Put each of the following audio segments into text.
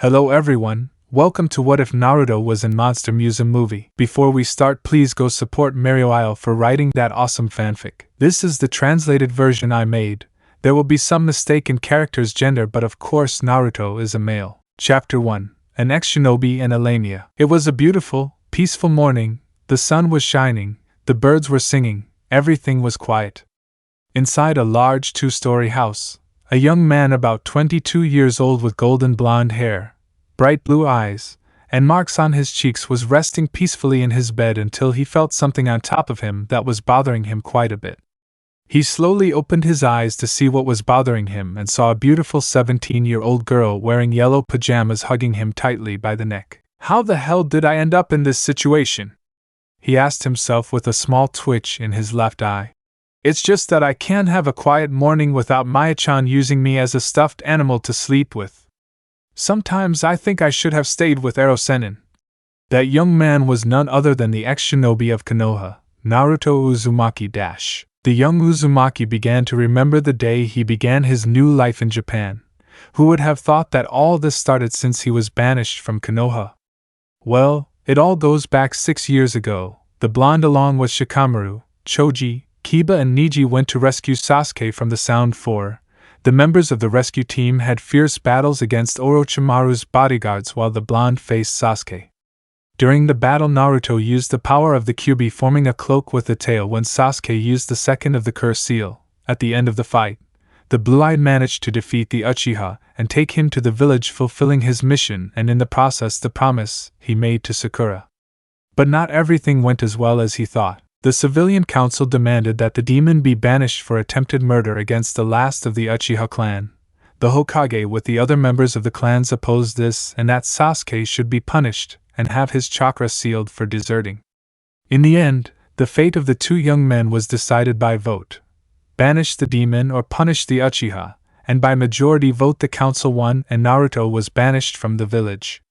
Hello everyone, welcome to What If Naruto Was in Monster Musume movie. Before we start, please go support marioiale for writing that awesome fanfic. This is the translated version I made. There will be some mistake in character's gender, but of course Naruto is a male. Chapter 1. An ex-shinobi and Elenia. It was a beautiful, peaceful morning. The sun was shining, the birds were singing, everything was quiet. Inside a large two-story house, a young man about 22 years old with golden blonde hair, bright blue eyes, and marks on his cheeks was resting peacefully in his bed until he felt something on top of him that was bothering him quite a bit. He slowly opened his eyes to see what was bothering him and saw a beautiful 17-year-old girl wearing yellow pajamas hugging him tightly by the neck. How the hell did I end up in this situation? He asked himself with a small twitch in his left eye. It's just that I can't have a quiet morning without Maya-chan using me as a stuffed animal to sleep with. Sometimes I think I should have stayed with Ero-sennin. That young man was none other than the ex-shinobi of Konoha, Naruto Uzumaki. The young Uzumaki began to remember the day he began his new life in Japan. Who would have thought that all this started since he was banished from Konoha? Well, it all goes back 6 years ago. The blonde along with Shikamaru, Choji, Kiba and Niji went to rescue Sasuke from the Sound 4. The members of the rescue team had fierce battles against Orochimaru's bodyguards while the blonde faced Sasuke. During the battle, Naruto used the power of the Kyuubi, forming a cloak with a tail when Sasuke used the second of the curse seal. At the end of the fight, the blue-eyed managed to defeat the Uchiha and take him to the village, fulfilling his mission and in the process the promise he made to Sakura. But not everything went as well as he thought. The civilian council demanded that the demon be banished for attempted murder against the last of the Uchiha clan. The Hokage with the other members of the clans opposed this, and that Sasuke should be punished and have his chakra sealed for deserting. In the end, the fate of the two young men was decided by vote. Banish the demon or punish the Uchiha, and by majority vote the council won and Naruto was banished from the village.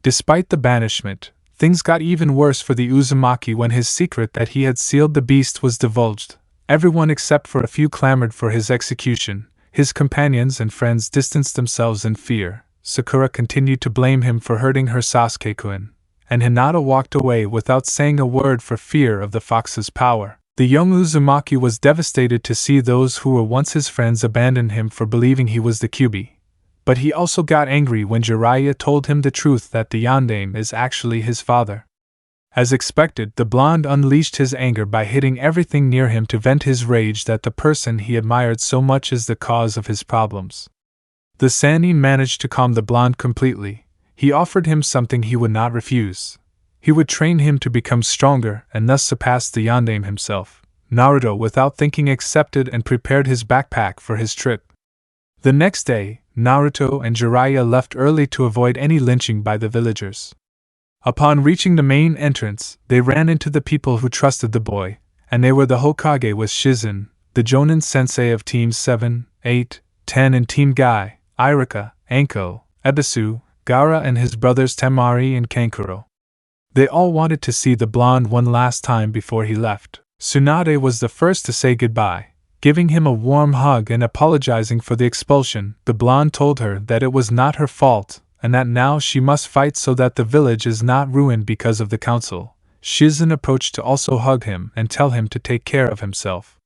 Despite the banishment, things got even worse for the Uzumaki when his secret that he had sealed the beast was divulged. Everyone except for a few clamored for his execution. His companions and friends distanced themselves in fear. Sakura continued to blame him for hurting her Sasuke-kun, and Hinata walked away without saying a word for fear of the fox's power. The young Uzumaki was devastated to see those who were once his friends abandon him for believing he was the Kyuubi. But he also got angry when Jiraiya told him the truth that the Yondaime is actually his father. As expected, the blonde unleashed his anger by hitting everything near him to vent his rage that the person he admired so much is the cause of his problems. The Sannin managed to calm the blonde completely. He offered him something he would not refuse. He would train him to become stronger and thus surpass the Yondaime himself. Naruto, without thinking, accepted and prepared his backpack for his trip. The next day, Naruto and Jiraiya left early to avoid any lynching by the villagers. Upon reaching the main entrance, they ran into the people who trusted the boy, and they were the Hokage with Shizen, the Jonin sensei of Teams 7, 8, 10 and Team Guy, Irika, Anko, Ebisu, Gaara and his brothers Temari and Kankuro. They all wanted to see the blonde one last time before he left. Tsunade was the first to say goodbye. Giving him a warm hug and apologizing for the expulsion, the blonde told her that it was not her fault, and that now she must fight so that the village is not ruined because of the council. Shizen approached to also hug him and tell him to take care of himself.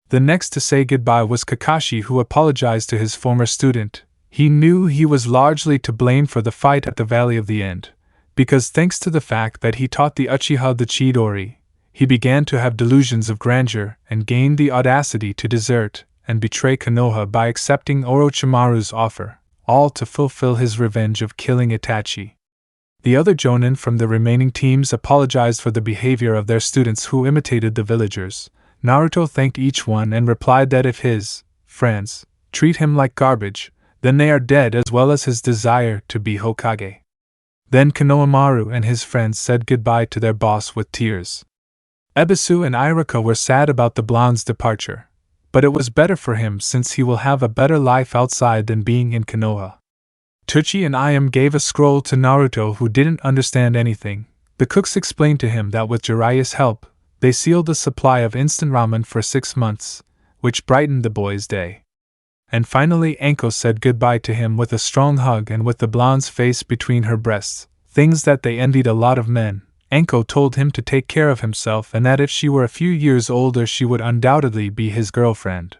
The next to say goodbye was Kakashi, who apologized to his former student. He knew he was largely to blame for the fight at the Valley of the End, because thanks to the fact that he taught the Uchiha the Chidori, he began to have delusions of grandeur and gained the audacity to desert and betray Konoha by accepting Orochimaru's offer, all to fulfill his revenge of killing Itachi. The other Jonin from the remaining teams apologized for the behavior of their students who imitated the villagers. Naruto thanked each one and replied that if his friends treat him like garbage, then they are dead, as well as his desire to be Hokage. Then Konohamaru and his friends said goodbye to their boss with tears. Ebisu and Irika were sad about the blonde's departure, but it was better for him since he will have a better life outside than being in Konoha. Tuchi and Ayam gave a scroll to Naruto, who didn't understand anything. The cooks explained to him that with Jiraiya's help, they sealed a supply of instant ramen for 6 months, which brightened the boy's day. And finally Anko said goodbye to him with a strong hug and with the blonde's face between her breasts, things that they envied a lot of men. Anko told him to take care of himself and that if she were a few years older she would undoubtedly be his girlfriend.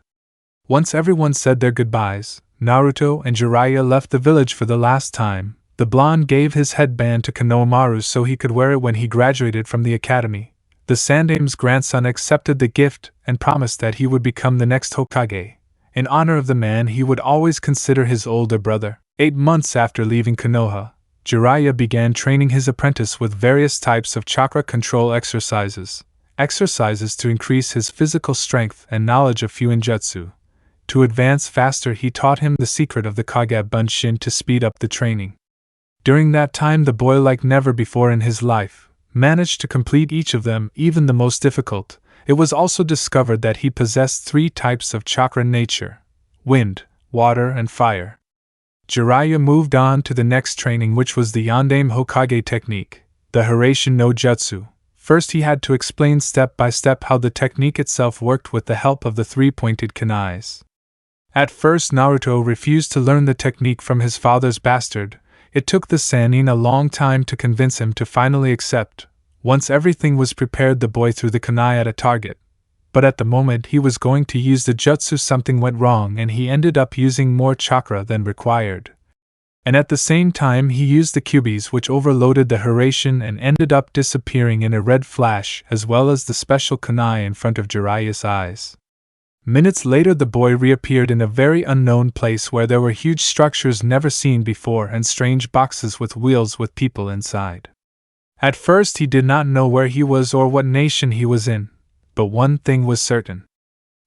Once everyone said their goodbyes, Naruto and Jiraiya left the village for the last time. The blonde gave his headband to Konohamaru so he could wear it when he graduated from the academy. The Sandame's grandson accepted the gift and promised that he would become the next Hokage. In honor of the man he would always consider his older brother. 8 months after leaving Konoha, Jiraiya began training his apprentice with various types of chakra control exercises to increase his physical strength and knowledge of Fuinjutsu. To advance faster, he taught him the secret of the Kage Bunshin to speed up the training. During that time, the boy, like never before in his life, managed to complete each of them, even the most difficult. It was also discovered that he possessed 3 types of chakra nature: wind, water, and fire. Jiraiya moved on to the next training, which was the Yandame Hokage technique, the Hiraishin no Jutsu. First he had to explain step by step how the technique itself worked with the help of the 3-pointed kunais. At first Naruto refused to learn the technique from his father's bastard. It took the Sannin a long time to convince him to finally accept. Once everything was prepared, the boy threw the kunai at a target. But at the moment he was going to use the jutsu, something went wrong and he ended up using more chakra than required. And at the same time he used the kyubis, which overloaded the Hiraishin and ended up disappearing in a red flash, as well as the special kunai in front of Jiraiya's eyes. Minutes later the boy reappeared in a very unknown place where there were huge structures never seen before and strange boxes with wheels with people inside. At first he did not know where he was or what nation he was in, but one thing was certain.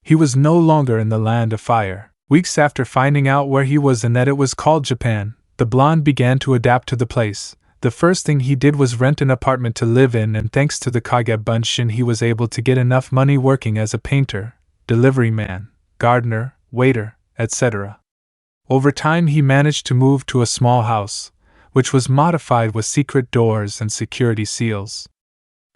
He was no longer in the land of fire. Weeks after finding out where he was and that it was called Japan, the blonde began to adapt to the place. The first thing he did was rent an apartment to live in, and thanks to the Kage Bunshin he was able to get enough money working as a painter, delivery man, gardener, waiter, etc. Over time he managed to move to a small house, which was modified with secret doors and security seals.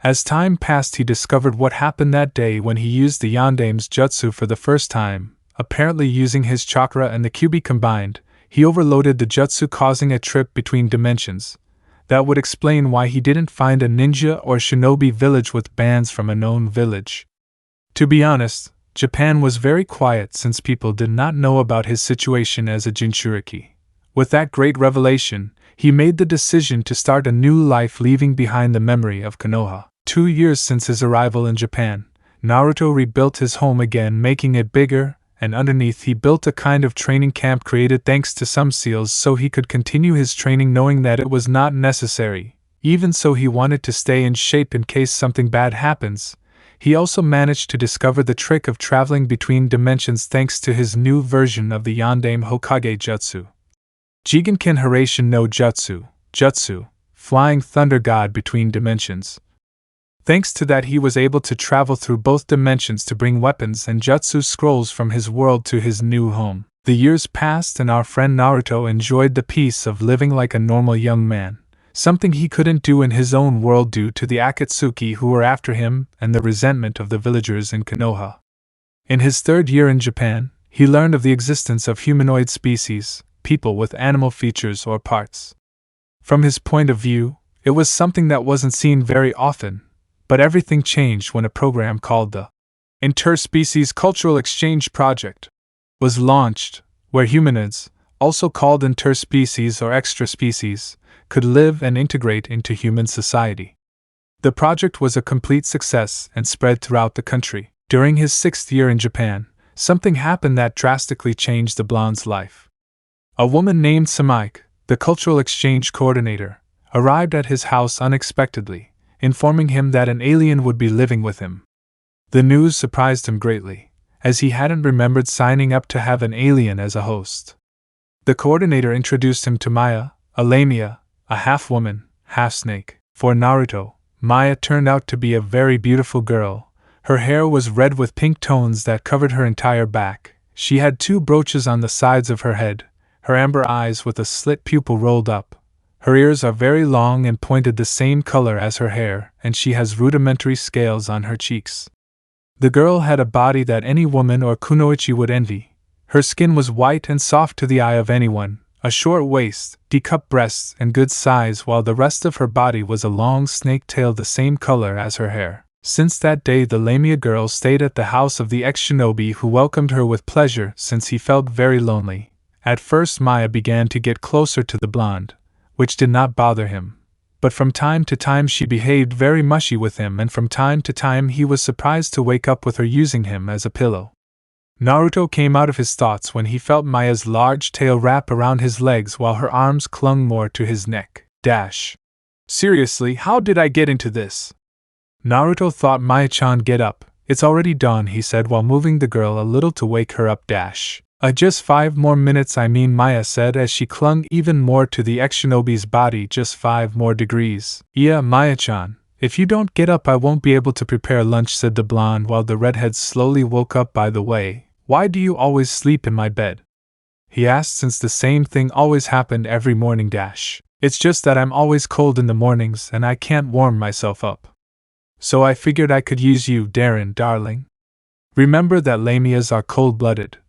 As time passed he discovered what happened that day when he used the Yandame's jutsu for the first time. Apparently using his chakra and the kyubi combined, he overloaded the jutsu, causing a trip between dimensions. That would explain why he didn't find a ninja or shinobi village with bands from a known village. To be honest, Japan was very quiet since people did not know about his situation as a Jinchuriki. With that great revelation, he made the decision to start a new life, leaving behind the memory of Konoha. 2 years since his arrival in Japan, Naruto rebuilt his home again, making it bigger, and underneath he built a kind of training camp created thanks to some seals so he could continue his training, knowing that it was not necessary. Even so, he wanted to stay in shape in case something bad happens. He also managed to discover the trick of traveling between dimensions thanks to his new version of the Yandame Hokage Jutsu. Jigenkin Hiraishin no Jutsu, Flying Thunder God between dimensions. Thanks to that he was able to travel through both dimensions to bring weapons and jutsu scrolls from his world to his new home. The years passed and our friend Naruto enjoyed the peace of living like a normal young man. Something he couldn't do in his own world due to the Akatsuki who were after him and the resentment of the villagers in Konoha. In his 3rd year in Japan, he learned of the existence of humanoid species, people with animal features or parts. From his point of view, it was something that wasn't seen very often, but everything changed when a program called the Interspecies Cultural Exchange Project was launched, where humanoids, also called interspecies or extra species, could live and integrate into human society. The project was a complete success and spread throughout the country. During his 6th year in Japan, something happened that drastically changed the blonde's life. A woman named Samaik, the cultural exchange coordinator, arrived at his house unexpectedly, informing him that an alien would be living with him. The news surprised him greatly, as he hadn't remembered signing up to have an alien as a host. The coordinator introduced him to Maya, a lamia, a half-woman, half-snake. For Naruto, Maya turned out to be a very beautiful girl. Her hair was red with pink tones that covered her entire back. She had 2 brooches on the sides of her head, her amber eyes with a slit pupil rolled up. Her ears are very long and pointed the same color as her hair, and she has rudimentary scales on her cheeks. The girl had a body that any woman or kunoichi would envy. Her skin was white and soft to the eye of anyone, a short waist, D-cup breasts, and good size, while the rest of her body was a long snake tail the same color as her hair. Since that day the Lamia girl stayed at the house of the ex-shinobi, who welcomed her with pleasure since he felt very lonely. At first Maya began to get closer to the blonde, which did not bother him. But from time to time she behaved very mushy with him, and from time to time he was surprised to wake up with her using him as a pillow. Naruto came out of his thoughts when he felt Maya's large tail wrap around his legs while her arms clung more to his neck. Seriously, how did I get into this? Naruto thought. Maya-chan, get up. It's already dawn, he said while moving the girl a little to wake her up. Just 5 more minutes, Maya said as she clung even more to the ex-shinobi's body. Just 5 more degrees. Yeah, Maya-chan. If you don't get up I won't be able to prepare lunch, said the blonde while the redhead slowly woke up. By the way, why do you always sleep in my bed? He asked, since the same thing always happened every morning. It's just that I'm always cold in the mornings and I can't warm myself up. So I figured I could use you, darling. Remember that Lamias are cold-blooded,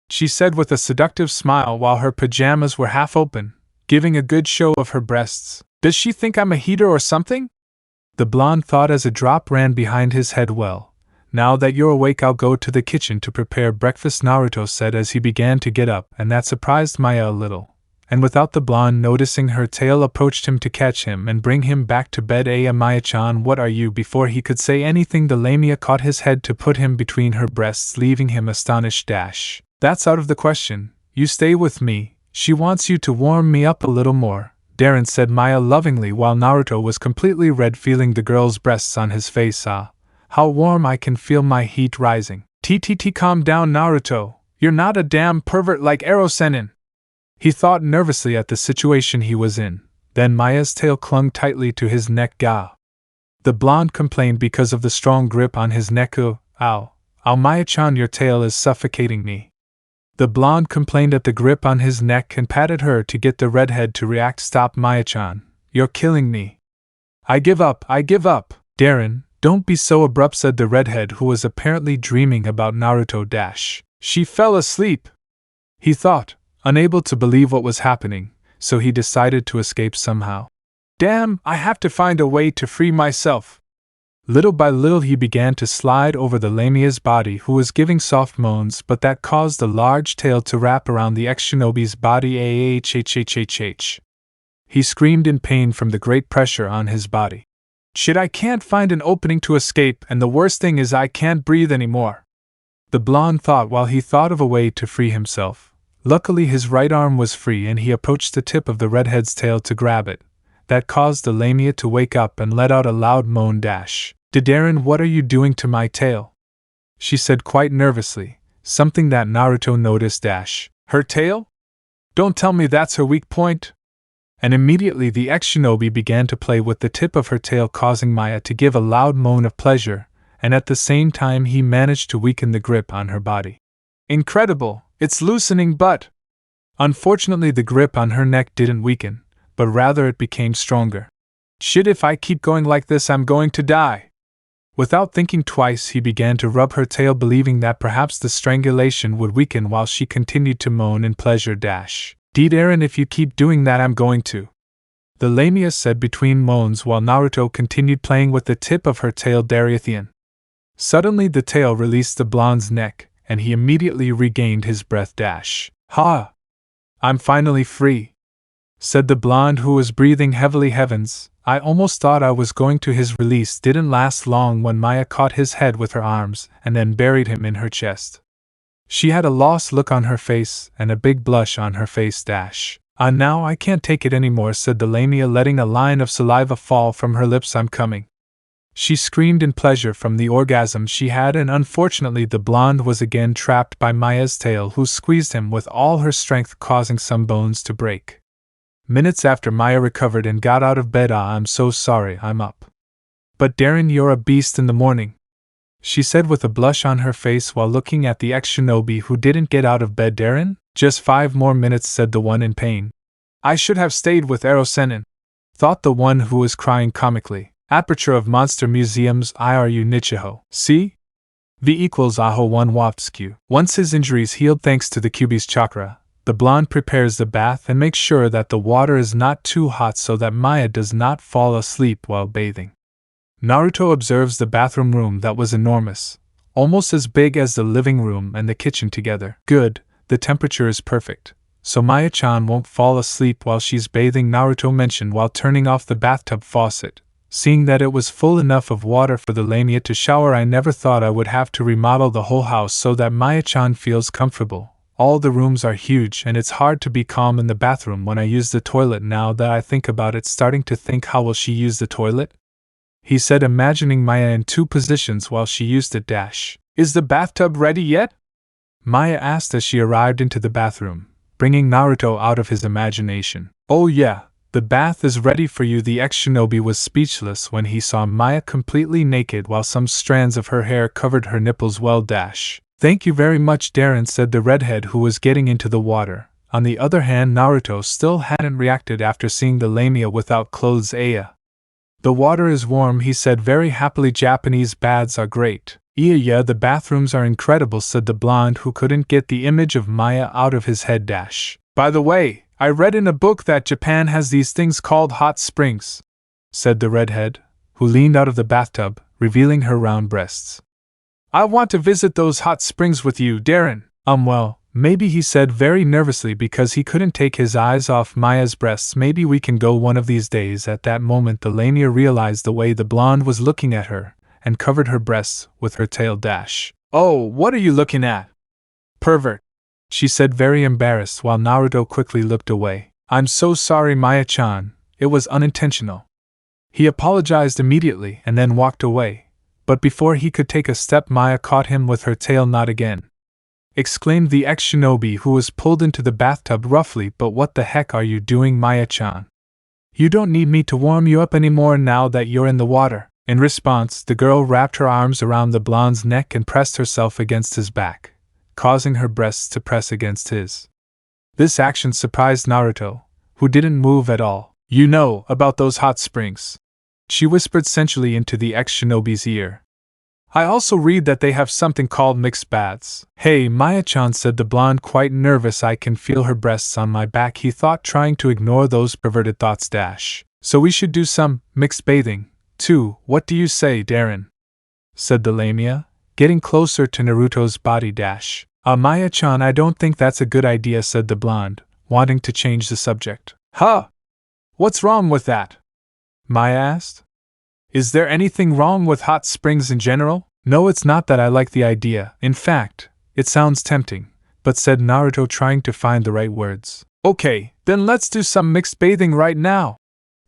she said with a seductive smile while her pajamas were half open, giving a good show of her breasts. Does she think I'm a heater or something? The blonde thought as a drop ran behind his head. Well, now that you're awake I'll go to the kitchen to prepare breakfast, Naruto said as he began to get up, and that surprised Maya a little. And without the blonde noticing, her tail approached him to catch him and bring him back to bed. Maya-chan, what are you? Before he could say anything the Lamia caught his head to put him between her breasts, leaving him astonished. That's out of the question. You stay with me. She wants you to warm me up a little more, said Maya lovingly while Naruto was completely red, feeling the girl's breasts on his face. How warm, I can feel my heat rising. Calm down, Naruto. You're not a damn pervert like Ero-sennin. He thought nervously at the situation he was in. Then Maya's tail clung tightly to his neck. The blonde complained because of the strong grip on his neck. Ow, Maya-chan, your tail is suffocating me. The blonde complained at the grip on his neck and patted her to get the redhead to react. Stop, Maya-chan. You're killing me. I give up. Don't be so abrupt, said the redhead, who was apparently dreaming about Naruto. She fell asleep, he thought, unable to believe what was happening, so he decided to escape somehow. Damn, I have to find a way to free myself. Little by little he began to slide over the Lamia's body, who was giving soft moans, but that caused the large tail to wrap around the ex-shinobi's body. He screamed in pain from the great pressure on his body. Shit, I can't find an opening to escape, and the worst thing is I can't breathe anymore, the blonde thought while he thought of a way to free himself. Luckily his right arm was free and he approached the tip of the redhead's tail to grab it. That caused the Lamia to wake up and let out a loud moan. Darren, what are you doing to my tail? She said quite nervously, something that Naruto noticed. Her tail? Don't tell me that's her weak point? And immediately the ex-shinobi began to play with the tip of her tail, causing Maya to give a loud moan of pleasure, and at the same time he managed to weaken the grip on her body. Incredible, it's loosening, but… Unfortunately the grip on her neck didn't weaken, but rather it became stronger. Shit, if I keep going like this I'm going to die. Without thinking twice he began to rub her tail, believing that perhaps the strangulation would weaken while she continued to moan in pleasure. Darren, if you keep doing that I'm going to… the Lamia said between moans while Naruto continued playing with the tip of her tail. Suddenly the tail released the blonde's neck, and he immediately regained his breath. Ha! I'm finally free, said the blonde, who was breathing heavily. Heavens, I almost thought I was going to… His release didn't last long when Maya caught his head with her arms and then buried him in her chest. She had a lost look on her face and a big blush on her face. Now I can't take it anymore, said the Lamia, letting a line of saliva fall from her lips. I'm coming. She screamed in pleasure from the orgasm she had, and unfortunately the blonde was again trapped by Maya's tail, who squeezed him with all her strength, causing some bones to break. Minutes after, Maya recovered and got out of bed. I'm so sorry, I'm up. But Darren, you're a beast in the morning, she said with a blush on her face while looking at the ex-shinobi who didn't get out of bed. Darren? Just 5 more minutes, said the one in pain. I should have stayed with Ero-sennin, thought the one who was crying comically. Aperture of Monster Museum's IRU Nichiho. See? V equals Aho 1 wafts Q. Once his injuries healed thanks to the QB's chakra, the blonde prepares the bath and makes sure that the water is not too hot so that Maya does not fall asleep while bathing. Naruto observes the bathroom room that was enormous, almost as big as the living room and the kitchen together. Good, the temperature is perfect, so Maya-chan won't fall asleep while she's bathing, Naruto mentioned while turning off the bathtub faucet. Seeing that it was full enough of water for the lamia to shower, I never thought I would have to remodel the whole house so that Maya-chan feels comfortable. All the rooms are huge and it's hard to be calm in the bathroom when I use the toilet. Now that I think about it, starting to think, how will she use the toilet? He said, imagining Maya in two positions while she used it. Is the bathtub ready yet? Maya asked as she arrived into the bathroom, bringing Naruto out of his imagination. Oh yeah, the bath is ready for you. The ex-shinobi was speechless when he saw Maya completely naked while some strands of her hair covered her nipples. Well, thank you very much, Darren, said the redhead who was getting into the water. On the other hand, Naruto still hadn't reacted after seeing the lamia without clothes. Aya. The water is warm, he said very happily. Japanese baths are great. Yeah, the bathrooms are incredible, said the blonde who couldn't get the image of Maya out of his head. By the way, I read in a book that Japan has these things called hot springs, said the redhead, who leaned out of the bathtub, revealing her round breasts. I want to visit those hot springs with you, Darren. Well, maybe, he said very nervously because he couldn't take his eyes off Maya's breasts. Maybe we can go one of these days. At that moment, the lamia realized the way the blonde was looking at her, and covered her breasts with her tail. Oh, what are you looking at? Pervert, she said very embarrassed while Naruto quickly looked away. I'm so sorry, Maya-chan, it was unintentional. He apologized immediately and then walked away, but before he could take a step, Maya caught him with her tail. Not again, exclaimed the ex-shinobi who was pulled into the bathtub roughly. But what the heck are you doing, Maya-chan? You don't need me to warm you up anymore now that you're in the water. In response, the girl wrapped her arms around the blonde's neck and pressed herself against his back, causing her breasts to press against his. This action surprised Naruto, who didn't move at all. You know about those hot springs? She whispered sensually into the ex-shinobi's ear. I also read that they have something called mixed baths. Hey, Maya-chan, said the blonde, quite nervous. I can feel her breasts on my back, he thought, trying to ignore those perverted thoughts. So we should do some mixed bathing, too. What do you say, Darren? Said the lamia, getting closer to Naruto's body. Maya-chan, I don't think that's a good idea, said the blonde, wanting to change the subject. Huh? What's wrong with that? Maya asked. Is there anything wrong with hot springs in general? No, it's not that I like the idea. In fact, it sounds tempting, but said Naruto, trying to find the right words. Okay, then let's do some mixed bathing right now,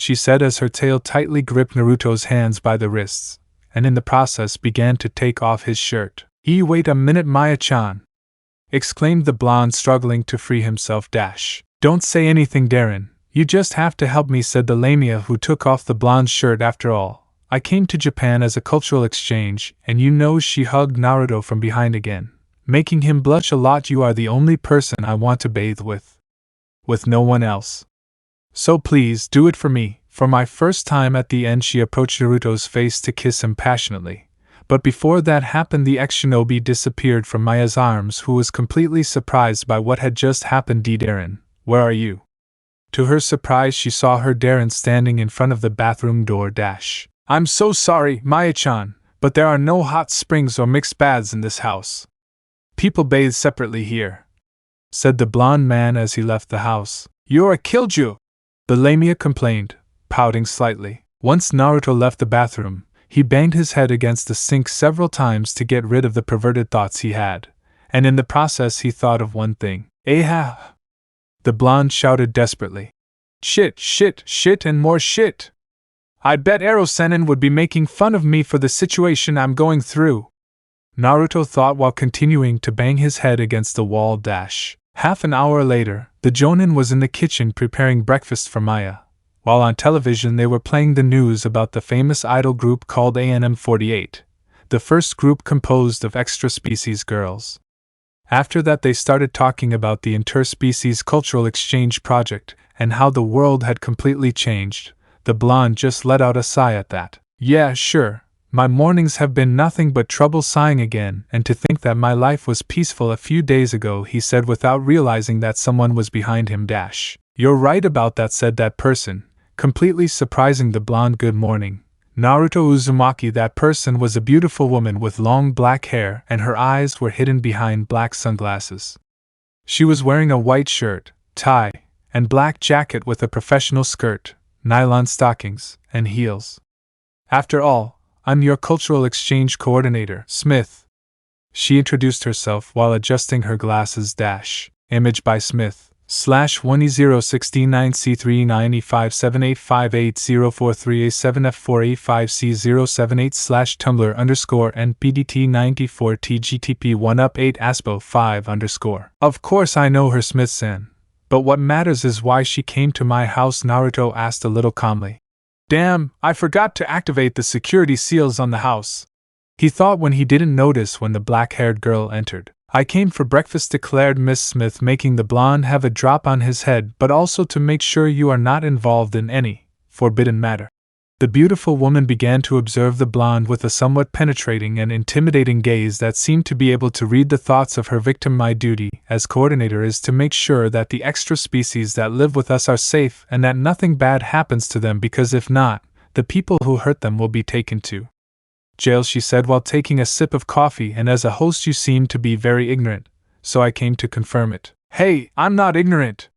she said as her tail tightly gripped Naruto's hands by the wrists, and in the process began to take off his shirt. Wait a minute, Maya-chan, exclaimed the blonde, struggling to free himself. Don't say anything, Darren, you just have to help me, said the lamia, who took off the blonde's shirt. After all, I came to Japan as a cultural exchange, and you know. She hugged Naruto from behind again, making him blush a lot. You are the only person I want to bathe with no one else. So please do it for me, for my first time. At the end, she approached Naruto's face to kiss him passionately, but before that happened, the ex-shinobi disappeared from Maya's arms, who was completely surprised by what had just happened. Darren, where are you? To her surprise, she saw her Darren standing in front of the bathroom door. I'm so sorry, Maya-chan, but there are no hot springs or mixed baths in this house. People bathe separately here, said the blonde man as he left the house. You're a killjoy, the lamia complained, pouting slightly. Once Naruto left the bathroom, he banged his head against the sink several times to get rid of the perverted thoughts he had, and in the process he thought of one thing. Aha! The blonde shouted desperately. Shit, shit, shit, and more shit! I bet Ero-sennin would be making fun of me for the situation I'm going through, Naruto thought while continuing to bang his head against the wall. Half an hour later, the Jonin was in the kitchen preparing breakfast for Maya, while on television they were playing the news about the famous idol group called ANM48, the first group composed of extra-species girls. After that, they started talking about the interspecies cultural exchange project and how the world had completely changed. The blonde just let out a sigh at that. Yeah, sure, My mornings have been nothing but trouble, sighing again, and to think that my life was peaceful a few days ago, he said without realizing that someone was behind him. You're right about that, said that person, completely surprising the blonde. Good morning, Naruto Uzumaki. That person was a beautiful woman with long black hair, and her eyes were hidden behind black sunglasses. She was wearing a white shirt, tie, and black jacket with a professional skirt, nylon stockings, and heels. After all, I'm your cultural exchange coordinator, Smith. She introduced herself while adjusting her glasses. Image by Smith. /1E0699C395785043A7F4A5C078/Tumblr_NPDT94TGTP1up8ASPO5 _ Of course I know her, Smith-san. But what matters is why she came to my house, Naruto asked a little calmly. Damn, I forgot to activate the security seals on the house, he thought when he didn't notice when the black-haired girl entered. I came for breakfast, declared Miss Smith, making the blonde have a drop on his head, but also to make sure you are not involved in any forbidden matter. The beautiful woman began to observe the blonde with a somewhat penetrating and intimidating gaze that seemed to be able to read the thoughts of her victim. My duty, as coordinator, is to make sure that the extra species that live with us are safe and that nothing bad happens to them, because if not, the people who hurt them will be taken to jail, she said while taking a sip of coffee, and as a host you seem to be very ignorant, so I came to confirm it. Hey, I'm not ignorant,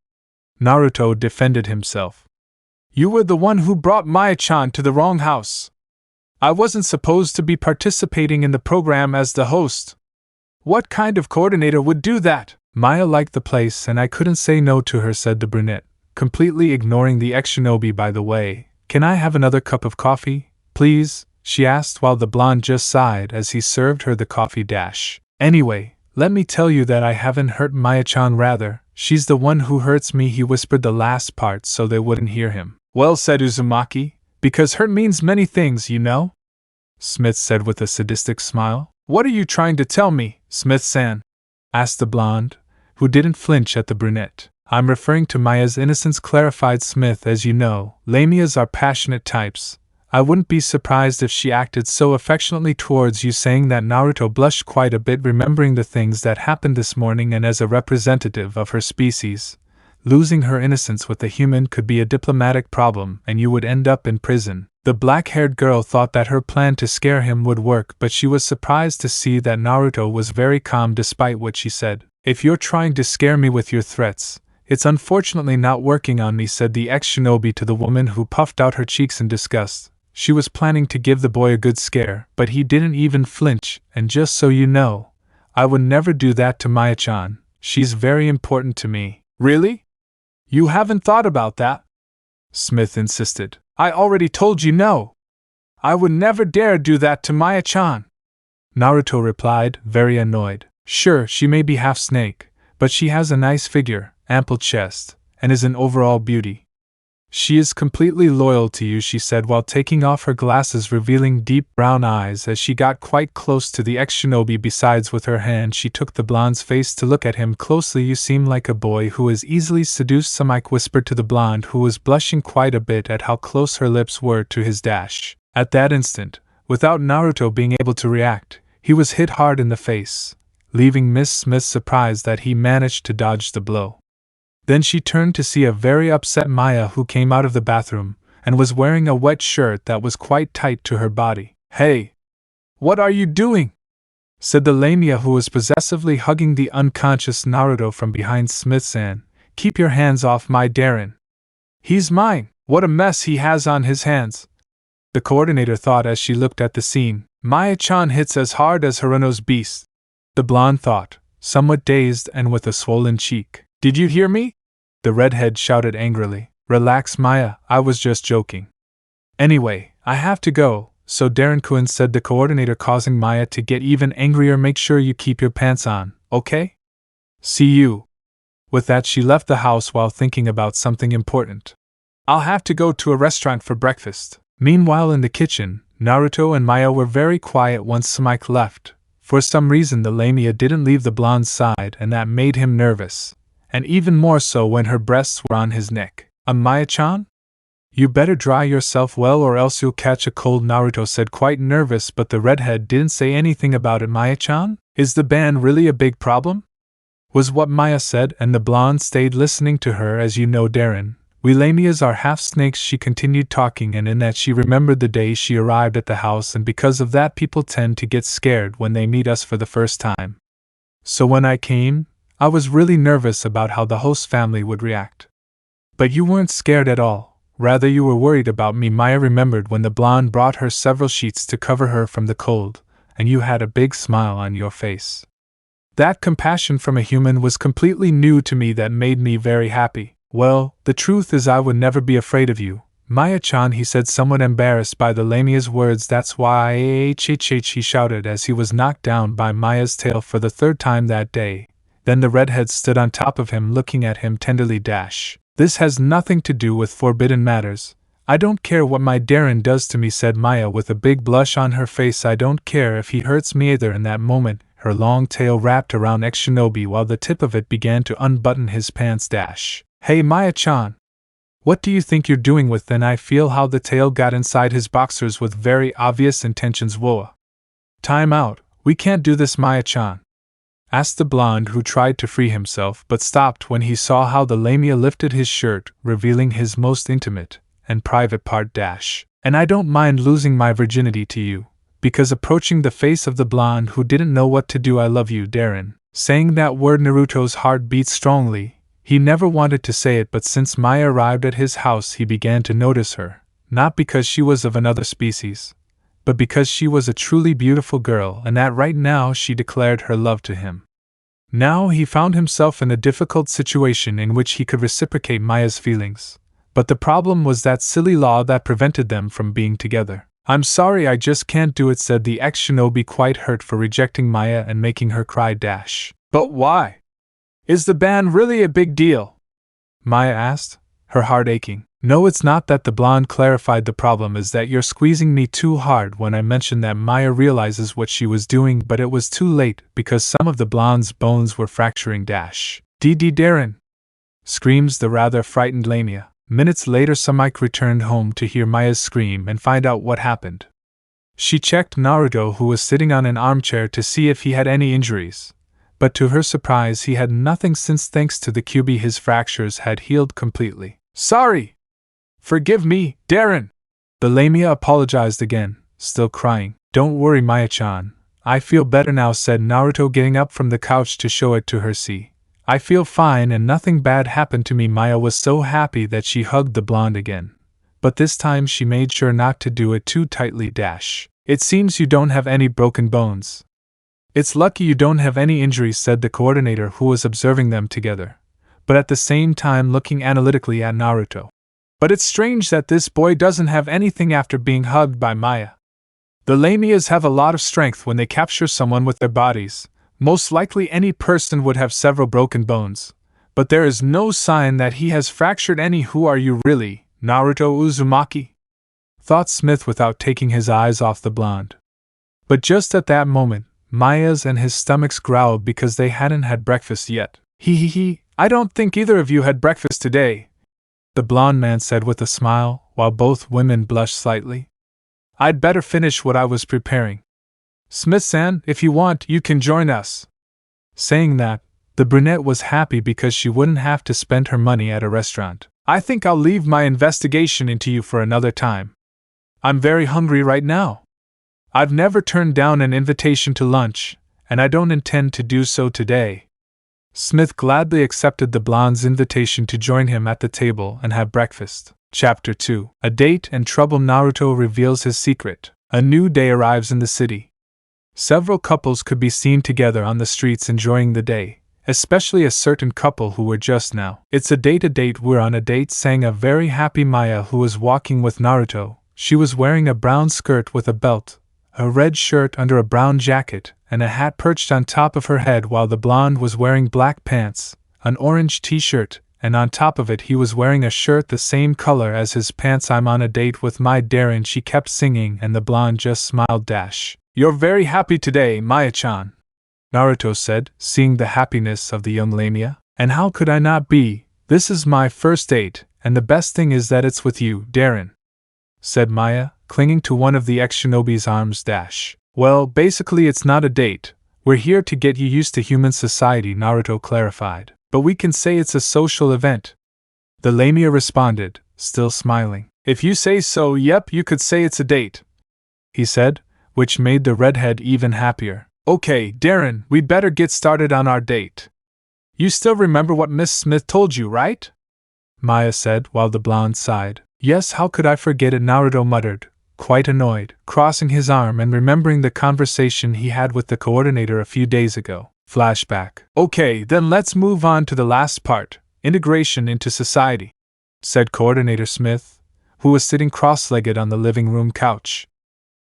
Naruto defended himself. You were the one who brought Maya-chan to the wrong house. I wasn't supposed to be participating in the program as the host. What kind of coordinator would do that? Maya liked the place and I couldn't say no to her, said the brunette, completely ignoring the ex-shinobi. By the way, can I have another cup of coffee, please? She asked while the blonde just sighed as he served her the coffee. Anyway, let me tell you that I haven't hurt Maya-chan, rather, she's the one who hurts me. He whispered the last part so they wouldn't hear him. Well, said Uzumaki, because hurt means many things, you know? Smith said with a sadistic smile. What are you trying to tell me, Smith-san? Asked the blonde, who didn't flinch at the brunette. I'm referring to Maya's innocence, clarified Smith. As you know, lamias are passionate types. I wouldn't be surprised if she acted so affectionately towards you. Saying that, Naruto blushed quite a bit, remembering the things that happened this morning, and as a representative of her species, losing her innocence with a human could be a diplomatic problem and you would end up in prison. The black-haired girl thought that her plan to scare him would work, but she was surprised to see that Naruto was very calm despite what she said. If you're trying to scare me with your threats, it's unfortunately not working on me, said the ex-shinobi to the woman, who puffed out her cheeks in disgust. She was planning to give the boy a good scare, but he didn't even flinch, and just so you know, I would never do that to Maya-chan. She's very important to me. Really? You haven't thought about that? Smith insisted. I already told you no. I would never dare do that to Maya-chan. Naruto replied, very annoyed. Sure, she may be half snake, but she has a nice figure, ample chest, and is an overall beauty. She is completely loyal to you, she said while taking off her glasses, revealing deep brown eyes as she got quite close to the ex-shinobi. Besides, with her hand she took the blonde's face to look at him closely. You seem like a boy who is easily seduced, Samike whispered to the blonde, who was blushing quite a bit at how close her lips were to his. At that instant, without Naruto being able to react, he was hit hard in the face, leaving Miss Smith surprised that he managed to dodge the blow. Then she turned to see a very upset Maya, who came out of the bathroom and was wearing a wet shirt that was quite tight to her body. Hey! What are you doing? Said the lamia, who was possessively hugging the unconscious Naruto from behind. Smith-san, keep your hands off my Darren. He's mine. What a mess he has on his hands, the coordinator thought as she looked at the scene. Maya-chan hits as hard as Haruno's beast, the blonde thought, somewhat dazed and with a swollen cheek. Did you hear me? The redhead shouted angrily. Relax, Maya, I was just joking. Anyway, I have to go, so Darren-kun, said the coordinator, causing Maya to get even angrier. Make sure you keep your pants on, okay? See you. With that, she left the house while thinking about something important. I'll have to go to a restaurant for breakfast. Meanwhile, in the kitchen, Naruto and Maya were very quiet once Samike left. For some reason, the lamia didn't leave the blonde's side, and that made him nervous. And even more so when her breasts were on his neck. Maya-chan? You better dry yourself well or else you'll catch a cold, Naruto said, quite nervous, but the redhead didn't say anything about it. Maya-chan? Is the ban really a big problem? Was what Maya said, and the blonde stayed listening to her. As you know, Darren, we lamias are half snakes, she continued talking, and in that she remembered the day she arrived at the house, and because of that people tend to get scared when they meet us for the first time. So when I came, I was really nervous about how the host family would react. But you weren't scared at all. Rather, you were worried about me. Maya remembered when the blonde brought her several sheets to cover her from the cold, and you had a big smile on your face. That compassion from a human was completely new to me. That made me very happy. Well, the truth is I would never be afraid of you, Maya-chan, he said, somewhat embarrassed by the lamia's words. That's why he shouted as he was knocked down by Maya's tail for the third time that day. Then the redhead stood on top of him, looking at him tenderly. This has nothing to do with forbidden matters. I don't care what my Darren does to me, said Maya with a big blush on her face. I don't care if he hurts me either. In that moment, her long tail wrapped around ex-shinobi while the tip of it began to unbutton his pants. Hey Maya-chan! What do you think you're doing with? Then I feel how the tail got inside his boxers with very obvious intentions. Whoa! Time out, we can't do this, Maya-chan, asked the blonde, who tried to free himself but stopped when he saw how the lamia lifted his shirt, revealing his most intimate and private part. And I don't mind losing my virginity to you, because approaching the face of the blonde who didn't know what to do. I love you, Darren. Saying that word, Naruto's heart beat strongly. He never wanted to say it, but since Maya arrived at his house he began to notice her, not because she was of another species, but because she was a truly beautiful girl, and that right now she declared her love to him. Now he found himself in a difficult situation in which he could reciprocate Maya's feelings, but the problem was that silly law that prevented them from being together. I'm sorry, I just can't do it, said the ex-shinobi, quite hurt for rejecting Maya and making her cry. But why? Is the ban really a big deal? Maya asked, her heart aching. No, it's not that, the blonde clarified. The problem is that you're squeezing me too hard. When I mentioned that, Maya realizes what she was doing, but it was too late because some of the blonde's bones were fracturing. Darren! Screams the rather frightened lamia. Minutes later, Samike returned home to hear Maya's scream and find out what happened. She checked Naruto, who was sitting on an armchair, to see if he had any injuries. But to her surprise, he had nothing, since thanks to the Kyuubi his fractures had healed completely. Sorry! Forgive me, Darren! The lamia apologized again, still crying. Don't worry, Maya-chan. I feel better now, said Naruto, getting up from the couch to show it to her. See, I feel fine and nothing bad happened to me. Maya was so happy that she hugged the blonde again. But this time she made sure not to do it too tightly. It seems you don't have any broken bones. It's lucky you don't have any injuries, said the coordinator, who was observing them together, but at the same time looking analytically at Naruto. But it's strange that this boy doesn't have anything after being hugged by Maya. The lamias have a lot of strength when they capture someone with their bodies. Most likely any person would have several broken bones, but there is no sign that he has fractured any. Who are you really, Naruto Uzumaki? Thought Smith without taking his eyes off the blonde. But just at that moment, Maya's and his stomachs growled because they hadn't had breakfast yet. I don't think either of you had breakfast today, the blonde man said with a smile, while both women blushed slightly. I'd better finish what I was preparing. Smith-san, if you want, you can join us. Saying that, the brunette was happy because she wouldn't have to spend her money at a restaurant. I think I'll leave my investigation into you for another time. I'm very hungry right now. I've never turned down an invitation to lunch, and I don't intend to do so today. Smith gladly accepted the blonde's invitation to join him at the table and have breakfast. Chapter 2. A date and trouble. Naruto reveals his secret. A new day arrives in the city. Several couples could be seen together on the streets enjoying the day, especially a certain couple who were just now. It's a date, we're on a date, sang a very happy Maya who was walking with Naruto. She was wearing a brown skirt with a belt, a red shirt under a brown jacket, and a hat perched on top of her head, while the blonde was wearing black pants, an orange t-shirt, and on top of it he was wearing a shirt the same color as his pants. I'm on a date with my Darren, she kept singing, and the blonde just smiled. You're very happy today, Maya-chan, Naruto said, seeing the happiness of the young lamia. And how could I not be? This is my first date, and the best thing is that it's with you, Darren," said Maya, clinging to one of the ex-shinobi's arms. "Well, basically it's not a date. We're here to get you used to human society," Naruto clarified. "But we can say it's a social event." The Lamia responded, still smiling. "If you say so, yep, you could say it's a date," he said, which made the redhead even happier. "Okay, Darren, we'd better get started on our date. You still remember what Miss Smith told you, right?" Maya said, while the blonde sighed. "Yes, how could I forget it?" Naruto muttered, quite annoyed, crossing his arm and remembering the conversation he had with the coordinator a few days ago. Flashback. "Okay, then let's move on to the last part, integration into society," said Coordinator Smith, who was sitting cross-legged on the living room couch.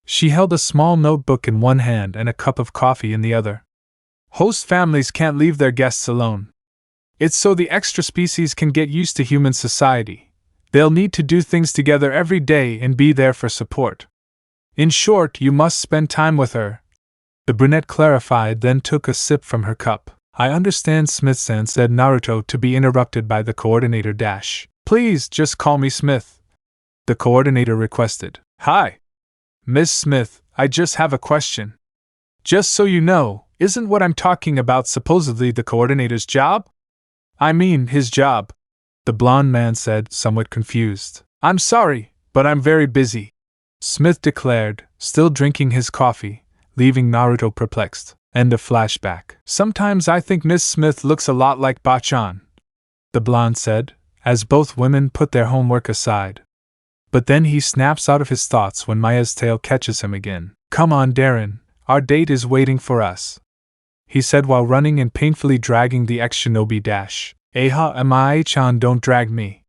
She held a small notebook in one hand and a cup of coffee in the other. "Host families can't leave their guests alone. It's so the extra species can get used to human society. They'll need to do things together every day and be there for support. In short, you must spend time with her," the brunette clarified, then took a sip from her cup. "I understand, Smith-san," said Naruto, to be interrupted by the coordinator. "Please, just call me Smith," the coordinator requested. "Hi, Miss Smith, I just have a question. Just so you know, isn't what I'm talking about supposedly the coordinator's job? I mean, his job," the blonde man said, somewhat confused. "I'm sorry, but I'm very busy," Smith declared, still drinking his coffee, leaving Naruto perplexed. End of flashback. "Sometimes I think Miss Smith looks a lot like Bachan," the blonde said, as both women put their homework aside. But then he snaps out of his thoughts when Maya's tail catches him again. "Come on, Darren, our date is waiting for us," he said while running and painfully dragging the ex-shinobi. "Aha, Amai-chan, don't drag me,"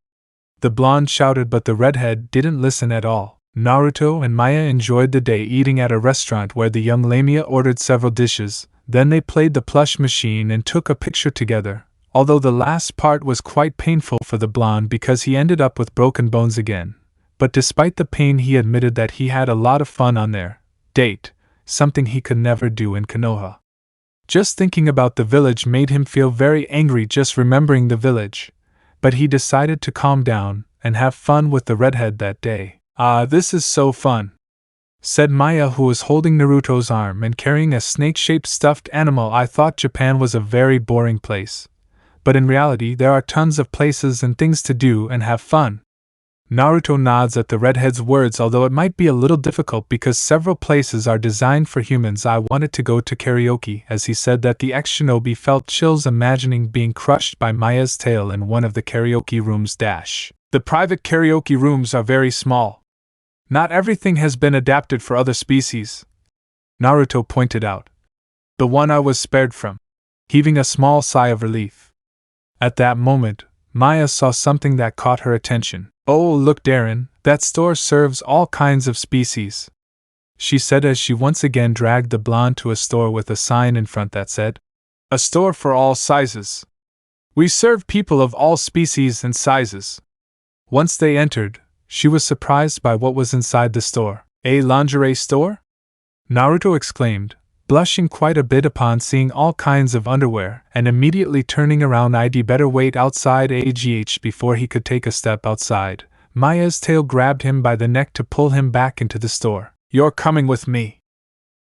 the blonde shouted, but the redhead didn't listen at all. Naruto and Maya enjoyed the day eating at a restaurant where the young Lamia ordered several dishes, then they played the plush machine and took a picture together, although the last part was quite painful for the blonde because he ended up with broken bones again. But despite the pain, he admitted that he had a lot of fun on their date, something he could never do in Konoha. Just thinking about the village made him feel very angry, just remembering the village, but he decided to calm down and have fun with the redhead that day. "Ah, this is so fun," said Maya, who was holding Naruto's arm and carrying a snake-shaped stuffed animal. "I thought Japan was a very boring place, but in reality there are tons of places and things to do and have fun." Naruto nods at the redhead's words, although it might be a little difficult because several places are designed for humans. "I wanted to go to karaoke," as he said that the ex-shinobi felt chills imagining being crushed by Maya's tail in one of the karaoke rooms. "The private karaoke rooms are very small. Not everything has been adapted for other species," Naruto pointed out. "The one I was spared from," heaving a small sigh of relief. At that moment, Maya saw something that caught her attention. "Oh, look, Darren, that store serves all kinds of species," she said as she once again dragged the blonde to a store with a sign in front that said, "A store for all sizes. We serve people of all species and sizes." Once they entered, she was surprised by what was inside the store. "A lingerie store?" Naruto exclaimed, blushing quite a bit upon seeing all kinds of underwear, and immediately turning around. "I'd better wait outside before he could take a step outside." Maya's tail grabbed him by the neck to pull him back into the store. "You're coming with me.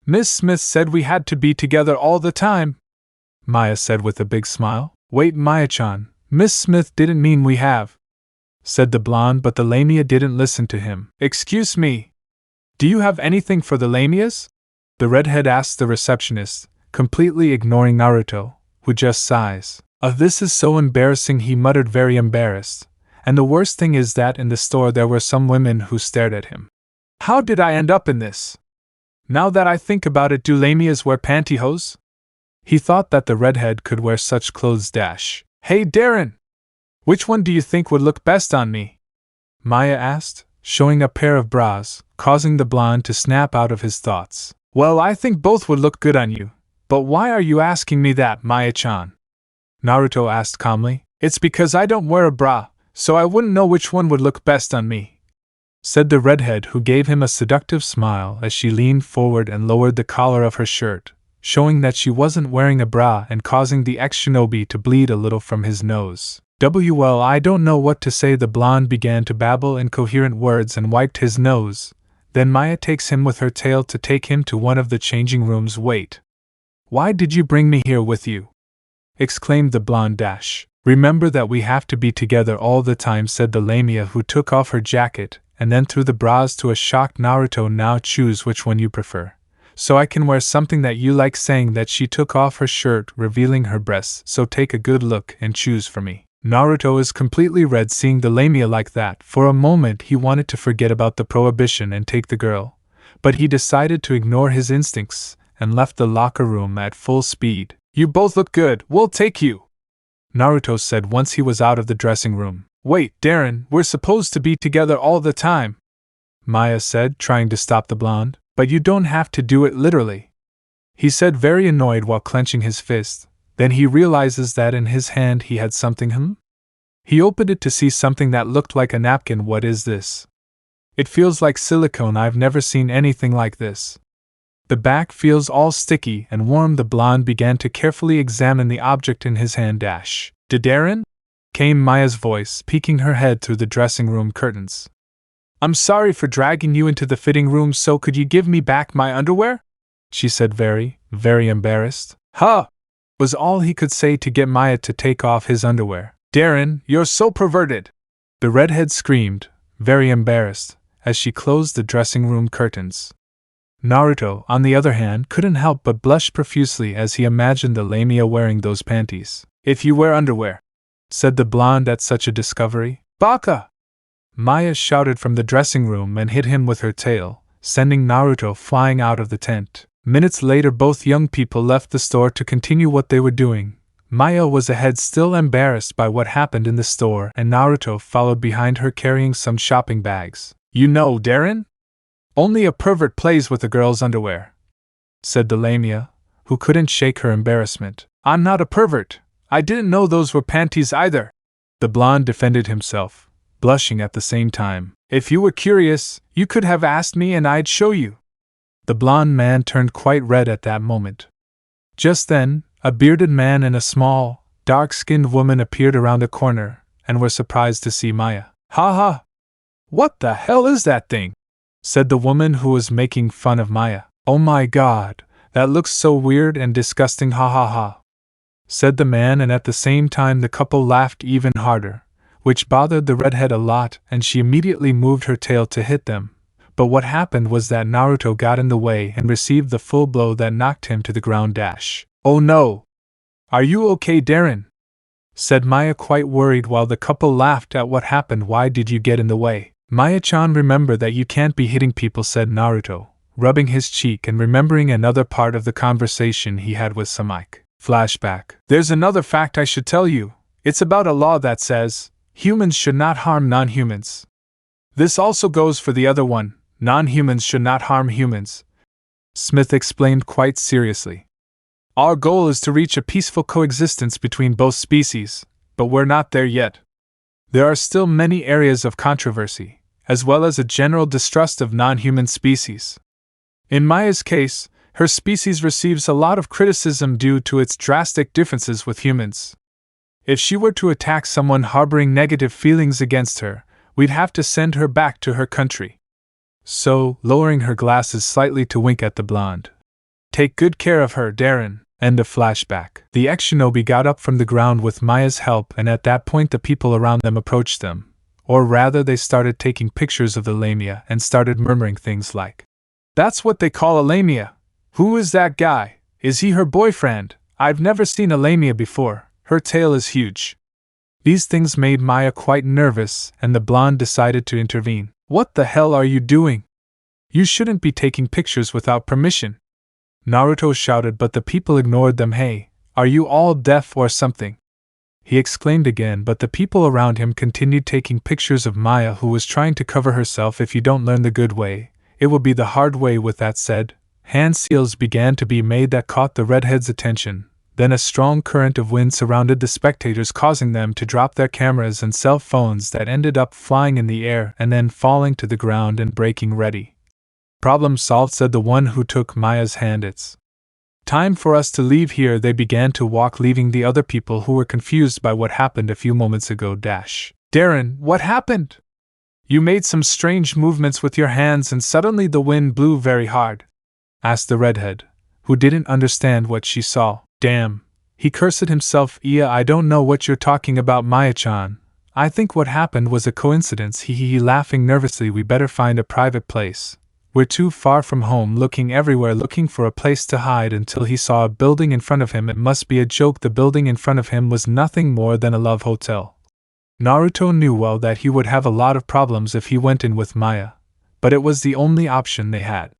Miss Smith said we had to be together all the time," Maya said with a big smile. "Wait, Maya-chan, Miss Smith didn't mean we have," said the blonde, but the Lamia didn't listen to him. "Excuse me. Do you have anything for the Lamias?" the redhead asked the receptionist, completely ignoring Naruto, who just sighs. This is so embarrassing," he muttered, very embarrassed. "And the worst thing is that in the store there were some women who stared at him. How did I end up in this? Now that I think about it, do Lamias wear pantyhose?" He thought that the redhead could wear such clothes. "Hey, Darren! Which one do you think would look best on me?" Maya asked, showing a pair of bras, causing the blonde to snap out of his thoughts. "Well, I think both would look good on you. But why are you asking me that, Maya-chan?" Naruto asked calmly. "It's because I don't wear a bra, so I wouldn't know which one would look best on me," said the redhead, who gave him a seductive smile as she leaned forward and lowered the collar of her shirt, showing that she wasn't wearing a bra and causing the ex-shinobi to bleed a little from his nose. Well, I don't know what to say. The blonde began to babble incoherent words and wiped his nose. Then Maya takes him with her tail to take him to one of the changing rooms. Wait. Why did you bring me here with you? Exclaimed the blonde dash. Remember that we have to be together all the time, said the lamia, who took off her jacket and then threw the bras to a shocked Naruto. Now choose which one you prefer, so I can wear something that you like, saying that she took off her shirt, revealing her breasts. So take a good look and choose for me. Naruto is completely red seeing the lamia like that. For a moment he wanted to forget about the prohibition and take the girl, but he decided to ignore his instincts and left the locker room at full speed. You both look good, we'll take you, Naruto said once he was out of the dressing room. Wait, Darren, we're supposed to be together all the time, Maya said, trying to stop the blonde. But you don't have to do it literally, he said, very annoyed while clenching his fist. Then he realizes that in his hand he had something. He opened it to see something that looked like a napkin. What is this? It feels like silicone. I've never seen anything like this. The back feels all sticky and warm. The blonde began to carefully examine the object in his hand. Darren? Came Maya's voice, peeking her head through the dressing room curtains. I'm sorry for dragging you into the fitting room, so could you give me back my underwear? She said, very embarrassed. Huh! Was all he could say to get Maya to take off his underwear. Darren, you're so perverted! The redhead screamed, very embarrassed, as she closed the dressing room curtains. Naruto, on the other hand, couldn't help but blush profusely as he imagined the lamia wearing those panties. If you wear underwear, said the blonde at such a discovery. Baka! Maya shouted from the dressing room and hit him with her tail, sending Naruto flying out of the tent. Minutes later both young people left the store to continue what they were doing. Maya was ahead, still embarrassed by what happened in the store, and Naruto followed behind her carrying some shopping bags. You know, Darren? Only a pervert plays with a girl's underwear, said the lamia, who couldn't shake her embarrassment. I'm not a pervert. I didn't know those were panties either. The blonde defended himself, blushing at the same time. If you were curious, you could have asked me and I'd show you. The blonde man turned quite red at that moment. Just then, a bearded man and a small, dark-skinned woman appeared around a corner and were surprised to see Maya. Ha ha! What the hell is that thing? Said the woman who was making fun of Maya. Oh my god, that looks so weird and disgusting, ha ha ha, said the man, and at the same time the couple laughed even harder, which bothered the redhead a lot, and she immediately moved her tail to hit them. But what happened was that Naruto got in the way and received the full blow that knocked him to the ground. Oh no! Are you okay, Darren? Said Maya, quite worried, while the couple laughed at what happened. Why did you get in the way? Maya-chan, remember that you can't be hitting people, said Naruto, rubbing his cheek and remembering another part of the conversation he had with Samike. Flashback. There's another fact I should tell you. It's about a law that says humans should not harm non-humans. This also goes for the other one. Non-humans should not harm humans, Smith explained quite seriously. Our goal is to reach a peaceful coexistence between both species, but we're not there yet. There are still many areas of controversy, as well as a general distrust of non-human species. In Maya's case, her species receives a lot of criticism due to its drastic differences with humans. If she were to attack someone harboring negative feelings against her, we'd have to send her back to her country. So, lowering her glasses slightly to wink at the blonde. Take good care of her, Darren. End of flashback. The ex-shinobi got up from the ground with Maya's help, and at that point the people around them approached them. Or rather, they started taking pictures of the lamia and started murmuring things like, "That's what they call a lamia. Who is that guy? Is he her boyfriend? I've never seen a lamia before. Her tail is huge." These things made Maya quite nervous, and the blonde decided to intervene. "What the hell are you doing? You shouldn't be taking pictures without permission," Naruto shouted, but the people ignored them. "Hey, are you all deaf or something?" he exclaimed again, but the people around him continued taking pictures of Maya, who was trying to cover herself. If you don't learn the good way, it will be the hard way. With that said, hand seals began to be made that caught the redhead's attention. Then a strong current of wind surrounded the spectators, causing them to drop their cameras and cell phones that ended up flying in the air and then falling to the ground and breaking. Ready. Problem solved, said the one who took Maya's hand. It's Time for us to leave here. They began to walk, leaving the other people who were confused by what happened a few moments ago. Darren, what happened? You made some strange movements with your hands and suddenly the wind blew very hard, asked the redhead, who didn't understand what she saw. Damn, he cursed himself. I don't know what you're talking about, Maya-chan. I think what happened was a coincidence. He laughing nervously. We better find a private place. We're too far from home, looking everywhere, looking for a place to hide until he saw a building in front of him. It must be a joke. The building in front of him was nothing more than a love hotel. Naruto knew well that he would have a lot of problems if he went in with Maya, but it was the only option they had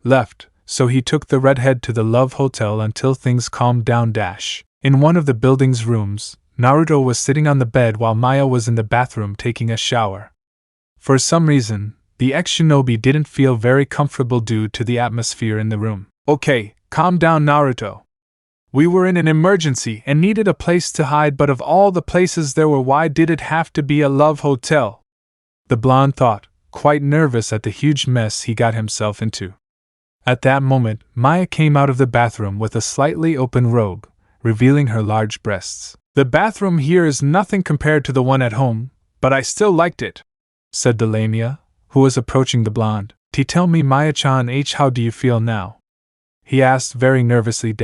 left, so he took the redhead to the love hotel until things calmed down. In one of the building's rooms, Naruto was sitting on the bed while Maya was in the bathroom taking a shower. For some reason, the ex-shinobi didn't feel very comfortable due to the atmosphere in the room. Okay, calm down, Naruto. We were in an emergency and needed a place to hide, but of all the places there were, why did it have to be a love hotel? The blonde thought, quite nervous at the huge mess he got himself into. At that moment, Maya came out of the bathroom with a slightly open robe, revealing her large breasts. The bathroom here is nothing compared to the one at home, but I still liked it, said the Lamia, who was approaching the blonde. Tell me, Maya-chan, how do you feel now? He asked very nervously.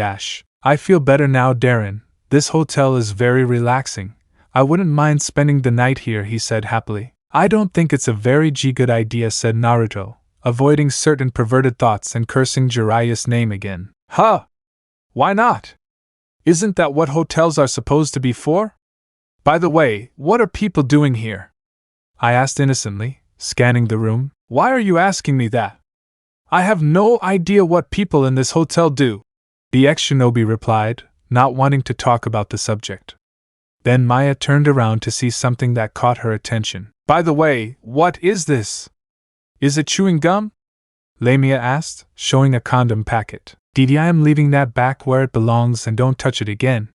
I feel better now, Darren. This hotel is very relaxing. I wouldn't mind spending the night here, he said happily. I don't think it's a very good idea, said Naruto, avoiding certain perverted thoughts and cursing Jiraiya's name again. Huh? Why not? Isn't that what hotels are supposed to be for? By the way, what are people doing here? I asked innocently, scanning the room. Why are you asking me that? I have no idea what people in this hotel do, the ex-shinobi replied, not wanting to talk about the subject. Then Maya turned around to see something that caught her attention. By the way, what is this? Is it chewing gum? Lamia asked, showing a condom packet. I am leaving that back where it belongs and don't touch it again,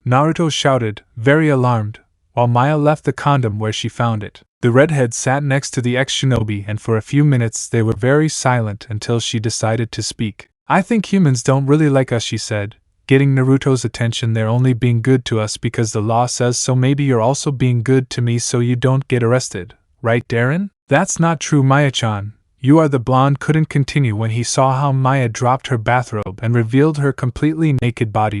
Naruto shouted, very alarmed, while Maya left the condom where she found it. The redhead sat next to the ex-shinobi and for a few minutes they were very silent until she decided to speak. I think humans don't really like us, she said, getting Naruto's attention. They're only being good to us because the law says so. Maybe you're also being good to me so you don't get arrested, right, Darren? That's not true, Maya-chan. You are the blonde couldn't continue when he saw how Maya dropped her bathrobe and revealed her completely naked body.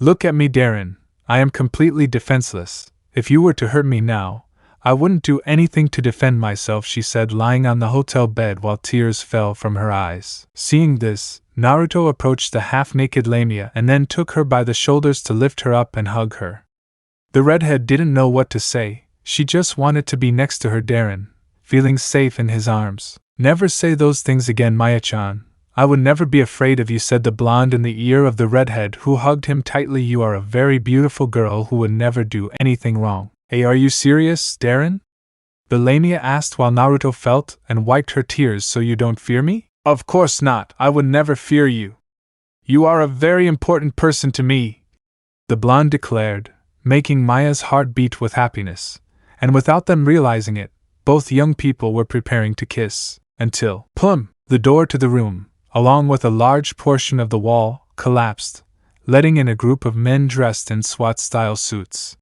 Look at me, Darren. I am completely defenseless. If you were to hurt me now, I wouldn't do anything to defend myself, she said, lying on the hotel bed while tears fell from her eyes. Seeing this, Naruto approached the half-naked Lamia and then took her by the shoulders to lift her up and hug her. The redhead didn't know what to say. She just wanted to be next to her Darren, feeling safe in his arms. Never say those things again, Maya-chan. I would never be afraid of you, said the blonde in the ear of the redhead, who hugged him tightly. You are a very beautiful girl who would never do anything wrong. Hey, are you serious, Darren? The Lamia asked while Naruto felt and wiped her tears. So you don't fear me? Of course not, I would never fear you. You are a very important person to me, the blonde declared, making Maya's heart beat with happiness. And without them realizing it, both young people were preparing to kiss, until, plum, the door to the room, along with a large portion of the wall, collapsed, letting in a group of men dressed in SWAT-style suits.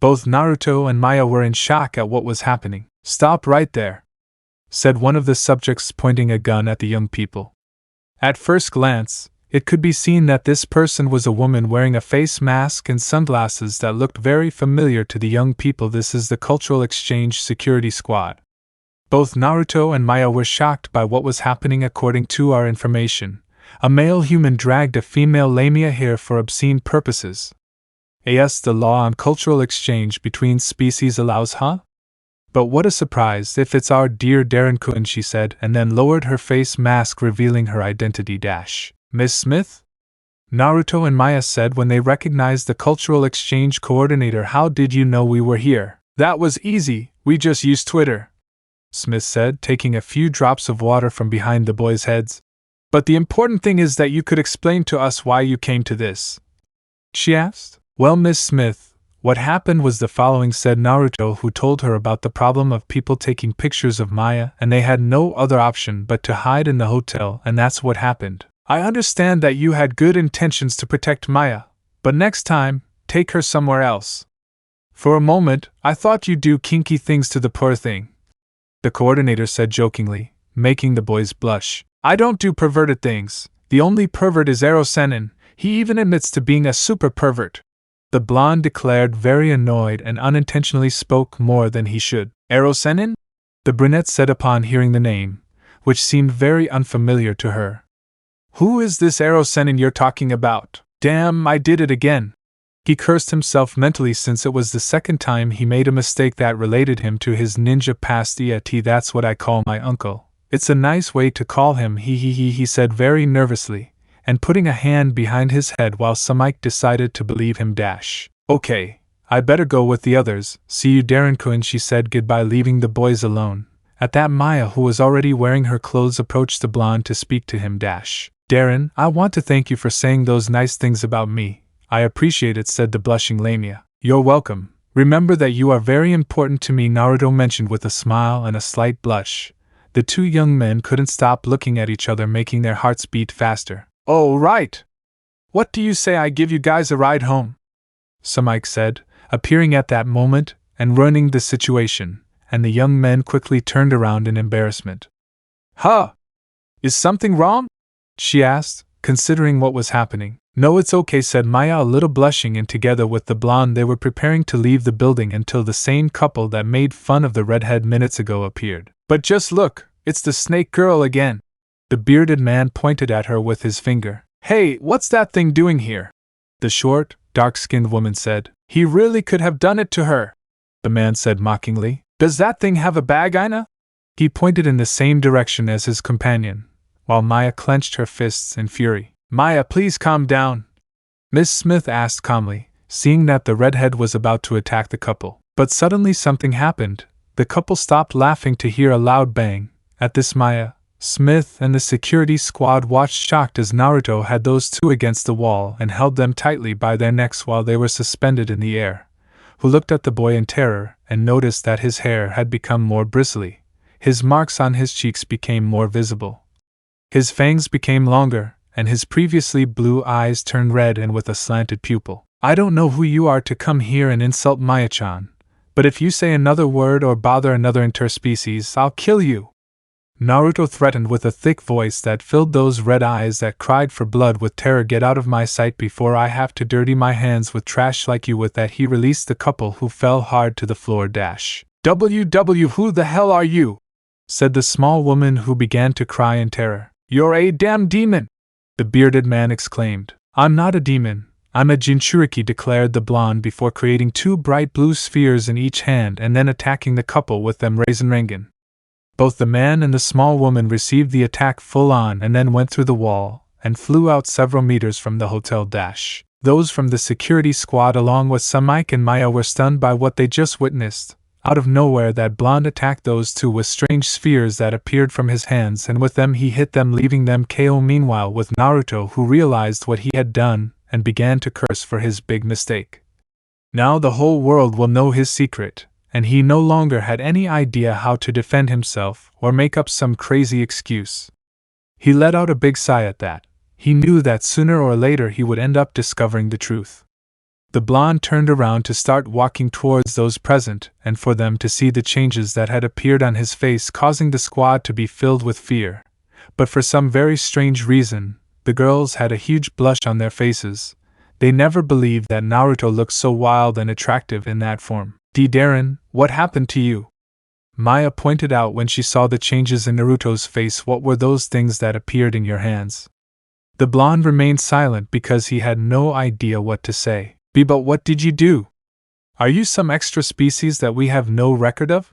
Both Naruto and Maya were in shock at what was happening. Stop right there, said one of the subjects, pointing a gun at the young people. At first glance, it could be seen that this person was a woman wearing a face mask and sunglasses that looked very familiar to the young people. This is the Cultural Exchange Security Squad. Both Naruto and Maya were shocked by what was happening. According to our information, a male human dragged a female Lamia here for obscene purposes. Yes, the law on cultural exchange between species allows, huh? But what a surprise if it's our dear Darren-kun, she said, and then lowered her face mask, revealing her identity. Miss Smith? Naruto and Maya said when they recognized the cultural exchange coordinator. How did you know we were here? That was easy, we just used Twitter, Smith said, taking a few drops of water from behind the boys' heads. But the important thing is that you could explain to us why you came to this, she asked. Well, Miss Smith, what happened was the following, said Naruto, who told her about the problem of people taking pictures of Maya, and they had no other option but to hide in the hotel, and that's what happened. I understand that you had good intentions to protect Maya, but next time, take her somewhere else. For a moment, I thought you'd do kinky things to the poor thing, the coordinator said jokingly, making the boys blush. I don't do perverted things. The only pervert is Erosenin. He even admits to being a super pervert. The blonde declared, very annoyed, and unintentionally spoke more than he should. Erosenin? The brunette said upon hearing the name, which seemed very unfamiliar to her. Who is this Erosenin you're talking about? Damn, I did it again. He cursed himself mentally since it was the second time he made a mistake that related him to his ninja past. That's what I call my uncle. It's a nice way to call him, he said very nervously, and putting a hand behind his head while Samike decided to believe him. Okay, I better go with the others. See you, Darren-kun, she said goodbye, leaving the boys alone. At that, Maya, who was already wearing her clothes, approached the blonde to speak to him. Darren, I want to thank you for saying those nice things about me. I appreciate it, said the blushing Lamia. You're welcome. Remember that you are very important to me, Naruto mentioned with a smile and a slight blush. The two young men couldn't stop looking at each other, making their hearts beat faster. Oh, right! What do you say I give you guys a ride home? Samike said, appearing at that moment and ruining the situation, and the young men quickly turned around in embarrassment. Huh? Is something wrong? She asked, considering what was happening. No, it's okay, said Maya, a little blushing, and together with the blonde they were preparing to leave the building until the same couple that made fun of the redhead minutes ago appeared. But just look, it's the snake girl again. The bearded man pointed at her with his finger. Hey, what's that thing doing here? The short, dark-skinned woman said. He really could have done it to her, the man said mockingly. Does that thing have a bag, Ina? He pointed in the same direction as his companion, while Maya clenched her fists in fury. Maya, please calm down, Miss Smith asked calmly, seeing that the redhead was about to attack the couple. But suddenly something happened. The couple stopped laughing to hear a loud bang. At this, Maya, Smith, and the security squad watched shocked as Naruto had those two against the wall and held them tightly by their necks while they were suspended in the air, who looked at the boy in terror and noticed that his hair had become more bristly. His marks on his cheeks became more visible. His fangs became longer, and his previously blue eyes turned red and with a slanted pupil. I don't know who you are to come here and insult Maya-chan, but if you say another word or bother another interspecies, I'll kill you. Naruto threatened with a thick voice that filled those red eyes that cried for blood with terror. Get out of my sight before I have to dirty my hands with trash like you. With that, he released the couple, who fell hard to the floor. Who the hell are you? Said the small woman, who began to cry in terror. You're a damn demon! The bearded man exclaimed. I'm not a demon, I'm a Jinchuriki, declared the blonde before creating two bright blue spheres in each hand and then attacking the couple with them. Raisenrangan. Both the man and the small woman received the attack full on and then went through the wall and flew out several meters from the hotel. Those from the security squad along with Samike and Maya were stunned by what they just witnessed. Out of nowhere, that blonde attacked those two with strange spheres that appeared from his hands, and with them he hit them, leaving them KO. Meanwhile, with Naruto, who realized what he had done and began to curse for his big mistake. Now the whole world will know his secret, and he no longer had any idea how to defend himself or make up some crazy excuse. He let out a big sigh at that. He knew that sooner or later he would end up discovering the truth. The blonde turned around to start walking towards those present and for them to see the changes that had appeared on his face, causing the squad to be filled with fear. But for some very strange reason, the girls had a huge blush on their faces. They never believed that Naruto looked so wild and attractive in that form. Darren, what happened to you? Maya pointed out when she saw the changes in Naruto's face. What were those things that appeared in your hands? The blonde remained silent because he had no idea what to say. But what did you do? Are you some extra species that we have no record of?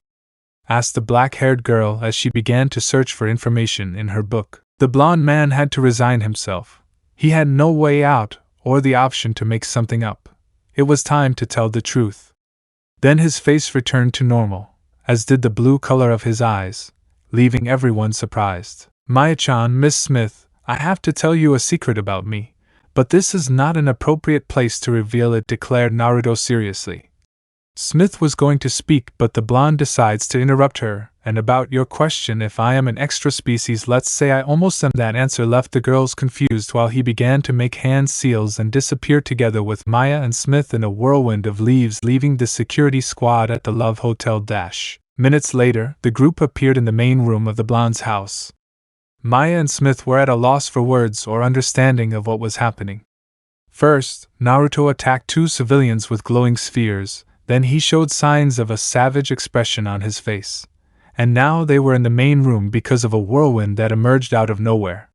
Asked the black-haired girl as she began to search for information in her book. The blonde man had to resign himself. He had no way out or the option to make something up. It was time to tell the truth. Then his face returned to normal, as did the blue color of his eyes, leaving everyone surprised. Maya-chan, Miss Smith, I have to tell you a secret about me. But this is not an appropriate place to reveal it, declared Naruto seriously. Smith was going to speak, but the blonde decides to interrupt her. And about your question, if I am an extra species, let's say I almost am. That answer left the girls confused while he began to make hand seals and disappear together with Maya and Smith in a whirlwind of leaves, leaving the security squad at the Love Hotel. Minutes later, the group appeared in the main room of the blonde's house. Maya and Smith were at a loss for words or understanding of what was happening. First, Naruto attacked two civilians with glowing spheres, then he showed signs of a savage expression on his face. And now they were in the main room because of a whirlwind that emerged out of nowhere.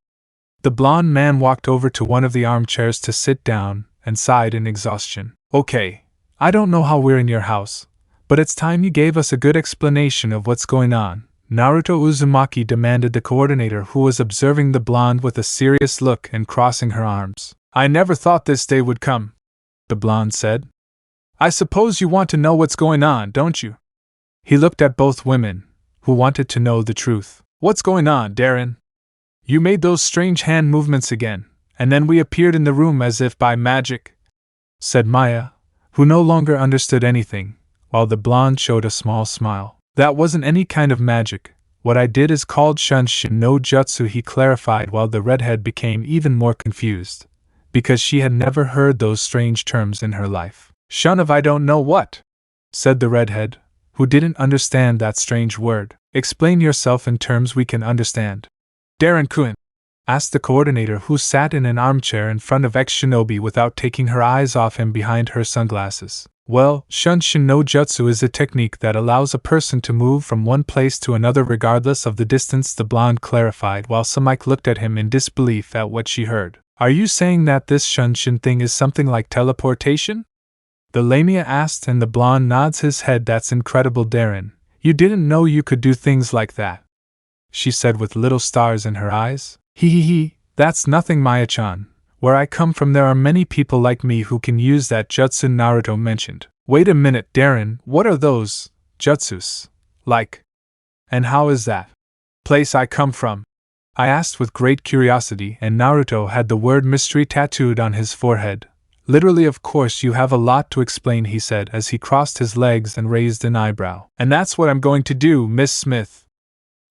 The blonde man walked over to one of the armchairs to sit down and sighed in exhaustion. Okay, I don't know how we're in your house, but it's time you gave us a good explanation of what's going on, Naruto Uzumaki demanded the coordinator, who was observing the blonde with a serious look and crossing her arms. I never thought this day would come, the blonde said. I suppose you want to know what's going on, don't you? He looked at both women, who wanted to know the truth. What's going on, Darren? You made those strange hand movements again, and then we appeared in the room as if by magic, said Maya, who no longer understood anything, while the blonde showed a small smile. That wasn't any kind of magic. What I did is called Shunshin no Jutsu, he clarified, while the redhead became even more confused, because she had never heard those strange terms in her life. Shun of I don't know what, said the redhead, who didn't understand that strange word. Explain yourself in terms we can understand. Darren-kun, asked the coordinator, who sat in an armchair in front of ex-shinobi without taking her eyes off him behind her sunglasses. Well, Shunshin no Jutsu is a technique that allows a person to move from one place to another regardless of the distance, the blonde clarified, while Samike looked at him in disbelief at what she heard. Are you saying that this Shunshin thing is something like teleportation? The Lamia asked, and the blonde nods his head. That's incredible, Darren. You didn't know you could do things like that, she said with little stars in her eyes. Hee, that's nothing, Maya-chan. Where I come from there are many people like me who can use that jutsu Naruto mentioned. Wait a minute, Darren, what are those jutsus like? And how is that place I come from? I asked with great curiosity, and Naruto had the word mystery tattooed on his forehead. Literally, of course you have a lot to explain, he said as he crossed his legs and raised an eyebrow. And that's what I'm going to do, Miss Smith.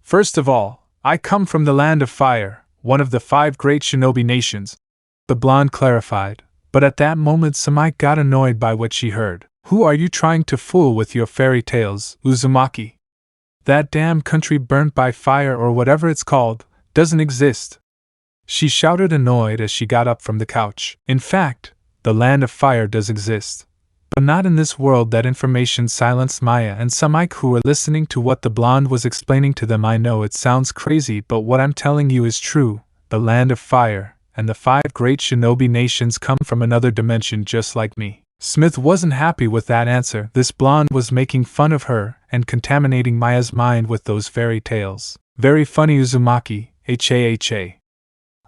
First of all, I come from the land of fire, one of the 5 great shinobi nations, the blonde clarified, but at that moment Samike got annoyed by what she heard. Who are you trying to fool with your fairy tales, Uzumaki? That damn country burnt by fire, or whatever it's called, doesn't exist, she shouted, annoyed as she got up from the couch. In fact, the land of fire does exist, but not in this world. That information silenced Maya and Samike, who were listening to what the blonde was explaining to them. I know it sounds crazy, but what I'm telling you is true. The land of fire and the 5 great shinobi nations come from another dimension just like me. Smith wasn't happy with that answer. This blonde was making fun of her and contaminating Maya's mind with those fairy tales. Very funny, Uzumaki, ha.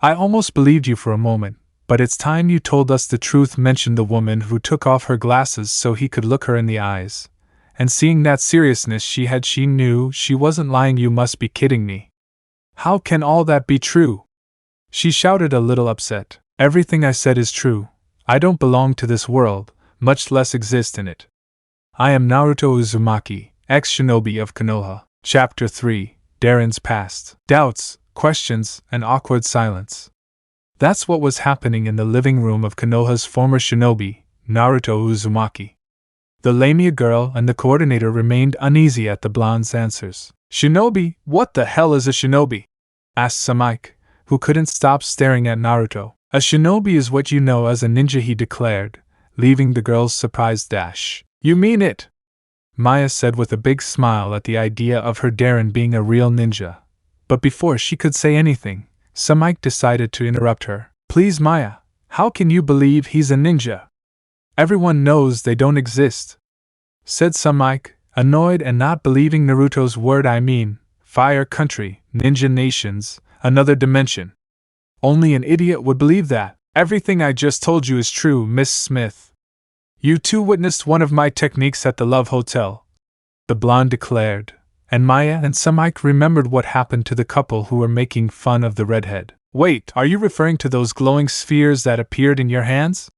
I almost believed you for a moment. But it's time you told us the truth, mentioned the woman, who took off her glasses so he could look her in the eyes. And seeing that seriousness she had, she knew she wasn't lying. You must be kidding me. How can all that be true? She shouted, a little upset. Everything I said is true. I don't belong to this world, much less exist in it. I am Naruto Uzumaki, ex-shinobi of Konoha. Chapter 3, Darren's Past. Doubts, questions, and awkward silence. That's what was happening in the living room of Konoha's former shinobi, Naruto Uzumaki. The Lamia girl and the coordinator remained uneasy at the blonde's answers. Shinobi? What the hell is a shinobi? Asked Samike, who couldn't stop staring at Naruto. A shinobi is what you know as a ninja, he declared, leaving the girl's surprised. You mean it? Maya said with a big smile at the idea of her Darren being a real ninja. But before she could say anything, Samike decided to interrupt her. Please, Maya, how can you believe he's a ninja? Everyone knows they don't exist, said Samike, annoyed and not believing Naruto's word. I mean, fire country, ninja nations, another dimension. Only an idiot would believe that. Everything I just told you is true, Miss Smith. You too witnessed one of my techniques at the Love Hotel, the blonde declared. And Maya and Samike remembered what happened to the couple who were making fun of the redhead. Wait, are you referring to those glowing spheres that appeared in your hands?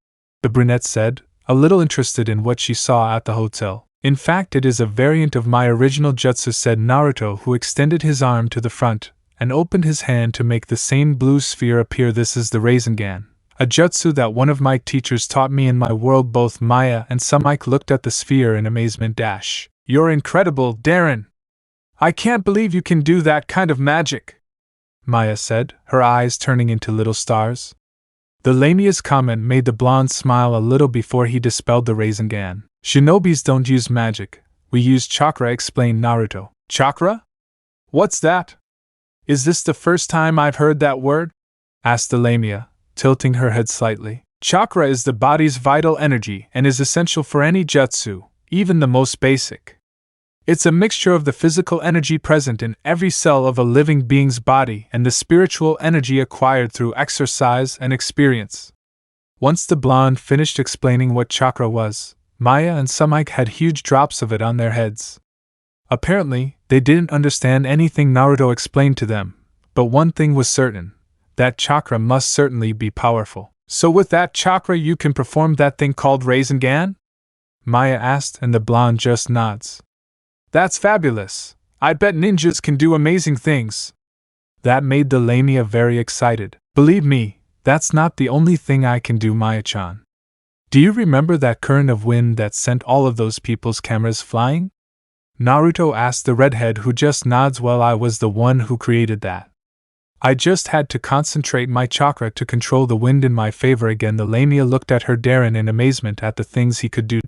The brunette said, a little interested in what she saw at the hotel. In fact, it is a variant of my original jutsu, said Naruto, who extended his arm to the front and opened his hand to make the same blue sphere appear. This is the Rasengan, a jutsu that one of my teachers taught me in my world. Both Maya and Samike looked at the sphere in amazement. You're incredible, Darren! I can't believe you can do that kind of magic, Maya said, her eyes turning into little stars. The Lamia's comment made the blonde smile a little before he dispelled the Rasengan. Shinobis don't use magic, we use chakra, explained Naruto. Chakra? What's that? Is this the first time I've heard that word? Asked the Lamia, tilting her head slightly. Chakra is the body's vital energy and is essential for any jutsu, even the most basic. It's a mixture of the physical energy present in every cell of a living being's body and the spiritual energy acquired through exercise and experience. Once the blonde finished explaining what chakra was, Maya and Samike had huge drops of it on their heads. Apparently, they didn't understand anything Naruto explained to them, but one thing was certain, that chakra must certainly be powerful. So with that chakra you can perform that thing called Rasengan? Maya asked, and the blonde just nods. That's fabulous. I bet ninjas can do amazing things. That made the Lamia very excited. Believe me, that's not the only thing I can do, Maya-chan. Do you remember that current of wind that sent all of those people's cameras flying? Naruto asked the redhead, who just nods. Well, I was the one who created that. I just had to concentrate my chakra to control the wind in my favor. Again, the Lamia looked at her Darren in amazement at the things he could do.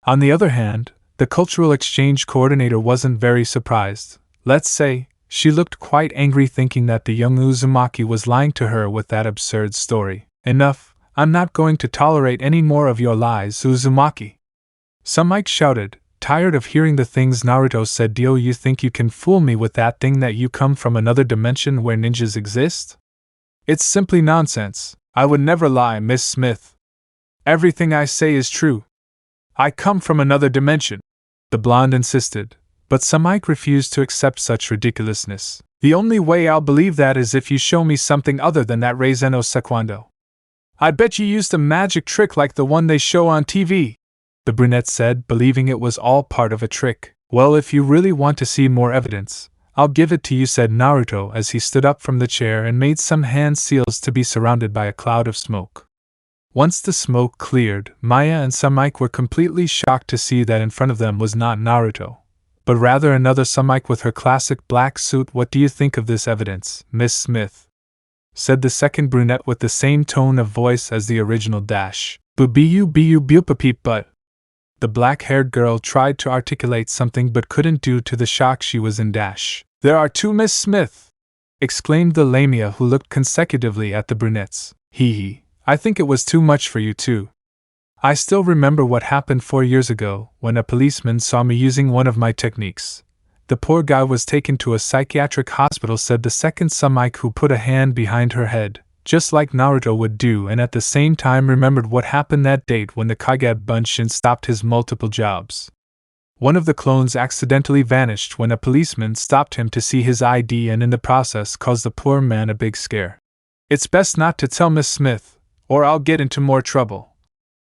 On the other hand, the cultural exchange coordinator wasn't very surprised. Let's say, she looked quite angry, thinking that the young Uzumaki was lying to her with that absurd story. Enough, I'm not going to tolerate any more of your lies, Uzumaki. Samike shouted, tired of hearing the things Naruto said. Do you think you can fool me with that thing that you come from another dimension where ninjas exist? It's simply nonsense. I would never lie, Miss Smith. Everything I say is true. I come from another dimension, the blonde insisted, but Samike refused to accept such ridiculousness. The only way I'll believe that is if you show me something other than that Reizeno Sequando. I bet you used a magic trick like the one they show on TV, the brunette said, believing it was all part of a trick. Well, if you really want to see more evidence, I'll give it to you, said Naruto as he stood up from the chair and made some hand seals to be surrounded by a cloud of smoke. Once the smoke cleared, Maya and Samike were completely shocked to see that in front of them was not Naruto, but rather another Samike with her classic black suit. What do you think of this evidence, Miss Smith? Said the second brunette with the same tone of voice as the original. But the black-haired girl tried to articulate something but couldn't due to the shock she was in. There are two Miss Smith, exclaimed the Lamia, who looked consecutively at the brunettes. Hee, I think it was too much for you too. I still remember what happened 4 years ago, when a policeman saw me using one of my techniques. The poor guy was taken to a psychiatric hospital, said the second Samike, who put a hand behind her head, just like Naruto would do, and at the same time remembered what happened that date when the Kage Bunshin stopped his multiple jobs. One of the clones accidentally vanished when a policeman stopped him to see his ID and in the process caused the poor man a big scare. It's best not to tell Miss Smith, or I'll get into more trouble,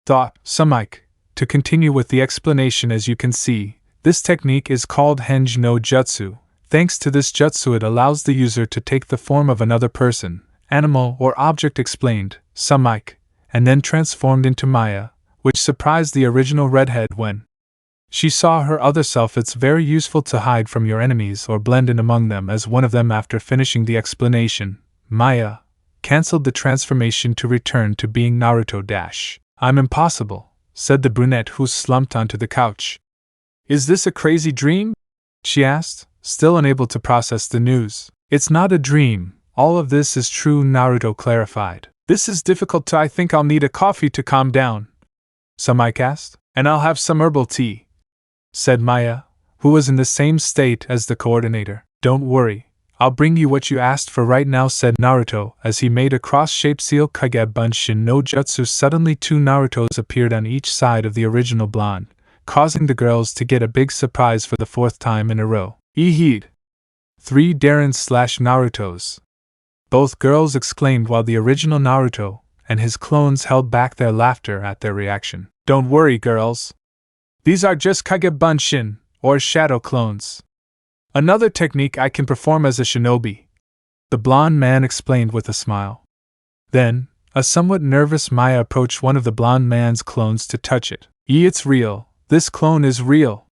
thought Samike. To continue with the explanation, as you can see, this technique is called Henj no Jutsu. Thanks to this jutsu, it allows the user to take the form of another person, animal, or object, explained Samike, and then transformed into Maya, which surprised the original redhead when she saw her other self. It's very useful to hide from your enemies or blend in among them as one of them. After finishing the explanation, Maya cancelled the transformation to return to being Naruto. I'm impossible, said the brunette, who slumped onto the couch. Is this a crazy dream? She asked, still unable to process the news. It's not a dream. All of this is true, Naruto clarified. This is difficult. I think I'll need a coffee to calm down, Samike asked. And I'll have some herbal tea, said Maya, who was in the same state as the coordinator. Don't worry, I'll bring you what you asked for right now, said Naruto as he made a cross-shaped seal. Kage Bunshin no Jutsu. Suddenly 2 Narutos appeared on each side of the original blonde, causing the girls to get a big surprise for the 4th time in a row. Eheed! 3 Darren/Narutos. Both girls exclaimed, while the original Naruto and his clones held back their laughter at their reaction. Don't worry, girls. These are just Kage Bunshin, or shadow clones. Another technique I can perform as a shinobi, the blonde man explained with a smile. Then, a somewhat nervous Maya approached one of the blonde man's clones to touch it. It's real. This clone is real.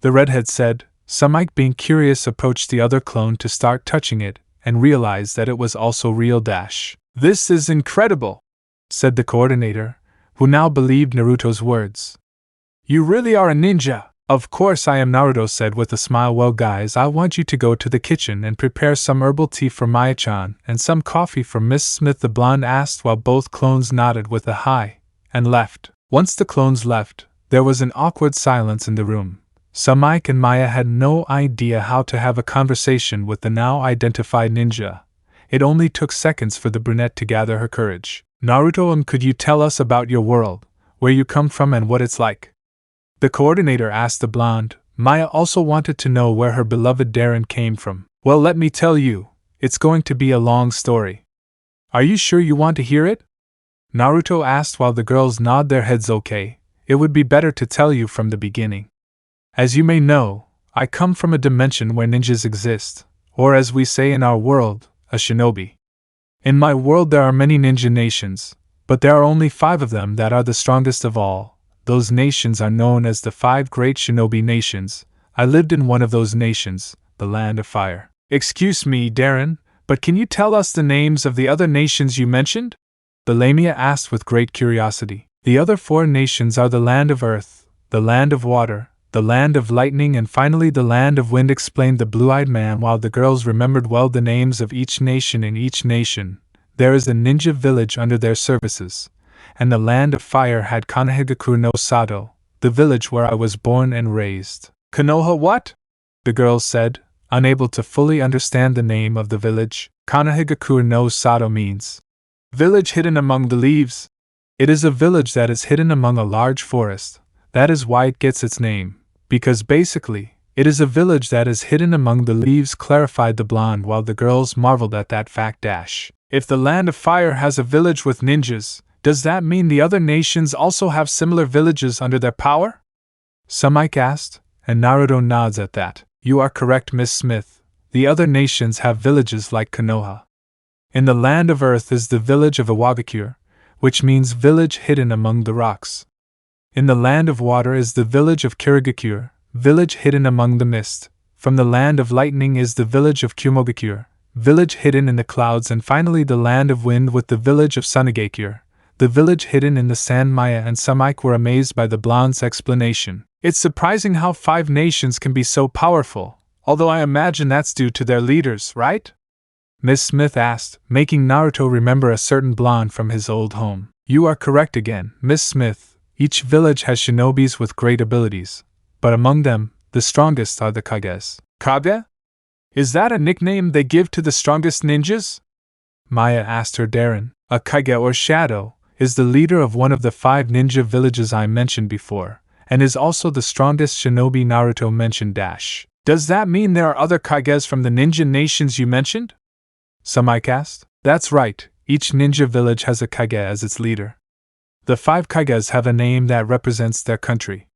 The redhead said. Samike, being curious, approached the other clone to start touching it, and realized that it was also real. This is incredible, said the coordinator, who now believed Naruto's words. You really are a ninja. Of course I am, Naruto said with a smile. Well guys, I want you to go to the kitchen and prepare some herbal tea for Maya-chan and some coffee for Miss Smith, the blonde asked while both clones nodded with a hi, and left. Once the clones left, there was an awkward silence in the room. Samike and Maya had no idea how to have a conversation with the now identified ninja. It only took seconds for the brunette to gather her courage. Naruto, could you tell us about your world, where you come from and what it's like? The coordinator asked the blonde. Maya also wanted to know where her beloved Darren came from. Well, let me tell you, it's going to be a long story. Are you sure you want to hear it? Naruto asked while the girls nod their heads. Okay, it would be better to tell you from the beginning. As you may know, I come from a dimension where ninjas exist, or as we say in our world, a shinobi. In my world there are many ninja nations, but there are only 5 of them that are the strongest of all. Those nations are known as the 5 great shinobi nations. I lived in one of those nations, the Land of Fire. Excuse me, Darren, but can you tell us the names of the other nations you mentioned? The Lamia asked with great curiosity. The other 4 nations are the Land of Earth, the Land of Water, the Land of Lightning, and finally the Land of Wind, explained the blue-eyed man while the girls remembered well the names of each nation. In each nation, there is a ninja village under their services, and the Land of Fire had Konoha no Sato, the village where I was born and raised. Konoha what? The girls said, unable to fully understand the name of the village. Konoha no Sato means village hidden among the leaves. It is a village that is hidden among a large forest. That is why it gets its name, because basically, it is a village that is hidden among the leaves, clarified the blonde while the girls marveled at that fact. If the Land of Fire has a village with ninjas, does that mean the other nations also have similar villages under their power? Samike asked, and Naruto nods at that. You are correct, Miss Smith. The other nations have villages like Konoha. In the Land of Earth is the village of Maguekio, which means village hidden among the rocks. In the Land of Water is the village of Kirigakure, village hidden among the mist. From the Land of Lightning is the village of Kumogakure, village hidden in the clouds, and finally the Land of Wind with the village of Sunagakure, the village hidden in the sand. Maya and Samike were amazed by the blonde's explanation. It's surprising how 5 nations can be so powerful, although I imagine that's due to their leaders, right? Miss Smith asked, making Naruto remember a certain blonde from his old home. You are correct again, Miss Smith. Each village has shinobis with great abilities, but among them, the strongest are the Kages. Kage? Is that a nickname they give to the strongest ninjas? Maya asked her Darren. A Kage, or shadow, is the leader of one of the 5 ninja villages I mentioned before, and is also the strongest shinobi. Naruto mentioned. Does that mean there are other Kages from the ninja nations you mentioned? Samike asked. That's right, each ninja village has a Kage as its leader. The 5 Kages have a name that represents their country.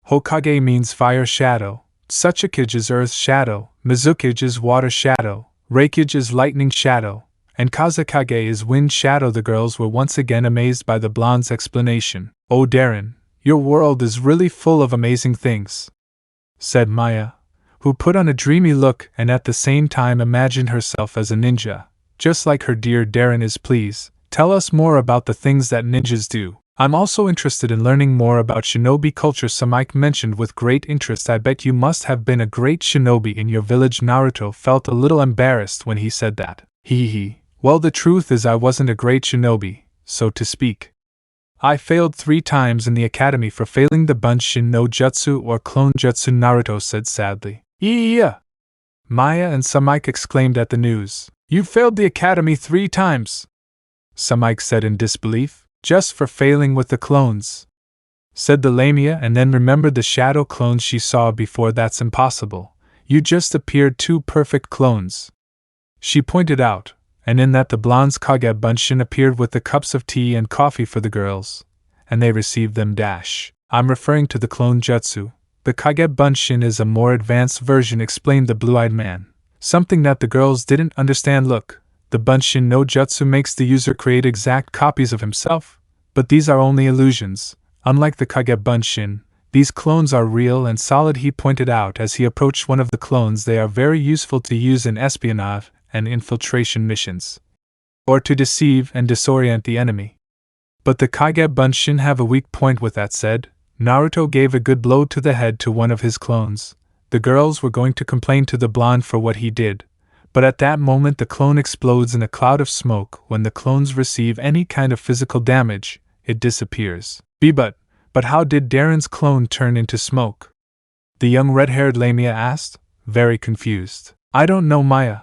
Hokage means fire shadow, Tsuchikage is earth shadow, Mizukage is water shadow, Reikage is lightning shadow, and Kazekage is wind shadow. The girls were once again amazed by the blonde's explanation. Oh Darren, your world is really full of amazing things, said Maya, who put on a dreamy look and at the same time imagined herself as a ninja, just like her dear Darren is. Please, tell us more about the things that ninjas do. I'm also interested in learning more about shinobi culture, Samike mentioned with great interest. I bet you must have been a great shinobi in your village. Naruto felt a little embarrassed when he said that. Hee. Well, the truth is I wasn't a great shinobi, so to speak. I failed 3 times in the academy for failing the Bunshin no Jutsu or Clone Jutsu, Naruto said sadly. Yeah. Maya and Samike exclaimed at the news. You failed the academy 3 times, Samike said in disbelief. Just for failing with the clones, said the Lamia, and then remembered the shadow clones she saw before. That's impossible. You just appeared 2 perfect clones, she pointed out, and in that the blonde's Kage Bunshin appeared with the cups of tea and coffee for the girls, and they received them. I'm referring to the clone jutsu. The Kage Bunshin is a more advanced version, explained the blue-eyed man. Something that the girls didn't understand. Look, the Bunshin no Jutsu makes the user create exact copies of himself, but these are only illusions. Unlike the Kage Bunshin, these clones are real and solid, he pointed out as he approached one of the clones. They are very useful to use in espionage and infiltration missions, or to deceive and disorient the enemy. But the Kage Bunshin have a weak point. With that said, Naruto gave a good blow to the head to one of his clones. The girls were going to complain to the blonde for what he did, but at that moment the clone explodes in a cloud of smoke. When the clones receive any kind of physical damage, it disappears. But how did Darren's clone turn into smoke? The young red-haired Lamia asked, very confused. I don't know, Maya,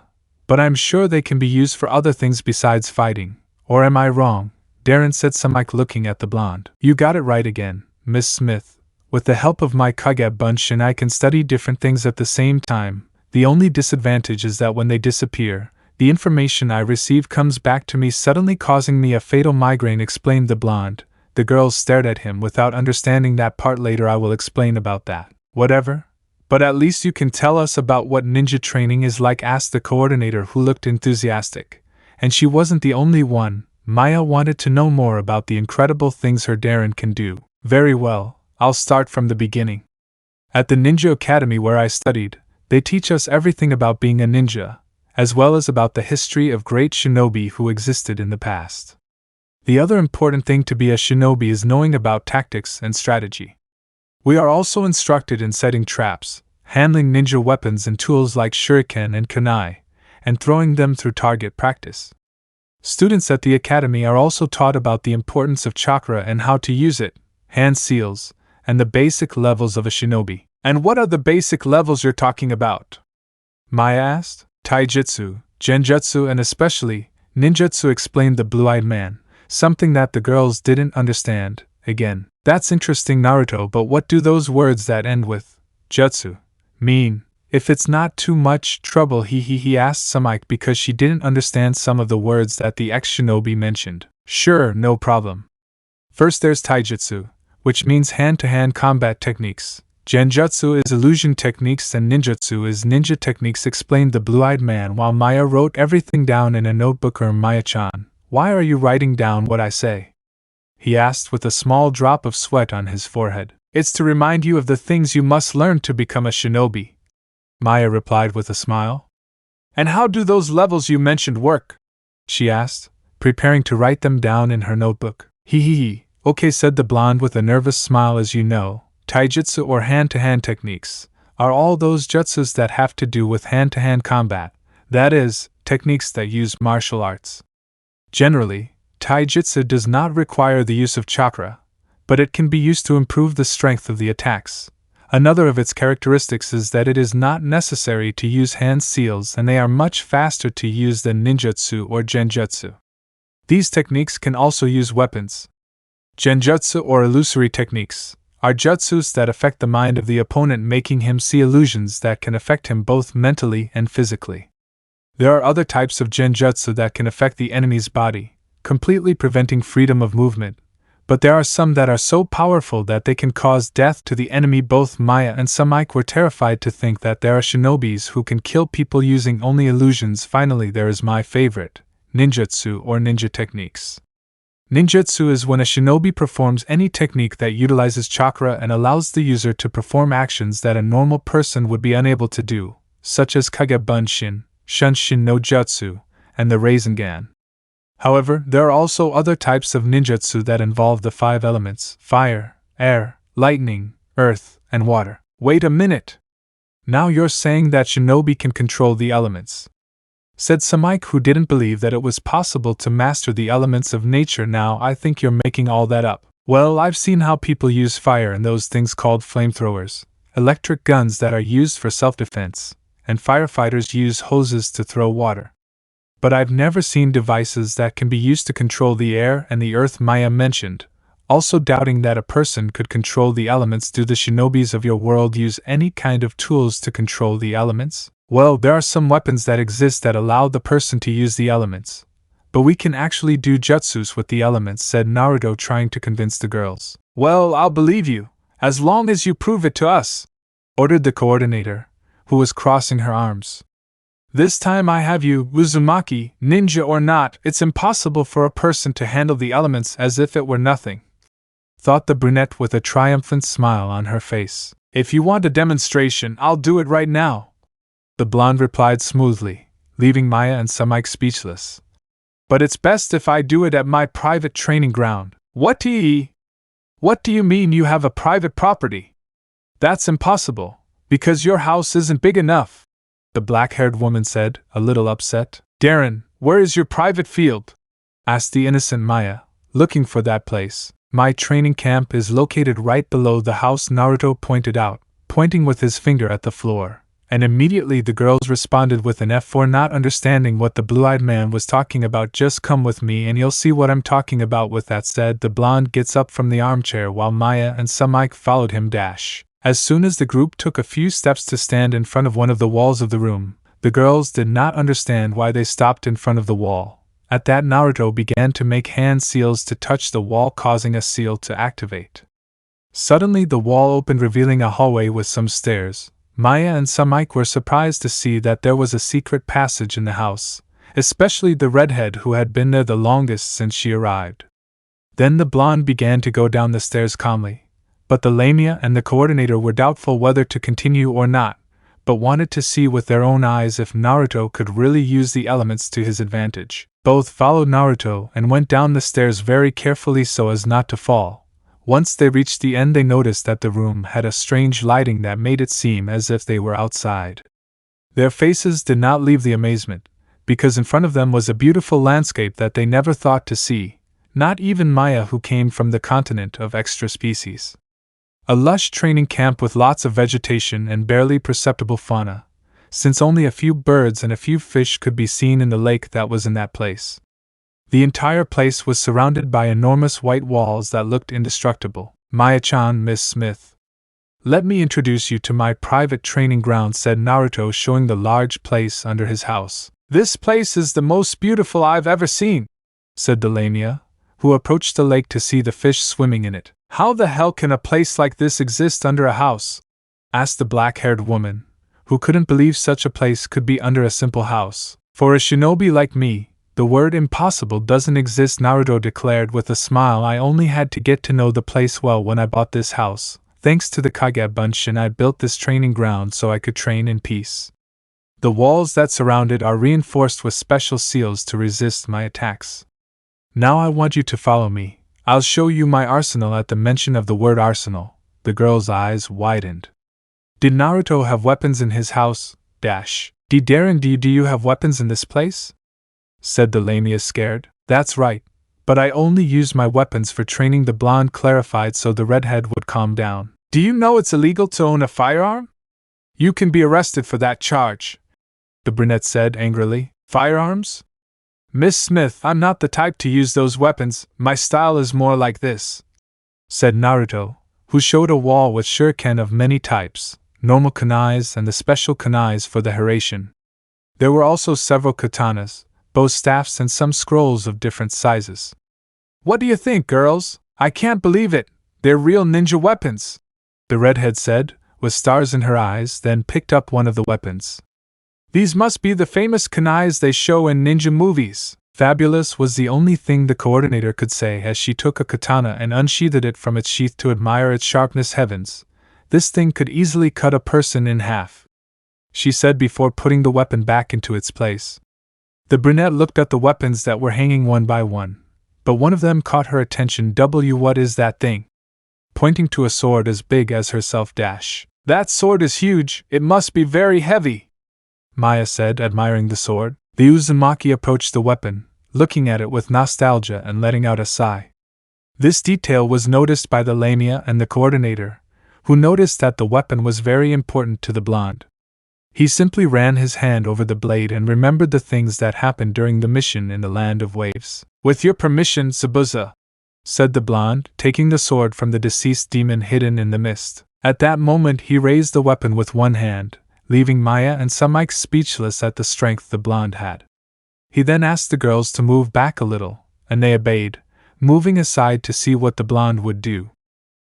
but I'm sure they can be used for other things besides fighting. Or am I wrong? Darren said, Samike looking at the blonde. You got it right again, Miss Smith. With the help of my Kage Bunshin I can study different things at the same time. The only disadvantage is that when they disappear, the information I receive comes back to me suddenly, causing me a fatal migraine, explained the blonde. The girls stared at him without understanding that part. Later I will explain about that. Whatever. But at least you can tell us about what ninja training is like, asked the coordinator, who looked enthusiastic. And she wasn't the only one. Maya wanted to know more about the incredible things her Darren can do. Very well, I'll start from the beginning. At the Ninja Academy where I studied, they teach us everything about being a ninja, as well as about the history of great shinobi who existed in the past. The other important thing to be a shinobi is knowing about tactics and strategy. We are also instructed in setting traps, handling ninja weapons and tools like shuriken and kunai, and throwing them through target practice. Students at the academy are also taught about the importance of chakra and how to use it, hand seals, and the basic levels of a shinobi. And what are the basic levels you're talking about? Maya asked. Taijutsu, genjutsu, and especially ninjutsu, explained the blue-eyed man, something that the girls didn't understand. Again, that's interesting, Naruto, but what do those words that end with jutsu mean? If it's not too much trouble, he asked Samike, because she didn't understand some of the words that the ex-shinobi mentioned. Sure, no problem. First there's taijutsu, which means hand-to-hand combat techniques. Genjutsu is illusion techniques and ninjutsu is ninja techniques, explained the blue-eyed man while Maya wrote everything down in a notebook. Maya-chan, why are you writing down what I say? He asked with a small drop of sweat on his forehead. It's to remind you of the things you must learn to become a shinobi, Maya replied with a smile. And how do those levels you mentioned work? She asked, preparing to write them down in her notebook. Okay, said the blonde with a nervous smile. As you know, taijutsu or hand-to-hand techniques are all those jutsus that have to do with hand-to-hand combat, that is, techniques that use martial arts. Generally, taijutsu does not require the use of chakra, but it can be used to improve the strength of the attacks. Another of its characteristics is that it is not necessary to use hand seals and they are much faster to use than ninjutsu or genjutsu. These techniques can also use weapons. Genjutsu or illusory techniques are jutsus that affect the mind of the opponent, making him see illusions that can affect him both mentally and physically. There are other types of genjutsu that can affect the enemy's body, completely preventing freedom of movement, but there are some that are so powerful that they can cause death to the enemy. Both Maya and Samike were terrified to think that there are shinobis who can kill people using only illusions. Finally, there is my favorite, ninjutsu or ninja techniques. Ninjutsu is when a shinobi performs any technique that utilizes chakra and allows the user to perform actions that a normal person would be unable to do, such as Kage Bunshin, Shunshin no Jutsu, and the Rasengan. However, there are also other types of ninjutsu that involve the 5 elements: fire, air, lightning, earth, and water. Wait a minute! Now you're saying that shinobi can control the elements, said Samike, who didn't believe that it was possible to master the elements of nature. Now I think you're making all that up. Well, I've seen how people use fire and those things called flamethrowers, electric guns that are used for self-defense, and firefighters use hoses to throw water. But I've never seen devices that can be used to control the air and the earth, Maya mentioned, also doubting that a person could control the elements. Do the shinobis of your world use any kind of tools to control the elements? Well, there are some weapons that exist that allow the person to use the elements, but we can actually do jutsus with the elements, said Naruto, trying to convince the girls. Well, I'll believe you, As long as you prove it to us, ordered the coordinator, who was crossing her arms. This time I have you, Uzumaki, ninja or not, it's impossible for a person to handle the elements as if it were nothing, thought the brunette with a triumphant smile on her face. If you want a demonstration, I'll do it right now, the blonde replied smoothly, leaving Maya and Samike speechless. But it's best if I do it at my private training ground. What do you mean you have a private property? That's impossible, because your house isn't big enough, the black-haired woman said, a little upset. Darren, where is your private field? Asked the innocent Maya, looking for that place. My training camp is located right below the house, Naruto pointed out, pointing with his finger at the floor. And immediately the girls responded with an F for not understanding what the blue-eyed man was talking about. Just come with me and you'll see what I'm talking about. With that said, the blonde gets up from the armchair while Maya and Samike followed him. As soon as the group took a few steps to stand in front of one of the walls of the room, the girls did not understand why they stopped in front of the wall. At that, Naruto began to make hand seals to touch the wall, causing a seal to activate. Suddenly the wall opened, revealing a hallway with some stairs. Maya and Samike were surprised to see that there was a secret passage in the house, especially the redhead who had been there the longest since she arrived. Then the blonde began to go down the stairs calmly, but the Lamia and the coordinator were doubtful whether to continue or not, but wanted to see with their own eyes if Naruto could really use the elements to his advantage. Both followed Naruto and went down the stairs very carefully so as not to fall. Once they reached the end, they noticed that the room had a strange lighting that made it seem as if they were outside. Their faces did not leave the amazement, because in front of them was a beautiful landscape that they never thought to see, not even Maya, who came from the continent of extra species. A lush training camp with lots of vegetation and barely perceptible fauna, since only a few birds and a few fish could be seen in the lake that was in that place. The entire place was surrounded by enormous white walls that looked indestructible. Maya-chan, Miss Smith. Let me introduce you to my private training ground, said Naruto, showing the large place under his house. This place is the most beautiful I've ever seen, said the Lamia, who approached the lake to see the fish swimming in it. How the hell can a place like this exist under a house? Asked the black-haired woman, who couldn't believe such a place could be under a simple house. For a shinobi like me, the word impossible doesn't exist, Naruto declared with a smile. I only had to get to know the place well when I bought this house. Thanks to the Kage Bunshin, I built this training ground so I could train in peace. The walls that surround it are reinforced with special seals to resist my attacks. Now I want you to follow me. I'll show you my arsenal. At the mention of the word arsenal, the girl's eyes widened. Did Naruto have weapons in his house? Darren, do you have weapons in this place? Said the Lamia, scared. That's right, but I only use my weapons for training, the blonde clarified so the redhead would calm down. Do you know it's illegal to own a firearm? You can be arrested for that charge, the brunette said angrily. Firearms? Miss Smith, I'm not the type to use those weapons, my style is more like this, said Naruto, who showed a wall with shuriken of many types, normal kunais and the special kunais for the Harem. There were also several katanas, bow staffs and some scrolls of different sizes. What do you think, girls? I can't believe it, they're real ninja weapons, the redhead said, with stars in her eyes, then picked up one of the weapons. These must be the famous kunais they show in ninja movies. Fabulous was the only thing the coordinator could say as she took a katana and unsheathed it from its sheath to admire its sharpness. Heavens, this thing could easily cut a person in half, she said before putting the weapon back into its place. The brunette looked at the weapons that were hanging one by one, but one of them caught her attention. What is that thing? Pointing to a sword as big as herself. That sword is huge, it must be very heavy, Maya said, admiring the sword. The Uzumaki approached the weapon, looking at it with nostalgia and letting out a sigh. This detail was noticed by the Lamia and the coordinator, who noticed that the weapon was very important to the blonde. He simply ran his hand over the blade and remembered the things that happened during the mission in the Land of Waves. With your permission, Zabuza, said the blonde, taking the sword from the deceased demon hidden in the mist. At that moment he raised the weapon with one hand, leaving Maya and Samike speechless at the strength the blonde had. He then asked the girls to move back a little, and they obeyed, moving aside to see what the blonde would do.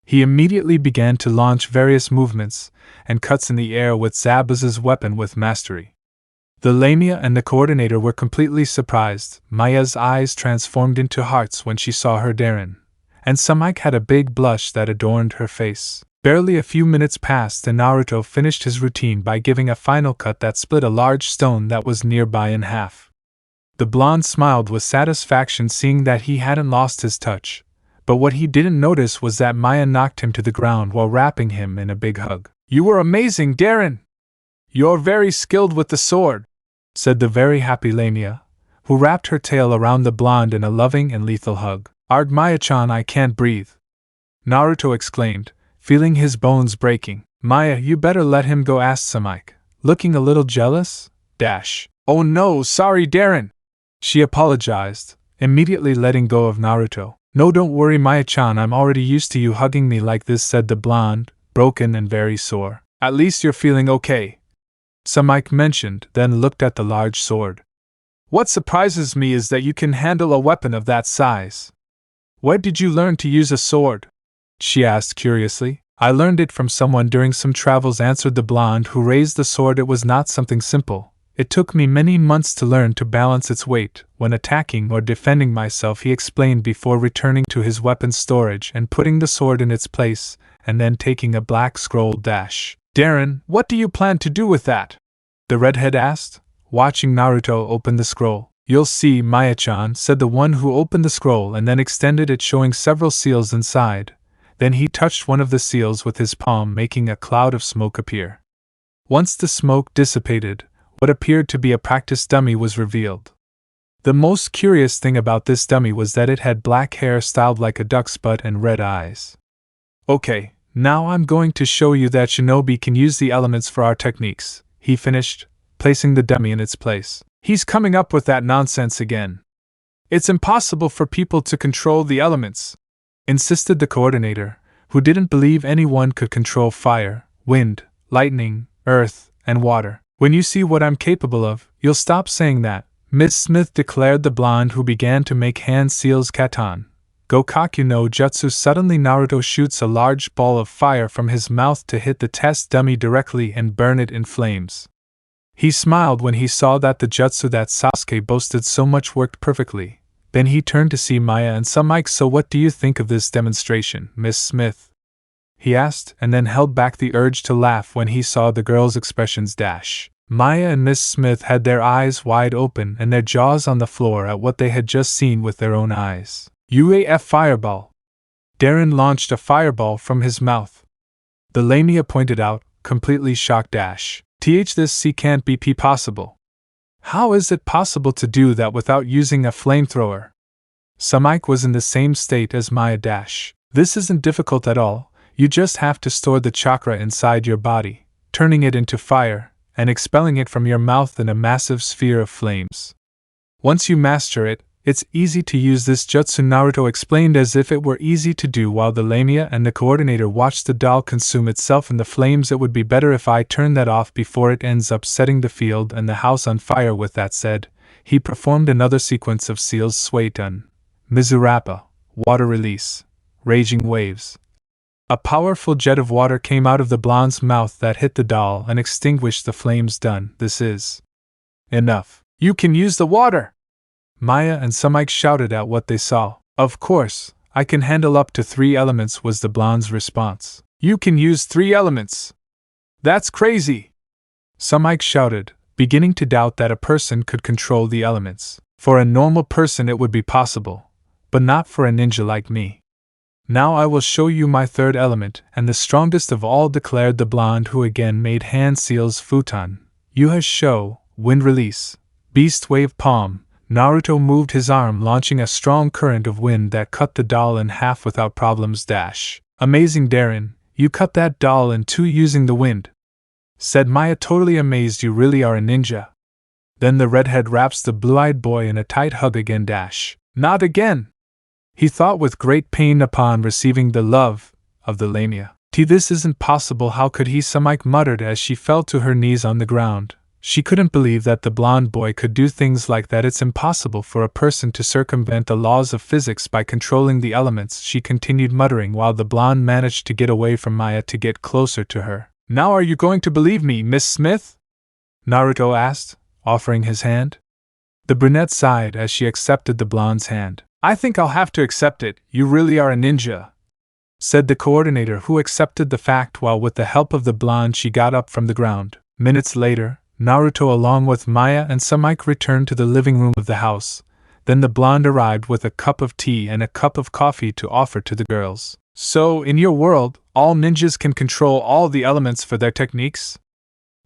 He immediately began to launch various movements and cuts in the air with Zabuza's weapon with mastery. The Lamia and the coordinator were completely surprised. Maya's eyes transformed into hearts when she saw her Darren, and Samike had a big blush that adorned her face. Barely a few minutes passed and Naruto finished his routine by giving a final cut that split a large stone that was nearby in half. The blonde smiled with satisfaction seeing that he hadn't lost his touch, but what he didn't notice was that Maya knocked him to the ground while wrapping him in a big hug. "You were amazing, Darren! You're very skilled with the sword," said the very happy Lamia, who wrapped her tail around the blonde in a loving and lethal hug. "Arg Maya-chan, I can't breathe," Naruto exclaimed, feeling his bones breaking. "Maya, you better let him go," asked Samike, looking a little jealous. "Oh no, sorry Darren," she apologized, immediately letting go of Naruto. "No, don't worry Maya-chan, I'm already used to you hugging me like this," said the blonde, broken and very sore. "At least you're feeling okay," Samike mentioned, then looked at the large sword. "What surprises me is that you can handle a weapon of that size. Where did you learn to use a sword?" she asked curiously. "I learned it from someone during some travels," answered the blonde who raised the sword. "It was not something simple. It took me many months to learn to balance its weight when attacking or defending myself," he explained before returning to his weapons storage and putting the sword in its place, and then taking a black scroll. "Darren, what do you plan to do with that?" the redhead asked, watching Naruto open the scroll. "You'll see, Maya-chan," said the one who opened the scroll and then extended it, showing several seals inside. Then he touched one of the seals with his palm, making a cloud of smoke appear. Once the smoke dissipated, what appeared to be a practice dummy was revealed. The most curious thing about this dummy was that it had black hair styled like a duck's butt and red eyes. "Okay, now I'm going to show you that shinobi can use the elements for our techniques," he finished, placing the dummy in its place. "He's coming up with that nonsense again. It's impossible for people to control the elements," insisted the coordinator, who didn't believe anyone could control fire, wind, lightning, earth, and water. "When you see what I'm capable of, you'll stop saying that," Miss Smith declared the blonde who began to make hand seals. "Katan Gokaku no Jutsu." Suddenly Naruto shoots a large ball of fire from his mouth to hit the test dummy directly and burn it in flames. He smiled when he saw that the jutsu that Sasuke boasted so much worked perfectly. Then he turned to see Maya and Samike. "So what do you think of this demonstration, Miss Smith?" he asked, and then held back the urge to laugh when he saw the girls' expressions. Maya and Miss Smith had their eyes wide open and their jaws on the floor at what they had just seen with their own eyes. "UAF fireball!" Darren launched a fireball from his mouth. The Lamia pointed out, completely shocked. This can't be possible. How is it possible to do that without using a flamethrower?" Samike was in the same state as Maya. "This isn't difficult at all. You just have to store the chakra inside your body, turning it into fire, and expelling it from your mouth in a massive sphere of flames. Once you master it, it's easy to use this jutsu," Naruto explained as if it were easy to do while the Lamia and the coordinator watched the doll consume itself in the flames. "It would be better if I turn that off before it ends up setting the field and the house on fire." With that said, he performed another sequence of seals. Suetun, Mizurappa, water release, raging waves. A powerful jet of water came out of the blonde's mouth that hit the doll and extinguished the flames. "Done. This is enough. You can use the water!" Maya and Samike shouted at what they saw. "Of course, I can handle up to 3 elements," was the blonde's response. "You can use 3 elements? That's crazy!" Samike shouted, beginning to doubt that a person could control the elements. "For a normal person it would be possible, but not for a ninja like me. Now I will show you my 3rd element, and the strongest of all," declared the blonde who again made hand seals. "Futon, Yuha's show, wind release, beast wave palm." Naruto moved his arm, launching a strong current of wind that cut the doll in half without problems. "Amazing Darren, you cut that doll in 2 using the wind," said Maya, totally amazed. "You really are a ninja." Then the redhead wraps the blue-eyed boy in a tight hug again. "Not again!" he thought with great pain upon receiving the love of the Lamia. "This isn't possible. How could he?" Samike muttered as she fell to her knees on the ground, She couldn't believe that the blonde boy could do things like that. It's impossible for a person to circumvent the laws of physics by controlling the elements, she continued muttering while the blonde managed to get away from Maya to get closer to her. Now are you going to believe me, Miss Smith? Naruto asked, offering his hand. The brunette sighed as she accepted the blonde's hand. I think I'll have to accept it, you really are a ninja, said the coordinator, who accepted the fact while with the help of the blonde she got up from the ground. Minutes later, Naruto along with Maya and Sumike returned to the living room of the house. Then the blonde arrived with a cup of tea and a cup of coffee to offer to the girls. So, in your world, all ninjas can control all the elements for their techniques?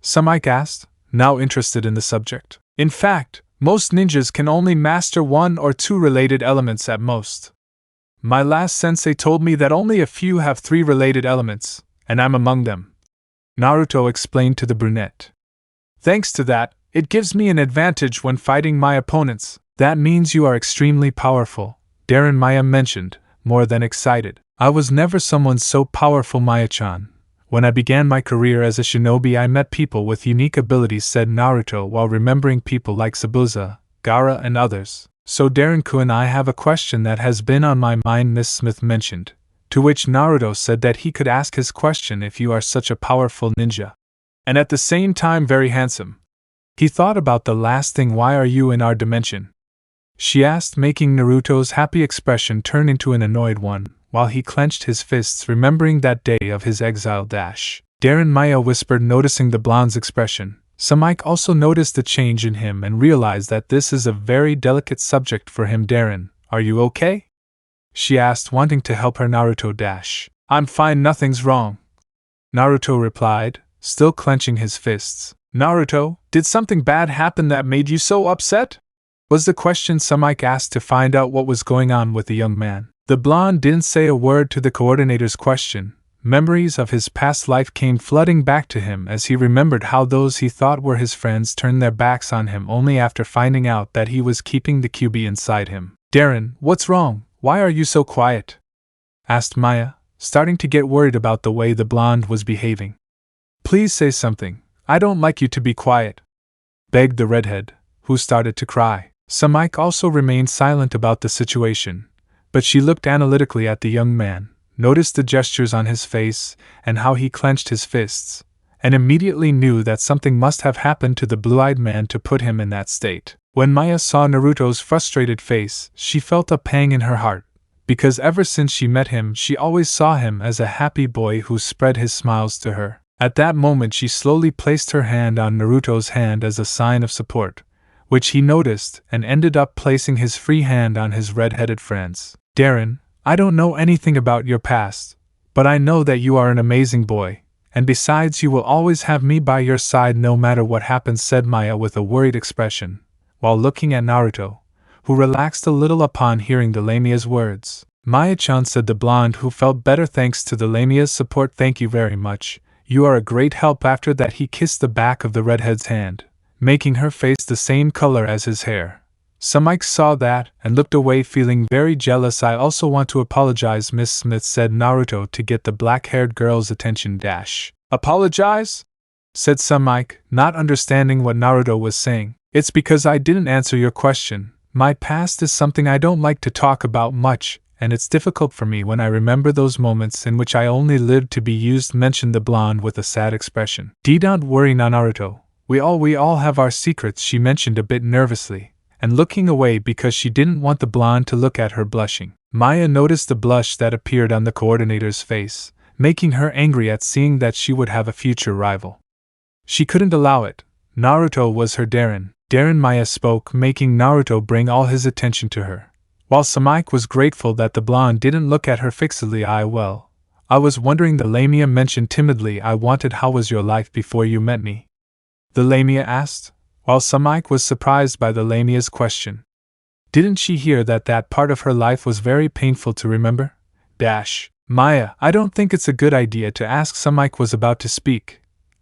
Sumike asked, now interested in the subject. In fact, most ninjas can only master 1 or 2 related elements at most. My last sensei told me that only a few have 3 related elements, and I'm among them, Naruto explained to the brunette. Thanks to that, it gives me an advantage when fighting my opponents. That means you are extremely powerful, Darren Maya mentioned, more than excited. I was never someone so powerful, Maya-chan. When I began my career as a shinobi, I met people with unique abilities, said Naruto while remembering people like Sabuza, Gaara, and others. So Darren-kun, I have a question that has been on my mind, Miss Smith mentioned, to which Naruto said that he could ask his question. If you are such a powerful ninja, and at the same time very handsome, he thought about the last thing, why are you in our dimension? She asked, making Naruto's happy expression turn into an annoyed one, while he clenched his fists remembering that day of his exile. Darren Maya whispered, noticing the blonde's expression. Sumike also noticed the change in him and realized that this is a very delicate subject for him. Darren, are you okay? She asked, wanting to help her. Naruto I'm fine, nothing's wrong, Naruto replied, still clenching his fists. Naruto, did something bad happen that made you so upset? Was the question Sumike asked to find out what was going on with the young man. The blonde didn't say a word to the coordinator's question. Memories of his past life came flooding back to him as he remembered how those he thought were his friends turned their backs on him only after finding out that he was keeping the QB inside him. Darren, what's wrong? Why are you so quiet? Asked Maya, starting to get worried about the way the blonde was behaving. Please say something. I don't like you to be quiet, begged the redhead, who started to cry. Sumike also remained silent about the situation, but she looked analytically at the young man, noticed the gestures on his face and how he clenched his fists, and immediately knew that something must have happened to the blue-eyed man to put him in that state. When Maya saw Naruto's frustrated face, she felt a pang in her heart, because ever since she met him she always saw him as a happy boy who spread his smiles to her. At that moment she slowly placed her hand on Naruto's hand as a sign of support, which he noticed and ended up placing his free hand on his red-headed friend's. Darren, I don't know anything about your past, but I know that you are an amazing boy, and besides you will always have me by your side no matter what happens, said Maya with a worried expression, while looking at Naruto, who relaxed a little upon hearing the Lamia's words. Maya-chan, said the blonde, who felt better thanks to the Lamia's support. Thank you very much. You are a great help. After that he kissed the back of the redhead's hand, making her face the same color as his hair. Sumike saw that and looked away, feeling very jealous. I also want to apologize, Miss Smith, said Naruto to get the black-haired girl's attention. Apologize? Said Sumike, not understanding what Naruto was saying. It's because I didn't answer your question. My past is something I don't like to talk about much, and it's difficult for me when I remember those moments in which I only lived to be used, mentioned the blonde with a sad expression. Don't worry, Naruto. We all have our secrets, she mentioned a bit nervously, and looking away because she didn't want the blonde to look at her blushing. Maya noticed the blush that appeared on the coordinator's face, making her angry at seeing that she would have a future rival. She couldn't allow it. Naruto was her Darren. Darren, Maya spoke, making Naruto bring all his attention to her. While Sumike was grateful that the blonde didn't look at her fixedly. I was wondering, the Lamia mentioned timidly. I wanted, how was your life before you met me? The Lamia asked, while Sumike was surprised by the Lamia's question. Didn't she hear that part of her life was very painful to remember? Maya, I don't think it's a good idea to ask. Sumike was about to speak,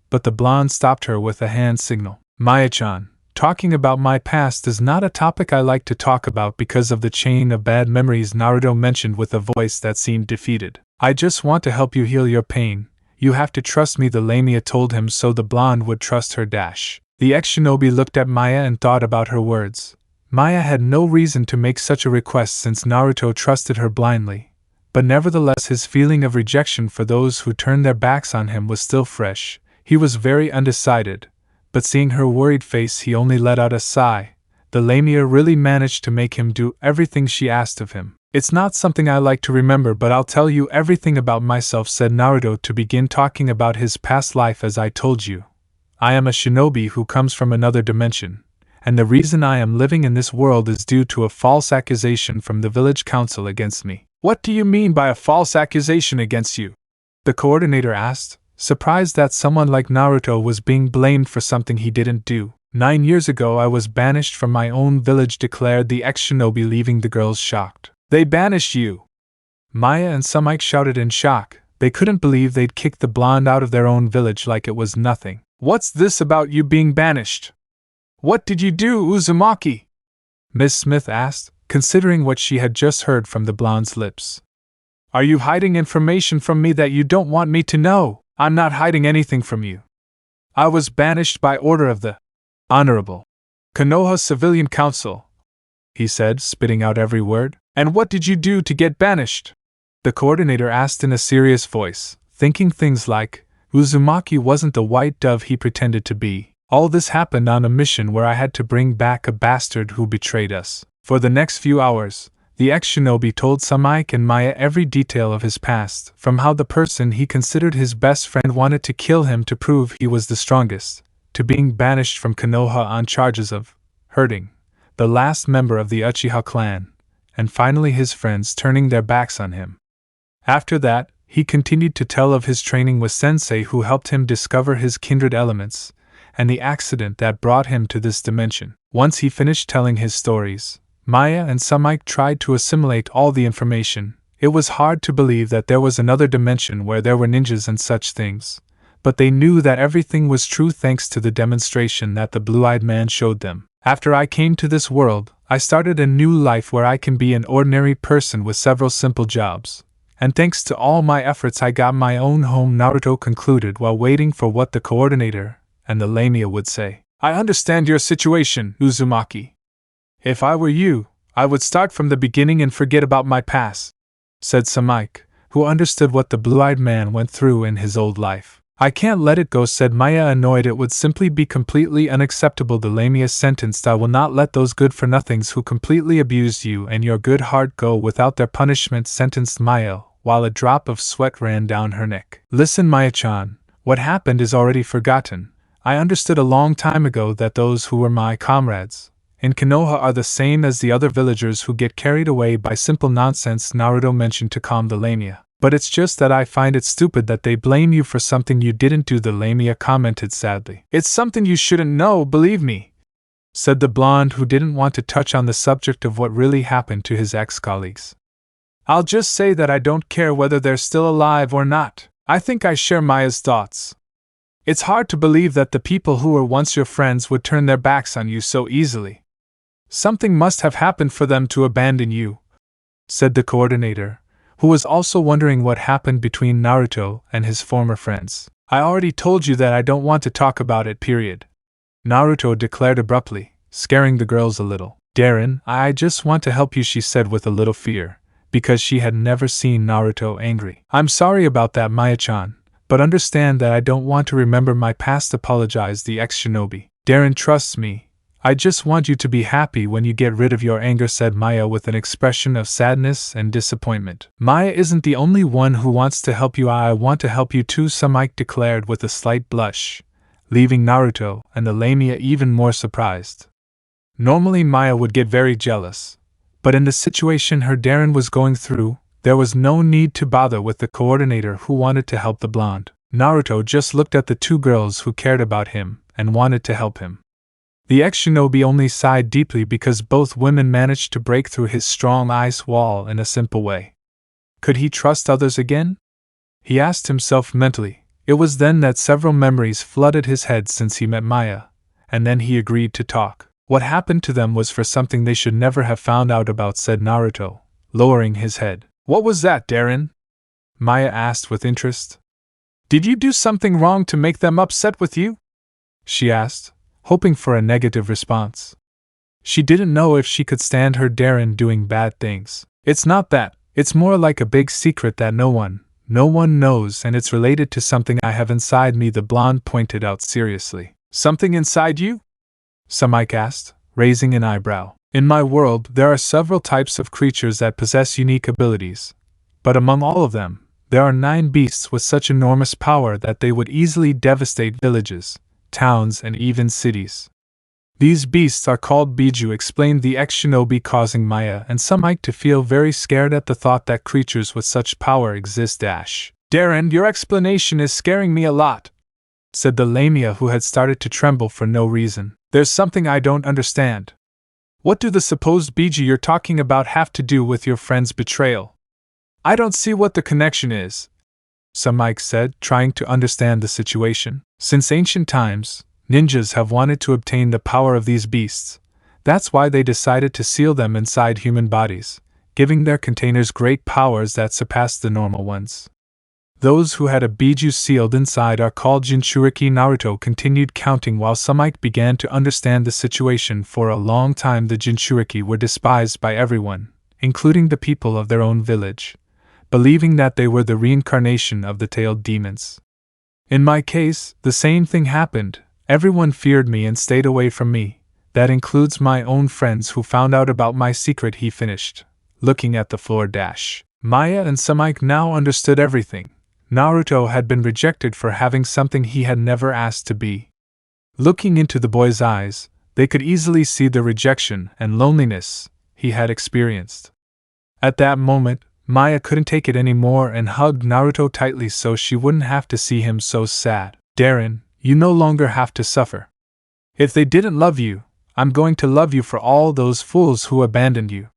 but the blonde stopped her with a hand signal. Maya-chan, talking about my past is not a topic I like to talk about because of the chain of bad memories, Naruto mentioned with a voice that seemed defeated. I just want to help you heal your pain. You have to trust me, the Lamia told him, so the blonde would trust her. The ex-shinobi looked at Maya and thought about her words. Maya had no reason to make such a request since Naruto trusted her blindly, but nevertheless his feeling of rejection for those who turned their backs on him was still fresh. He was very undecided, but seeing her worried face he only let out a sigh. The Lamia really managed to make him do everything she asked of him. "It's not something I like to remember, but I'll tell you everything about myself," said Naruto to begin talking about his past life. "As I told you, I am a shinobi who comes from another dimension, and the reason I am living in this world is due to a false accusation from the village council against me." "What do you mean by a false accusation against you?" the coordinator asked, surprised that someone like Naruto was being blamed for something he didn't do. 9 years ago I was banished from my own village, declared the ex-shinobi, leaving the girls shocked. "They banished you?" Maya and Sumike shouted in shock. They couldn't believe they'd kicked the blonde out of their own village like it was nothing. "What's this about you being banished? What did you do, Uzumaki?" Miss Smith asked, considering what she had just heard from the blonde's lips. "Are you hiding information from me that you don't want me to know?" "I'm not hiding anything from you. I was banished by order of the Honorable Konoha Civilian Council," he said, spitting out every word. "And what did you do to get banished?" the coordinator asked in a serious voice, thinking things like, Uzumaki wasn't the white dove he pretended to be. "All this happened on a mission where I had to bring back a bastard who betrayed us." For the next few hours, the ex-shinobi told Sumike and Maya every detail of his past, from how the person he considered his best friend wanted to kill him to prove he was the strongest, to being banished from Konoha on charges of hurting the last member of the Uchiha clan, and finally his friends turning their backs on him. After that, he continued to tell of his training with Sensei, who helped him discover his kindred elements, and the accident that brought him to this dimension. Once he finished telling his stories, Maya and Sumike tried to assimilate all the information. It was hard to believe that there was another dimension where there were ninjas and such things, but they knew that everything was true thanks to the demonstration that the blue-eyed man showed them. "After I came to this world, I started a new life where I can be an ordinary person with several simple jobs. And thanks to all my efforts I got my own home," Naruto concluded while waiting for what the coordinator and the Lamia would say. "I understand your situation, Uzumaki. If I were you, I would start from the beginning and forget about my past," said Sumike, who understood what the blue-eyed man went through in his old life. "I can't let it go," said Maya, annoyed. "It would simply be completely unacceptable." The Lamia sentenced, "I will not let those good-for-nothings who completely abused you and your good heart go without their punishment," sentenced Maya, while a drop of sweat ran down her neck. "Listen, Maya-chan, what happened is already forgotten. I understood a long time ago that those who were my comrades in Konoha are the same as the other villagers who get carried away by simple nonsense," Naruto mentioned to calm the Lamia. "But it's just that I find it stupid that they blame you for something you didn't do," the Lamia commented sadly. "It's something you shouldn't know, believe me," said the blonde, who didn't want to touch on the subject of what really happened to his ex-colleagues. "I'll just say that I don't care whether they're still alive or not. I think I share Maya's thoughts. It's hard to believe that the people who were once your friends would turn their backs on you so easily. Something must have happened for them to abandon you," said the coordinator, who was also wondering what happened between Naruto and his former friends. "I already told you that I don't want to talk about it, period," Naruto declared abruptly, scaring the girls a little. "Darren, I just want to help you," she said with a little fear, because she had never seen Naruto angry. "I'm sorry about that, Maya-chan, but understand that I don't want to remember my past," apologized the ex-shinobi. "Darren trusts me. I just want you to be happy when you get rid of your anger," said Maya with an expression of sadness and disappointment. "Maya isn't the only one who wants to help you. I want to help you too," Sumike declared with a slight blush, leaving Naruto and the Lamia even more surprised. Normally Maya would get very jealous, but in the situation her Darren was going through, there was no need to bother with the coordinator who wanted to help the blonde. Naruto just looked at the two girls who cared about him and wanted to help him. The ex-shinobi only sighed deeply because both women managed to break through his strong ice wall in a simple way. Could he trust others again? He asked himself mentally. It was then that several memories flooded his head since he met Maya, and then he agreed to talk. "What happened to them was for something they should never have found out about," said Naruto, lowering his head. "What was that, Darren?" Maya asked with interest. "Did you do something wrong to make them upset with you?" she asked, hoping for a negative response. She didn't know if she could stand her Darren doing bad things. It's not that, it's more like a big secret that no one knows, and it's related to something I have inside me, the blonde pointed out seriously. Something inside you? Samike asked, raising an eyebrow. In my world, there are several types of creatures that possess unique abilities. But among all of them, there are 9 beasts with such enormous power that they would easily devastate villages, towns, and even cities. These beasts are called Biju, explained the ex-shinobi, causing Maya and Samike to feel very scared at the thought that creatures with such power exist. Darren, your explanation is scaring me a lot, said the Lamia, who had started to tremble for no reason. There's something I don't understand. What do the supposed Biju you're talking about have to do with your friend's betrayal? I don't see what the connection is, Samike said, trying to understand the situation. Since ancient times, ninjas have wanted to obtain the power of these beasts. That's why they decided to seal them inside human bodies, giving their containers great powers that surpass the normal ones. Those who had a Biju sealed inside are called Jinchuriki. Naruto continued counting while Samike began to understand the situation. For a long time the Jinchuriki were despised by everyone, including the people of their own village, believing that they were the reincarnation of the tailed demons. In my case, the same thing happened. Everyone feared me and stayed away from me. That includes my own friends who found out about my secret, he finished, looking at the floor. Maya and Samike now understood everything. Naruto had been rejected for having something he had never asked to be. Looking into the boy's eyes, they could easily see the rejection and loneliness he had experienced. At that moment, Maya couldn't take it anymore and hugged Naruto tightly so she wouldn't have to see him so sad. Darren, you no longer have to suffer. If they didn't love you, I'm going to love you for all those fools who abandoned you.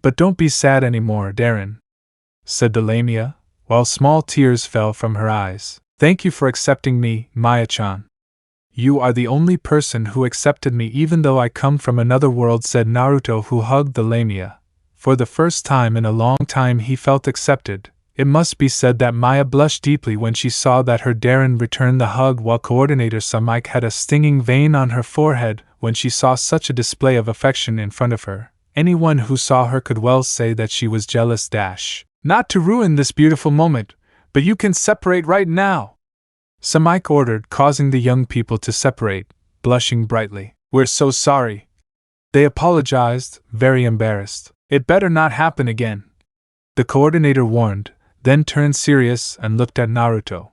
But don't be sad anymore, Darren, said the Lamia, while small tears fell from her eyes. Thank you for accepting me, Maya-chan. You are the only person who accepted me even though I come from another world, said Naruto, who hugged the Lamia. For the first time in a long time he felt accepted. It must be said that Maya blushed deeply when she saw that her Darren returned the hug, while coordinator Samike had a stinging vein on her forehead when she saw such a display of affection in front of her. Anyone who saw her could well say that she was jealous. Not to ruin this beautiful moment, but you can separate right now, Samike ordered, causing the young people to separate, blushing brightly. We're so sorry. They apologized, very embarrassed. It better not happen again, the coordinator warned, then turned serious and looked at Naruto.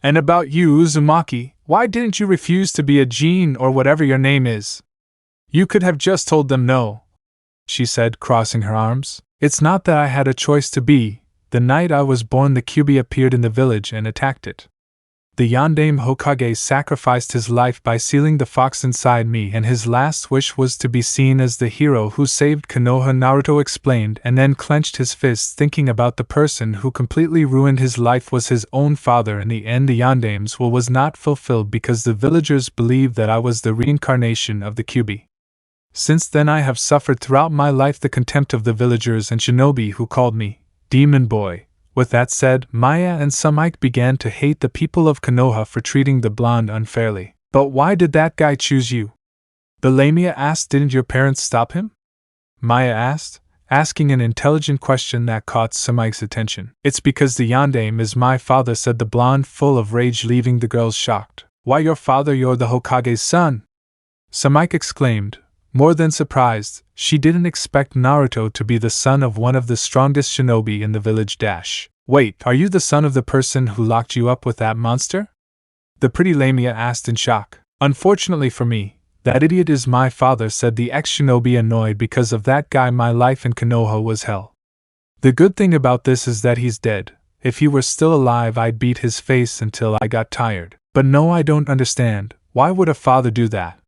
And about you, Uzumaki, why didn't you refuse to be a Jin or whatever your name is? You could have just told them no, she said, crossing her arms. It's not that I had a choice to be. The night I was born the Kyuubi appeared in the village and attacked it. The Yondaime Hokage sacrificed his life by sealing the fox inside me, and his last wish was to be seen as the hero who saved Konoha, Naruto explained, and then clenched his fists, thinking about the person who completely ruined his life was his own father. In the end, the Yondaime's will was not fulfilled because the villagers believed that I was the reincarnation of the Kyuubi. Since then I have suffered throughout my life the contempt of the villagers and shinobi who called me Demon Boy. With that said, Maya and Samike began to hate the people of Konoha for treating the blonde unfairly. But why did that guy choose you? The Lamia asked. Didn't your parents stop him? Maya asked, asking an intelligent question that caught Samike's attention. It's because the Yondaime is my father, said the blonde, full of rage, leaving the girls shocked. Why your father? You're the Hokage's son, Samike exclaimed. More than surprised, she didn't expect Naruto to be the son of one of the strongest shinobi in the village. Wait, are you the son of the person who locked you up with that monster? The pretty Lamia asked in shock. Unfortunately for me, that idiot is my father, said the ex-shinobi, annoyed. Because of that guy my life in Konoha was hell. The good thing about this is that he's dead. If he were still alive I'd beat his face until I got tired. But no, I don't understand. Why would a father do that?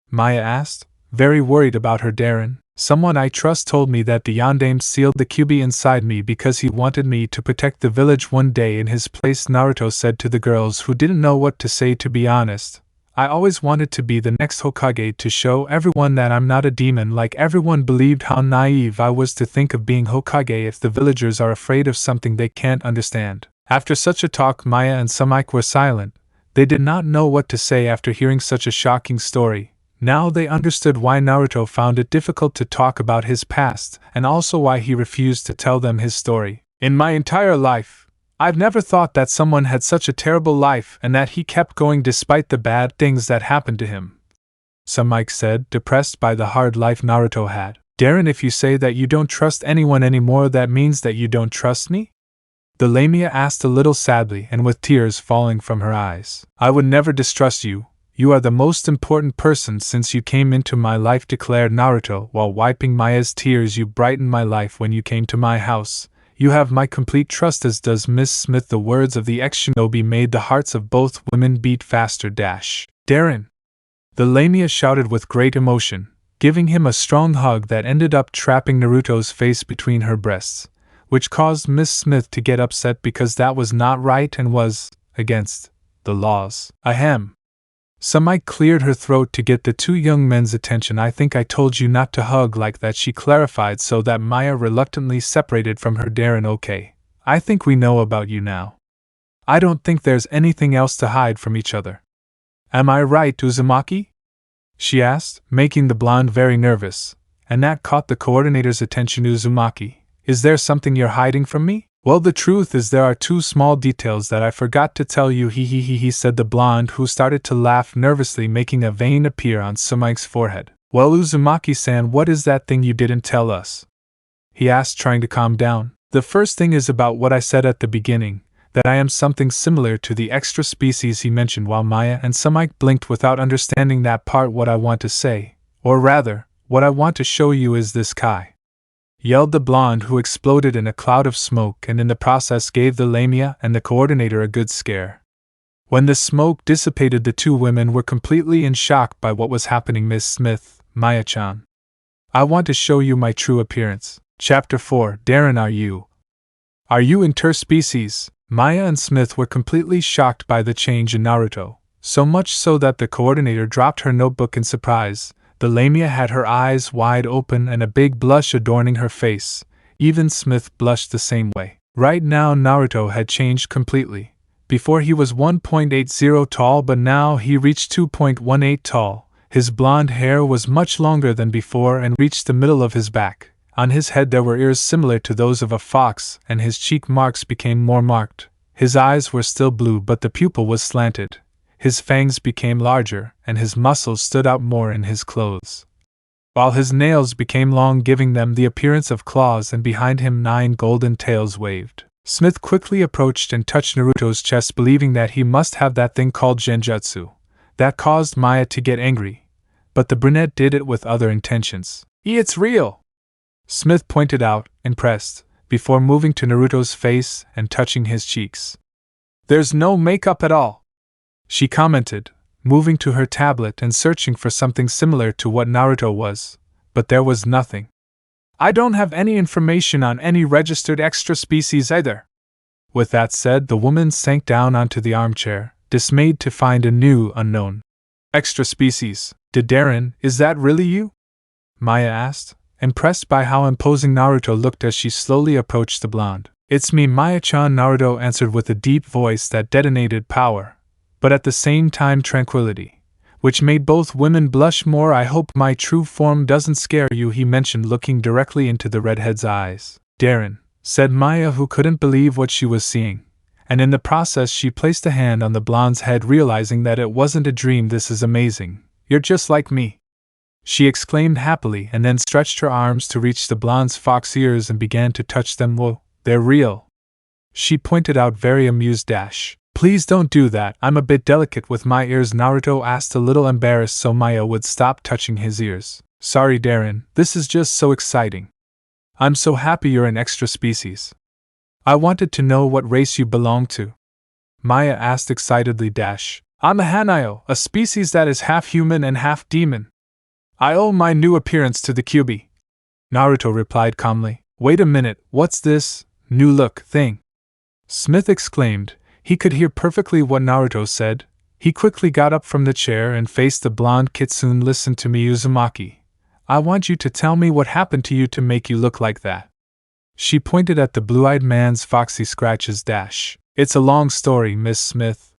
Maya asked, very worried about her Darren. Someone I trust told me that the Yondaime sealed the Kyuubi inside me because he wanted me to protect the village one day in his place, Naruto said to the girls who didn't know what to say. To be honest, I always wanted to be the next Hokage to show everyone that I'm not a demon like everyone believed. How naive I was to think of being Hokage if the villagers are afraid of something they can't understand. After such a talk, Maya and Samike were silent. They did not know what to say after hearing such a shocking story. Now they understood why Naruto found it difficult to talk about his past, and also why he refused to tell them his story. In my entire life, I've never thought that someone had such a terrible life and that he kept going despite the bad things that happened to him, Uzumaki said, depressed by the hard life Naruto had. Darren, if you say that you don't trust anyone anymore, that means that you don't trust me? The Lamia asked a little sadly and with tears falling from her eyes. I would never distrust you. You are the most important person since you came into my life, declared Naruto while wiping Maya's tears. You brightened my life when you came to my house. You have my complete trust, as does Miss Smith. The words of the ex-shinobi made the hearts of both women beat faster. Darren! The Lamia shouted with great emotion, giving him a strong hug that ended up trapping Naruto's face between her breasts, which caused Miss Smith to get upset because that was not right and was against the laws. Ahem. Uzumaki cleared her throat to get the two young men's attention. I think I told you not to hug like that, she clarified so that Maya reluctantly separated from her. Darren, okay. I think we know about you now. I don't think there's anything else to hide from each other. Am I right, Uzumaki? She asked, making the blonde very nervous, and that caught the coordinator's attention. Uzumaki, is there something you're hiding from me? Well, the truth is there are two small details that I forgot to tell you, he said the blonde, who started to laugh nervously, making a vein appear on Uzumaki's forehead. Well, Uzumaki-san, what is that thing you didn't tell us? He asked, trying to calm down. The first thing is about what I said at the beginning, that I am something similar to the extra species he mentioned, while Maya and Uzumaki blinked without understanding that part. What I want to say, or rather, what I want to show you is this Kai, yelled the blonde, who exploded in a cloud of smoke and in the process gave the Lamia and the coordinator a good scare. When the smoke dissipated, the two women were completely in shock by what was happening. Miss Smith, Maya-chan, I want to show you my true appearance. Chapter 4. Darren, are you interspecies? Maya and Smith were completely shocked by the change in Naruto, so much so that the coordinator dropped her notebook in surprise. The Lamia had her eyes wide open and a big blush adorning her face. Even Smith blushed the same way. Right now Naruto had changed completely. Before he was 1.80 tall, but now he reached 2.18 tall. His blonde hair was much longer than before and reached the middle of his back. On his head there were ears similar to those of a fox, and his cheek marks became more marked. His eyes were still blue, but the pupil was slanted. His fangs became larger, and his muscles stood out more in his clothes, while his nails became long, giving them the appearance of claws, and behind him 9 golden tails waved. Smith quickly approached and touched Naruto's chest, believing that he must have that thing called genjutsu. That caused Maya to get angry, but the brunette did it with other intentions. It's real! Smith pointed out, impressed, before moving to Naruto's face and touching his cheeks. There's no makeup at all, she commented, moving to her tablet and searching for something similar to what Naruto was, but there was nothing. I don't have any information on any registered extra species either. With that said, the woman sank down onto the armchair, dismayed to find a new unknown. Extra species, Darren, is that really you? Maya asked, impressed by how imposing Naruto looked as she slowly approached the blonde. It's me, Maya-chan, Naruto answered with a deep voice that detonated power, but at the same time tranquility, which made both women blush more. I hope my true form doesn't scare you, he mentioned, looking directly into the redhead's eyes. Darren, said Maya, who couldn't believe what she was seeing, and in the process she placed a hand on the blonde's head, realizing that it wasn't a dream. This is amazing. You're just like me, she exclaimed happily, and then stretched her arms to reach the blonde's fox ears and began to touch them. Whoa, they're real, she pointed out, very amused. Please don't do that, I'm a bit delicate with my ears, Naruto asked, a little embarrassed so Maya would stop touching his ears. Sorry Darren, this is just so exciting. I'm so happy you're an extra species. I wanted to know what race you belong to, Maya asked excitedly. I'm a Hanayo, a species that is half human and half demon. I owe my new appearance to the Kyuubi, Naruto replied calmly. Wait a minute, what's this new look thing? Smith exclaimed. He could hear perfectly what Naruto said. He quickly got up from the chair and faced the blonde kitsune. Listen to me, Uzumaki. I want you to tell me what happened to you to make you look like that. She pointed at the blue-eyed man's foxy scratches. It's a long story, Miss Smith,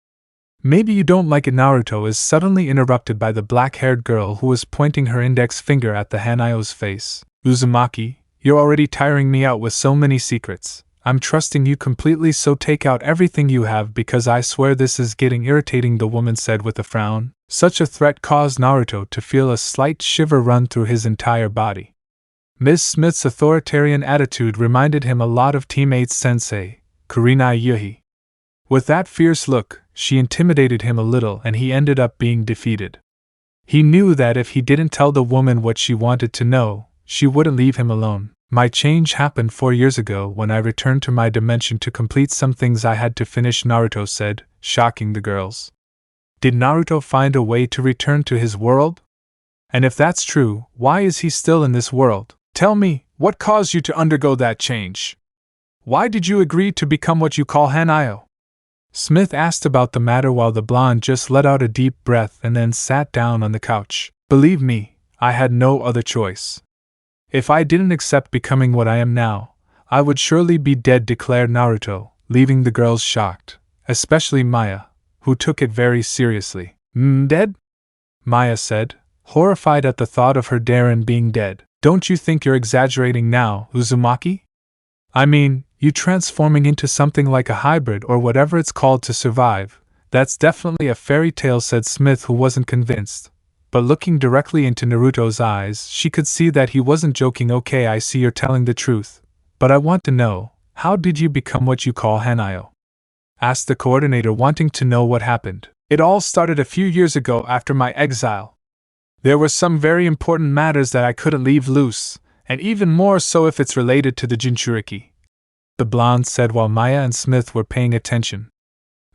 Maybe you don't like it. Naruto is suddenly interrupted by the black-haired girl who was pointing her index finger at the Hanayo's face. Uzumaki, you're already tiring me out with so many secrets. I'm trusting you completely, so take out everything you have because I swear this is getting irritating, the woman said with a frown. Such a threat caused Naruto to feel a slight shiver run through his entire body. Ms. Smith's authoritarian attitude reminded him a lot of teammate sensei, Kurinai Yuhi. With that fierce look, she intimidated him a little and he ended up being defeated. He knew that if he didn't tell the woman what she wanted to know, she wouldn't leave him alone. My change happened 4 years ago when I returned to my dimension to complete some things I had to finish, Naruto said, shocking the girls. Did Naruto find a way to return to his world? And if that's true, why is he still in this world? Tell me, what caused you to undergo that change? Why did you agree to become what you call Hanayo? Smith asked about the matter while the blonde just let out a deep breath and then sat down on the couch. Believe me, I had no other choice. If I didn't accept becoming what I am now, I would surely be dead, declared Naruto, leaving the girls shocked, especially Maya, who took it very seriously. Dead? Maya said, horrified at the thought of her Darren being dead. Don't you think you're exaggerating now, Uzumaki? I mean, you transforming into something like a hybrid or whatever it's called to survive, that's definitely a fairy tale, said Smith, who wasn't convinced. But looking directly into Naruto's eyes, she could see that he wasn't joking. Okay, I see you're telling the truth. But I want to know, how did you become what you call Hanayo? Asked the coordinator, wanting to know what happened. It all started a few years ago after my exile. There were some very important matters that I couldn't leave loose, and even more so if it's related to the Jinchuriki, the blonde said while Maya and Smith were paying attention.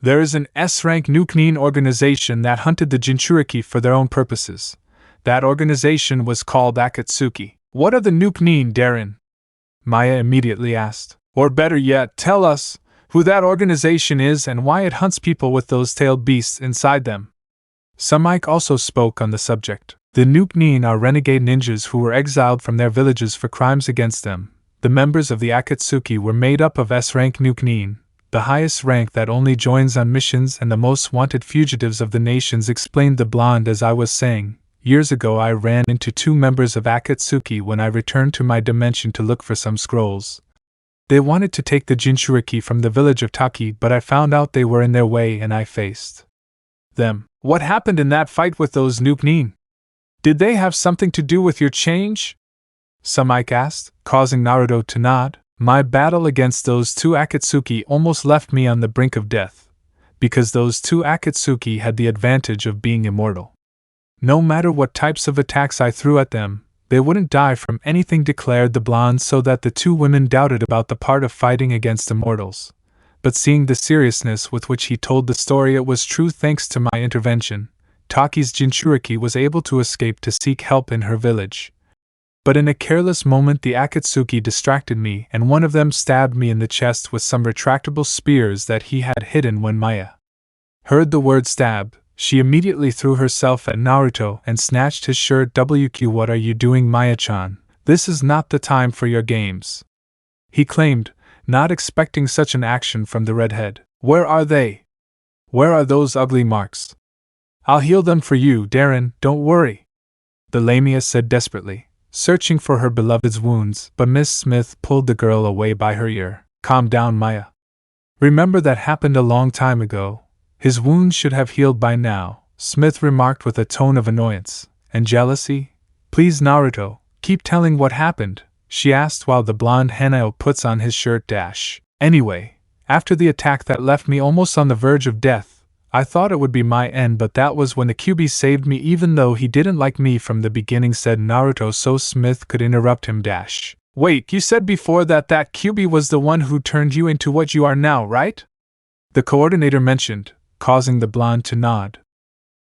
There is an S-rank Nukenin organization that hunted the Jinchuriki for their own purposes. That organization was called Akatsuki. What are the Nukenin, Darren? Maya immediately asked. Or better yet, tell us who that organization is and why it hunts people with those tailed beasts inside them. Samike also spoke on the subject. The Nukenin are renegade ninjas who were exiled from their villages for crimes against them. The members of the Akatsuki were made up of S-rank Nukenin, the highest rank that only joins on missions and the most wanted fugitives of the nations, explained the blonde. As I was saying, years ago I ran into 2 members of Akatsuki when I returned to my dimension to look for some scrolls. They wanted to take the Jinchuriki from the village of Taki, but I found out they were in their way and I faced them. What happened in that fight with those Nukenin? Did they have something to do with your change? Samike asked, causing Naruto to nod. My battle against those 2 Akatsuki almost left me on the brink of death, because those 2 Akatsuki had the advantage of being immortal. No matter what types of attacks I threw at them, they wouldn't die from anything, declared the blonde, so that the 2 women doubted about the part of fighting against immortals. But seeing the seriousness with which he told the story, it was true. Thanks to my intervention, Taki's Jinchuriki was able to escape to seek help in her village. But in a careless moment the Akatsuki distracted me and one of them stabbed me in the chest with some retractable spears that he had hidden. When Maya heard the word stab, she immediately threw herself at Naruto and snatched his shirt. WQ, what are you doing, Maya-chan? This is not the time for your games, he claimed, not expecting such an action from the redhead. Where are they? Where are those ugly marks? I'll heal them for you, Darren, don't worry, the Lamia said desperately, searching for her beloved's wounds, but Miss Smith pulled the girl away by her ear. Calm down, Maya. Remember that happened a long time ago. His wounds should have healed by now, Smith remarked with a tone of annoyance and jealousy. Please, Naruto, keep telling what happened, she asked while the blonde Hanayo puts on his shirt. Anyway, after the attack that left me almost on the verge of death, I thought it would be my end, but that was when the QB saved me, even though he didn't like me from the beginning, said Naruto so Smith could interrupt him. Wait, you said before that QB was the one who turned you into what you are now, right? The coordinator mentioned, causing the blonde to nod.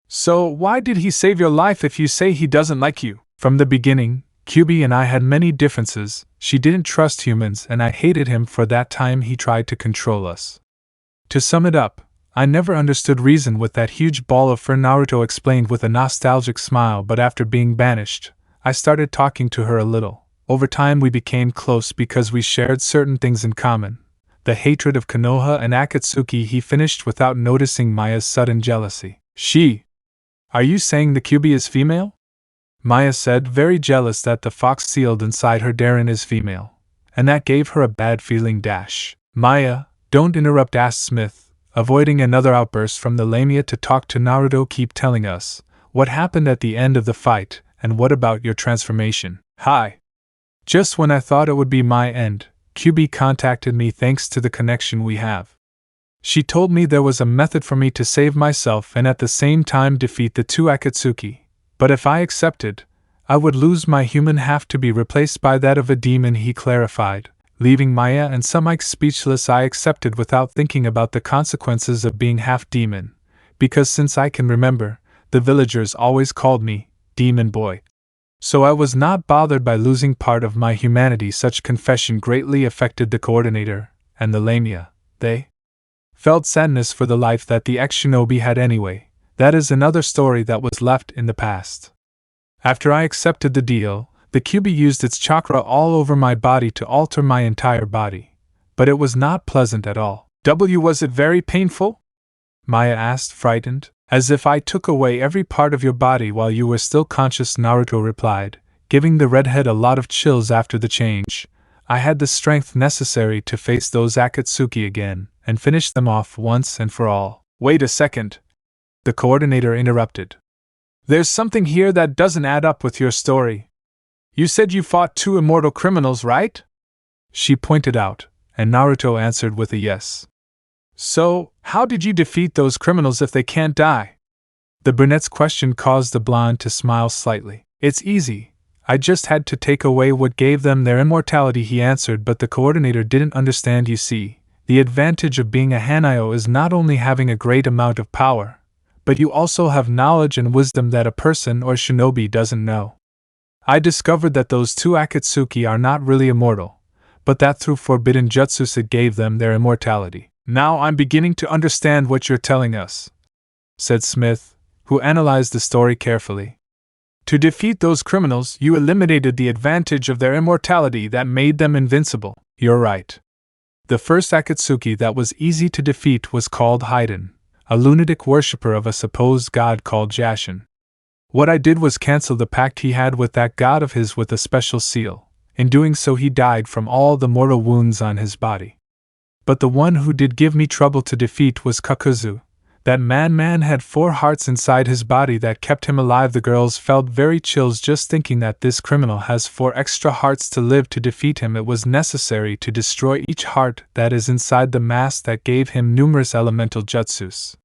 So why did he save your life if you say he doesn't like you? From the beginning, QB and I had many differences. She didn't trust humans and I hated him for that time he tried to control us. To sum it up, I never understood reason with that huge ball of fur, Naruto explained with a nostalgic smile, but after being banished, I started talking to her a little. Over time we became close because we shared certain things in common. the hatred of Konoha and Akatsuki. He finished without noticing Maya's sudden jealousy. Are you saying the QB is female? Maya said, very jealous that the fox sealed inside her Darren is female. And that gave her a bad feeling. Maya, don't interrupt, asked Smith, avoiding another outburst from the Lamia to talk to Naruto. Keep telling us what happened at the end of the fight, and what about your transformation? Hi. Just when I thought it would be my end, QB contacted me thanks to the connection we have. She told me there was a method for me to save myself and at the same time defeat the two Akatsuki. But if I accepted, I would lose my human half to be replaced by that of a demon, he clarified, leaving Maya and Sumike speechless. I accepted without thinking about the consequences of being half demon, because since I can remember, the villagers always called me Demon Boy. So I was not bothered by losing part of my humanity. Such confession greatly affected the coordinator and the Lamia. They felt sadness for the life that the ex-shinobi had anyway. That is another story that was left in the past. After I accepted the deal, the QB used its chakra all over my body to alter my entire body. But it was not pleasant at all. Was it very painful? Maya asked, frightened. As if I took away every part of your body while you were still conscious, Naruto replied, giving the redhead a lot of chills. After the change, I had the strength necessary to face those Akatsuki again, and finish them off once and for all. Wait a second. The coordinator interrupted. There's something here that doesn't add up with your story. You said you fought two immortal criminals, right? She pointed out, and Naruto answered with a yes. So, how did you defeat those criminals if they can't die? The brunette's question caused the blonde to smile slightly. It's easy. I just had to take away what gave them their immortality, he answered, but the coordinator didn't understand. You see, the advantage of being a Hanayo is not only having a great amount of power, but you also have knowledge and wisdom that a person or shinobi doesn't know. I discovered that those two Akatsuki are not really immortal, but that through forbidden jutsus it gave them their immortality. Now I'm beginning to understand what you're telling us, said Smith, who analyzed the story carefully. To defeat those criminals, you eliminated the advantage of their immortality that made them invincible. You're right. The first Akatsuki that was easy to defeat was called Haiden, a lunatic worshipper of a supposed god called Jashin. What I did was cancel the pact he had with that god of his with a special seal. In doing so he died from all the mortal wounds on his body. But the one who did give me trouble to defeat was Kakuzu. That man had 4 hearts inside his body that kept him alive. The girls felt very chills just thinking that this criminal has 4 extra hearts to live. To defeat him it was necessary to destroy each heart that is inside the mask that gave him numerous elemental jutsus.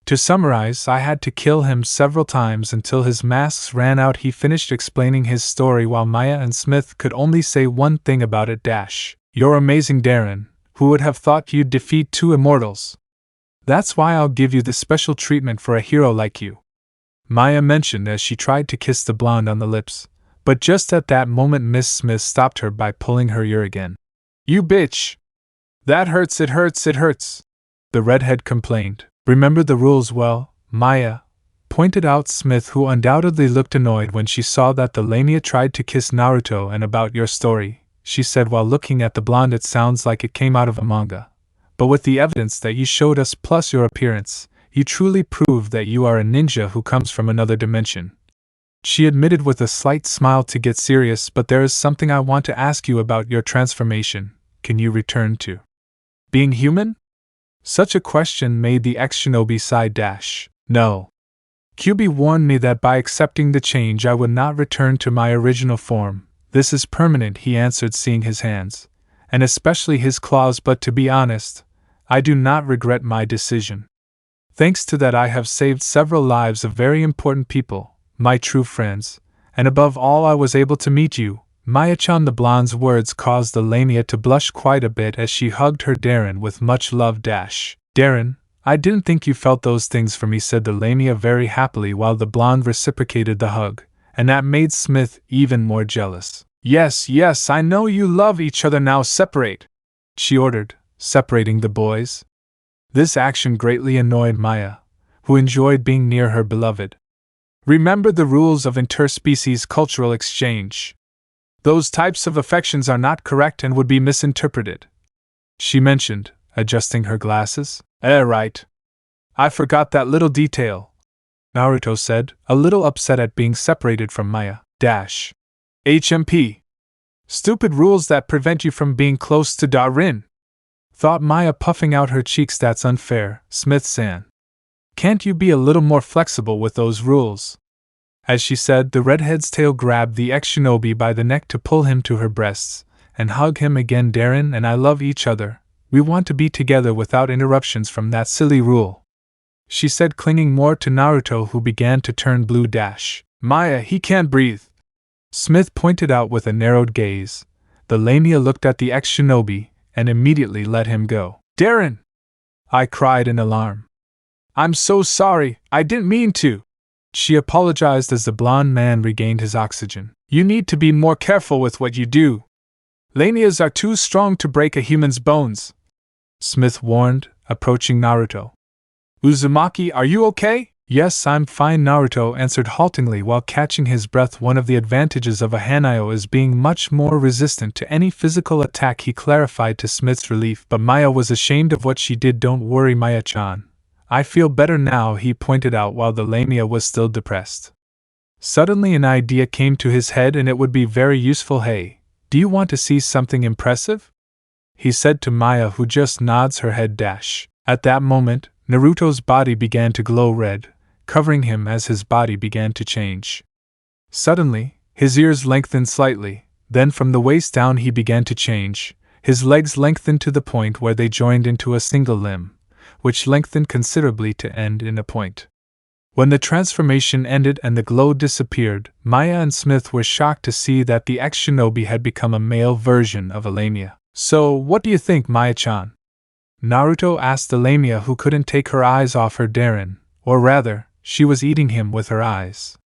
To summarize, I had to kill him several times until his masks ran out. He finished explaining his story while Maya and Smith could only say one thing about it. You're amazing, Darren. Who would have thought you'd defeat 2 immortals? That's why I'll give you the special treatment for a hero like you, Maya mentioned as she tried to kiss the blonde on the lips, but just at that moment Miss Smith stopped her by pulling her ear again. You bitch! That hurts, it hurts, it hurts, the redhead complained. Remember the rules well, Maya, pointed out Smith, who undoubtedly looked annoyed when she saw that the Lamia tried to kiss Naruto. And about your story, she said while looking at the blonde, it sounds like it came out of a manga. But with the evidence that you showed us plus your appearance, you truly prove that you are a ninja who comes from another dimension. She admitted with a slight smile. To get serious, but there is something I want to ask you about your transformation. Can you return to being human? Such a question made the ex-shinobi sigh. No. QB warned me that by accepting the change I would not return to my original form. This is permanent, he answered, seeing his hands, and especially his claws, but to be honest, I do not regret my decision. Thanks to that I have saved several lives of very important people, my true friends, and above all I was able to meet you, Maya-chan. The blonde's words caused the Lamia to blush quite a bit as she hugged her Darren with much love. Darren, I didn't think you felt those things for me, said the Lamia very happily while the blonde reciprocated the hug, and that made Smith even more jealous. Yes, I know you love each other now. Separate, she ordered, separating the boys. This action greatly annoyed Maya, who enjoyed being near her beloved. Remember the rules of interspecies cultural exchange. Those types of affections are not correct and would be misinterpreted. she mentioned, adjusting her glasses. Right. I forgot that little detail, Naruto said, a little upset at being separated from Maya. HMP. Stupid rules that prevent you from being close to Darin. Thought Maya, puffing out her cheeks. That's unfair, Smith-san. Can't you be a little more flexible with those rules? As she said, the redhead's tail grabbed the ex-shinobi by the neck to pull him to her breasts, and hug him again. Darin and I love each other. We want to be together without interruptions from that silly rule, she said, clinging more to Naruto, who began to turn blue. Maya, he can't breathe, Smith pointed out with a narrowed gaze. The Lamia looked at the ex-shinobi and immediately let him go. Darin! I cried in alarm. I'm so sorry, I didn't mean to, she apologized as the blond man regained his oxygen. You need to be more careful with what you do. Lamias are too strong to break a human's bones, Smith warned, approaching Naruto. Uzumaki, are you okay? Yes, I'm fine, Naruto answered haltingly while catching his breath. One of the advantages of a Hanayo is being much more resistant to any physical attack, he clarified to Smith's relief, but Maya was ashamed of what she did. Don't worry, Maya-chan. I feel better now, he pointed out while the Lamia was still depressed. Suddenly an idea came to his head, and it would be very useful. Hey, do you want to see something impressive? He said to Maya, who just nods her head. At that moment, Naruto's body began to glow red, covering him as his body began to change. Suddenly, his ears lengthened slightly, then from the waist down he began to change. His legs lengthened to the point where they joined into a single limb, which lengthened considerably to end in a point. When the transformation ended and the glow disappeared, Maya and Smith were shocked to see that the ex-shinobi had become a male version of a Lamia. So, what do you think, Maya-chan? Naruto asked the Lamia, who couldn't take her eyes off her Darin, or rather, she was eating him with her eyes.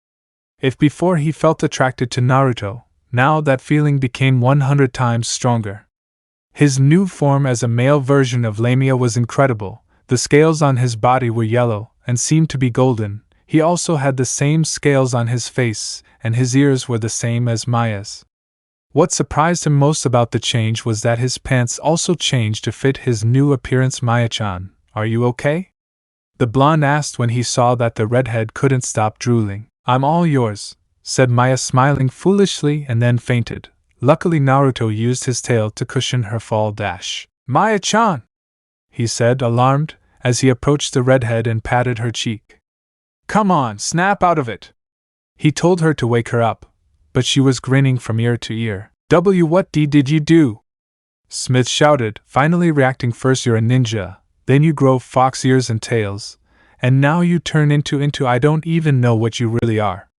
If before he felt attracted to Naruto, now that feeling became 100 times stronger. His new form as a male version of Lamia was incredible. The scales on his body were yellow and seemed to be golden. He also had the same scales on his face, and his ears were the same as Maya's. What surprised him most about the change was that his pants also changed to fit his new appearance. Maya-chan, are you okay? The blonde asked when he saw that the redhead couldn't stop drooling. I'm all yours, said Maya, smiling foolishly, and then fainted. Luckily Naruto used his tail to cushion her fall. Maya-chan, he said, alarmed, as he approached the redhead and patted her cheek. Come on, snap out of it. He told her to wake her up, but she was grinning from ear to ear. What did you do? Smith shouted, finally reacting. First you're a ninja, then you grow fox ears and tails, and now you turn into I don't even know what you really are.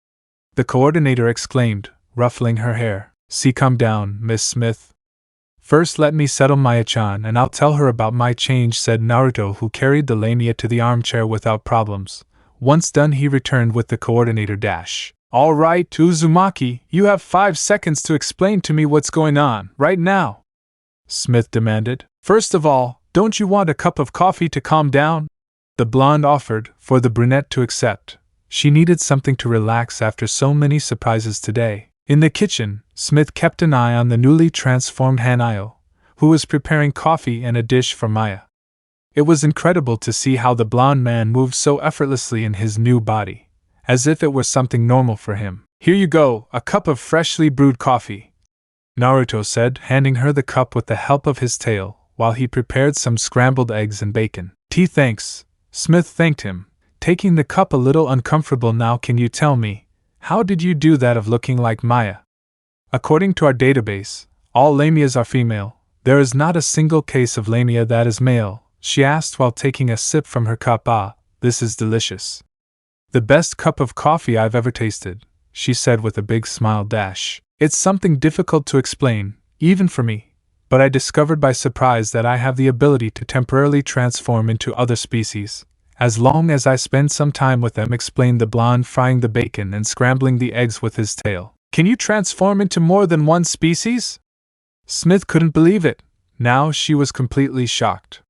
The coordinator exclaimed, ruffling her hair. See, calm down, Miss Smith. First let me settle Maya-chan and I'll tell her about my change, said Naruto, who carried the Lamia to the armchair without problems. Once done he returned with the coordinator. All right, Uzumaki, you have 5 seconds to explain to me what's going on, right now, Smith demanded. First of all, don't you want a cup of coffee to calm down? The blonde offered, for the brunette to accept. She needed something to relax after so many surprises today. In the kitchen, Smith kept an eye on the newly transformed Hanayo, who was preparing coffee and a dish for Maya. It was incredible to see how the blonde man moved so effortlessly in his new body, as if it were something normal for him. Here you go, a cup of freshly brewed coffee, Naruto said, handing her the cup with the help of his tail, while he prepared some scrambled eggs and bacon. Tea, thanks, Smith thanked him, taking the cup a little uncomfortable. Now can you tell me, how did you do that of looking like Maya? According to our database, all Lamias are female. There is not a single case of Lamia that is male, she asked while taking a sip from her cup. This is delicious. The best cup of coffee I've ever tasted, she said with a big smile. It's something difficult to explain, even for me, but I discovered by surprise that I have the ability to temporarily transform into other species, as long as I spend some time with them, explained the blonde, frying the bacon and scrambling the eggs with his tail. Can you transform into more than one species? Smith couldn't believe it. Now she was completely shocked.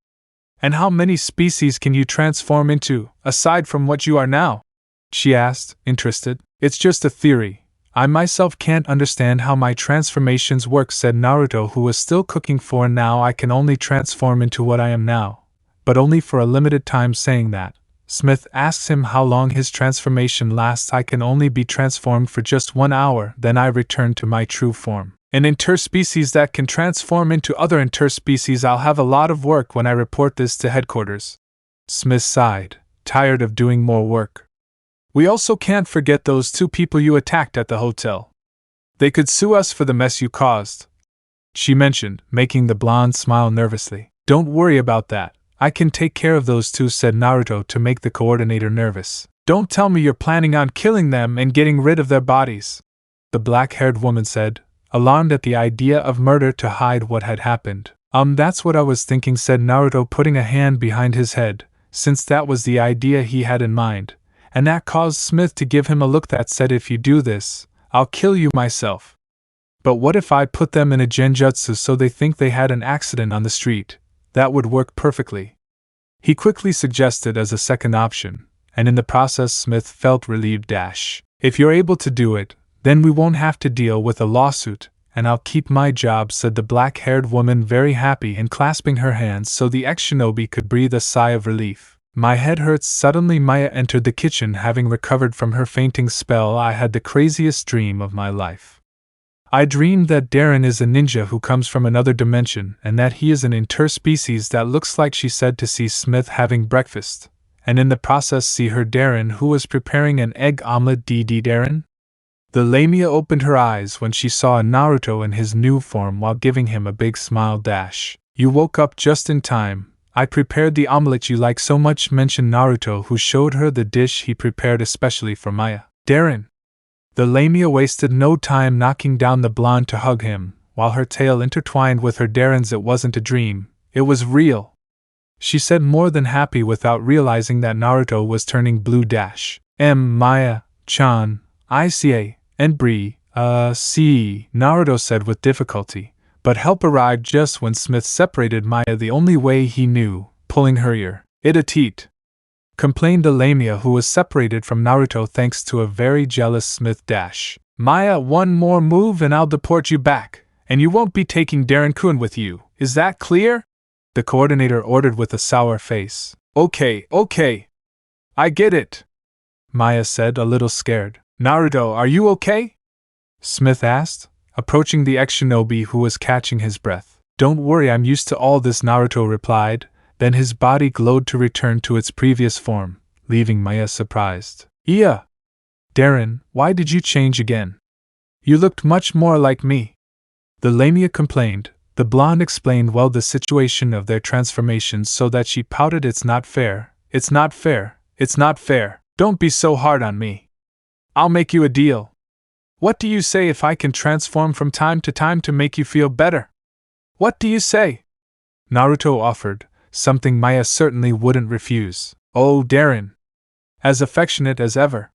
And how many species can you transform into, aside from what you are now? She asked, interested. It's just a theory. I myself can't understand how my transformations work, said Naruto, who was still cooking. For now I can only transform into what I am now, but only for a limited time. Saying that, Smith asks him how long his transformation lasts. I can only be transformed for just 1 hour, then I return to my true form. An interspecies that can transform into other interspecies. I'll have a lot of work when I report this to headquarters. Smith sighed, tired of doing more work. We also can't forget those 2 people you attacked at the hotel. They could sue us for the mess you caused, she mentioned, making the blonde smile nervously. Don't worry about that. I can take care of those 2, said Naruto, to make the coordinator nervous. Don't tell me you're planning on killing them and getting rid of their bodies, the black-haired woman said, alarmed at the idea of murder to hide what had happened. That's what I was thinking, said Naruto, putting a hand behind his head, since that was the idea he had in mind, and that caused Smith to give him a look that said, if you do this, I'll kill you myself. But what if I put them in a genjutsu so they think they had an accident on the street? That would work perfectly, he quickly suggested as a second option, and in the process Smith felt relieved. If you're able to do it, then we won't have to deal with a lawsuit, and I'll keep my job, said the black-haired woman, very happy and clasping her hands so the ex-shinobi could breathe a sigh of relief. My head hurts. Suddenly Maya entered the kitchen, having recovered from her fainting spell. I had the craziest dream of my life. I dreamed that Darren is a ninja who comes from another dimension and that he is an interspecies that looks like, she said, to see Smith having breakfast, and in the process see her, Darren, who was preparing an egg omelette. Darren? The Lamia opened her eyes when she saw Naruto in his new form while giving him a big smile. You woke up just in time. I prepared the omelette you like so much, mentioned Naruto, who showed her the dish he prepared especially for Maya. Darren. The Lamia wasted no time knocking down the blonde to hug him, while her tail intertwined with her Darren's. It wasn't a dream, it was real, she said, more than happy without realizing that Naruto was turning blue. Maya-chan, ICA, and Bree, see, Naruto said with difficulty, but help arrived just when Smith separated Maya the only way he knew, pulling her ear. It a teat, complained the Lamia, who was separated from Naruto thanks to a very jealous Smith. Maya, one more move and I'll deport you back, and you won't be taking Darren-kun with you, is that clear? The coordinator ordered with a sour face. Okay. I get it, Maya said, a little scared. Naruto, are you okay? Smith asked, approaching the ex-shinobi who was catching his breath. Don't worry, I'm used to all this, Naruto replied. Then his body glowed to return to its previous form, leaving Maya surprised. Yeah. Darren, why did you change again? You looked much more like me, the Lamia complained. The blonde explained well the situation of their transformations so that she pouted. It's not fair. Don't be so hard on me. I'll make you a deal. What do you say if I can transform from time to time to make you feel better? What do you say? Naruto offered, something Maya certainly wouldn't refuse. Oh, Darren. As affectionate as ever,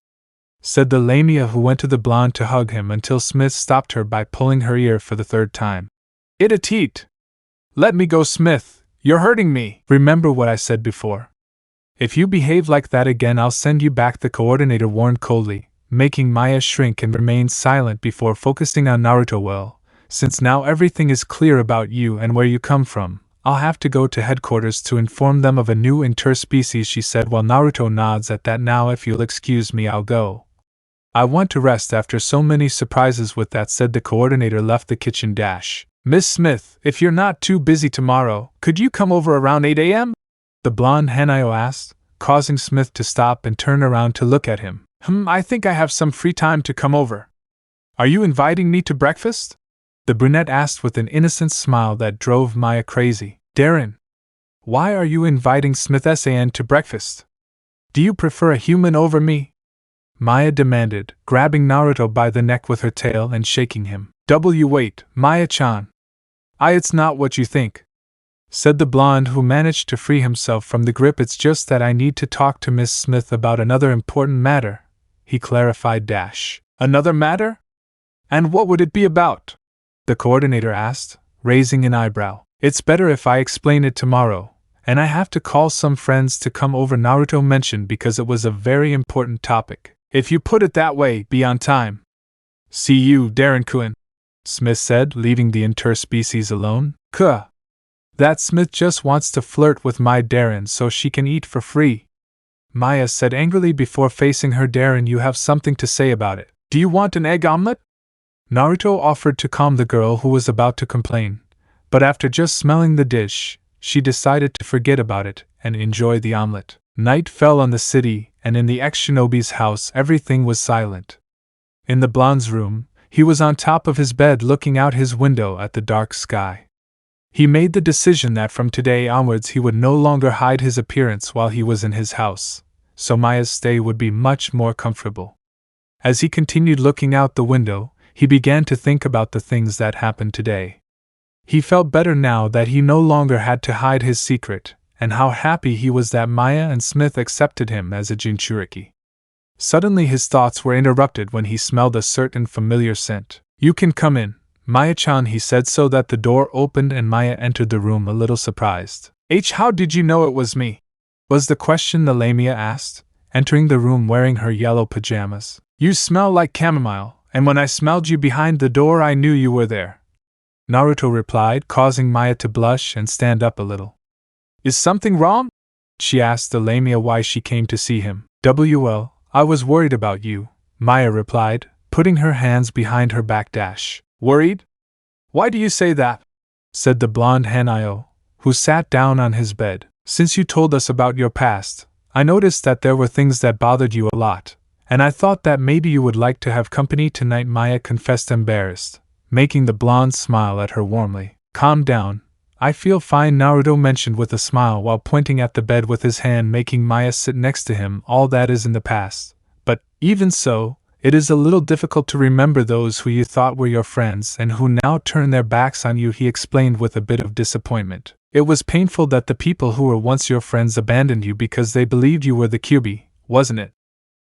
said the Lamia, who went to the blonde to hug him until Smith stopped her by pulling her ear for the 3rd time. It a teat. Let me go, Smith, you're hurting me. Remember what I said before. If you behave like that again, I'll send you back, the coordinator warned coldly, making Maya shrink and remain silent before focusing on Naruto. Well, since now everything is clear about you and where you come from, I'll have to go to headquarters to inform them of a new interspecies, she said while Naruto nods at that. Now if you'll excuse me, I'll go. I want to rest after so many surprises. With that said, the coordinator left the kitchen. Miss Smith, if you're not too busy tomorrow, could you come over around 8 a.m.? The blonde Hanayo asked, causing Smith to stop and turn around to look at him. I think I have some free time to come over. Are you inviting me to breakfast? The brunette asked with an innocent smile that drove Maya crazy. Darren, why are you inviting Smith S.A.N. to breakfast? Do you prefer a human over me? Maya demanded, grabbing Naruto by the neck with her tail and shaking him. Wait, Maya-chan. It's not what you think, said the blonde, who managed to free himself from the grip. It's just that I need to talk to Miss Smith about another important matter, he clarified. Another matter? And what would it be about? The coordinator asked, raising an eyebrow. It's better if I explain it tomorrow, and I have to call some friends to come over, Naruto mentioned, because it was a very important topic. If you put it that way, be on time. See you, Darren-kun, Smith said, leaving the interspecies alone. Kuh. That Smith just wants to flirt with my Darren so she can eat for free. Maya said angrily before facing her Darren. You have something to say about it. Do you want an egg omelet? Naruto offered to calm the girl who was about to complain, but after just smelling the dish, she decided to forget about it and enjoy the omelet. Night fell on the city, and in the ex-shinobi's house everything was silent. In the blonde's room, he was on top of his bed looking out his window at the dark sky. He made the decision that from today onwards he would no longer hide his appearance while he was in his house, so Maya's stay would be much more comfortable. As he continued looking out the window, he began to think about the things that happened today. He felt better now that he no longer had to hide his secret, and how happy he was that Maya and Smith accepted him as a Jinchuriki. Suddenly his thoughts were interrupted when he smelled a certain familiar scent. You can come in, Maya-chan, he said, so that the door opened and Maya entered the room a little surprised. How did you know it was me? Was the question the Lamia asked, entering the room wearing her yellow pajamas. You smell like chamomile, and when I smelled you behind the door I knew you were there, Naruto replied, causing Maya to blush and stand up a little. Is something wrong? She asked the Lamia why she came to see him. Well, I was worried about you, Maya replied, putting her hands behind her back. Worried? Why do you say that? Said the blonde Hanayo, who sat down on his bed. Since you told us about your past, I noticed that there were things that bothered you a lot, and I thought that maybe you would like to have company tonight, Maya confessed, embarrassed, making the blonde smile at her warmly. Calm down, I feel fine, Naruto mentioned with a smile while pointing at the bed with his hand, making Maya sit next to him. All that is in the past, but, even so, it is a little difficult to remember those who you thought were your friends and who now turn their backs on you, he explained with a bit of disappointment. It was painful that the people who were once your friends abandoned you because they believed you were the Kyuubi, wasn't it?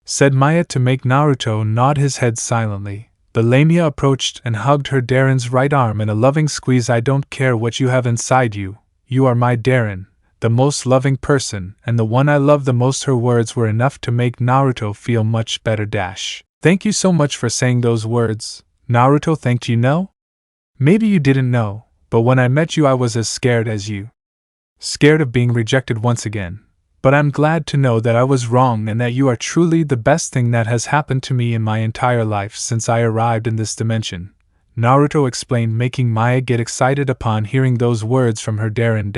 Said Maya to make Naruto nod his head silently. The Lamia approached and hugged her Darren's right arm in a loving squeeze. I don't care what you have inside you, you are my Darren, the most loving person and the one I love the most. Her words were enough to make Naruto feel much better. Thank you so much for saying those words, Naruto thanked. You know? Maybe you didn't know, but when I met you I was as scared as you. Scared of being rejected once again. But I'm glad to know that I was wrong and that you are truly the best thing that has happened to me in my entire life since I arrived in this dimension, Naruto explained, making Maya get excited upon hearing those words from her Darren.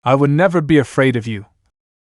I would never be afraid of you,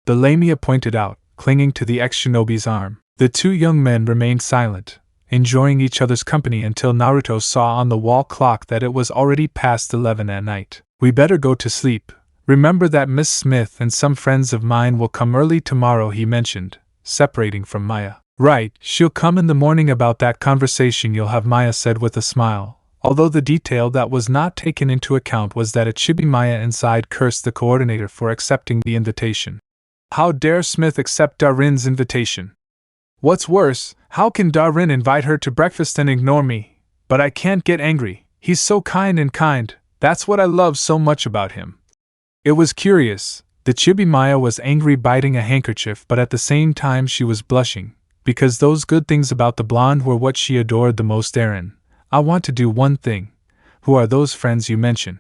the Lamia pointed out, clinging to the ex-shinobi's arm. The two young men remained silent, enjoying each other's company until Naruto saw on the wall clock that it was already past 11 at night. We better go to sleep. Remember that Miss Smith and some friends of mine will come early tomorrow, he mentioned, separating from Maya. Right, she'll come in the morning. About that conversation you'll have, Maya said with a smile, although the detail that was not taken into account was that Ichigo Maya inside cursed the coordinator for accepting the invitation. How dare Smith accept Darin's invitation? What's worse, how can Darin invite her to breakfast and ignore me? But I can't get angry, he's so kind, that's what I love so much about him. It was curious, the chibi Maya was angry, biting a handkerchief, but at the same time she was blushing, because those good things about the blonde were what she adored the most. Darren, I want to do one thing. Who are those friends you mention?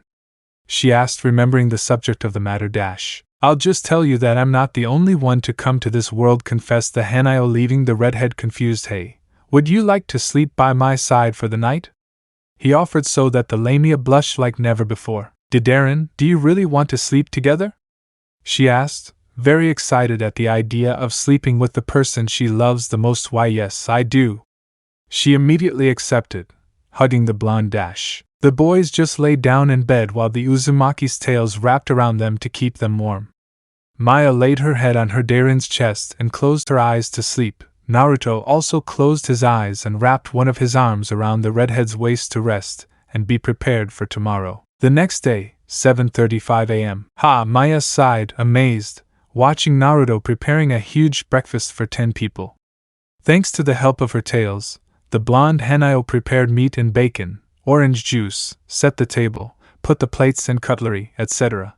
She asked, remembering the subject of the matter. I'll just tell you that I'm not the only one to come to this world, confessed the Hanayo, leaving the redhead confused. Hey, would you like to sleep by my side for the night? He offered, so that the Lamia blushed like never before. Darren, do you really want to sleep together? She asked, very excited at the idea of sleeping with the person she loves the most. Why yes, I do. She immediately accepted, hugging the blonde. The boys just lay down in bed while the Uzumaki's tails wrapped around them to keep them warm. Maya laid her head on her Darren's chest and closed her eyes to sleep. Naruto also closed his eyes and wrapped one of his arms around the redhead's waist to rest and be prepared for tomorrow. The next day, 7:35 a.m. Maya sighed, amazed, watching Naruto preparing a huge breakfast for 10 people. Thanks to the help of her tails, the blonde Hanayo prepared meat and bacon, orange juice, set the table, put the plates and cutlery, etc.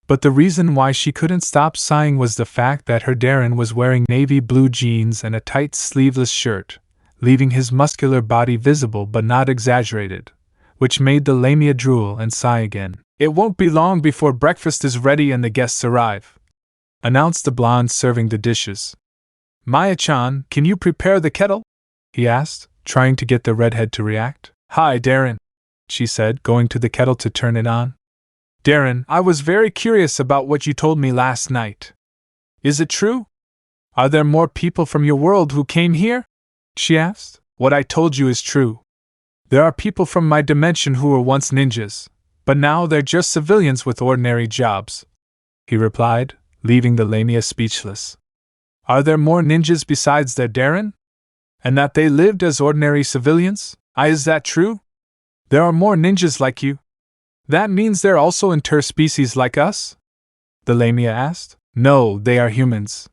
But the reason why she couldn't stop sighing was the fact that her Darren was wearing navy blue jeans and a tight sleeveless shirt, leaving his muscular body visible but not exaggerated, which made the lamia drool and sigh again. "It won't be long before breakfast is ready and the guests arrive," announced the blonde serving the dishes. "Maya-chan, can you prepare the kettle?" he asked, trying to get the redhead to react. "Hi, Darren," she said, going to the kettle to turn it on. "Darren, I was very curious about what you told me last night. Is it true? Are there more people from your world who came here?" she asked. "What I told you is true. There are people from my dimension who were once ninjas, but now they're just civilians with ordinary jobs," he replied, leaving the lamia speechless. "Are there more ninjas besides their Darren? And that they lived as ordinary civilians? Is that true? There are more ninjas like you? That means they're also interspecies like us?" the lamia asked. "No, they are humans.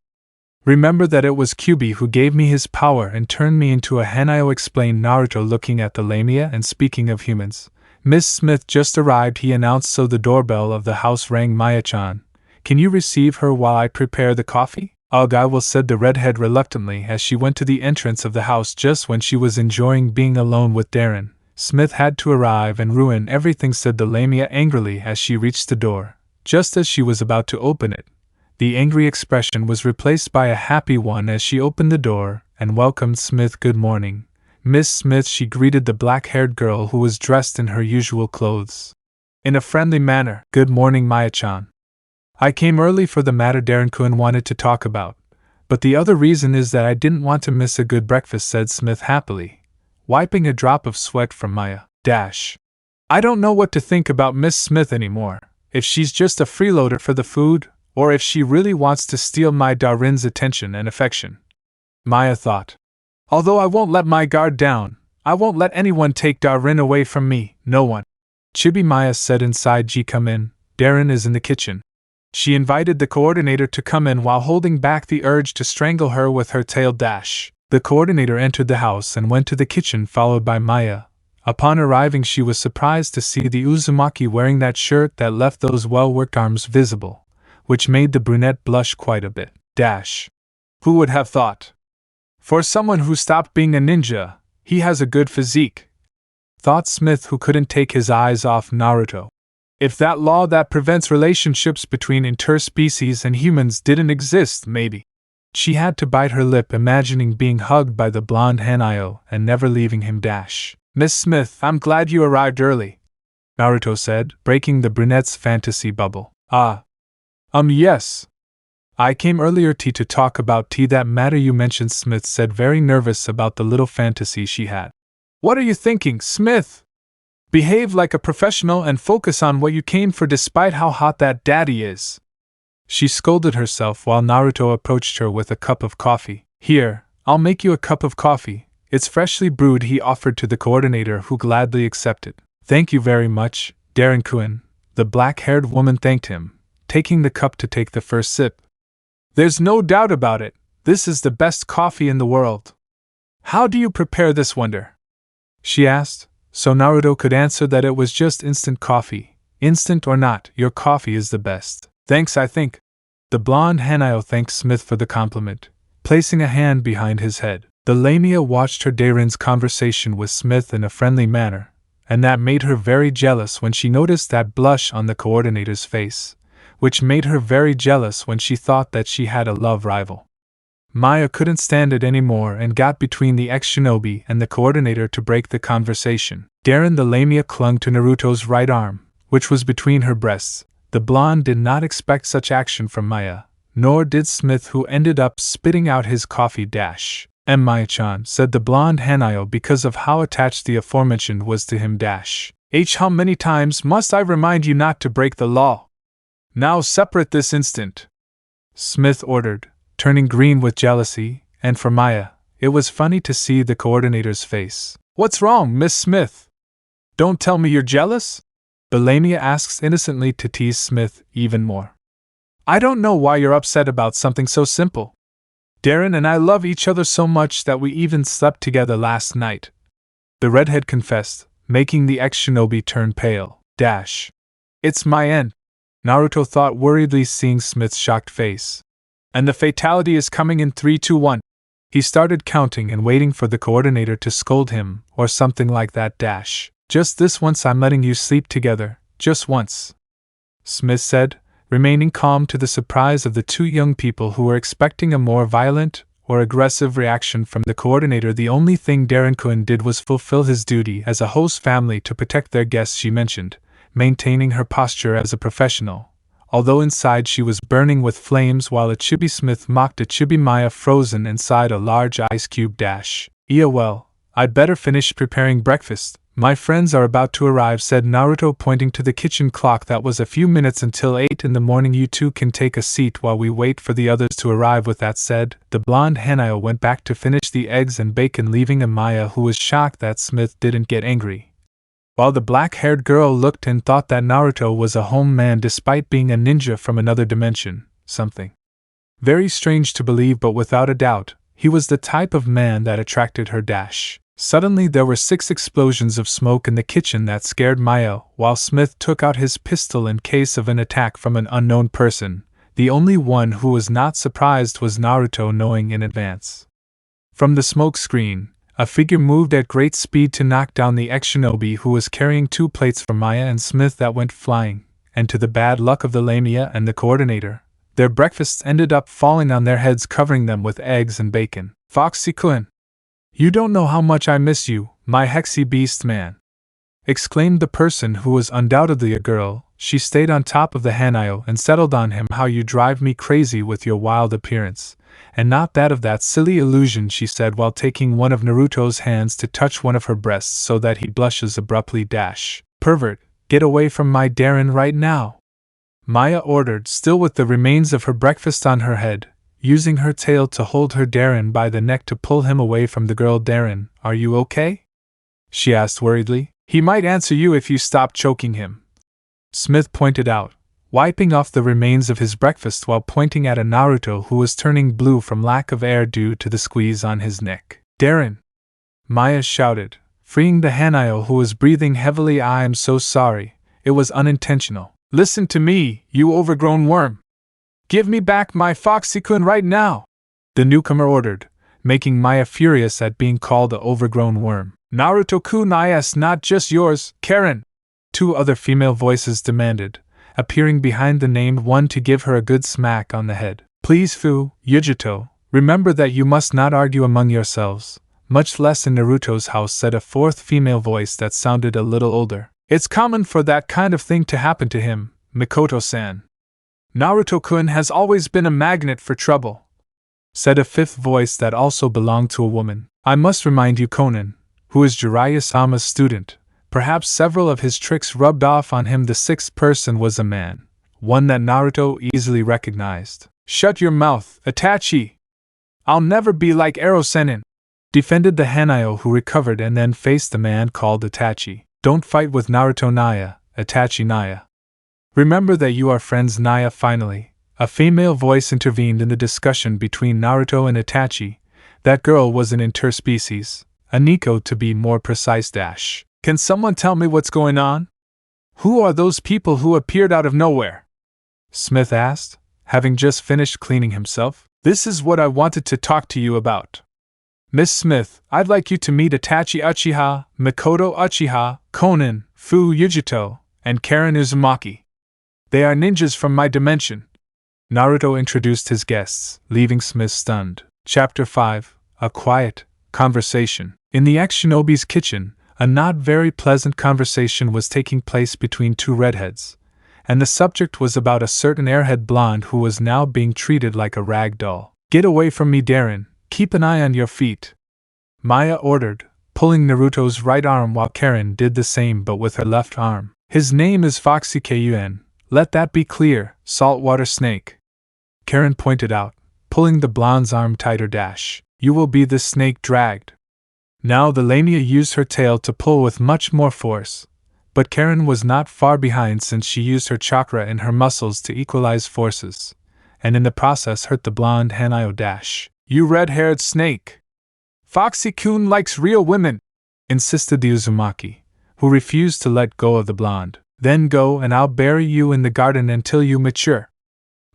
Remember that it was Kyubi who gave me his power and turned me into a Hanyo," explained Naruto, looking at the lamia. "And speaking of humans, Miss Smith just arrived," he announced. So the doorbell of the house rang. "Maya-chan, can you receive her while I prepare the coffee?" "Ugh, I will," said the redhead reluctantly as she went to the entrance of the house just when she was enjoying being alone with Darren. "Smith had to arrive and ruin everything," said the lamia angrily as she reached the door. Just as she was about to open it, the angry expression was replaced by a happy one as she opened the door and welcomed Smith. "Good morning, Miss Smith," she greeted the black-haired girl who was dressed in her usual clothes. In a friendly manner. "Good morning, Maya-chan. I came early for the matter Darren-kun wanted to talk about, but the other reason is that I didn't want to miss a good breakfast," said Smith happily, wiping a drop of sweat from Maya. "I don't know what to think about Miss Smith anymore, if she's just a freeloader for the food, or if she really wants to steal my Darren's attention and affection," Maya thought. "Although I won't let my guard down, I won't let anyone take Darren away from me, no one." "Chibi," Maya said inside. "G, come in, Darren is in the kitchen." She invited the coordinator to come in while holding back the urge to strangle her with her tail. The coordinator entered the house and went to the kitchen, followed by Maya. Upon arriving, she was surprised to see the Uzumaki wearing that shirt that left those well-worked arms visible, which made the brunette blush quite a bit. Who would have thought? For someone who stopped being a ninja, he has a good physique, thought Smith, who couldn't take his eyes off Naruto. If that law that prevents relationships between interspecies and humans didn't exist, maybe. She had to bite her lip, imagining being hugged by the blonde Hanyo and never leaving him. "Miss Smith, I'm glad you arrived early," Naruto said, breaking the brunette's fantasy bubble. Yes. I came earlier to talk about that matter you mentioned," Smith said, very nervous about the little fantasy she had. "What are you thinking, Smith? Behave like a professional and focus on what you came for, despite how hot that daddy is," she scolded herself while Naruto approached her with a cup of coffee. "Here, I'll make you a cup of coffee. It's freshly brewed," he offered to the coordinator, who gladly accepted. "Thank you very much, Darren-kun," the black-haired woman thanked him, taking the cup to take the first sip. "There's no doubt about it, this is the best coffee in the world. How do you prepare this wonder?" she asked, so Naruto could answer that it was just instant coffee. "Instant or not, your coffee is the best." "Thanks, I think." The blonde Hanyo thanked Smith for the compliment, placing a hand behind his head. The lamia watched her Darren's conversation with Smith in a friendly manner, and that made her very jealous when she noticed that blush on the coordinator's face, which made her very jealous when she thought that she had a love rival. Maya couldn't stand it anymore and got between the ex-shinobi and the coordinator to break the conversation. Darren the lamia clung to Naruto's right arm, which was between her breasts. The blonde did not expect such action from Maya, nor did Smith, who ended up spitting out his coffee. "Maya-chan," said the blonde Hanyo, because of how attached the aforementioned was to him. How many times must I remind you not to break the law? Now separate this instant," Smith ordered, turning green with jealousy, and for Maya, it was funny to see the coordinator's face. "What's wrong, Miss Smith? Don't tell me you're jealous?" the lamia asks innocently to tease Smith even more. "I don't know why you're upset about something so simple. Darren and I love each other so much that we even slept together last night," the redhead confessed, making the ex-shinobi turn pale. "It's my end," Naruto thought worriedly, seeing Smith's shocked face. "And the fatality is coming in 3, 2, 1. He started counting and waiting for the coordinator to scold him, or something like that. Just this once I'm letting you sleep together, just once. Smith said, remaining calm to the surprise of the two young people who were expecting a more violent or aggressive reaction from the coordinator. The only thing Darren-kun did was fulfill his duty as a host family to protect their guests, she mentioned, maintaining her posture as a professional, although inside she was burning with flames while Ichibi Smith mocked Ichibi Maya frozen inside a large ice cube. Yeah, well, I'd better finish preparing breakfast. My friends are about to arrive, said Naruto, pointing to the kitchen clock. That was a few minutes until 8 in the morning. You two can take a seat while we wait for the others to arrive. With that said, the blonde Hanayo went back to finish the eggs and bacon, leaving Amaya, who was shocked that Smith didn't get angry, while the black-haired girl looked and thought that Naruto was a home man despite being a ninja from another dimension. Something very strange to believe, but without a doubt, he was the type of man that attracted her. Suddenly there were 6 explosions of smoke in the kitchen that scared Maya, while Smith took out his pistol in case of an attack from an unknown person. The only one who was not surprised was Naruto, knowing in advance. From the smoke screen, a figure moved at great speed to knock down the ex-shinobi who was carrying 2 plates for Maya and Smith that went flying, and to the bad luck of the Lamia and the coordinator, their breakfasts ended up falling on their heads, covering them with eggs and bacon. Foxy-kun! You don't know how much I miss you, my hexy beast man! Exclaimed the person who was undoubtedly a girl. She stayed on top of the Hanayo and settled on him. How you drive me crazy with your wild appearance, and not that of that silly illusion, she said while taking one of Naruto's hands to touch one of her breasts so that he blushes abruptly. Pervert, get away from my Darren right now! Maya ordered, still with the remains of her breakfast on her head, using her tail to hold her Darren by the neck to pull him away from the girl. Darren, are you okay? She asked worriedly. He might answer you if you stop choking him, Smith pointed out, wiping off the remains of his breakfast while pointing at a Naruto who was turning blue from lack of air due to the squeeze on his neck. Darren! Maya shouted, freeing the Hanayo who was breathing heavily. I am so sorry, it was unintentional. Listen to me, you overgrown worm! Give me back my Foxy-kun right now! The newcomer ordered, making Maya furious at being called a overgrown worm. Naruto-kun is not just yours, Karen! 2 other female voices demanded, appearing behind the named one to give her a good smack on the head. Please, Yujito, remember that you must not argue among yourselves, much less in Naruto's house, said a 4th female voice that sounded a little older. It's common for that kind of thing to happen to him, Mikoto-san. Naruto-kun has always been a magnet for trouble, said a 5th voice that also belonged to a woman. I must remind you, Konan, who is Jiraiya-sama's student, perhaps several of his tricks rubbed off on him. The 6th person was a man, one that Naruto easily recognized. Shut your mouth, Itachi! I'll never be like Ero-senin, defended the Hanayo who recovered and then faced the man called Itachi. Don't fight with Naruto Naya, Itachi Naya. Remember that you are friends. Naya. Finally, a female voice intervened in the discussion between Naruto and Itachi. That girl was an interspecies, a Nico to be more precise. Can someone tell me what's going on? Who are those people who appeared out of nowhere? Smith asked, having just finished cleaning himself. This is what I wanted to talk to you about. Miss Smith, I'd like you to meet Itachi Uchiha, Mikoto Uchiha, Konan, Yujito, and Karen Uzumaki. They are ninjas from my dimension. Naruto introduced his guests, leaving Smith stunned. Chapter 5, A Quiet Conversation. In the ex-shinobi's kitchen, a not very pleasant conversation was taking place between 2 redheads, and the subject was about a certain airhead blonde who was now being treated like a rag doll. Get away from me, Darren. Keep an eye on your feet, Maya ordered, pulling Naruto's right arm while Karen did the same but with her left arm. His name is Foxy Kun. Let that be clear, saltwater snake, Karen pointed out, pulling the blonde's arm tighter. You will be the snake dragged. Now the Lamia used her tail to pull with much more force, but Karen was not far behind since she used her chakra in her muscles to equalize forces, and in the process hurt the blonde Hanayo. You red-haired snake! Foxy-kun likes real women, insisted the Uzumaki, who refused to let go of the blonde. Then go and I'll bury you in the garden until you mature,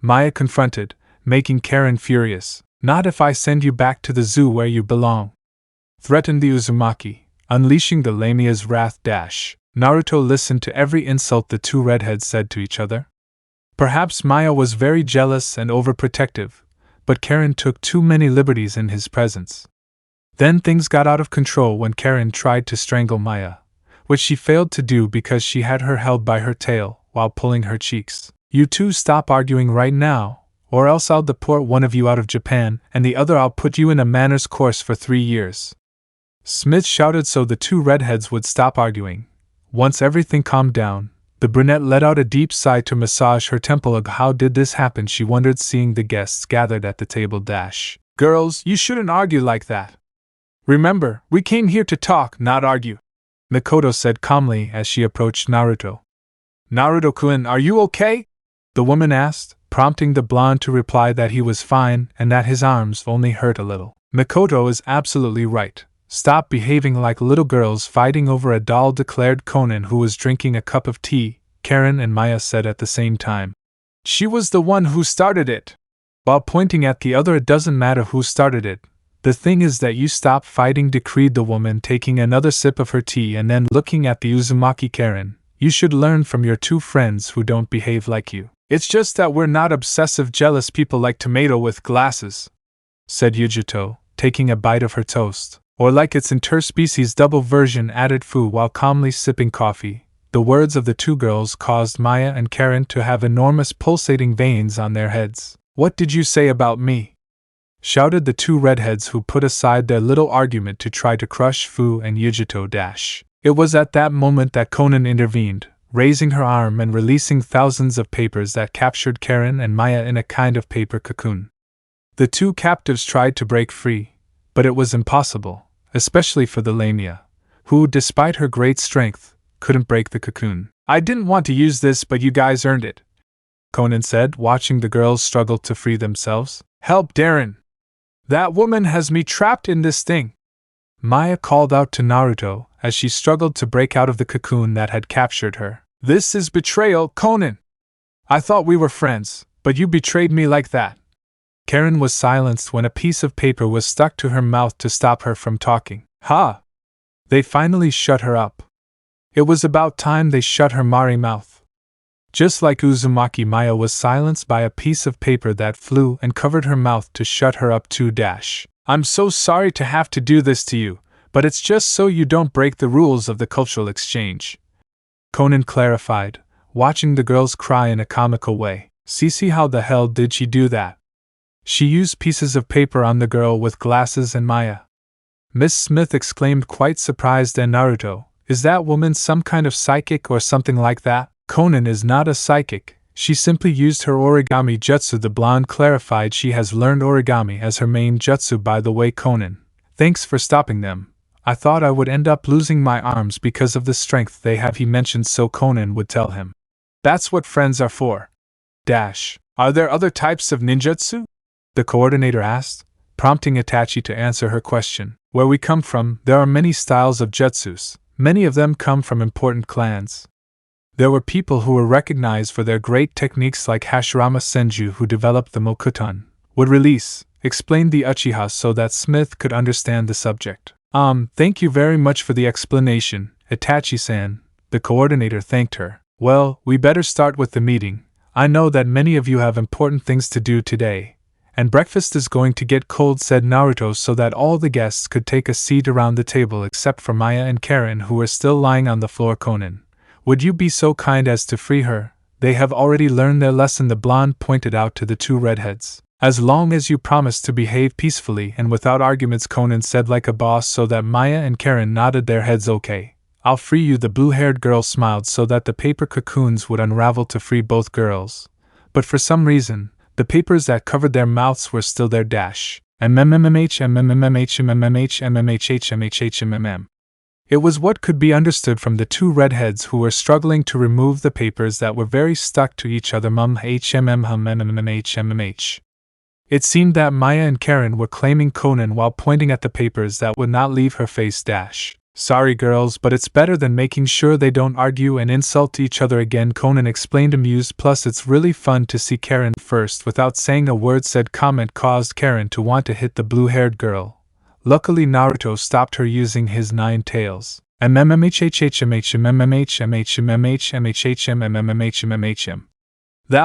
Maya confronted, making Karen furious. Not if I send you back to the zoo where you belong, threatened the Uzumaki, unleashing the lamia's wrath. Naruto listened to every insult the two redheads said to each other. Perhaps Maya was very jealous and overprotective, but Karen took too many liberties in his presence. Then things got out of control when Karen tried to strangle Maya, which she failed to do because she had her held by her tail while pulling her cheeks. You two stop arguing right now, or else I'll deport one of you out of Japan and the other I'll put you in a manners course for 3 years. Smith shouted so the two redheads would stop arguing. Once everything calmed down, the brunette let out a deep sigh to massage her temple. How did this happen, she wondered, seeing the guests gathered at the table. Girls, you shouldn't argue like that. Remember, we came here to talk, not argue, Mikoto said calmly as she approached Naruto. Naruto-kun, are you okay? The woman asked, prompting the blonde to reply that he was fine and that his arms only hurt a little. Mikoto is absolutely right. Stop behaving like little girls fighting over a doll, declared Conan, who was drinking a cup of tea, Karen and Maya said at the same time. She was the one who started it. While pointing at the other, it doesn't matter who started it. The thing is that you stop fighting, decreed the woman, taking another sip of her tea and then looking at the Uzumaki. Karen, you should learn from your two friends who don't behave like you. It's just that we're not obsessive jealous people like Tomato with glasses, said Yujito, taking a bite of her toast. Or like its interspecies double version, added Fu while calmly sipping coffee. The words of the two girls caused Maya and Karen to have enormous pulsating veins on their heads. What did you say about me? Shouted the two redheads, who put aside their little argument to try to crush Fu and Yujito. It was at that moment that Conan intervened, raising her arm and releasing thousands of papers that captured Karen and Maya in a kind of paper cocoon. The two captives tried to break free, but it was impossible, especially for the Lamia, who, despite her great strength, couldn't break the cocoon. I didn't want to use this, but you guys earned it, Conan said, watching the girls struggle to free themselves. Help, Darren! That woman has me trapped in this thing! Maya called out to Naruto as she struggled to break out of the cocoon that had captured her. This is betrayal, Conan! I thought we were friends, but you betrayed me like that. Karen was silenced when a piece of paper was stuck to her mouth to stop her from talking. Ha! They finally shut her up. It was about time they shut her Mari mouth. Just like Uzumaki, Maya was silenced by a piece of paper that flew and covered her mouth to shut her up too. I'm so sorry to have to do this to you, but it's just so you don't break the rules of the cultural exchange, Conan clarified, watching the girls cry in a comical way. See how the hell did she do that? She used pieces of paper on the girl with glasses and Maya. Miss Smith exclaimed, quite surprised, and Naruto, is that woman some kind of psychic or something like that? Conan is not a psychic, she simply used her origami jutsu, the blonde clarified. She has learned origami as her main jutsu. By the way, Conan, thanks for stopping them. I thought I would end up losing my arms because of the strength they have, he mentioned, so Conan would tell him. That's what friends are for. Are there other types of ninjutsu? The coordinator asked, prompting Itachi to answer her question. Where we come from, there are many styles of jutsus. Many of them come from important clans. There were people who were recognized for their great techniques, like Hashirama Senju, who developed the Mokuton, would release, explained the Uchiha so that Smith could understand the subject. Thank you very much for the explanation, Itachi-san, the coordinator thanked her. Well, we better start with the meeting. I know that many of you have important things to do today, and breakfast is going to get cold, said Naruto, so that all the guests could take a seat around the table except for Maya and Karen, who were still lying on the floor. Conan, would you be so kind as to free her? They have already learned their lesson, the blonde pointed out to the two redheads. As long as you promise to behave peacefully and without arguments, Conan said like a boss, so that Maya and Karen nodded their heads. Okay, I'll free you. The blue-haired girl smiled so that the paper cocoons would unravel to free both girls. But for some reason, the papers that covered their mouths were still there. It was what could be understood from the two redheads, who were struggling to remove the papers that were very stuck to each other. It seemed that Maya and Karen were claiming Conan while pointing at the papers that would not leave her face. Sorry girls, but it's better than making sure they don't argue and insult each other again, Conan explained, amused. Plus it's really fun to see Karen first without saying a word. Said comment caused Karen to want to hit the blue-haired girl. Luckily Naruto stopped her using his 9 tails. That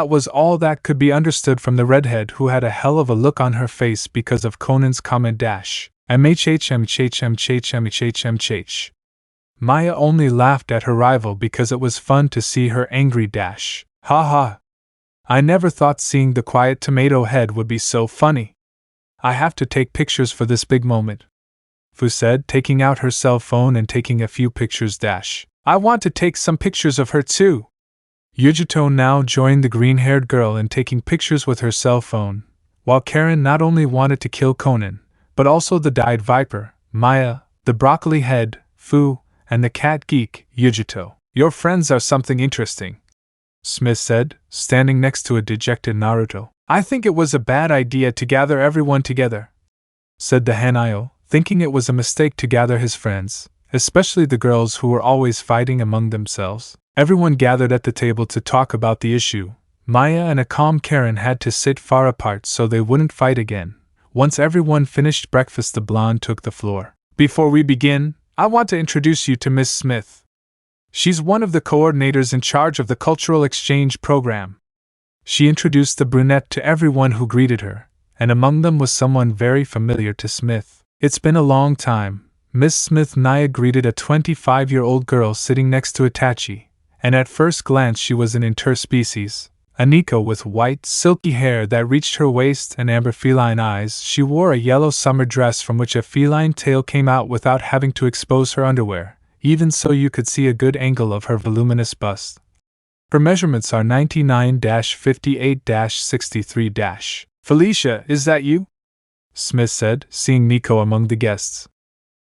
was all that could be understood from the redhead, who had a hell of a look on her face because of Conan's comment. Maya only laughed at her rival because it was fun to see her angry. Ha. I never thought seeing the quiet tomato head would be so funny. I have to take pictures for this big moment, Fu said, taking out her cell phone and taking a few pictures. I want to take some pictures of her too. Yujito now joined the green-haired girl in taking pictures with her cell phone, while Karen not only wanted to kill Conan, but also the dyed viper, Maya, the broccoli head, Fu, and the cat geek, Yujito. Your friends are something interesting, Smith said, standing next to a dejected Naruto. I think it was a bad idea to gather everyone together, said the Hanayo, thinking it was a mistake to gather his friends, especially the girls who were always fighting among themselves. Everyone gathered at the table to talk about the issue. Maya and a calm Karen had to sit far apart so they wouldn't fight again. Once everyone finished breakfast, the blonde took the floor. Before we begin, I want to introduce you to Miss Smith. She's one of the coordinators in charge of the cultural exchange program. She introduced the brunette to everyone who greeted her, and among them was someone very familiar to Smith. It's been a long time. Miss Smith Naya greeted a 25-year-old girl sitting next to Itachi, and at first glance she was an interspecies. A Nico with white, silky hair that reached her waist and amber feline eyes. She wore a yellow summer dress from which a feline tail came out without having to expose her underwear, even so you could see a good angle of her voluminous bust. Her measurements are 99-58-63-. Felicia, is that you? Smith said, seeing Nico among the guests.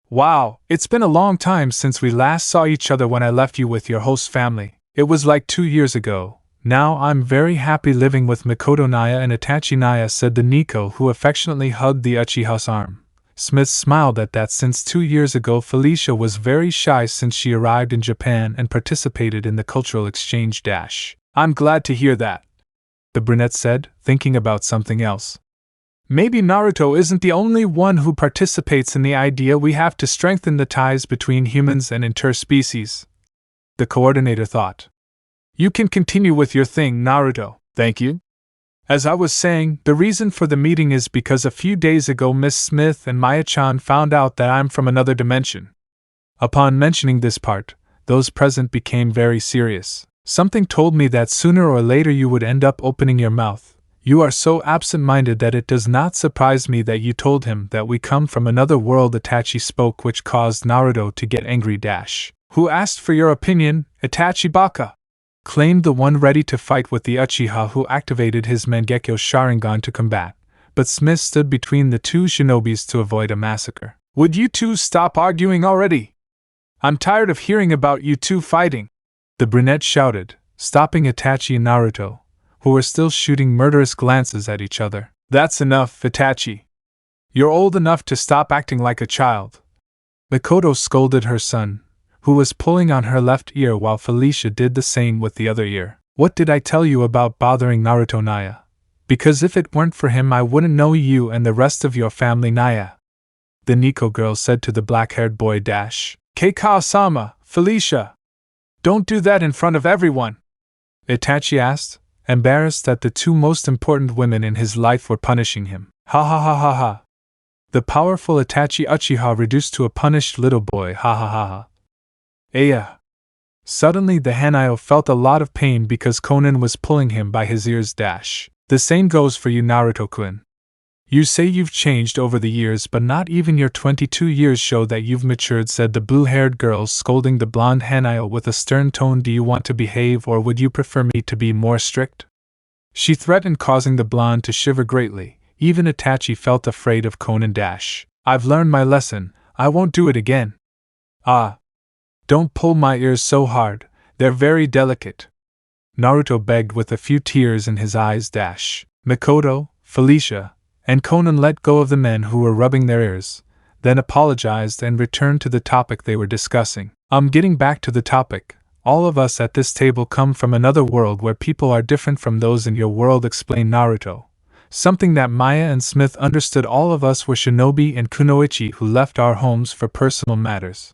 Wow, it's been a long time since we last saw each other when I left you with your host family. It was like 2 years ago. Now I'm very happy living with Mikoto Naya and Itachi Naya, said the Nico, who affectionately hugged the Uchiha's arm. Smith smiled at that since 2 years ago Felicia was very shy since she arrived in Japan and participated in the cultural exchange. I'm glad to hear that, the brunette said, thinking about something else. Maybe Naruto isn't the only one who participates in the idea we have to strengthen the ties between humans and interspecies, the coordinator thought. You can continue with your thing, Naruto. Thank you. As I was saying, the reason for the meeting is because a few days ago Miss Smith and Maya-chan found out that I'm from another dimension. Upon mentioning this part, those present became very serious. Something told me that sooner or later you would end up opening your mouth. You are so absent-minded that it does not surprise me that you told him that we come from another world. Itachi spoke, which caused Naruto to get angry. Who asked for your opinion, Itachi Baka? Claimed the one ready to fight with the Uchiha who activated his Maguekio Sharingan to combat, but Smith stood between the two shinobis to avoid a massacre. Would you two stop arguing already? I'm tired of hearing about you two fighting, the brunette shouted, stopping Itachi and Naruto, who were still shooting murderous glances at each other. That's enough, Itachi. You're old enough to stop acting like a child. Mikoto scolded her son, who was pulling on her left ear while Felicia did the same with the other ear. What did I tell you about bothering Naruto Naya? Because if it weren't for him I wouldn't know you and the rest of your family, Naya, the Nico girl said to the black-haired boy. Keikawa-sama, Felicia, don't do that in front of everyone, Itachi asked, embarrassed that the two most important women in his life were punishing him. Ha ha ha ha ha. The powerful Itachi Uchiha reduced to a punished little boy. Ha ha ha ha. Aya. Suddenly the Hanayo felt a lot of pain because Conan was pulling him by his ears. The same goes for you, Naruto-kun. You say you've changed over the years, but not even your 22 years show that you've matured, said the blue-haired girl, scolding the blonde Hanayo with a stern tone. Do you want to behave, or would you prefer me to be more strict? She threatened, causing the blonde to shiver greatly. Even Itachi felt afraid of Conan. I've learned my lesson, I won't do it again. Ah. Don't pull my ears so hard, they're very delicate, Naruto begged with a few tears in his eyes. Mikoto, Felicia, and Conan let go of the men who were rubbing their ears. then apologized and returned to the topic they were discussing. Getting back to the topic, all of us at this table come from another world where people are different from those in your world, explained Naruto. Something that Maya and Smith understood. All of us were shinobi and kunoichi who left our homes for personal matters.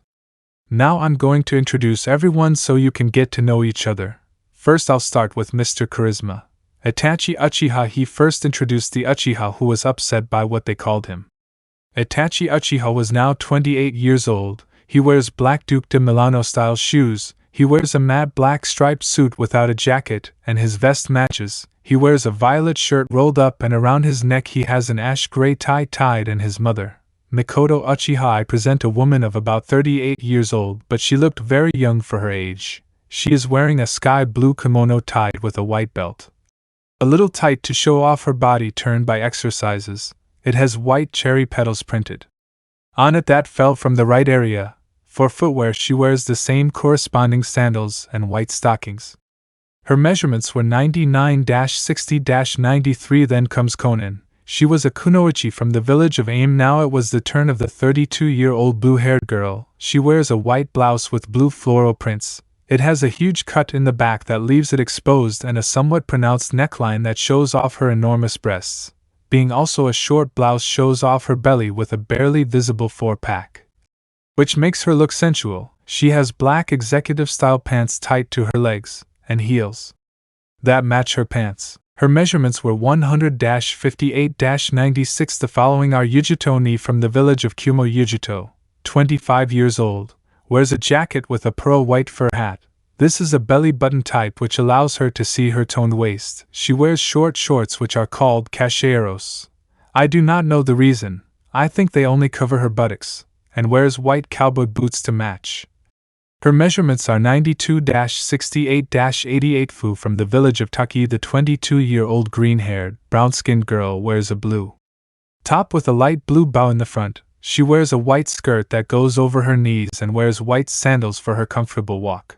Now I'm going to introduce everyone so you can get to know each other. First I'll start with Mr. Charisma. Itachi Uchiha. He first introduced the Uchiha who was upset by what they called him. Itachi Uchiha was now 28 years old. He wears black Duke de Milano style shoes. He wears a matte black striped suit without a jacket, and his vest matches. He wears a violet shirt rolled up, and around his neck he has an ash gray tie tied. And his mother, Mikoto Uchiha. I present a woman of about 38 years old, but she looked very young for her age. She is wearing a sky blue kimono tied with a white belt. A little tight to show off her body turned by exercises. It has white cherry petals printed on it that fell from the right area. For footwear she wears the same corresponding sandals and white stockings. Her measurements were 99-60-93. Then comes Konan. She was a kunoichi from the village of Aim. Now it was the turn of the 32-year-old blue-haired girl. She wears a white blouse with blue floral prints. It has a huge cut in the back that leaves it exposed and a somewhat pronounced neckline that shows off her enormous breasts. Being also a short blouse shows off her belly with a barely visible four-pack, which makes her look sensual. She has black executive-style pants tight to her legs, and heels that match her pants. Her measurements were 100-58-96. The following are Yujuto Ni from the village of Kumo. Yujuto, 25 years old, wears a jacket with a pearl white fur hat. This is a belly button type which allows her to see her toned waist. She wears short shorts which are called cacheros. I do not know the reason. I think they only cover her buttocks, and wears white cowboy boots to match. Her measurements are 92-68-88. Fu from the village of Taki. The 22-year-old green-haired, brown-skinned girl wears a blue top with a light blue bow in the front. She wears a white skirt that goes over her knees and wears white sandals for her comfortable walk.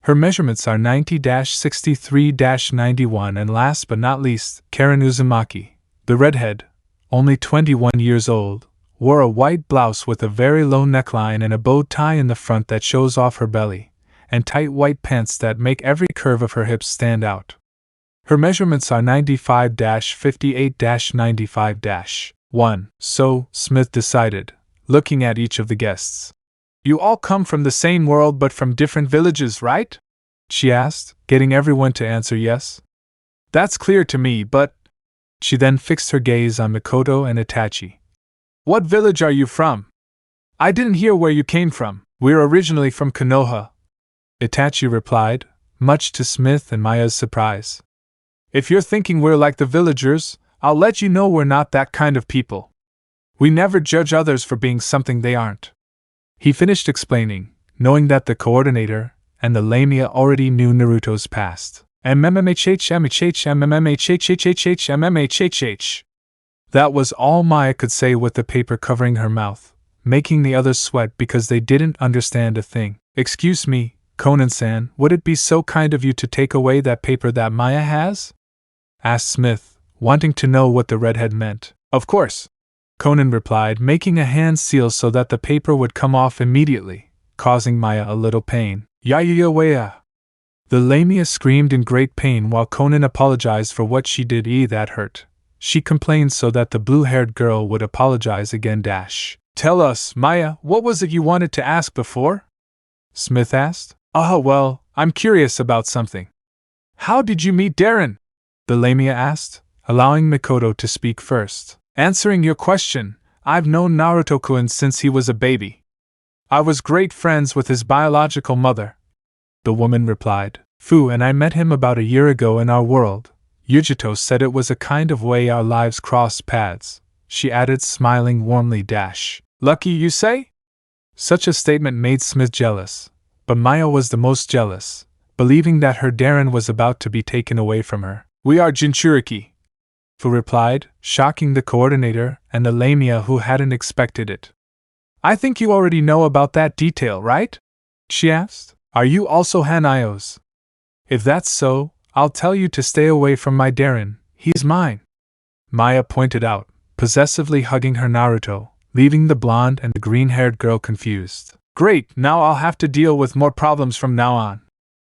Her measurements are 90-63-91. And last but not least, Karen Uzumaki. The redhead, only 21 years old, wore a white blouse with a very low neckline and a bow tie in the front that shows off her belly, and tight white pants that make every curve of her hips stand out. Her measurements are 95-58-95-1. So, Smith decided, looking at each of the guests. You all come from the same world but from different villages, right? She asked, getting everyone to answer yes. That's clear to me, but... She then fixed her gaze on Mikoto and Itachi. What village are you from? I didn't hear where you came from. We're originally from Konoha, Itachi replied, much to Smith and Maya's surprise. If you're thinking we're like the villagers, I'll let you know we're not that kind of people. We never judge others for being something they aren't. He finished explaining, knowing that the coordinator and the Lamia already knew Naruto's past. That was all Maya could say with the paper covering her mouth, making the others sweat because they didn't understand a thing. Excuse me, Conan-san, would it be so kind of you to take away that paper that Maya has? Asked Smith, wanting to know what the redhead meant. Of course, Conan replied, making a hand seal so that the paper would come off immediately, causing Maya a little pain. Ya. The Lamia screamed in great pain while Conan apologized for what she did. That hurt. She complained so that the blue-haired girl would apologize again. Tell us, Maya, what was it you wanted to ask before? Smith asked. Well, I'm curious about something. How did you meet Darren? The Lamia asked, allowing Mikoto to speak first. Answering your question, I've known Naruto-kun since he was a baby. I was great friends with his biological mother, the woman replied. Fu and I met him about a year ago in our world. Yujuto said it was a kind of way our lives crossed paths, she added, smiling warmly. Lucky, you say? Such a statement made Smith jealous, but Maya was the most jealous, believing that her Darren was about to be taken away from her. We are Jinchuriki, Fu replied, shocking the coordinator and the Lamia who hadn't expected it. I think you already know about that detail, right? She asked. Are you also Hanayos? If that's so, I'll tell you to stay away from my Darren, he's mine. Maya pointed out, possessively hugging her Naruto, leaving the blonde and the green-haired girl confused. Great, now I'll have to deal with more problems from now on.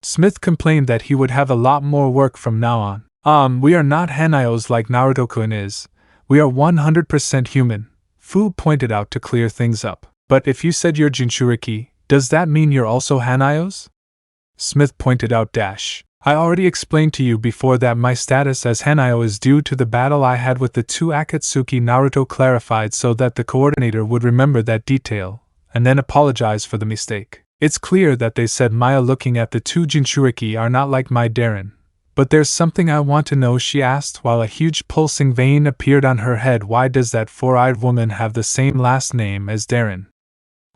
Smith complained that he would have a lot more work from now on. We are not Hanayos like Naruto-kun is. We are 100% human, Fu pointed out to clear things up. But if you said you're Jinchuriki, does that mean you're also Hanayos? Smith pointed out I already explained to you before that my status as Hanayo is due to the battle I had with the two Akatsuki. Naruto clarified so that the coordinator would remember that detail, and then apologize for the mistake. It's clear that they said Maya looking at the two Jinchuriki are not like my Darren. But there's something I want to know, she asked while a huge pulsing vein appeared on her head. Why does that four-eyed woman have the same last name as Darren?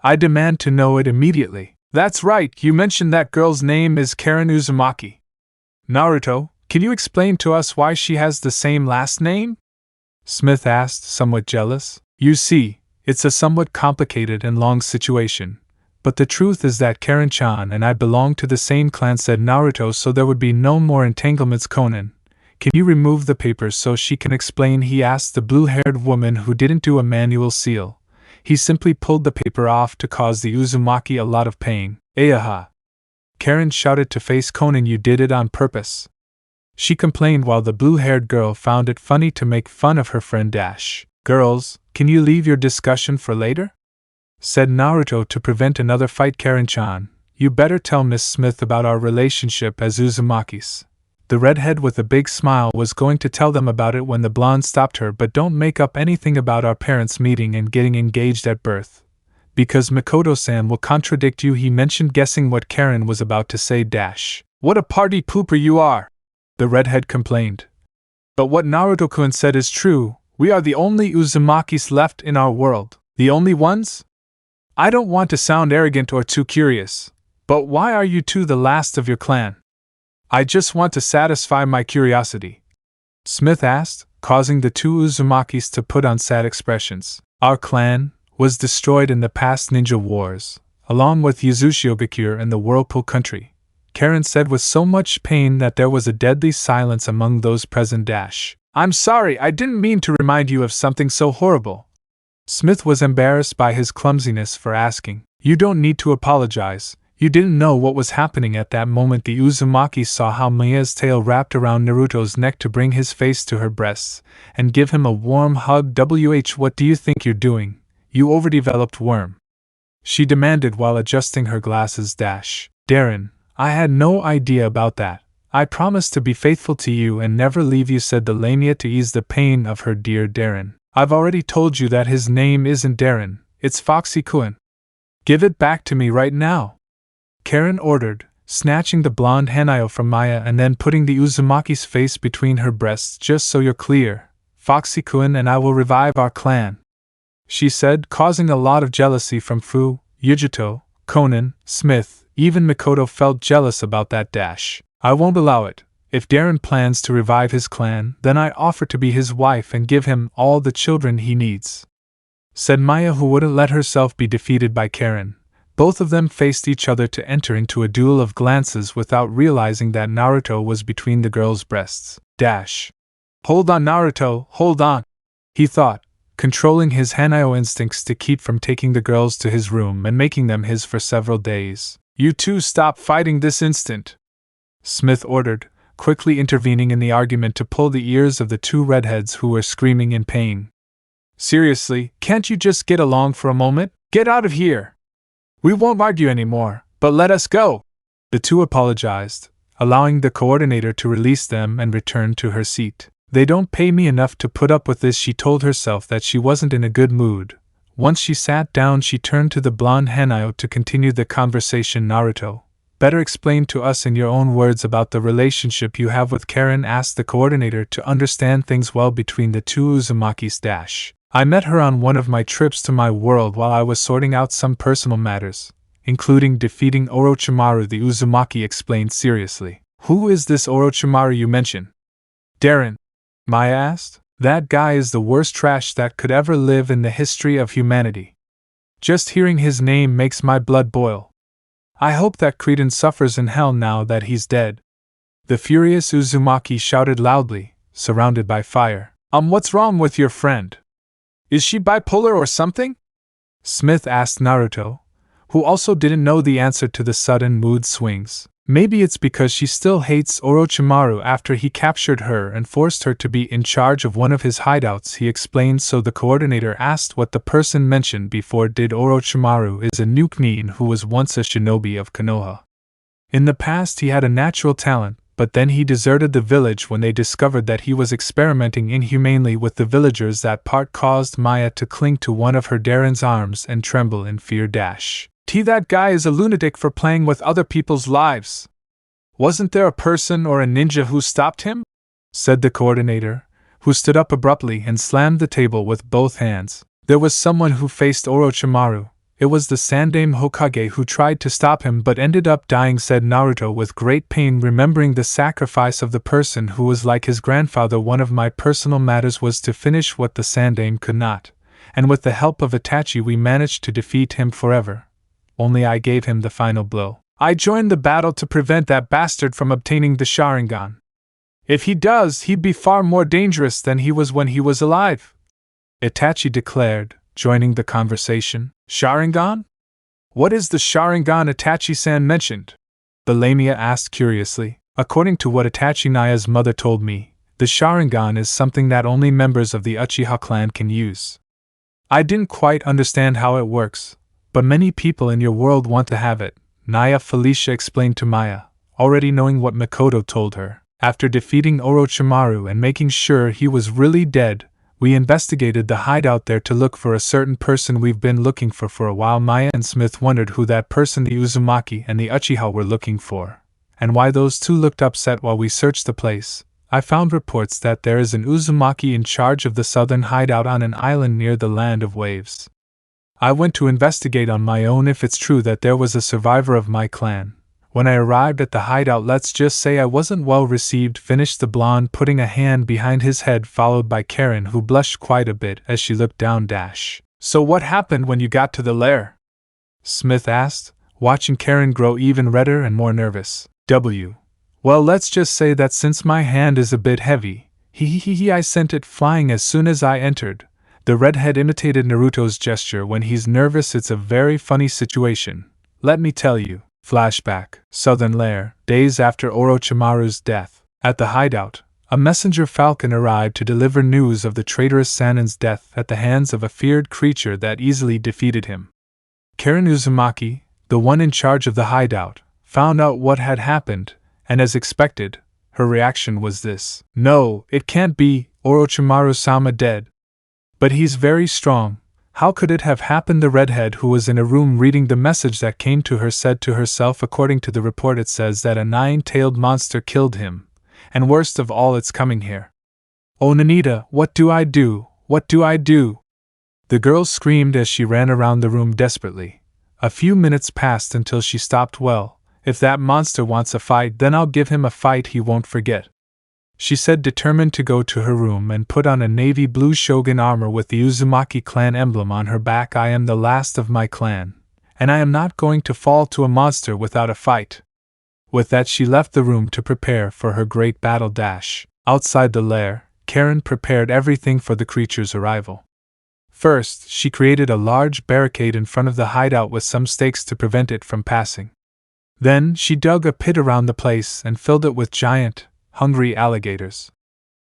I demand to know it immediately. That's right, you mentioned that girl's name is Karen Uzumaki. Naruto, can you explain to us why she has the same last name? Smith asked, somewhat jealous. You see, it's a somewhat complicated and long situation. But the truth is that Karen-chan and I belong to the same clan, said Naruto, so there would be no more entanglements. Conan, can you remove the papers so she can explain? He asked the blue-haired woman who didn't do a manual seal. He simply pulled the paper off to cause the Uzumaki a lot of pain. Ayaha! Karen shouted to face Conan, you did it on purpose. She complained while the blue-haired girl found it funny to make fun of her friend. Girls, can you leave your discussion for later? Said Naruto to prevent another fight. Karen-chan, you better tell Miss Smith about our relationship as Uzumakis. The redhead with a big smile was going to tell them about it when the blonde stopped her. But don't make up anything about our parents meeting and getting engaged at birth. Because Makoto-san will contradict you, he mentioned, guessing what Karen was about to say. What a party pooper you are! The redhead complained. But what Naruto-kun said is true, we are the only Uzumakis left in our world. The only ones? I don't want to sound arrogant or too curious, but why are you two the last of your clan? I just want to satisfy my curiosity. Smith asked, causing the two Uzumakis to put on sad expressions. Our clan was destroyed in the past ninja wars, along with Yuzushiogakure and the Whirlpool Country, Karen said with so much pain that there was a deadly silence among those present. I'm sorry, I didn't mean to remind you of something so horrible. Smith was embarrassed by his clumsiness for asking. You don't need to apologize, you didn't know what was happening at that moment. The Uzumaki saw how Mia's tail wrapped around Naruto's neck to bring his face to her breasts, and give him a warm hug. What do you think you're doing, you overdeveloped worm? She demanded while adjusting her glasses. Darren, I had no idea about that. I promised to be faithful to you and never leave you, said the Lamia to ease the pain of her dear Darren. I've already told you that his name isn't Darren, it's Foxy-kun. Give it back to me right now, Karen ordered, snatching the blonde Hanayo from Maya and then putting the Uzumaki's face between her breasts. Just so you're clear, Foxy-kun and I will revive our clan, she said, causing a lot of jealousy from Fu, Yujito, Conan, Smith. Even Makoto felt jealous about that. I won't allow it. If Darren plans to revive his clan, then I offer to be his wife and give him all the children he needs, said Maya, who wouldn't let herself be defeated by Karen. Both of them faced each other to enter into a duel of glances without realizing that Naruto was between the girls' breasts. Hold on, Naruto, hold on, he thought, controlling his Hanayo instincts to keep from taking the girls to his room and making them his for several days. You two stop fighting this instant, Smith ordered, quickly intervening in the argument to pull the ears of the two redheads who were screaming in pain. Seriously, can't you just get along for a moment? Get out of here! We won't argue anymore, but let us go! The two apologized, allowing the coordinator to release them and return to her seat. They don't pay me enough to put up with this, she told herself that she wasn't in a good mood. Once she sat down, she turned to the blonde Hanayo to continue the conversation. Naruto, better explain to us in your own words about the relationship you have with Karen, asked the coordinator to understand things well between the two Uzumakis. I met her on one of my trips to my world while I was sorting out some personal matters, including defeating Orochimaru, the Uzumaki explained seriously. Who is this Orochimaru you mention? Darren, Maya asked. That guy is the worst trash that could ever live in the history of humanity. Just hearing his name makes my blood boil. I hope that Cretan suffers in hell now that he's dead. The furious Uzumaki shouted loudly, surrounded by fire. What's wrong with your friend? Is she bipolar or something? Smith asked Naruto, who also didn't know the answer to the sudden mood swings. Maybe it's because she still hates Orochimaru after he captured her and forced her to be in charge of one of his hideouts, he explained. So the coordinator asked what the person mentioned before. Did Orochimaru is a Nukenin who was once a shinobi of Konoha. In the past he had a natural talent, but then he deserted the village when they discovered that he was experimenting inhumanely with the villagers. That part caused Maya to cling to one of her Darren's arms and tremble in fear. That guy is a lunatic for playing with other people's lives. Wasn't there a person or a ninja who stopped him? Said the coordinator, who stood up abruptly and slammed the table with both hands. There was someone who faced Orochimaru. It was the Sandaime Hokage who tried to stop him but ended up dying, said Naruto with great pain, remembering the sacrifice of the person who was like his grandfather. One of my personal matters was to finish what the Sandaime could not, and with the help of Itachi we managed to defeat him forever. Only I gave him the final blow. I joined the battle to prevent that bastard from obtaining the Sharingan. If he does, he'd be far more dangerous than he was when he was alive, Itachi declared, joining the conversation. Sharingan? What is the Sharingan Itachi-san mentioned? The Lamia asked curiously. According to what Itachi Naya's mother told me, the Sharingan is something that only members of the Uchiha clan can use. I didn't quite understand how it works, but many people in your world want to have it, Naya Felicia explained to Maya, already knowing what Makoto told her. After defeating Orochimaru and making sure he was really dead, we investigated the hideout there to look for a certain person we've been looking for a while. Maya and Smith wondered who that person the Uzumaki and the Uchiha were looking for, and why those two looked upset while we searched the place. I found reports that there is an Uzumaki in charge of the southern hideout on an island near the Land of Waves. I went to investigate on my own if it's true that there was a survivor of my clan. When I arrived at the hideout, let's just say I wasn't well received, finished the blonde, putting a hand behind his head, followed by Karen, who blushed quite a bit as she looked down. So what happened when you got to the lair? Smith asked, watching Karen grow even redder and more nervous. Well, let's just say that since my hand is a bit heavy, I sent it flying as soon as I entered. The redhead imitated Naruto's gesture when he's nervous. It's a very funny situation, let me tell you. Flashback. Southern Lair. Days after Orochimaru's death. At the hideout, a messenger falcon arrived to deliver news of the traitorous Sannin's death at the hands of a feared creature that easily defeated him. Karen Uzumaki, the one in charge of the hideout, found out what had happened, and as expected, her reaction was this. No, it can't be, Orochimaru-sama dead. But he's very strong. How could it have happened? The redhead, who was in a room reading the message that came to her, said to herself, according to the report it says that a 9-tailed monster killed him, and worst of all, it's coming here. Oh Nanita, what do I do? What do I do? The girl screamed as she ran around the room desperately. A few minutes passed until she stopped. Well, if that monster wants a fight, then I'll give him a fight he won't forget, she said, determined to go to her room and put on a navy blue shogun armor with the Uzumaki clan emblem on her back. I am the last of my clan, and I am not going to fall to a monster without a fight. With that, she left the room to prepare for her great battle. Outside the lair, Karen prepared everything for the creature's arrival. First, she created a large barricade in front of the hideout with some stakes to prevent it from passing. Then, she dug a pit around the place and filled it with giant, hungry alligators.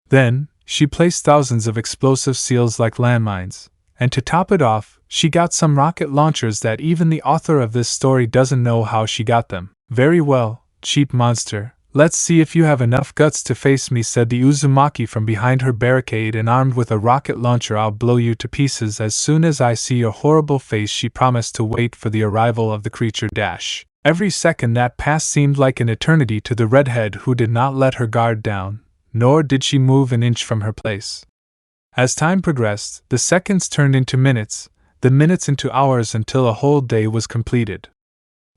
Then, she placed thousands of explosive seals like landmines, and to top it off, she got some rocket launchers that even the author of this story doesn't know how she got them. Very well, cheap monster, let's see if you have enough guts to face me, said the Uzumaki from behind her barricade, and armed with a rocket launcher I'll blow you to pieces as soon as I see your horrible face. She promised to wait for the arrival of the creature. Every second that passed seemed like an eternity to the redhead, who did not let her guard down, nor did she move an inch from her place. As time progressed, the seconds turned into minutes, the minutes into hours, until a whole day was completed.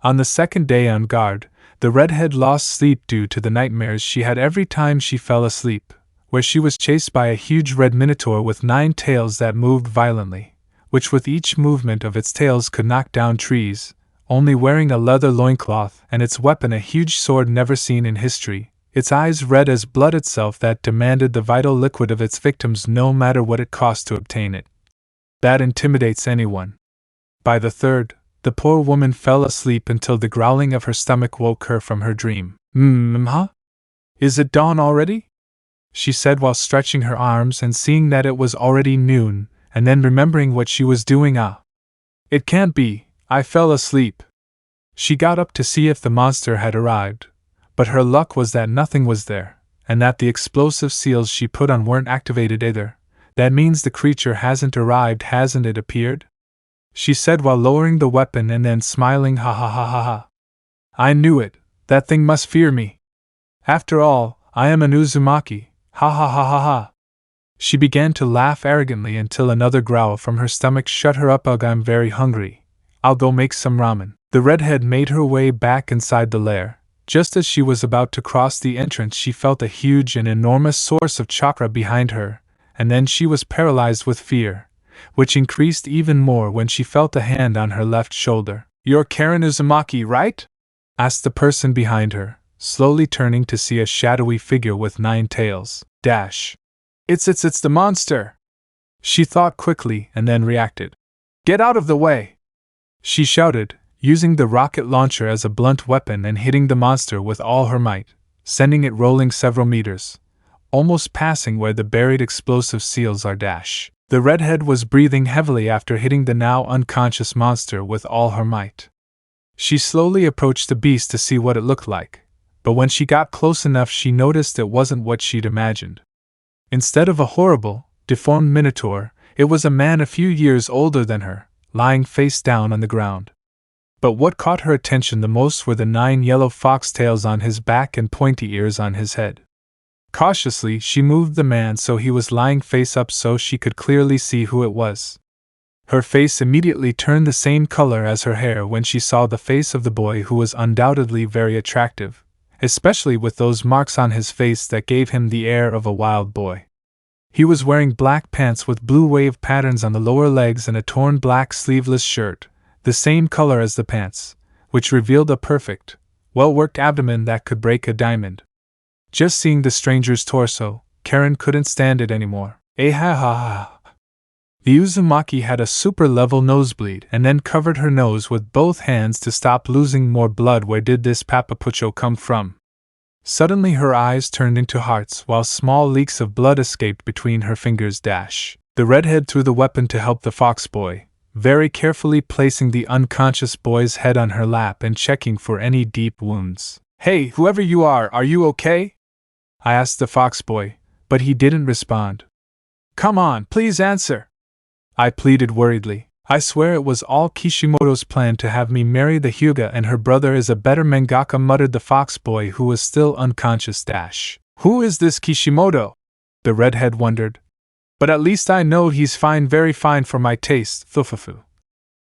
On the second day on guard, the redhead lost sleep due to the nightmares she had every time she fell asleep, where she was chased by a huge red minotaur with 9 tails that moved violently, which with each movement of its tails could knock down trees, only wearing a leather loincloth, and its weapon a huge sword never seen in history, its eyes red as blood itself that demanded the vital liquid of its victims no matter what it cost to obtain it. That intimidates anyone. By the third, the poor woman fell asleep until the growling of her stomach woke her from her dream. Huh? Is it dawn already? She said while stretching her arms and seeing that it was already noon, and then remembering what she was doing. It can't be, I fell asleep. She got up to see if the monster had arrived, but her luck was that nothing was there, and that the explosive seals she put on weren't activated either. That means the creature hasn't arrived, hasn't it appeared? She said while lowering the weapon and then smiling, ha ha ha ha ha. I knew it, that thing must fear me. After all, I am an Uzumaki, ha ha ha ha ha. She began to laugh arrogantly until another growl from her stomach shut her up. Ugh, I'm very hungry. I'll go make some ramen. The redhead made her way back inside the lair. Just as she was about to cross the entrance, she felt a huge and enormous source of chakra behind her, and then she was paralyzed with fear, which increased even more when she felt a hand on her left shoulder. You're Karen Uzumaki, right? Asked the person behind her, slowly turning to see a shadowy figure with 9 tails. It's the monster! She thought quickly and then reacted. Get out of the way! She shouted, using the rocket launcher as a blunt weapon and hitting the monster with all her might, sending it rolling several meters, almost passing where the buried explosive seals are. The redhead was breathing heavily after hitting the now unconscious monster with all her might. She slowly approached the beast to see what it looked like, but when she got close enough she noticed it wasn't what she'd imagined. Instead of a horrible, deformed minotaur, it was a man a few years older than her, lying face down on the ground. But what caught her attention the most were the 9 yellow foxtails on his back and pointy ears on his head. Cautiously, she moved the man so he was lying face up so she could clearly see who it was. Her face immediately turned the same color as her hair when she saw the face of the boy, who was undoubtedly very attractive, especially with those marks on his face that gave him the air of a wild boy. He was wearing black pants with blue wave patterns on the lower legs and a torn black sleeveless shirt, the same color as the pants, which revealed a perfect, well-worked abdomen that could break a diamond. Just seeing the stranger's torso, Karen couldn't stand it anymore. Ha ha ha. The Uzumaki had a super-level nosebleed and then covered her nose with both hands to stop losing more blood. Where did this papapucho come from? Suddenly her eyes turned into hearts while small leaks of blood escaped between her fingers. The redhead threw the weapon to help the fox boy, very carefully placing the unconscious boy's head on her lap and checking for any deep wounds. Hey, whoever you are you okay? I asked the fox boy, but he didn't respond. Come on, please answer, I pleaded worriedly. I swear it was all Kishimoto's plan to have me marry the Hyuga, and her brother is a better mangaka, muttered the fox boy who was still unconscious. Who is this Kishimoto? The redhead wondered. But at least I know he's fine, very fine for my taste, thufufu,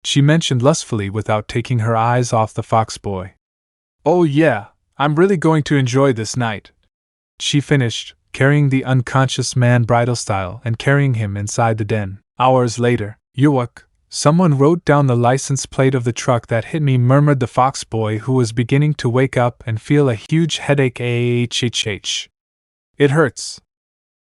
she mentioned lustfully without taking her eyes off the fox boy. Oh yeah, I'm really going to enjoy this night, she finished, carrying the unconscious man bridal style and carrying him inside the den. Hours later, Yuwak, someone wrote down the license plate of the truck that hit me, murmured the fox boy who was beginning to wake up and feel a huge headache. It hurts,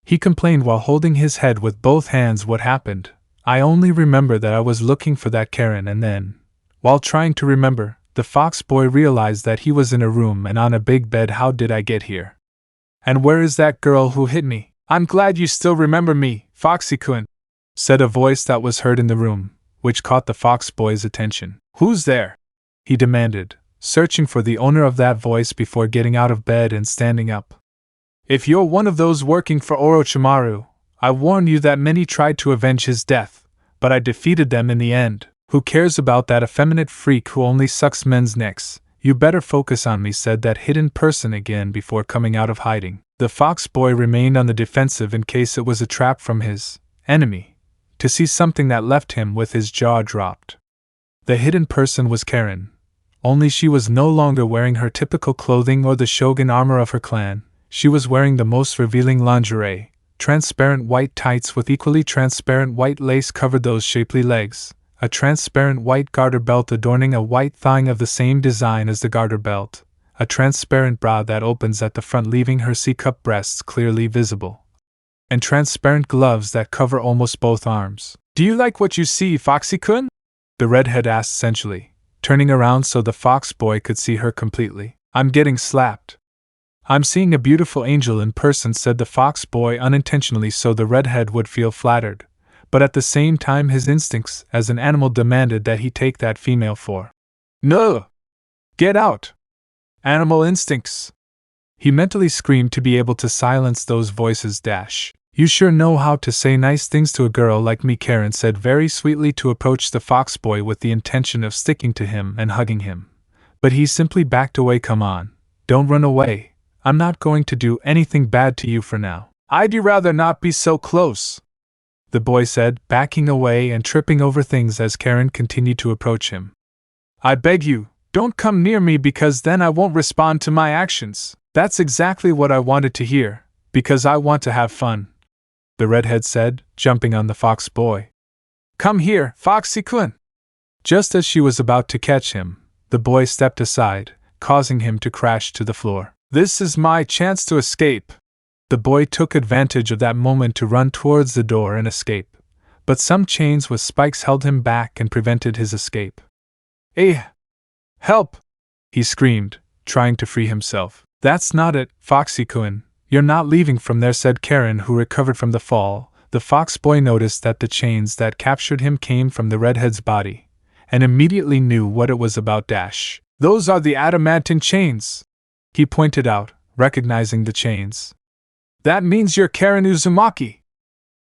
he complained while holding his head with both hands. What happened? I only remember that I was looking for that Karen, and then, while trying to remember, the fox boy realized that he was in a room and on a big bed. How did I get here? And where is that girl who hit me? I'm glad you still remember me, Foxy-kun, said a voice that was heard in the room, which caught the fox boy's attention. Who's there? He demanded, searching for the owner of that voice before getting out of bed and standing up. If you're one of those working for Orochimaru, I warn you that many tried to avenge his death, but I defeated them in the end. Who cares about that effeminate freak who only sucks men's necks? You better focus on me, said that hidden person again before coming out of hiding. The fox boy remained on the defensive in case it was a trap from his enemy, to see something that left him with his jaw dropped. The hidden person was Karen, only she was no longer wearing her typical clothing or the shogun armor of her clan. She was wearing the most revealing lingerie. Transparent white tights with equally transparent white lace covered those shapely legs, a transparent white garter belt adorning a white thigh of the same design as the garter belt, a transparent bra that opens at the front leaving her C-cup breasts clearly visible. and transparent gloves that cover almost both arms. Do you like what you see, Foxy-kun? The redhead asked sensually, turning around so the fox boy could see her completely. I'm getting slapped. I'm seeing a beautiful angel in person, said the fox boy unintentionally so the redhead would feel flattered, but at the same time his instincts as an animal demanded that he take that female for. No! Get out! Animal instincts! He mentally screamed to be able to silence those voices. You sure know how to say nice things to a girl like me, Karen said very sweetly to approach the fox boy with the intention of sticking to him and hugging him. But he simply backed away. Come on, don't run away. I'm not going to do anything bad to you for now. I'd rather not be so close, the boy said, backing away and tripping over things as Karen continued to approach him. I beg you, don't come near me because then I won't respond to my actions. That's exactly what I wanted to hear, because I want to have fun, the redhead said, jumping on the fox boy. Come here, Foxy-kun! Just as she was about to catch him, the boy stepped aside, causing him to crash to the floor. This is my chance to escape. The boy took advantage of that moment to run towards the door and escape, but some chains with spikes held him back and prevented his escape. Eh! Help! He screamed, trying to free himself. That's not it, Foxy-kun. You're not leaving from there, said Karen, who recovered from the fall. The fox boy noticed that the chains that captured him came from the redhead's body, and immediately knew what it was about. Those are the adamantine chains, he pointed out, recognizing the chains. That means you're Karen Uzumaki.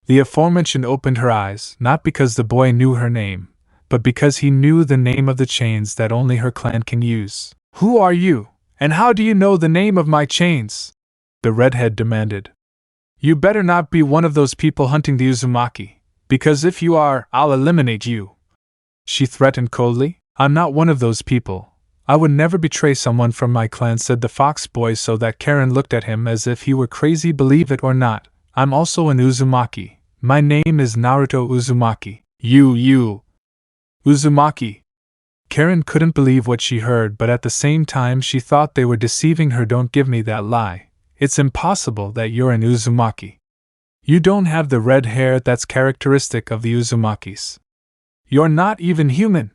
The aforementioned opened her eyes, not because the boy knew her name, but because he knew the name of the chains that only her clan can use. Who are you, and how do you know the name of my chains? The redhead demanded. You better not be one of those people hunting the Uzumaki, because if you are, I'll eliminate you, she threatened coldly. I'm not one of those people. I would never betray someone from my clan, said the fox boy so that Karen looked at him as if he were crazy. Believe it or not, I'm also an Uzumaki. My name is Naruto Uzumaki. You. Uzumaki. Karen couldn't believe what she heard, but at the same time she thought they were deceiving her. Don't give me that lie. It's impossible that you're an Uzumaki. You don't have the red hair that's characteristic of the Uzumakis. You're not even human.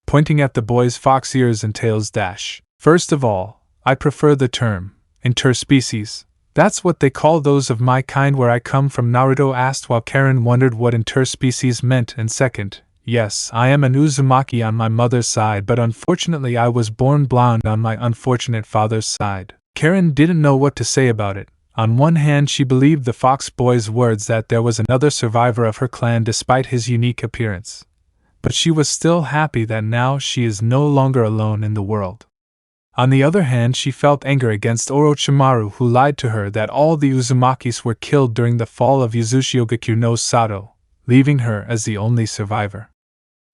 Pointing at the boy's fox ears and tails. First of all, I prefer the term interspecies. That's what they call those of my kind where I come from, Naruto asked while Karen wondered what interspecies meant. And second, yes, I am an Uzumaki on my mother's side, but unfortunately I was born blonde on my unfortunate father's side. Karen didn't know what to say about it. On one hand, she believed the fox boy's words that there was another survivor of her clan despite his unique appearance. But she was still happy that now she is no longer alone in the world. On the other hand, she felt anger against Orochimaru, who lied to her that all the Uzumakis were killed during the fall of Yuzushiogekyu no Sato, leaving her as the only survivor.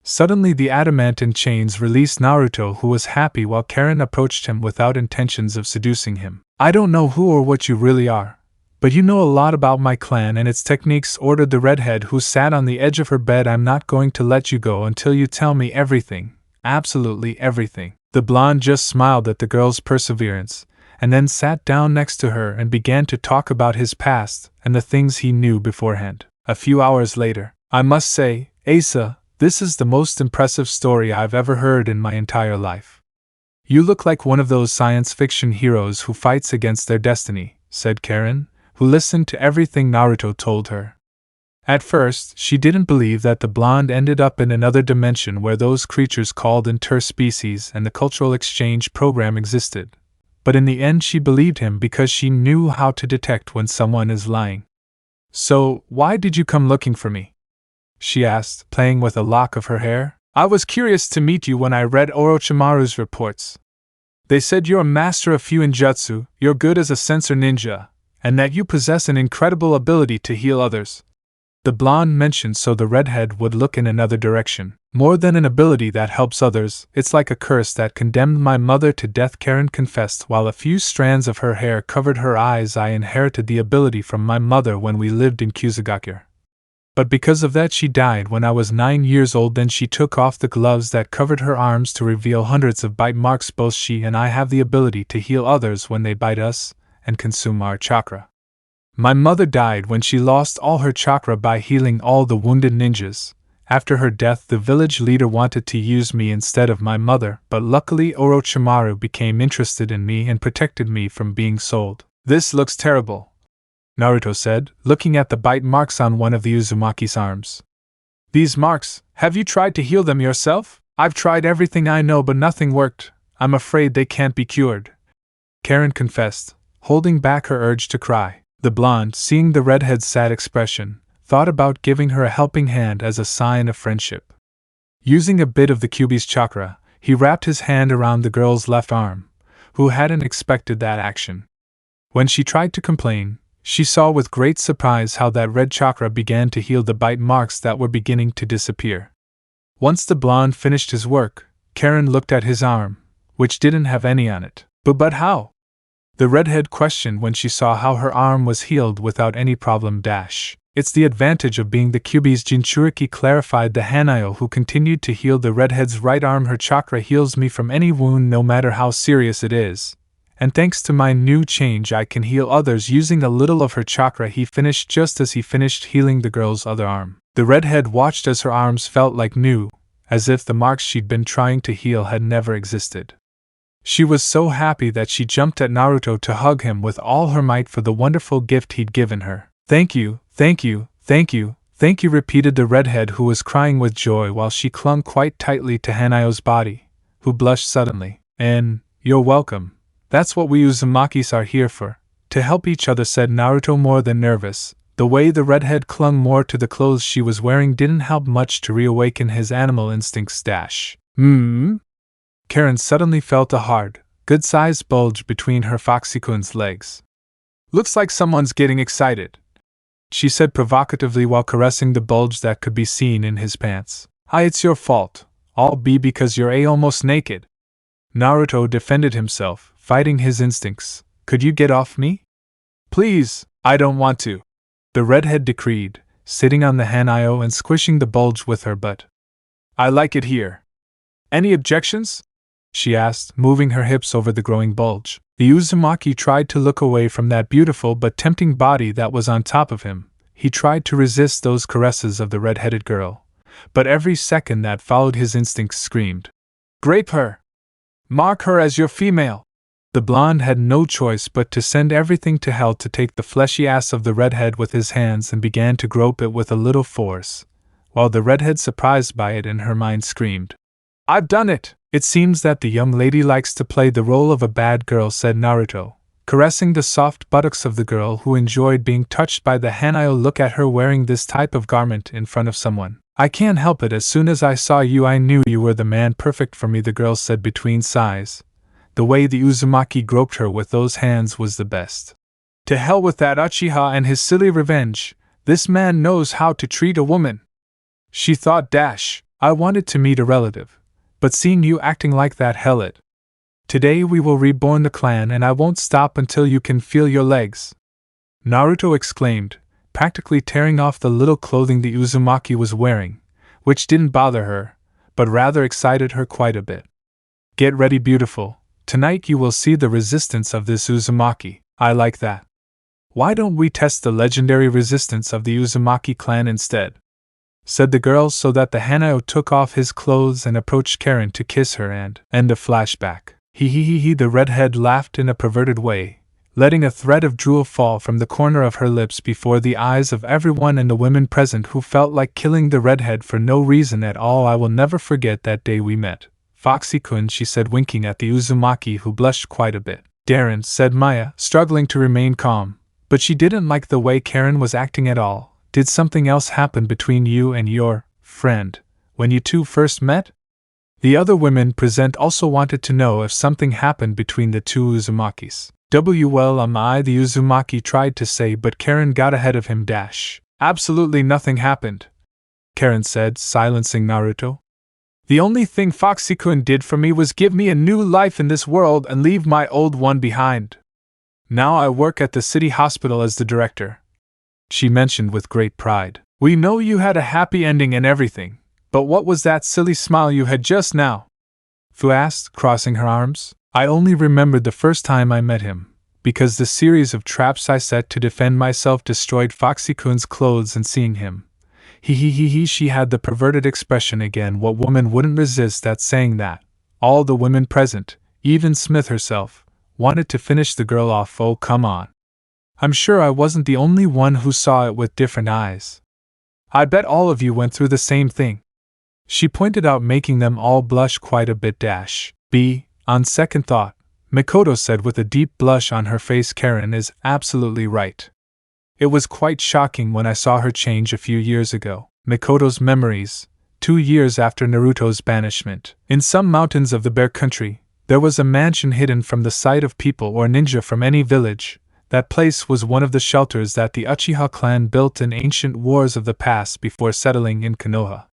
Suddenly the adamantine chains released Naruto, who was happy while Karen approached him without intentions of seducing him. I don't know who or what you really are, but you know a lot about my clan and its techniques, ordered the redhead, who sat on the edge of her bed. I'm not going to let you go until you tell me everything, absolutely everything. The blonde just smiled at the girl's perseverance, and then sat down next to her and began to talk about his past and the things he knew beforehand. A few hours later, I must say, Asa, this is the most impressive story I've ever heard in my entire life. You look like one of those science fiction heroes who fights against their destiny, said Karen, who listened to everything Naruto told her. At first, she didn't believe that the blonde ended up in another dimension where those creatures called interspecies and the cultural exchange program existed. But in the end she believed him because she knew how to detect when someone is lying. So, why did you come looking for me? She asked, playing with a lock of her hair. I was curious to meet you when I read Orochimaru's reports. They said you're a master of Fuinjutsu, you're good as a sensor ninja, and that you possess an incredible ability to heal others. The blonde mentioned so the redhead would look in another direction. More than an ability that helps others, it's like a curse that condemned my mother to death, Karen confessed while a few strands of her hair covered her eyes. I inherited the ability from my mother when we lived in Kusugakure. But because of that she died when I was 9 years old. Then she took off the gloves that covered her arms to reveal hundreds of bite marks. Both she and I have the ability to heal others when they bite us and consume our chakra. My mother died when she lost all her chakra by healing all the wounded ninjas. After her death, the village leader wanted to use me instead of my mother, but luckily Orochimaru became interested in me and protected me from being sold. This looks terrible, Naruto said, looking at the bite marks on one of the Uzumaki's arms. These marks, have you tried to heal them yourself? I've tried everything I know but nothing worked. I'm afraid they can't be cured, Karen confessed, holding back her urge to cry. The blonde, seeing the redhead's sad expression, thought about giving her a helping hand as a sign of friendship. Using a bit of the Kyuubi's chakra, he wrapped his hand around the girl's left arm, who hadn't expected that action. When she tried to complain, she saw with great surprise how that red chakra began to heal the bite marks that were beginning to disappear. Once the blonde finished his work, Karen looked at his arm, which didn't have any on it. But how? The redhead questioned when she saw how her arm was healed without any problem. It's the advantage of being the Kyuubi's Jinchuriki, clarified the Hanayo, who continued to heal the redhead's right arm. Her chakra heals me from any wound no matter how serious it is. And thanks to my new change I can heal others using a little of her chakra, he finished just as he finished healing the girl's other arm. The redhead watched as her arms felt like new, as if the marks she'd been trying to heal had never existed. She was so happy that she jumped at Naruto to hug him with all her might for the wonderful gift he'd given her. Thank you, thank you, thank you, thank you, repeated the redhead, who was crying with joy while she clung quite tightly to Hanayo's body, who blushed suddenly. And, you're welcome. That's what we Uzumakis are here for, to help each other, said Naruto, more than nervous. The way the redhead clung more to the clothes she was wearing didn't help much to reawaken his animal instincts. Karen suddenly felt a hard, good-sized bulge between her Foxy-kun's legs. Looks like someone's getting excited, she said provocatively while caressing the bulge that could be seen in his pants. Hi, it's your fault. All be because you're almost naked. Naruto defended himself, fighting his instincts. Could you get off me? Please, I don't want to, the redhead decreed, sitting on the Hanayo and squishing the bulge with her butt. I like it here. Any objections? She asked, moving her hips over the growing bulge. The Uzumaki tried to look away from that beautiful but tempting body that was on top of him. He tried to resist those caresses of the red-headed girl, but every second that followed his instincts screamed, "Grape her! Mark her as your female!" The blonde had no choice but to send everything to hell to take the fleshy ass of the redhead with his hands and began to grope it with a little force, while the redhead, surprised by it in her mind, screamed, "I've done it! It seems that the young lady likes to play the role of a bad girl," said Naruto, caressing the soft buttocks of the girl, who enjoyed being touched by the Hanayo. Look at her wearing this type of garment in front of someone. I can't help it, as soon as I saw you I knew you were the man perfect for me, the girl said between sighs. The way the Uzumaki groped her with those hands was the best. To hell with that Uchiha and his silly revenge. This man knows how to treat a woman, she thought. I wanted to meet a relative, but seeing you acting like that, hell it. Today we will reborn the clan and I won't stop until you can feel your legs, Naruto exclaimed, practically tearing off the little clothing the Uzumaki was wearing, which didn't bother her, but rather excited her quite a bit. Get ready, beautiful. Tonight you will see the resistance of this Uzumaki. I like that. Why don't we test the legendary resistance of the Uzumaki clan instead? Said the girl, so that the Hanayo took off his clothes and approached Karen to kiss her and end a flashback. He, the redhead laughed in a perverted way, letting a thread of drool fall from the corner of her lips before the eyes of everyone and the women present, who felt like killing the redhead for no reason at all. I will never forget that day we met, Foxy-kun, she said, winking at the Uzumaki, who blushed quite a bit. Darren, said Maya, struggling to remain calm, but she didn't like the way Karen was acting at all. Did something else happen between you and your friend when you two first met? The other women present also wanted to know if something happened between the two Uzumakis. Well, the Uzumaki tried to say, but Karen got ahead of him. Absolutely nothing happened, Karen said, silencing Naruto. The only thing Foxy-kun did for me was give me a new life in this world and leave my old one behind. Now I work at the city hospital as the director, she mentioned with great pride. We know you had a happy ending and everything, but what was that silly smile you had just now? Fu asked, crossing her arms. I only remembered the first time I met him, because the series of traps I set to defend myself destroyed Foxy-kun's clothes and seeing him. She had the perverted expression again. What woman wouldn't resist at saying that? All the women present, even Smith herself, wanted to finish the girl off. Oh, come on. I'm sure I wasn't the only one who saw it with different eyes. I bet all of you went through the same thing. She pointed out, making them all blush quite a bit. B. On second thought, Mikoto said with a deep blush on her face, Karen is absolutely right. It was quite shocking when I saw her change a few years ago. Mikoto's memories, 2 years after Naruto's banishment. In some mountains of the Bear Country, there was a mansion hidden from the sight of people or ninja from any village. That place was one of the shelters that the Uchiha clan built in ancient wars of the past before settling in Konoha.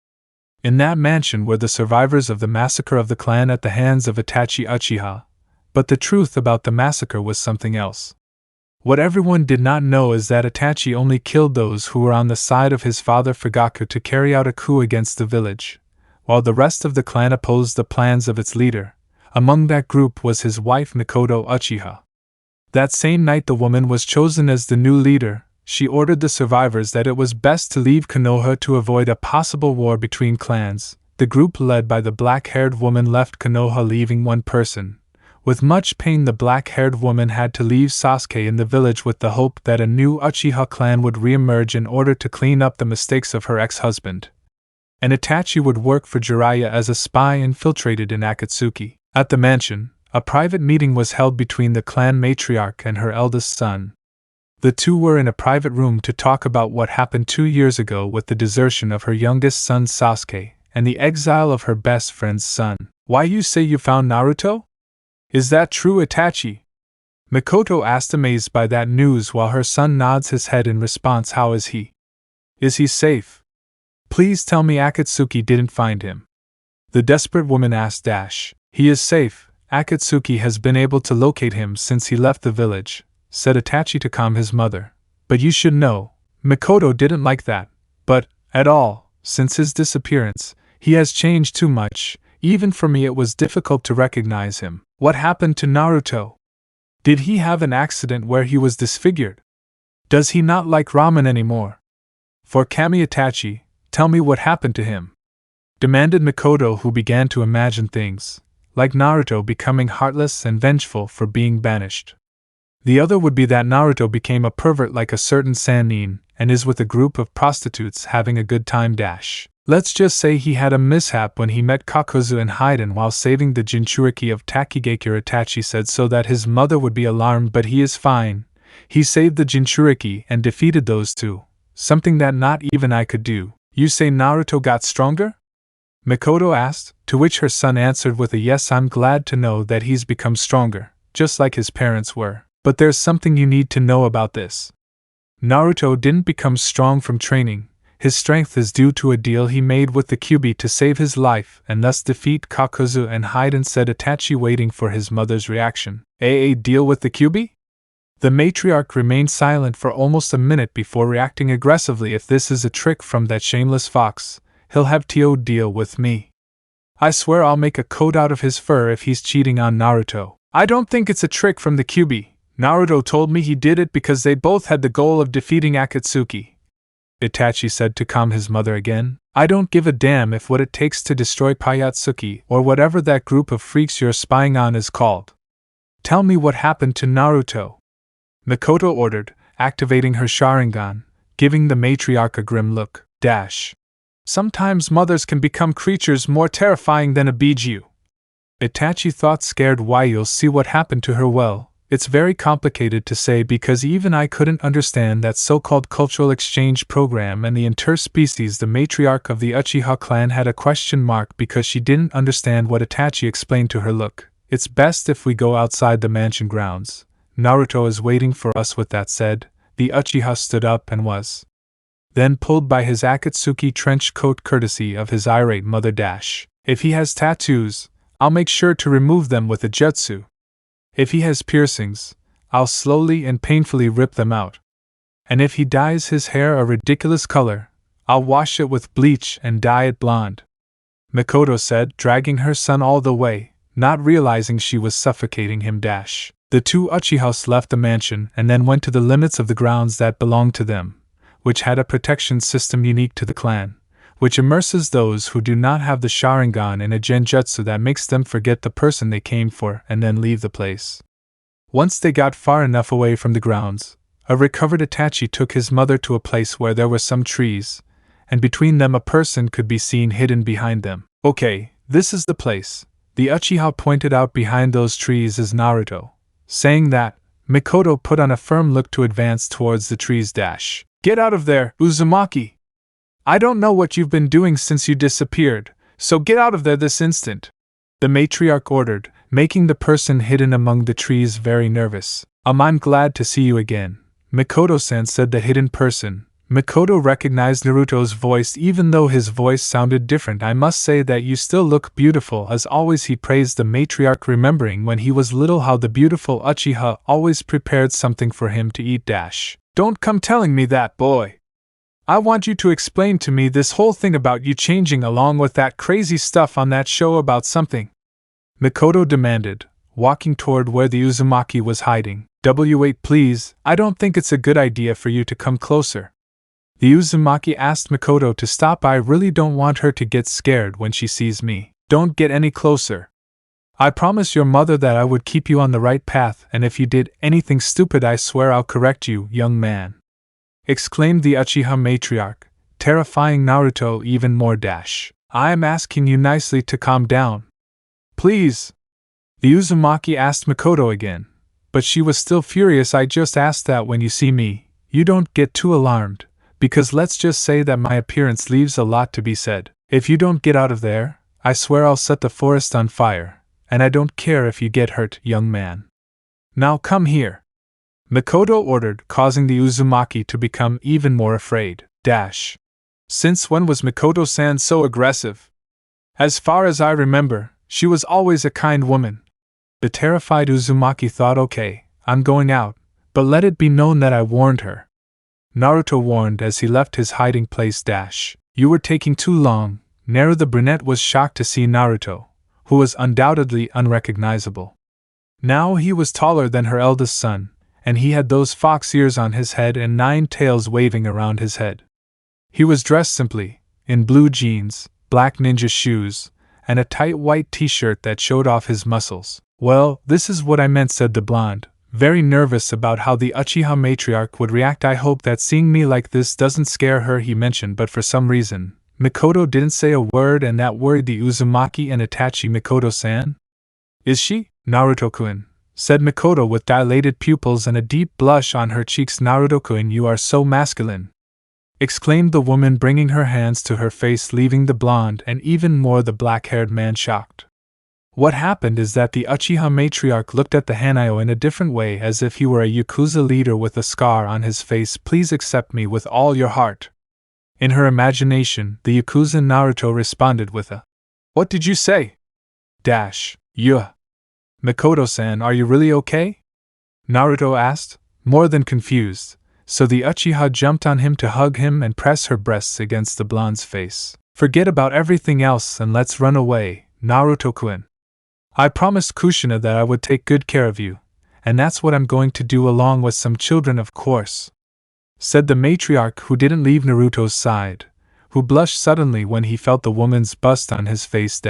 In that mansion were the survivors of the massacre of the clan at the hands of Itachi Uchiha. But the truth about the massacre was something else. What everyone did not know is that Itachi only killed those who were on the side of his father Fugaku to carry out a coup against the village, while the rest of the clan opposed the plans of its leader. Among that group was his wife Mikoto Uchiha. That same night the woman was chosen as the new leader. She ordered the survivors that it was best to leave Konoha to avoid a possible war between clans. The group led by the black-haired woman left Konoha, leaving one person. With much pain, the black-haired woman had to leave Sasuke in the village with the hope that a new Uchiha clan would re-emerge in order to clean up the mistakes of her ex-husband. And Itachi would work for Jiraiya as a spy infiltrated in Akatsuki. At the mansion, a private meeting was held between the clan matriarch and her eldest son. The two were in a private room to talk about what happened 2 years ago with the desertion of her youngest son Sasuke and the exile of her best friend's son. Why, you say you found Naruto? Is that true, Itachi? Mikoto asked, amazed by that news, while her son nods his head in response. How is he? Is he safe? Please tell me Akatsuki didn't find him. The desperate woman asked. He is safe. Akatsuki has been able to locate him since he left the village, said Itachi to calm his mother. But you should know, Mikoto didn't like that, but, at all, since his disappearance, he has changed too much. Even for me it was difficult to recognize him. What happened to Naruto? Did he have an accident where he was disfigured? Does he not like ramen anymore? For Kami, Itachi, tell me what happened to him, demanded Mikoto, who began to imagine things, like Naruto becoming heartless and vengeful for being banished. The other would be that Naruto became a pervert like a certain Sannin, and is with a group of prostitutes having a good time. Let's just say he had a mishap when he met Kakuzu and Haiden while saving the Jinchuriki of Takigakure. Itachi said so that his mother would be alarmed, but he is fine. He saved the Jinchuriki and defeated those two, something that not even I could do. You say Naruto got stronger? Mikoto asked, to which her son answered with a yes. I'm glad to know that he's become stronger, just like his parents were. But there's something you need to know about this. Naruto didn't become strong from training. His strength is due to a deal he made with the Kyuubi to save his life and thus defeat Kakuzu and Haiden, said Itachi, waiting for his mother's reaction. A deal with the Kyuubi? The matriarch remained silent for almost a minute before reacting aggressively. If this is a trick from that shameless fox, he'll have to deal with me. I swear I'll make a coat out of his fur if he's cheating on Naruto. I don't think it's a trick from the Kyuubi. Naruto told me he did it because they both had the goal of defeating Akatsuki, Itachi said to calm his mother again. I don't give a damn if what it takes to destroy Akatsuki or whatever that group of freaks you're spying on is called. Tell me what happened to Naruto, Mikoto ordered, activating her Sharingan, giving the matriarch a grim look. Sometimes mothers can become creatures more terrifying than a Biju, Itachi thought, scared. Why, you'll see what happened to her. Well, it's very complicated to say because even I couldn't understand that so-called cultural exchange program and the interspecies. The matriarch of the Uchiha clan had a question mark because she didn't understand what Itachi explained to her. Look, it's best if we go outside the mansion grounds. Naruto is waiting for us. With that said, the Uchiha stood up and was then pulled by his Akatsuki trench coat courtesy of his irate mother. If he has tattoos, I'll make sure to remove them with a jutsu. If he has piercings, I'll slowly and painfully rip them out. And if he dyes his hair a ridiculous color, I'll wash it with bleach and dye it blonde, Mikoto said, dragging her son all the way, not realizing she was suffocating him. The two Uchihas left the mansion and then went to the limits of the grounds that belonged to them, which had a protection system unique to the clan, which immerses those who do not have the Sharingan in a genjutsu that makes them forget the person they came for and then leave the place. Once they got far enough away from the grounds, a recovered Itachi took his mother to a place where there were some trees, and between them a person could be seen hidden behind them. Okay, this is the place. The Uchiha pointed out behind those trees is Naruto. Saying that, Mikoto put on a firm look to advance towards the trees. Get out of there, Uzumaki! I don't know what you've been doing since you disappeared, so get out of there this instant, the matriarch ordered, making the person hidden among the trees very nervous. I'm glad to see you again, Mikoto-san, said the hidden person. Mikoto recognized Naruto's voice even though his voice sounded different. I must say that you still look beautiful. As always, he praised the matriarch, remembering when he was little how the beautiful Uchiha always prepared something for him to eat. Don't come telling me that, boy. I want you to explain to me this whole thing about you changing along with that crazy stuff on that show about something, Mikoto demanded, walking toward where the Uzumaki was hiding. Wait please, I don't think it's a good idea for you to come closer. The Uzumaki asked Mikoto to stop. I really don't want her to get scared when she sees me. Don't get any closer. I promised your mother that I would keep you on the right path, and if you did anything stupid I swear I'll correct you, young man, exclaimed the Uchiha matriarch, terrifying Naruto even more. I am asking you nicely to calm down. Please. The Uzumaki asked Mikoto again, but she was still furious. I just asked that when you see me, you don't get too alarmed, because let's just say that my appearance leaves a lot to be said. If you don't get out of there, I swear I'll set the forest on fire, and I don't care if you get hurt, young man. Now come here, Mikoto ordered, causing the Uzumaki to become even more afraid. Since when was Mikoto-san so aggressive? As far as I remember, she was always a kind woman. The terrified Uzumaki thought, okay, I'm going out, but let it be known that I warned her. Naruto warned as he left his hiding place. You were taking too long. Naru the brunette was shocked to see Naruto, who was undoubtedly unrecognizable. Now he was taller than her eldest son, and he had those fox ears on his head and 9 tails waving around his head. He was dressed simply, in blue jeans, black ninja shoes, and a tight white t-shirt that showed off his muscles. Well, this is what I meant, said the blonde, very nervous about how the Uchiha matriarch would react. I hope that seeing me like this doesn't scare her, he mentioned, but for some reason, Mikoto didn't say a word, and that worried the Uzumaki and Itachi. Mikoto-san? Is she? Naruto-kun, said Mikoto with dilated pupils and a deep blush on her cheeks. Naruto-kun, you are so masculine, exclaimed the woman, bringing her hands to her face, leaving the blonde and even more the black-haired man shocked. What happened is that the Uchiha matriarch looked at the Hanayo in a different way, as if he were a Yakuza leader with a scar on his face. Please accept me with all your heart. In her imagination, the Yakuza Naruto responded with a, What did you say? Yeah. Mikoto-san, are you really okay? Naruto asked, more than confused, so the Uchiha jumped on him to hug him and press her breasts against the blonde's face. Forget about everything else and let's run away, Naruto-kun. I promised Kushina that I would take good care of you, and that's what I'm going to do, along with some children, of course, said the matriarch, who didn't leave Naruto's side, who blushed suddenly when he felt the woman's bust on his face.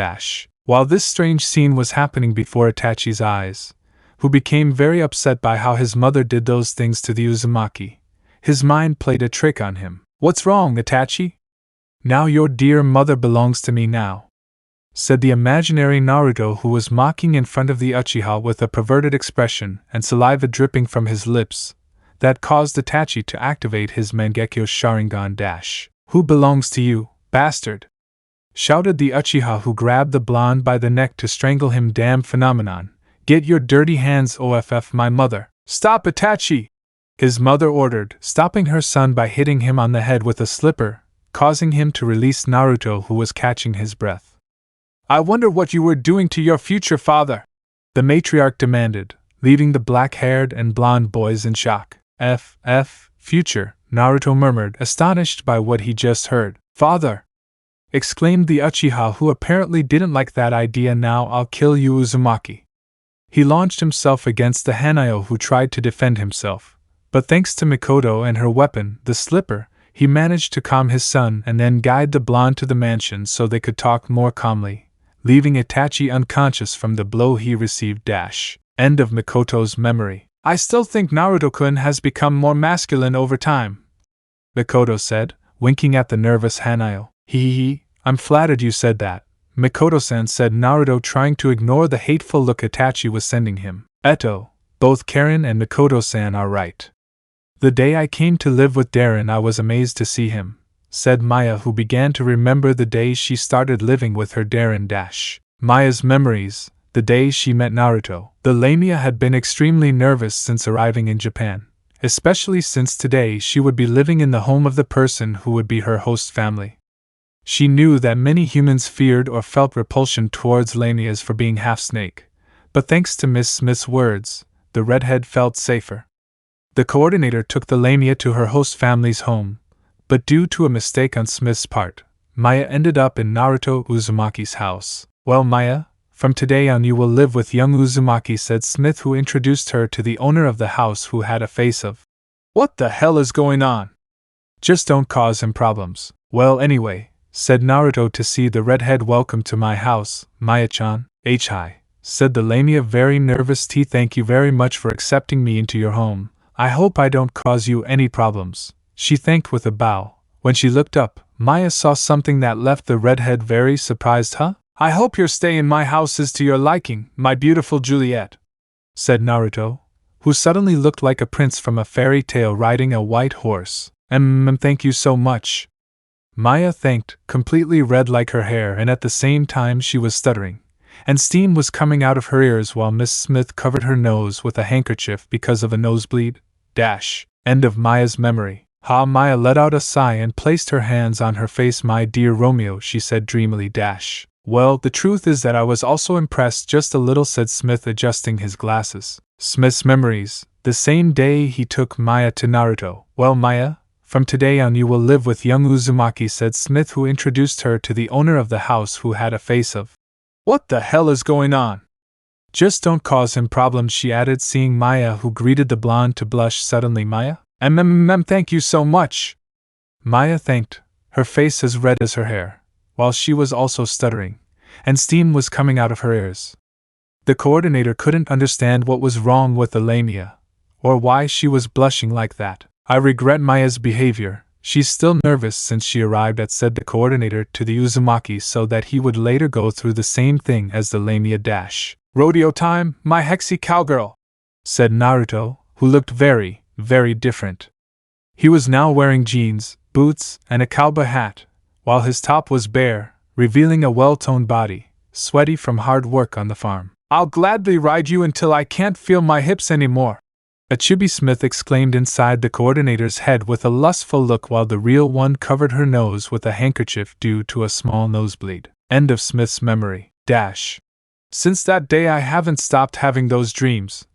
While this strange scene was happening before Itachi's eyes, who became very upset by how his mother did those things to the Uzumaki, his mind played a trick on him. What's wrong, Itachi? Now your dear mother belongs to me now, said the imaginary Naruto, who was mocking in front of the Uchiha with a perverted expression and saliva dripping from his lips, that caused Itachi to activate his Maguekio Sharingan. Who belongs to you, bastard? Shouted the Uchiha, who grabbed the blonde by the neck to strangle him. Damn phenomenon. Get your dirty hands off my mother. Stop, Itachi! His mother ordered, stopping her son by hitting him on the head with a slipper, causing him to release Naruto, who was catching his breath. I wonder what you were doing to your future father, the matriarch demanded, leaving the black-haired and blonde boys in shock. Future, Naruto murmured, astonished by what he just heard. Father! Exclaimed the Uchiha, who apparently didn't like that idea. Now I'll kill you, Uzumaki. He launched himself against the Hanayo who tried to defend himself, but thanks to Mikoto and her weapon, the slipper, he managed to calm his son and then guide the blonde to the mansion so they could talk more calmly, leaving Itachi unconscious from the blow he received. End of Mikoto's memory. I still think Naruto-kun has become more masculine over time, Mikoto said, winking at the nervous Hanayo. Hee, I'm flattered you said that, Mikoto-san said Naruto, trying to ignore the hateful look Itachi was sending him. Eto, both Karen and Mikoto-san are right. The day I came to live with Darren I was amazed to see him, said Maya, who began to remember the day she started living with her Darren. Maya's memories, the day she met Naruto. The Lamia had been extremely nervous since arriving in Japan, especially since today she would be living in the home of the person who would be her host family. She knew that many humans feared or felt repulsion towards Lamias for being half-snake, but thanks to Miss Smith's words, the redhead felt safer. The coordinator took the Lamia to her host family's home, but due to a mistake on Smith's part, Maya ended up in Naruto Uzumaki's house. Well, Maya, from today on you will live with young Uzumaki, said Smith, who introduced her to the owner of the house who had a face of, "What the hell is going on? Just don't cause him problems." Well, anyway, said Naruto to see the redhead. Welcome to my house, Maya-chan. Hi, said the Lamia, very nervous. Thank you very much for accepting me into your home. I hope I don't cause you any problems, she thanked with a bow. When she looked up, Maya saw something that left the redhead very surprised. Huh? I hope your stay in my house is to your liking, my beautiful Juliet, said Naruto, who suddenly looked like a prince from a fairy tale riding a white horse. Thank you so much. Maya thanked, completely red like her hair, and at the same time she was stuttering, and steam was coming out of her ears while Miss Smith covered her nose with a handkerchief because of a nosebleed. End of Maya's memory. Maya let out a sigh and placed her hands on her face. My dear Romeo, she said dreamily. Well, the truth is that I was also impressed just a little, said Smith, adjusting his glasses. Smith's memories. The same day he took Maya to Naruto. Well, Maya, from today on you will live with young Uzumaki, said Smith, who introduced her to the owner of the house who had a face of, "What the hell is going on? Just don't cause him problems," she added, seeing Maya, who greeted the blonde to blush suddenly. Maya? Thank you so much. Maya thanked, her face as red as her hair, while she was also stuttering, and steam was coming out of her ears. The coordinator couldn't understand what was wrong with the Lamia, or why she was blushing like that. I regret Maya's behavior. She's still nervous since she arrived at, said the coordinator to the Uzumaki, so that he would later go through the same thing as the Lamia. Rodeo time, my Hexy cowgirl, said Naruto, who looked very, very different. He was now wearing jeans, boots, and a cowboy hat, while his top was bare, revealing a well-toned body, sweaty from hard work on the farm. I'll gladly ride you until I can't feel my hips anymore, a Chibi Smith exclaimed inside the coordinator's head with a lustful look, while the real one covered her nose with a handkerchief due to a small nosebleed. End of Smith's memory. Since that day I haven't stopped having those dreams,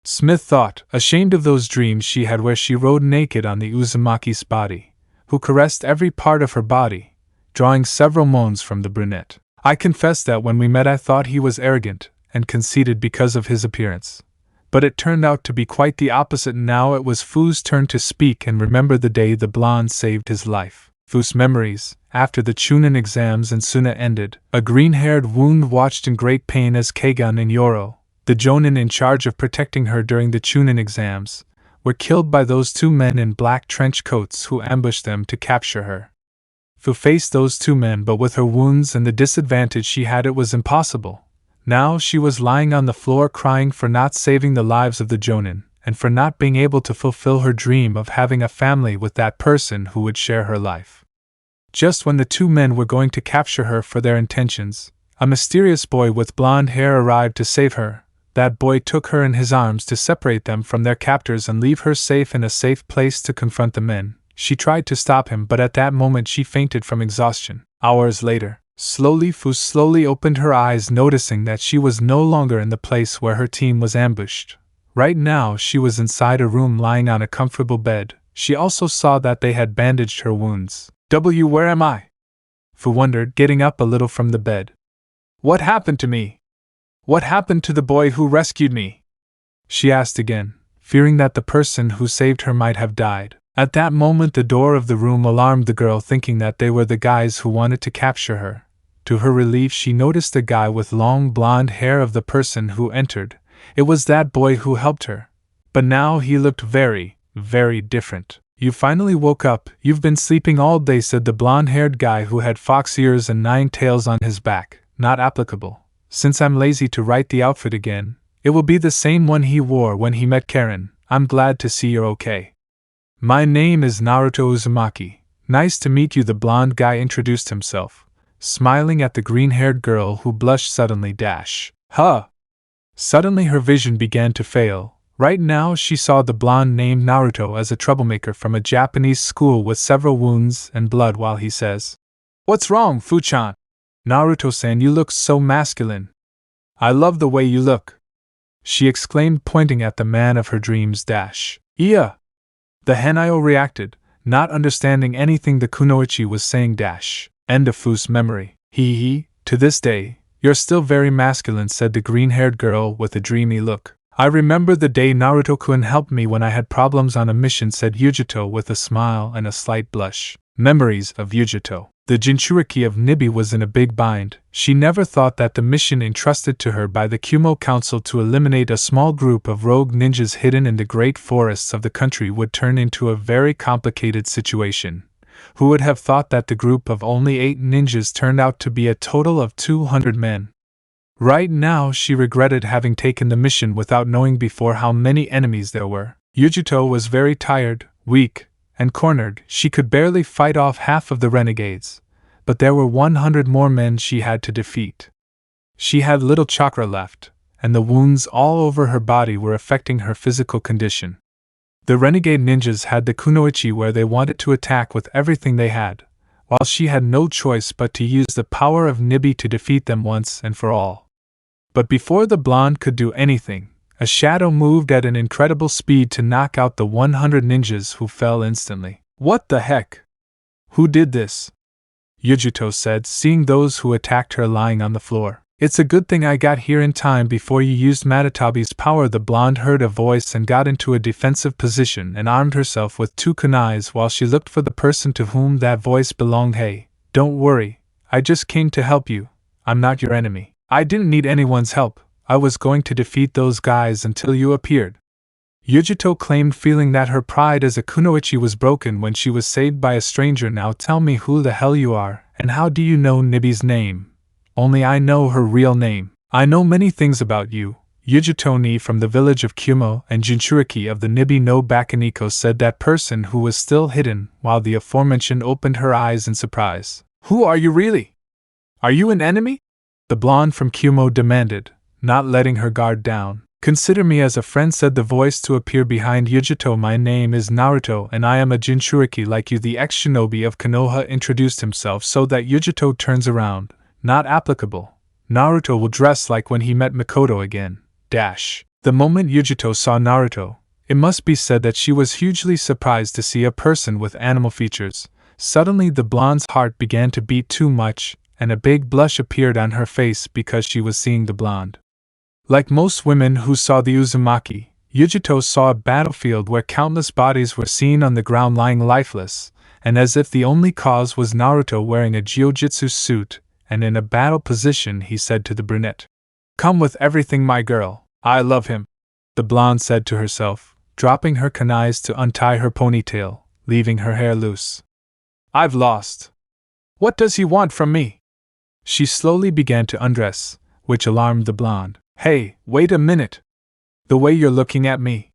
Smith thought, ashamed of those dreams she had where she rode naked on the Uzumaki's body, who caressed every part of her body, drawing several moans from the brunette. I confess that when we met I thought he was arrogant and conceited because of his appearance, but it turned out to be quite the opposite. Now it was Fu's turn to speak and remember the day the blonde saved his life. Fu's memories. After the Chunin exams and Suna ended, a green-haired wound watched in great pain as Keigan and Yoro, the Jonin in charge of protecting her during the Chunin exams, were killed by those two men in black trench coats who ambushed them to capture her. Fu faced those two men, but with her wounds and the disadvantage she had it was impossible. Now she was lying on the floor crying for not saving the lives of the Jonin, and for not being able to fulfill her dream of having a family with that person who would share her life. Just when the two men were going to capture her for their intentions, a mysterious boy with blonde hair arrived to save her. That boy took her in his arms to separate them from their captors and leave her safe in a safe place to confront the men. She tried to stop him, but at that moment she fainted from exhaustion. Hours later, Fu slowly opened her eyes, noticing that she was no longer in the place where her team was ambushed. Right now she was inside a room lying on a comfortable bed. She also saw that they had bandaged her wounds. Where am I? Fu wondered, getting up a little from the bed. What happened to me? What happened to the boy who rescued me? She asked again, fearing that the person who saved her might have died. At that moment the door of the room alarmed the girl, thinking that they were the guys who wanted to capture her. To her relief, she noticed the guy with long blonde hair of the person who entered. It was that boy who helped her. But now he looked very, very different. You finally woke up. You've been sleeping all day, said the blonde-haired guy who had fox ears and 9 tails on his back. Not applicable. Since I'm lazy to write the outfit again, it will be the same one he wore when he met Karen. I'm glad to see you're okay. My name is Naruto Uzumaki. Nice to meet you, the blonde guy introduced himself, smiling at the green-haired girl who blushed suddenly. Huh! Suddenly her vision began to fail. Right now she saw the blonde named Naruto as a troublemaker from a Japanese school with several wounds and blood while he says, "What's wrong, Fuchan? Naruto-san, you look so masculine. I love the way you look," she exclaimed, pointing at the man of her dreams. Yeah. The Hanayo reacted, not understanding anything the kunoichi was saying. End of Fu's memory. To this day, you're still very masculine, said the green-haired girl with a dreamy look. I remember the day Naruto-kun helped me when I had problems on a mission, said Yujito with a smile and a slight blush. Memories of Yujito. The Jinchuriki of Nibi was in a big bind. She never thought that the mission entrusted to her by the Kumo Council to eliminate a small group of rogue ninjas hidden in the great forests of the country would turn into a very complicated situation. Who would have thought that the group of only 8 ninjas turned out to be a total of 200 men? Right now she regretted having taken the mission without knowing before how many enemies there were. Yujito was very tired, weak, and cornered. She could barely fight off half of the renegades, but there were 100 more men she had to defeat. She had little chakra left, and the wounds all over her body were affecting her physical condition. The renegade ninjas had the kunoichi where they wanted to attack with everything they had, while she had no choice but to use the power of Nibi to defeat them once and for all. But before the blonde could do anything, a shadow moved at an incredible speed to knock out the 100 ninjas, who fell instantly. What the heck? Who did this? Yujito said, seeing those who attacked her lying on the floor. It's a good thing I got here in time before you used Matatabi's power. The blonde heard a voice and got into a defensive position and armed herself with 2 kunais while she looked for the person to whom that voice belonged. Hey, don't worry, I just came to help you. I'm not your enemy. I didn't need anyone's help. I was going to defeat those guys until you appeared. Yujito claimed, feeling that her pride as a kunoichi was broken when she was saved by a stranger. Now tell me who the hell you are, and how do you know Nibi's name? Only I know her real name. I know many things about you. Yujito-ni from the village of Kumo and Jinchuriki of the Nibi no Bakaniko, said that person who was still hidden, while the aforementioned opened her eyes in surprise. Who are you really? Are you an enemy? The blonde from Kumo demanded, not letting her guard down. Consider me as a friend, said the voice to appear behind Yujito. My name is Naruto and I am a Jinchuriki like you. The ex-shinobi of Konoha introduced himself so that Yujito turns around. Not applicable. Naruto will dress like when he met Mikoto again. The moment Yujito saw Naruto, it must be said that she was hugely surprised to see a person with animal features. Suddenly the blonde's heart began to beat too much, and a big blush appeared on her face because she was seeing the blonde. Like most women who saw the Uzumaki, Yujito saw a battlefield where countless bodies were seen on the ground lying lifeless, and as if the only cause was Naruto wearing a jiu-jitsu suit and in a battle position, he said to the brunette, "Come with everything, my girl. I love him," the blonde said to herself, dropping her kunais to untie her ponytail, leaving her hair loose. "I've lost. What does he want from me?" She slowly began to undress, which alarmed the blonde. "Hey, wait a minute. The way you're looking at me,"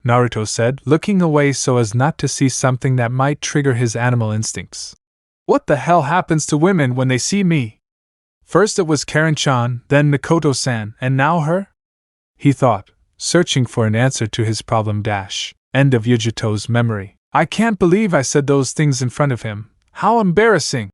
Naruto said, looking away so as not to see something that might trigger his animal instincts. What the hell happens to women when they see me? First it was Karen-chan, then Mikoto-san, and now her? He thought, searching for an answer to his problem. End of Yujito's memory. I can't believe I said those things in front of him. How embarrassing!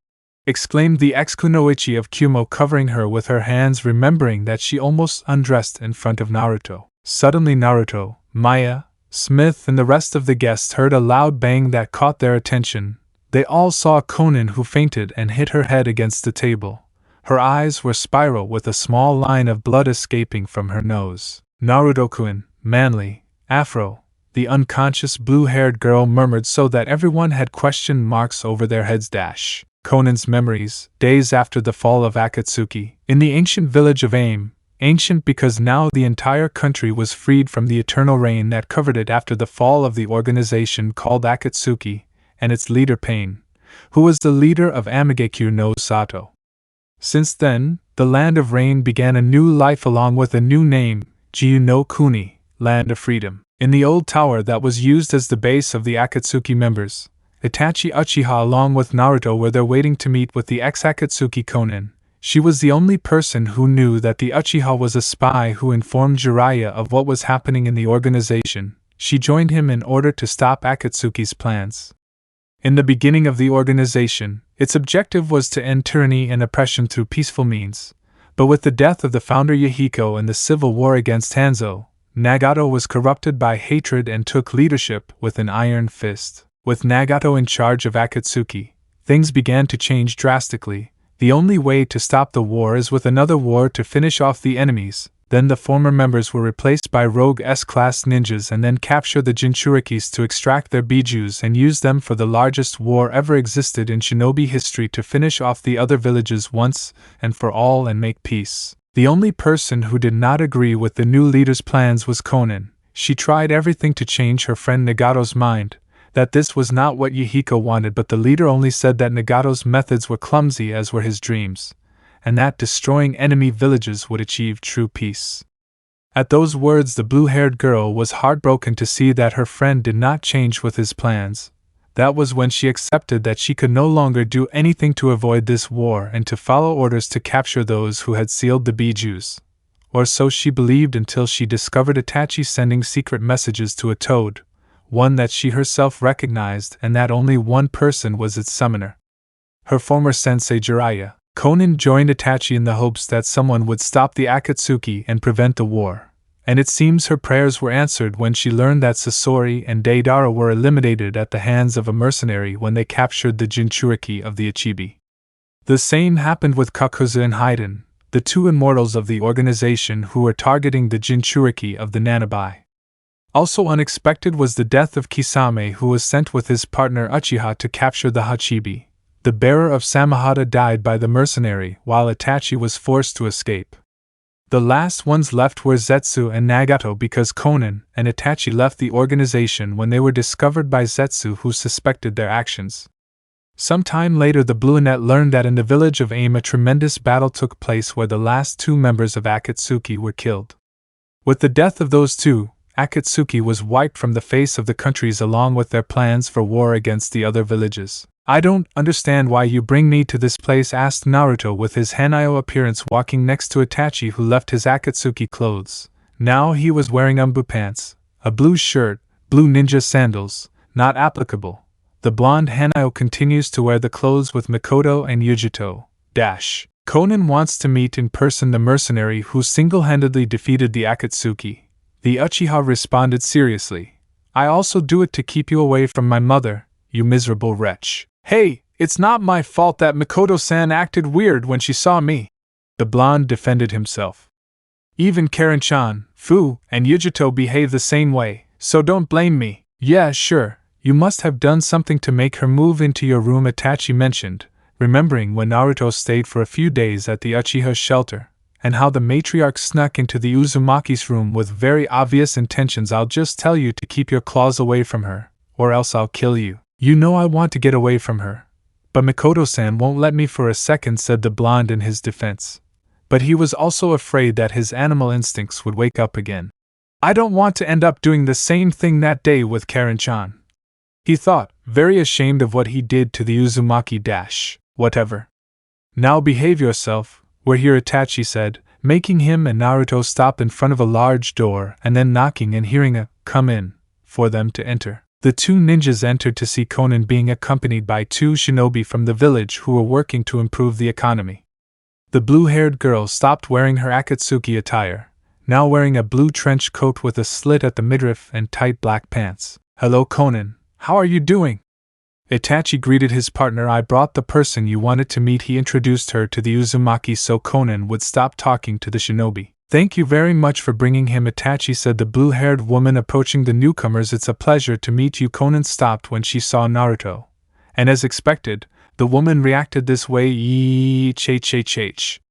Exclaimed the ex-kunoichi of Kumo, covering her with her hands, remembering that she almost undressed in front of Naruto. Suddenly Naruto, Maya, Smith and the rest of the guests heard a loud bang that caught their attention. They all saw Konan, who fainted and hit her head against the table, Her eyes were spiral with a small line of blood escaping from her nose. Naruto-kun, manly, afro, the unconscious blue-haired girl murmured so that everyone had question marks over their heads. Conan's memories, days after the fall of Akatsuki, in the ancient village of Aim, ancient because now the entire country was freed from the eternal rain that covered it after the fall of the organization called Akatsuki, and its leader Pain, who was the leader of Maguekio no Sato. Since then, the Land of Rain began a new life along with a new name, Jiu no Kuni, Land of Freedom. In the old tower that was used as the base of the Akatsuki members, Itachi Uchiha along with Naruto were there waiting to meet with the ex-Akatsuki Konin. She was the only person who knew that the Uchiha was a spy who informed Jiraiya of what was happening in the organization. She joined him in order to stop Akatsuki's plans. In the beginning of the organization, its objective was to end tyranny and oppression through peaceful means. But with the death of the founder Yahiko and the civil war against Hanzo, Nagato was corrupted by hatred and took leadership with an iron fist. With Nagato in charge of Akatsuki, things began to change drastically. The only way to stop the war is with another war to finish off the enemies. Then the former members were replaced by rogue S-class ninjas and then capture the Jinchurikis to extract their bijus and use them for the largest war ever existed in shinobi history to finish off the other villages once and for all and make peace. The only person who did not agree with the new leader's plans was Konin. She tried everything to change her friend Nagato's mind, that this was not what Yahiko wanted, but the leader only said that Nagato's methods were clumsy as were his dreams, and that destroying enemy villages would achieve true peace. At those words, the blue-haired girl was heartbroken to see that her friend did not change with his plans. That was when she accepted that she could no longer do anything to avoid this war and to follow orders to capture those who had sealed the bijus. Or so she believed until she discovered Itachi sending secret messages to a toad, one that she herself recognized, and that only one person was its summoner. Her former sensei Jiraiya. Konin joined Itachi in the hopes that someone would stop the Akatsuki and prevent the war, and it seems her prayers were answered when she learned that Sasori and Deidara were eliminated at the hands of a mercenary when they captured the Jinchuriki of the Ichibi. The same happened with Kakuzu and Haiden, the two immortals of the organization who were targeting the Jinchuriki of the Nanabai. Also unexpected was the death of Kisame, who was sent with his partner Uchiha to capture the Hachibi. The bearer of Samahata died by the mercenary, while Itachi was forced to escape. The last ones left were Zetsu and Nagato because Konin and Itachi left the organization when they were discovered by Zetsu, who suspected their actions. Some time later, the Bluenet learned that in the village of Aim a tremendous battle took place where the last two members of Akatsuki were killed. With the death of those two, Akatsuki was wiped from the face of the countries along with their plans for war against the other villages. "I don't understand why you bring me to this place," asked Naruto with his Hanayo appearance, walking next to Itachi, who left his Akatsuki clothes. Now he was wearing Anbu pants, a blue shirt, blue ninja sandals, not applicable. The blonde Hanayo continues to wear the clothes with Mikoto and Yujito. Konin wants to meet in person the mercenary who single-handedly defeated the Akatsuki. The Uchiha responded seriously. "I also do it to keep you away from my mother, you miserable wretch." "Hey, it's not my fault that Mikoto-san acted weird when she saw me," the blonde defended himself. "Even Karen-chan, Fu, and Yujito behave the same way, so don't blame me." "Yeah, sure, you must have done something to make her move into your room," Itachi mentioned, remembering when Naruto stayed for a few days at the Uchiha shelter, and how the matriarch snuck into the Uzumaki's room with very obvious intentions. "I'll just tell you to keep your claws away from her, or else I'll kill you. You know I want to get away from her, but Mikoto-san won't let me for a second," said the blonde in his defense. But he was also afraid that his animal instincts would wake up again. "I don't want to end up doing the same thing that day with Karen-chan," he thought, very ashamed of what he did to the Uzumaki. "Whatever. Now behave yourself, we're here," Itachi said, making him and Naruto stop in front of a large door and then knocking and hearing a "come in" for them to enter. The two ninjas entered to see Konin being accompanied by two shinobi from the village who were working to improve the economy. The blue-haired girl stopped wearing her Akatsuki attire, now wearing a blue trench coat with a slit at the midriff and tight black pants. "Hello, Konin, how are you doing?" Itachi greeted his partner. I brought the person you wanted to meet. He introduced her to the Uzumaki so Conan would stop talking to the shinobi. Thank you very much for bringing him, Itachi said the blue-haired woman approaching the newcomers. It's a pleasure to meet you. Conan stopped when she saw Naruto. And as expected, the woman reacted this way. H.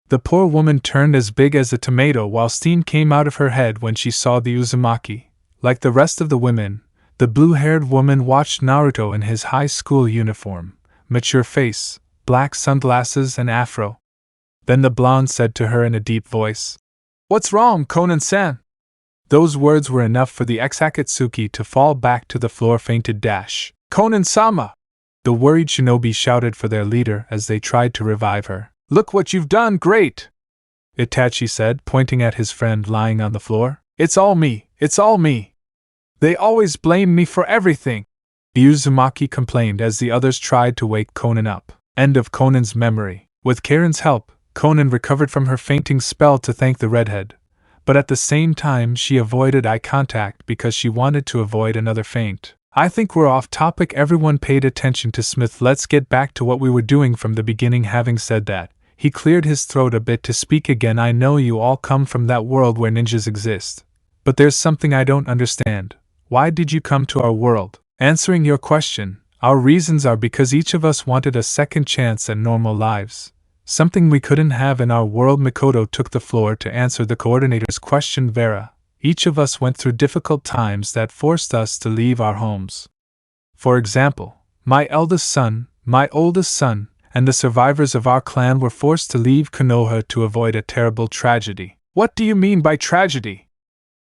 The poor woman turned as big as a tomato while steam came out of her head when she saw the Uzumaki. Like the rest of the women, the blue-haired woman watched Naruto in his high school uniform, mature face, black sunglasses and afro. Then the blonde said to her in a deep voice, "What's wrong, Conan-san?" Those words were enough for the ex-Akatsuki to fall back to the floor. Fainted. Conan-sama! The worried shinobi shouted for their leader as they tried to revive her. Look what you've done, great! Itachi said, pointing at his friend lying on the floor. It's all me, it's all me. They always blame me for everything, the Uzumaki complained as the others tried to wake Conan up. End of Conan's memory. With Karen's help, Conan recovered from her fainting spell to thank the redhead, but at the same time she avoided eye contact because she wanted to avoid another faint. I think we're off topic. Everyone paid attention to Smith. Let's get back to what we were doing from the beginning. Having said that, he cleared his throat a bit to speak again. I know you all come from that world where ninjas exist, but there's something I don't understand. Why did you come to our world? Answering your question, our reasons are because each of us wanted a second chance at normal lives. Something we couldn't have in our world. Mikoto took the floor to answer the coordinator's question. Vera, each of us went through difficult times that forced us to leave our homes. For example, my eldest son, my oldest son, and the survivors of our clan were forced to leave Konoha to avoid a terrible tragedy. What do you mean by tragedy?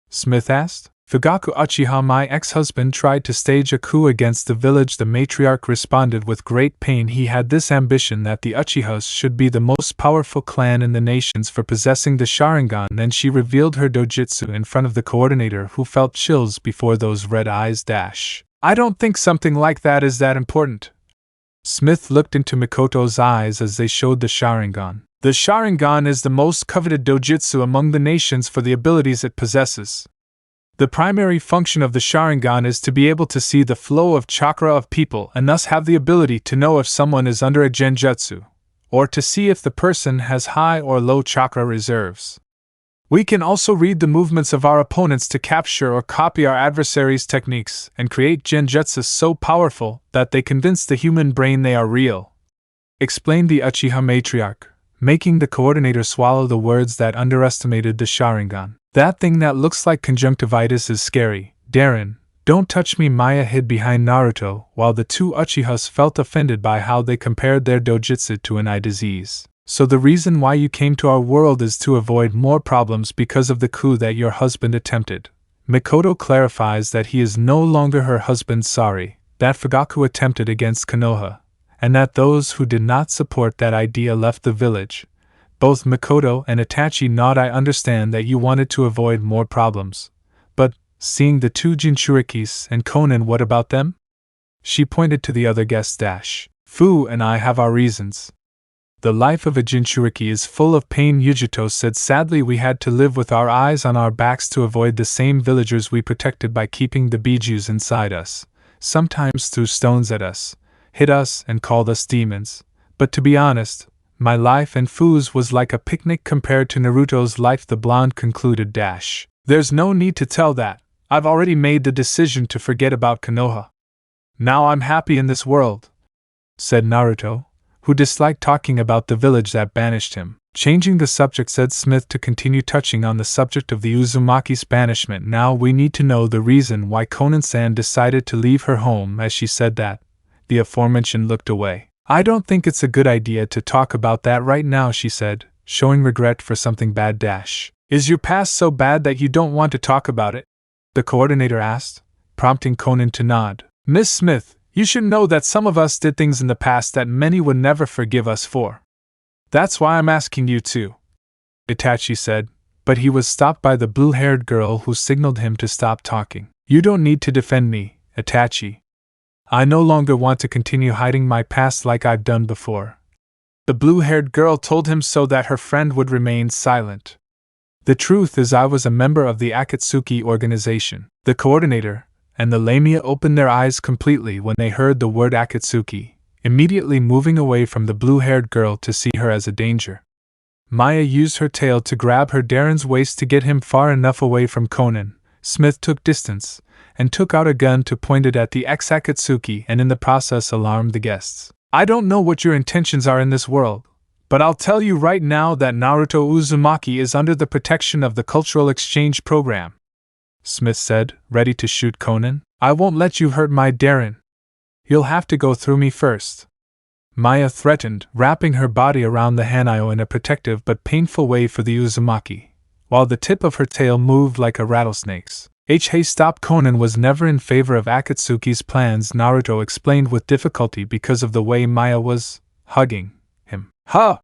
Smith asked. Fugaku Uchiha, my ex-husband, tried to stage a coup against the village. The matriarch responded with great pain. He had this ambition that the Uchihas should be the most powerful clan in the nations for possessing the Sharingan. Then she revealed her dojutsu in front of the coordinator, who felt chills before those red eyes. I don't think something like that is that important. Smith looked into Mikoto's eyes as they showed the Sharingan. The Sharingan is the most coveted dojutsu among the nations for the abilities it possesses. The primary function of the Sharingan is to be able to see the flow of chakra of people and thus have the ability to know if someone is under a genjutsu, or to see if the person has high or low chakra reserves. We can also read the movements of our opponents to capture or copy our adversaries' techniques and create genjutsu so powerful that they convince the human brain they are real, explained the Uchiha matriarch, making the coordinator swallow the words that underestimated the Sharingan. That thing that looks like conjunctivitis is scary. Darren, don't touch me. Maya hid behind Naruto, while the two Uchihas felt offended by how they compared their dojutsu to an eye disease. So the reason why you came to our world is to avoid more problems because of the coup that your husband attempted. Mikoto clarifies that he is no longer her husband. Sorry, that Fugaku attempted against Konoha, and that those who did not support that idea left the village. Both Mikoto and Itachi nod. I understand that you wanted to avoid more problems. But, seeing the two Jinchurikis and Conan, what about them? She pointed to the other guests. Fu and I have our reasons. The life of a Jinchuriki is full of pain, Yujito said sadly. We had to live with our eyes on our backs to avoid the same villagers we protected by keeping the bijus inside us. Sometimes threw stones at us, hit us and called us demons. But to be honest, my life and Fu's was like a picnic compared to Naruto's life, the blonde concluded. There's no need to tell that. I've already made the decision to forget about Konoha. Now I'm happy in this world, said Naruto, who disliked talking about the village that banished him. Changing the subject, said Smith to continue touching on the subject of the Uzumaki's banishment. Now we need to know the reason why Konan-san decided to leave her home. As she said that, the aforementioned looked away. I don't think it's a good idea to talk about that right now, she said, showing regret for something bad. Is your past so bad that you don't want to talk about it? The coordinator asked, prompting Conan to nod. Miss Smith, you should know that some of us did things in the past that many would never forgive us for. That's why I'm asking you to, Itachi said, but he was stopped by the blue-haired girl who signaled him to stop talking. You don't need to defend me, Itachi. I no longer want to continue hiding my past like I've done before. The blue-haired girl told him so that her friend would remain silent. The truth is I was a member of the Akatsuki organization. The coordinator, and the Lamia opened their eyes completely when they heard the word Akatsuki, immediately moving away from the blue-haired girl to see her as a danger. Maya used her tail to grab her Darren's waist to get him far enough away from Conan. Smith took distance, and took out a gun to point it at the ex-Akatsuki and in the process alarmed the guests. I don't know what your intentions are in this world, but I'll tell you right now that Naruto Uzumaki is under the protection of the Cultural Exchange Program, Smith said, ready to shoot Conan. I won't let you hurt my Darren. You'll have to go through me first. Maya threatened, wrapping her body around the Hanayo in a protective but painful way for the Uzumaki, while the tip of her tail moved like a rattlesnake's. Hey, stop! Conan was never in favor of Akatsuki's plans, Naruto explained with difficulty because of the way Maya was hugging him. Ha!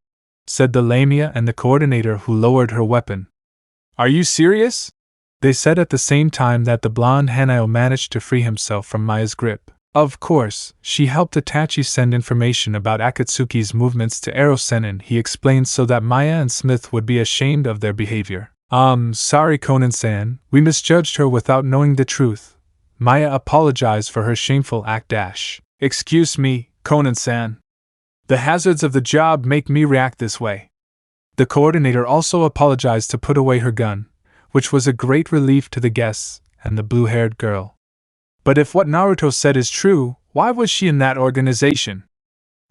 Said the Lamia and the coordinator, who lowered her weapon. Are you serious? They said at the same time that the blonde Hanayo managed to free himself from Maya's grip. Of course, she helped Itachi send information about Akatsuki's movements to Erosenin, he explained, so that Maya and Smith would be ashamed of their behavior. Sorry Conan-san, we misjudged her without knowing the truth. Maya apologized for her shameful act. Excuse me, Conan-san. The hazards of the job make me react this way. The coordinator also apologized to put away her gun, which was a great relief to the guests and the blue-haired girl. But if what Naruto said is true, why was she in that organization?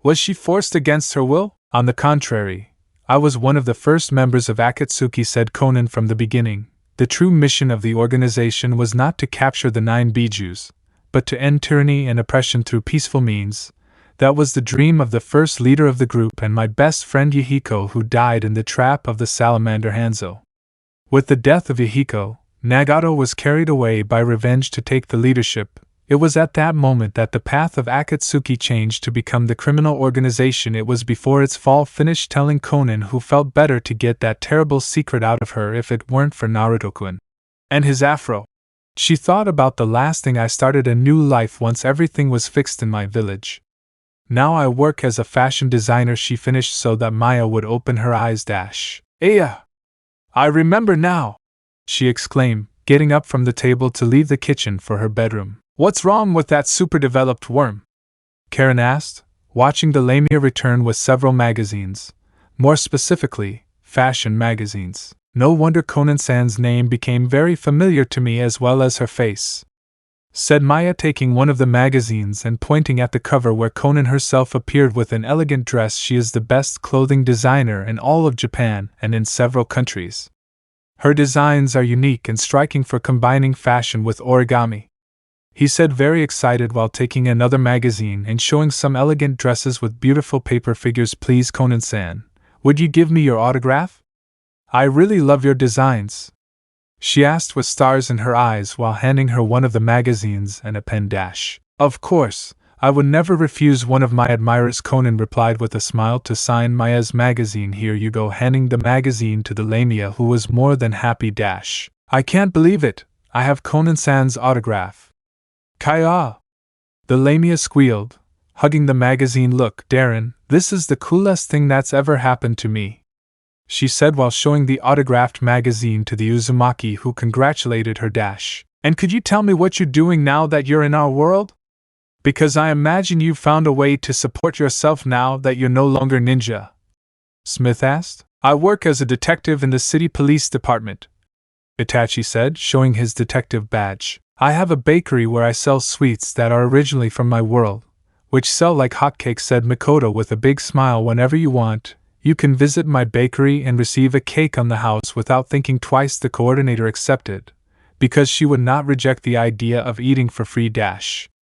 Was she forced against her will? On the contrary, I was one of the first members of Akatsuki, said Conan from the beginning. The true mission of the organization was not to capture the 9 Bijus, but to end tyranny and oppression through peaceful means. That was the dream of the first leader of the group and my best friend Yahiko, who died in the trap of the salamander Hanzo. With the death of Yahiko, Nagato was carried away by revenge to take the leadership. It was at that moment that the path of Akatsuki changed to become the criminal organization it was before its fall. Finished telling Conan, who felt better to get that terrible secret out of her if it weren't for Naruto-kun and his afro. She thought about the last thing. I started a new life once everything was fixed in my village. Now I work as a fashion designer, she finished so that Maya would open her eyes. Aya! I remember now! She exclaimed, getting up from the table to leave the kitchen for her bedroom. What's wrong with that super-developed worm? Karen asked, watching the Lamia return with several magazines, more specifically, fashion magazines. No wonder Conan-san's name became very familiar to me as well as her face, said Maya, taking one of the magazines and pointing at the cover where Conan herself appeared with an elegant dress. She is the best clothing designer in all of Japan and in several countries. Her designs are unique and striking for combining fashion with origami, he said, very excited while taking another magazine and showing some elegant dresses with beautiful paper figures. Please, Conan-san, would you give me your autograph? I really love your designs, she asked with stars in her eyes while handing her one of the magazines and a pen. Of course, I would never refuse one of my admirers, Conan replied with a smile. To sign Maya's magazine. Here you go, handing the magazine to the Lamia, who was more than happy. I can't believe it, I have Conan-san's autograph. Kaya! The Lamia squealed, hugging the magazine. Look, Darren, this is the coolest thing that's ever happened to me, she said while showing the autographed magazine to the Uzumaki, who congratulated her. And could you tell me what you're doing now that you're in our world? Because I imagine you've found a way to support yourself now that you're no longer ninja, Smith asked. I work as a detective in the city police department, Itachi said, showing his detective badge. I have a bakery where I sell sweets that are originally from my world, which sell like hotcakes, said Makoto with a big smile. Whenever you want, you can visit my bakery and receive a cake on the house without thinking twice. The coordinator accepted, because she would not reject the idea of eating for free.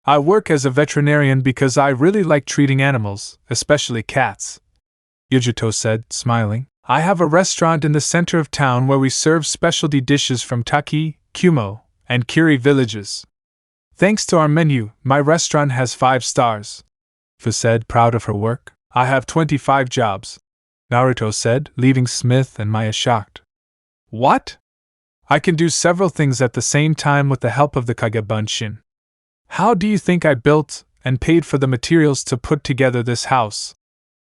I work as a veterinarian because I really like treating animals, especially cats, Yujito said, smiling. I have a restaurant in the center of town where we serve specialty dishes from Taki, Kumo, and Kiri villages. Thanks to our menu, my restaurant has 5 stars, Fu said, proud of her work. I have 25 jobs, Naruto said, leaving Smith and Maya shocked. What? I can do several things at the same time with the help of the Kagebunshin. How do you think I built and paid for the materials to put together this house?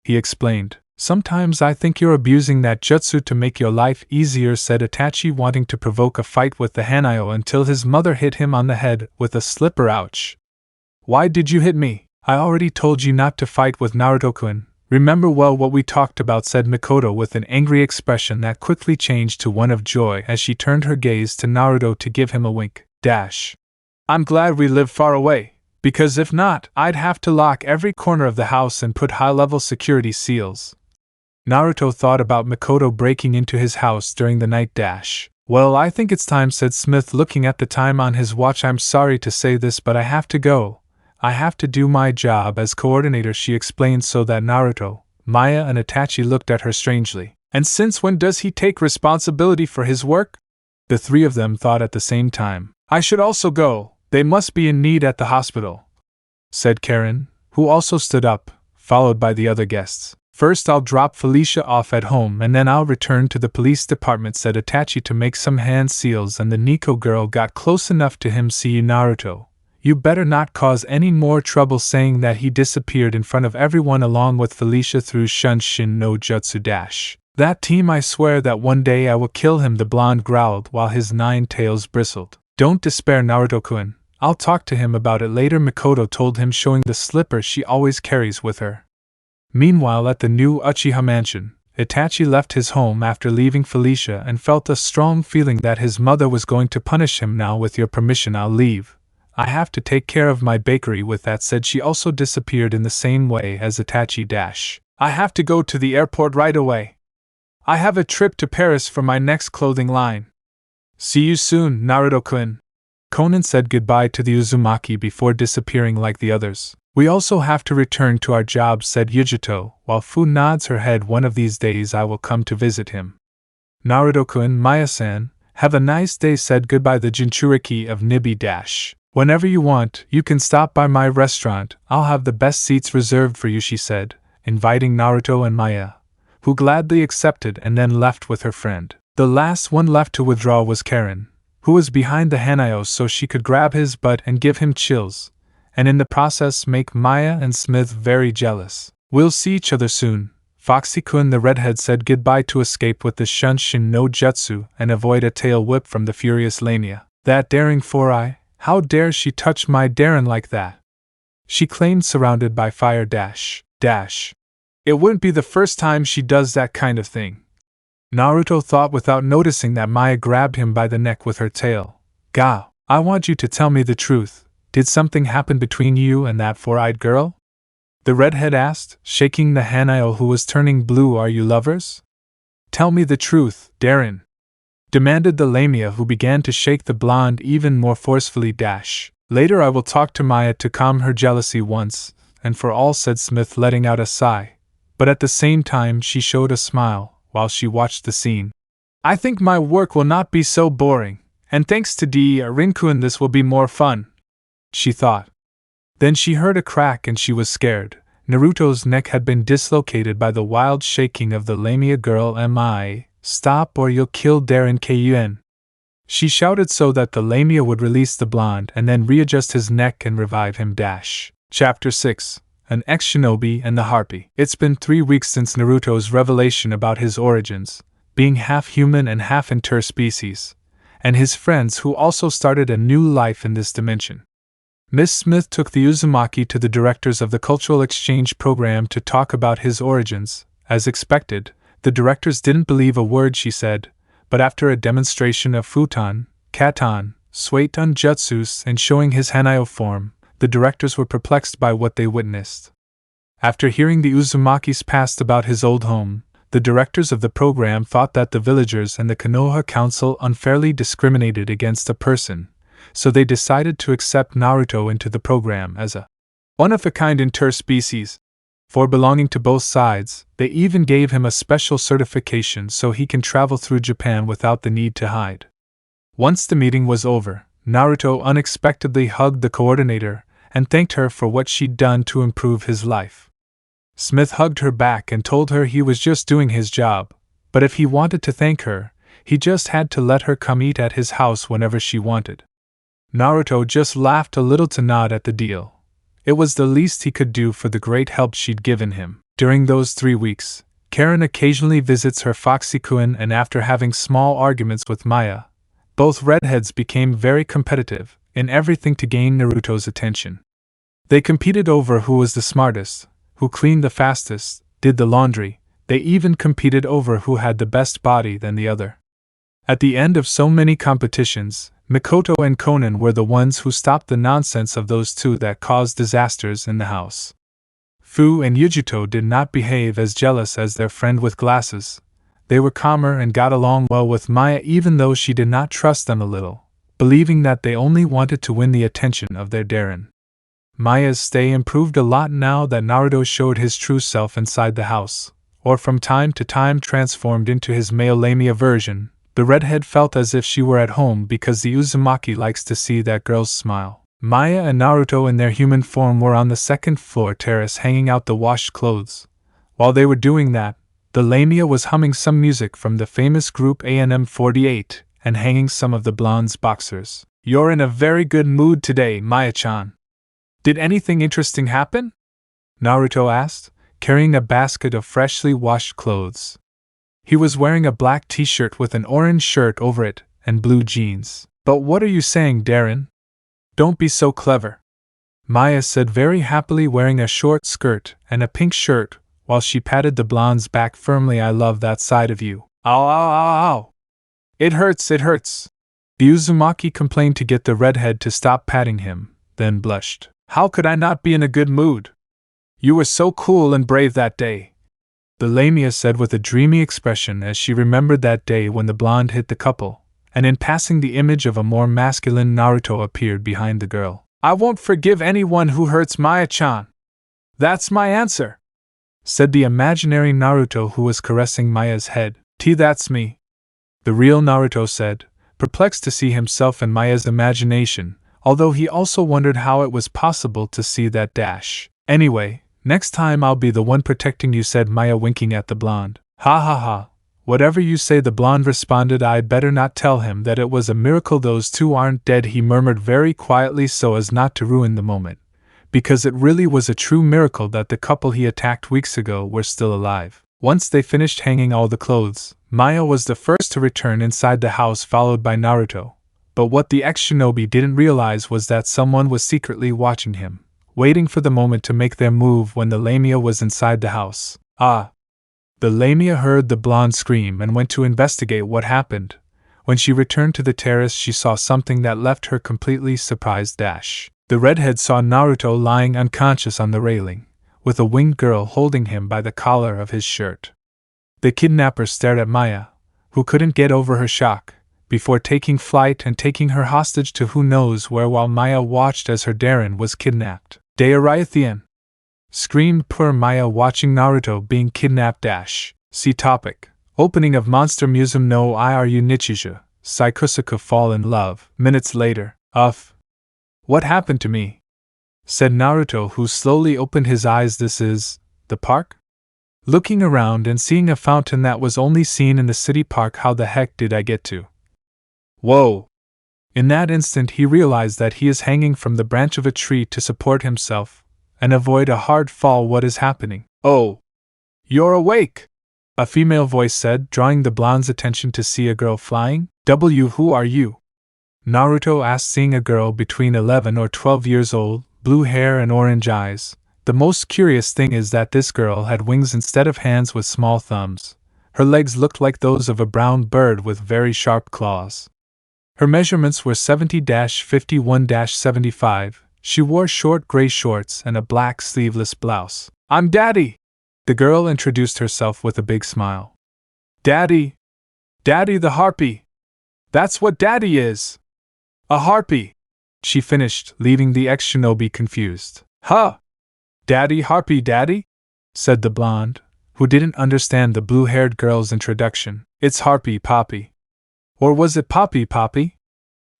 He explained, Sometimes I think you're abusing that jutsu to make your life easier, said Itachi, wanting to provoke a fight with the Hanayo until his mother hit him on the head with a slipper. Ouch. Why did you hit me? I already told you not to fight with Naruto-kun. Remember well what we talked about, said Mikoto with an angry expression that quickly changed to one of joy as she turned her gaze to Naruto to give him a wink. I'm glad we live far away, because if not, I'd have to lock every corner of the house and put high-level security seals. Naruto thought about Mikoto breaking into his house during the night. Well, I think it's time, said Smith, looking at the time on his watch. I'm sorry to say this, but I have to go. I have to do my job as coordinator, she explained, so that Naruto, Maya, and Itachi looked at her strangely. And since when does he take responsibility for his work? The three of them thought at the same time. I should also go. They must be in need at the hospital, said Karen, who also stood up, followed by the other guests. First I'll drop Felicia off at home and then I'll return to the police department, said Itachi to make some hand seals, and the Nico girl got close enough to him. See, Naruto, you better not cause any more trouble, saying that he disappeared in front of everyone along with Felicia through Shunshin no Jutsu. That team, I swear that one day I will kill him, the blonde growled while his 9 tails bristled. Don't despair, Naruto-kun. I'll talk to him about it later, Mikoto told him, showing the slipper she always carries with her. Meanwhile, at the new Uchiha mansion, Itachi left his home after leaving Felicia and felt a strong feeling that his mother was going to punish him. Now, with your permission, I'll leave. I have to take care of my bakery. With that said, she also disappeared in the same way as Itachi. I have to go to the airport right away. I have a trip to Paris for my next clothing line. See you soon, Naruto-kun. Konan said goodbye to the Uzumaki before disappearing like the others. We also have to return to our jobs, said Yujito, while Fu nods her head. One of these days I will come to visit him. Naruto-kun, Maya-san, have a nice day, said goodbye the Jinchuriki of Nibi. Whenever you want, you can stop by my restaurant. I'll have the best seats reserved for you, she said, inviting Naruto and Maya, who gladly accepted and then left with her friend. The last one left to withdraw was Karen, who was behind the Hanayo so she could grab his butt and give him chills, and in the process make Maya and Smith very jealous. We'll see each other soon. Foxy-kun, the redhead, said goodbye to escape with the Shunshin no Jutsu and avoid a tail whip from the furious Lamia. That daring Four-Eye, how dare she touch my Darren like that? She claimed, surrounded by fire. It wouldn't be the first time she does that kind of thing. Naruto thought without noticing that Maya grabbed him by the neck with her tail. Gah, I want you to tell me the truth. Did something happen between you and that four-eyed girl? The redhead asked, shaking the Hanayo who was turning blue. Are you lovers? Tell me the truth, Darren, demanded the Lamia, who began to shake the blonde even more forcefully. Later I will talk to Maya to calm her jealousy once and for all, said Smith, letting out a sigh, but at the same time she showed a smile while she watched the scene. I think my work will not be so boring, and thanks to Rinkun this will be more fun, she thought. Then she heard a crack and she was scared. Naruto's neck had been dislocated by the wild shaking of the Lamia girl. Stop or you'll kill Darren Kun. She shouted so that the Lamia would release the blonde and then readjust his neck and revive him. Chapter 6. An ex-shinobi and the Harpy. It's been 3 weeks since Naruto's revelation about his origins, being half human and half interspecies, and his friends who also started a new life in this dimension. Miss Smith took the Uzumaki to the directors of the cultural exchange program to talk about his origins. As expected, the directors didn't believe a word she said, but after a demonstration of futon, katan, suiton jutsus and showing his Hanayo form, the directors were perplexed by what they witnessed. After hearing the Uzumaki's past about his old home, the directors of the program thought that the villagers and the Konoha Council unfairly discriminated against a person, so they decided to accept Naruto into the program as a one-of-a-kind interspecies. For belonging to both sides, they even gave him a special certification so he can travel through Japan without the need to hide. Once the meeting was over, Naruto unexpectedly hugged the coordinator and thanked her for what she'd done to improve his life. Smith hugged her back and told her he was just doing his job, but if he wanted to thank her, he just had to let her come eat at his house whenever she wanted. Naruto just laughed a little to nod at the deal. It was the least he could do for the great help she'd given him. During those 3 weeks, Karen occasionally visits her Foxy-kun, and after having small arguments with Maya, both redheads became very competitive in everything to gain Naruto's attention. They competed over who was the smartest, who cleaned the fastest, did the laundry. They even competed over who had the best body than the other. At the end of so many competitions, Mikoto and Conan were the ones who stopped the nonsense of those two that caused disasters in the house. Fu and Yujito did not behave as jealous as their friend with glasses. They were calmer and got along well with Maya, even though she did not trust them a little, believing that they only wanted to win the attention of their Darren. Maya's stay improved a lot now that Naruto showed his true self inside the house, or from time to time transformed into his male Lamia version. The redhead felt as if she were at home because the Uzumaki likes to see that girls smile. Maya and Naruto in their human form were on the second floor terrace hanging out the washed clothes. While they were doing that, the Lamia was humming some music from the famous group ANM48 and hanging some of the blonde's boxers. "You're in a very good mood today, Maya-chan. Did anything interesting happen?" Naruto asked, carrying a basket of freshly washed clothes. He was wearing a black t-shirt with an orange shirt over it and blue jeans. "But what are you saying, Darren? Don't be so clever," Maya said very happily, wearing a short skirt and a pink shirt while she patted the blonde's back firmly. "I love that side of you." "Ow, ow, ow, ow. It hurts, it hurts." The Uzumaki complained to get the redhead to stop patting him, then blushed. "How could I not be in a good mood? You were so cool and brave that day," the Lamia said with a dreamy expression as she remembered that day when the blonde hit the couple, and in passing the image of a more masculine Naruto appeared behind the girl. "I won't forgive anyone who hurts Maya-chan. That's my answer," said the imaginary Naruto who was caressing Maya's head. That's me," the real Naruto said, perplexed to see himself in Maya's imagination, although he also wondered how it was possible to see that dash. "Anyway, next time I'll be the one protecting you," said Maya, winking at the blonde. "Ha ha ha. Whatever you say," the blonde responded. "I'd better not tell him that it was a miracle those two aren't dead," he murmured very quietly so as not to ruin the moment, because it really was a true miracle that the couple he attacked weeks ago were still alive. Once they finished hanging all the clothes, Maya was the first to return inside the house, followed by Naruto. But what the ex-shinobi didn't realize was that someone was secretly watching him, waiting for the moment to make their move when the Lamia was inside the house. "Ah!" The Lamia heard the blonde scream and went to investigate what happened. When she returned to the terrace, she saw something that left her completely surprised. The redhead saw Naruto lying unconscious on the railing, with a winged girl holding him by the collar of his shirt. The kidnapper stared at Maya, who couldn't get over her shock, before taking flight and taking her hostage to who knows where while Maya watched as her Darren was kidnapped. "Deariathian!" screamed poor Maya watching Naruto being kidnapped. See topic. Opening of Monster Musume no Iru Nichija, Saikusuka fall in love. Minutes later. What happened to me?" said Naruto, who slowly opened his eyes. "This is the park?" Looking around and seeing a fountain that was only seen in the city park. "How the heck did I get to?" Whoa! In that instant he realized that he is hanging from the branch of a tree to support himself and avoid a hard fall. What is happening? "Oh! You're awake!" a female voice said, drawing the blonde's attention to see a girl flying. Who are you?" Naruto asked, seeing a girl between 11 or 12 years old, blue hair and orange eyes. The most curious thing is that this girl had wings instead of hands with small thumbs. Her legs looked like those of a brown bird with very sharp claws. Her measurements were 70-51-75. She wore short gray shorts and a black sleeveless blouse. "I'm Daddy!" The girl introduced herself with a big smile. "Daddy! Daddy the Harpy! That's what Daddy is! A harpy!" she finished, leaving the ex-shinobi confused. "Huh! Daddy Harpy Daddy?" said the blonde, who didn't understand the blue-haired girl's introduction. "It's Harpy Poppy. Or was it Poppy Poppy?"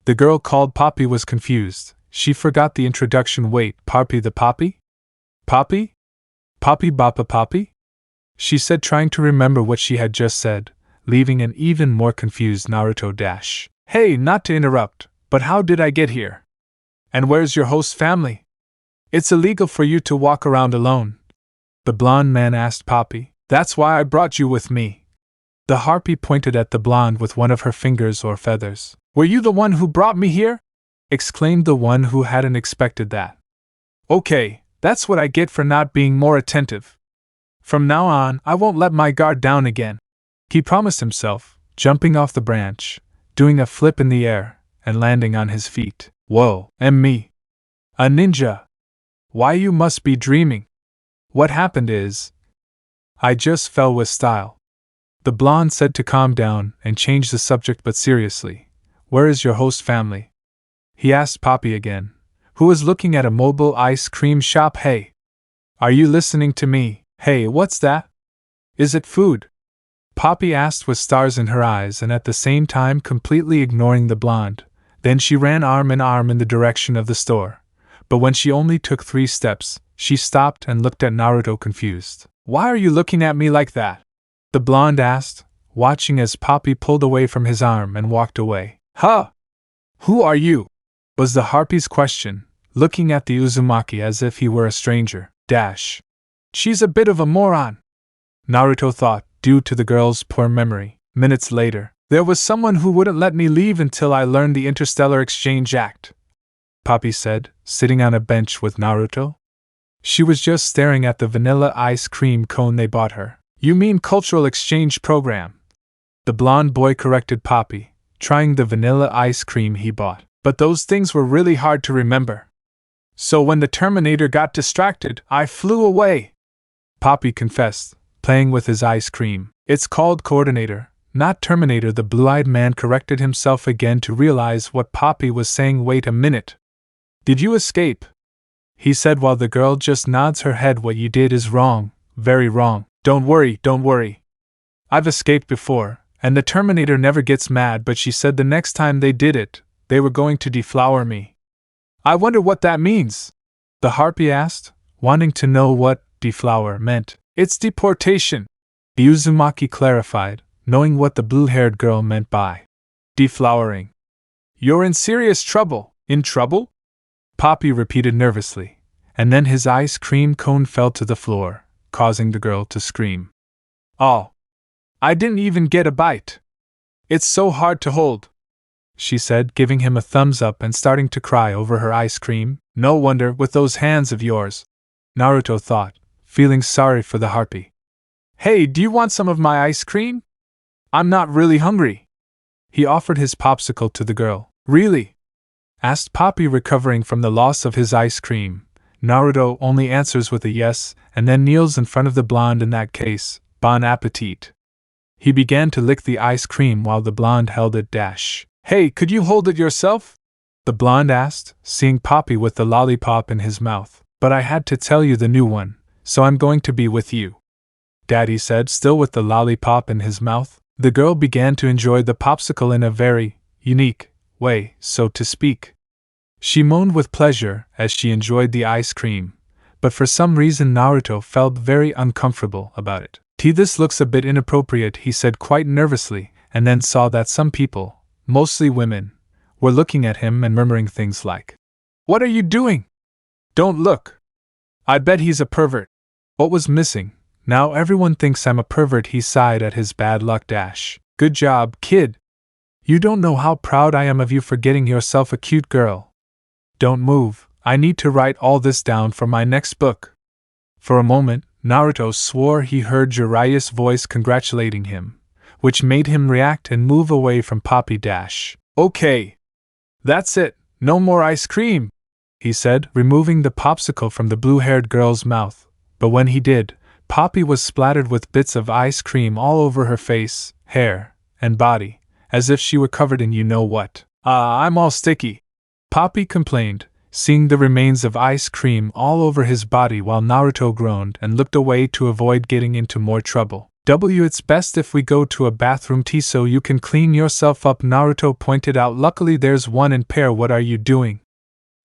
The girl called Poppy was confused. She forgot the introduction. "Wait, Poppy the Poppy? Poppy? Poppy Bappa Poppy?" she said, trying to remember what she had just said, leaving an even more confused Naruto. "Hey, not to interrupt, but how did I get here? And where's your host family? It's illegal for you to walk around alone," the blonde man asked Poppy. That's why I brought you with me. The harpy pointed at the blonde with one of her fingers or feathers. Were you the one who brought me here? Exclaimed the one who hadn't expected that. Okay, that's what I get for not being more attentive. From now on, I won't let my guard down again, he promised himself, jumping off the branch, doing a flip in the air, and landing on his feet. Whoa, and me? A ninja? Why, you must be dreaming. What happened is, I just fell with style. The blonde said to calm down and change the subject, but seriously. Where is your host family? He asked Poppy again, who was looking at a mobile ice cream shop. Hey! Are you listening to me? Hey, what's that? Is it food? Poppy asked with stars in her eyes and at the same time completely ignoring the blonde. Then she ran arm in arm in the direction of the store. But when she only took 3 steps, she stopped and looked at Naruto confused. Why are you looking at me like that? The blonde asked, watching as Poppy pulled away from his arm and walked away. Huh? Who are you? Was the harpy's question, looking at the Uzumaki as if he were a stranger. She's a bit of a moron, Naruto thought, due to the girl's poor memory. Minutes later, there was someone who wouldn't let me leave until I learned the Interstellar Exchange Act, Poppy said, sitting on a bench with Naruto. She was just staring at the vanilla ice cream cone they bought her. You mean cultural exchange program? The blonde boy corrected Poppy, trying the vanilla ice cream he bought. But those things were really hard to remember. So when the Terminator got distracted, I flew away, Poppy confessed, playing with his ice cream. It's called Coordinator, not Terminator. The blue-eyed man corrected himself again to realize what Poppy was saying. Wait a minute. Did you escape? He said while the girl just nods her head. What you did is wrong, very wrong. Don't worry. I've escaped before, and the Terminator never gets mad, but she said the next time they did it, they were going to deflower me. I wonder what that means? The harpy asked, wanting to know what deflower meant. It's deportation, the Uzumaki clarified, knowing what the blue-haired girl meant by deflowering. You're in serious trouble. In trouble? Poppy repeated nervously, and then his ice cream cone fell to the floor, causing the girl to scream. Oh! I didn't even get a bite. It's so hard to hold, she said, giving him a thumbs up and starting to cry over her ice cream. No wonder, with those hands of yours, Naruto thought, feeling sorry for the harpy. Hey, do you want some of my ice cream? I'm not really hungry. He offered his popsicle to the girl. Really? Asked Poppy, recovering from the loss of his ice cream. Naruto only answers with a yes, and then kneels in front of the blonde. In that case, bon appetit. He began to lick the ice cream while the blonde held it. Hey, could you hold it yourself? The blonde asked, seeing Poppy with the lollipop in his mouth. But I had to tell you the new one, so I'm going to be with you, Daddy said, still with the lollipop in his mouth. The girl began to enjoy the popsicle in a very unique way, so to speak. She moaned with pleasure as she enjoyed the ice cream, but for some reason Naruto felt very uncomfortable about it. This looks a bit inappropriate, he said quite nervously, and then saw that some people, mostly women, were looking at him and murmuring things like, "What are you doing? Don't look. I bet he's a pervert." What was missing? Now everyone thinks I'm a pervert, he sighed at his bad luck. Good job, kid. You don't know how proud I am of you for getting yourself a cute girl. Don't move, I need to write all this down for my next book. For a moment, Naruto swore he heard Jiraiya's voice congratulating him, which made him react and move away from Poppy. Okay. That's it, no more ice cream, he said, removing the popsicle from the blue-haired girl's mouth. But when he did, Poppy was splattered with bits of ice cream all over her face, hair, and body, as if she were covered in you-know-what. I'm all sticky, Poppy complained, seeing the remains of ice cream all over his body while Naruto groaned and looked away to avoid getting into more trouble. It's best if we go to a bathroom so you can clean yourself up, Naruto pointed out. Luckily there's one in pair. What are you doing?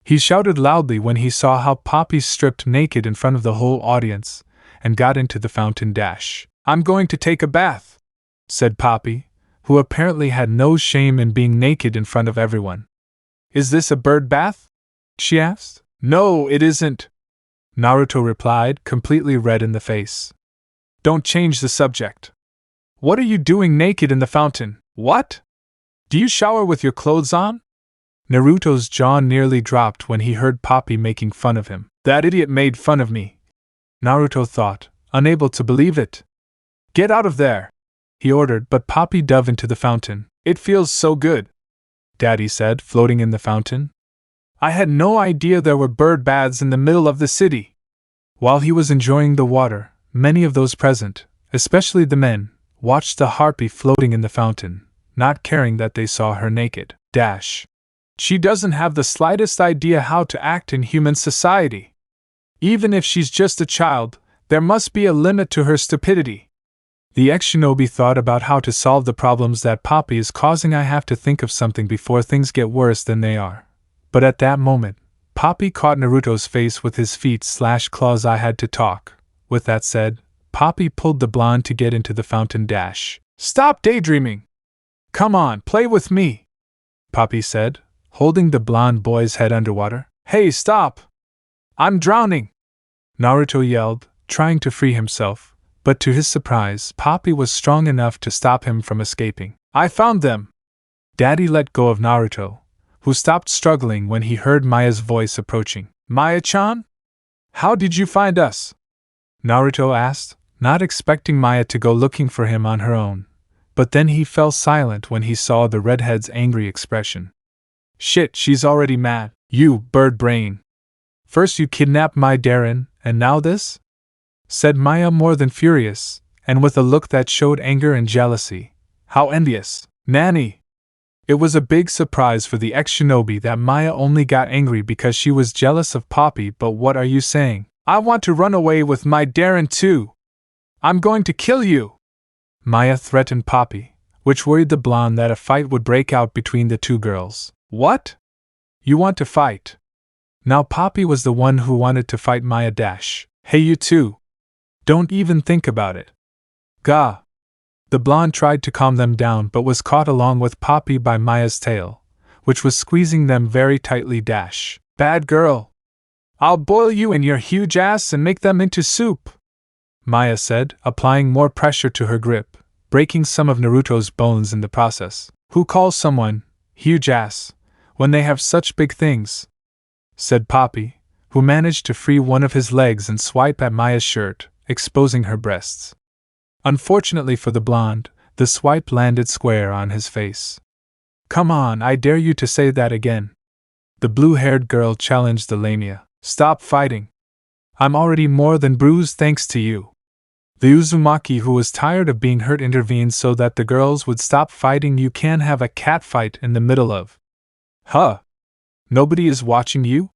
He shouted loudly when he saw how Poppy stripped naked in front of the whole audience and got into the fountain. I'm going to take a bath, said Poppy, who apparently had no shame in being naked in front of everyone. Is this a bird bath? She asked. No, it isn't, Naruto replied, completely red in the face. Don't change the subject. What are you doing naked in the fountain? What? Do you shower with your clothes on? Naruto's jaw nearly dropped when he heard Poppy making fun of him. That idiot made fun of me, Naruto thought, unable to believe it. Get out of there, he ordered, but Poppy dove into the fountain. It feels so good, Daddy said, floating in the fountain. I had no idea there were bird baths in the middle of the city. While he was enjoying the water, many of those present, especially the men, watched the harpy floating in the fountain, not caring that they saw her naked. She doesn't have the slightest idea how to act in human society. Even if she's just a child, there must be a limit to her stupidity. The ex-shinobi thought about how to solve the problems that Poppy is causing. I have to think of something before things get worse than they are. But at that moment, Poppy caught Naruto's face with his feet/claws. I had to talk. With that said, Poppy pulled the blonde to get into the fountain. Stop daydreaming! Come on, play with me, Poppy said, holding the blonde boy's head underwater. Hey, stop! I'm drowning! Naruto yelled, trying to free himself, but to his surprise, Poppy was strong enough to stop him from escaping. I found them! Daddy let go of Naruto, who stopped struggling when he heard Maya's voice approaching. Maya-chan? How did you find us? Naruto asked, not expecting Maya to go looking for him on her own. But then he fell silent when he saw the redhead's angry expression. Shit, she's already mad. You, bird brain. First you kidnapped my Darren, and now this? Said Maya, more than furious, and with a look that showed anger and jealousy. How envious. Nanny! It was a big surprise for the ex-shinobi that Maya only got angry because she was jealous of Poppy. But what are you saying? I want to run away with my Darren too! I'm going to kill you! Maya threatened Poppy, which worried the blonde that a fight would break out between the two girls. What? You want to fight? Now Poppy was the one who wanted to fight Maya. Hey, you two! Don't even think about it. Gah! The blonde tried to calm them down but was caught along with Poppy by Maya's tail, which was squeezing them very tightly. Bad girl! I'll boil you and your huge ass and make them into soup, Maya said, applying more pressure to her grip, breaking some of Naruto's bones in the process. Who calls someone huge ass when they have such big things? Said Poppy, who managed to free one of his legs and swipe at Maya's shirt, exposing her breasts. Unfortunately for the blonde, the swipe landed square on his face. Come on, I dare you to say that again. The blue-haired girl challenged the lamia. Stop fighting. I'm already more than bruised thanks to you. The Uzumaki, who was tired of being hurt, intervened so that the girls would stop fighting. You can't have a cat fight in the middle of. Huh? Nobody is watching you?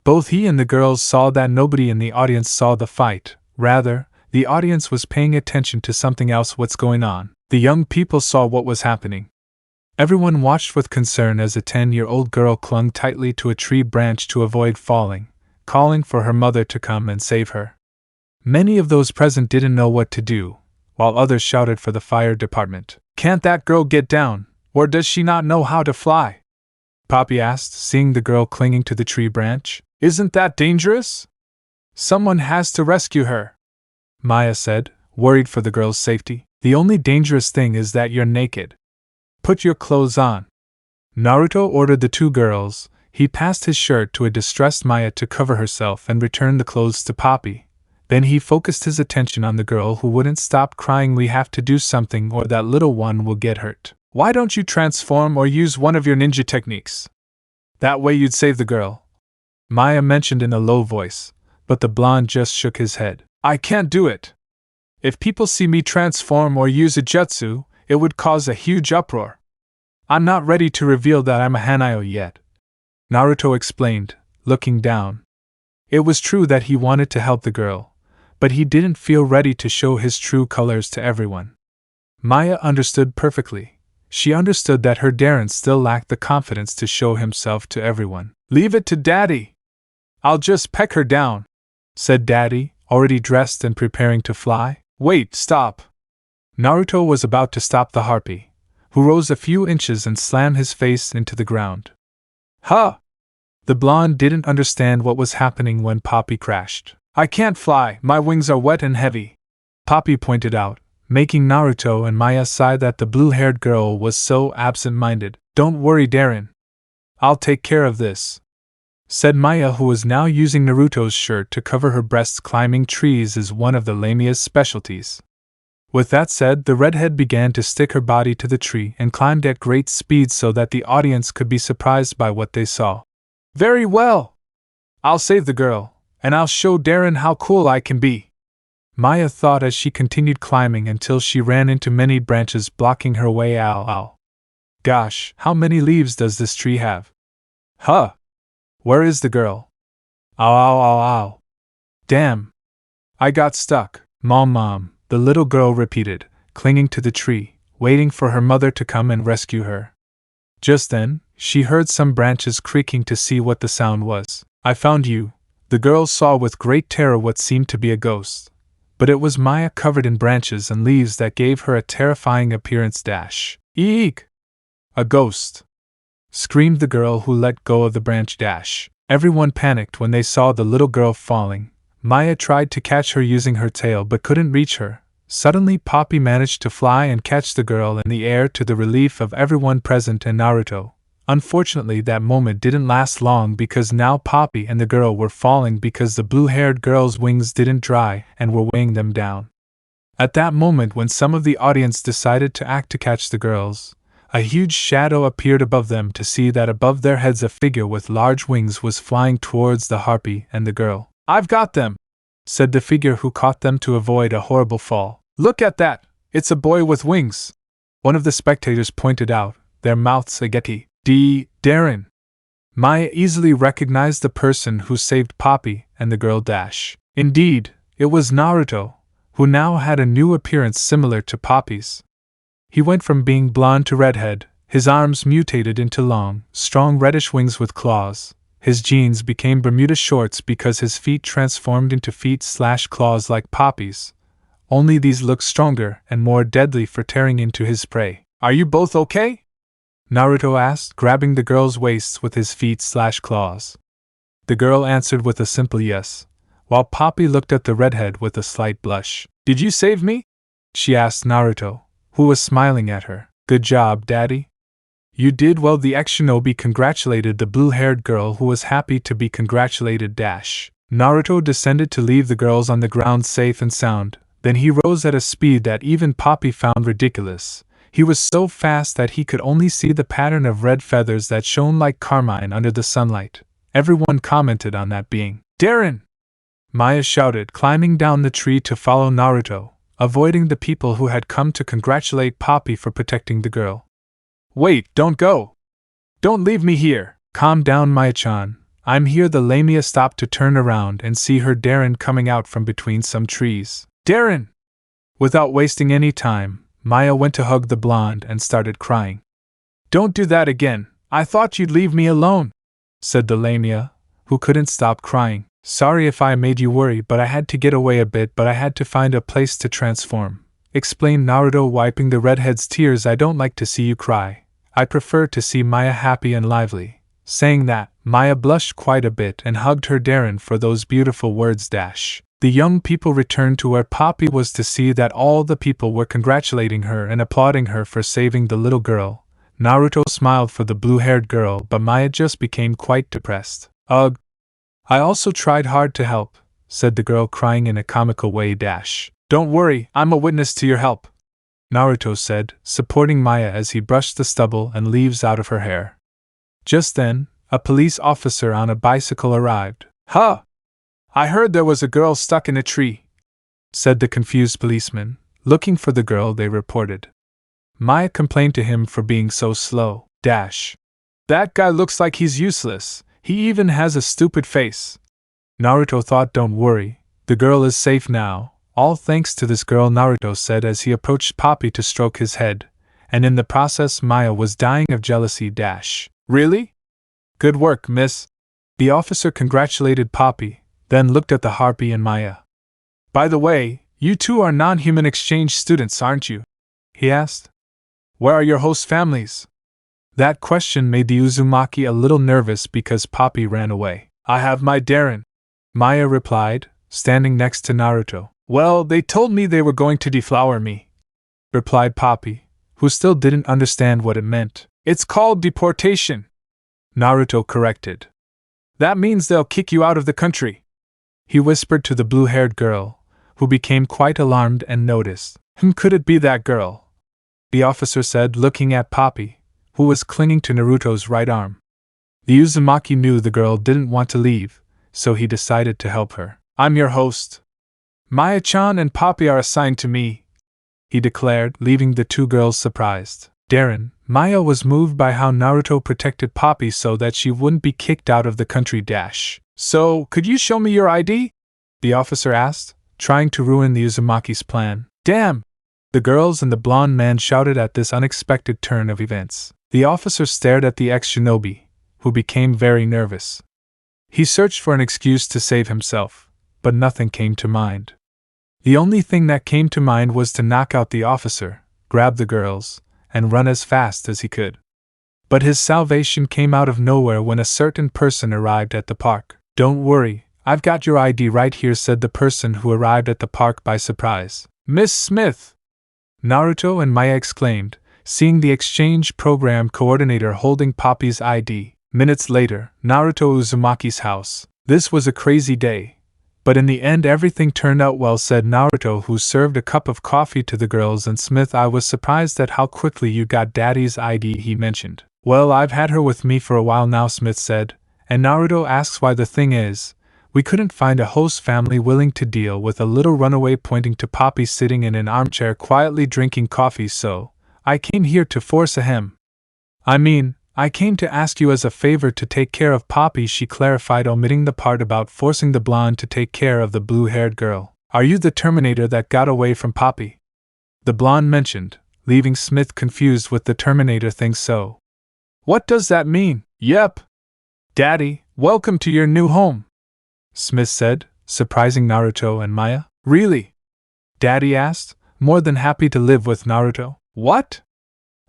Both he and the girls saw that nobody in the audience saw the fight. Rather, the audience was paying attention to something else. What's going on? The young people saw what was happening. Everyone watched with concern as a 10-year-old girl clung tightly to a tree branch to avoid falling, calling for her mother to come and save her. Many of those present didn't know what to do, while others shouted for the fire department. Can't that girl get down, or does she not know how to fly? Poppy asked, seeing the girl clinging to the tree branch. Isn't that dangerous? Someone has to rescue her, Maya said, worried for the girl's safety. The only dangerous thing is that you're naked. Put your clothes on. Naruto ordered the two girls. He passed his shirt to a distressed Maya to cover herself and returned the clothes to Poppy. Then he focused his attention on the girl who wouldn't stop crying. We have to do something or that little one will get hurt. Why don't you transform or use one of your ninja techniques? That way you'd save the girl, Maya mentioned in a low voice, but the blonde just shook his head. I can't do it. If people see me transform or use a jutsu, it would cause a huge uproar. I'm not ready to reveal that I'm a Hanayo yet, Naruto explained, looking down. It was true that he wanted to help the girl, but he didn't feel ready to show his true colors to everyone. Maya understood perfectly. She understood that her Darren still lacked the confidence to show himself to everyone. Leave it to Daddy. I'll just peck her down, said Daddy, already dressed and preparing to fly. Wait, stop. Naruto was about to stop the harpy, who rose a few inches and slammed his face into the ground. Huh! The blonde didn't understand what was happening when Poppy crashed. I can't fly, my wings are wet and heavy. Poppy pointed out, making Naruto and Maya sigh that the blue-haired girl was so absent-minded. Don't worry, Darren. I'll take care of this, said Maya, who was now using Naruto's shirt to cover her breasts. Climbing trees is one of the Lamia's specialties. With that said, the redhead began to stick her body to the tree and climbed at great speed so that the audience could be surprised by what they saw. Very well! I'll save the girl, and I'll show Darren how cool I can be, Maya thought as she continued climbing until she ran into many branches blocking her way. Ow. Gosh, how many leaves does this tree have? Huh! Where is the girl? Ow. Damn! I got stuck, Mom, the little girl repeated, clinging to the tree, waiting for her mother to come and rescue her. Just then, she heard some branches creaking to see what the sound was. I found you. The girl saw with great terror what seemed to be a ghost. But it was Maya covered in branches and leaves that gave her a terrifying appearance. Eek! A ghost! Screamed the girl, who let go of the branch. Everyone panicked when they saw the little girl falling. Maya tried to catch her using her tail but couldn't reach her. Suddenly Poppy managed to fly and catch the girl in the air, to the relief of everyone present and Naruto. Unfortunately, that moment didn't last long, because now Poppy and the girl were falling because the blue-haired girl's wings didn't dry and were weighing them down. At that moment, when some of the audience decided to act to catch the girls, a huge shadow appeared above them, to see that above their heads a figure with large wings was flying towards the harpy and the girl. I've got them, said the figure, who caught them to avoid a horrible fall. Look at that! It's a boy with wings! One of the spectators pointed out, their mouths agape. Darren! Maya easily recognized the person who saved Poppy and the girl. Indeed, it was Naruto, who now had a new appearance similar to Poppy's. He went from being blonde to redhead, his arms mutated into long, strong reddish wings with claws. His jeans became Bermuda shorts because his feet transformed into feet/claws like Poppy's. Only these looked stronger and more deadly for tearing into his prey. Are you both okay? Naruto asked, grabbing the girl's waists with his feet/claws. The girl answered with a simple yes, while Poppy looked at the redhead with a slight blush. Did you save me? She asked Naruto, who was smiling at her. Good job, Daddy. You did well. The ex-shinobi congratulated the blue-haired girl, who was happy to be congratulated. Naruto descended to leave the girls on the ground safe and sound. Then he rose at a speed that even Poppy found ridiculous. He was so fast that he could only see the pattern of red feathers that shone like carmine under the sunlight. Everyone commented on that being. Darren! Maya shouted, climbing down the tree to follow Naruto, avoiding the people who had come to congratulate Poppy for protecting the girl. Wait, don't go! Don't leave me here! Calm down, Maya-chan. I'm here. The Lamia stopped to turn around and see her Darren coming out from between some trees. Darren! Without wasting any time, Maya went to hug the blonde and started crying. Don't do that again. I thought you'd leave me alone, said the Lamia, who couldn't stop crying. Sorry if I made you worry, but I had to get away a bit, but I had to find a place to transform, explained Naruto, wiping the redhead's tears. I don't like to see you cry. I prefer to see Maya happy and lively. Saying that, Maya blushed quite a bit and hugged her Darren for those beautiful words. The young people returned to where Poppy was to see that all the people were congratulating her and applauding her for saving the little girl. Naruto smiled for the blue-haired girl, but Maya just became quite depressed. Ugh. I also tried hard to help, said the girl, crying in a comical way. Don't worry, I'm a witness to your help, Naruto said, supporting Maya as he brushed the stubble and leaves out of her hair. Just then, a police officer on a bicycle arrived. Huh! I heard there was a girl stuck in a tree, said the confused policeman, looking for the girl they reported. Maya complained to him for being so slow. That guy looks like he's useless. He even has a stupid face. Naruto thought, don't worry, the girl is safe now, all thanks to this girl, Naruto said as he approached Poppy to stroke his head, and in the process Maya was dying of jealousy. Really? Good work, miss. The officer congratulated Poppy, then looked at the harpy and Maya. By the way, you two are non-human exchange students, aren't you? He asked. Where are your host families? That question made the Uzumaki a little nervous because Poppy ran away. I have my Darren, Maya replied, standing next to Naruto. Well, they told me they were going to deflower me, replied Poppy, who still didn't understand what it meant. It's called deportation, Naruto corrected. That means they'll kick you out of the country, he whispered to the blue-haired girl, who became quite alarmed and noticed. Could it be that girl? The officer said, looking at Poppy, who was clinging to Naruto's right arm. The Uzumaki knew the girl didn't want to leave, so he decided to help her. I'm your host. Maya-chan and Poppy are assigned to me, he declared, leaving the two girls surprised. Maya was moved by how Naruto protected Poppy so that she wouldn't be kicked out of the country. So, could you show me your ID? The officer asked, trying to ruin the Uzumaki's plan. Damn! The girls and the blonde man shouted at this unexpected turn of events. The officer stared at the ex-shinobi, who became very nervous. He searched for an excuse to save himself, but nothing came to mind. The only thing that came to mind was to knock out the officer, grab the girls, and run as fast as he could. But his salvation came out of nowhere when a certain person arrived at the park. Don't worry, I've got your ID right here, said the person who arrived at the park by surprise. Miss Smith! Naruto and Maya exclaimed, seeing the exchange program coordinator holding Poppy's ID. Minutes later, Naruto Uzumaki's house. This was a crazy day, but in the end everything turned out well, said Naruto, who served a cup of coffee to the girls. And Smith, I was surprised at how quickly you got Daddy's ID, he mentioned. Well, I've had her with me for a while now, Smith said, and Naruto asks why. The thing is, we couldn't find a host family willing to deal with a little runaway, pointing to Poppy sitting in an armchair quietly drinking coffee, so I came here to force a him. I came to ask you as a favor to take care of Poppy, she clarified, omitting the part about forcing the blonde to take care of the blue-haired girl. Are you the Terminator that got away from Poppy? The blonde mentioned, leaving Smith confused with the Terminator thing. So, what does that mean? Yep. Daddy, welcome to your new home, Smith said, surprising Naruto and Maya. Really? Daddy asked, more than happy to live with Naruto. What?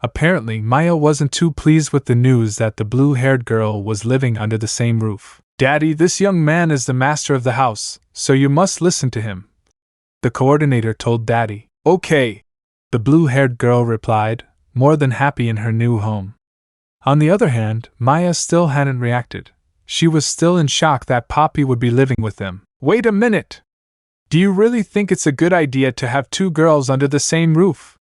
Apparently, Maya wasn't too pleased with the news that the blue-haired girl was living under the same roof. Daddy, this young man is the master of the house, so you must listen to him, the coordinator told Daddy. Okay, the blue-haired girl replied, more than happy in her new home. On the other hand, Maya still hadn't reacted. She was still in shock that Poppy would be living with them. Wait a minute! Do you really think it's a good idea to have two girls under the same roof?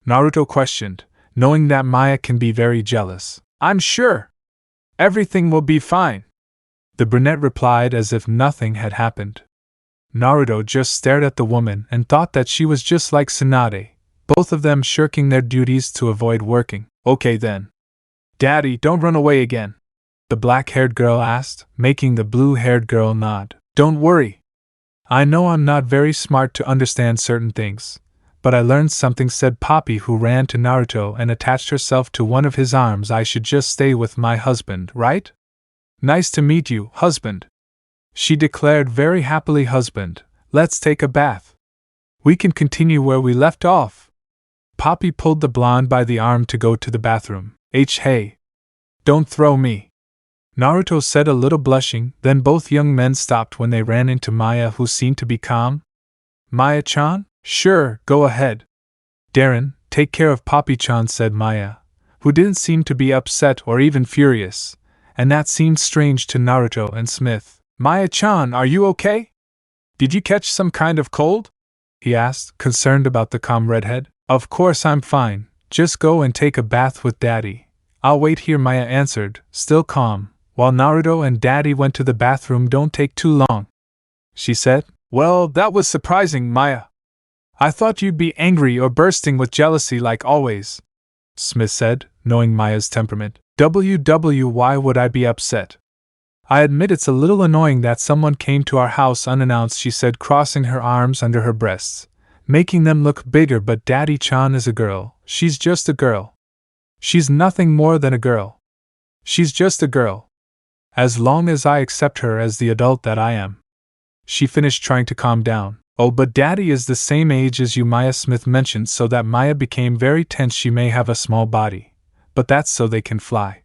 Naruto questioned, knowing that Maya can be very jealous. I'm sure everything will be fine, the brunette replied as if nothing had happened. Naruto just stared at the woman and thought that she was just like Tsunade, both of them shirking their duties to avoid working. Okay then. Daddy, don't run away again, the black-haired girl asked, making the blue-haired girl nod. Don't worry. I know I'm not very smart to understand certain things, but I learned something, said Poppy, who ran to Naruto and attached herself to one of his arms. I should just stay with my husband, right? Nice to meet you, husband, she declared very happily. Husband, let's take a bath. We can continue where we left off. Poppy pulled the blonde by the arm to go to the bathroom. Hey, don't throw me, Naruto said, a little blushing. Then both young men stopped when they ran into Maya, who seemed to be calm. Maya-chan? Sure, go ahead. Take care of Poppy-chan, said Maya, who didn't seem to be upset or even furious, and that seemed strange to Naruto and Smith. Maya-chan, are you okay? Did you catch some kind of cold? He asked, concerned about the calm redhead. Of course I'm fine, just go and take a bath with Daddy. I'll wait here, Maya answered, still calm, while Naruto and Daddy went to the bathroom. Don't take too long, she said. Well, that was surprising, Maya. I thought you'd be angry or bursting with jealousy like always, Smith said, knowing Maya's temperament. Why would I be upset? I admit it's a little annoying that someone came to our house unannounced, she said, crossing her arms under her breasts, making them look bigger. But Daddy-chan is a girl. She's just a girl. She's nothing more than a girl. She's just a girl. As long as I accept her as the adult that I am. She finished, trying to calm down. Oh, but Daddy is the same age as you, Maya, Smith mentioned, so that Maya became very tense. She may have a small body, but that's so they can fly.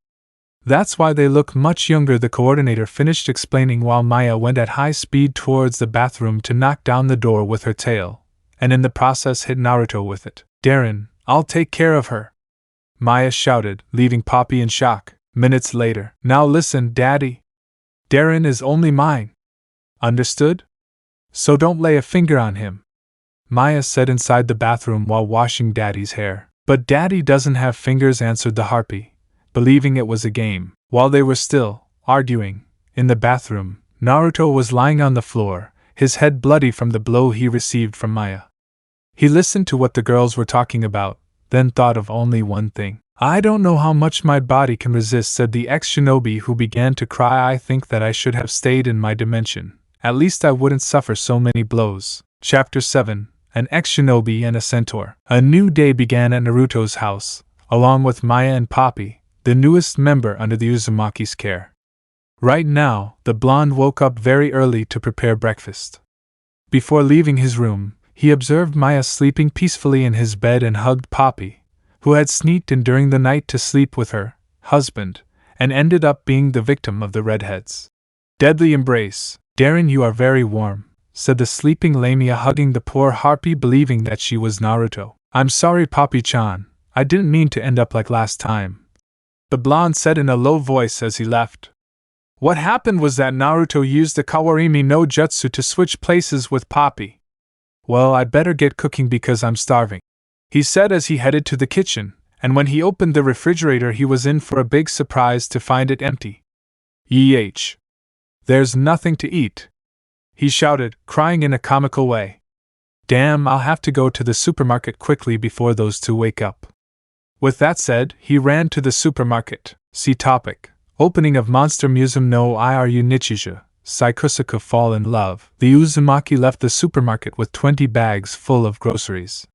That's why they look much younger, the coordinator finished explaining while Maya went at high speed towards the bathroom to knock down the door with her tail, and in the process hit Naruto with it. Darren, I'll take care of her, Maya shouted, leaving Poppy in shock. Minutes later. Now listen, Daddy. Darren is only mine. Understood? So don't lay a finger on him, Maya said inside the bathroom while washing Daddy's hair. But Daddy doesn't have fingers, answered the harpy, believing it was a game. While they were still arguing in the bathroom, Naruto was lying on the floor, his head bloody from the blow he received from Maya. He listened to what the girls were talking about, then thought of only one thing. I don't know how much my body can resist, said the ex-shinobi, who began to cry. I think that I should have stayed in my dimension. At least I wouldn't suffer so many blows. Chapter 7. An ex-shinobi and a centaur. A new day began at Naruto's house, along with Maya and Poppy, the newest member under the Uzumaki's care. Right now, the blonde woke up very early to prepare breakfast. Before leaving his room, he observed Maya sleeping peacefully in his bed and hugged Poppy, who had sneaked in during the night to sleep with her husband, and ended up being the victim of the redheads' deadly embrace. Darren, you are very warm, said the sleeping Lamia, hugging the poor harpy, believing that she was Naruto. I'm sorry, Poppy-chan, I didn't mean to end up like last time, the blonde said in a low voice as he left. What happened was that Naruto used the Kawarimi no Jutsu to switch places with Poppy. Well, I'd better get cooking because I'm starving, he said as he headed to the kitchen, and when he opened the refrigerator he was in for a big surprise to find it empty. Yeesh. There's nothing to eat, he shouted, crying in a comical way. Damn, I'll have to go to the supermarket quickly before those two wake up. With that said, he ran to the supermarket. See topic. Opening of Monster Musume no Iru Nichija, Saikusuka fall in love. The Uzumaki left the supermarket with 20 bags full of groceries.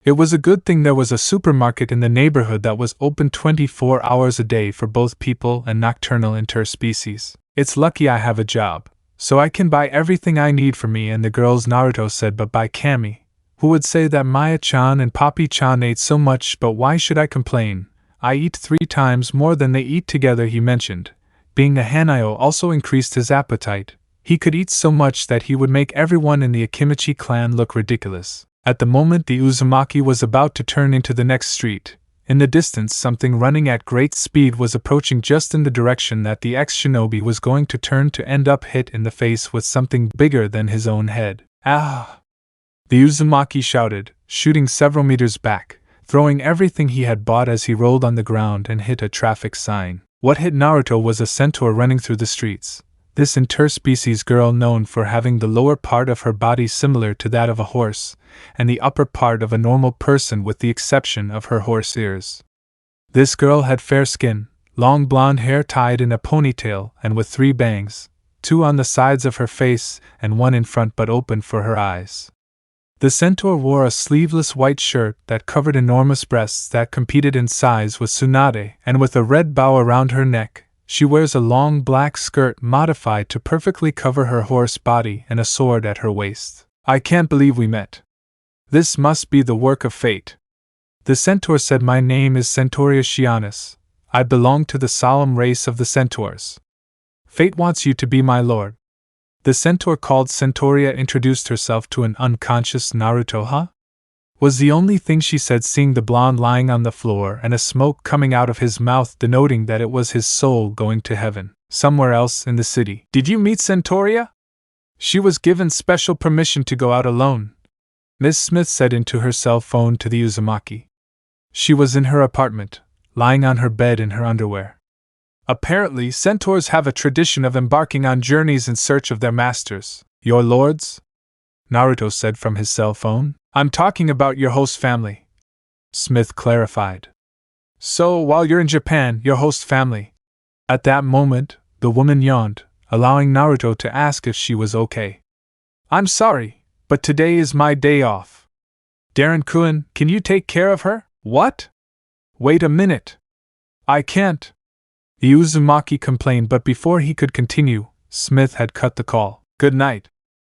It was a good thing there was a supermarket in the neighborhood that was open 24 hours a day for both people and nocturnal interspecies. It's lucky I have a job, so I can buy everything I need for me and the girls, Naruto said. But by Kami, who would say that Maya-chan and Poppy-chan ate so much, but why should I complain? I eat 3 times more than they eat together, he mentioned. Being a Hanayo also increased his appetite. He could eat so much that he would make everyone in the Akimichi clan look ridiculous. At the moment the Uzumaki was about to turn into the next street, in the distance something running at great speed was approaching just in the direction that the ex-shinobi was going to turn to end up hit in the face with something bigger than his own head. Ah! The Uzumaki shouted, shooting several meters back, throwing everything he had bought as he rolled on the ground and hit a traffic sign. What hit Naruto was a centaur running through the streets. This interspecies girl, known for having the lower part of her body similar to that of a horse, and the upper part of a normal person with the exception of her horse ears. This girl had fair skin, long blonde hair tied in a ponytail and with 3 bangs, 2 on the sides of her face and 1 in front but open for her eyes. The centaur wore a sleeveless white shirt that covered enormous breasts that competed in size with Tsunade, and with a red bow around her neck, she wears a long black skirt modified to perfectly cover her horse body and a sword at her waist. I can't believe we met. This must be the work of fate. The centaur said, my name is Centauria Shianus. I belong to the solemn race of the centaurs. Fate wants you to be my lord. The centaur called Centauria introduced herself to an unconscious Naruto, huh? Was the only thing she said, seeing the blonde lying on the floor and a smoke coming out of his mouth denoting that it was his soul going to heaven, somewhere else in the city. Did you meet Centauria? She was given special permission to go out alone, Miss Smith said into her cell phone to the Uzumaki. She was in her apartment, lying on her bed in her underwear. Apparently, centaurs have a tradition of embarking on journeys in search of their masters. Your lords? Naruto said from his cell phone. I'm talking about your host family, Smith clarified. So, while you're in Japan, your host family. At that moment, the woman yawned, allowing Naruto to ask if she was okay. I'm sorry, but today is my day off. Darren-kun, can you take care of her? What? Wait a minute. I can't. The Uzumaki complained, but before he could continue, Smith had cut the call. Good night,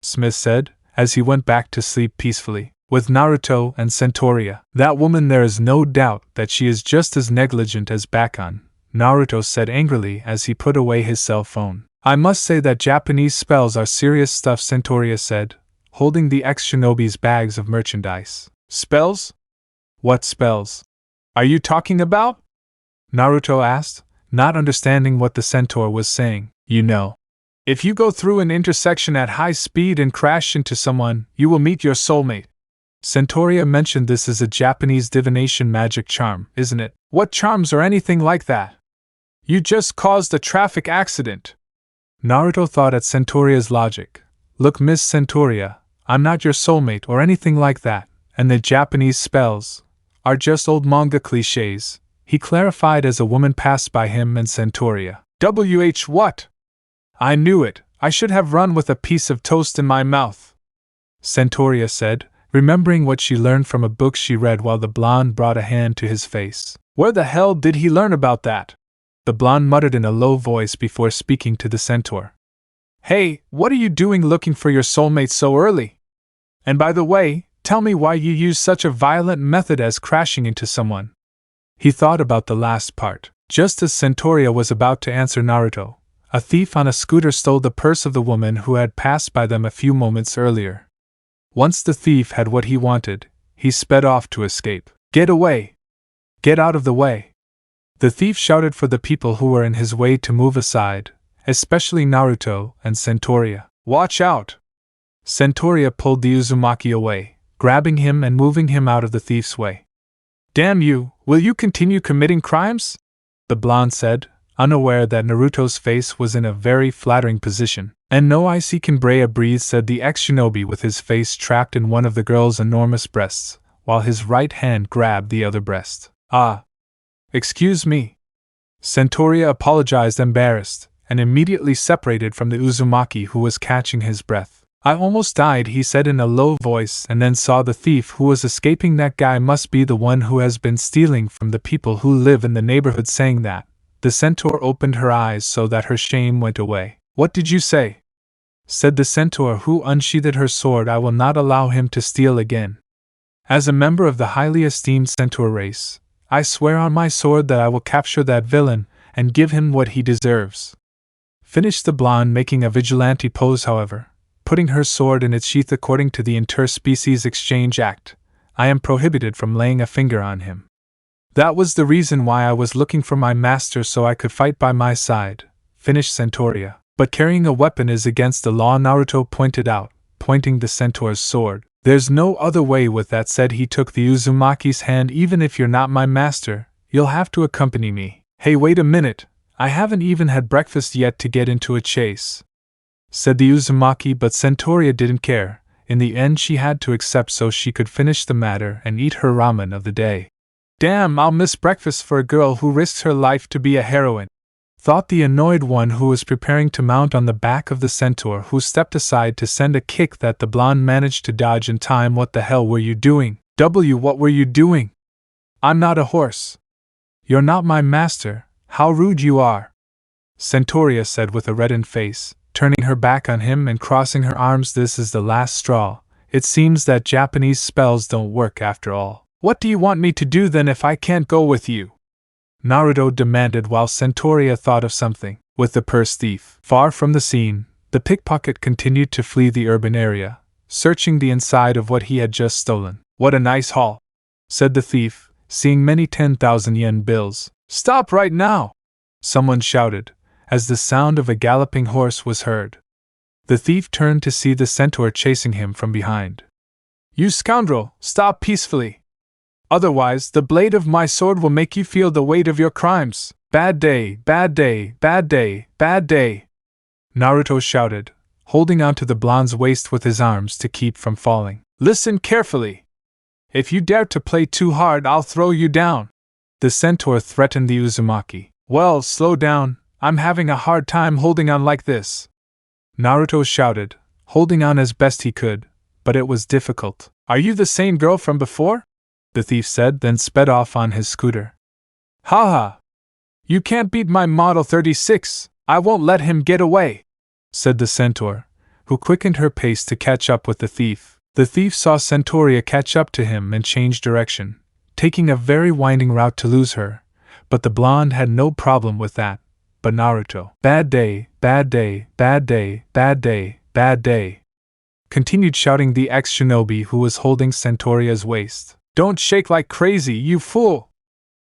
Smith said, as he went back to sleep peacefully. With Naruto and Centauria, that woman, there is no doubt that she is just as negligent as Bakon, Naruto said angrily as he put away his cell phone. I must say that Japanese spells are serious stuff, Centauria said, holding the ex-shinobi's bags of merchandise. Spells? What spells are you talking about? Naruto asked, not understanding what the centaur was saying. You know, if you go through an intersection at high speed and crash into someone, you will meet your soulmate. Centauria mentioned this is a Japanese divination magic charm, isn't it? What charms or anything like that? You just caused a traffic accident. Naruto thought at Centauria's logic. Look, Miss Centauria, I'm not your soulmate or anything like that, and the Japanese spells are just old manga cliches, he clarified as a woman passed by him and Centauria. What? I knew it, I should have run with a piece of toast in my mouth, Centauria said, remembering what she learned from a book she read while the blonde brought a hand to his face. Where the hell did he learn about that? The blonde muttered in a low voice before speaking to the centaur. Hey, what are you doing looking for your soulmate so early? And by the way, tell me why you use such a violent method as crashing into someone. He thought about the last part. Just as Centauria was about to answer Naruto, a thief on a scooter stole the purse of the woman who had passed by them a few moments earlier. Once the thief had what he wanted, he sped off to escape. Get away! Get out of the way! The thief shouted for the people who were in his way to move aside, especially Naruto and Centauria. Watch out! Centauria pulled the Uzumaki away, grabbing him and moving him out of the thief's way. Damn you, will you continue committing crimes? The blonde said, unaware that Naruto's face was in a very flattering position. And no, I can breathe, said the ex-shinobi with his face trapped in one of the girl's enormous breasts, while his right hand grabbed the other breast. Ah. Excuse me. Centauria apologized, embarrassed, and immediately separated from the Uzumaki who was catching his breath. I almost died, he said in a low voice, and then saw the thief who was escaping. That guy must be the one who has been stealing from the people who live in the neighborhood. Saying that, the centaur opened her eyes so that her shame went away. What did you say? Said the centaur who unsheathed her sword. I will not allow him to steal again. As a member of the highly esteemed centaur race, I swear on my sword that I will capture that villain and give him what he deserves. Finished the blonde, making a vigilante pose, however, putting her sword in its sheath. According to the Interspecies Exchange Act, I am prohibited from laying a finger on him. That was the reason why I was looking for my master, so I could fight by my side, finished Centauria. But carrying a weapon is against the law, Naruto pointed out, pointing the centaur's sword. There's no other way. With that said, he took the Uzumaki's hand. Even if you're not my master, you'll have to accompany me. Hey, wait a minute, I haven't even had breakfast yet to get into a chase, said the Uzumaki, but Centauria didn't care. In the end she had to accept so she could finish the matter and eat her ramen of the day. Damn, I'll miss breakfast for a girl who risked her life to be a heroine, thought the annoyed one who was preparing to mount on the back of the centaur, who stepped aside to send a kick that the blonde managed to dodge in time. What the hell were you doing? What were you doing? I'm not a horse. You're not my master. How rude you are, Centauria said with a reddened face, turning her back on him and crossing her arms. This is the last straw. It seems that Japanese spells don't work after all. What do you want me to do then if I can't go with you? Naruto demanded while Centauria thought of something. With the purse thief far from the scene, the pickpocket continued to flee the urban area, searching the inside of what he had just stolen. What a nice haul, said the thief, seeing many 10,000 yen bills. Stop right now! Someone shouted, as the sound of a galloping horse was heard. The thief turned to see the centaur chasing him from behind. You scoundrel, stop peacefully! Otherwise, the blade of my sword will make you feel the weight of your crimes. Bad day, bad day, bad day, bad day, Naruto shouted, holding onto the blonde's waist with his arms to keep from falling. Listen carefully. If you dare to play too hard, I'll throw you down. The centaur threatened the Uzumaki. Well, slow down, I'm having a hard time holding on like this, Naruto shouted, holding on as best he could, but it was difficult. Are you the same girl from before? The thief said, then sped off on his scooter. Ha! You can't beat my Model 36, I won't let him get away, said the centaur, who quickened her pace to catch up with the thief. The thief saw Centauria catch up to him and change direction, taking a very winding route to lose her, but the blonde had no problem with that. But Naruto, bad day, bad day, bad day, bad day, bad day, continued shouting the ex-shinobi who was holding Centuria's waist. Don't shake like crazy, you fool!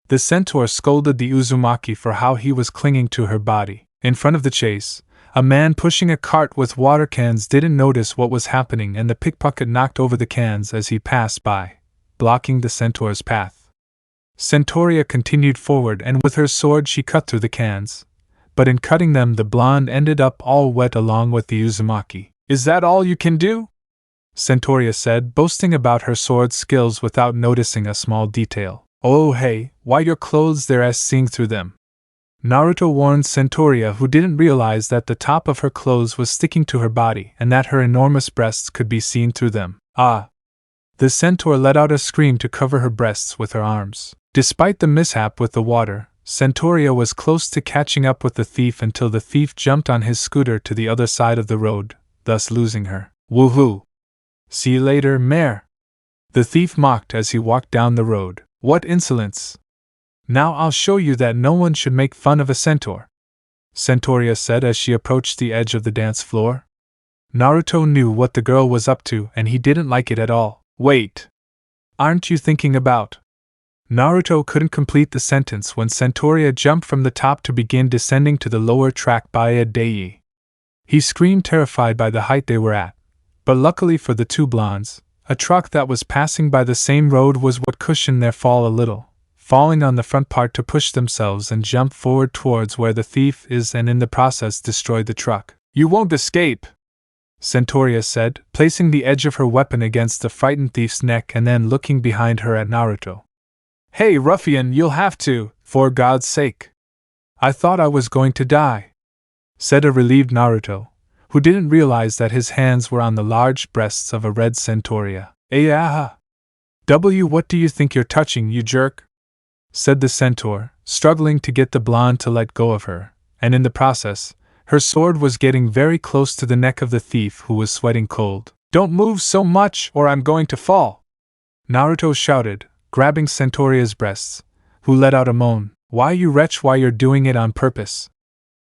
The centaur scolded the Uzumaki for how he was clinging to her body. In front of the chase, a man pushing a cart with water cans didn't notice what was happening, and the pickpocket knocked over the cans as he passed by, blocking the centaur's path. Centuria continued forward, and with her sword she cut through the cans. But in cutting them, the blonde ended up all wet along with the Uzumaki. Is that all you can do? Centuria said, boasting about her sword skills without noticing a small detail. Oh hey, why your clothes there as seeing through them? Naruto warned Centuria, who didn't realize that the top of her clothes was sticking to her body and that her enormous breasts could be seen through them. Ah! The centaur let out a scream to cover her breasts with her arms. Despite the mishap with the water, Centuria was close to catching up with the thief until the thief jumped on his scooter to the other side of the road, thus losing her. Woohoo! See you later, mare! The thief mocked as he walked down the road. What insolence! Now I'll show you that no one should make fun of a centaur, Centuria said as she approached the edge of the dance floor. Naruto knew what the girl was up to and he didn't like it at all. Wait! Aren't you thinking about? Naruto couldn't complete the sentence when Centuria jumped from the top to begin descending to the lower track by a dei. He screamed, terrified by the height they were at. But luckily for the two blondes, a truck that was passing by the same road was what cushioned their fall a little, falling on the front part to push themselves and jump forward towards where the thief is, and in the process destroyed the truck. You won't escape, Centuria said, placing the edge of her weapon against the frightened thief's neck and then looking behind her at Naruto. Hey ruffian, you'll have to, for God's sake. I thought I was going to die, said a relieved Naruto, who didn't realize that his hands were on the large breasts of a red Centuria. Aha! What do you think you're touching, you jerk? Said the centaur, struggling to get the blonde to let go of her, and in the process, her sword was getting very close to the neck of the thief who was sweating cold. Don't move so much or I'm going to fall! Naruto shouted, grabbing Centuria's breasts, who let out a moan. Why you wretch, why you're doing it on purpose?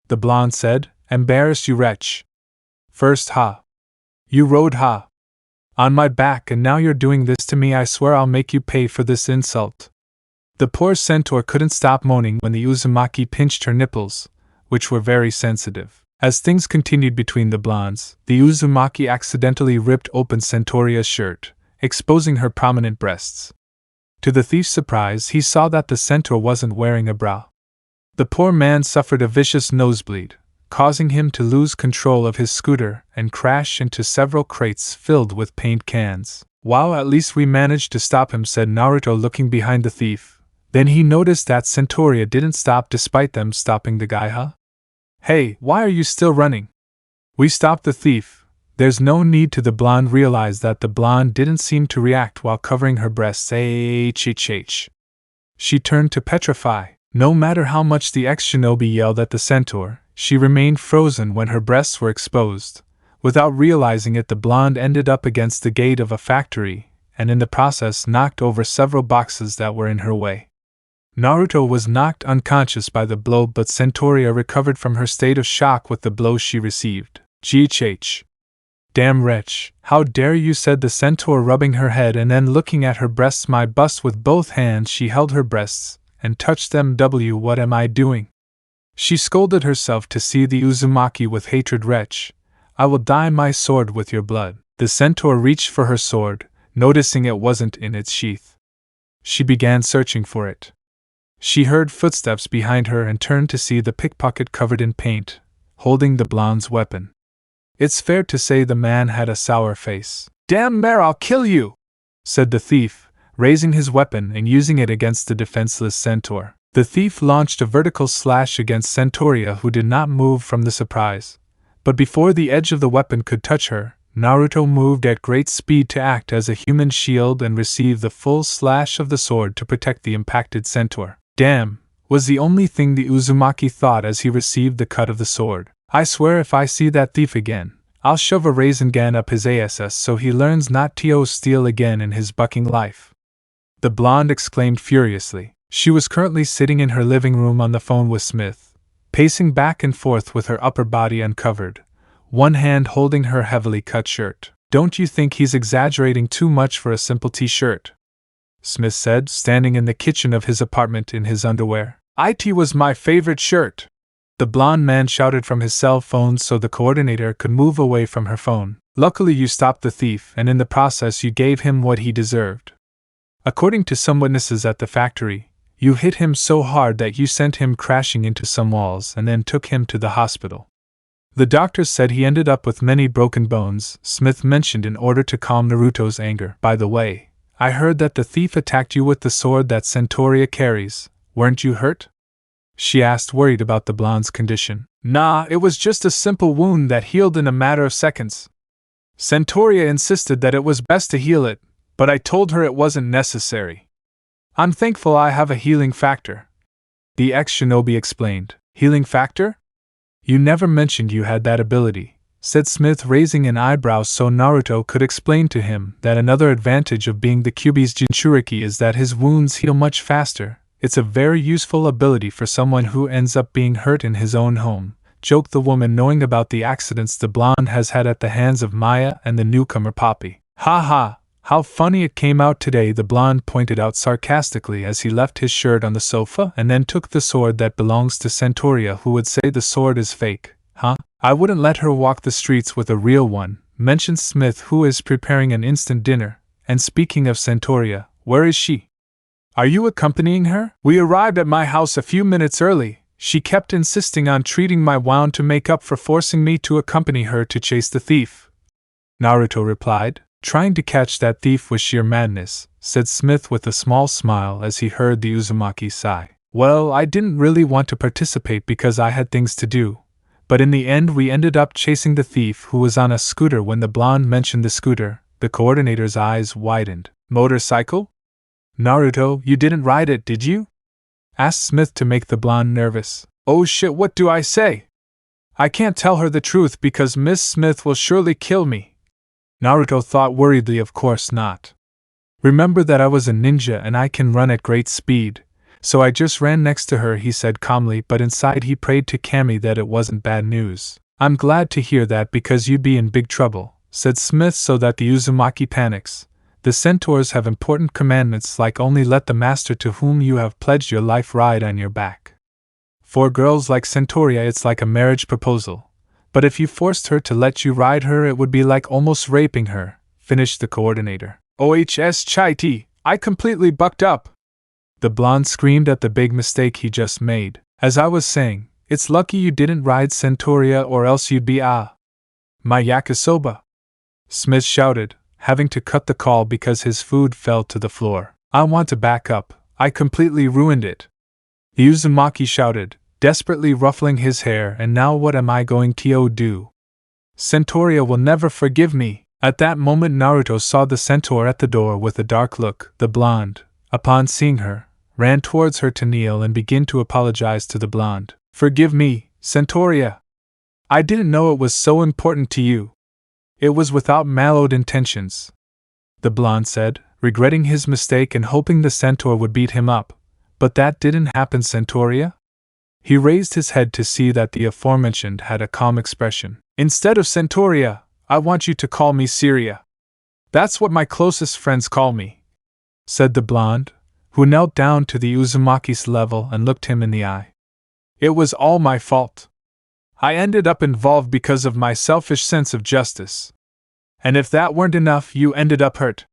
The blonde said, embarrassed, you wretch. First you rode on my back and now you're doing this to me. I swear I'll make you pay for this insult. The poor centaur couldn't stop moaning when the Uzumaki pinched her nipples, which were very sensitive. As things continued between the blondes, the Uzumaki accidentally ripped open Centuria's shirt, exposing her prominent breasts. To the thief's surprise, he saw that the centaur wasn't wearing a bra. The poor man suffered a vicious nosebleed, causing him to lose control of his scooter and crash into several crates filled with paint cans. Wow, at least we managed to stop him, said Naruto, looking behind the thief. Then he noticed that Centuria didn't stop despite them stopping the guy. Hey, why are you still running? We stopped the thief. There's no need to. The blonde realized that the blonde didn't seem to react while covering her breasts. She turned to petrify. No matter how much the ex-shinobi yelled at the centaur, she remained frozen when her breasts were exposed. Without realizing it, the blonde ended up against the gate of a factory, and in the process knocked over several boxes that were in her way. Naruto was knocked unconscious by the blow, but Centuria recovered from her state of shock with the blow she received. Damn wretch, how dare you, said the centaur, rubbing her head and then looking at her breasts. My bust. With both hands she held her breasts and touched them. What am I doing? She scolded herself to see the Uzumaki with hatred. Wretch, I will dye my sword with your blood. The centaur reached for her sword, noticing it wasn't in its sheath. She began searching for it. She heard footsteps behind her and turned to see the pickpocket covered in paint, holding the blonde's weapon. It's fair to say the man had a sour face. Damn mare, I'll kill you, said the thief, raising his weapon and using it against the defenseless centaur. The thief launched a vertical slash against Centuria, who did not move from the surprise. But before the edge of the weapon could touch her, Naruto moved at great speed to act as a human shield and receive the full slash of the sword to protect the impacted centaur. Damn, was the only thing the Uzumaki thought as he received the cut of the sword. I swear if I see that thief again, I'll shove a raisin gun up his ass so he learns not to steal again in his bucking life. The blonde exclaimed furiously. She was currently sitting in her living room on the phone with Smith, pacing back and forth with her upper body uncovered, one hand holding her heavily cut shirt. "Don't you think he's exaggerating too much for a simple t-shirt?" Smith said, standing in the kitchen of his apartment in his underwear. "It was my favorite shirt," the blonde man shouted from his cell phone so the coordinator could move away from her phone. "Luckily you stopped the thief, and in the process you gave him what he deserved. According to some witnesses at the factory, you hit him so hard that you sent him crashing into some walls and then took him to the hospital. The doctors said he ended up with many broken bones," Smith mentioned in order to calm Naruto's anger. "By the way, I heard that the thief attacked you with the sword that Centauria carries. Weren't you hurt?" she asked, worried about the blonde's condition. "Nah, it was just a simple wound that healed in a matter of seconds. Centauria insisted that it was best to heal it, but I told her it wasn't necessary. I'm thankful I have a healing factor," the ex-shinobi explained. "Healing factor? You never mentioned you had that ability," said Smith, raising an eyebrow so Naruto could explain to him that another advantage of being the Kyuubi's Jinchuriki is that his wounds heal much faster. "It's a very useful ability for someone who ends up being hurt in his own home," joked the woman, knowing about the accidents the blonde has had at the hands of Maya and the newcomer Poppy. "Ha ha, how funny it came out today," the blonde pointed out sarcastically as he left his shirt on the sofa and then took the sword that belongs to Centauria. "Who would say the sword is fake, huh? I wouldn't let her walk the streets with a real one," mentioned Smith, who is preparing an instant dinner. "And speaking of Centauria, where is she? Are you accompanying her?" "We arrived at my house a few minutes early. She kept insisting on treating my wound to make up for forcing me to accompany her to chase the thief," Naruto replied. "Trying to catch that thief was sheer madness," said Smith with a small smile as he heard the Uzumaki sigh. "Well, I didn't really want to participate because I had things to do, but in the end we ended up chasing the thief, who was on a scooter." When the blonde mentioned the scooter, the coordinator's eyes widened. "Motorcycle? Naruto, you didn't ride it, did you?" asked Smith to make the blonde nervous. "Oh shit, what do I say? I can't tell her the truth because Miss Smith will surely kill me." Naruto thought worriedly. "Of course not. Remember that I was a ninja and I can run at great speed, so I just ran next to her," he said calmly, but inside he prayed to Kami that it wasn't bad news. "I'm glad to hear that because you'd be in big trouble," said Smith so that the Uzumaki panics. "The centaurs have important commandments like only let the master to whom you have pledged your life ride on your back. For girls like Centauria it's like a marriage proposal, but if you forced her to let you ride her it would be like almost raping her," finished the coordinator. "OHS chai tea, I completely bucked up," the blonde screamed at the big mistake he just made. "As I was saying, it's lucky you didn't ride Centauria or else you'd be my yakisoba," Smith shouted, having to cut the call because his food fell to the floor. "I want to back up, I completely ruined it," the Uzumaki shouted, desperately ruffling his hair. "And now what am I going to do? Centauria will never forgive me." At that moment Naruto saw the centaur at the door with a dark look. The blonde, upon seeing her, ran towards her to kneel and begin to apologize to the blonde. "Forgive me, Centauria. I didn't know it was so important to you. It was without malicious intentions," the blonde said, regretting his mistake and hoping the centaur would beat him up. "But that didn't happen, Centauria?" He raised his head to see that the aforementioned had a calm expression. "Instead of Centauria, I want you to call me Syria. That's what my closest friends call me," said the blonde, who knelt down to the Uzumaki's level and looked him in the eye. "It was all my fault. I ended up involved because of my selfish sense of justice. And if that weren't enough, you ended up hurt."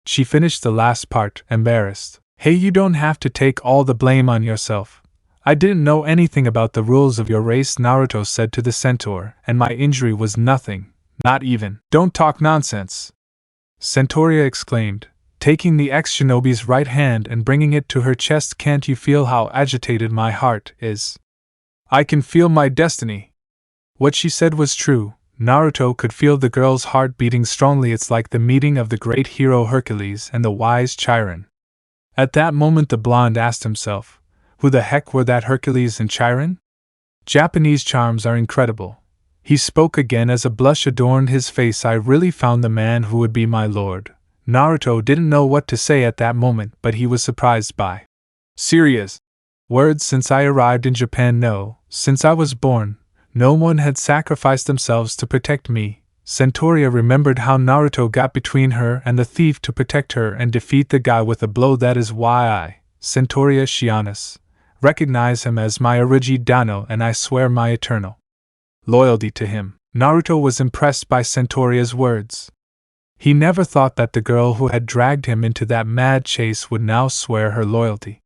She finished the last part, embarrassed. "Hey, you don't have to take all the blame on yourself. I didn't know anything about the rules of your race," Naruto said to the centaur, "and my injury was nothing, not even." "Don't talk nonsense," Centauria exclaimed, taking the ex-shinobi's right hand and bringing it to her chest. "Can't you feel how agitated my heart is? I can feel my destiny." What she said was true. Naruto could feel the girl's heart beating strongly. It's like the meeting of the great hero Hercules and the wise Chiron. At that moment the blonde asked himself, who the heck were that Hercules and Chiron? Japanese charms are incredible. He spoke again as a blush adorned his face. "I really found the man who would be my lord." Naruto didn't know what to say at that moment, but he was surprised by Serious. Words since I arrived in Japan. No, since I was born, no one had sacrificed themselves to protect me. Centauria remembered how Naruto got between her and the thief to protect her and defeat the guy with a blow. That is why I, Centauria Shianis, recognize him as my Origi-Dano, and I swear my eternal loyalty to him. Naruto was impressed by Centauria's words. He never thought that the girl who had dragged him into that mad chase would now swear her loyalty.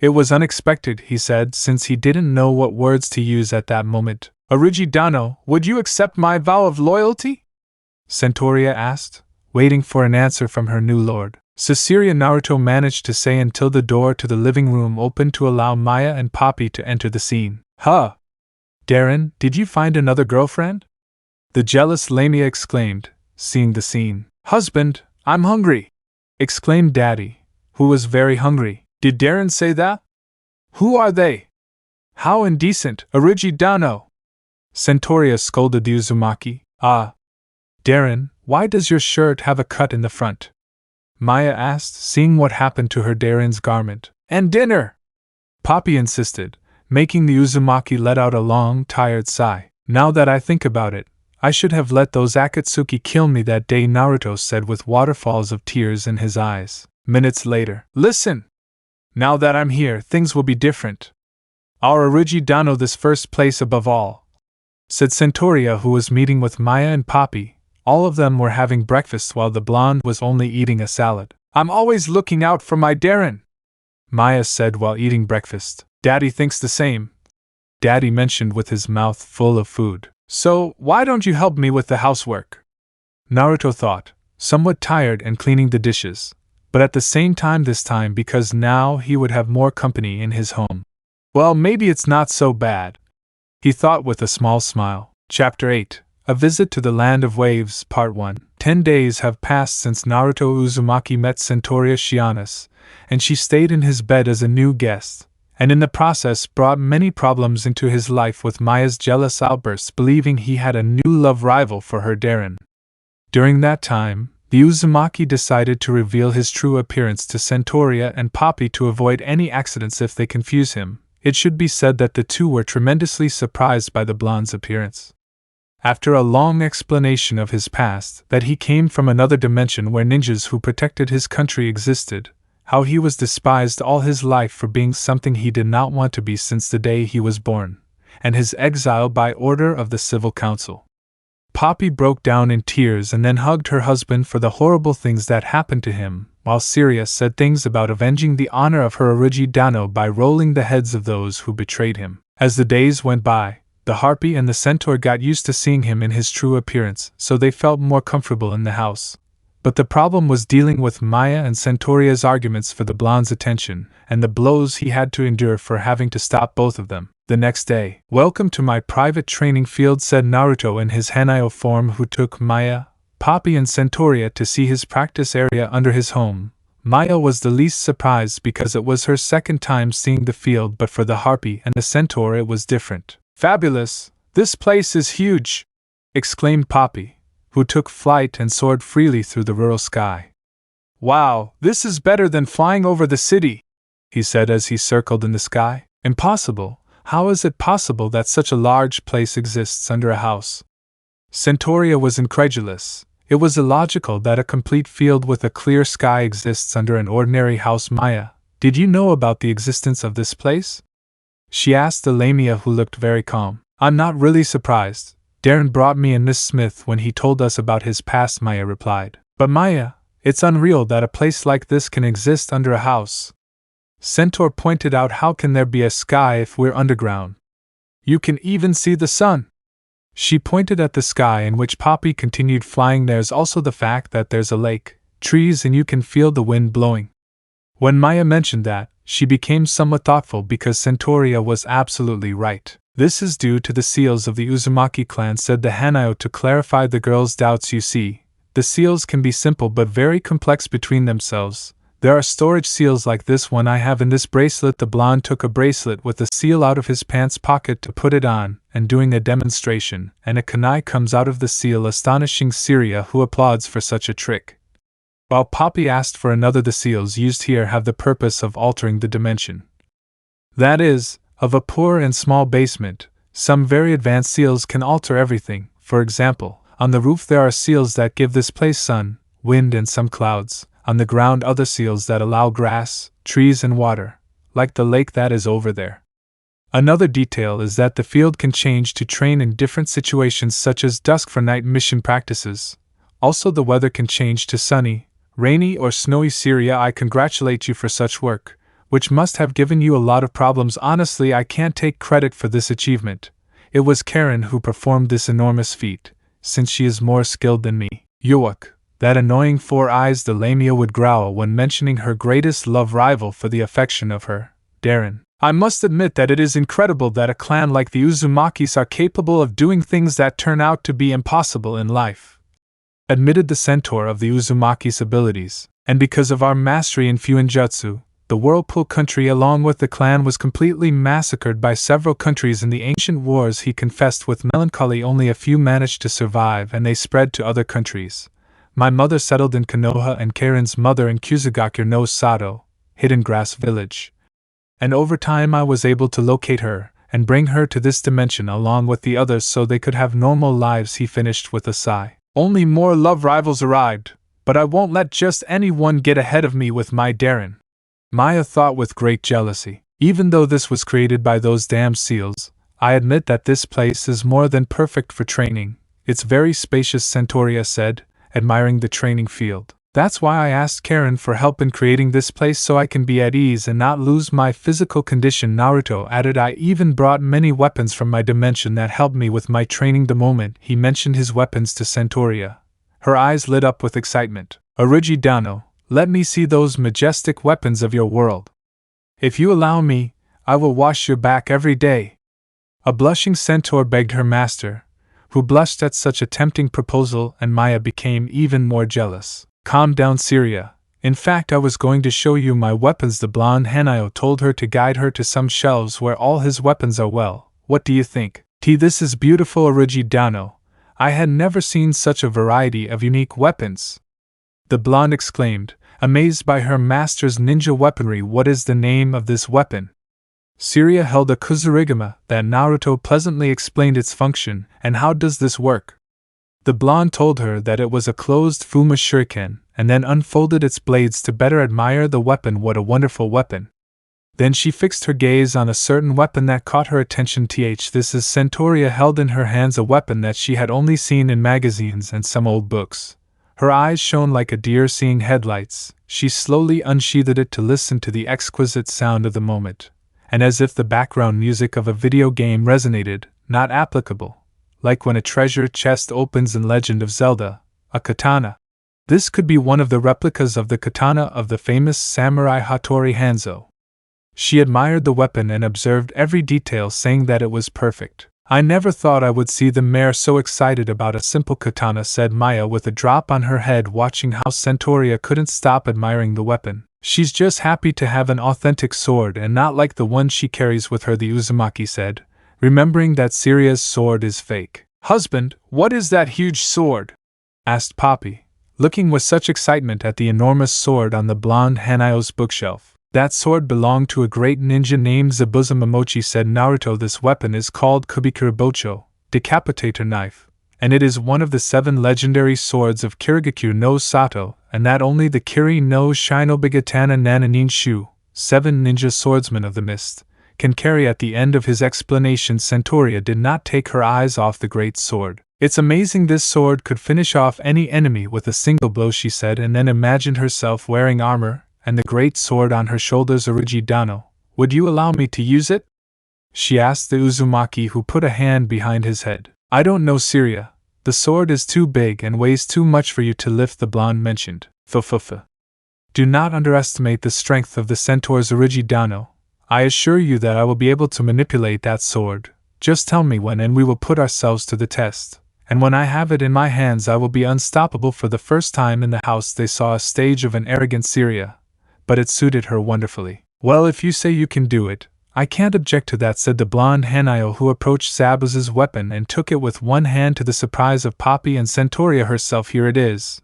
It was unexpected, he said, since he didn't know what words to use at that moment. Origi-Dano, would you accept my vow of loyalty? Centauria asked, waiting for an answer from her new lord. Caesarea. Naruto managed to say until the door to the living room opened to allow Maya and Poppy to enter the scene. Huh! Darren, did you find another girlfriend? The jealous Lamia exclaimed, seeing the scene. Husband, I'm hungry! Exclaimed Daddy, who was very hungry. Did Darren say that? Who are they? How indecent, Origi-Dano! Centauria scolded the Uzumaki. Ah! Darren, why does your shirt have a cut in the front? Maya asked, seeing what happened to her Darren's garment. And dinner! Poppy insisted, making the Uzumaki let out a long, tired sigh. Now that I think about it, I should have let those Akatsuki kill me that day, Naruto said with waterfalls of tears in his eyes. Minutes later. Listen! Now that I'm here, things will be different. Our Origi-Dano this first place above all, said Centauria, who was meeting with Maya and Poppy. All of them were having breakfast while the blonde was only eating a salad. I'm always looking out for my Darren, Maya said while eating breakfast. Daddy thinks the same, Daddy mentioned with his mouth full of food. So, why don't you help me with the housework? Naruto thought, somewhat tired and cleaning the dishes, but at the same time this time because now he would have more company in his home. Well, maybe it's not so bad, he thought with a small smile. Chapter 8. A Visit to the Land of Waves, Part 1. 10 days have passed since Naruto Uzumaki met Centauria Shianis, and she stayed in his bed as a new guest, and in the process brought many problems into his life with Maya's jealous outbursts believing he had a new love rival for her Darren. During that time, the Uzumaki decided to reveal his true appearance to Centauria and Poppy to avoid any accidents if they confuse him. It should be said that the two were tremendously surprised by the blonde's appearance. After a long explanation of his past, that he came from another dimension where ninjas who protected his country existed, how he was despised all his life for being something he did not want to be since the day he was born, and his exile by order of the Civil Council. Poppy broke down in tears and then hugged her husband for the horrible things that happened to him, while Sirius said things about avenging the honor of her Origi-Dano by rolling the heads of those who betrayed him. As the days went by, the Harpy and the Centaur got used to seeing him in his true appearance, so they felt more comfortable in the house. But the problem was dealing with Maya and Centauria's arguments for the blonde's attention, and the blows he had to endure for having to stop both of them. The next day, welcome to my private training field, said Naruto in his Hanayo form, who took Maya, Poppy and Centauria to see his practice area under his home. Maya was the least surprised because it was her second time seeing the field, but for the Harpy and the Centaur it was different. Fabulous! This place is huge! Exclaimed Poppy, who took flight and soared freely through the rural sky. Wow, this is better than flying over the city, he said as he circled in the sky. Impossible! How is it possible that such a large place exists under a house? Centauria was incredulous. It was illogical that a complete field with a clear sky exists under an ordinary house. Maya, did you know about the existence of this place? She asked the Lamia, who looked very calm. I'm not really surprised. Darren brought me and Miss Smith when he told us about his past, Maya replied. But Maya, it's unreal that a place like this can exist under a house. Centaur pointed out, how can there be a sky if we're underground? You can even see the sun. She pointed at the sky, in which Poppy continued flying. There's also the fact that there's a lake, trees, and you can feel the wind blowing. When Maya mentioned that, she became somewhat thoughtful because Centauria was absolutely right. This is due to the seals of the Uzumaki clan, said the Hanayo to clarify the girl's doubts. You see, the seals can be simple but very complex between themselves. There are storage seals like this one I have in this bracelet. The blonde took a bracelet with a seal out of his pants pocket to put it on, and doing a demonstration, and a kunai comes out of the seal, astonishing Syria, who applauds for such a trick. While Poppy asked for another, the seals used here have the purpose of altering the dimension. That is, of a poor and small basement, some very advanced seals can alter everything. For example, on the roof there are seals that give this place sun, wind and some clouds. On the ground other seals that allow grass, trees and water, like the lake that is over there. Another detail is that the field can change to train in different situations such as dusk for night mission practices. Also the weather can change to sunny, rainy or snowy. Syria, I congratulate you for such work, which must have given you a lot of problems. Honestly, I can't take credit for this achievement. It was Karen who performed this enormous feat, since she is more skilled than me. Yuck, that annoying Four Eyes the Lamia would growl when mentioning her greatest love rival for the affection of her, Darren. I must admit that it is incredible that a clan like the Uzumakis are capable of doing things that turn out to be impossible in life. Admitted the centaur of the Uzumaki's abilities, and because of our mastery in Fuinjutsu, the Whirlpool country along with the clan was completely massacred by several countries in the ancient wars. He confessed with melancholy. Only a few managed to survive and they spread to other countries. My mother settled in Konoha and Karen's mother in Kusugakure no Sato, Hidden Grass Village. And over time I was able to locate her and bring her to this dimension along with the others so they could have normal lives. He finished with a sigh. Only more love rivals arrived, but I won't let just anyone get ahead of me with my Darren. Maya thought with great jealousy. Even though this was created by those damn seals, I admit that this place is more than perfect for training. It's very spacious, Centauria said, admiring the training field. That's why I asked Karen for help in creating this place so I can be at ease and not lose my physical condition. Naruto added, I even brought many weapons from my dimension that helped me with my training. The moment he mentioned his weapons to Centauria, her eyes lit up with excitement. Origidano, let me see those majestic weapons of your world. If you allow me, I will wash your back every day. A blushing centaur begged her master, who blushed at such a tempting proposal, and Maya became even more jealous. Calm down, Syria. In fact, I was going to show you my weapons. The blonde Hanayo told her to guide her to some shelves where all his weapons are. Well, what do you think? This is beautiful, Origidano. I had never seen such a variety of unique weapons. The blonde exclaimed, amazed by her master's ninja weaponry. What is the name of this weapon? Syria held a Kuzurigama that Naruto pleasantly explained its function. And how does this work? The blonde told her that it was a closed Fuma shuriken, and then unfolded its blades to better admire the weapon. What a wonderful weapon! Then she fixed her gaze on a certain weapon that caught her attention. This is Centauria held in her hands a weapon that she had only seen in magazines and some old books. Her eyes shone like a deer seeing headlights. She slowly unsheathed it to listen to the exquisite sound of the moment, and as if the background music of a video game resonated, not applicable. Like when a treasure chest opens in Legend of Zelda, a katana. This could be one of the replicas of the katana of the famous samurai Hattori Hanzo. She admired the weapon and observed every detail, saying that it was perfect. I never thought I would see the mayor so excited about a simple katana, said Maya with a drop on her head, watching how Centauria couldn't stop admiring the weapon. She's just happy to have an authentic sword and not like the one she carries with her, the Uzumaki said, remembering that Syria's sword is fake. Husband, what is that huge sword? Asked Poppy, looking with such excitement at the enormous sword on the blonde Hanayo's bookshelf. That sword belonged to a great ninja named Zabuza Momochi, said Naruto. This weapon is called Kubikuribocho, Decapitator Knife, and it is one of the 7 legendary swords of Kirigakure no Sato, and that only the Kiri no Shinobigatana Nananin Shu, 7 ninja swordsmen of the mist, can carry. At the end of his explanation, Centauria did not take her eyes off the great sword. It's amazing this sword could finish off any enemy with a single blow, she said, and then imagined herself wearing armor and the great sword on her shoulders. Origidano, would you allow me to use it? She asked the Uzumaki, who put a hand behind his head. I don't know, Syria. The sword is too big and weighs too much for you to lift, the blonde mentioned. Fufufu. Do not underestimate the strength of the centaurs, Origidano. I assure you that I will be able to manipulate that sword. Just tell me when and we will put ourselves to the test. And when I have it in my hands I will be unstoppable. For the first time in the house they saw a stage of an arrogant Syria, but it suited her wonderfully. Well, if you say you can do it, I can't object to that, said the blonde Hanayo, who approached Zabuza's weapon and took it with one hand to the surprise of Poppy and Centauria herself. Here it is.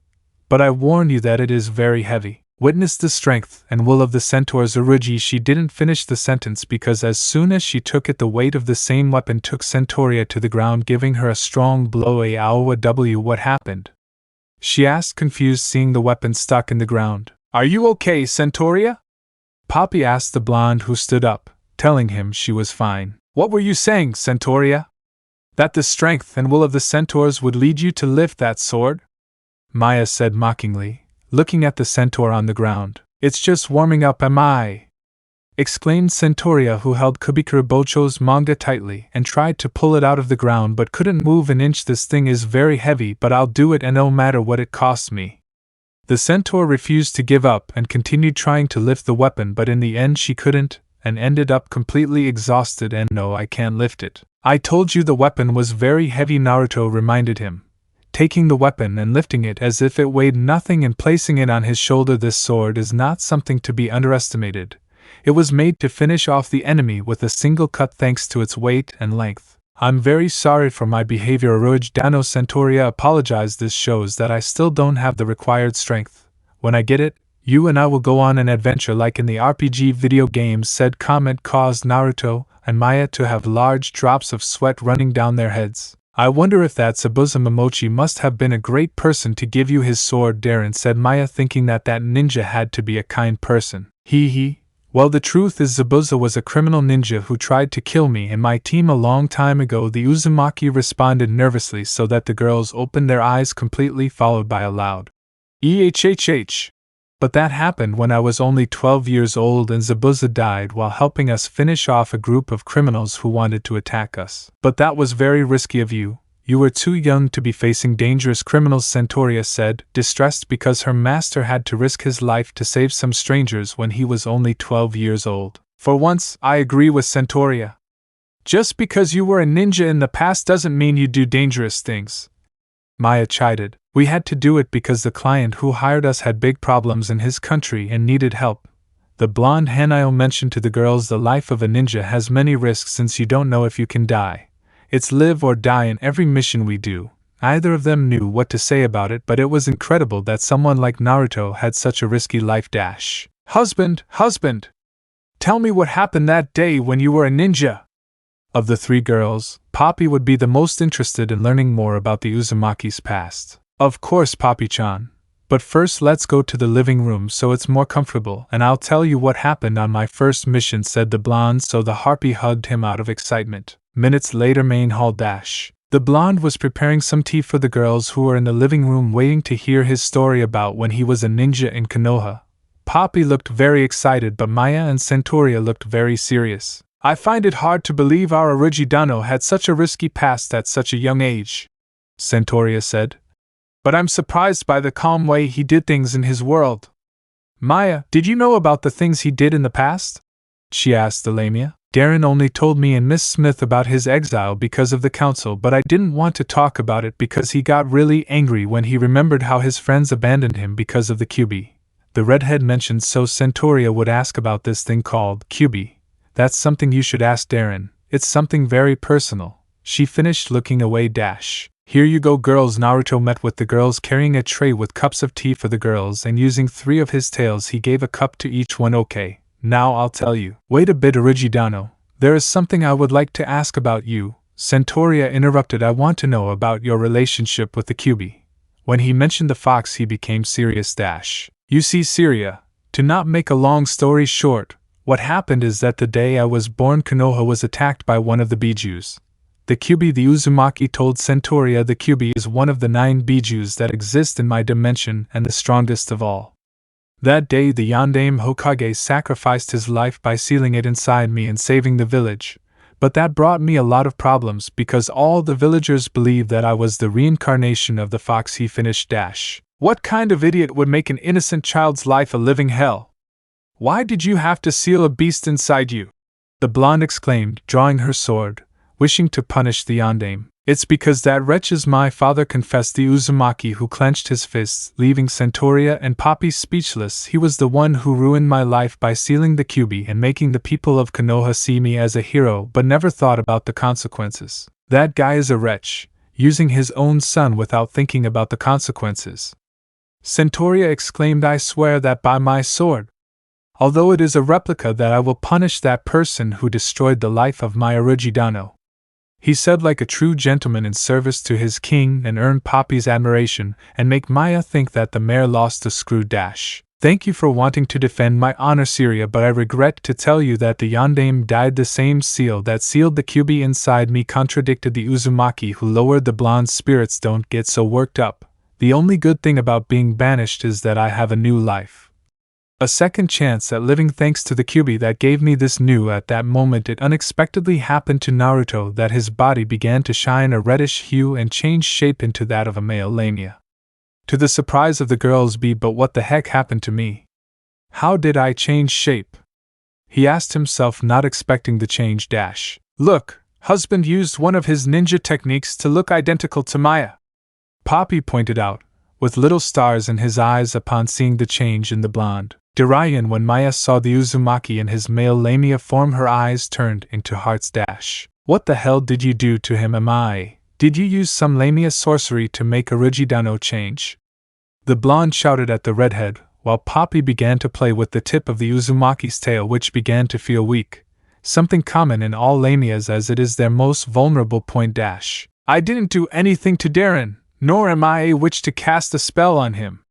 but I warn you that it is very heavy. Witness the strength and will of the centaur's Uruji. She didn't finish the sentence because as soon as she took it, the weight of the same weapon took Centauria to the ground, giving her a strong blow. What happened? She asked, confused, seeing the weapon stuck in the ground. Are you okay, Centauria? Poppy asked the blonde, who stood up, telling him she was fine. What were you saying, Centauria? That the strength and will of the centaurs would lead you to lift that sword? Maya said mockingly, looking at the centaur on the ground. It's just warming up, am I? Exclaimed Centauria, who held Kubikura Bocho's manga tightly and tried to pull it out of the ground but couldn't move an inch. This thing is very heavy, but I'll do it, and no matter what it costs me. The centaur refused to give up and continued trying to lift the weapon, but in the end she couldn't, and ended up completely exhausted. And no, I can't lift it. I told you the weapon was very heavy, Naruto reminded him, taking the weapon and lifting it as if it weighed nothing and placing it on his shoulder. This sword is not something to be underestimated. It was made to finish off the enemy with a single cut thanks to its weight and length. I'm very sorry for my behavior, Aruj Dano. Centauria apologized. This shows that I still don't have the required strength. When I get it, you and I will go on an adventure like in the RPG video games. Said comment caused Naruto and Maya to have large drops of sweat running down their heads. I wonder if that Zabuza Momochi must have been a great person to give you his sword, Darren, said Maya, thinking that ninja had to be a kind person. He. Well, the truth is Zabuza was a criminal ninja who tried to kill me and my team a long time ago. The Uzumaki responded nervously so that the girls opened their eyes completely, followed by a loud EHHH. But that happened when I was only 12 years old, and Zabuza died while helping us finish off a group of criminals who wanted to attack us. But that was very risky of you. You were too young to be facing dangerous criminals, Centauria said, distressed because her master had to risk his life to save some strangers when he was only 12 years old. For once, I agree with Centauria. Just because you were a ninja in the past doesn't mean you do dangerous things. Maya chided. We had to do it because the client who hired us had big problems in his country and needed help. The blonde Hanayo mentioned to the girls, the life of a ninja has many risks since you don't know if you can die. It's live or die in every mission we do. Neither of them knew what to say about it, but it was incredible that someone like Naruto had such a risky life. Husband! Tell me what happened that day when you were a ninja! Of the three girls, Poppy would be the most interested in learning more about the Uzumaki's past. Of course, Poppy-chan. But first let's go to the living room so it's more comfortable, and I'll tell you what happened on my first mission, said the blonde, so the harpy hugged him out of excitement. Minutes later, main hall. The blonde was preparing some tea for the girls who were in the living room waiting to hear his story about when he was a ninja in Konoha. Poppy looked very excited, but Maya and Centauria looked very serious. I find it hard to believe our Origidano had such a risky past at such a young age, Centauria said. But I'm surprised by the calm way he did things in his world. Maya, did you know about the things he did in the past? She asked the Lamia. Darren only told me and Miss Smith about his exile because of the council, but I didn't want to talk about it because he got really angry when he remembered how his friends abandoned him because of the QB. The redhead mentioned, so Centauria would ask about this thing called QB. That's something you should ask Darren. It's something very personal. She finished, looking away. Here you go, girls. Naruto met with the girls carrying a tray with cups of tea for the girls, and using 3 of his tails he gave a cup to each one. Okay, now I'll tell you. Wait a bit, Origidano. There is something I would like to ask about you, Centauria interrupted. I want to know about your relationship with the QB. When he mentioned the fox he became serious. You see, Syria, to not make a long story short, what happened is that the day I was born Konoha was attacked by one of the bijus. The QB, the Uzumaki told Centauria, the QB is one of the 9 bijus that exist in my dimension and the strongest of all. That day the Yondaime Hokage sacrificed his life by sealing it inside me and saving the village, but that brought me a lot of problems because all the villagers believed that I was the reincarnation of the fox. He finished. What kind of idiot would make an innocent child's life a living hell? Why did you have to seal a beast inside you? The blonde exclaimed, drawing her sword, wishing to punish the Yondaime. It's because that wretch is my father, confessed the Uzumaki, who clenched his fists, leaving Centauria and Poppy speechless. He was the one who ruined my life by sealing the QB and making the people of Konoha see me as a hero, but never thought about the consequences. That guy is a wretch, using his own son without thinking about the consequences. Centauria exclaimed, I swear that by my sword, although it is a replica, that I will punish that person who destroyed the life of my Origidano. He said like a true gentleman in service to his king, and earn Poppy's admiration and make Maya think that the mare lost the screw dash. Thank you for wanting to defend my honor, Syria, but I regret to tell you that the Yondaime died. The same seal that sealed the Kyubi inside me, contradicted the Uzumaki who lowered the blonde spirits. Don't get so worked up. The only good thing about being banished is that I have a new life. A second chance at living thanks to the Kyubi that gave me this new. At that moment it unexpectedly happened to Naruto that his body began to shine a reddish hue and change shape into that of a male lamia. To the surprise of the girls, but what the heck happened to me? How did I change shape? He asked himself, not expecting the change dash. Look, Hazbin used one of his ninja techniques to look identical to Maya, Poppy pointed out, with little stars in his eyes upon seeing the change in the blonde. Darian, when Maya saw the Uzumaki in his male lamia form, her eyes turned into hearts dash. What the hell did you do to him, Amai? Did you use some lamia sorcery to make Origidano change? The blonde shouted at the redhead, while Poppy began to play with the tip of the Uzumaki's tail, which began to feel weak. Something common in all lamias, as it is their most vulnerable point dash. I didn't do anything to Darren, nor am I a witch to cast a spell on him.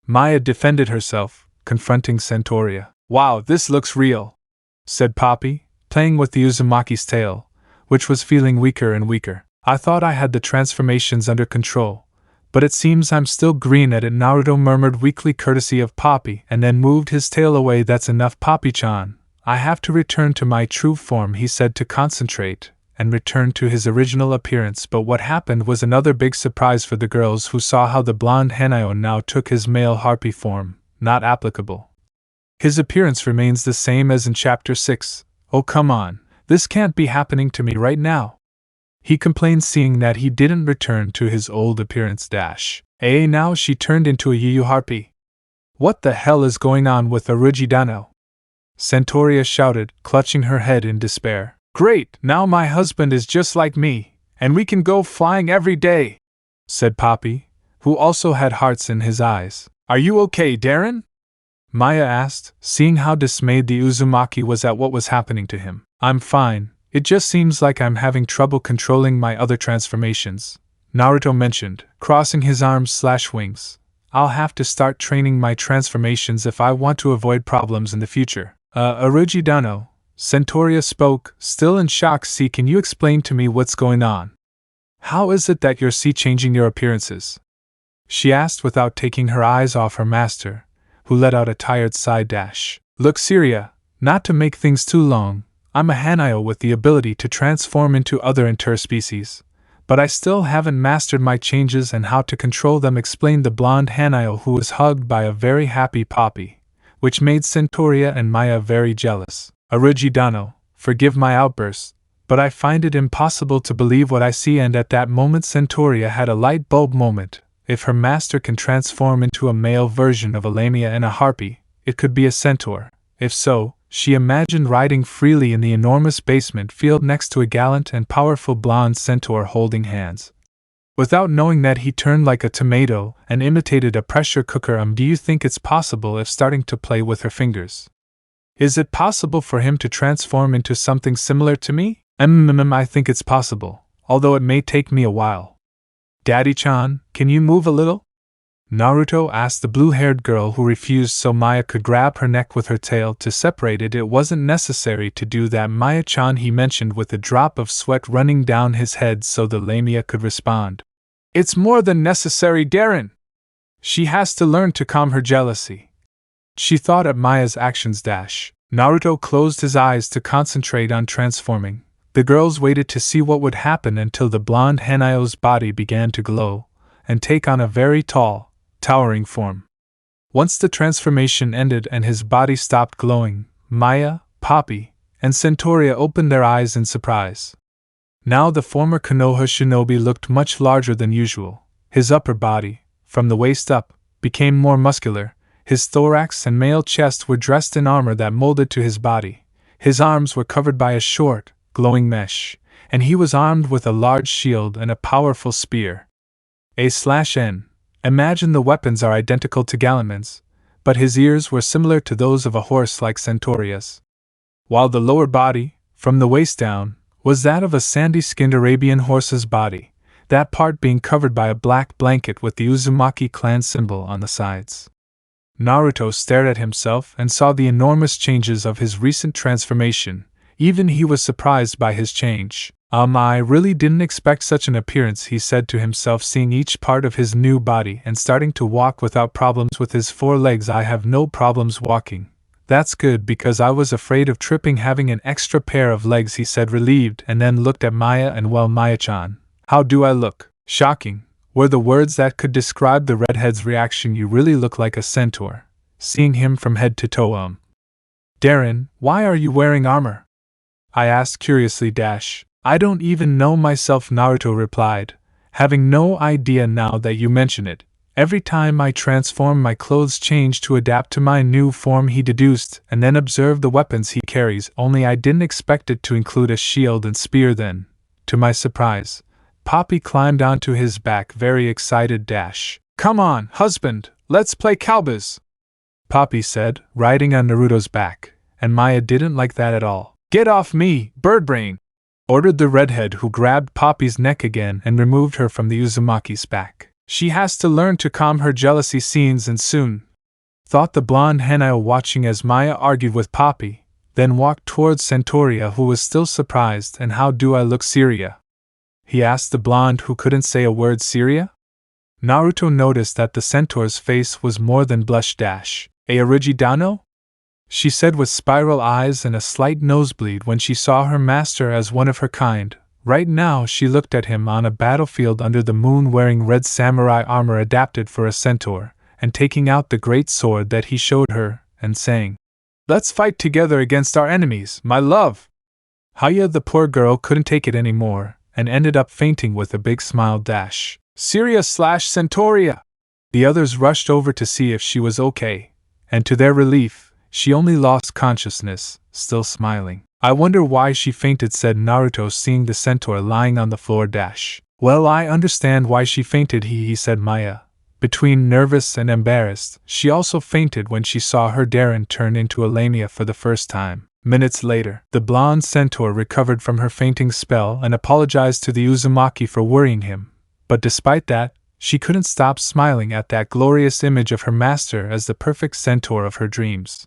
Maya defended herself, confronting Centauria. Wow, this looks real, said Poppy, playing with the Uzumaki's tail, which was feeling weaker and weaker. I thought I had the transformations under control, but it seems I'm still green at it, Naruto murmured weakly, courtesy of Poppy, and then moved his tail away. That's enough, Poppy-chan. I have to return to my true form, he said to concentrate, and return to his original appearance. But what happened was another big surprise for the girls, who saw how the blonde Hanao now took his male harpy form. Not applicable. His appearance remains the same as in Chapter 6. Oh come on, this can't be happening to me right now, he complained, seeing that he didn't return to his old appearance dash. Now she turned into a Yu Harpy. What the hell is going on with Origidano? Centauria shouted, clutching her head in despair. Great, now my husband is just like me, and we can go flying every day, said Poppy, who also had hearts in his eyes. Are you okay, Darren? Maya asked, seeing how dismayed the Uzumaki was at what was happening to him. I'm fine. It just seems like I'm having trouble controlling my other transformations, Naruto mentioned, crossing his arms/wings. I'll have to start training my transformations if I want to avoid problems in the future. Origidano, Centauria spoke, still in shock. See, can you explain to me what's going on? How is it that you're changing your appearances? She asked without taking her eyes off her master, who let out a tired sigh dash. Look, Syria, not to make things too long, I'm a Hanao with the ability to transform into other interspecies, but I still haven't mastered my changes and how to control them, explained the blonde Hanao, who was hugged by a very happy Poppy, which made Centauria and Maya very jealous. Origidano, forgive my outburst, but I find it impossible to believe what I see. And at that moment Centauria had a light bulb moment. If her master can transform into a male version of a lamia and a harpy, it could be a centaur. If so, she imagined riding freely in the enormous basement field next to a gallant and powerful blonde centaur holding hands. Without knowing that he turned like a tomato and imitated a pressure cooker. Do you think it's possible if starting to play with her fingers? Is it possible for him to transform into something similar to me? I think it's possible, although it may take me a while. Daddy-chan, can you move a little? Naruto asked the blue-haired girl, who refused so Maya could grab her neck with her tail to separate it. It wasn't necessary to do that, Maya-chan, he mentioned with a drop of sweat running down his head so the lamia could respond. It's more than necessary, Darren. She has to learn to calm her jealousy, she thought at Maya's actions dash. Naruto closed his eyes to concentrate on transforming. The girls waited to see what would happen until the blonde Hanao's body began to glow and take on a very tall, towering form. Once the transformation ended and his body stopped glowing, Maya, Poppy, and Centauria opened their eyes in surprise. Now the former Konoha shinobi looked much larger than usual. His upper body, from the waist up, became more muscular. His thorax and male chest were dressed in armor that molded to his body. His arms were covered by a short, glowing mesh, and he was armed with a large shield and a powerful spear. A/N, Imagine the weapons are identical to Galaman's, but his ears were similar to those of a horse like Centauria's, while the lower body, from the waist down, was that of a sandy-skinned Arabian horse's body, that part being covered by a black blanket with the Uzumaki clan symbol on the sides. Naruto stared at himself and saw the enormous changes of his recent transformation. Even he was surprised by his change. I really didn't expect such an appearance, he said to himself, seeing each part of his new body and starting to walk without problems with his 4 legs. I have no problems walking. That's good, because I was afraid of tripping having an extra pair of legs, he said, relieved, and then looked at Maya and, well, Maya-chan, how do I look? Shocking, were the words that could describe the redhead's reaction. You really look like a centaur. Seeing him from head to toe. Darren, why are you wearing armor? I asked curiously. I don't even know myself, Naruto replied, having no idea now that you mention it. Every time I transform, my clothes change to adapt to my new form, he deduced, and then observed the weapons he carries, only I didn't expect it to include a shield and spear. Then, to my surprise, Poppy climbed onto his back, very excited. Come on, husband, let's play cowboys, Poppy said, riding on Naruto's back, and Maya didn't like that at all. Get off me, birdbrain, ordered the redhead, who grabbed Poppy's neck again and removed her from the Uzumaki's back. She has to learn to calm her jealousy scenes, and soon, thought the blonde Hanao, watching as Maya argued with Poppy, then walked towards Centauria, who was still surprised. And how do I look, Syria? He asked the blonde, who couldn't say a word. Syria? Naruto noticed that the centaur's face was more than blush. A Origidano? She said with spiral eyes and a slight nosebleed when she saw her master as one of her kind. Right now she looked at him on a battlefield under the moon, wearing red samurai armor adapted for a centaur, and taking out the great sword that he showed her, and saying, "Let's fight together against our enemies, my love!" Haya, the poor girl, couldn't take it anymore, and ended up fainting with a big smile. Syria/Centauria! The others rushed over to see if she was okay, and to their relief, she only lost consciousness, still smiling. I wonder why she fainted, said Naruto, seeing the centaur lying on the floor. Well, I understand why she fainted, he said. Maya, between nervous and embarrassed, she also fainted when she saw her Darren turn into a Lamia for the first time. Minutes later, the blonde centaur recovered from her fainting spell and apologized to the Uzumaki for worrying him, but despite that, she couldn't stop smiling at that glorious image of her master as the perfect centaur of her dreams.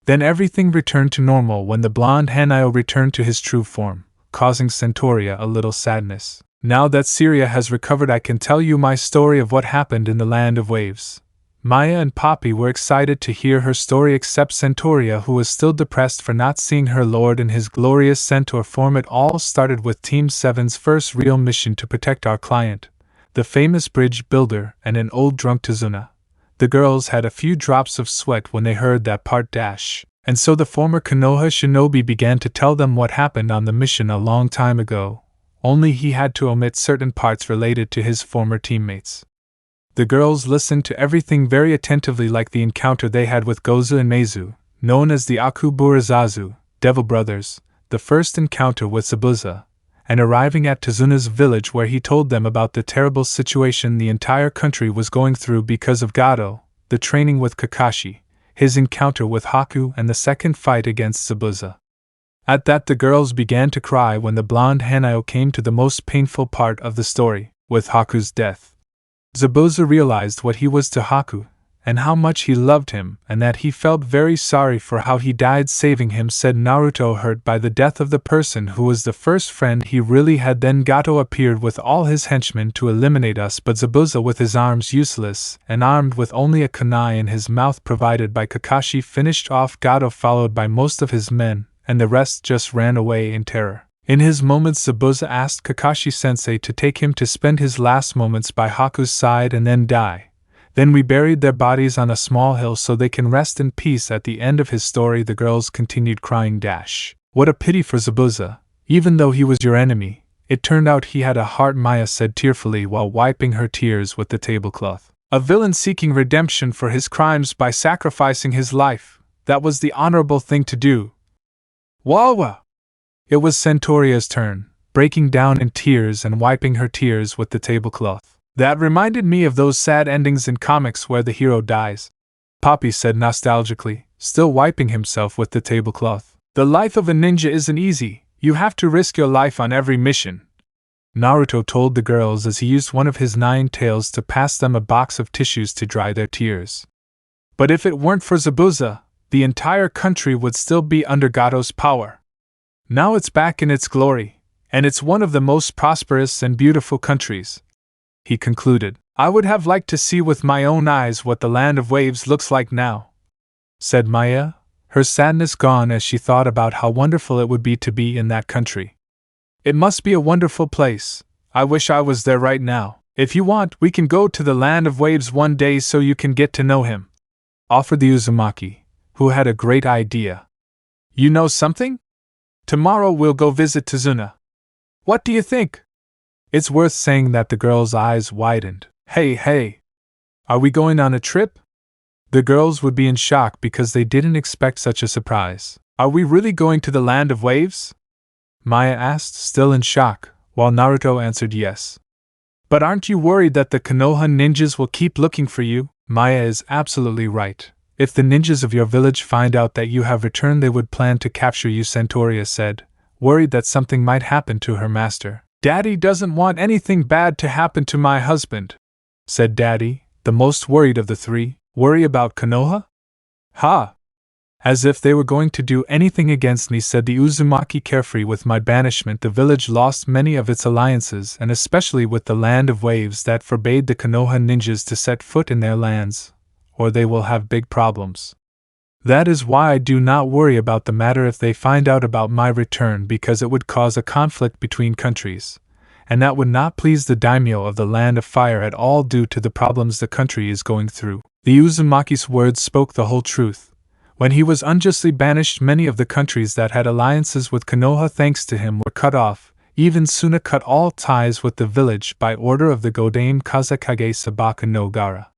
Then everything returned to normal when the blonde Hanao returned to his true form, causing Centauria a little sadness. Now that Syria has recovered, I can tell you my story of what happened in the Land of Waves. Maya and Poppy were excited to hear her story, except Centauria, who was still depressed for not seeing her lord in his glorious centaur form. It all started with Team 7's first real mission to protect our client, the famous bridge builder, and an old drunk Tazuna. The girls had a few drops of sweat when they heard that part. And so the former Konoha shinobi began to tell them what happened on the mission a long time ago, only he had to omit certain parts related to his former teammates. The girls listened to everything very attentively, like the encounter they had with Gozu and Meizu, known as the Akuburazazu, Devil Brothers, the first encounter with Zabuza, and arriving at Tazuna's village, where he told them about the terrible situation the entire country was going through because of Gato, the training with Kakashi, his encounter with Haku, and the second fight against Zabuza. At that, the girls began to cry when the blonde Hanao came to the most painful part of the story, with Haku's death. Zabuza realized what he was to Haku, and how much he loved him, and that he felt very sorry for how he died saving him, said Naruto, hurt by the death of the person who was the first friend he really had. Then Gato appeared with all his henchmen to eliminate us, but Zabuza, with his arms useless and armed with only a kunai in his mouth provided by Kakashi, finished off Gato, followed by most of his men, and the rest just ran away in terror. In his moments, Zabuza asked Kakashi-sensei to take him to spend his last moments by Haku's side and then die. Then we buried their bodies on a small hill so they can rest in peace. At the end of his story, the girls continued crying. What a pity for Zabuza. Even though he was your enemy, it turned out he had a heart, Maya said tearfully while wiping her tears with the tablecloth. A villain seeking redemption for his crimes by sacrificing his life. That was the honorable thing to do. Wawa! It was Centauria's turn, breaking down in tears and wiping her tears with the tablecloth. That reminded me of those sad endings in comics where the hero dies, Poppy said nostalgically, still wiping himself with the tablecloth. The life of a ninja isn't easy, you have to risk your life on every mission, Naruto told the girls as he used one of his 9 tails to pass them a box of tissues to dry their tears. But if it weren't for Zabuza, the entire country would still be under Goto's power. Now it's back in its glory, and it's one of the most prosperous and beautiful countries, he concluded. I would have liked to see with my own eyes what the land of waves looks like now, said Maya, her sadness gone as she thought about how wonderful it would be to be in that country. It must be a wonderful place. I wish I was there right now. If you want, we can go to the land of waves one day so you can get to know him, offered the Uzumaki, who had a great idea. You know something? Tomorrow we'll go visit Tazuna. What do you think? It's worth saying that the girls' eyes widened. Hey! Are we going on a trip? The girls would be in shock because they didn't expect such a surprise. Are we really going to the land of waves? Maya asked, still in shock, while Naruto answered yes. But aren't you worried that the Konoha ninjas will keep looking for you? Maya is absolutely right. If the ninjas of your village find out that you have returned, they would plan to capture you, Centauria said, worried that something might happen to her master. Daddy doesn't want anything bad to happen to my husband, said Daddy, the most worried of the 3. Worry about Konoha? Ha! As if they were going to do anything against me, said the Uzumaki carefree. With my banishment, the village lost many of its alliances, and especially with the land of waves that forbade the Konoha ninjas to set foot in their lands, or they will have big problems. That is why I do not worry about the matter if they find out about my return, because it would cause a conflict between countries, and that would not please the daimyo of the land of fire at all due to the problems the country is going through. The Uzumaki's words spoke the whole truth. When he was unjustly banished, many of the countries that had alliances with Konoha thanks to him were cut off. Even Suna cut all ties with the village by order of the Godame Kazakage Sabaka no Gara.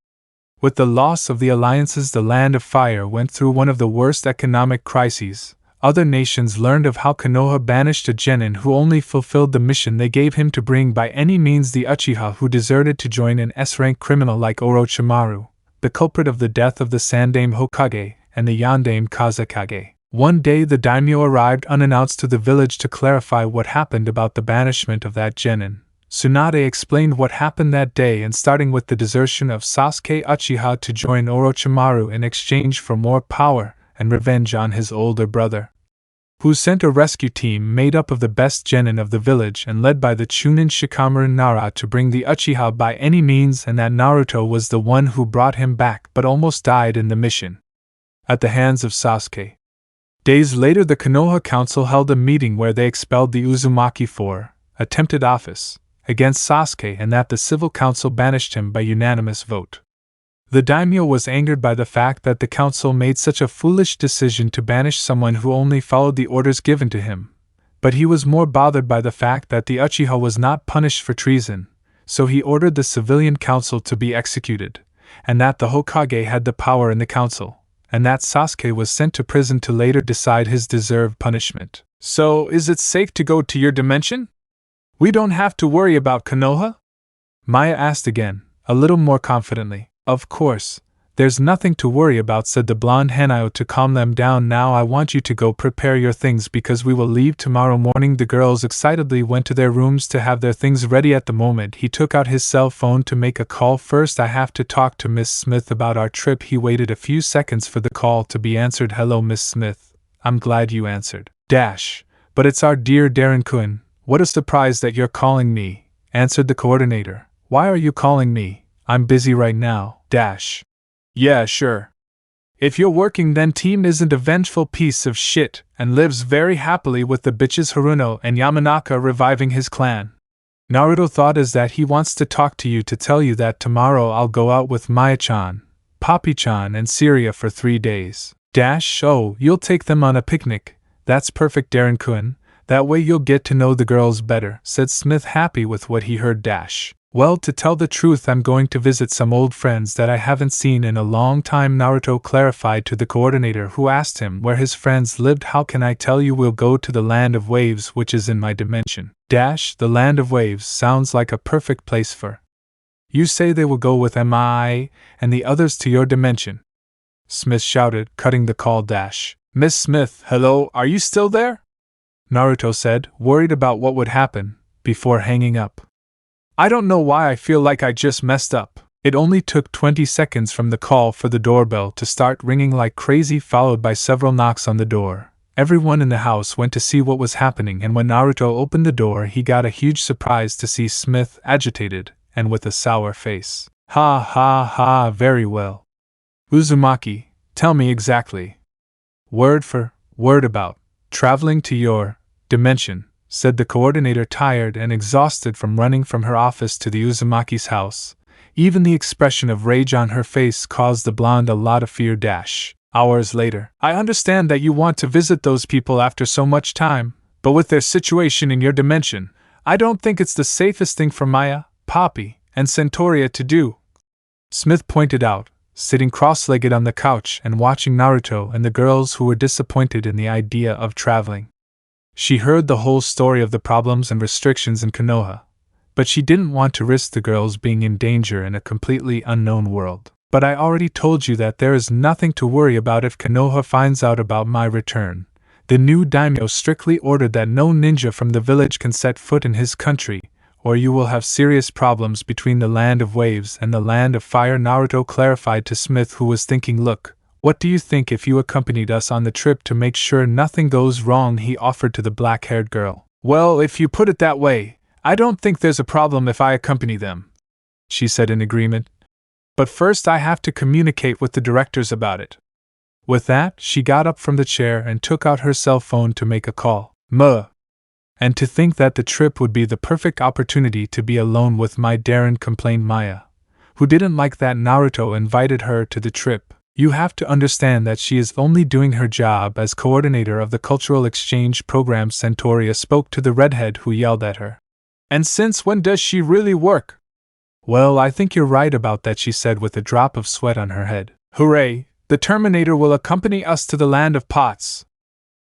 With the loss of the alliances, the land of fire went through one of the worst economic crises. Other nations learned of how Konoha banished a genin who only fulfilled the mission they gave him to bring by any means the Uchiha who deserted to join an S-rank criminal like Orochimaru, the culprit of the death of the Sandame Hokage and the Yandame Kazakage. One day the daimyo arrived unannounced to the village to clarify what happened about the banishment of that genin. Tsunade explained what happened that day, and starting with the desertion of Sasuke Uchiha to join Orochimaru in exchange for more power and revenge on his older brother, who sent a rescue team made up of the best genin of the village and led by the Chunin Shikamaru Nara to bring the Uchiha by any means, and that Naruto was the one who brought him back but almost died in the mission, at the hands of Sasuke. Days later, the Konoha Council held a meeting where they expelled the Uzumaki for attempted office against Sasuke, and that the civil council banished him by unanimous vote. The daimyo was angered by the fact that the council made such a foolish decision to banish someone who only followed the orders given to him, but he was more bothered by the fact that the Uchiha was not punished for treason, so he ordered the civilian council to be executed, and that the Hokage had the power in the council, and that Sasuke was sent to prison to later decide his deserved punishment. So, is it safe to go to your dimension? We don't have to worry about Konoha? Maya asked again, a little more confidently. Of course, there's nothing to worry about, said the blonde Hanayo to calm them down. Now I want you to go prepare your things because we will leave tomorrow morning. The girls excitedly went to their rooms to have their things ready. At the moment, he took out his cell phone to make a call. First, I have to talk to Miss Smith about our trip. He waited a few seconds for the call to be answered. Hello, Miss Smith. I'm glad you answered. But it's our dear Darren-kun. What a surprise that you're calling me, answered the coordinator. Why are you calling me? I'm busy right now. Yeah, sure. If you're working, then Team isn't a vengeful piece of shit and lives very happily with the bitches Haruno and Yamanaka reviving his clan. Naruto thought is that he wants to talk to you to tell you that tomorrow I'll go out with Maya-chan, Papi-chan and Syria for 3 days. Oh, you'll take them on a picnic. That's perfect, Darren-kun. That way you'll get to know the girls better, said Smith, happy with what he heard. Well, to tell the truth, I'm going to visit some old friends that I haven't seen in a long time, Naruto clarified to the coordinator, who asked him where his friends lived. How can I tell you? We'll go to the land of waves, which is in my dimension. The land of waves sounds like a perfect place for You say they will go with MI and the others to your dimension. Smith shouted, cutting the call dash. Miss Smith, hello, are you still there? Naruto said, worried about what would happen, before hanging up. I don't know why I feel like I just messed up. It only took 20 seconds from the call for the doorbell to start ringing like crazy, followed by several knocks on the door. Everyone in the house went to see what was happening, and when Naruto opened the door, he got a huge surprise to see Smith agitated and with a sour face. Ha ha ha, very well. Uzumaki, tell me exactly. Word for word about traveling to your dimension, said the coordinator, tired and exhausted from running from her office to the Uzumaki's house. Even the expression of rage on her face caused the blonde a lot of fear. Hours later, I understand that you want to visit those people after so much time, but with their situation in your dimension, I don't think it's the safest thing for Maya, Poppy, and Centauria to do. Smith pointed out, sitting cross-legged on the couch and watching Naruto and the girls who were disappointed in the idea of traveling. She heard the whole story of the problems and restrictions in Konoha, but she didn't want to risk the girls being in danger in a completely unknown world. But I already told you that there is nothing to worry about if Konoha finds out about my return. The new daimyo strictly ordered that no ninja from the village can set foot in his country, or you will have serious problems between the Land of Waves and the Land of Fire, Naruto clarified to Smith, who was thinking, look, what do you think if you accompanied us on the trip to make sure nothing goes wrong? He offered to the black-haired girl. Well, if you put it that way, I don't think there's a problem if I accompany them, she said in agreement. But first I have to communicate with the directors about it. With that, she got up from the chair and took out her cell phone to make a call. And to think that the trip would be the perfect opportunity to be alone with my Darren, complained Maya, who didn't like that Naruto invited her to the trip. You have to understand that she is only doing her job as coordinator of the cultural exchange program. Centauria spoke to the redhead, who yelled at her. And since when does she really work? Well, I think you're right about that, she said with a drop of sweat on her head. Hooray! The Terminator will accompany us to the Land of Pots!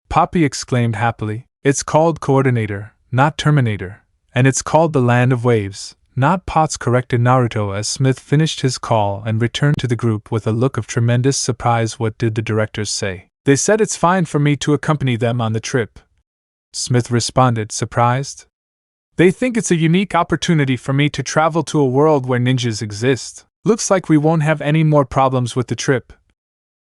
Poppy exclaimed happily. It's called Coordinator, not Terminator, and it's called the Land of Waves, not Pots, corrected Naruto as Smith finished his call and returned to the group with a look of tremendous surprise. What did the directors say? They said it's fine for me to accompany them on the trip, Smith responded, surprised. They think it's a unique opportunity for me to travel to a world where ninjas exist. Looks like we won't have any more problems with the trip,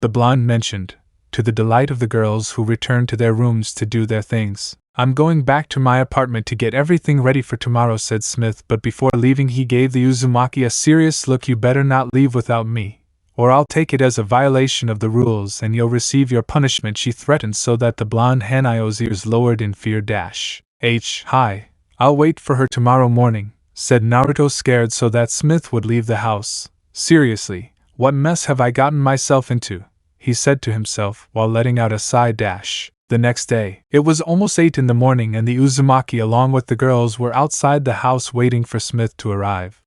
the blonde mentioned, to the delight of the girls, who returned to their rooms to do their things. I'm going back to my apartment to get everything ready for tomorrow, said Smith, but before leaving he gave the Uzumaki a serious look. You better not leave without me, or I'll take it as a violation of the rules and you'll receive your punishment, she threatened, so that the blonde Hanayo's ears lowered in fear. Hi. I'll wait for her tomorrow morning, said Naruto, scared so that Smith would leave the house. Seriously, what mess have I gotten myself into? He said to himself while letting out a sigh. The next day, it was almost 8 in the morning and the Uzumaki along with the girls were outside the house waiting for Smith to arrive.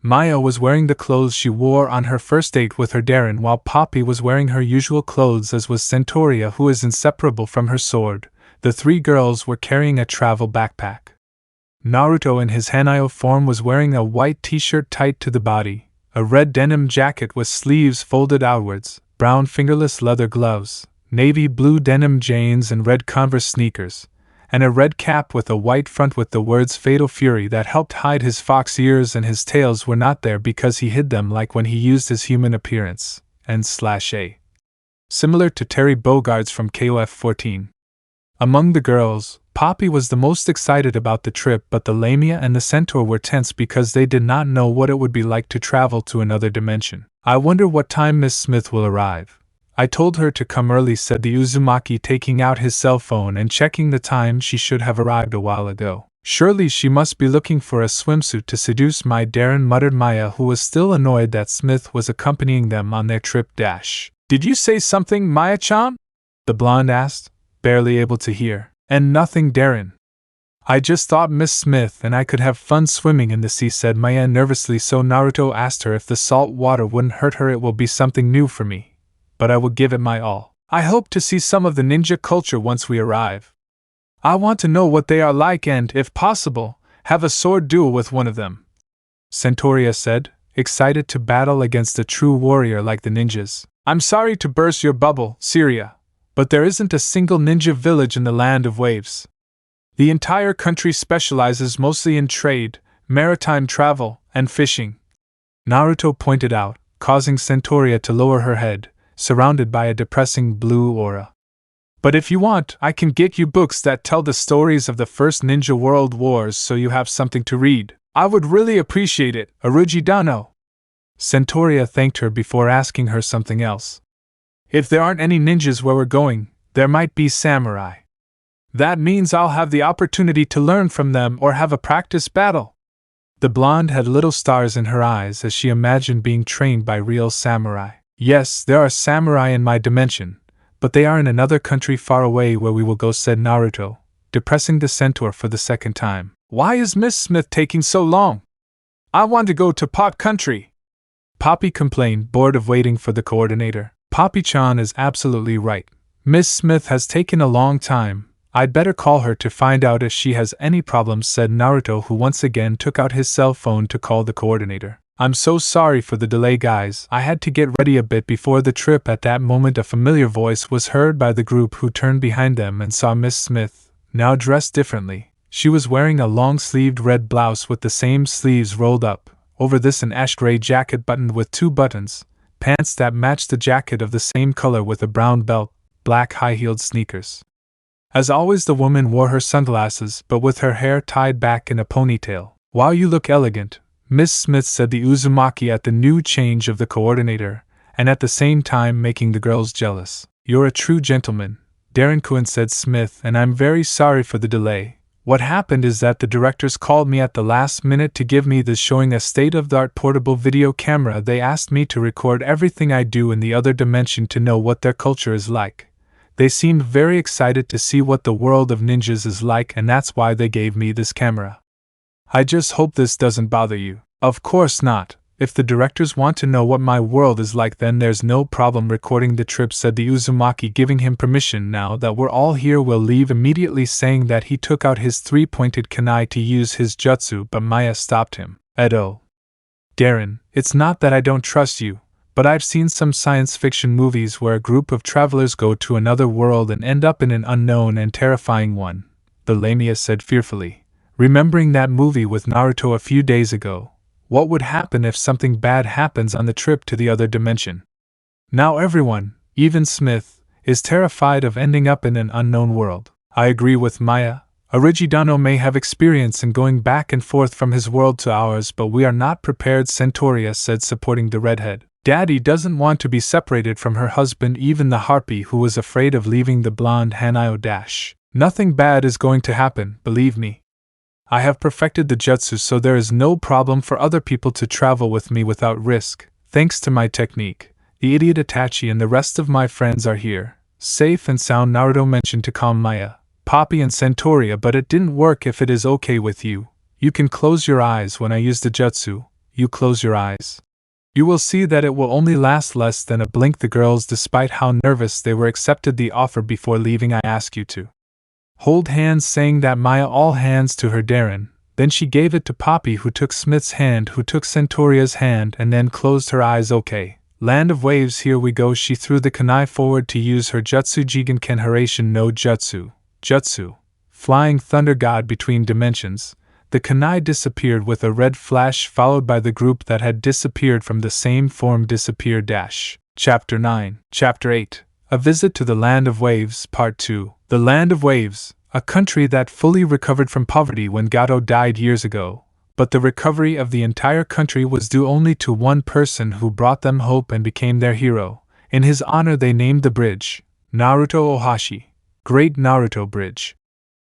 Maya was wearing the clothes she wore on her first date with her Darren, while Poppy was wearing her usual clothes, as was Centauria, who is inseparable from her sword. The three girls were carrying a travel backpack. Naruto in his Hanayo form was wearing a white t-shirt tight to the body, a red denim jacket with sleeves folded outwards, brown fingerless leather gloves, navy blue denim jeans and red Converse sneakers, and a red cap with a white front with the words Fatal Fury that helped hide his fox ears, and his tails were not there because he hid them like when he used his human appearance, and /a. Similar to Terry Bogard's from KOF 14. Among the girls, Poppy was the most excited about the trip, but the Lamia and the Centaur were tense because they did not know what it would be like to travel to another dimension. I wonder what time Miss Smith will arrive. I told her to come early, said the Uzumaki, taking out his cell phone and checking the time. She should have arrived a while ago. Surely she must be looking for a swimsuit to seduce my Darren, muttered Maya, who was still annoyed that Smith was accompanying them on their trip. Did you say something, Maya-chan? The blonde asked, barely able to hear. And nothing, Darren. I just thought Miss Smith and I could have fun swimming in the sea, said Maya nervously. So Naruto asked her if the salt water wouldn't hurt her. It will be something new for me, but I will give it my all. I hope to see some of the ninja culture once we arrive. I want to know what they are like and, if possible, have a sword duel with one of them. Centaurea said, excited to battle against a true warrior like the ninjas. I'm sorry to burst your bubble, Syria, but there isn't a single ninja village in the land of waves. The entire country specializes mostly in trade, maritime travel, and fishing. Naruto pointed out, causing Centaurea to lower her head, surrounded by a depressing blue aura. But if you want, I can get you books that tell the stories of the first ninja world wars so you have something to read. I would really appreciate it, Arujidano. Centaurea thanked her before asking her something else. If there aren't any ninjas where we're going, there might be samurai. That means I'll have the opportunity to learn from them or have a practice battle. The blonde had little stars in her eyes as she imagined being trained by real samurai. Yes, there are samurai in my dimension, but they are in another country far away where we will go, said Naruto, depressing the centaur for the second time. Why is Miss Smith taking so long? I want to go to Pot Country. Poppy complained, bored of waiting for the coordinator. Poppy-chan is absolutely right. Miss Smith has taken a long time. I'd better call her to find out if she has any problems, said Naruto, who once again took out his cell phone to call the coordinator. I'm so sorry for the delay, guys. I had to get ready a bit before the trip. At that moment a familiar voice was heard by the group, who turned behind them and saw Miss Smith, now dressed differently. She was wearing a long-sleeved red blouse with the same sleeves rolled up, over this an ash-gray jacket buttoned with 2 buttons, pants that matched the jacket of the same color with a brown belt, black high-heeled sneakers. As always, the woman wore her sunglasses but with her hair tied back in a ponytail. While you look elegant, Miss Smith, said the Uzumaki at the new change of the coordinator, and at the same time making the girls jealous. You're a true gentleman, Darren-kun, said Smith, and I'm very sorry for the delay. What happened is that the directors called me at the last minute to give me this, showing a state-of-the-art portable video camera. They asked me to record everything I do in the other dimension to know what their culture is like. They seemed very excited to see what the world of ninjas is like, and that's why they gave me this camera. I just hope this doesn't bother you. Of course not. If the directors want to know what my world is like, then there's no problem recording the trip, said the Uzumaki, giving him permission. Now that we're all here, we'll leave immediately, saying that he took out his 3-pointed kunai to use his jutsu, but Maya stopped him. Edo. Darren, it's not that I don't trust you, but I've seen some science fiction movies where a group of travelers go to another world and end up in an unknown and terrifying one, the Lamia said fearfully, remembering that movie with Naruto a few days ago. What would happen if something bad happens on the trip to the other dimension? Now everyone, even Smith, is terrified of ending up in an unknown world. I agree with Maya. Arujidano may have experience in going back and forth from his world to ours, but we are not prepared, Centaurea said, supporting the redhead. Daddy doesn't want to be separated from her husband, even the harpy who was afraid of leaving the blonde Hanayo dash. Nothing bad is going to happen, believe me. I have perfected the jutsu, so there is no problem for other people to travel with me without risk. Thanks to my technique, the idiot Itachi and the rest of my friends are here, safe and sound, Naruto mentioned to calm Maya, Poppy and Centaurea. But it didn't work. If it is okay with you, you can close your eyes when I use the jutsu. You close your eyes. You will see that it will only last less than a blink. The girls, despite how nervous they were, accepted the offer. Before leaving, I ask you to hold hands, saying that Maya, all hands to her, Darren. Then she gave it to Poppy, who took Smith's hand, who took Centaurea's hand, and then closed her eyes. Okay, land of waves, here we go. She threw the kunai forward to use her jutsu, Jigen Kenharation no Jutsu. Jutsu, flying thunder god between dimensions. The kunai disappeared with a red flash, followed by the group that had disappeared from the same form disappear. Chapter 9. Chapter 8. A Visit to the Land of Waves, Part 2. The Land of Waves, a country that fully recovered from poverty when Gojo died years ago, but the recovery of the entire country was due only to one person who brought them hope and became their hero. In his honor they named the bridge Naruto Ohashi, Great Naruto Bridge.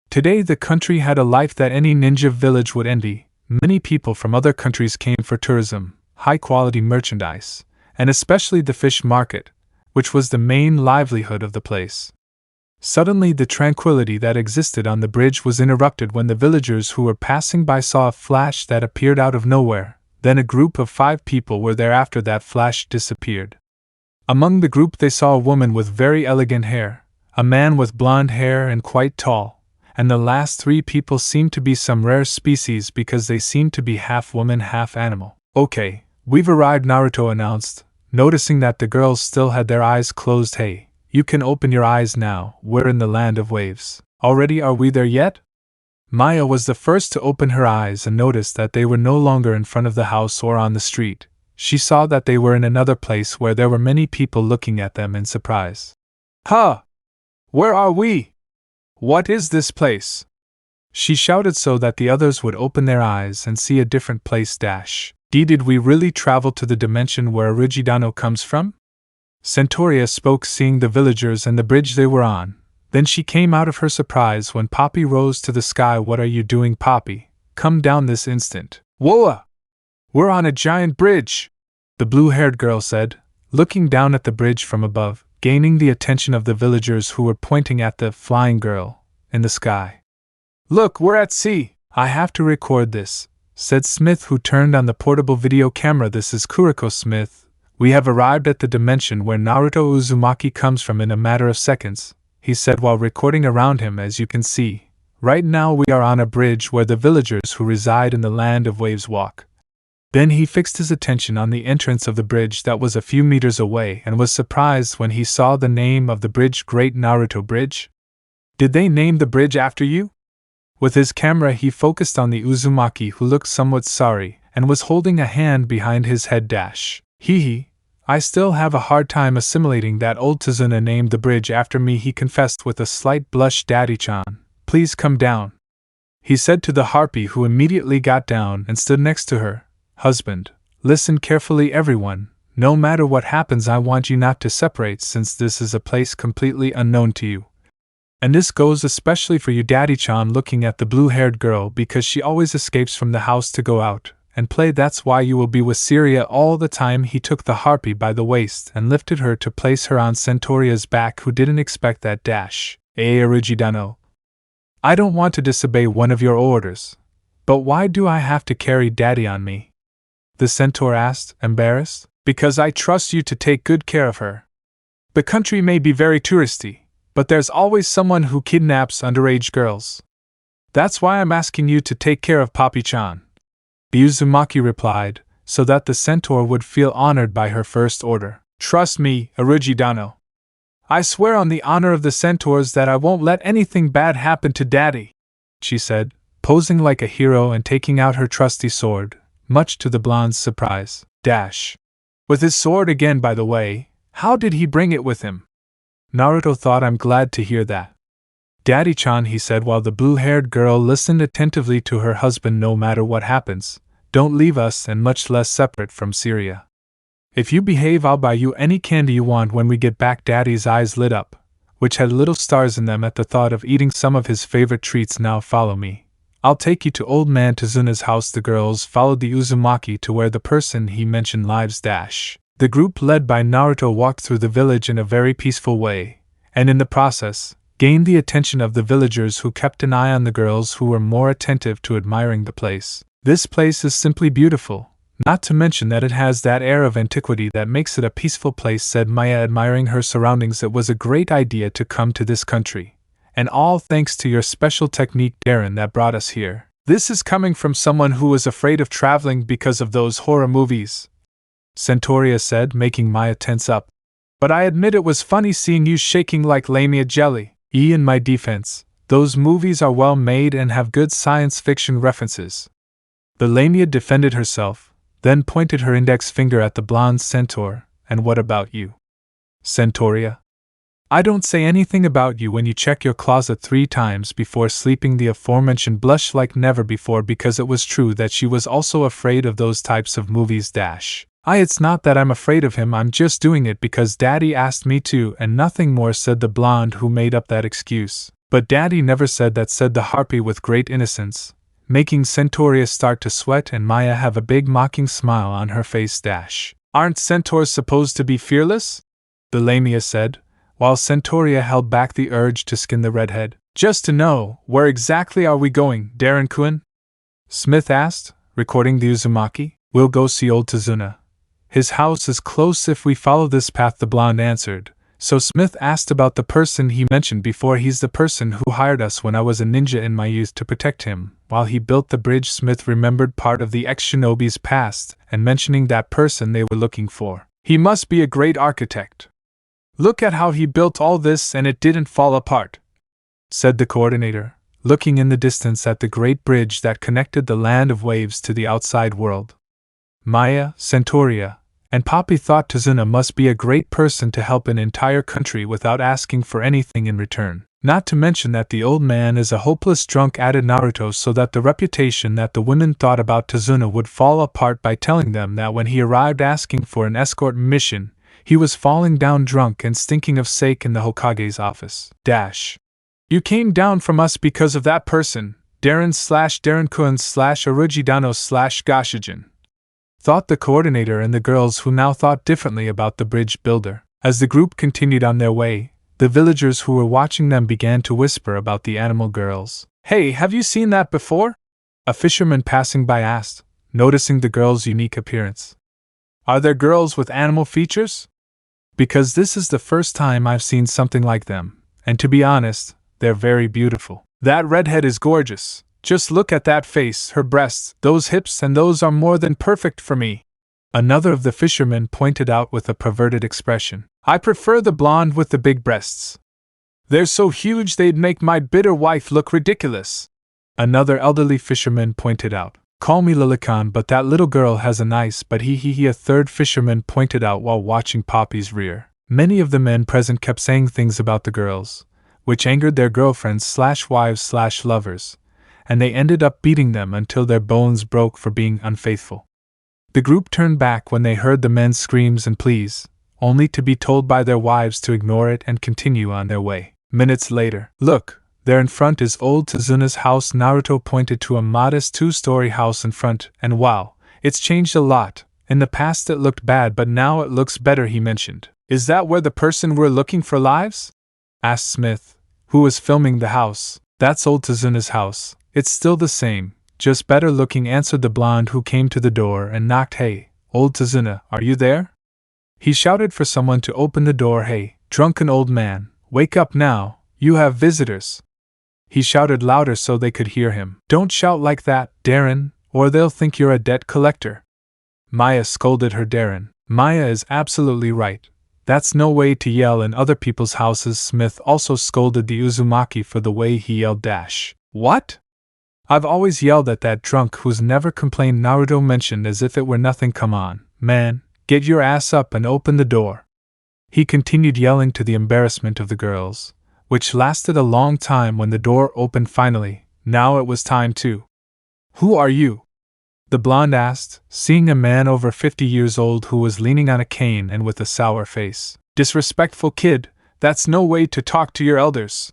Today the country had a life that any ninja village would envy. Many people from other countries came for tourism, high-quality merchandise, and especially the fish market, which was the main livelihood of the place. Suddenly the tranquility that existed on the bridge was interrupted when the villagers who were passing by saw a flash that appeared out of nowhere. Then a group of 5 people were there after that flash disappeared. Among the group they saw a woman with very elegant hair, a man with blonde hair and quite tall, and the last 3 people seem to be some rare species because they seem to be half woman, half animal. Okay, we've arrived, Naruto announced, noticing that the girls still had their eyes closed. Hey, you can open your eyes now, we're in the land of waves. Already, are we there yet? Maya was the first to open her eyes and noticed that they were no longer in front of the house or on the street. She saw that they were in another place where there were many people looking at them in surprise. Huh! Where are we? What is this place? She shouted so that the others would open their eyes and see a different place. Did we really travel to the dimension where Origidano comes from? Centauria spoke, seeing the villagers and the bridge they were on. Then she came out of her surprise when Poppy rose to the sky. What are you doing, Poppy? Come down this instant. Whoa! We're on a giant bridge, the blue-haired girl said, looking down at the bridge from above, gaining the attention of the villagers who were pointing at the flying girl in the sky. Look, we're at sea. I have to record this, said Smith, who turned on the portable video camera. This is Kuriko Smith. We have arrived at the dimension where Naruto Uzumaki comes from in a matter of seconds, he said while recording around him. As you can see, right now we are on a bridge where the villagers who reside in the land of waves walk. Then he fixed his attention on the entrance of the bridge that was a few meters away and was surprised when he saw the name of the bridge, Great Naruto Bridge. Did they name the bridge after you? With his camera he focused on the Uzumaki, who looked somewhat sorry and was holding a hand behind his head. Hee, I still have a hard time assimilating that old Tazuna named the bridge after me, he confessed with a slight blush. Daddy-chan, please come down, he said to the harpy, who immediately got down and stood next to her. Husband, listen carefully everyone, no matter what happens I want you not to separate, since this is a place completely unknown to you. And this goes especially for you, Daddy-chan, looking at the blue-haired girl, because she always escapes from the house to go out and play. That's why you will be with Syria all the time. He took the harpy by the waist and lifted her to place her on Centauria's back, who didn't expect that. Origidano, I don't want to disobey one of your orders, but why do I have to carry Daddy on me? The centaur asked, embarrassed. Because I trust you to take good care of her. The country may be very touristy, but there's always someone who kidnaps underage girls. That's why I'm asking you to take care of Poppy-chan. Uzumaki replied, so that the centaur would feel honored by her first order. Trust me, Origidano. I swear on the honor of the centaurs that I won't let anything bad happen to Daddy, she said, posing like a hero and taking out her trusty sword, much to the blonde's surprise. With his sword again, by the way, how did he bring it with him? Naruto thought. I'm glad to hear that. Daddy-chan, he said while the blue-haired girl listened attentively to her husband. No matter what happens, don't leave us, and much less separate from Syria. If you behave, I'll buy you any candy you want when we get back. Daddy's eyes lit up, which had little stars in them at the thought of eating some of his favorite treats. Now follow me. I'll take you to old man Tazuna's house. The girls followed the Uzumaki to where the person he mentioned lives. The group led by Naruto walked through the village in a very peaceful way, and in the process, gained the attention of the villagers, who kept an eye on the girls, who were more attentive to admiring the place. This place is simply beautiful, not to mention that it has that air of antiquity that makes it a peaceful place, said Maya, admiring her surroundings. It was a great idea to come to this country, and all thanks to your special technique, Darren, that brought us here. This is coming from someone who was afraid of traveling because of those horror movies, Centauria said, making Maya tense up. But I admit it was funny seeing you shaking like lamia jelly. In my defense, those movies are well made and have good science fiction references. The lamia defended herself, then pointed her index finger at the blonde centaur. And what about you, Centauria? I don't say anything about you when you check your closet 3 times before sleeping. The aforementioned blushed like never before, because it was true that she was also afraid of those types of movies. It's not that I'm afraid of him, I'm just doing it because Daddy asked me to, and nothing more, said the blonde, who made up that excuse. But Daddy never said that, said the harpy with great innocence, making Centauria start to sweat and Maya have a big mocking smile on her face. Aren't centaurs supposed to be fearless? The lamia said, while Centauria held back the urge to skin the redhead. Just to know, where exactly are we going, Darren-kun? Smith asked, recording the Uzumaki. We'll go see old Tazuna. His house is close if we follow this path, the blonde answered, So Smith asked about the person he mentioned before. He's the person who hired us when I was a ninja in my youth to protect him, while he built the bridge. Smith remembered part of the ex-shinobi's past, and mentioning that person they were looking for. He must be a great architect. Look at how he built all this and it didn't fall apart, said the coordinator, looking in the distance at the great bridge that connected the land of waves to the outside world. Maya, Centauria, and Poppy thought Tazuna must be a great person to help an entire country without asking for anything in return. Not to mention that the old man is a hopeless drunk, added Naruto, so that the reputation that the women thought about Tazuna would fall apart by telling them that when he arrived asking for an escort mission, he was falling down drunk and stinking of sake in the Hokage's office. You came down from us because of that person, Darren/Darren-kun/Orujidano/Gashijin, thought the coordinator and the girls, who now thought differently about the bridge builder. As the group continued on their way, the villagers who were watching them began to whisper about the animal girls. Hey, have you seen that before? A fisherman passing by asked, noticing the girls' unique appearance. Are there girls with animal features? Because this is the first time I've seen something like them, and to be honest, they're very beautiful. That redhead is gorgeous. Just look at that face, her breasts, those hips, and those are more than perfect for me. Another of the fishermen pointed out with a perverted expression. I prefer the blonde with the big breasts. They're so huge they'd make my bitter wife look ridiculous. Another elderly fisherman pointed out. Call me Lilican, but that little girl has a nice but he. A third fisherman pointed out while watching Poppy's rear. Many of the men present kept saying things about the girls, which angered their girlfriends/wives/lovers, and they ended up beating them until their bones broke for being unfaithful. The group turned back when they heard the men's screams and pleas, only to be told by their wives to ignore it and continue on their way. Minutes later, look, there in front is old Tazuna's house. Naruto pointed to a modest 2-story house in front, and wow, it's changed a lot. In the past it looked bad, but now it looks better, he mentioned. Is that where the person we're looking for lives? Asked Smith, who was filming the house. That's old Tazuna's house. It's still the same, just better looking, answered the blonde, who came to the door and knocked. Hey, old Tazuna, are you there? He shouted for someone to open the door. Hey, drunken old man, wake up now, you have visitors. He shouted louder so they could hear him. Don't shout like that, Darren, or they'll think you're a debt collector. Maya scolded her. Darren, Maya is absolutely right. That's no way to yell in other people's houses. Smith also scolded the Uzumaki for the way he yelled. What? I've always yelled at that drunk who's never complained, Naruto mentioned as if it were nothing. Come on, man, get your ass up and open the door. He continued yelling to the embarrassment of the girls, which lasted a long time. When the door opened finally, now it was time to. Who are you? The blonde asked, seeing a man over 50 years old who was leaning on a cane and with a sour face. Disrespectful kid, that's no way to talk to your elders,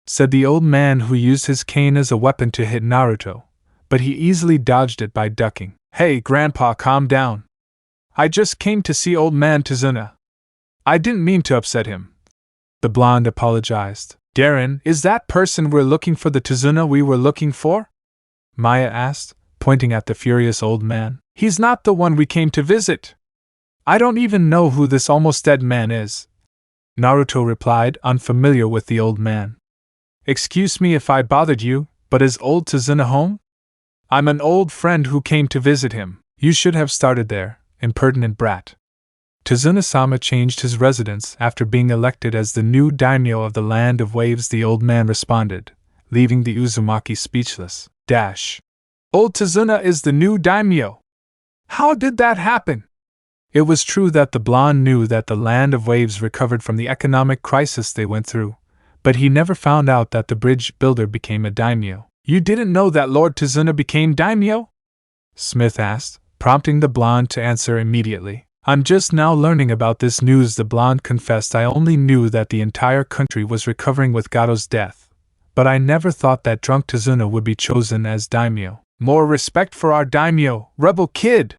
said the old man, who used his cane as a weapon to hit Naruto, but he easily dodged it by ducking. Hey, Grandpa, calm down. I just came to see old man Tazuna. I didn't mean to upset him. The blonde apologized. Darren, is that person we're looking for the Tazuna we were looking for? Maya asked, pointing at the furious old man. He's not the one we came to visit. I don't even know who this almost dead man is, Naruto replied, unfamiliar with the old man. Excuse me if I bothered you, but is old Tazuna home? I'm an old friend who came to visit him. You should have started there, impertinent brat. Tazuna-sama changed his residence after being elected as the new daimyo of the land of waves, the old man responded, leaving the Uzumaki speechless. Old Tazuna is the new daimyo. How did that happen? It was true that the blonde knew that the land of waves recovered from the economic crisis they went through, but he never found out that the bridge builder became a daimyo. You didn't know that Lord Tazuna became daimyo? Smith asked, prompting the blonde to answer immediately. I'm just now learning about this news, the blonde confessed. I only knew that the entire country was recovering with Gato's death, but I never thought that drunk Tazuna would be chosen as daimyo. More respect for our daimyo, rebel kid!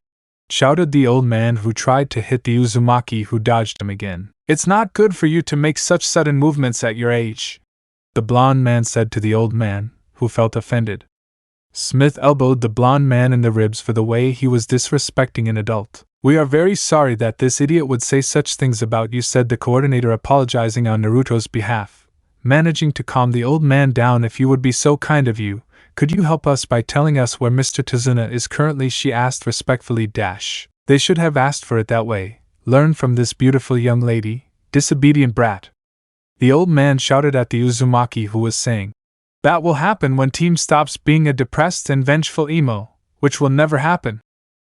Shouted the old man, who tried to hit the Uzumaki, who dodged him again. It's not good for you to make such sudden movements at your age, the blonde man said to the old man, who felt offended. Smith elbowed the blonde man in the ribs for the way he was disrespecting an adult. "We are very sorry that this idiot would say such things about you," said the coordinator, apologizing on Naruto's behalf. Managing to calm the old man down. "If you would be so kind of you, could you help us by telling us where Mr. Tazuna is currently?" she asked respectfully. They should have asked for it that way. Learn from this beautiful young lady, disobedient brat. The old man shouted at the Uzumaki, who was saying, "That will happen when team stops being a depressed and vengeful emo, which will never happen.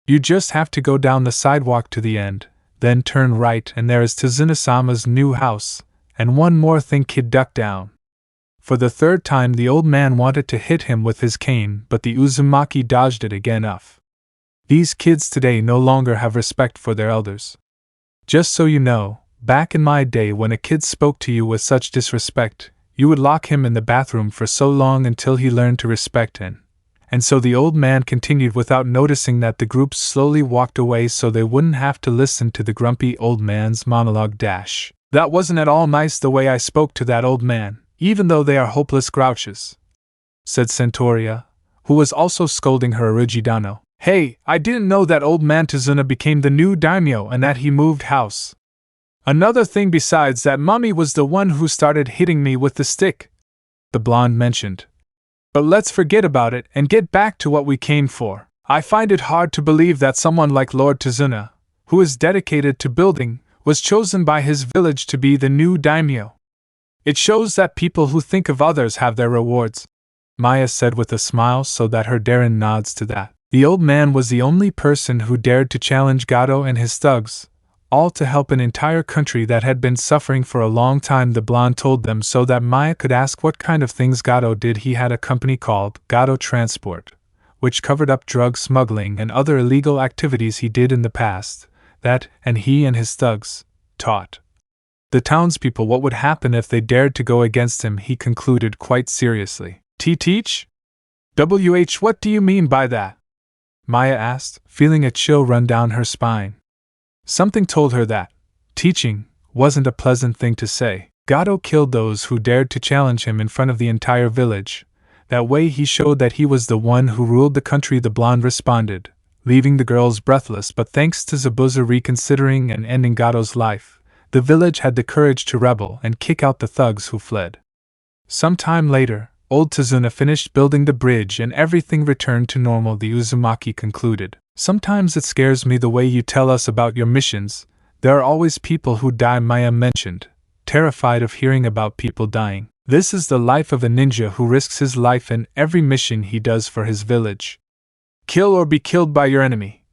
You just have to go down the sidewalk to the end, then turn right and there is Tazuna-sama's new house, and one more thing kid, duck down." For the third time the old man wanted to hit him with his cane, but the Uzumaki dodged it again. These kids today no longer have respect for their elders. Just so you know, back in my day when a kid spoke to you with such disrespect, you would lock him in the bathroom for so long until he learned to respect him. And so the old man continued without noticing that the group slowly walked away so they wouldn't have to listen to the grumpy old man's monologue. "That wasn't at all nice the way I spoke to that old man, even though they are hopeless grouches," said Centauria, who was also scolding her Origidano. "Hey, I didn't know that old man Tazuna became the new daimyo and that he moved house. Another thing besides that, mommy was the one who started hitting me with the stick," the blonde mentioned. "But let's forget about it and get back to what we came for. I find it hard to believe that someone like Lord Tazuna, who is dedicated to building, was chosen by his village to be the new daimyo. It shows that people who think of others have their rewards," Maya said with a smile so that her Darren nods to that. The old man was the only person who dared to challenge Gato and his thugs, all to help an entire country that had been suffering for a long time. The blonde told them so that Maya could ask what kind of things Gato did. He had a company called Gato Transport, which covered up drug smuggling and other illegal activities he did in the past, and he and his thugs taught the townspeople what would happen if they dared to go against him. He concluded quite seriously. "Teach? What do you mean by that?" Maya asked, feeling a chill run down her spine. Something told her that teaching wasn't a pleasant thing to say. Gato killed those who dared to challenge him in front of the entire village. That way he showed that he was the one who ruled the country. The blonde responded, leaving the girls breathless. But thanks to Zabuza reconsidering and ending Gato's life, the village had the courage to rebel and kick out the thugs who fled. Some time later, old Tazuna finished building the bridge and everything returned to normal. The Uzumaki concluded, "Sometimes it scares me the way you tell us about your missions. There are always people who die," Maya mentioned, terrified of hearing about people dying. "This is the life of a ninja who risks his life in every mission he does for his village. Kill or be killed by your enemy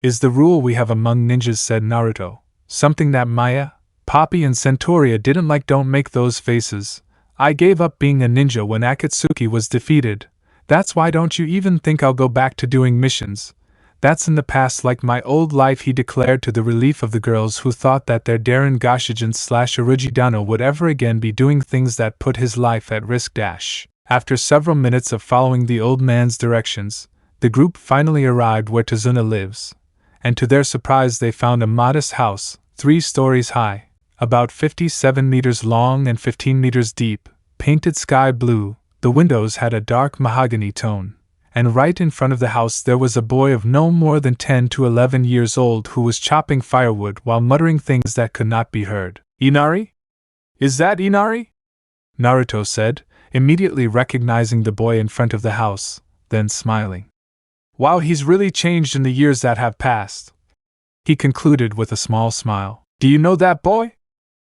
is the rule we have among ninjas," said Naruto, something that Maya, Poppy and Centauria didn't like. "Don't make those faces. I gave up being a ninja when Akatsuki was defeated. That's why don't you even think I'll go back to doing missions. That's in the past, like my old life," he declared, to the relief of the girls who thought that their Darren Goshijin/Origidano would ever again be doing things that put his life at risk. After several minutes of following the old man's directions, the group finally arrived where Tazuna lives, and to their surprise they found a modest house, 3 stories high, about 57 meters long and 15 meters deep, painted sky blue. The windows had a dark mahogany tone, and right in front of the house there was a boy of no more than 10 to 11 years old who was chopping firewood while muttering things that could not be heard. "Inari? Is that Inari?" Naruto said, immediately recognizing the boy in front of the house, then smiling. "Wow, he's really changed in the years that have passed," he concluded with a small smile. "Do you know that boy?"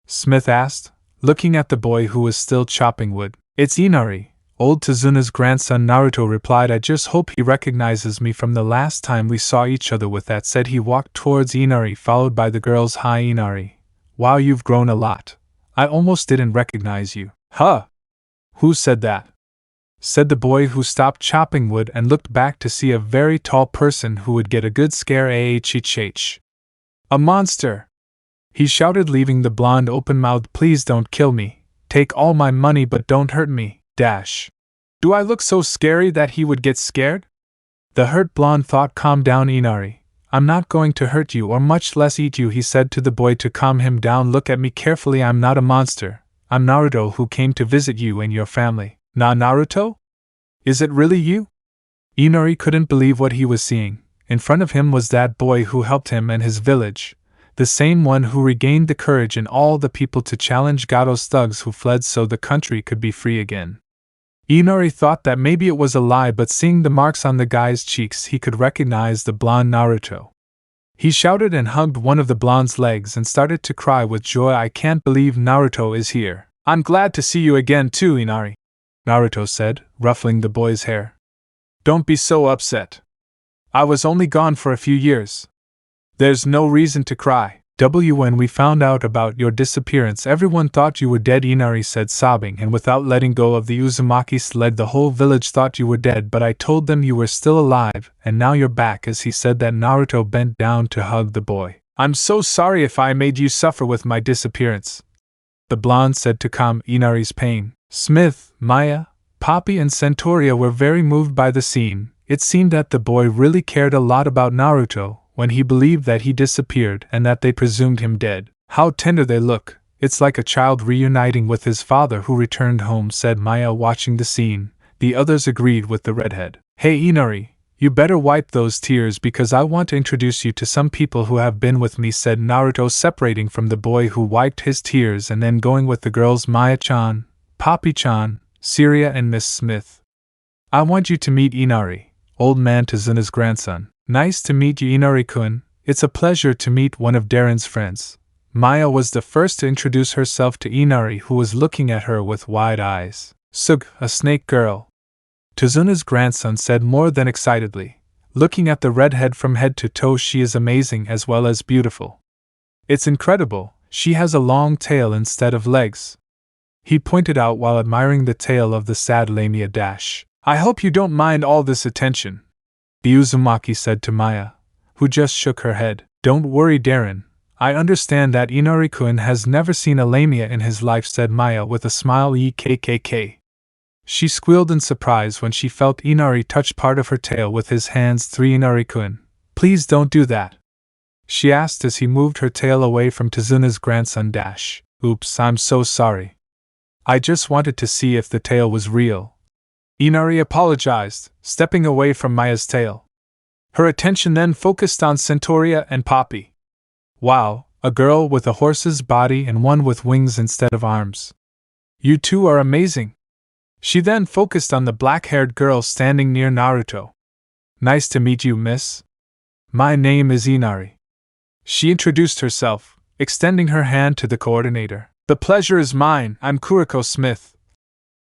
Smith asked, looking at the boy who was still chopping wood. "It's Inari, old Tazuna's grandson," Naruto replied. "I just hope he recognizes me from the last time we saw each other." With that said, he walked towards Inari, followed by the girls. "Hi Inari. Wow, you've grown a lot. I almost didn't recognize you." "Huh? Who said that?" said the boy, who stopped chopping wood and looked back to see a very tall person who would get a good scare. "A monster!" he shouted, leaving the blonde open-mouthed. "Please don't kill me. Take all my money but don't hurt me. Do I look so scary that he would get scared?" The hurt blonde thought. "Calm down Inari. I'm not going to hurt you or much less eat you," he said to the boy to calm him down. "Look at me carefully. I'm not a monster. I'm Naruto, who came to visit you and your family." "Naruto? Is it really you?" Inari couldn't believe what he was seeing. In front of him was that boy who helped him and his village, the same one who regained the courage in all the people to challenge Gado's thugs who fled so the country could be free again. Inari thought that maybe it was a lie, but seeing the marks on the guy's cheeks he could recognize the blonde Naruto. He shouted and hugged one of the blonde's legs and started to cry with joy. I can't believe Naruto is here. I'm glad to see you again too, Inari, Naruto said, ruffling the boy's hair. Don't be so upset. I was only gone for a few years. There's no reason to cry. When we found out about your disappearance, everyone thought you were dead, Inari said, sobbing, and without letting go of the Uzumaki sled, the whole village thought you were dead, but I told them you were still alive, and now you're back. As he said that, Naruto bent down to hug the boy. I'm so sorry if I made you suffer with my disappearance, the blonde said to calm Inari's pain. Smith, Maya, Poppy, and Centauria were very moved by the scene. It seemed that the boy really cared a lot about Naruto when he believed that he disappeared and that they presumed him dead. How tender they look. It's like a child reuniting with his father who returned home, said Maya, watching the scene. The others agreed with the redhead. Hey Inari, you better wipe those tears because I want to introduce you to some people who have been with me, said Naruto, separating from the boy who wiped his tears and then going with the girls Maya-chan, Poppy-chan, Syria, and Miss Smith. I want you to meet Inari, old man Tazuna's grandson. Nice to meet you, Inari-kun. It's a pleasure to meet one of Darren's friends. Maya was the first to introduce herself to Inari, who was looking at her with wide eyes. Sug, a snake girl, Tazuna's grandson said more than excitedly. Looking at the redhead from head to toe, she is amazing as well as beautiful. It's incredible, she has a long tail instead of legs, he pointed out while admiring the tail of the sad Lamia dash. I hope you don't mind all this attention, the Uzumaki said to Maya, who just shook her head. Don't worry, Darren. I understand that Inari-kun has never seen a lamia in his life, said Maya with a smile. EKKK. She squealed in surprise when she felt Inari touch part of her tail with his hands. 3 Inari-kun, please don't do that, she asked as he moved her tail away from Tazuna's grandson dash. Oops, I'm so sorry. I just wanted to see if the tail was real, Inari apologized, stepping away from Maya's tail. Her attention then focused on Centauria and Poppy. Wow, a girl with a horse's body and one with wings instead of arms. You two are amazing. She then focused on the black-haired girl standing near Naruto. Nice to meet you, miss. My name is Inari. She introduced herself, extending her hand to the coordinator. The pleasure is mine, I'm Kuriko Smith.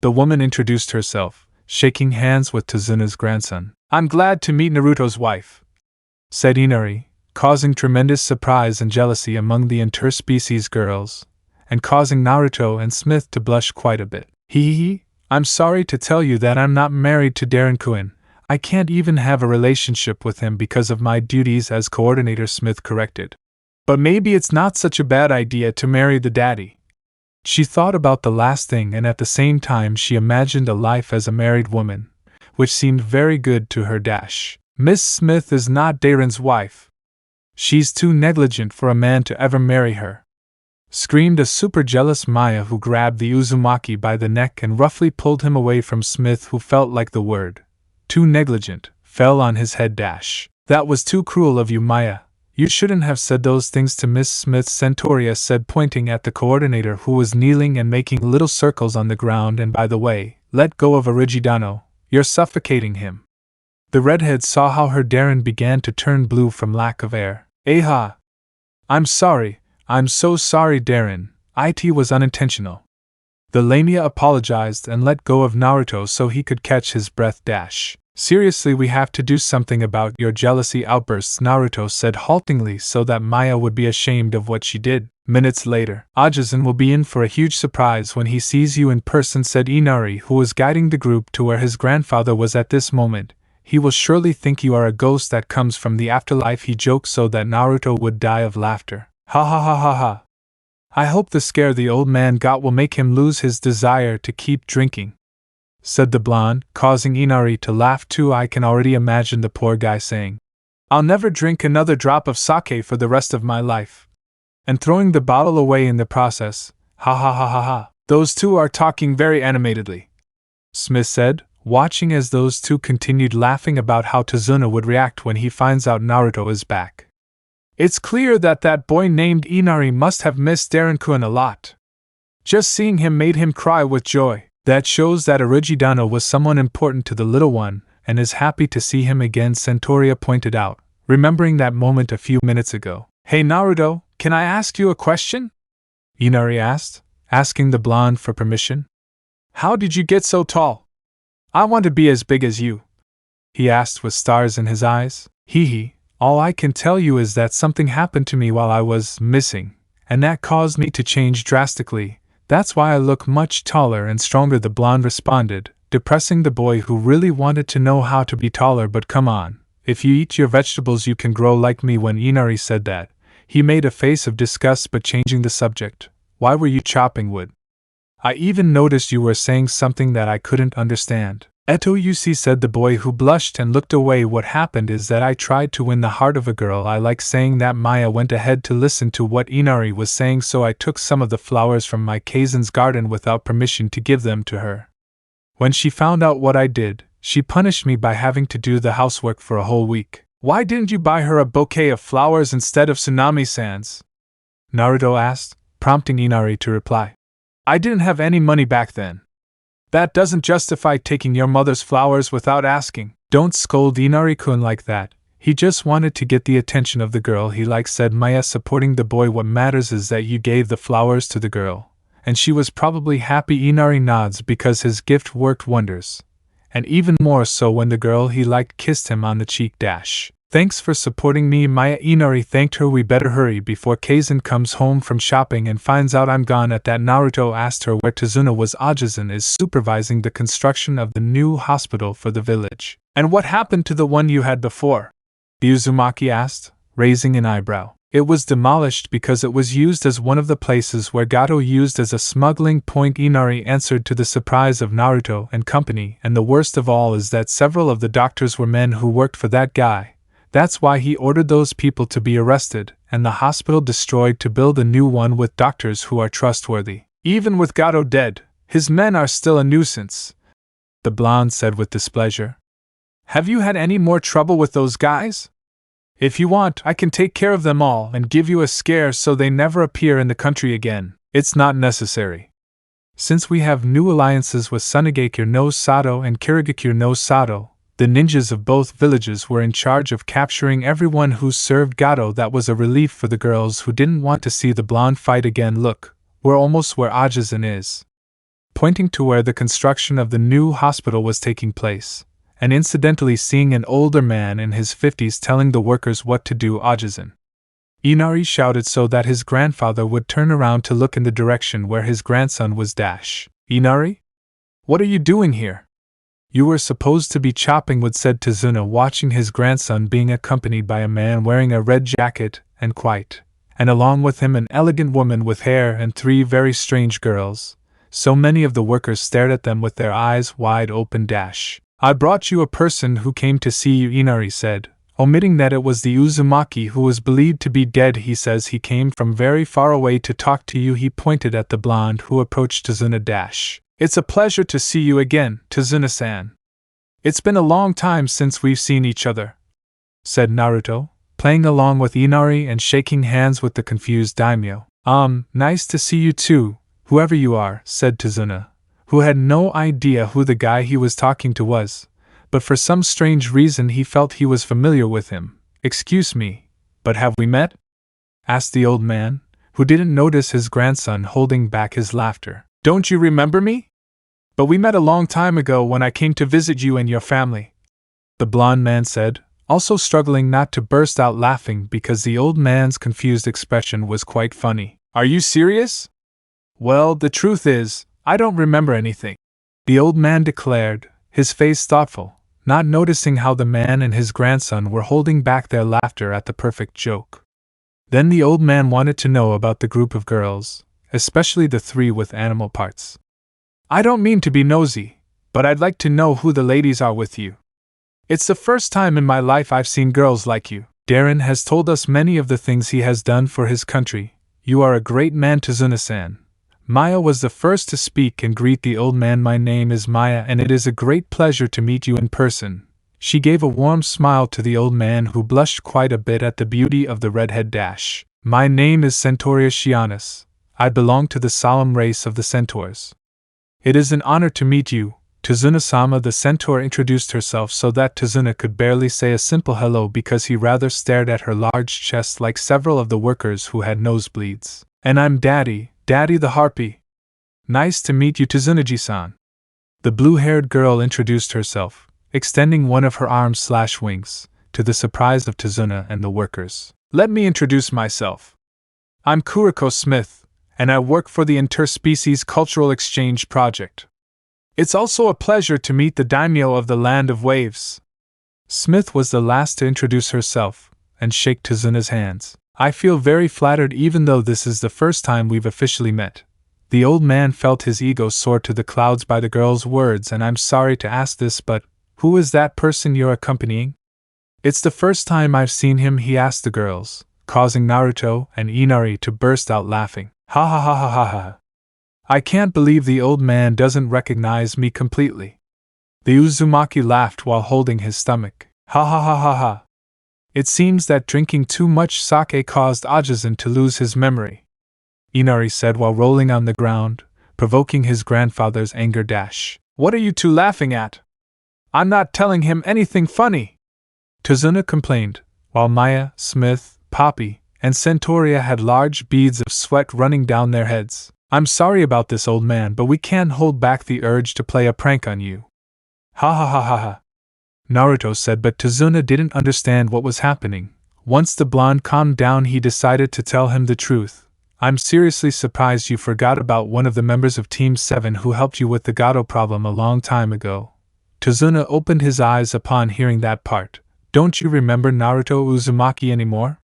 The woman introduced herself, shaking hands with Tazuna's grandson. I'm glad to meet Naruto's wife, said Inari, causing tremendous surprise and jealousy among the interspecies girls, and causing Naruto and Smith to blush quite a bit. Hee, I'm sorry to tell you that I'm not married to Darren-kun. I can't even have a relationship with him because of my duties as coordinator, Smith corrected. But maybe it's not such a bad idea to marry the daddy. She thought about the last thing, and at the same time she imagined a life as a married woman, which seemed very good to her dash. Miss Smith is not Darren's wife. She's too negligent for a man to ever marry her, screamed a super jealous Maya, who grabbed the Uzumaki by the neck and roughly pulled him away from Smith, who felt like the word too negligent fell on his head dash. That was too cruel of you, Maya. You shouldn't have said those things to Miss Smith, Centauria said, pointing at the coordinator who was kneeling and making little circles on the ground. And by the way, let go of Origidano, you're suffocating him. The redhead saw how her Darren began to turn blue from lack of air. Aha! I'm sorry, I'm so sorry, Darren, it was unintentional. The lamia apologized and let go of Naruto so he could catch his breath dash. Seriously, we have to do something about your jealousy outbursts, Naruto said haltingly so that Maya would be ashamed of what she did. Minutes later, Ajisen will be in for a huge surprise when he sees you in person, said Inari, who was guiding the group to where his grandfather was at this moment. He will surely think you are a ghost that comes from the afterlife, he joked so that Naruto would die of laughter. Ha ha ha ha ha. I hope the scare the old man got will make him lose his desire to keep drinking, said the blonde, causing Inari to laugh too. I can already imagine the poor guy saying, I'll never drink another drop of sake for the rest of my life, and throwing the bottle away in the process. Ha ha ha ha ha. Those two are talking very animatedly, Smith said, watching as those two continued laughing about how Tazuna would react when he finds out Naruto is back. It's clear that that boy named Inari must have missed Darren-kun a lot. Just seeing him made him cry with joy. That shows that Origidano was someone important to the little one, and is happy to see him again, Centauria pointed out, remembering that moment a few minutes ago. Hey Naruto, can I ask you a question? Inari asked, asking the blonde for permission. How did you get so tall? I want to be as big as you, he asked with stars in his eyes. Hee, all I can tell you is that something happened to me while I was missing, and that caused me to change drastically. That's why I look much taller and stronger, the blonde responded, depressing the boy who really wanted to know how to be taller. But come on, if you eat your vegetables you can grow like me. When Inari said that, he made a face of disgust, but changing the subject. Why were you chopping wood? I even noticed you were saying something that I couldn't understand. Eto Yusi, said the boy who blushed and looked away. What happened is that I tried to win the heart of a girl I like. Saying that, Maya went ahead to listen to what Inari was saying, so I took some of the flowers from my Kaizen's garden without permission to give them to her. When she found out what I did, she punished me by having to do the housework for a whole week. Why didn't you buy her a bouquet of flowers instead of Tsunami-san's? Naruto asked, prompting Inari to reply. I didn't have any money back then. That doesn't justify taking your mother's flowers without asking. Don't scold Inari-kun like that. He just wanted to get the attention of the girl he likes, said Maya, supporting the boy. What matters is that you gave the flowers to the girl, and she was probably happy. Inari nods because his gift worked wonders, and even more so when the girl he liked kissed him on the cheek. Thanks for supporting me, Maya. Inari thanked her. We better hurry before Kaisen comes home from shopping and finds out I'm gone. At that, Naruto asked her where Tazuna was. Ajisen is supervising the construction of the new hospital for the village. And what happened to the one you had before? Uzumaki asked, raising an eyebrow. It was demolished because it was used as one of the places where Gato used as a smuggling point, Inari answered, to the surprise of Naruto and company. And the worst of all is that several of the doctors were men who worked for that guy. That's why he ordered those people to be arrested, and the hospital destroyed to build a new one with doctors who are trustworthy. Even with Gato dead, his men are still a nuisance, the blonde said with displeasure. Have you had any more trouble with those guys? If you want, I can take care of them all and give you a scare so they never appear in the country again. It's not necessary. Since we have new alliances with Sunigakure no Sato and Kirigakure no Sato, the ninjas of both villages were in charge of capturing everyone who served Gato. That was a relief for the girls who didn't want to see the blonde fight again. Look, we're almost where Ajisen is, pointing to where the construction of the new hospital was taking place, and incidentally seeing an older man in his 50s telling the workers what to do. Ajisen, Inari shouted so that his grandfather would turn around to look in the direction where his grandson was. Inari? What are you doing here? You were supposed to be chopping wood, said Tazuna, watching his grandson being accompanied by a man wearing a red jacket and white, and along with him an elegant woman with hair and 3 very strange girls. So many of the workers stared at them with their eyes wide open. I brought you a person who came to see you, Inari said, omitting that it was the Uzumaki who was believed to be dead. He says he came from very far away to talk to you. He pointed at the blonde who approached Tazuna. It's a pleasure to see you again, Tazuna-san. It's been a long time since we've seen each other, said Naruto, playing along with Inari and shaking hands with the confused daimyo. Nice to see you too, whoever you are, said Tazuna, who had no idea who the guy he was talking to was, but for some strange reason he felt he was familiar with him. Excuse me, but have we met? Asked the old man, who didn't notice his grandson holding back his laughter. Don't you remember me? But we met a long time ago when I came to visit you and your family, the blonde man said, also struggling not to burst out laughing because the old man's confused expression was quite funny. Are you serious? Well, the truth is, I don't remember anything, the old man declared, his face thoughtful, not noticing how the man and his grandson were holding back their laughter at the perfect joke. Then the old man wanted to know about the group of girls, especially the 3 with animal parts. I don't mean to be nosy, but I'd like to know who the ladies are with you. It's the first time in my life I've seen girls like you. Darren has told us many of the things he has done for his country. You are a great man, Tazuna-san. Maya was the first to speak and greet the old man. My name is Maya and it is a great pleasure to meet you in person. She gave a warm smile to the old man who blushed quite a bit at the beauty of the redhead dash. My name is Centauria Shianus. I belong to the solemn race of the centaurs. It is an honor to meet you, Tazuna-sama. The centaur introduced herself so that Tazuna could barely say a simple hello because he rather stared at her large chest like several of the workers who had nosebleeds. And I'm Daddy the Harpy. Nice to meet you, Tsunaji-san. The blue-haired girl introduced herself, extending one of her arms/wings, to the surprise of Tazuna and the workers. Let me introduce myself. I'm Kuriko Smith, and I work for the Interspecies Cultural Exchange Project. It's also a pleasure to meet the daimyo of the Land of Waves. Smith was the last to introduce herself, and shake Tazuna's hands. I feel very flattered even though this is the first time we've officially met. The old man felt his ego soar to the clouds by the girl's words. And I'm sorry to ask this, but who is that person you're accompanying? It's the first time I've seen him, he asked the girls, causing Naruto and Inari to burst out laughing. Ha ha ha ha ha ha. I can't believe the old man doesn't recognize me completely. The Uzumaki laughed while holding his stomach. Ha ha ha ha ha. It seems that drinking too much sake caused Ajisen to lose his memory, Inari said while rolling on the ground, provoking his grandfather's anger dash. What are you two laughing at? I'm not telling him anything funny, Tazuna complained, while Maya, Smith, Poppy, and Centauria had large beads of sweat running down their heads. I'm sorry about this, old man, but we can't hold back the urge to play a prank on you. Ha ha ha ha ha. Naruto said, but Tazuna didn't understand what was happening. Once the blonde calmed down, he decided to tell him the truth. I'm seriously surprised you forgot about one of the members of Team 7 who helped you with the Gato problem a long time ago. Tazuna opened his eyes upon hearing that part. Don't you remember Naruto Uzumaki anymore?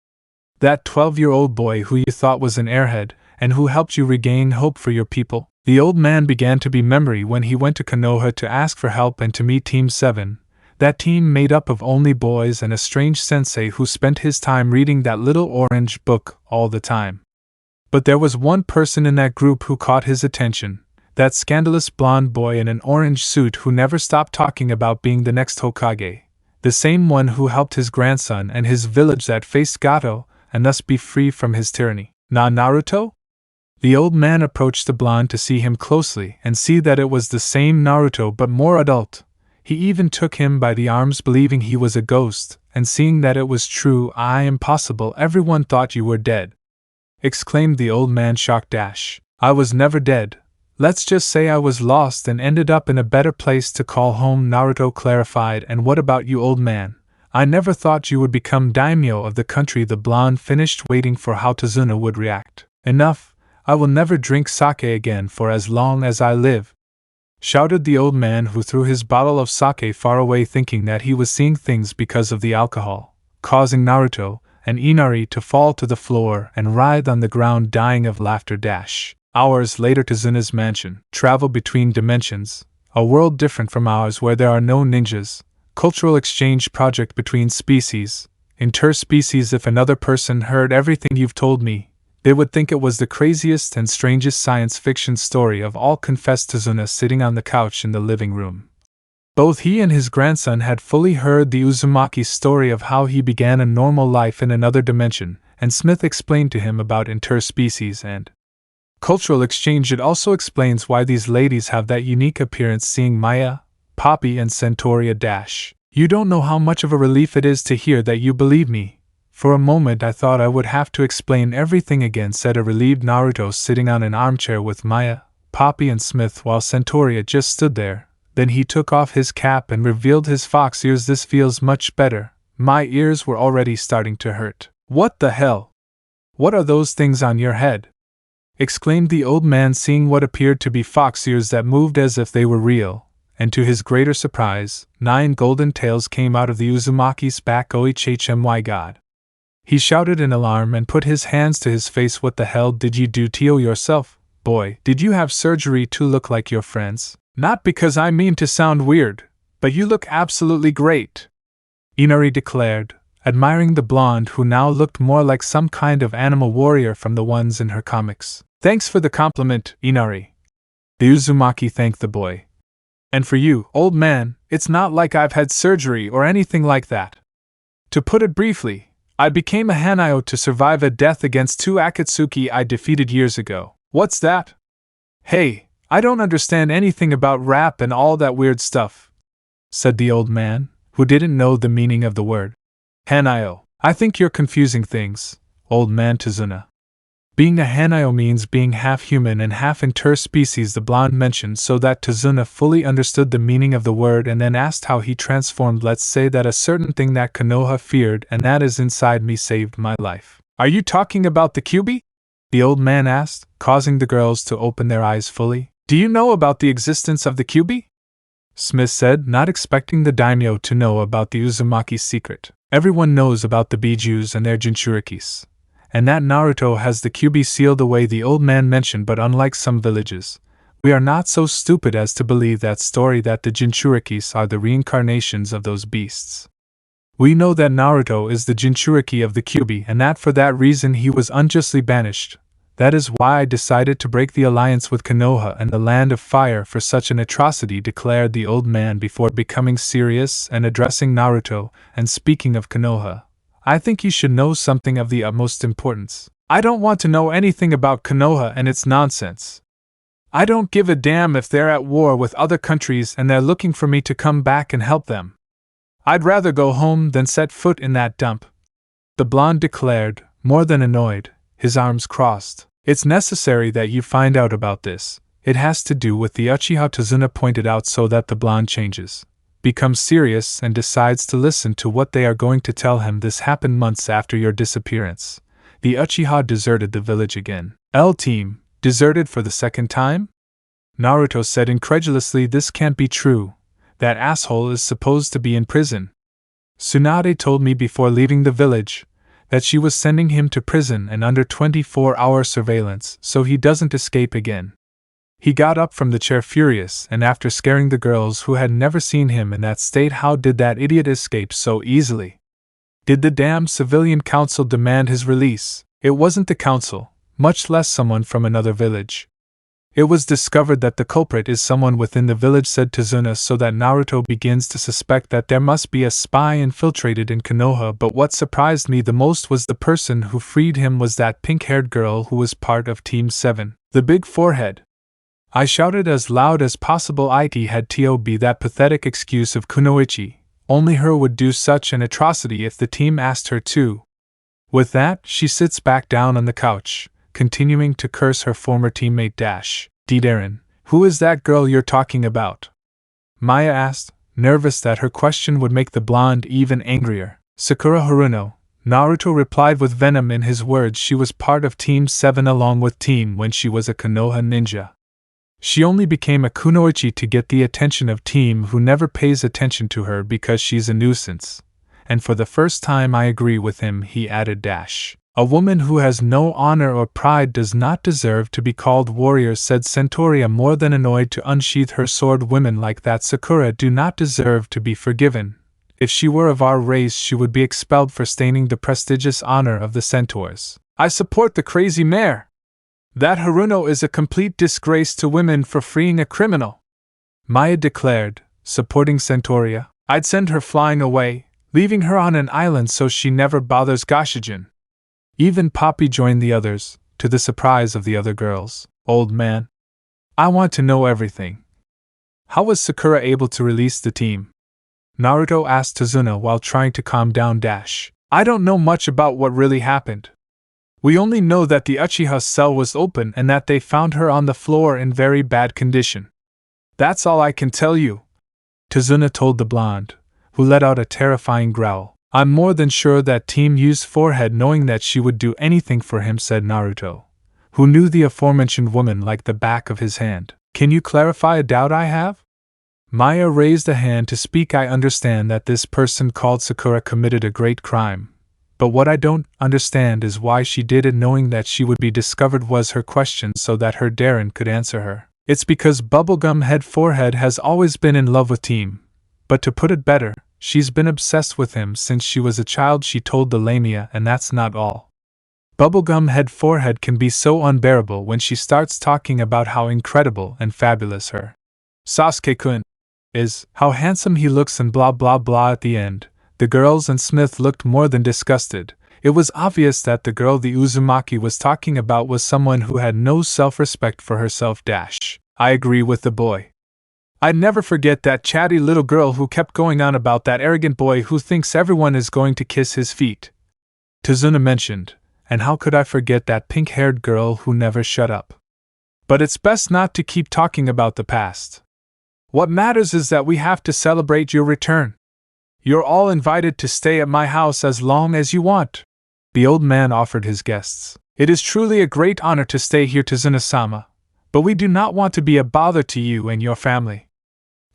That 12-year-old boy who you thought was an airhead, and who helped you regain hope for your people? The old man began to be memory when he went to Konoha to ask for help and to meet Team 7. That team made up of only boys and a strange sensei who spent his time reading that little orange book all the time. But there was one person in that group who caught his attention, that scandalous blonde boy in an orange suit who never stopped talking about being the next Hokage, the same one who helped his grandson and his village that faced Gato and thus be free from his tyranny. Naruto? The old man approached the blonde to see him closely and see that it was the same Naruto but more adult. He even took him by the arms, believing he was a ghost, and seeing that it was true. Impossible, everyone thought you were dead, exclaimed the old man, shocked. I was never dead. Let's just say I was lost and ended up in a better place to call home, Naruto clarified. And what about you, old man? I never thought you would become daimyo of the country. The blonde finished, waiting for how Tazuna would react. Enough, I will never drink sake again for as long as I live, shouted the old man, who threw his bottle of sake far away, thinking that he was seeing things because of the alcohol, causing Naruto and Inari to fall to the floor and writhe on the ground, dying of laughter. Hours later, Tazuna's mansion. Travel between dimensions, a world different from ours where there are no ninjas, cultural exchange project between species, interspecies. If another person heard everything you've told me, they would think it was the craziest and strangest science fiction story of all, confessed Tazuna, sitting on the couch in the living room. Both he and his grandson had fully heard the Uzumaki story of how he began a normal life in another dimension, and Smith explained to him about interspecies and cultural exchange. It also explains why these ladies have that unique appearance. Seeing Maya, Poppy, and Centauria you don't know how much of a relief it is to hear that you believe me. For a moment I thought I would have to explain everything again, said a relieved Naruto, sitting on an armchair with Maya, Poppy, and Smith while Centauria just stood there. Then he took off his cap and revealed his fox ears. This feels much better. My ears were already starting to hurt. What the hell? What are those things on your head? Exclaimed the old man, seeing what appeared to be fox ears that moved as if they were real, and to his greater surprise, 9 golden tails came out of the Uzumaki's back. My god! He shouted in alarm and put his hands to his face. What the hell did you do to yourself, boy? Did you have surgery to look like your friends? Not because I mean to sound weird, but you look absolutely great, Inari declared, admiring the blonde who now looked more like some kind of animal warrior from the ones in her comics. Thanks for the compliment, Inari. The Uzumaki thanked the boy. And for you, old man, it's not like I've had surgery or anything like that. To put it briefly, I became a Hanayo to survive a death against 2 Akatsuki I defeated years ago. What's that? Hey, I don't understand anything about rap and all that weird stuff, said the old man, who didn't know the meaning of the word. Hanayo, I think you're confusing things, old man Tazuna. Being a Hanayo means being half human and half interspecies, the blonde mentioned, so that Tazuna fully understood the meaning of the word and then asked how he transformed. Let's say that a certain thing that Konoha feared and that is inside me saved my life. Are you talking about the Kyuubi? The old man asked, causing the girls to open their eyes fully. Do you know about the existence of the Kyuubi? Smith said, not expecting the daimyo to know about the Uzumaki's secret. Everyone knows about the Bijus and their Jinchurikis. And that Naruto has the Kyuubi sealed away, the old man mentioned, but unlike some villages, we are not so stupid as to believe that story that the Jinchurikis are the reincarnations of those beasts. We know that Naruto is the Jinchuriki of the Kyuubi and that for that reason he was unjustly banished. That is why I decided to break the alliance with Konoha and the Land of Fire for such an atrocity, declared the old man before becoming serious and addressing Naruto. And speaking of Konoha, I think you should know something of the utmost importance. I don't want to know anything about Konoha and its nonsense. I don't give a damn if they're at war with other countries and they're looking for me to come back and help them. I'd rather go home than set foot in that dump, the blonde declared, more than annoyed, his arms crossed. It's necessary that you find out about this. It has to do with the Uchiha, Tazuna pointed out, so that the blonde changes, becomes serious, and decides to listen to what they are going to tell him. This happened months after your disappearance. The Uchiha deserted the village again. L-Team, deserted for the second time? Naruto said incredulously, this can't be true. That asshole is supposed to be in prison. Tsunade told me before leaving the village that she was sending him to prison and under 24-hour surveillance so he doesn't escape again. He got up from the chair furious, and after scaring the girls who had never seen him in that state, how did that idiot escape so easily? Did the damn civilian council demand his release? It wasn't the council, much less someone from another village. It was discovered that the culprit is someone within the village, said Tazuna, so that Naruto begins to suspect that there must be a spy infiltrated in Konoha. But what surprised me the most was the person who freed him was that pink-haired girl who was part of Team 7, the big forehead. I shouted as loud as possible. It had to be that pathetic excuse of Kunoichi. Only her would do such an atrocity if the team asked her to. With that, she sits back down on the couch, continuing to curse her former teammate Didaren. Who is that girl you're talking about? Maya asked, nervous that her question would make the blonde even angrier. Sakura Haruno, Naruto replied with venom in his words. She was part of Team 7 along with Team when she was a Konoha ninja. She only became a kunoichi to get the attention of Team, who never pays attention to her because she's a nuisance. And for the first time I agree with him, he added A woman who has no honor or pride does not deserve to be called warrior, said Centauria, more than annoyed to unsheath her sword. Women like that Sakura do not deserve to be forgiven. If she were of our race, she would be expelled for staining the prestigious honor of the centaurs. I support the crazy mare. That Haruno is a complete disgrace to women for freeing a criminal, Maya declared, supporting Centauria. I'd send her flying away, leaving her on an island so she never bothers Goshijin. Even Poppy joined the others, to the surprise of the other girls. Old man, I want to know everything. How was Sakura able to release the team? Naruto asked Tazuna while trying to calm down. I don't know much about what really happened. We only know that the Uchiha's cell was open and that they found her on the floor in very bad condition. That's all I can tell you, Tazuna told the blonde, who let out a terrifying growl. I'm more than sure that Team used forehead, knowing that she would do anything for him, said Naruto, who knew the aforementioned woman like the back of his hand. Can you clarify a doubt I have? Maya raised a hand to speak. I understand that this person called Sakura committed a great crime. But what I don't understand is why she did it knowing that she would be discovered, was her question, so that her Darren could answer her. It's because Bubblegum Head Forehead has always been in love with Team. But to put it better, she's been obsessed with him since she was a child, she told the Lamia, and that's not all. Bubblegum head forehead can be so unbearable when she starts talking about how incredible and fabulous her Sasuke-kun is, how handsome he looks and blah blah blah at the end. The girls and Smith looked more than disgusted. It was obvious that the girl the Uzumaki was talking about was someone who had no self-respect for herself. I agree with the boy. I'd never forget that chatty little girl who kept going on about that arrogant boy who thinks everyone is going to kiss his feet, Tazuna mentioned, and how could I forget that pink-haired girl who never shut up? But it's best not to keep talking about the past. What matters is that we have to celebrate your return. You're all invited to stay at my house as long as you want. The old man offered his guests. It is truly a great honor to stay here, Tazuna-sama, but we do not want to be a bother to you and your family.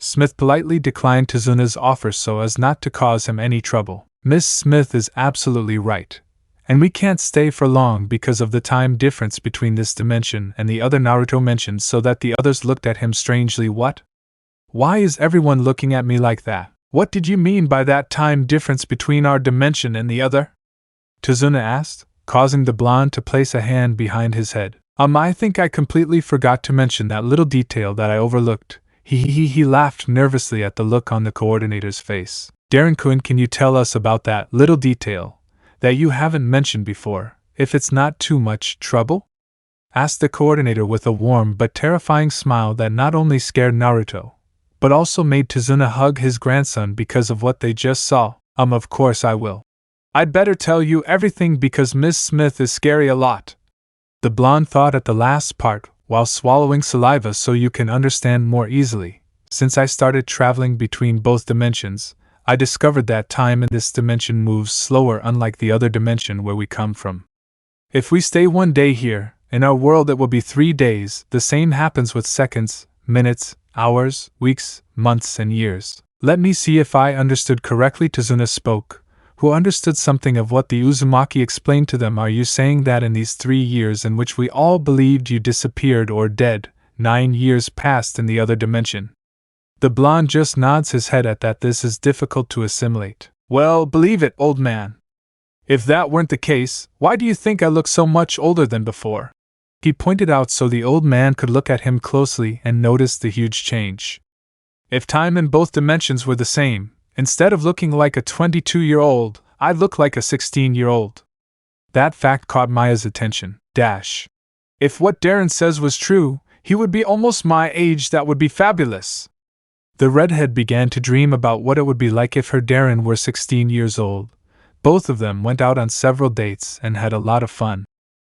Smith politely declined Tazuna's offer so as not to cause him any trouble. Miss Smith is absolutely right, and we can't stay for long because of the time difference between this dimension and the other. Naruto mentioned so that the others looked at him strangely. What? Why is everyone looking at me like that? What did you mean by that time difference between our dimension and the other? Tazuna asked, causing the blonde to place a hand behind his head. I think I completely forgot to mention that little detail that I overlooked. He laughed nervously at the look on the coordinator's face. Darren-kun, can you tell us about that little detail that you haven't mentioned before, if it's not too much trouble? Asked the coordinator with a warm but terrifying smile that not only scared Naruto, but also made Tazuna hug his grandson because of what they just saw. Of course I will. I'd better tell you everything because Miss Smith is scary a lot. The blonde thought at the last part while swallowing saliva so you can understand more easily. Since I started traveling between both dimensions, I discovered that time in this dimension moves slower unlike the other dimension where we come from. If we stay one day here, in our world it will be 3 days. The same happens with seconds, minutes, hours, weeks, months, and years. Let me see if I understood correctly. Tazuna spoke, who understood something of what the Uzumaki explained to them. Are you saying that in these 3 years in which we all believed you disappeared or dead, 9 years passed in the other dimension? The blonde just nods his head at that. This is difficult to assimilate. Well, believe it, old man. If that weren't the case, why do you think I look so much older than before? He pointed out so the old man could look at him closely and notice the huge change. If time in both dimensions were the same, instead of looking like a 22-year-old, I'd look like a 16-year-old. That fact caught Maya's attention. If what Darren says was true, he would be almost my age. That would be fabulous. The redhead began to dream about what it would be like if her Darren were 16 years old. Both of them went out on several dates and had a lot of fun.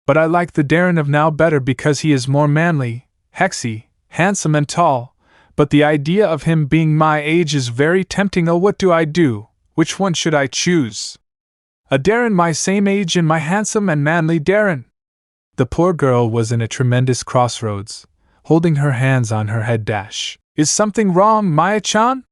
But I like the Darren of now better because he is more manly, hexy, handsome and tall, but the idea of him being my age is very tempting. Oh, what do I do? Which one should I choose? A Darren my same age and my handsome and manly Darren? The poor girl was in a tremendous crossroads, holding her hands on her head. Is something wrong, Maya-chan?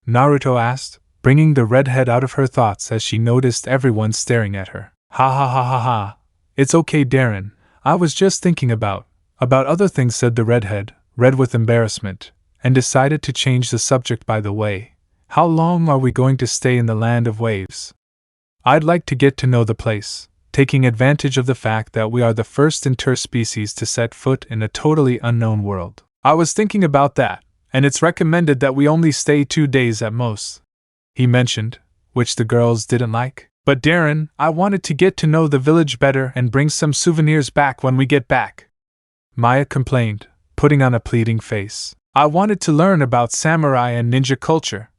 Naruto asked, bringing the redhead out of her thoughts as she noticed everyone staring at her. Ha ha ha ha ha. It's okay, Darren. I was just thinking about other things, said the redhead, red with embarrassment, and decided to change the subject. By the way, how long are we going to stay in the land of waves? I'd like to get to know the place, taking advantage of the fact that we are the first interspecies to set foot in a totally unknown world. I was thinking about that, and it's recommended that we only stay 2 days at most, he mentioned, which the girls didn't like. But Darren, I wanted to get to know the village better and bring some souvenirs back when we get back, Maya complained, putting on a pleading face. I wanted to learn about samurai and ninja culture.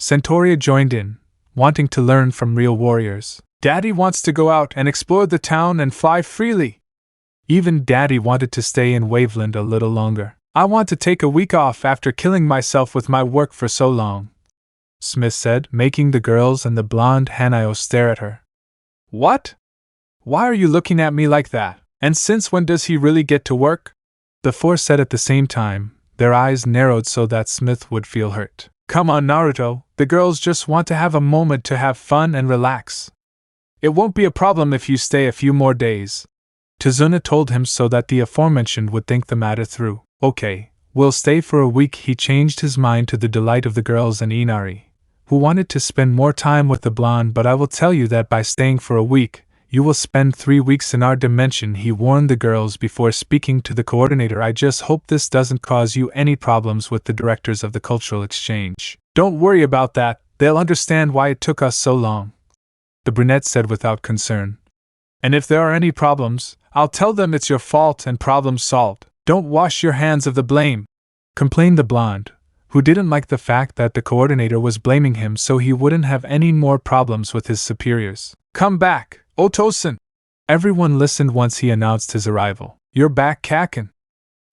Centauria joined in, wanting to learn from real warriors. Daddy wants to go out and explore the town and fly freely. Even Daddy wanted to stay in Waveland a little longer. I want to take a week off after killing myself with my work for so long, Smith said, making the girls and the blonde Hanayo stare at her. What? Why are you looking at me like that? And since when does he really get to work? The four said at the same time, their eyes narrowed so that Smith would feel hurt. Come on, Naruto, the girls just want to have a moment to have fun and relax. It won't be a problem if you stay a few more days, Tazuna told him so that the aforementioned would think the matter through. Okay, we'll stay for a week. He changed his mind to the delight of the girls and Inari, who wanted to spend more time with the blonde. But I will tell you that by staying for a week, You will spend 3 weeks in our dimension, he warned the girls before speaking to the coordinator. I just hope this doesn't cause you any problems with the directors of the cultural exchange. Don't worry about that, they'll understand why it took us so long, the brunette said without concern. And if there are any problems, I'll tell them it's your fault and problem solved. Don't wash your hands of the blame, complained the blonde, who didn't like the fact that the coordinator was blaming him so he wouldn't have any more problems with his superiors. Come back, Otosan! Everyone listened once he announced his arrival. You're back, Kaken!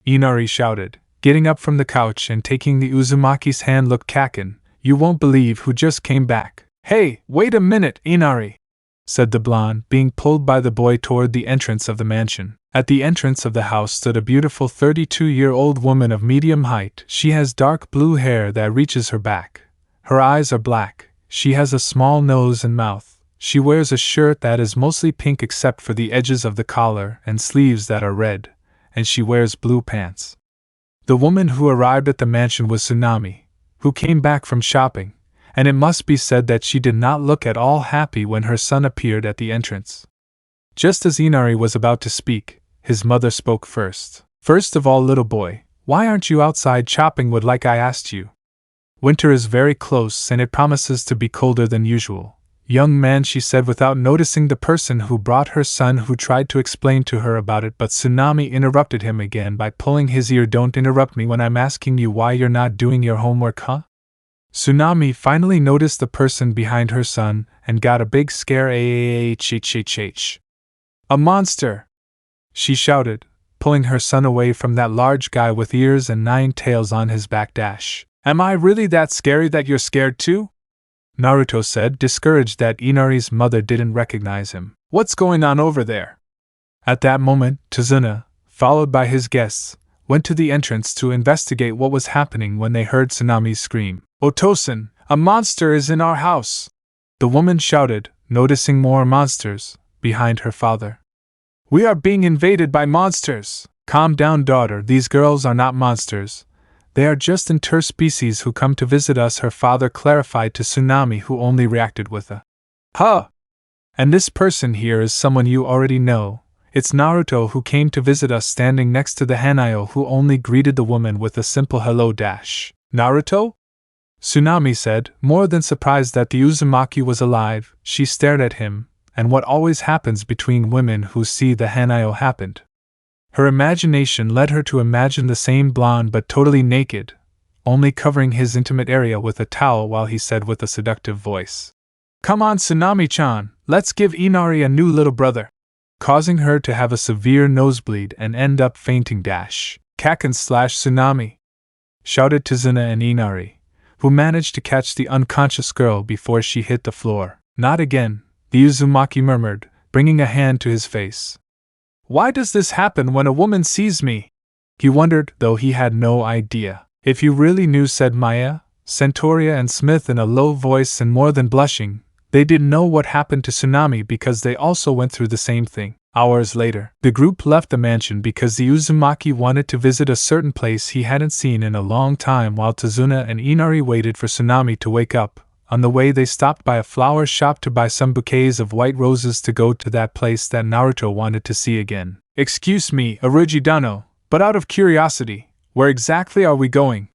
Inari shouted, getting up from the couch and taking the Uzumaki's hand. Look, Kaken, you won't believe who just came back. Hey, wait a minute, Inari, said the blonde, being pulled by the boy toward the entrance of the mansion. At the entrance of the house stood a beautiful 32-year-old woman of medium height. She has dark blue hair that reaches her back. Her eyes are black. She has a small nose and mouth. She wears a shirt that is mostly pink except for the edges of the collar and sleeves that are red, and she wears blue pants. The woman who arrived at the mansion was Tsunami, who came back from shopping, and it must be said that she did not look at all happy when her son appeared at the entrance. Just as Inari was about to speak, his mother spoke first. First of all, little boy, why aren't you outside chopping wood like I asked you? Winter is very close and it promises to be colder than usual. Young man, she said without noticing the person who brought her son, who tried to explain to her about it, but Tsunami interrupted him again by pulling his ear. Don't interrupt me when I'm asking you why you're not doing your homework, huh? Tsunami finally noticed the person behind her son and got a big scare. A monster! She shouted, pulling her son away from that large guy with ears and 9 tails on his back. Am I really that scary that you're scared too? Naruto said, discouraged that Inari's mother didn't recognize him. What's going on over there? At that moment, Tazuna, followed by his guests, went to the entrance to investigate what was happening when they heard Tsunami's scream. Otosan, a monster is in our house! The woman shouted, noticing more monsters behind her father. We are being invaded by monsters! Calm down, daughter, these girls are not monsters. They are just interspecies who come to visit us, her father clarified to Tsunami, who only reacted with a huh. And this person here is someone you already know. It's Naruto, who came to visit us, standing next to the Hanayo, who only greeted the woman with a simple hello. Naruto? Tsunami said, more than surprised that the Uzumaki was alive. She stared at him, and what always happens between women who see the Hanayo happened. Her imagination led her to imagine the same blonde but totally naked, only covering his intimate area with a towel, while he said with a seductive voice, Come on, Tsunami-chan, let's give Inari a new little brother, causing her to have a severe nosebleed and end up fainting. Kaken/Tsunami! Shouted Tazuna and Inari, who managed to catch the unconscious girl before she hit the floor. Not again, the Uzumaki murmured, bringing a hand to his face. Why does this happen when a woman sees me? He wondered, though he had no idea. If you really knew, said Maya, Centauria and Smith in a low voice, and more than blushing, they didn't know what happened to Tsunami because they also went through the same thing. Hours later, the group left the mansion because the Uzumaki wanted to visit a certain place he hadn't seen in a long time, while Tazuna and Inari waited for Tsunami to wake up. On the way, they stopped by a flower shop to buy some bouquets of white roses to go to that place that Naruto wanted to see again. Excuse me, Origidano, but out of curiosity, where exactly are we going?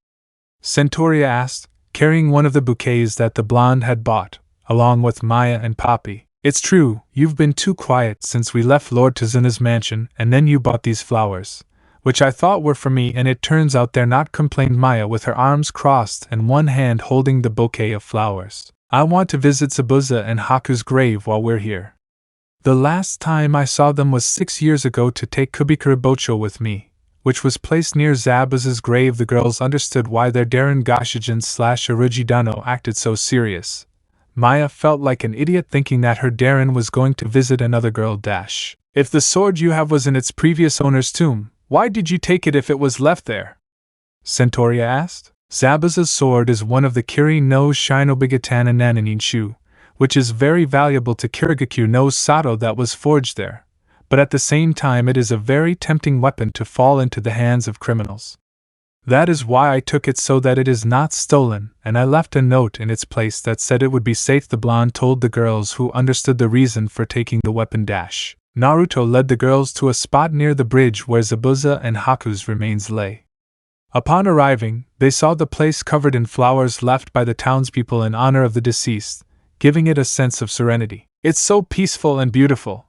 Centauria asked, carrying one of the bouquets that the blonde had bought, along with Maya and Poppy. It's true, you've been too quiet since we left Lord Tazuna's mansion, and then you bought these flowers, which I thought were for me, and it turns out they're not, complained Maya with her arms crossed and one hand holding the bouquet of flowers. I want to visit Sabuza and Haku's grave while we're here. The last time I saw them was 6 years ago to take Kubikuribocho with me, which was placed near Zabuza's grave. The girls understood why their Darren Goshijin/Origidano acted so serious. Maya felt like an idiot thinking that her Darren was going to visit another girl. If the sword you have was in its previous owner's tomb, why did you take it if it was left there? Centauria asked. Zabuza's sword is one of the Kiri no Shinobigatana Nananin-shu, which is very valuable to Kirigakyu no Sato that was forged there, but at the same time it is a very tempting weapon to fall into the hands of criminals. That is why I took it, so that it is not stolen, and I left a note in its place that said it would be safe, the blonde told the girls, who understood the reason for taking the weapon. Naruto led the girls to a spot near the bridge where Zabuza and Haku's remains lay. Upon arriving, they saw the place covered in flowers left by the townspeople in honor of the deceased, giving it a sense of serenity. "It's so peaceful and beautiful,"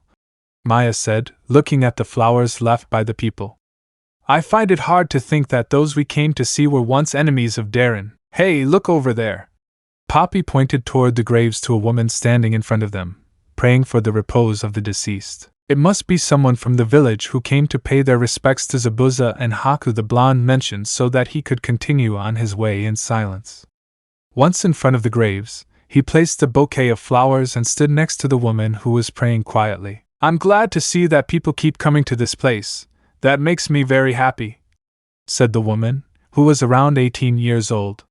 Maya said, looking at the flowers left by the people. "I find it hard to think that those we came to see were once enemies of Darren. Hey, look over there." Poppy pointed toward the graves to a woman standing in front of them, praying for the repose of the deceased. "It must be someone from the village who came to pay their respects to Zabuza and Haku," the blonde mentioned, so that he could continue on his way in silence. Once in front of the graves, he placed a bouquet of flowers and stood next to the woman who was praying quietly. "I'm glad to see that people keep coming to this place. That makes me very happy," said the woman, who was around 18 years old.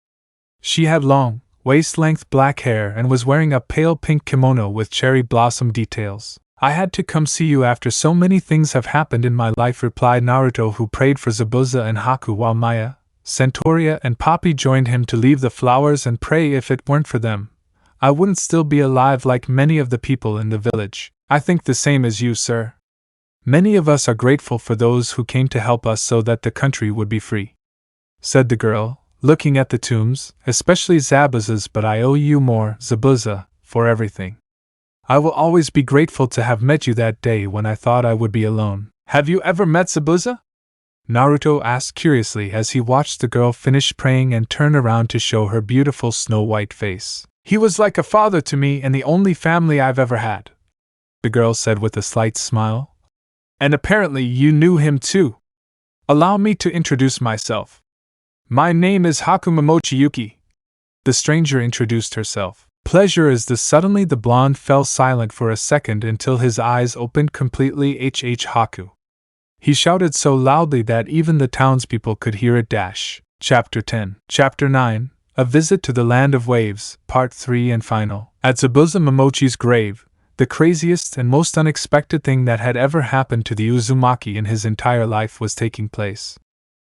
She had long, waist-length black hair and was wearing a pale pink kimono with cherry blossom details. "I had to come see you after so many things have happened in my life," replied Naruto, who prayed for Zabuza and Haku while Maya, Centauria and Poppy joined him to leave the flowers and pray. "If it weren't for them, I wouldn't still be alive like many of the people in the village." "I think the same as you, sir. Many of us are grateful for those who came to help us so that the country would be free," said the girl, looking at the tombs, "especially Zabuza's, but I owe you more, Zabuza, for everything. I will always be grateful to have met you that day when I thought I would be alone." "Have you ever met Zabuza?" Naruto asked curiously as he watched the girl finish praying and turn around to show her beautiful snow-white face. "He was like a father to me and the only family I've ever had," the girl said with a slight smile. "And apparently you knew him too. Allow me to introduce myself. My name is Haku Momoshiki." The stranger introduced herself. "Pleasure is the..." Suddenly the blonde fell silent for a second until his eyes opened completely. Haku. He shouted so loudly that even the townspeople could hear it. Chapter 10. Chapter 9. A Visit to the Land of Waves, Part 3 and Final. At Zabuza Momochi's grave, the craziest and most unexpected thing that had ever happened to the Uzumaki in his entire life was taking place.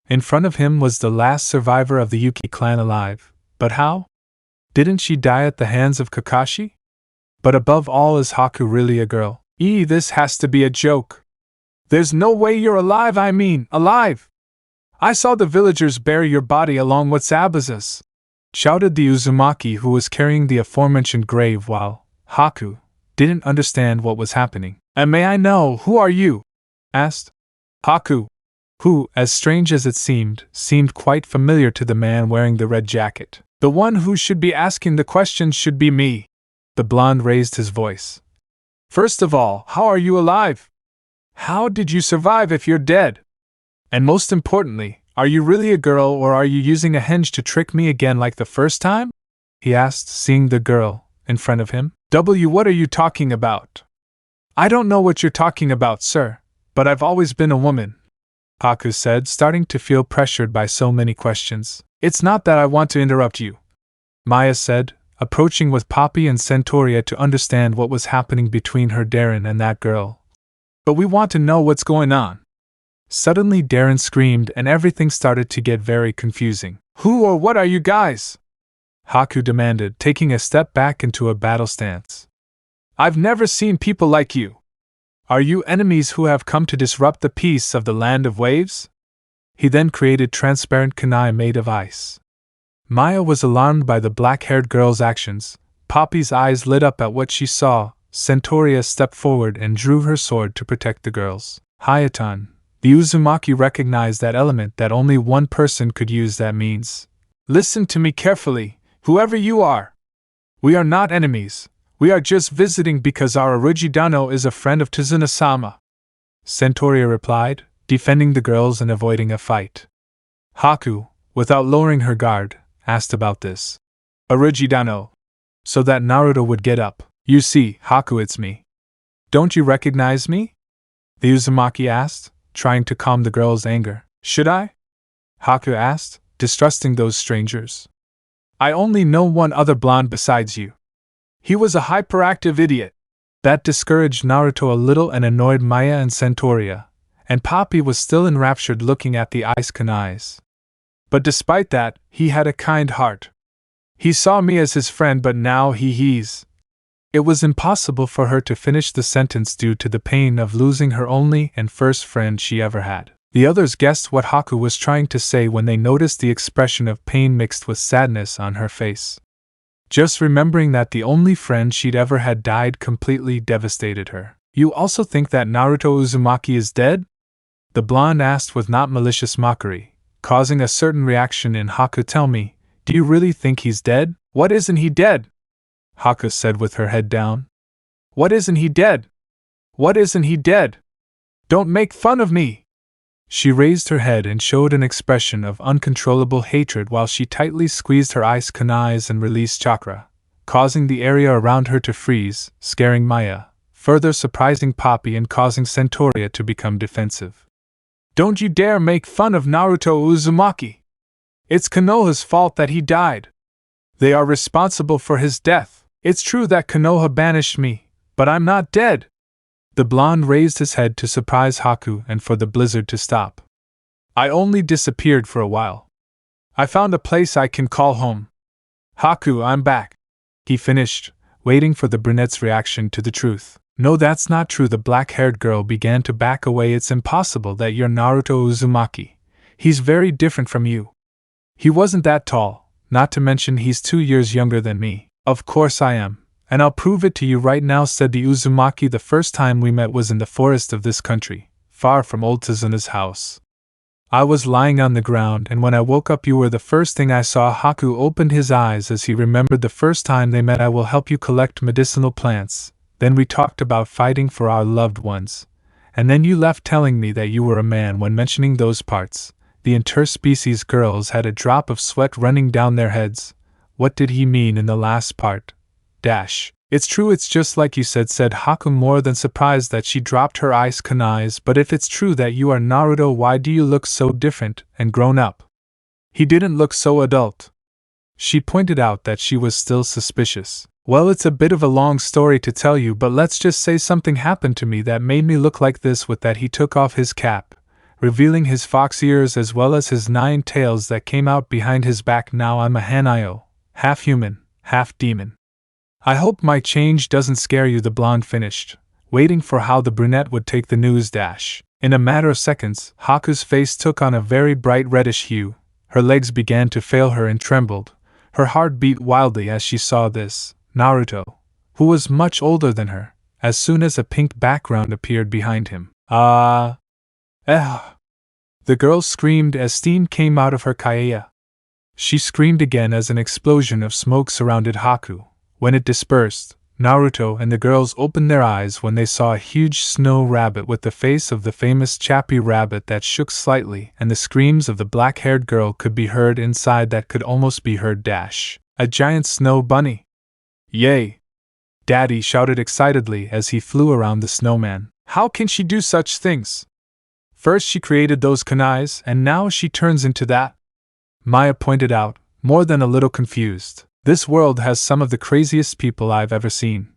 In front of him was the last survivor of the Yuki clan alive. But how? Didn't she die at the hands of Kakashi? But above all, is Haku really a girl? This has to be a joke. There's no way you're alive, I mean, alive! I saw the villagers bury your body along with Zabuza's, shouted the Uzumaki who was carrying the aforementioned grave while Haku didn't understand what was happening. "And may I know, who are you?" asked Haku, who, as strange as it seemed quite familiar to the man wearing the red jacket. "The one who should be asking the questions should be me." The blonde raised his voice. "First of all, how are you alive? How did you survive if you're dead? And most importantly, are you really a girl or are you using a henge to trick me again like the first time?" he asked, seeing the girl in front of him. What are you talking about?" "I don't know what you're talking about, sir, but I've always been a woman," Haku said, starting to feel pressured by so many questions. "It's not that I want to interrupt you," Maya said, approaching with Poppy and Centauria to understand what was happening between her Darren and that girl. "But we want to know what's going on." Suddenly Darren screamed and everything started to get very confusing. "Who or what are you guys?" Haku demanded, taking a step back into a battle stance. "I've never seen people like you. Are you enemies who have come to disrupt the peace of the Land of Waves?" He then created transparent kunai made of ice. Maya was alarmed by the black-haired girl's actions. Poppy's eyes lit up at what she saw. Centauria stepped forward and drew her sword to protect the girls. "Hayatan." The Uzumaki recognized that element that only one person could use. "That means, listen to me carefully, whoever you are. We are not enemies. We are just visiting because our Orujidano is a friend of Tazuna-sama," Centauria replied, defending the girls and avoiding a fight. Haku, without lowering her guard, asked about this. "Orujidano?" So that Naruto would get up. "You see, Haku, it's me. Don't you recognize me?" the Uzumaki asked, trying to calm the girl's anger. "Should I?" Haku asked, distrusting those strangers. "I only know one other blonde besides you. He was a hyperactive idiot." That discouraged Naruto a little and annoyed Maya and Centauria, and Poppy was still enraptured looking at the ice kunais. But despite that, he had a kind heart. He saw me as his friend, but now he's. It was impossible for her to finish the sentence due to the pain of losing her only and first friend she ever had. The others guessed what Haku was trying to say when they noticed the expression of pain mixed with sadness on her face. Just remembering that the only friend she'd ever had died completely devastated her. You also think that Naruto Uzumaki is dead? The blonde asked with not malicious mockery, causing a certain reaction in Haku. Tell me, do you really think he's dead? What isn't he dead? Haku said with her head down. What isn't he dead? What isn't he dead? Don't make fun of me! She raised her head and showed an expression of uncontrollable hatred while she tightly squeezed her ice kunais and released chakra, causing the area around her to freeze, scaring Maya, further surprising Poppy and causing Centauria to become defensive. Don't you dare make fun of Naruto Uzumaki! It's Konoha's fault that he died. They are responsible for his death. It's true that Konoha banished me, but I'm not dead. The blonde raised his head to surprise Haku and for the blizzard to stop. I only disappeared for a while. I found a place I can call home. Haku, I'm back. He finished, waiting for the brunette's reaction to the truth. No, that's not true. The black-haired girl began to back away. It's impossible that you're Naruto Uzumaki. He's very different from you. He wasn't that tall, not to mention he's 2 years younger than me. Of course I am. And I'll prove it to you right now, said the Uzumaki. The first time we met was in the forest of this country, far from old Tazuna's house. I was lying on the ground, and when I woke up you were the first thing I saw. Haku opened his eyes as he remembered the first time they met. I will help you collect medicinal plants. Then we talked about fighting for our loved ones. And then you left telling me that you were a man. When mentioning those parts, the interspecies girls had a drop of sweat running down their heads. What did he mean in the last part? It's true, it's just like you said Haku, more than surprised that she dropped her ice kunais. But if it's true that you are Naruto, why do you look so different and grown up? He didn't look so adult. She pointed out that she was still suspicious. Well, it's a bit of a long story to tell you, but let's just say something happened to me that made me look like this. With that he took off his cap, revealing his fox ears as well as his 9 tails that came out behind his back. Now I'm a Hanayo, half human, half demon. I hope my change doesn't scare you, the blonde finished, waiting for how the brunette would take the news. In a matter of seconds, Haku's face took on a very bright reddish hue, her legs began to fail her and trembled, her heart beat wildly as she saw this, Naruto, who was much older than her, as soon as a pink background appeared behind him. The girl screamed as steam came out of her kaya. She screamed again as an explosion of smoke surrounded Haku. When it dispersed, Naruto and the girls opened their eyes when they saw a huge snow rabbit with the face of the famous Chappie rabbit that shook slightly, and the screams of the black-haired girl could be heard inside that could almost be heard. A giant snow bunny. Yay! Daddy shouted excitedly as he flew around the snowman. How can she do such things? First she created those kunais, and now she turns into that? Maya pointed out, more than a little confused. This world has some of the craziest people I've ever seen.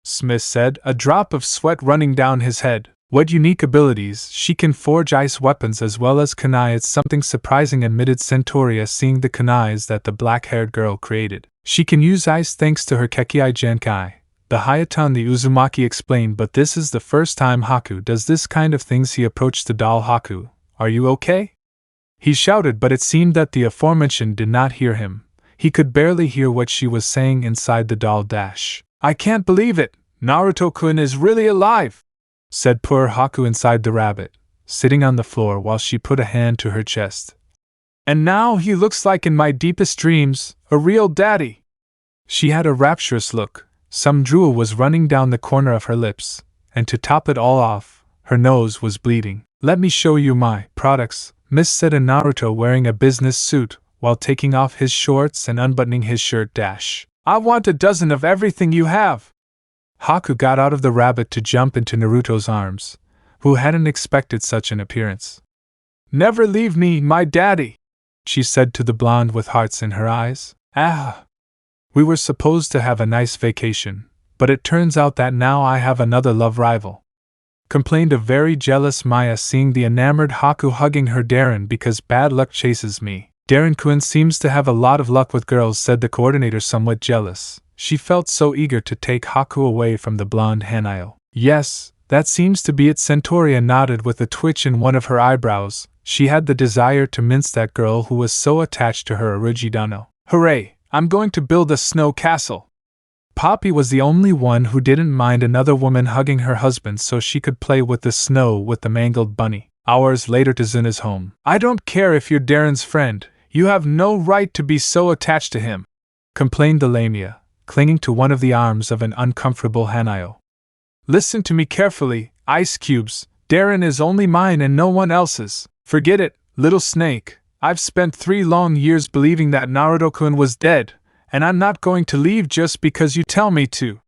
Smith said, a drop of sweat running down his head. What unique abilities! She can forge ice weapons as well as kunai. It's something surprising, admitted Centauria, seeing the kunais that the black-haired girl created. She can use ice thanks to her Kekii Genkai. The Hayatan, the Uzumaki explained, but this is the first time Haku does this kind of things. He approached the doll. Haku, are you okay? He shouted, but it seemed that the aforementioned did not hear him. He could barely hear what she was saying inside the doll. I can't believe it! Naruto-kun is really alive! Said poor Haku inside the rabbit, sitting on the floor while she put a hand to her chest. And now he looks like in my deepest dreams, a real daddy! She had a rapturous look. Some drool was running down the corner of her lips, and to top it all off, her nose was bleeding. Let me show you my products, Miss, said a Naruto wearing a business suit, while taking off his shorts and unbuttoning his shirt. I want a dozen of everything you have! Haku got out of the rabbit to jump into Naruto's arms, who hadn't expected such an appearance. Never leave me, my daddy, she said to the blonde with hearts in her eyes. We were supposed to have a nice vacation, but it turns out that now I have another love rival, complained a very jealous Maya, seeing the enamored Haku hugging her. Darren, because bad luck chases me. Darren-kun seems to have a lot of luck with girls, said the coordinator, somewhat jealous. She felt so eager to take Haku away from the blonde Hanayo. Yes, that seems to be it. Centauria nodded with a twitch in one of her eyebrows. She had the desire to mince that girl who was so attached to her Origidano. Hooray! I'm going to build a snow castle! Poppy was the only one who didn't mind another woman hugging her husband so she could play with the snow with the mangled bunny. Hours later, Tizuna's home. I don't care if you're Darren's friend, you have no right to be so attached to him, complained the Lamia, clinging to one of the arms of an uncomfortable Hanayo. Listen to me carefully, Ice Cubes. Darren is only mine and no one else's. Forget it, little snake. I've spent 3 long years believing that Naruto-kun was dead, and I'm not going to leave just because you tell me to,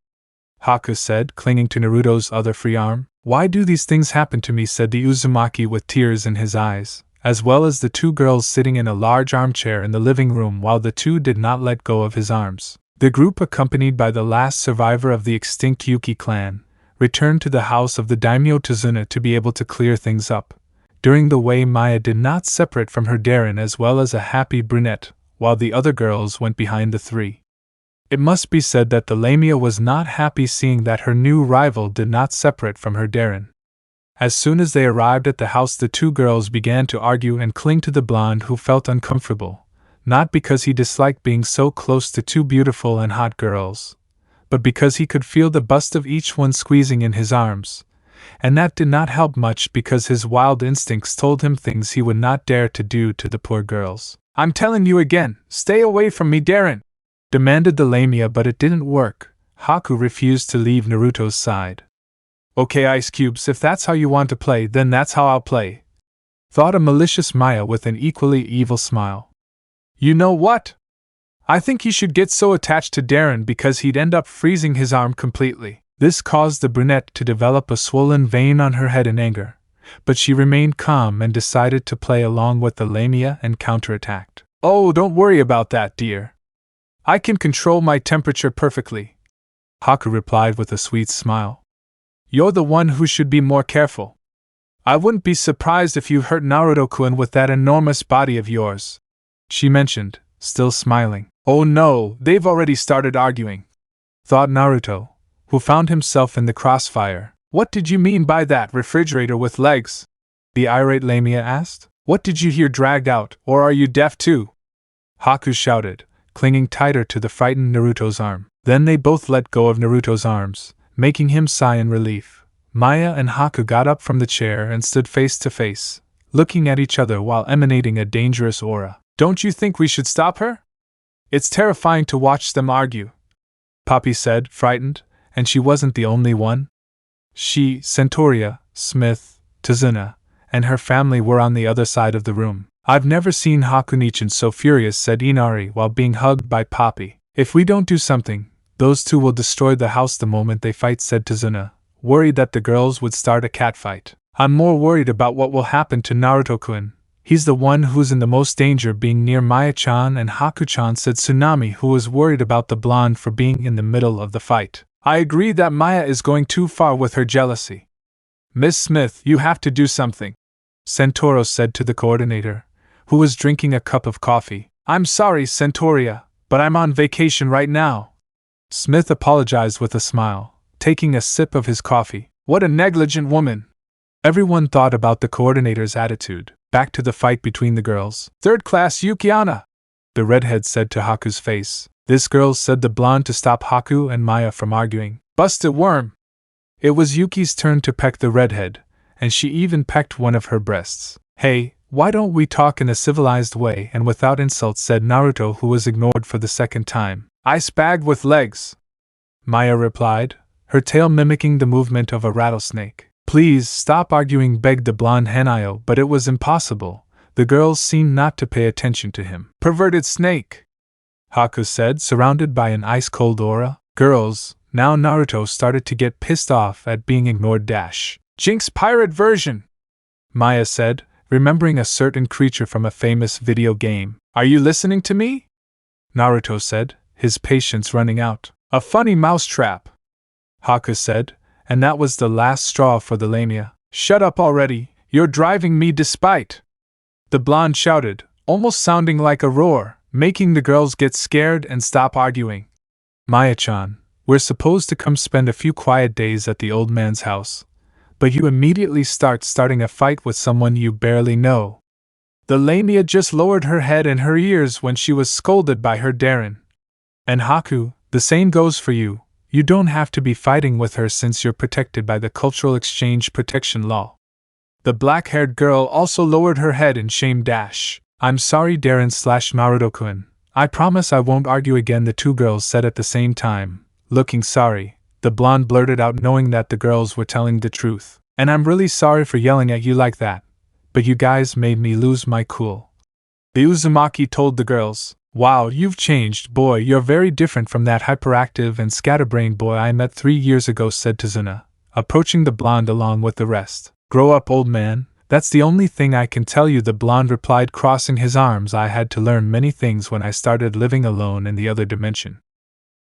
Haku said, clinging to Naruto's other free arm. Why do these things happen to me, said the Uzumaki with tears in his eyes, as well as the 2 girls sitting in a large armchair in the living room while the 2 did not let go of his arms. The group, accompanied by the last survivor of the extinct Yuki clan, returned to the house of the daimyo Tizuna to be able to clear things up. During the way, Maya did not separate from her Darren as well as a happy brunette, while the other girls went behind the 3. It must be said that the Lamia was not happy seeing that her new rival did not separate from her Darren. As soon as they arrived at the house, the 2 girls began to argue and cling to the blonde, who felt uncomfortable, not because he disliked being so close to 2 beautiful and hot girls, but because he could feel the bust of each one squeezing in his arms, and that did not help much because his wild instincts told him things he would not dare to do to the poor girls. I'm telling you again, stay away from me, Darren, demanded the Lamia, but it didn't work. Haku refused to leave Naruto's side. Okay, Ice Cubes, if that's how you want to play, then that's how I'll play, thought a malicious Maya with an equally evil smile. You know what? I think he should get so attached to Darren because he'd end up freezing his arm completely. This caused the brunette to develop a swollen vein on her head in anger, but she remained calm and decided to play along with the Lamia and counterattacked. Oh, don't worry about that, dear. I can control my temperature perfectly, Haku replied with a sweet smile. You're the one who should be more careful. I wouldn't be surprised if you hurt Naruto-kun with that enormous body of yours, she mentioned, still smiling. Oh no, they've already started arguing, thought Naruto, who found himself in the crossfire. What did you mean by that, refrigerator with legs? The irate Lamia asked. What did you hear dragged out, or are you deaf too? Haku shouted, clinging tighter to the frightened Naruto's arm. Then they both let go of Naruto's arms, making him sigh in relief. Maya and Haku got up from the chair and stood face to face, looking at each other while emanating a dangerous aura. Don't you think we should stop her? It's terrifying to watch them argue, Poppy said, frightened, and she wasn't the only one. She, Centauria, Smith, Tizuna, and her family were on the other side of the room. I've never seen Hakunichan so furious, said Inari while being hugged by Poppy. If we don't do something, those 2 will destroy the house the moment they fight, said Tizuna, worried that the girls would start a catfight. I'm more worried about what will happen to Naruto-kun. He's the one who's in the most danger being near Maya-chan and Haku-chan, said Tsunami, who was worried about the blonde for being in the middle of the fight. I agree that Maya is going too far with her jealousy. Miss Smith, you have to do something, Centauro said to the coordinator, who was drinking a cup of coffee. I'm sorry, Centauria, but I'm on vacation right now. Smith apologized with a smile, taking a sip of his coffee. What a negligent woman! Everyone thought about the coordinator's attitude. Back to the fight between the girls. Third class Yukiana, the redhead said to Haku's face. This girl, said the blonde to stop Haku and Maya from arguing. Busted worm! It was Yuki's turn to peck the redhead, and she even pecked one of her breasts. Hey, why don't we talk in a civilized way and without insults, said Naruto, who was ignored for the 2nd time. Ice bag with legs, Maya replied, her tail mimicking the movement of a rattlesnake. Please stop arguing, begged the blonde Hanayo, but it was impossible. The girls seemed not to pay attention to him. Perverted snake, Haku said, surrounded by an ice-cold aura. Girls, now Naruto started to get pissed off at being ignored. Jinx pirate version, Maya said, remembering a certain creature from a famous video game. Are you listening to me? Naruto said, his patience running out. A funny mousetrap, Haku said, and that was the last straw for the Lamia. Shut up already, you're driving me despite, the blonde shouted, almost sounding like a roar, making the girls get scared and stop arguing. Maya-chan, we're supposed to come spend a few quiet days at the old man's house, but you immediately starting a fight with someone you barely know. The Lamia just lowered her head in her ears when she was scolded by her Darren. And Haku, the same goes for you. You don't have to be fighting with her since you're protected by the Cultural Exchange Protection Law. The black-haired girl also lowered her head in shame. I'm sorry, Darren/Naruto-kun. I promise I won't argue again, the two girls said at the same time. Looking sorry, the blonde blurted out, knowing that the girls were telling the truth. And I'm really sorry for yelling at you like that, but you guys made me lose my cool. The Uzumaki told the girls, wow, you've changed, boy, you're very different from that hyperactive and scatterbrained boy I met 3 years ago, said Tazuna, approaching the blonde along with the rest. Grow up, old man, that's the only thing I can tell you, the blonde replied, crossing his arms. I had to learn many things when I started living alone in the other dimension.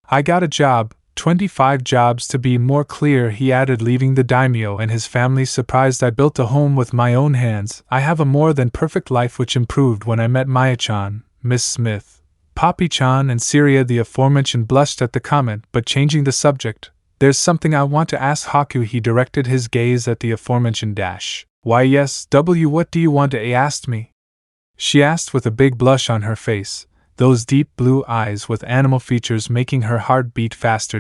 I got a job, 25 jobs to be more clear, he added, leaving the daimyo and his family surprised. I built a home with my own hands. I have a more than perfect life which improved when I met Maya-chan, Miss Smith, Poppy-chan and Syria. The aforementioned blushed at the comment, but changing the subject, there's something I want to ask Haku. He directed his gaze at the aforementioned dash. Why yes, what do you want to ask me? She asked with a big blush on her face, those deep blue eyes with animal features making her heart beat faster.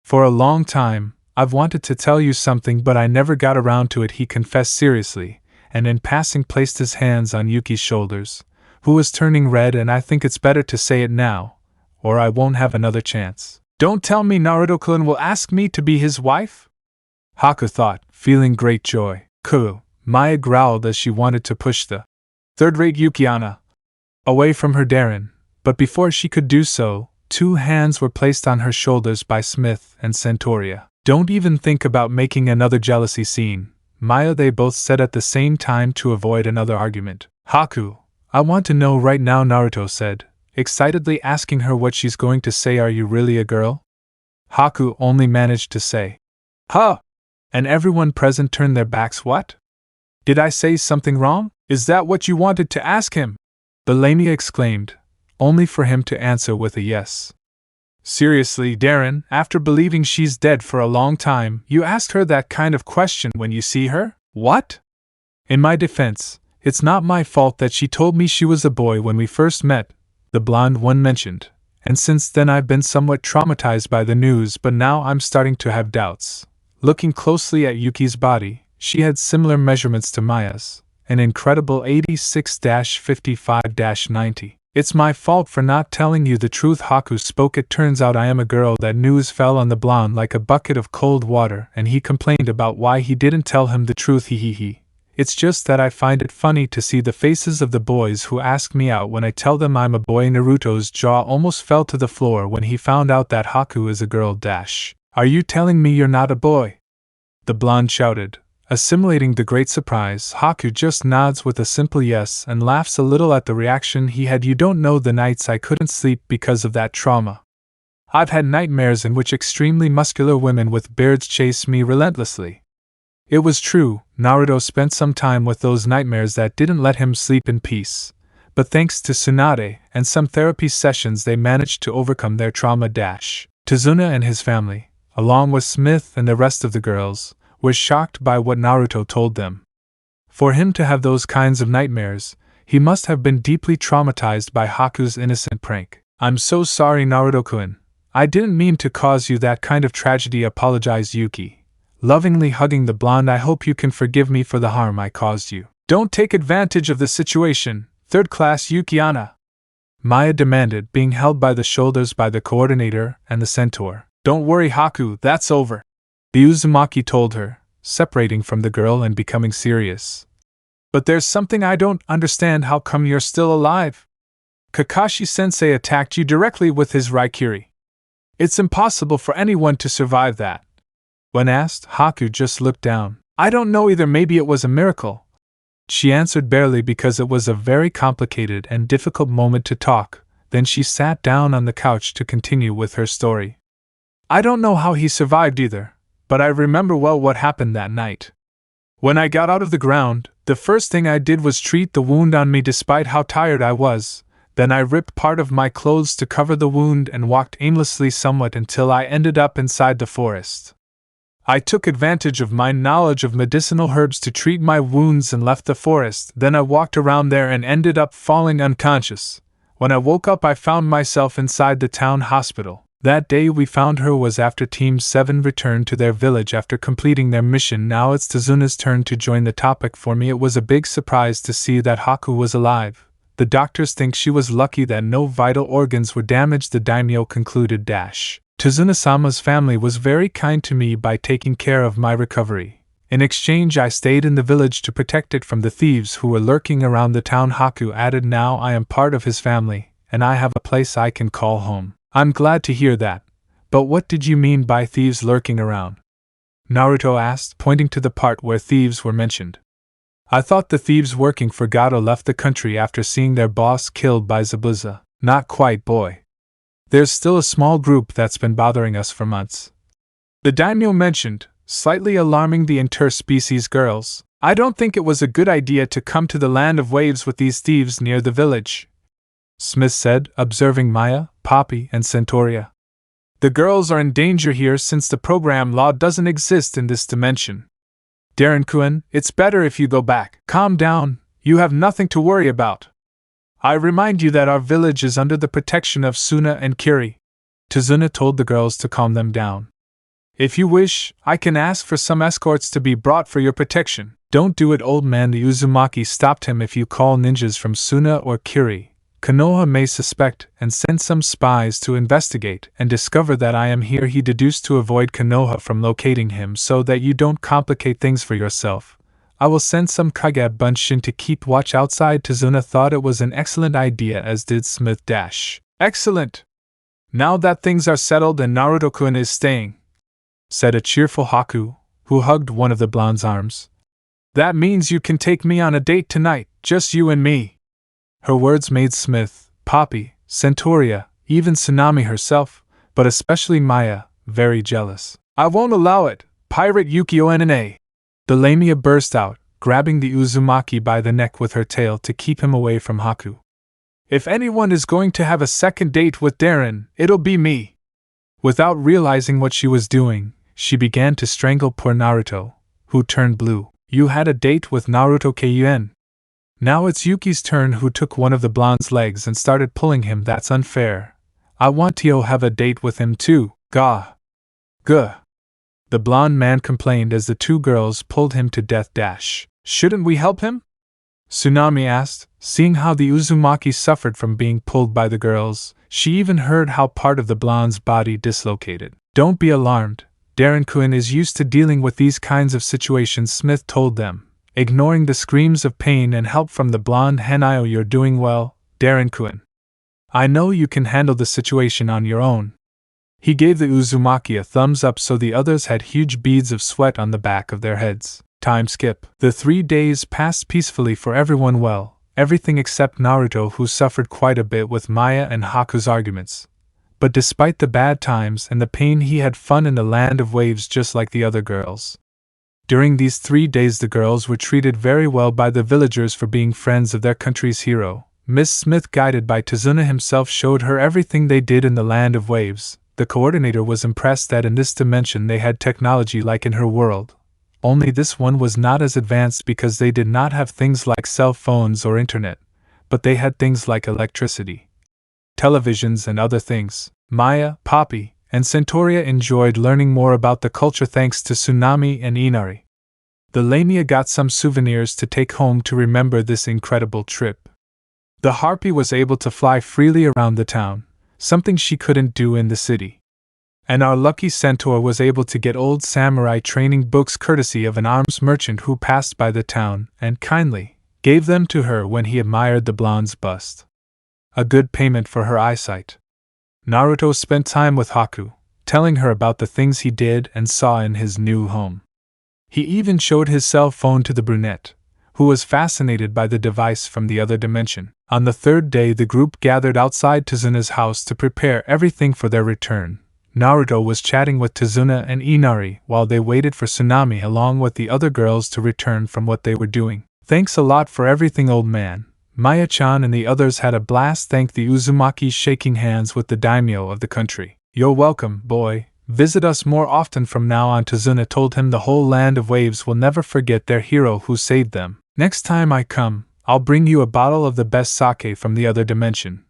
For a long time, I've wanted to tell you something but I never got around to it, he confessed seriously, and in passing placed his hands on Yuki's shoulders, who was turning red. And I think it's better to say it now, or I won't have another chance. Don't tell me Naruto-kun will ask me to be his wife? Haku thought, feeling great joy. Kuru, Maya growled as she wanted to push the third-rate Yukiana away from her Darren, but before she could do so, 2 hands were placed on her shoulders by Smith and Centauria. Don't even think about making another jealousy scene, Maya, they both said at the same time to avoid another argument. Haku, I want to know right now, Naruto said, excitedly asking her what she's going to say. Are you really a girl? Haku only managed to say, huh? And everyone present turned their backs. What? Did I say something wrong? Is that what you wanted to ask him? The Lamia exclaimed, only for him to answer with a yes. Seriously, Darren, after believing she's dead for a long time, you asked her that kind of question when you see her? What? In my defense, it's not my fault that she told me she was a boy when we first met, the blonde one mentioned, and since then I've been somewhat traumatized by the news, but now I'm starting to have doubts. Looking closely at Yuki's body, she had similar measurements to Maya's, an incredible 86-55-90. It's my fault for not telling you the truth, Haku spoke. It turns out I am a girl. That news fell on the blonde like a bucket of cold water, and he complained about why he didn't tell him the truth. He. It's just that I find it funny to see the faces of the boys who ask me out when I tell them I'm a boy. Naruto's jaw almost fell to the floor when he found out that Haku is a girl. Are you telling me you're not a boy? The blonde shouted, assimilating the great surprise. Haku just nods with a simple yes and laughs a little at the reaction he had. You don't know the nights I couldn't sleep because of that trauma. I've had nightmares in which extremely muscular women with beards chase me relentlessly. It was true, Naruto spent some time with those nightmares that didn't let him sleep in peace, but thanks to Tsunade and some therapy sessions they managed to overcome their trauma. Tazuna and his family, along with Smith and the rest of the girls, were shocked by what Naruto told them. For him to have those kinds of nightmares, he must have been deeply traumatized by Haku's innocent prank. I'm so sorry, Naruto-kun. I didn't mean to cause you that kind of tragedy, apologized Yuki, lovingly hugging the blonde. I hope you can forgive me for the harm I caused you. Don't take advantage of the situation, third-class Yukiana, Maya demanded, being held by the shoulders by the coordinator and the centaur. Don't worry, Haku, that's over, the Uzumaki told her, separating from the girl and becoming serious. But there's something I don't understand. How come you're still alive? Kakashi-sensei attacked you directly with his Raikiri. It's impossible for anyone to survive that. When asked, Haku just looked down. I don't know either, maybe it was a miracle. She answered barely because it was a very complicated and difficult moment to talk. Then she sat down on the couch to continue with her story. I don't know how he survived either, but I remember well what happened that night. When I got out of the ground, the first thing I did was treat the wound on me despite how tired I was. Then I ripped part of my clothes to cover the wound and walked aimlessly somewhat until I ended up inside the forest. I took advantage of my knowledge of medicinal herbs to treat my wounds and left the forest. Then I walked around there and ended up falling unconscious. When I woke up, I found myself inside the town hospital. That day we found her was after Team 7 returned to their village after completing their mission. Now it's Tazuna's turn to join the topic. For me, it was a big surprise to see that Haku was alive. The doctors think she was lucky that no vital organs were damaged, the daimyo concluded. Tazuna-sama's family was very kind to me by taking care of my recovery. In exchange, I stayed in the village to protect it from the thieves who were lurking around the town, Haku added. Now I am part of his family, and I have a place I can call home. I'm glad to hear that. But what did you mean by thieves lurking around? Naruto asked, pointing to the part where thieves were mentioned. I thought the thieves working for Gojo left the country after seeing their boss killed by Zabuza. Not quite, boy. There's still a small group that's been bothering us for months. The daimyo mentioned, slightly alarming the interspecies girls. I don't think it was a good idea to come to the land of waves with these thieves near the village, Smith said, observing Maya, Poppy, and Centauria. The girls are in danger here since the program law doesn't exist in this dimension. Darren-kun, it's better if you go back. Calm down, you have nothing to worry about. I remind you that our village is under the protection of Suna and Kiri. Tazuna told the girls to calm them down. If you wish, I can ask for some escorts to be brought for your protection. Don't do it, old man, the Uzumaki stopped him. If you call ninjas from Suna or Kiri, Konoha may suspect and send some spies to investigate and discover that I am here. He deduced to avoid Konoha from locating him so that you don't complicate things for yourself. I will send some Kage Bunshin to keep watch outside. Tazuna thought it was an excellent idea, as did Smith. Excellent! Now that things are settled and Naruto-kun is staying, said a cheerful Haku, who hugged one of the blonde's arms. That means you can take me on a date tonight, just you and me. Her words made Smith, Poppy, Centauria, even Tsunami herself, but especially Maya, very jealous. I won't allow it, Pirate Yukio Nna! The Lamia burst out, grabbing the Uzumaki by the neck with her tail to keep him away from Haku. If anyone is going to have a second date with Darren, it'll be me. Without realizing what she was doing, she began to strangle poor Naruto, who turned blue. You had a date with Naruto Kun? Now it's Yuki's turn, who took one of the blonde's legs and started pulling him. That's unfair. I want to have a date with him too. Gah. Guh. The blonde man complained as the two girls pulled him to death. Shouldn't we help him? Tsunami asked, seeing how the Uzumaki suffered from being pulled by the girls. She even heard how part of the blonde's body dislocated. Don't be alarmed. Darren-kun is used to dealing with these kinds of situations, Smith told them, ignoring the screams of pain and help from the blonde Hanyo. You're doing well, Darren-kun. I know you can handle the situation on your own. He gave the Uzumaki a thumbs up, so the others had huge beads of sweat on the back of their heads. Time skip. The 3 days passed peacefully for everyone. Well, everything except Naruto, who suffered quite a bit with Maya and Haku's arguments. But despite the bad times and the pain, he had fun in the land of waves just like the other girls. During these 3 days the girls were treated very well by the villagers for being friends of their country's hero. Miss Smith, guided by Tazuna himself, showed her everything they did in the land of waves. The coordinator was impressed that in this dimension they had technology like in her world. Only this one was not as advanced because they did not have things like cell phones or internet, but they had things like electricity, televisions, and other things. Maya, Poppy, and Centauria enjoyed learning more about the culture thanks to Tsunami and Inari. The Lamia got some souvenirs to take home to remember this incredible trip. The Harpy was able to fly freely around the town, something she couldn't do in the city. And our lucky Centaur was able to get old samurai training books courtesy of an arms merchant who passed by the town and kindly gave them to her when he admired the blonde's bust. A good payment for her eyesight. Naruto spent time with Haku, telling her about the things he did and saw in his new home. He even showed his cell phone to the brunette, who was fascinated by the device from the other dimension. On the 3rd day the group gathered outside Tazuna's house to prepare everything for their return. Naruto was chatting with Tazuna and Inari while they waited for Tsunami along with the other girls to return from what they were doing. Thanks a lot for everything, old man. Maya-chan and the others had a blast. Thanked the Uzumaki, shaking hands with the daimyo of the country. You're welcome, boy. Visit us more often from now on. Tazuna told him the whole land of waves will never forget their hero who saved them. Next time I come, I'll bring you a bottle of the best sake from the other dimension.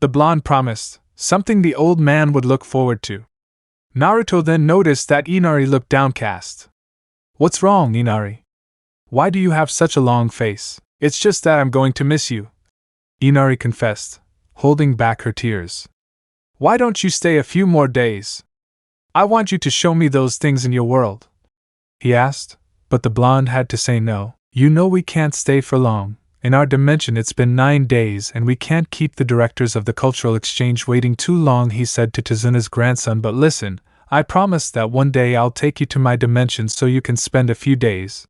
The blonde promised, something the old man would look forward to. Naruto then noticed that Inari looked downcast. What's wrong, Inari? Why do you have such a long face? It's just that I'm going to miss you, Inari confessed, holding back her tears. Why don't you stay a few more days? I want you to show me those things in your world, he asked, but the blonde had to say no. You know we can't stay for long. In our dimension it's been 9 days and we can't keep the directors of the cultural exchange waiting too long, he said to Tazuna's grandson. But listen, I promise that one day I'll take you to my dimension so you can spend a few days.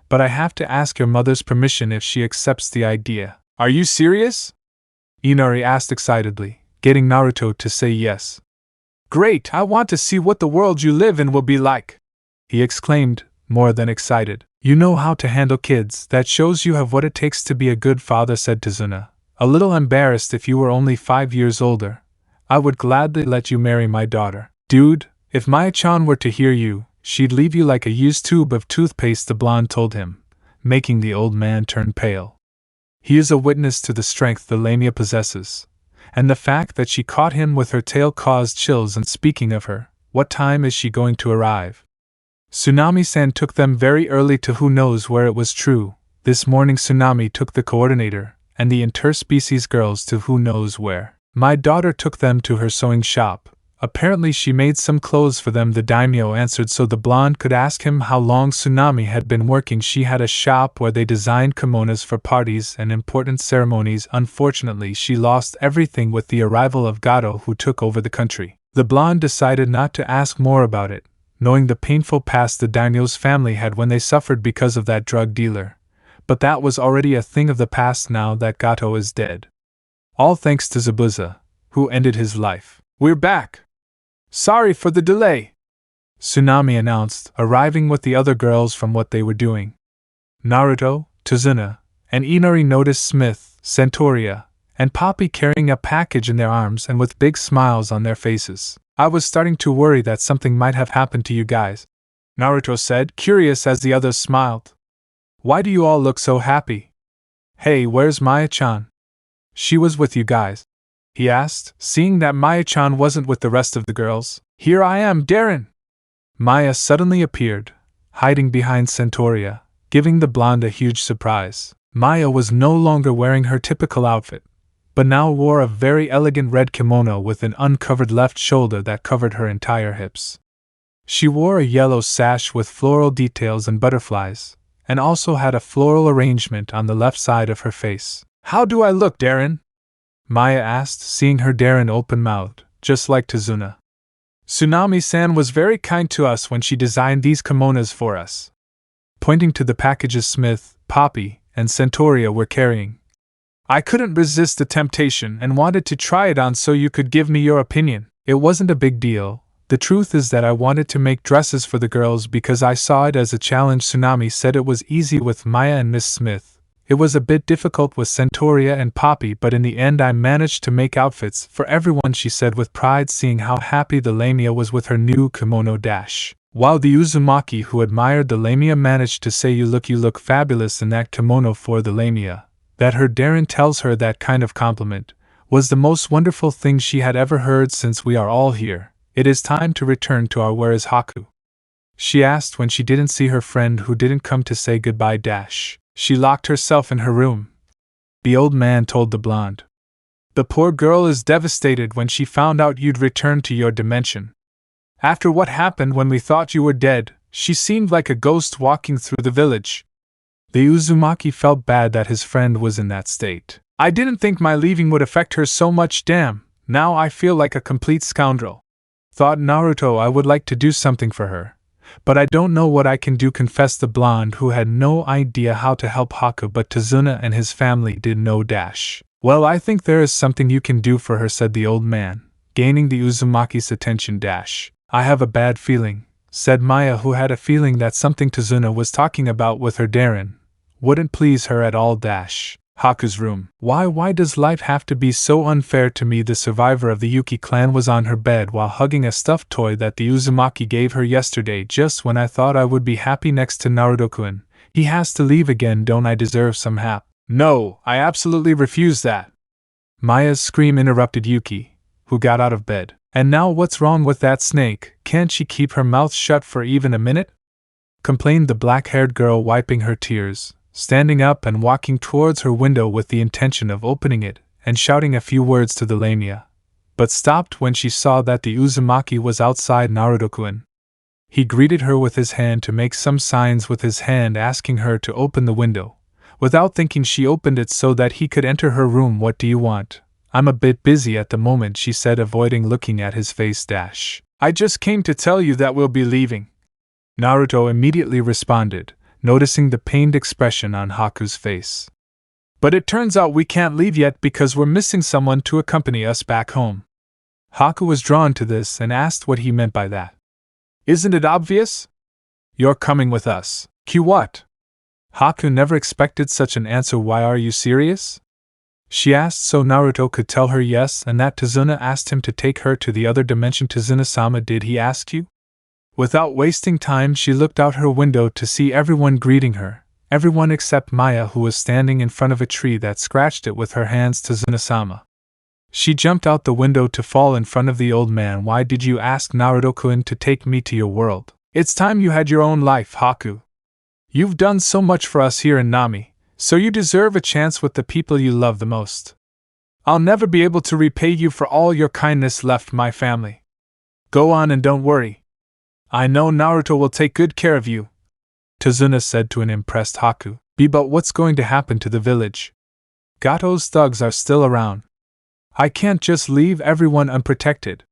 But I have to ask your mother's permission if she accepts the idea. Are you serious? Inari asked excitedly, getting Naruto to say yes. Great, I want to see what the world you live in will be like, he exclaimed, more than excited. You know how to handle kids, that shows you have what it takes to be a good father, said Tazuna, a little embarrassed. If you were only 5 years older, I would gladly let you marry my daughter. Dude, if Maya-chan were to hear you, she'd leave you like a used tube of toothpaste, the blonde told him, making the old man turn pale. He is a witness to the strength the Lamia possesses, and the fact that she caught him with her tail caused chills. And speaking of her, what time is she going to arrive? Tsunami-san took them very early to who knows where. It was true. This morning Tsunami took the coordinator and the interspecies girls to who knows where. My daughter took them to her sewing shop. Apparently she made some clothes for them, the daimyo answered so the blonde could ask him how long Tsunami had been working. She had a shop where they designed kimonos for parties and important ceremonies. Unfortunately, she lost everything with the arrival of Gojo, who took over the country. The blonde decided not to ask more about it, knowing the painful past the daimyo's family had when they suffered because of that drug dealer. But that was already a thing of the past now that Gojo is dead. All thanks to Zabuza, who ended his life. We're back! Sorry for the delay, Tsunami announced, arriving with the other girls from what they were doing. Naruto, Tazuna, and Inari noticed Smith, Centauria, and Poppy carrying a package in their arms and with big smiles on their faces. I was starting to worry that something might have happened to you guys, Naruto said, curious as the others smiled. Why do you all look so happy? Hey, where's Maya-chan? She was with you guys, he asked, seeing that Maya-chan wasn't with the rest of the girls. Here I am, Darren! Maya suddenly appeared, hiding behind Centauria, giving the blonde a huge surprise. Maya was no longer wearing her typical outfit, but now wore a very elegant red kimono with an uncovered left shoulder that covered her entire hips. She wore a yellow sash with floral details and butterflies, and also had a floral arrangement on the left side of her face. How do I look, Darren? Maya asked, seeing her Darren open-mouthed, just like Tazuna. Tsunami-san was very kind to us when she designed these kimonos for us, pointing to the packages Smith, Poppy, and Centauria were carrying. I couldn't resist the temptation and wanted to try it on so you could give me your opinion. It wasn't a big deal. The truth is that I wanted to make dresses for the girls because I saw it as a challenge. Tsunami said it was easy with Maya and Miss Smith. It was a bit difficult with Centauria and Poppy, but in the end I managed to make outfits for everyone, she said with pride, seeing how happy the Lamia was with her new kimono dash. While the Uzumaki who admired the Lamia managed to say you look fabulous in that kimono for the Lamia, that her Darren tells her that kind of compliment was the most wonderful thing she had ever heard. Since we are all here, it is time to return to our where is Haku? She asked when she didn't see her friend who didn't come to say goodbye dash. She locked herself in her room, the old man told the blonde. The poor girl is devastated when she found out you'd returned to your dimension. After what happened when we thought you were dead, she seemed like a ghost walking through the village. The Uzumaki felt bad that his friend was in that state. I didn't think my leaving would affect her so much. Damn, now I feel like a complete scoundrel. Thought Naruto I would like to do something for her, but I don't know what I can do, confessed the blonde, who had no idea how to help Haku, but Tazuna and his family did know dash. Well, I think there is something you can do for her, said the old man, gaining the Uzumaki's attention. I have a bad feeling, said Maya, who had a feeling that something Tazuna was talking about with her Darren wouldn't please her at all. Haku's room. Why does life have to be so unfair to me? The survivor of the Yuki clan was on her bed while hugging a stuffed toy that the Uzumaki gave her yesterday. Just when I thought I would be happy next to Naruto-kun, he has to leave again. Don't I deserve some hap? No, I absolutely refuse that. Maya's scream interrupted Yuki, who got out of bed. And now what's wrong with that snake? Can't she keep her mouth shut for even a minute? Complained the black-haired girl, wiping her tears, standing up and walking towards her window with the intention of opening it and shouting a few words to the lamia, but stopped when she saw that the Uzumaki was outside Naruto-kun. He greeted her with his hand to make some signs with his hand, asking her to open the window. Without thinking, she opened it so that he could enter her room. What do you want? I'm a bit busy at the moment, she said, avoiding looking at his face. I just came to tell you that we'll be leaving. Naruto immediately responded, noticing the pained expression on Haku's face. But it turns out we can't leave yet because we're missing someone to accompany us back home. Haku was drawn to this and asked what he meant by that. Isn't it obvious? You're coming with us. What? Haku never expected such an answer. Why, are you serious? She asked so Naruto could tell her yes, and that Tazuna asked him to take her to the other dimension. Tazuna-sama, did he ask you? Without wasting time, she looked out her window to see everyone greeting her, everyone except Maya, who was standing in front of a tree that scratched it with her hands. Tazuna-sama. She jumped out the window to fall in front of the old man. Why did you ask Naruto-kun to take me to your world? It's time you had your own life, Haku. You've done so much for us here in Nami, so you deserve a chance with the people you love the most. I'll never be able to repay you for all your kindness left my family. Go on and don't worry. I know Naruto will take good care of you, Tazuna said to an impressed Haku. But what's going to happen to the village? Gato's thugs are still around. I can't just leave everyone unprotected.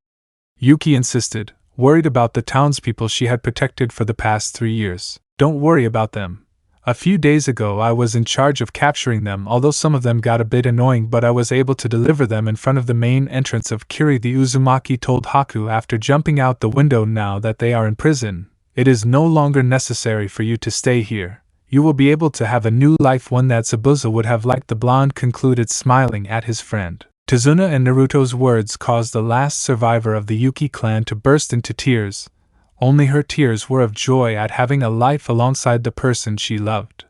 Yuki insisted, worried about the townspeople she had protected for the past 3 years. Don't worry about them. A few days ago I was in charge of capturing them, although some of them got a bit annoying, but I was able to deliver them in front of the main entrance of Kiri. The Uzumaki told Haku after jumping out the window. Now that they are in prison, it is no longer necessary for you to stay here. You will be able to have a new life, one that Zabuza would have liked, the blonde concluded, smiling at his friend. Tazuna and Naruto's words caused the last survivor of the Yuki clan to burst into tears. Only her tears were of joy at having a life alongside the person she loved.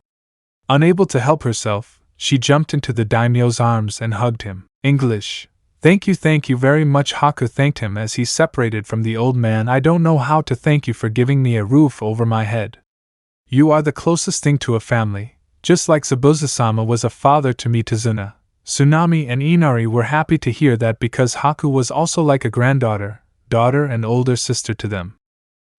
Unable to help herself, she jumped into the daimyo's arms and hugged him. English. Thank you very much. Haku thanked him as he separated from the old man. I don't know how to thank you for giving me a roof over my head. You are the closest thing to a family, just like Zabuza-sama was a father to me. Tazuna, Tsunami and Inari were happy to hear that because Haku was also like a granddaughter, daughter and older sister to them.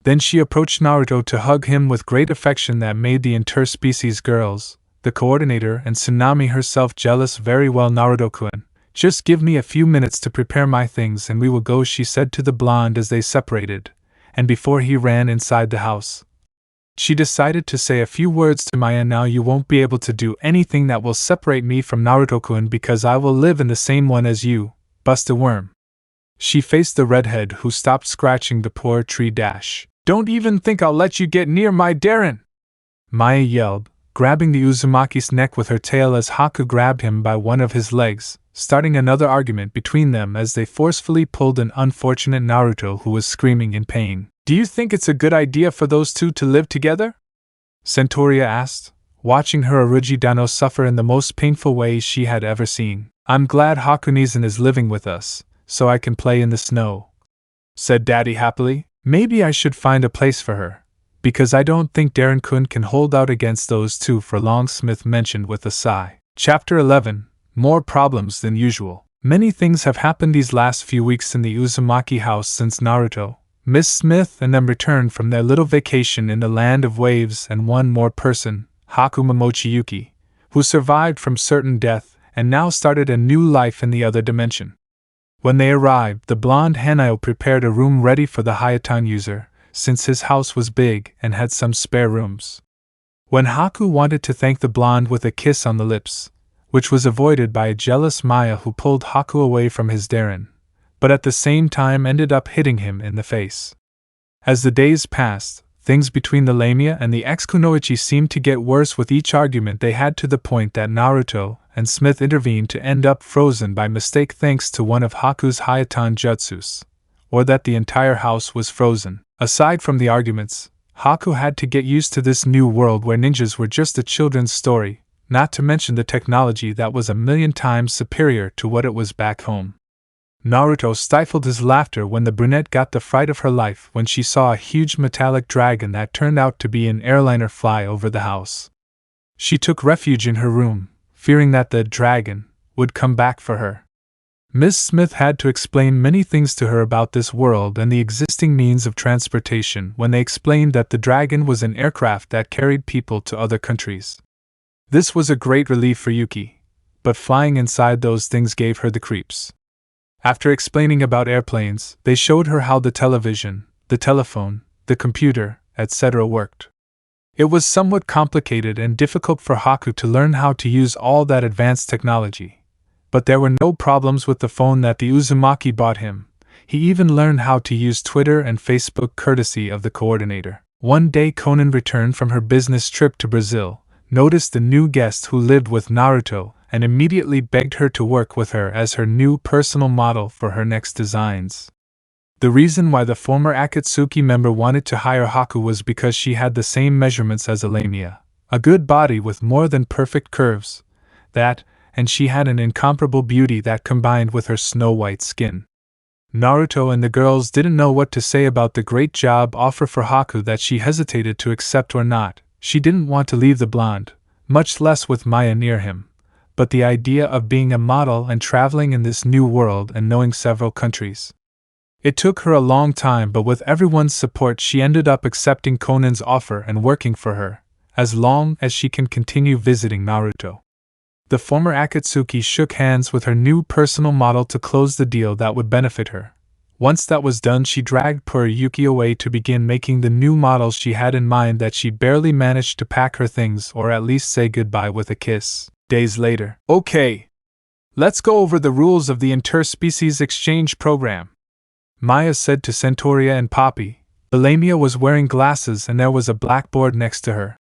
Then she approached Naruto to hug him with great affection that made the interspecies girls, the coordinator and Tsunami herself jealous. Very well, Naruto-kun. Just give me a few minutes to prepare my things and we will go, she said to the blonde as they separated, and before he ran inside the house. She decided to say a few words to Maya. Now you won't be able to do anything that will separate me from Naruto-kun because I will live in the same one as you, bust a worm. She faced the redhead who stopped scratching the poor tree. Don't even think I'll let you get near my Darren! Maya yelled, grabbing the Uzumaki's neck with her tail as Haku grabbed him by one of his legs, starting another argument between them as they forcefully pulled an unfortunate Naruto who was screaming in pain. Do you think it's a good idea for those two to live together? Centauria asked, watching her Origidano suffer in the most painful way she had ever seen. I'm glad Hakunizan is living with us, so I can play in the snow, said Daddy happily. Maybe I should find a place for her, because I don't think Darren-kun can hold out against those two for long, Smith mentioned with a sigh. Chapter 11. More problems than usual. Many things have happened these last few weeks in the Uzumaki house since Naruto, Miss Smith and them returned from their little vacation in the land of waves, and one more person, Haku Momochiyuki, who survived from certain death and now started a new life in the other dimension. When they arrived, the blonde Hanayo prepared a room ready for the Hayatan user, since his house was big and had some spare rooms. When Haku wanted to thank the blonde with a kiss on the lips, which was avoided by a jealous Maya who pulled Haku away from his Darren, but at the same time ended up hitting him in the face. As the days passed, things between the Lamia and the ex-kunoichi seemed to get worse with each argument they had, to the point that Naruto and Smith intervened to end up frozen by mistake thanks to one of Haku's Hayatan jutsus, or that the entire house was frozen. Aside from the arguments, Haku had to get used to this new world where ninjas were just a children's story, not to mention the technology that was 1,000,000 times superior to what it was back home. Naruto stifled his laughter when the brunette got the fright of her life when she saw a huge metallic dragon that turned out to be an airliner fly over the house. She took refuge in her room, fearing that the dragon would come back for her. Miss Smith had to explain many things to her about this world and the existing means of transportation when they explained that the dragon was an aircraft that carried people to other countries. This was a great relief for Yuki, but flying inside those things gave her the creeps. After explaining about airplanes, they showed her how the television, the telephone, the computer, etc. worked. It was somewhat complicated and difficult for Haku to learn how to use all that advanced technology. But there were no problems with the phone that the Uzumaki bought him. He even learned how to use Twitter and Facebook courtesy of the coordinator. One day Konan returned from her business trip to Brazil, noticed the new guest who lived with Naruto, and immediately begged her to work with her as her new personal model for her next designs. The reason why the former Akatsuki member wanted to hire Haku was because she had the same measurements as a Lamia, a good body with more than perfect curves, and she had an incomparable beauty that combined with her snow-white skin. Naruto and the girls didn't know what to say about the great job offer for Haku that she hesitated to accept or not. She didn't want to leave the blonde, much less with Maya near him, but the idea of being a model and traveling in this new world and knowing several countries. It took her a long time, but with everyone's support she ended up accepting Konan's offer and working for her, as long as she can continue visiting Naruto. The former Akatsuki shook hands with her new personal model to close the deal that would benefit her. Once that was done, she dragged poor Yuki away to begin making the new models she had in mind that she barely managed to pack her things or at least say goodbye with a kiss. Days later. Okay. Let's go over the rules of the interspecies exchange program, Maya said to Centauria and Poppy. The Lamia was wearing glasses and there was a blackboard next to her.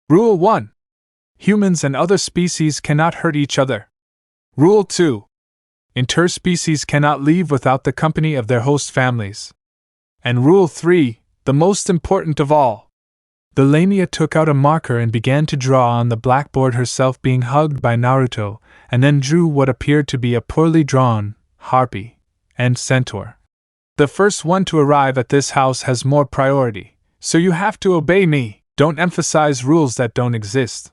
Rule 1. Humans and other species cannot hurt each other. Rule 2. Interspecies cannot leave without the company of their host families. And Rule 3, the most important of all. The Lamia took out a marker and began to draw on the blackboard herself being hugged by Naruto, and then drew what appeared to be a poorly drawn harpy and centaur. The first one to arrive at this house has more priority, so you have to obey me. Don't emphasize rules that don't exist.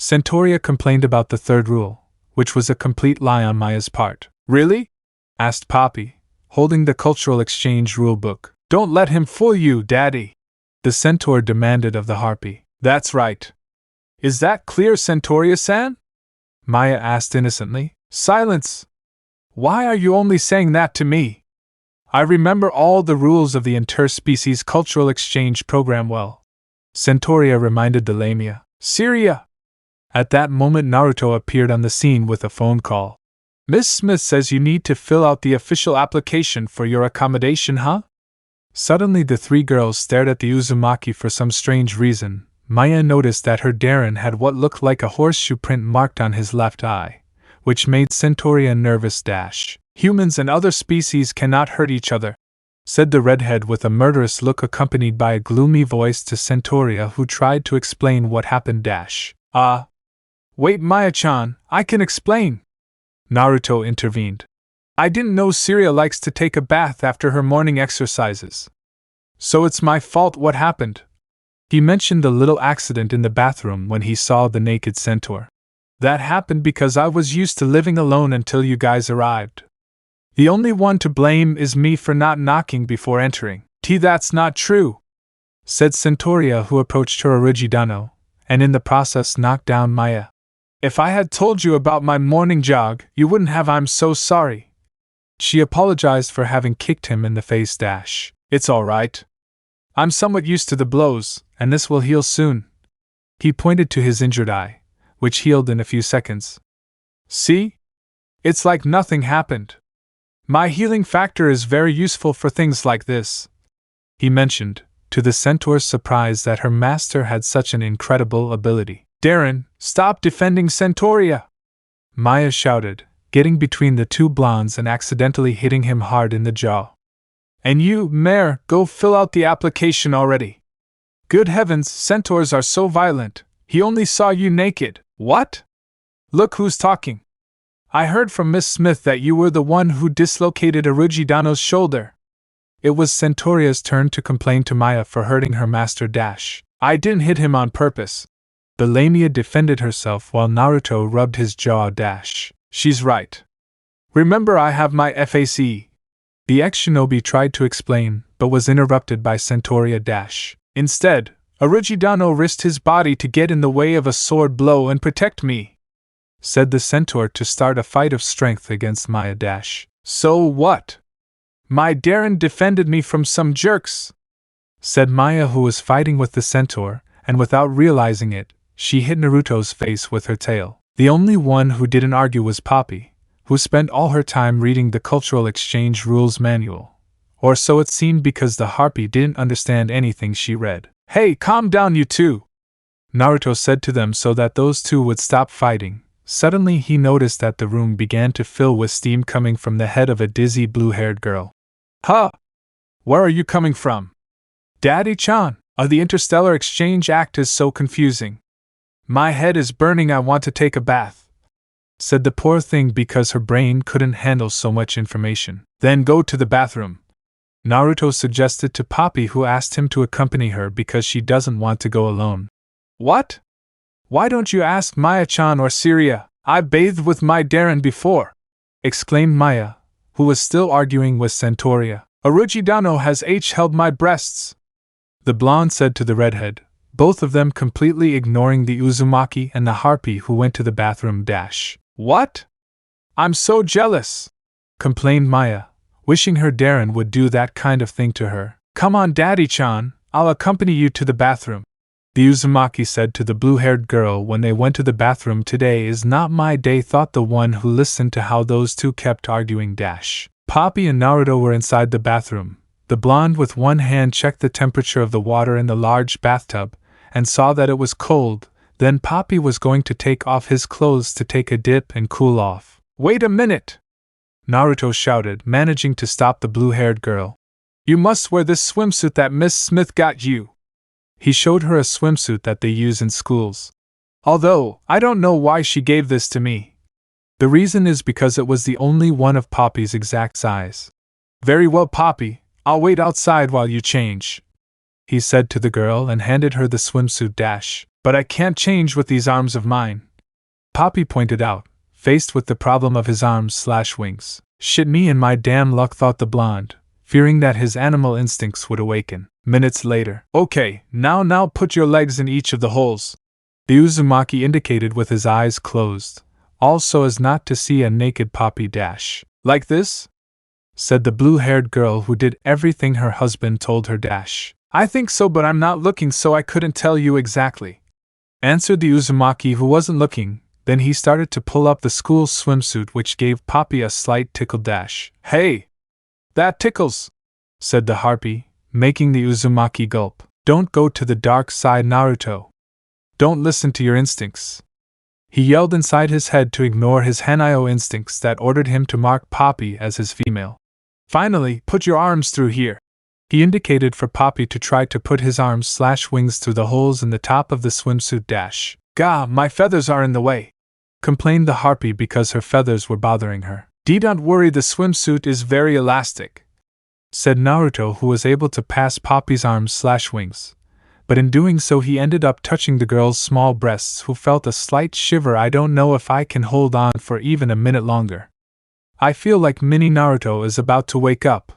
Centauria complained about the third rule, which was a complete lie on Maya's part. Really? Asked Poppy, holding the cultural exchange rulebook. Don't let him fool you, Daddy, the centaur demanded of the harpy. That's right. Is that clear, Centauria-san? Maya asked innocently. Silence! Why are you only saying that to me? I remember all the rules of the interspecies cultural exchange program well, Centauria reminded the Lamia. Syria! At that moment Naruto appeared on the scene with a phone call. Miss Smith says you need to fill out the official application for your accommodation, huh? Suddenly the three girls stared at the Uzumaki for some strange reason. Maya noticed that her Darren had what looked like a horseshoe print marked on his left eye, which made Centauria nervous. Humans and other species cannot hurt each other, said the redhead with a murderous look accompanied by a gloomy voice to Centauria, who tried to explain what happened. Wait, Maya-chan, I can explain, Naruto intervened. I didn't know Syria likes to take a bath after her morning exercises. So it's my fault what happened. He mentioned the little accident in the bathroom when he saw the naked centaur. That happened because I was used to living alone until you guys arrived. The only one to blame is me for not knocking before entering. That's not true, said Centauria, who approached her Origidano, and in the process knocked down Maya. If I had told you about my morning jog, you wouldn't have. I'm so sorry. She apologized for having kicked him in the face. It's all right. I'm somewhat used to the blows, and this will heal soon. He pointed to his injured eye, which healed in a few seconds. See? It's like nothing happened. My healing factor is very useful for things like this, he mentioned, to the centaur's surprise that her master had such an incredible ability. Darren, stop defending Centauria! Maya shouted, getting between the two blondes and accidentally hitting him hard in the jaw. And you, Mare, go fill out the application already. Good heavens, centaurs are so violent. He only saw you naked. What? Look who's talking. I heard from Miss Smith that you were the one who dislocated Arugidano's shoulder. It was Centauria's turn to complain to Maya for hurting her master. I didn't hit him on purpose. The Lamia defended herself while Naruto rubbed his jaw. She's right. Remember, I have my FAC. The ex-shinobi tried to explain, but was interrupted by Centauria. Instead, Arugidano risked his body to get in the way of a sword blow and protect me, said the centaur to start a fight of strength against Maya. So what? My Darren defended me from some jerks, said Maya, who was fighting with the centaur, and without realizing it, she hit Naruto's face with her tail. The only one who didn't argue was Poppy, who spent all her time reading the Cultural Exchange Rules Manual. Or so it seemed, because the harpy didn't understand anything she read. Hey, calm down you two, Naruto said to them so that those two would stop fighting. Suddenly he noticed that the room began to fill with steam coming from the head of a dizzy blue-haired girl. Huh? Where are you coming from? Daddy-chan, the interstellar exchange act is so confusing. My head is burning, I want to take a bath, said the poor thing because her brain couldn't handle so much information. Then go to the bathroom, Naruto suggested to Poppy, who asked him to accompany her because she doesn't want to go alone. What? Why don't you ask Maya-chan or Syria? I bathed with my Darren before, exclaimed Maya, who was still arguing with Centauria. Arugidano has held my breasts, the blonde said to the redhead, both of them completely ignoring the Uzumaki and the harpy who went to the bathroom. What? I'm so jealous, complained Maya, wishing her Darren would do that kind of thing to her. Come on, Daddy-chan, I'll accompany you to the bathroom, the Uzumaki said to the blue-haired girl when they went to the bathroom. Today is not my day, thought the one who listened to how those two kept arguing. Poppy and Naruto were inside the bathroom. The blonde with one hand checked the temperature of the water in the large bathtub, and saw that it was cold. Then Poppy was going to take off his clothes to take a dip and cool off. Wait a minute! Naruto shouted, managing to stop the blue-haired girl. You must wear this swimsuit that Miss Smith got you. He showed her a swimsuit that they use in schools. Although, I don't know why she gave this to me. The reason is because it was the only one of Poppy's exact size. Very well, Poppy, I'll wait outside while you change, he said to the girl and handed her the swimsuit. But I can't change with these arms of mine, Poppy pointed out, faced with the problem of his arms/wings. Shit, me and my damn luck, thought the blonde, fearing that his animal instincts would awaken. Minutes later. Okay, now put your legs in each of the holes, the Uzumaki indicated with his eyes closed, also as not to see a naked Poppy. Like this? Said the blue-haired girl who did everything her husband told her. I think so, but I'm not looking, so I couldn't tell you exactly, answered the Uzumaki, who wasn't looking. Then he started to pull up the school swimsuit, which gave Poppy a slight tickle. Hey! That tickles, said the harpy, making the Uzumaki gulp. Don't go to the dark side, Naruto. Don't listen to your instincts. He yelled inside his head to ignore his Hanayo instincts that ordered him to mark Poppy as his female. Finally, put your arms through here. He indicated for Poppy to try to put his arms/wings through the holes in the top of the swimsuit. Gah, my feathers are in the way, complained the harpy because her feathers were bothering her. Don't worry, the swimsuit is very elastic, said Naruto, who was able to pass Poppy's arms/wings. But in doing so he ended up touching the girl's small breasts, who felt a slight shiver. I don't know if I can hold on for even a minute longer. I feel like mini Naruto is about to wake up.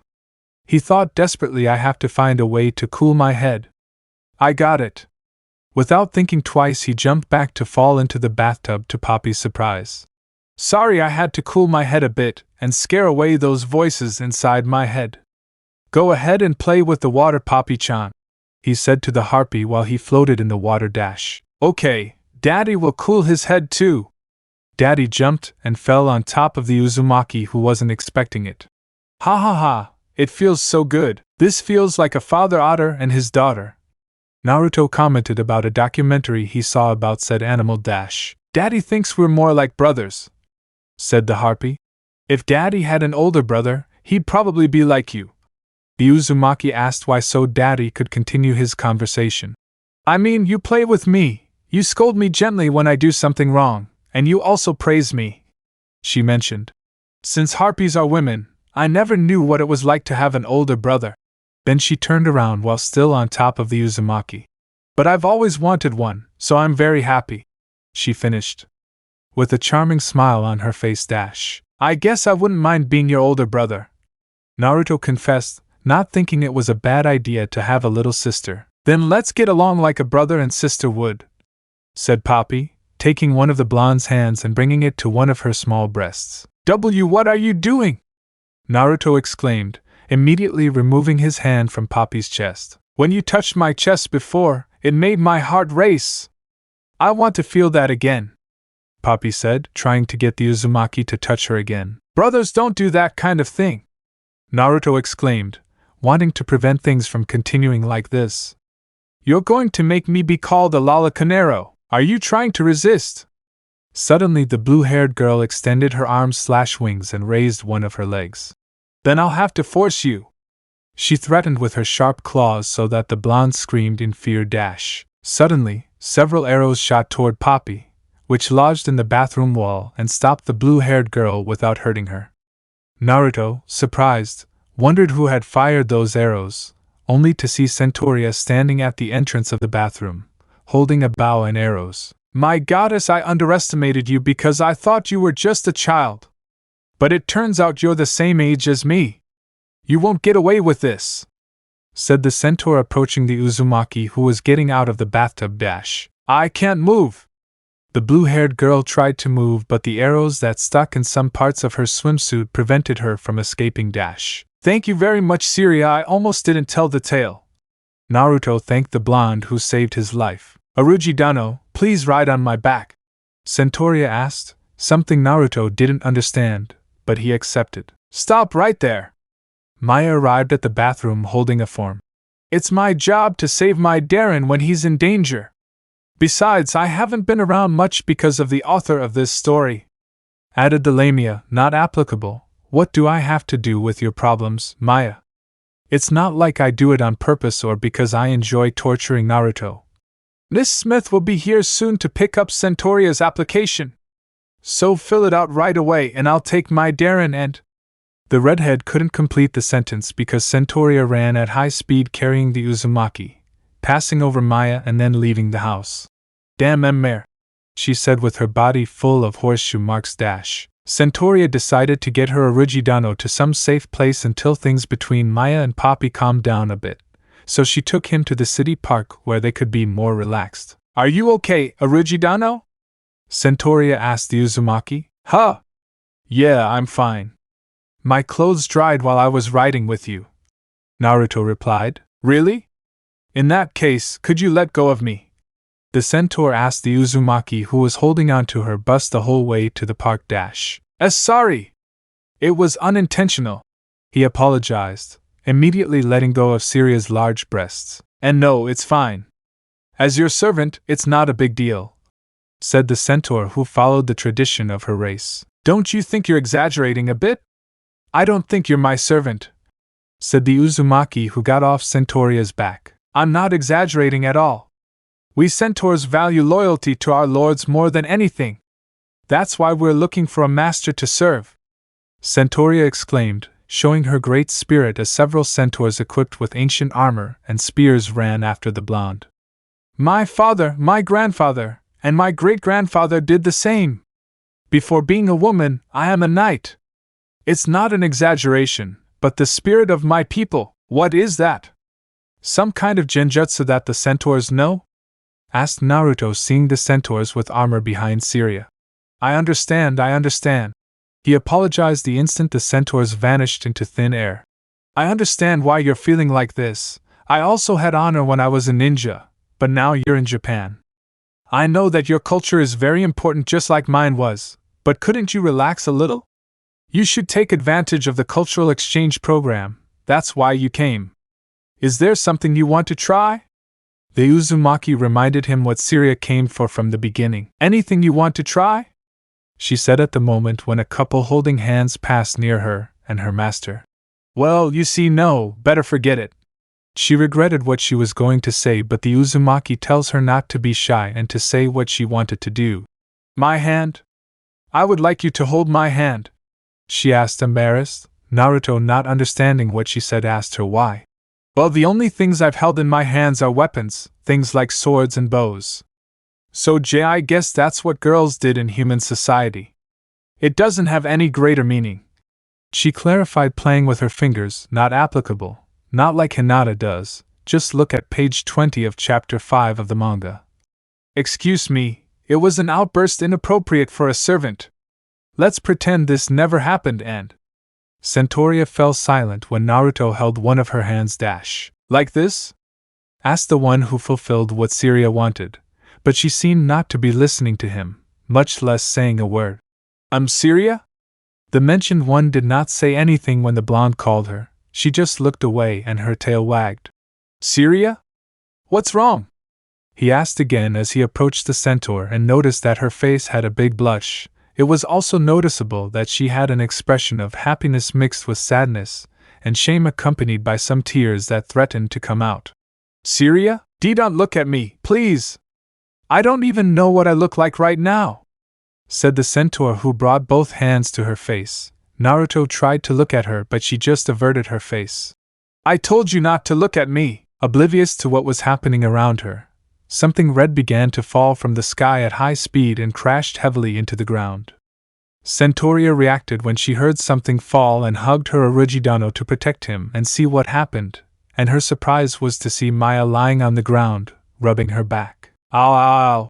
He thought desperately, I have to find a way to cool my head. I got it. Without thinking twice he jumped back to fall into the bathtub, to Poppy's surprise. Sorry, I had to cool my head a bit and scare away those voices inside my head. Go ahead and play with the water, Poppy-chan, he said to the harpy while he floated in the water. Okay, Daddy will cool his head too. Daddy jumped and fell on top of the Uzumaki, who wasn't expecting it. Ha ha ha, it feels so good. This feels like a father otter and his daughter. Naruto commented about a documentary he saw about said animal. Daddy thinks we're more like brothers, said the harpy. If Daddy had an older brother, he'd probably be like you. The Uzumaki asked why so Daddy could continue his conversation. I mean, you play with me, you scold me gently when I do something wrong, and you also praise me, she mentioned. Since harpies are women, I never knew what it was like to have an older brother. Then she turned around while still on top of the Uzumaki. But I've always wanted one, so I'm very happy, she finished. With a charming smile on her face. I guess I wouldn't mind being your older brother, Naruto confessed, not thinking it was a bad idea to have a little sister. Then let's get along like a brother and sister would, said Poppy, taking one of the blonde's hands and bringing it to one of her small breasts. What are you doing? Naruto exclaimed, immediately removing his hand from Poppy's chest. When you touched my chest before, it made my heart race. I want to feel that again, Poppy said, trying to get the Uzumaki to touch her again. Brothers don't do that kind of thing, Naruto exclaimed, wanting to prevent things from continuing like this. You're going to make me be called a lalacanero. Are you trying to resist? Suddenly the blue-haired girl extended her arms/wings and raised one of her legs. Then I'll have to force you, she threatened with her sharp claws so that the blonde screamed in fear. Suddenly, several arrows shot toward Poppy, which lodged in the bathroom wall and stopped the blue-haired girl without hurting her. Naruto, surprised, wondered who had fired those arrows, only to see Centauria standing at the entrance of the bathroom, holding a bow and arrows. My goddess, I underestimated you because I thought you were just a child. But it turns out you're the same age as me. You won't get away with this, said the centaur approaching the Uzumaki who was getting out of the bathtub. I can't move. The blue-haired girl tried to move, but the arrows that stuck in some parts of her swimsuit prevented her from escaping. Thank you very much, Syria. I almost didn't tell the tale. Naruto thanked the blonde who saved his life. Arujidano, please ride on my back, Centauria asked, something Naruto didn't understand, but he accepted. Stop right there. Maya arrived at the bathroom holding a form. It's my job to save my Darren when he's in danger. Besides, I haven't been around much because of the author of this story, added the Lamia, not applicable. What do I have to do with your problems, Maya? It's not like I do it on purpose or because I enjoy torturing Naruto. Miss Smith will be here soon to pick up Centauria's application. So fill it out right away and I'll take my Darren and… The redhead couldn't complete the sentence because Centauria ran at high speed carrying the Uzumaki, passing over Maya and then leaving the house. Damn mare, she said with her body full of horseshoe marks. Centauria decided to get her Origidano to some safe place until things between Maya and Poppy calmed down a bit, so she took him to the city park where they could be more relaxed. Are you okay, Origidano? Centauria asked the Uzumaki. Huh? Yeah, I'm fine. My clothes dried while I was riding with you, Naruto replied. Really? In that case, could you let go of me? The centaur asked the Uzumaki who was holding on to her bus the whole way to the park. Sorry. It was unintentional, he apologized, immediately letting go of Syria's large breasts. And no, it's fine. As your servant, it's not a big deal, said the centaur who followed the tradition of her race. Don't you think you're exaggerating a bit? I don't think you're my servant, said the Uzumaki who got off Centauria's back. I'm not exaggerating at all. We centaurs value loyalty to our lords more than anything. That's why we're looking for a master to serve, Centauria exclaimed, showing her great spirit as several centaurs equipped with ancient armor and spears ran after the blonde. My father, my grandfather, and my great-grandfather did the same. Before being a woman, I am a knight. It's not an exaggeration, but the spirit of my people. What is that? Some kind of genjutsu that the centaurs know? Asked Naruto, seeing the centaurs with armor behind Syria. I understand. He apologized the instant the centaurs vanished into thin air. I understand why you're feeling like this. I also had honor when I was a ninja, but now you're in Japan. I know that your culture is very important just like mine was, but couldn't you relax a little? You should take advantage of the cultural exchange program, that's why you came. Is there something you want to try? The Uzumaki reminded him what Syria came for from the beginning. Anything you want to try? She said at the moment when a couple holding hands passed near her and her master. Well, you see, no, better forget it. She regretted what she was going to say, but the Uzumaki tells her not to be shy and to say what she wanted to do. My hand? I would like you to hold my hand, she asked, embarrassed. Naruto, not understanding what she said, asked her why. Well, the only things I've held in my hands are weapons, things like swords and bows. So I guess that's what girls did in human society. It doesn't have any greater meaning. She clarified, playing with her fingers. Not applicable, not like Hinata does. Just look at page 20 of chapter 5 of the manga. Excuse me, it was an outburst inappropriate for a servant. Let's pretend this never happened and… Centauria fell silent when Naruto held one of her hands. Like this? Asked the one who fulfilled what Syria wanted, but she seemed not to be listening to him, much less saying a word. Syria? The mentioned one did not say anything when the blonde called her. She just looked away and her tail wagged. Syria? What's wrong? He asked again as he approached the centaur and noticed that her face had a big blush. It was also noticeable that she had an expression of happiness mixed with sadness and shame, accompanied by some tears that threatened to come out. Syria? Don't look at me, please. I don't even know what I look like right now, said the centaur, who brought both hands to her face. Naruto tried to look at her, but she just averted her face. I told you not to look at me. Oblivious to what was happening around her, something red began to fall from the sky at high speed and crashed heavily into the ground. Centauria reacted when she heard something fall and hugged her Origidano to protect him and see what happened, and her surprise was to see Maya lying on the ground, rubbing her back. Ow, ow, ow.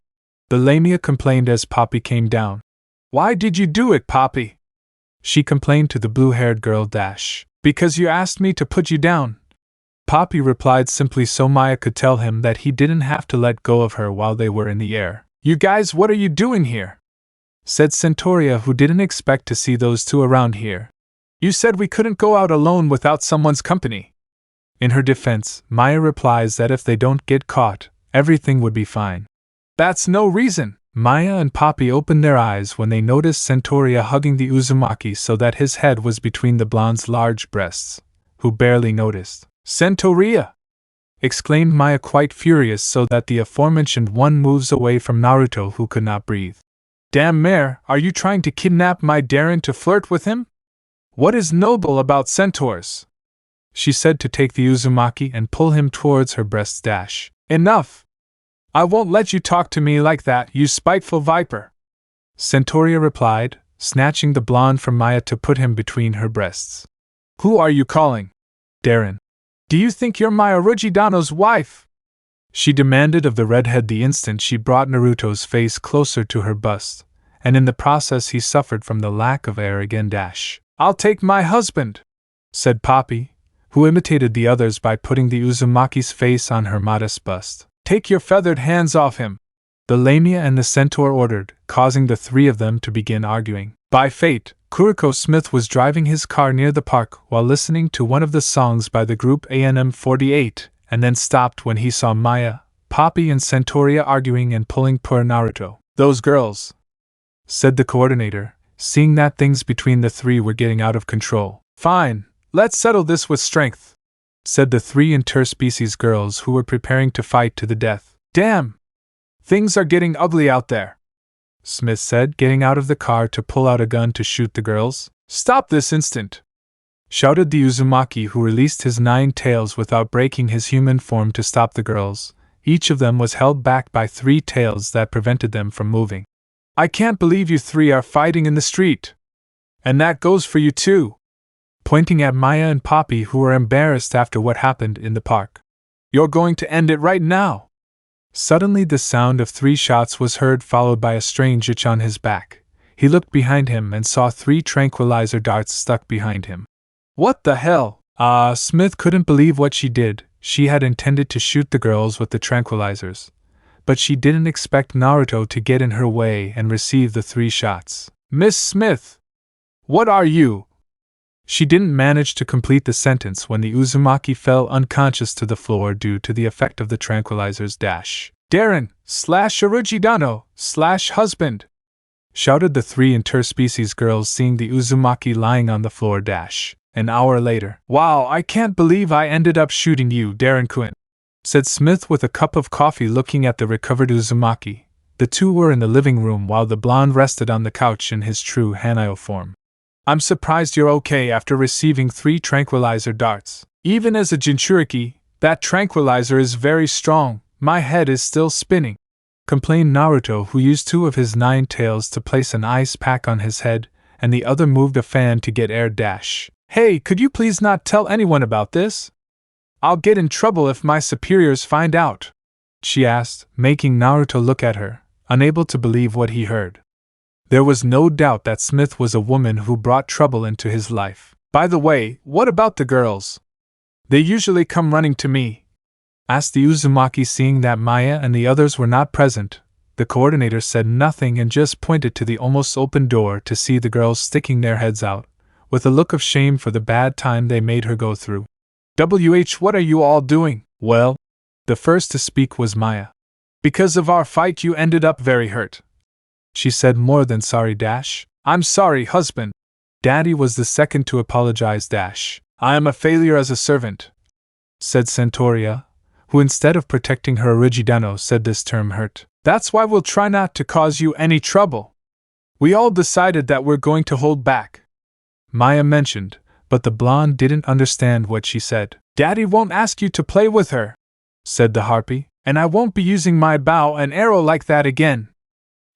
The Lamia complained as Poppy came down. Why did you do it, Poppy? She complained to the blue-haired girl. Because you asked me to put you down. Poppy replied simply so Maya could tell him that he didn't have to let go of her while they were in the air. You guys, what are you doing here? Said Centauria, who didn't expect to see those two around here. You said we couldn't go out alone without someone's company. In her defense, Maya replies that if they don't get caught, everything would be fine. That's no reason. Maya and Poppy opened their eyes when they noticed Centauria hugging the Uzumaki so that his head was between the blonde's large breasts, who barely noticed. Centauria! Exclaimed Maya, quite furious, so that the aforementioned one moves away from Naruto, who could not breathe. Damn mare, are you trying to kidnap my Darren to flirt with him? What is noble about centaurs? She said to take the Uzumaki and pull him towards her breasts. Enough! I won't let you talk to me like that, you spiteful viper! Centauria replied, snatching the blonde from Maya to put him between her breasts. Who are you calling? Darren. Do you think you're my Origidano's wife? She demanded of the redhead the instant she brought Naruto's face closer to her bust, and in the process he suffered from the lack of air again. I'll take my husband, said Poppy, who imitated the others by putting the Uzumaki's face on her modest bust. Take your feathered hands off him, the Lamia and the centaur ordered, causing the three of them to begin arguing. By fate, Kuriko Smith was driving his car near the park while listening to one of the songs by the group ANM48, and then stopped when he saw Maya, Poppy and Centauria arguing and pulling poor Naruto. Those girls, said the coordinator, seeing that things between the three were getting out of control. Fine, let's settle this with strength, said the three interspecies girls who were preparing to fight to the death. Damn! Things are getting ugly out there, Smith said, getting out of the car to pull out a gun to shoot the girls. Stop this instant! Shouted the Uzumaki, who released his 9 tails without breaking his human form to stop the girls. Each of them was held back by 3 tails that prevented them from moving. I can't believe you 3 are fighting in the street. And that goes for you too, pointing at Maya and Poppy, who were embarrassed after what happened in the park. You're going to end it right now. Suddenly the sound of 3 shots was heard, followed by a strange itch on his back. He looked behind him and saw 3 tranquilizer darts stuck behind him. What the hell? Smith couldn't believe what she did. She had intended to shoot the girls with the tranquilizers, but she didn't expect Naruto to get in her way and receive the 3 shots. Miss Smith! What are you? She didn't manage to complete the sentence when the Uzumaki fell unconscious to the floor due to the effect of the tranquilizer's dash. Darren, /Arujidano, /husband! Shouted the three interspecies girls seeing the Uzumaki lying on the floor dash. An hour later. Wow, I can't believe I ended up shooting you, Darren-kun, said Smith with a cup of coffee looking at the recovered Uzumaki. The two were in the living room while the blonde rested on the couch in his true Hanayo form. I'm surprised you're okay after receiving 3 tranquilizer darts. Even as a Jinchuriki, that tranquilizer is very strong. My head is still spinning, complained Naruto, who used 2 of his 9 tails to place an ice pack on his head, and the other moved a fan to get air dash. Hey, could you please not tell anyone about this? I'll get in trouble if my superiors find out, she asked, making Naruto look at her, unable to believe what he heard. There was no doubt that Smith was a woman who brought trouble into his life. By the way, what about the girls? They usually come running to me, asked the Uzumaki, seeing that Maya and the others were not present. The coordinator said nothing and just pointed to the almost open door to see the girls sticking their heads out, with a look of shame for the bad time they made her go through. What are you all doing? Well, the first to speak was Maya. Because of our fight you ended up very hurt, she said, more than sorry dash. I'm sorry, husband. Daddy was the second to apologize dash. I am a failure as a servant, said Centauria, who instead of protecting her Origidano said this term hurt. That's why we'll try not to cause you any trouble. We all decided that we're going to hold back, Maya mentioned, but the blonde didn't understand what she said. Daddy won't ask you to play with her, said the harpy, and I won't be using my bow and arrow like that again,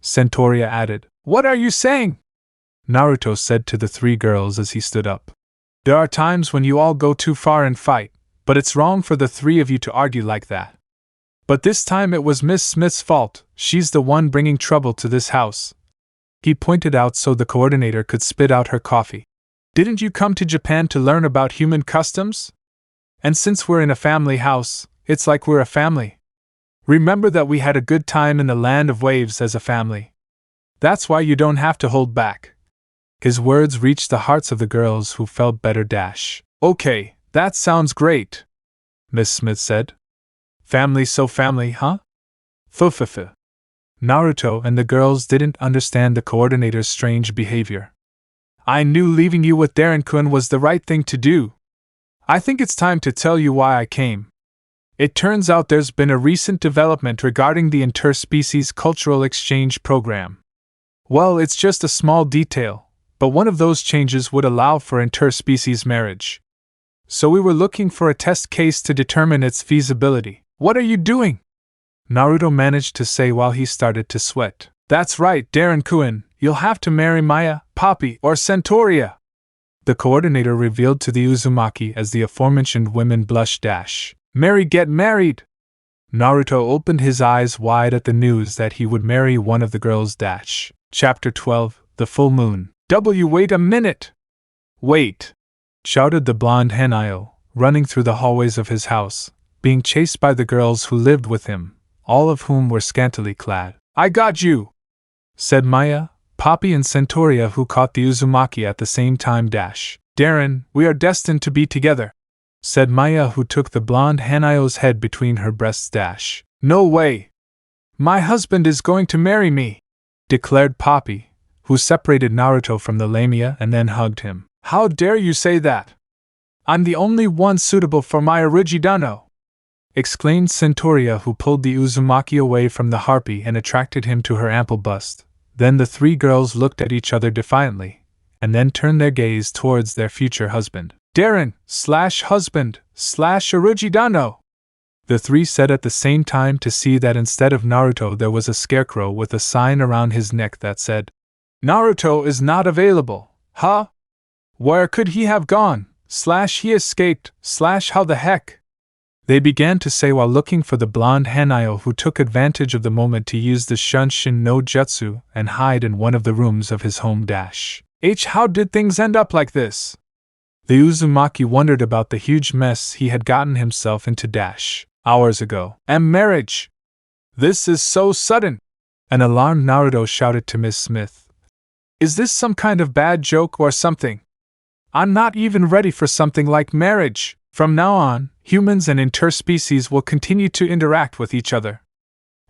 Centauria added. What are you saying? Naruto said to the 3 girls as he stood up. There are times when you all go too far and fight, but it's wrong for the 3 of you to argue like that. But this time it was Miss Smith's fault. She's the one bringing trouble to this house, he pointed out so the coordinator could spit out her coffee. Didn't you come to Japan to learn about human customs? And since we're in a family house, it's like we're a family. Remember that we had a good time in the land of waves as a family. That's why you don't have to hold back. His words reached the hearts of the girls, who felt better dash. Okay, that sounds great, Miss Smith said. Family so family, huh? Fufufu. Naruto and the girls didn't understand the coordinator's strange behavior. I knew leaving you with Darren-kun was the right thing to do. I think it's time to tell you why I came. It turns out there's been a recent development regarding the interspecies cultural exchange program. Well, it's just a small detail, but one of those changes would allow for interspecies marriage. So we were looking for a test case to determine its feasibility. What are you doing? Naruto managed to say while he started to sweat. That's right, Darren-kun, you'll have to marry Maya, Poppy, or Centauria, the coordinator revealed to the Uzumaki as the aforementioned women blushed dash. Get married! Naruto opened his eyes wide at the news that he would marry one of the girls dash. Chapter 12, The Full Moon. Wait a minute! Wait! Shouted the blonde Hanayo, running through the hallways of his house, being chased by the girls who lived with him, all of whom were scantily clad. I got you! Said Maya, Poppy and Centauria, who caught the Uzumaki at the same time dash. Darren, we are destined to be together, said Maya, who took the blonde Hanayo's head between her breasts dash. No way! My husband is going to marry me, declared Poppy, who separated Naruto from the Lamia and then hugged him. How dare you say that? I'm the only one suitable for my Origidano, exclaimed Centauria, who pulled the Uzumaki away from the harpy and attracted him to her ample bust. Then the 3 girls looked at each other defiantly, and then turned their gaze towards their future husband. Darren, /husband, /Origidano, the 3 said at the same time, to see that instead of Naruto there was a scarecrow with a sign around his neck that said, Naruto is not available. Huh? Where could he have gone? He escaped, how the heck? They began to say while looking for the blonde Hanayo, who took advantage of the moment to use the Shunshin no Jutsu and hide in one of the rooms of his home dash. How did things end up like this? The Uzumaki wondered about the huge mess he had gotten himself into dash hours ago. And marriage! This is so sudden! An alarmed Naruto shouted to Miss Smith. Is this some kind of bad joke or something? I'm not even ready for something like marriage. From now on, humans and interspecies will continue to interact with each other.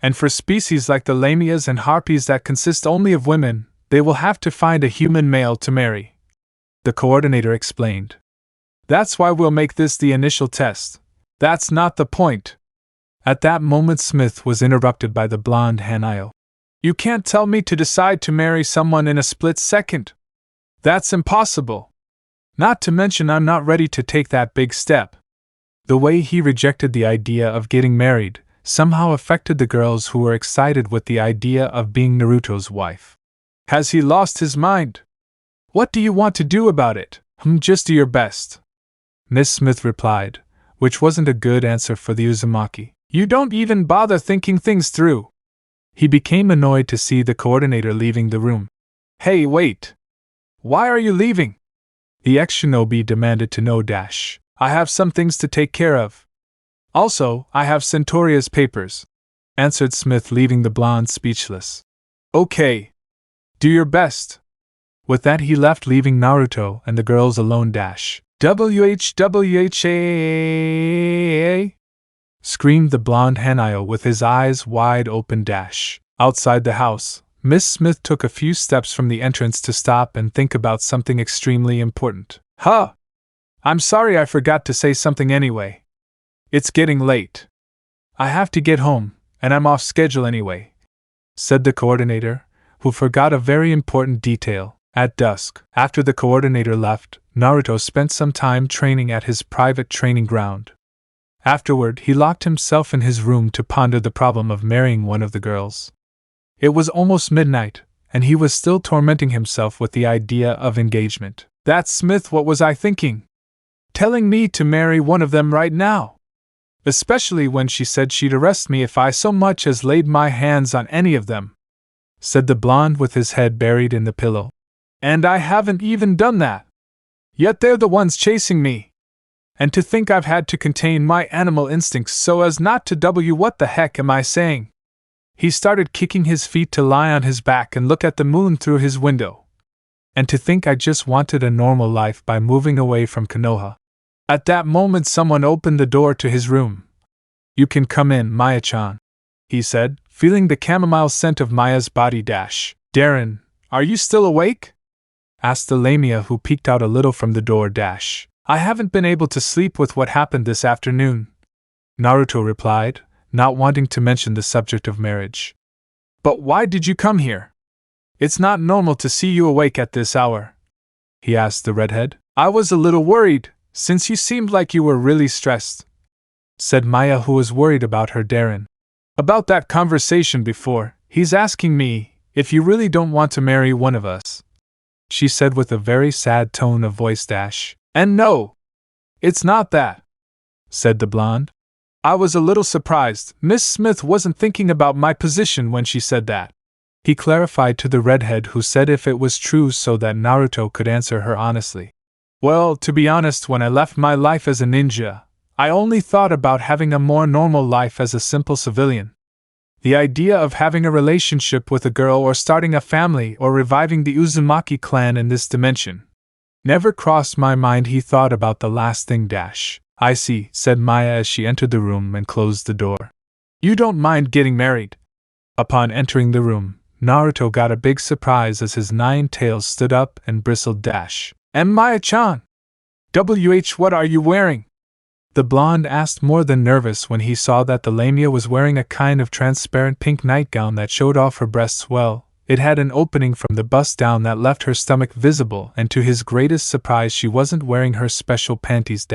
And for species like the lamias and harpies that consist only of women, they will have to find a human male to marry. The coordinator explained. That's why we'll make this the initial test. That's not the point. At that moment Smith was interrupted by the blonde Hanayo. You can't tell me to decide to marry someone in a split second. That's impossible. Not to mention I'm not ready to take that big step. The way he rejected the idea of getting married somehow affected the girls who were excited with the idea of being Naruto's wife. Has he lost his mind? What do you want to do about it? Just do your best. Miss Smith replied, which wasn't a good answer for the Uzumaki. You don't even bother thinking things through. He became annoyed to see the coordinator leaving the room. Hey, wait! Why are you leaving? The ex-shinobi demanded to know. I have some things to take care of. Also, I have Centuria's papers, answered Smith, leaving the blonde speechless. Okay. Do your best. With that he left, leaving Naruto and the girls alone. WHWHA! Screamed the blonde Hanayo with his eyes wide open. Outside the house, Miss Smith took a few steps from the entrance to stop and think about something extremely important. I'm sorry, I forgot to say something anyway. It's getting late. I have to get home, and I'm off schedule anyway, said the coordinator, who forgot a very important detail. At dusk, after the coordinator left, Naruto spent some time training at his private training ground. Afterward, he locked himself in his room to ponder the problem of marrying one of the girls. It was almost midnight, and he was still tormenting himself with the idea of engagement. That's Smith, what was I thinking? Telling me to marry one of them right now. Especially when she said she'd arrest me if I so much as laid my hands on any of them, said the blonde with his head buried in the pillow. And I haven't even done that. Yet they're the ones chasing me. And to think I've had to contain my animal instincts so as not to what the heck am I saying? He started kicking his feet to lie on his back and look at the moon through his window. And to think I just wanted a normal life by moving away from Konoha. At that moment someone opened the door to his room. You can come in, Maya-chan, he said, feeling the chamomile scent of Maya's body. Darren, are you still awake? Asked the lamia, who peeked out a little from the door. I haven't been able to sleep with what happened this afternoon, Naruto replied, not wanting to mention the subject of marriage. But why did you come here? It's not normal to see you awake at this hour, he asked the redhead. I was a little worried, since you seemed like you were really stressed, said Maya, who was worried about her Darren. About that conversation before, he's asking me if you really don't want to marry one of us, she said with a very sad tone of voice. And no, it's not that, said the blonde. I was a little surprised. Miss Smith wasn't thinking about my position when she said that, he clarified to the redhead, who said if it was true so that Naruto could answer her honestly. Well, to be honest, when I left my life as a ninja, I only thought about having a more normal life as a simple civilian. The idea of having a relationship with a girl or starting a family or reviving the Uzumaki clan in this dimension never crossed my mind. He thought about the last thing. I see, said Maya as she entered the room and closed the door. You don't mind getting married? Upon entering the room, Naruto got a big surprise as his 9 tails stood up and bristled. And Maya-chan? What are you wearing? The blonde asked, more than nervous when he saw that the lamia was wearing a kind of transparent pink nightgown that showed off her breasts well. It had an opening from the bust down that left her stomach visible, and to his greatest surprise she wasn't wearing her special panties.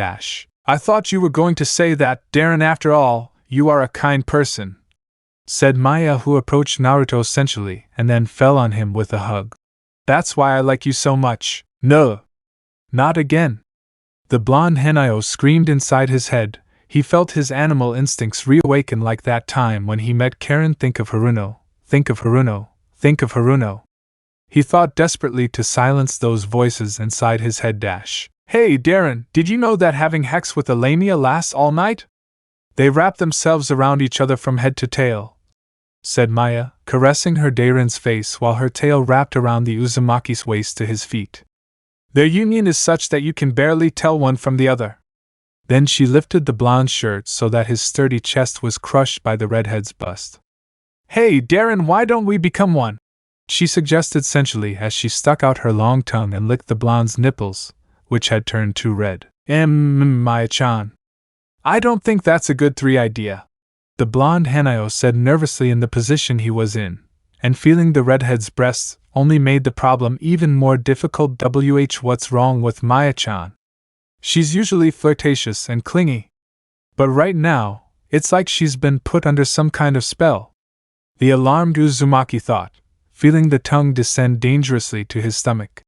I thought you were going to say that, Darren, after all, you are a kind person, said Maya, who approached Naruto sensually and then fell on him with a hug. That's why I like you so much. No. Not again. The blonde Hanayo screamed inside his head. He felt his animal instincts reawaken like that time when he met Karen. Think of Haruno. Think of Haruno. Think of Haruno. He thought desperately to silence those voices inside his head. Hey Darren, did you know that having sex with a lamia lasts all night? They wrap themselves around each other from head to tail, said Maya, caressing her Dairin's face while her tail wrapped around the Uzumaki's waist to his feet. Their union is such that you can barely tell one from the other. Then she lifted the blonde shirt so that his sturdy chest was crushed by the redhead's bust. Hey, Darren, why don't we become one? She suggested sensually as she stuck out her long tongue and licked the blonde's nipples, which had turned too red. Maya-chan. I don't think that's a good idea. The blonde Hanayo said nervously in the position he was in, and feeling the redhead's breasts only made the problem even more difficult. What's wrong with Maya-chan? She's usually flirtatious and clingy. But right now, it's like she's been put under some kind of spell. The alarmed Uzumaki thought, feeling the tongue descend dangerously to his stomach.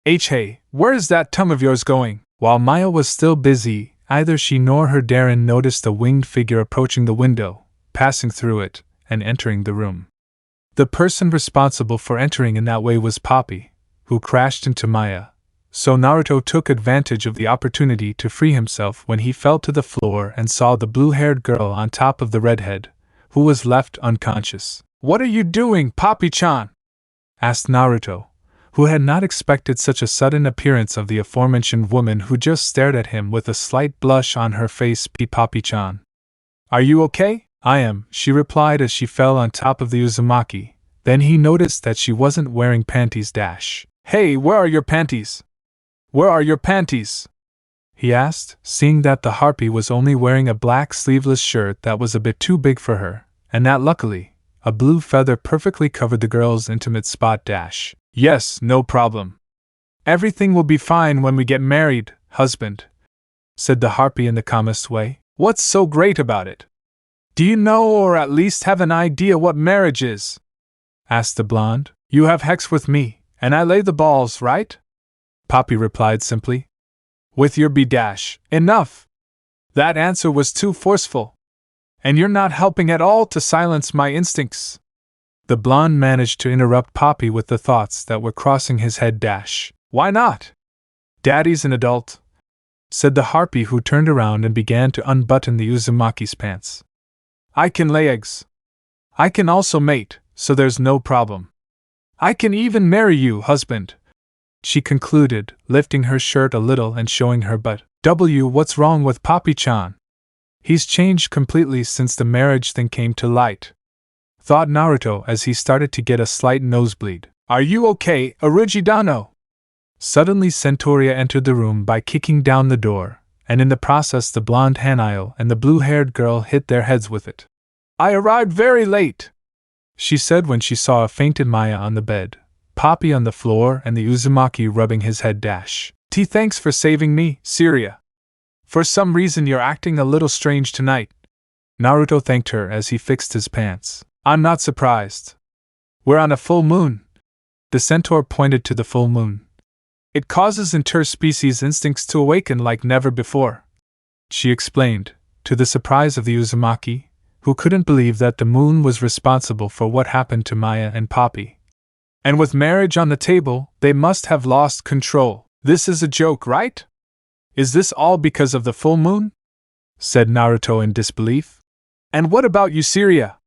Hey, where is that tongue of yours going? While Maya was still busy, neither she nor her Darren noticed a winged figure approaching the window, passing through it, and entering the room. The person responsible for entering in that way was Poppy, who crashed into Maya, so Naruto took advantage of the opportunity to free himself when he fell to the floor and saw the blue-haired girl on top of the redhead, who was left unconscious. What are you doing, Poppy-chan? Asked Naruto, who had not expected such a sudden appearance of the aforementioned woman who just stared at him with a slight blush on her face. Poppy-chan. Are you okay? I am, she replied as she fell on top of the Uzumaki. Then he noticed that she wasn't wearing panties. Hey, where are your panties? Where are your panties? He asked, seeing that the harpy was only wearing a black sleeveless shirt that was a bit too big for her, and that luckily, a blue feather perfectly covered the girl's intimate spot. Yes, no problem. Everything will be fine when we get married, husband, said the harpy in the calmest way. What's so great about it? Do you know or at least have an idea what marriage is? Asked the blonde. You have hex with me, and I lay the balls, right? Poppy replied simply. With your B-. Enough! That answer was too forceful. And you're not helping at all to silence my instincts. The blonde managed to interrupt Poppy with the thoughts that were crossing his head. Why not? Daddy's an adult, said the harpy, who turned around and began to unbutton the Uzumaki's pants. I can lay eggs. I can also mate, so there's no problem. I can even marry you, husband, she concluded, lifting her shirt a little and showing her butt. What's wrong with Poppy-chan? He's changed completely since the marriage thing came to light, thought Naruto as he started to get a slight nosebleed. Are you okay, Origidano? Suddenly Centauria entered the room by kicking down the door, and in the process the blonde Hanayo and the blue-haired girl hit their heads with it. I arrived very late, she said when she saw a fainted Maya on the bed, Poppy on the floor, and the Uzumaki rubbing his head. Thanks for saving me, Syria. For some reason you're acting a little strange tonight. Naruto thanked her as he fixed his pants. I'm not surprised. We're on a full moon. The centaur pointed to the full moon. It causes interspecies instincts to awaken like never before, she explained, to the surprise of the Uzumaki, who couldn't believe that the moon was responsible for what happened to Maya and Poppy. And with marriage on the table, they must have lost control. This is a joke, right? Is this all because of the full moon? Said Naruto in disbelief. And what about you, Syria?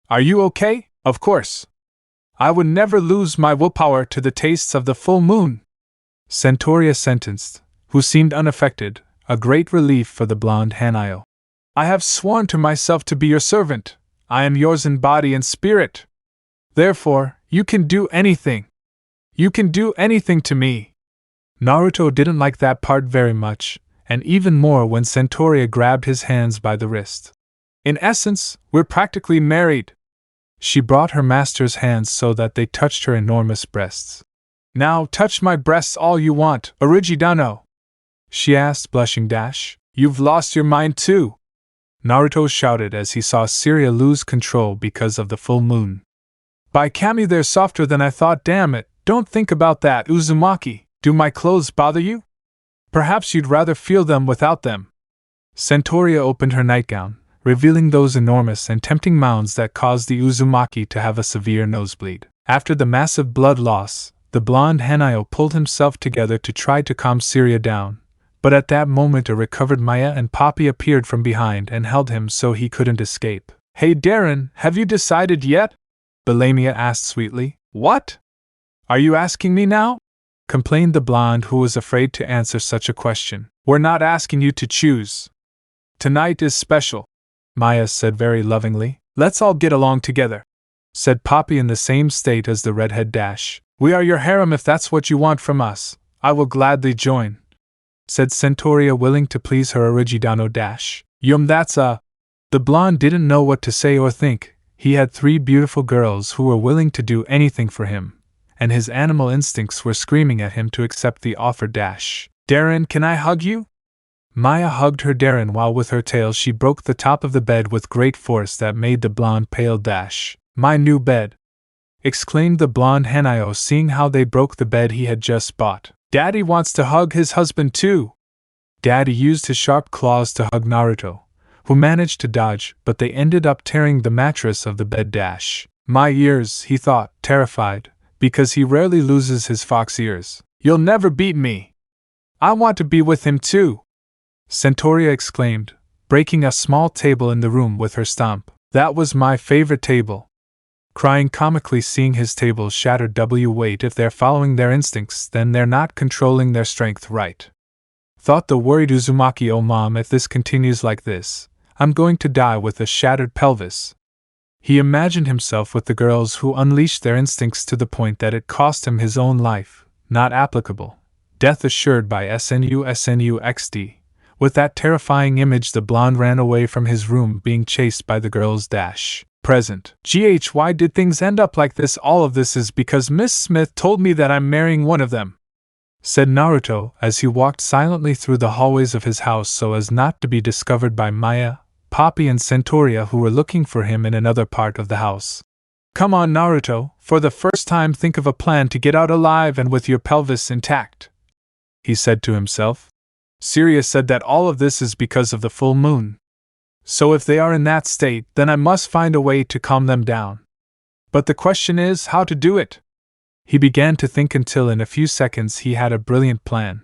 Are you okay? Of course. I would never lose my willpower to the tastes of the full moon, Centauria sentenced, who seemed unaffected, a great relief for the blonde Hanayo. I have sworn to myself to be your servant. I am yours in body and spirit. Therefore, you can do anything. You can do anything to me. Naruto didn't like that part very much, and even more when Centauria grabbed his hands by the wrist. In essence, we're practically married. She brought her master's hands so that they touched her enormous breasts. Now touch my breasts all you want, Origidano, she asked, blushing. You've lost your mind too, Naruto shouted as he saw Syria lose control because of the full moon. By Kami, they're softer than I thought. Damn it, don't think about that, Uzumaki. Do my clothes bother you? Perhaps you'd rather feel them without them. Centauria opened her nightgown, revealing those enormous and tempting mounds that caused the Uzumaki to have a severe nosebleed. After the massive blood loss, the blonde Hanayo pulled himself together to try to calm Syria down, but at that moment a recovered Maya and Poppy appeared from behind and held him so he couldn't escape. Hey Darren, have you decided yet? Belamia asked sweetly. What? Are you asking me now? Complained the blonde, who was afraid to answer such a question. We're not asking you to choose. Tonight is special, Maya said very lovingly. Let's all get along together, said Poppy in the same state as the redhead dash. We are your harem if that's what you want from us. I will gladly join, said Centauria, willing to please her Origidano dash. That's a... The blonde didn't know what to say or think. He had 3 beautiful girls who were willing to do anything for him, and his animal instincts were screaming at him to accept the offer dash. Darren, can I hug you? Maya hugged her Darren while with her tail she broke the top of the bed with great force that made the blonde pale dash. My new bed! Exclaimed the blonde Hanayo, seeing how they broke the bed he had just bought. Daddy wants to hug his husband too! Daddy used his sharp claws to hug Naruto, who managed to dodge, but they ended up tearing the mattress of the bed dash. My ears, he thought, terrified, because he rarely loses his fox ears. You'll never beat me! I want to be with him too! Centauria exclaimed, breaking a small table in the room with her stomp. That was my favorite table. Crying comically, seeing his table shattered. Wait, if they're following their instincts, then they're not controlling their strength right. Thought the worried Uzumaki. Oh mom, if this continues like this, I'm going to die with a shattered pelvis. He imagined himself with the girls who unleashed their instincts to the point that it cost him his own life. Not applicable. Death assured by SNU XD. With that terrifying image, the blonde ran away from his room, being chased by the girls dash. Present. Why did things end up like this? All of this is because Miss Smith told me that I'm marrying one of them, said Naruto as he walked silently through the hallways of his house so as not to be discovered by Maya, Poppy and Centauria, who were looking for him in another part of the house. Come on Naruto, for the first time think of a plan to get out alive and with your pelvis intact, he said to himself. Sirius said that all of this is because of the full moon. So if they are in that state, then I must find a way to calm them down. But the question is how to do it. He began to think until in a few seconds he had a brilliant plan.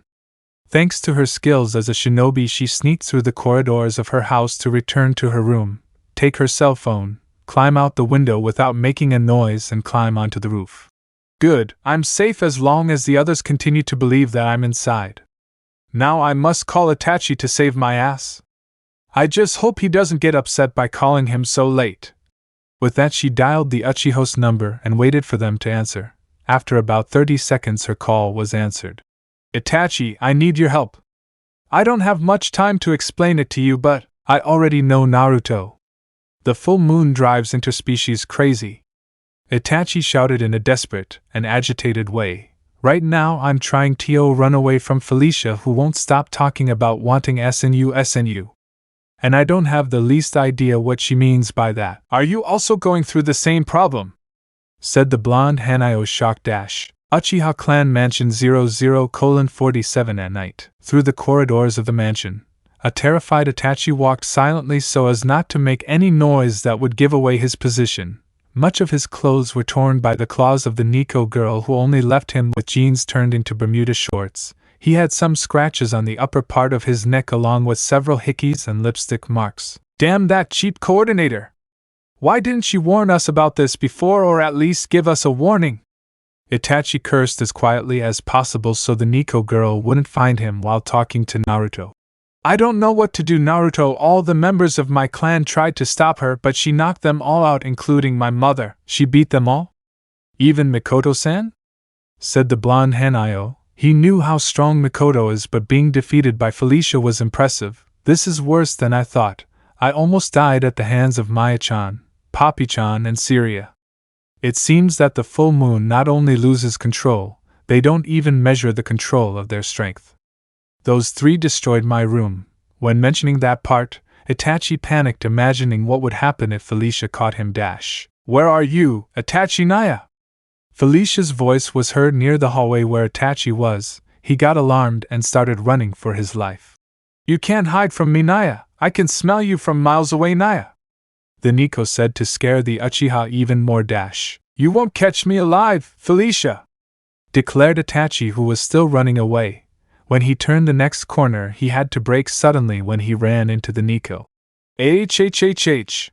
Thanks to her skills as a shinobi, she sneaked through the corridors of her house to return to her room, take her cell phone, climb out the window without making a noise, and climb onto the roof. Good, I'm safe as long as the others continue to believe that I'm inside. Now I must call Itachi to save my ass. I just hope he doesn't get upset by calling him so late. With that, she dialed the Uchiha's number and waited for them to answer. After about 30 seconds her call was answered. Itachi, I need your help. I don't have much time to explain it to you, but I already know Naruto. The full moon drives interspecies crazy. Itachi shouted in a desperate and agitated way. Right now I'm trying to run away from Felicia, who won't stop talking about wanting SNU. And I don't have the least idea what she means by that. Are you also going through the same problem? Said the blonde Hanayo, shocked dash. Uchiha Clan Mansion 00:47 at night. Through the corridors of the mansion, a terrified Itachi walked silently so as not to make any noise that would give away his position. Much of his clothes were torn by the claws of the Nico girl, who only left him with jeans turned into Bermuda shorts. He had some scratches on the upper part of his neck along with several hickeys and lipstick marks. Damn that cheap coordinator! Why didn't she warn us about this before, or at least give us a warning? Itachi cursed as quietly as possible so the Nico girl wouldn't find him while talking to Naruto. I don't know what to do, Naruto. All the members of my clan tried to stop her, but she knocked them all out, including my mother. She beat them all? Even Mikoto-san? Said the blonde Hanayo. He knew how strong Mikoto is, but being defeated by Felicia was impressive. This is worse than I thought. I almost died at the hands of Maya-chan, Poppy-chan, and Syria. It seems that the full moon not only loses control, they don't even measure the control of their strength. Those 3 destroyed my room. When mentioning that part, Itachi panicked, imagining what would happen if Felicia caught him dash. Where are you, Itachi Naya? Felicia's voice was heard near the hallway where Itachi was. He got alarmed and started running for his life. You can't hide from me, Naya. I can smell you from miles away, Naya. The Nico said to scare the Uchiha even more dash. You won't catch me alive, Felicia, declared Itachi, who was still running away. When he turned the next corner, he had to brake suddenly when he ran into the Nico. HHHH.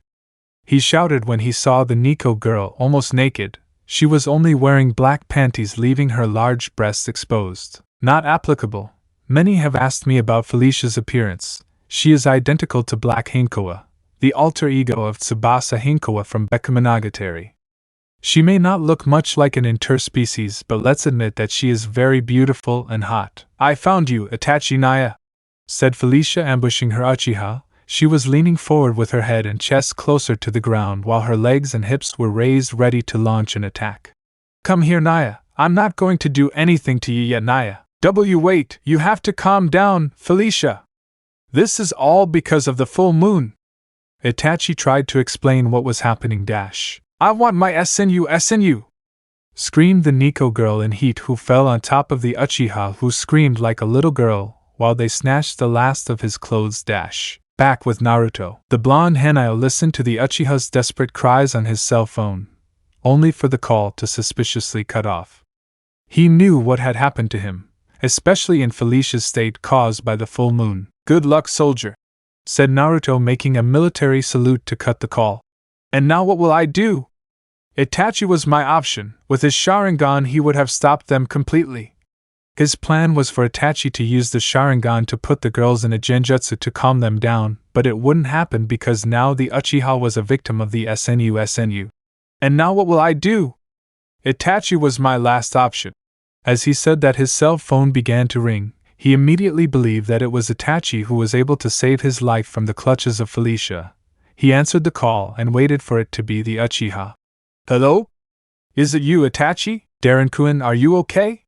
he shouted when he saw the Nico girl almost naked. She was only wearing black panties, leaving her large breasts exposed. Not applicable. Many have asked me about Felicia's appearance. She is identical to Black Hinkoa, the alter ego of Tsubasa Hinkoa from Bakemonogatari. She may not look much like an interspecies, but let's admit that she is very beautiful and hot. I found you, Itachi Naya, said Felicia, ambushing her Uchiha. She was leaning forward with her head and chest closer to the ground while her legs and hips were raised ready to launch an attack. Come here, Naya. I'm not going to do anything to you yet, Naya. Wait, you have to calm down, Felicia. This is all because of the full moon. Itachi tried to explain what was happening. I want my SNU, screamed the Nico girl in heat, who fell on top of the Uchiha, who screamed like a little girl while they snatched the last of his clothes. Back with Naruto. The blonde Hanao listened to the Uchiha's desperate cries on his cell phone, only for the call to suspiciously cut off. He knew what had happened to him, especially in Felicia's state caused by the full moon. Good luck, soldier, said Naruto, making a military salute to cut the call. And now what will I do? Itachi was my option. With his Sharingan he would have stopped them completely. His plan was for Itachi to use the Sharingan to put the girls in a genjutsu to calm them down, but it wouldn't happen because now the Uchiha was a victim of the SNU. And now what will I do? Itachi was my last option. As he said that, his cell phone began to ring. He immediately believed that it was Itachi who was able to save his life from the clutches of Felicia. He answered the call and waited for it to be the Uchiha. Hello? Is it you, Itachi? Darren-kun, are you okay?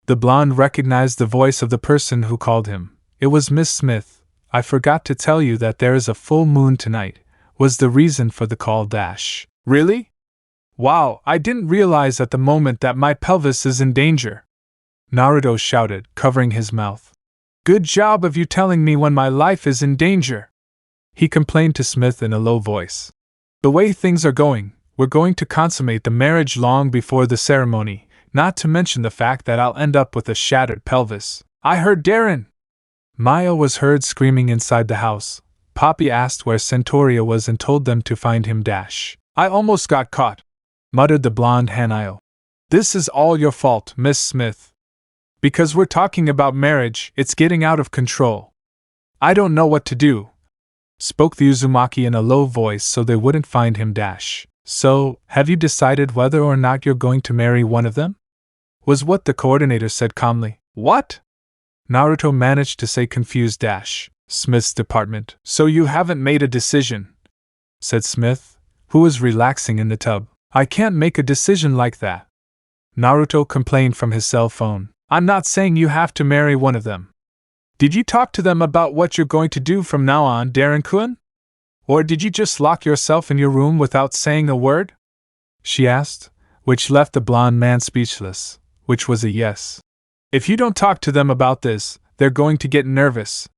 The blonde recognized the voice of the person who called him. It was Miss Smith. I forgot to tell you that there is a full moon tonight, was the reason for the call. Really? Wow, I didn't realize at the moment that my pelvis is in danger. Naruto shouted, covering his mouth. Good job of you telling me when my life is in danger, he complained to Smith in a low voice. The way things are going, we're going to consummate the marriage long before the ceremony, not to mention the fact that I'll end up with a shattered pelvis. I heard Darren! Maya was heard screaming inside the house. Poppy asked where Centauria was and told them to find him. I almost got caught, muttered the blonde Hanao. This is all your fault, Miss Smith. Because we're talking about marriage, it's getting out of control. I don't know what to do, spoke the Uzumaki in a low voice so they wouldn't find him. So, have you decided whether or not you're going to marry one of them? Was what the coordinator said calmly. What? Naruto managed to say confused. Smith's department. So you haven't made a decision, said Smith, who was relaxing in the tub. I can't make a decision like that, Naruto complained from his cell phone. I'm not saying you have to marry one of them. Did you talk to them about what you're going to do from now on, Darren-kun? Or did you just lock yourself in your room without saying a word? She asked, which left the blonde man speechless, which was a yes. If you don't talk to them about this, they're going to get nervous.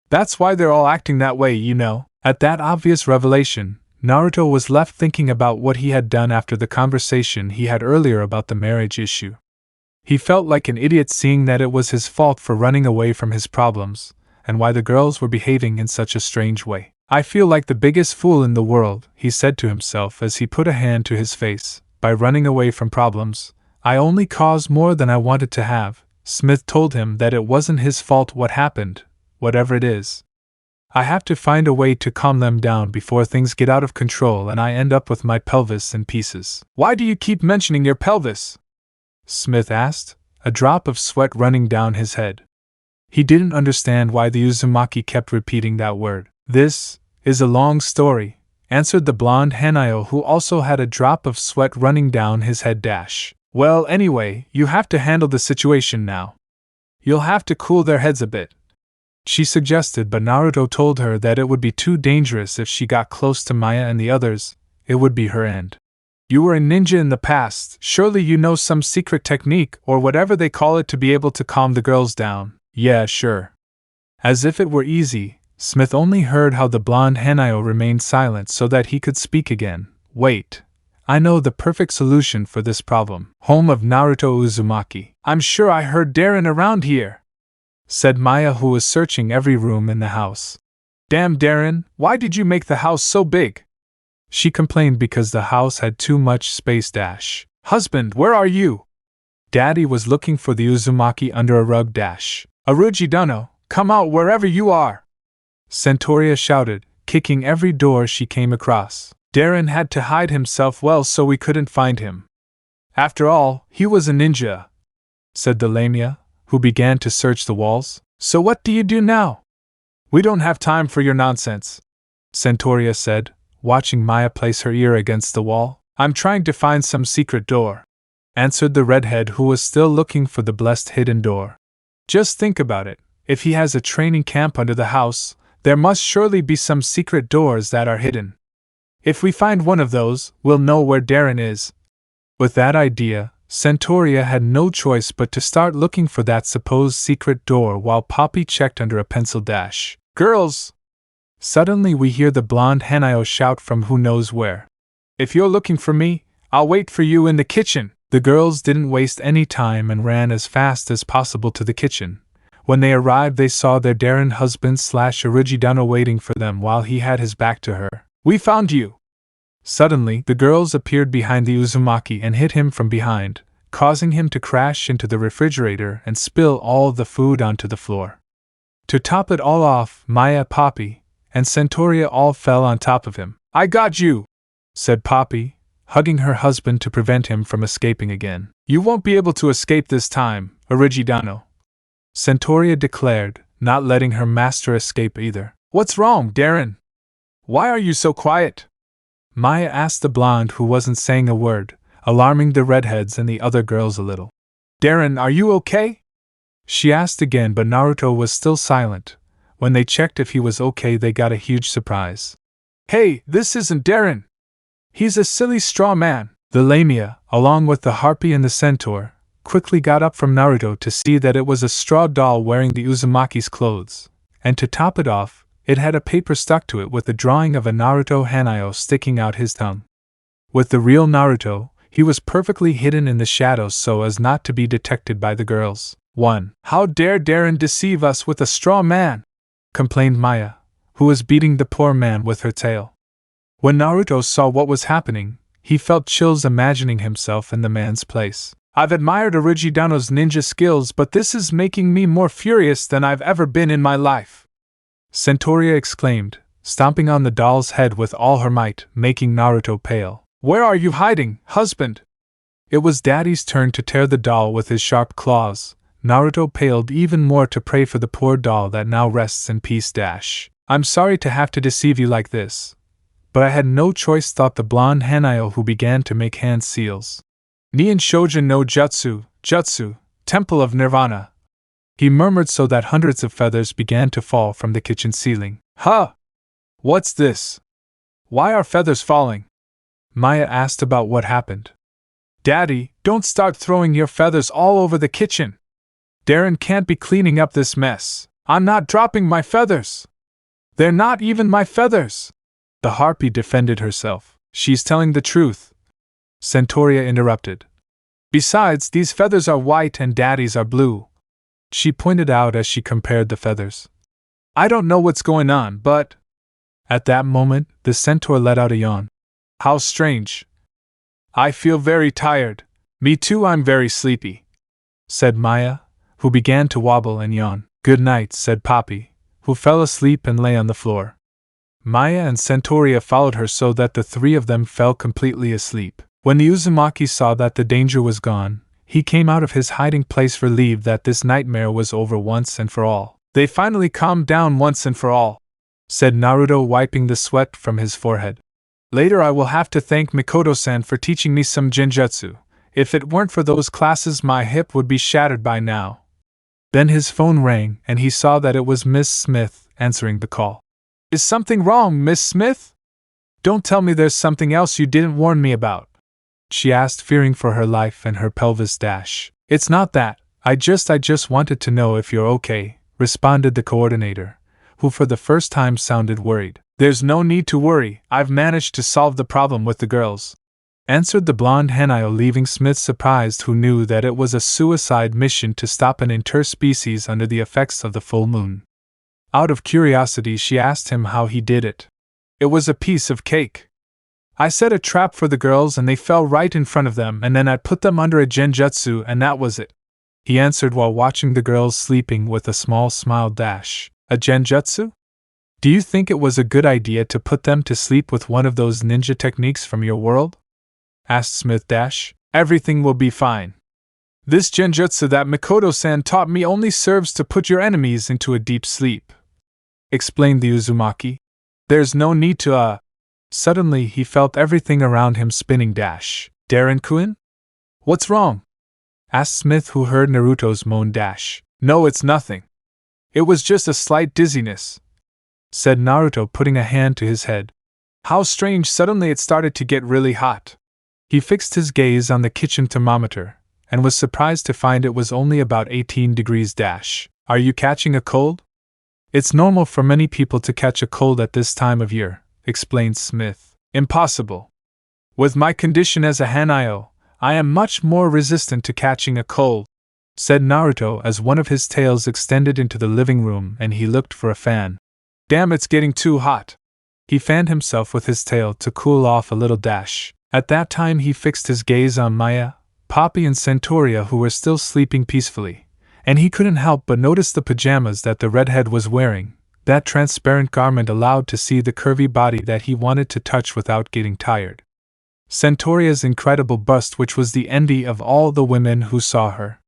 That's why they're all acting that way, you know. At that obvious revelation, Naruto was left thinking about what he had done after the conversation he had earlier about the marriage issue. He felt like an idiot seeing that it was his fault for running away from his problems, and why the girls were behaving in such a strange way. I feel like the biggest fool in the world, he said to himself as he put a hand to his face. By running away from problems, I only caused more than I wanted to have. Smith told him that it wasn't his fault what happened, whatever it is. I have to find a way to calm them down before things get out of control and I end up with my pelvis in pieces. Why do you keep mentioning your pelvis? Smith asked, a drop of sweat running down his head. He didn't understand why the Uzumaki kept repeating that word. This is a long story, answered the blonde Hanao, who also had a drop of sweat running down his head. Well, anyway, you have to handle the situation now. You'll have to cool their heads a bit, she suggested, but Naruto told her that it would be too dangerous if she got close to Maya and the others. It would be her end. You were a ninja in the past, surely you know some secret technique or whatever they call it to be able to calm the girls down. Yeah, sure. As if it were easy, Smith only heard how the blonde Hanao remained silent so that he could speak again. Wait. I know the perfect solution for this problem. Home of Naruto Uzumaki. I'm sure I heard Darren around here, said Maya, who was searching every room in the house. Damn, Darren, why did you make the house so big? She complained because the house had too much space. Husband, where are you? Daddy was looking for the Uzumaki under a rug. Arujidano, come out wherever you are! Centauria shouted, kicking every door she came across. Darren had to hide himself well so we couldn't find him. After all, he was a ninja, said the Lamia, who began to search the walls. So what do you do now? We don't have time for your nonsense, Centauria said, watching Maya place her ear against the wall. I'm trying to find some secret door, answered the redhead, who was still looking for the blessed hidden door. Just think about it. If he has a training camp under the house, there must surely be some secret doors that are hidden. If we find one of those, we'll know where Darren is. With that idea, Centauria had no choice but to start looking for that supposed secret door while Poppy checked under a pencil. Girls! Suddenly we hear the blonde Hanayo shout from who knows where. If you're looking for me, I'll wait for you in the kitchen. The girls didn't waste any time and ran as fast as possible to the kitchen. When they arrived, they saw their Darren husband / Arujidano waiting for them while he had his back to her. We found you! Suddenly, the girls appeared behind the Uzumaki and hit him from behind, causing him to crash into the refrigerator and spill all of the food onto the floor. To top it all off, Maya, Poppy, and Centauria all fell on top of him. I got you, said Poppy, hugging her husband to prevent him from escaping again. You won't be able to escape this time, Arujidano, Centauria declared, not letting her master escape either. What's wrong, Darren? Why are you so quiet? Maya asked the blonde, who wasn't saying a word, alarming the redheads and the other girls a little. Darren, are you okay? She asked again, but Naruto was still silent. When they checked if he was okay, they got a huge surprise. Hey, this isn't Darren! He's a silly straw man. The Lamia, along with the Harpy and the Centaur, quickly got up from Naruto to see that it was a straw doll wearing the Uzumaki's clothes, and to top it off, it had a paper stuck to it with the drawing of a Naruto Hanayo sticking out his tongue. With the real Naruto, he was perfectly hidden in the shadows so as not to be detected by the girls. 1. How dare Darren deceive us with a straw man? Complained Maya, who was beating the poor man with her tail. When Naruto saw what was happening, he felt chills imagining himself in the man's place. I've admired Arujidano's ninja skills, but this is making me more furious than I've ever been in my life, Centauria exclaimed, stomping on the doll's head with all her might, making Naruto pale. Where are you hiding, husband? It was Daddy's turn to tear the doll with his sharp claws. Naruto paled even more to pray for the poor doll that now rests in peace. I'm sorry to have to deceive you like this, but I had no choice, thought the blonde Hanayo, who began to make hand seals. Nien Shojin no Jutsu, Temple of Nirvana, he murmured so that hundreds of feathers began to fall from the kitchen ceiling. Huh! What's this? Why are feathers falling? Maya asked about what happened. Daddy, don't start throwing your feathers all over the kitchen. Darren can't be cleaning up this mess. I'm not dropping my feathers. They're not even my feathers. The Harpy defended herself. She's telling the truth, Centauria interrupted. Besides, these feathers are white and Daddy's are blue, she pointed out as she compared the feathers. I don't know what's going on, but... At that moment, the Centaur let out a yawn. How strange. I feel very tired. Me too, I'm very sleepy, said Maya, who began to wobble and yawn. Good night, said Poppy, who fell asleep and lay on the floor. Maya and Centauria followed her so that the three of them fell completely asleep. When the Uzumaki saw that the danger was gone, he came out of his hiding place relieved that this nightmare was over once and for all. They finally calmed down once and for all, said Naruto, wiping the sweat from his forehead. Later I will have to thank Mikoto-san for teaching me some genjutsu. If it weren't for those classes, my hip would be shattered by now. Then his phone rang and he saw that it was Miss Smith answering the call. Is something wrong, Miss Smith? Don't tell me there's something else you didn't warn me about, she asked, fearing for her life and her pelvis. It's not that. I just wanted to know if you're okay, responded the coordinator, who for the first time sounded worried. There's no need to worry, I've managed to solve the problem with the girls, answered the blonde Hanayo, leaving Smith surprised, who knew that it was a suicide mission to stop an interspecies under the effects of the full moon. Out of curiosity, she asked him how he did it. It was a piece of cake, I set a trap for the girls and they fell right in front of them, and then I put them under a genjutsu and that was it," he answered while watching the girls sleeping with a small smile. "A genjutsu? Do you think it was a good idea to put them to sleep with one of those ninja techniques from your world?" asked Smith. "Everything will be fine. This genjutsu that Mikoto-san taught me only serves to put your enemies into a deep sleep," explained the Uzumaki. "There's no need to, Suddenly he felt everything around him spinning. "Darren-kun? What's wrong?" asked Smith, who heard Naruto's moan. "No, it's nothing. It was just a slight dizziness," said Naruto, putting a hand to his head. "How strange, suddenly it started to get really hot." He fixed his gaze on the kitchen thermometer, and was surprised to find it was only about 18 degrees. "Are you catching a cold?" "It's normal for many people to catch a cold at this time of year," explained Smith. "Impossible. With my condition as a Hanayo, I am much more resistant to catching a cold," said Naruto as one of his tails extended into the living room and he looked for a fan. "Damn, it's getting too hot." He fanned himself with his tail to cool off a little. At that time he fixed his gaze on Maya, Poppy and Centauria, who were still sleeping peacefully, and he couldn't help but notice the pajamas that the redhead was wearing. That transparent garment allowed to see the curvy body that he wanted to touch without getting tired. Centauria's incredible bust, which was the envy of all the women who saw her.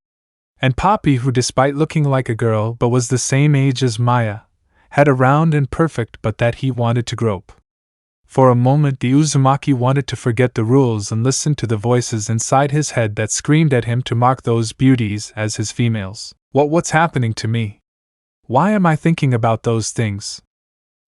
And Poppy, who despite looking like a girl but was the same age as Maya, had a round and perfect butt that he wanted to grope. For a moment the Uzumaki wanted to forget the rules and listen to the voices inside his head that screamed at him to mark those beauties as his females. What's happening to me? Why am I thinking about those things?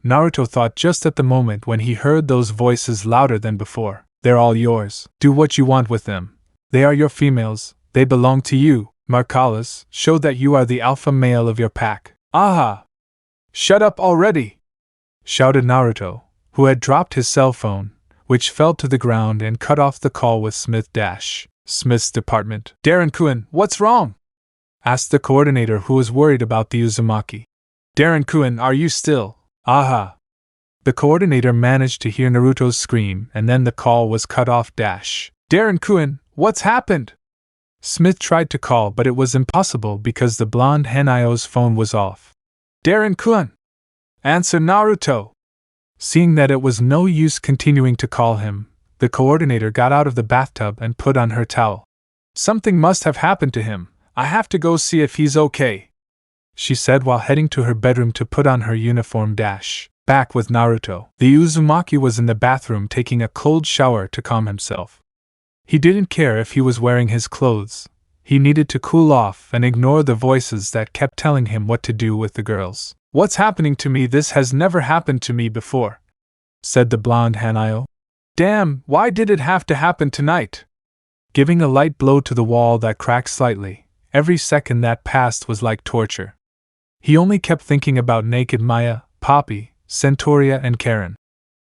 Naruto thought just at the moment when he heard those voices louder than before. "They're all yours. Do what you want with them. They are your females. They belong to you. Marcalas, show that you are the alpha male of your pack." "Aha! Shut up already!" shouted Naruto, who had dropped his cell phone, which fell to the ground and cut off the call with Smith. Smith's department. "Darren-kun, what's wrong?" asked the coordinator, who was worried about the Uzumaki. "Darren-kun, are you still?" "Aha!" The coordinator managed to hear Naruto's scream, and then the call was cut off. "Darren-kun, what's happened?" Smith tried to call, but it was impossible because the blonde Hanayo's phone was off. "Darren-kun! Answer, Naruto!" Seeing that it was no use continuing to call him, the coordinator got out of the bathtub and put on her towel. "Something must have happened to him. I have to go see if he's okay," she said while heading to her bedroom to put on her uniform. Back with Naruto. The Uzumaki was in the bathroom taking a cold shower to calm himself. He didn't care if he was wearing his clothes. He needed to cool off and ignore the voices that kept telling him what to do with the girls. "What's happening to me? This has never happened to me before," said the blonde Hanayo. "Damn, why did it have to happen tonight?" Giving a light blow to the wall that cracked slightly, every second that passed was like torture. He only kept thinking about naked Maya, Poppy, Centauria and Karen.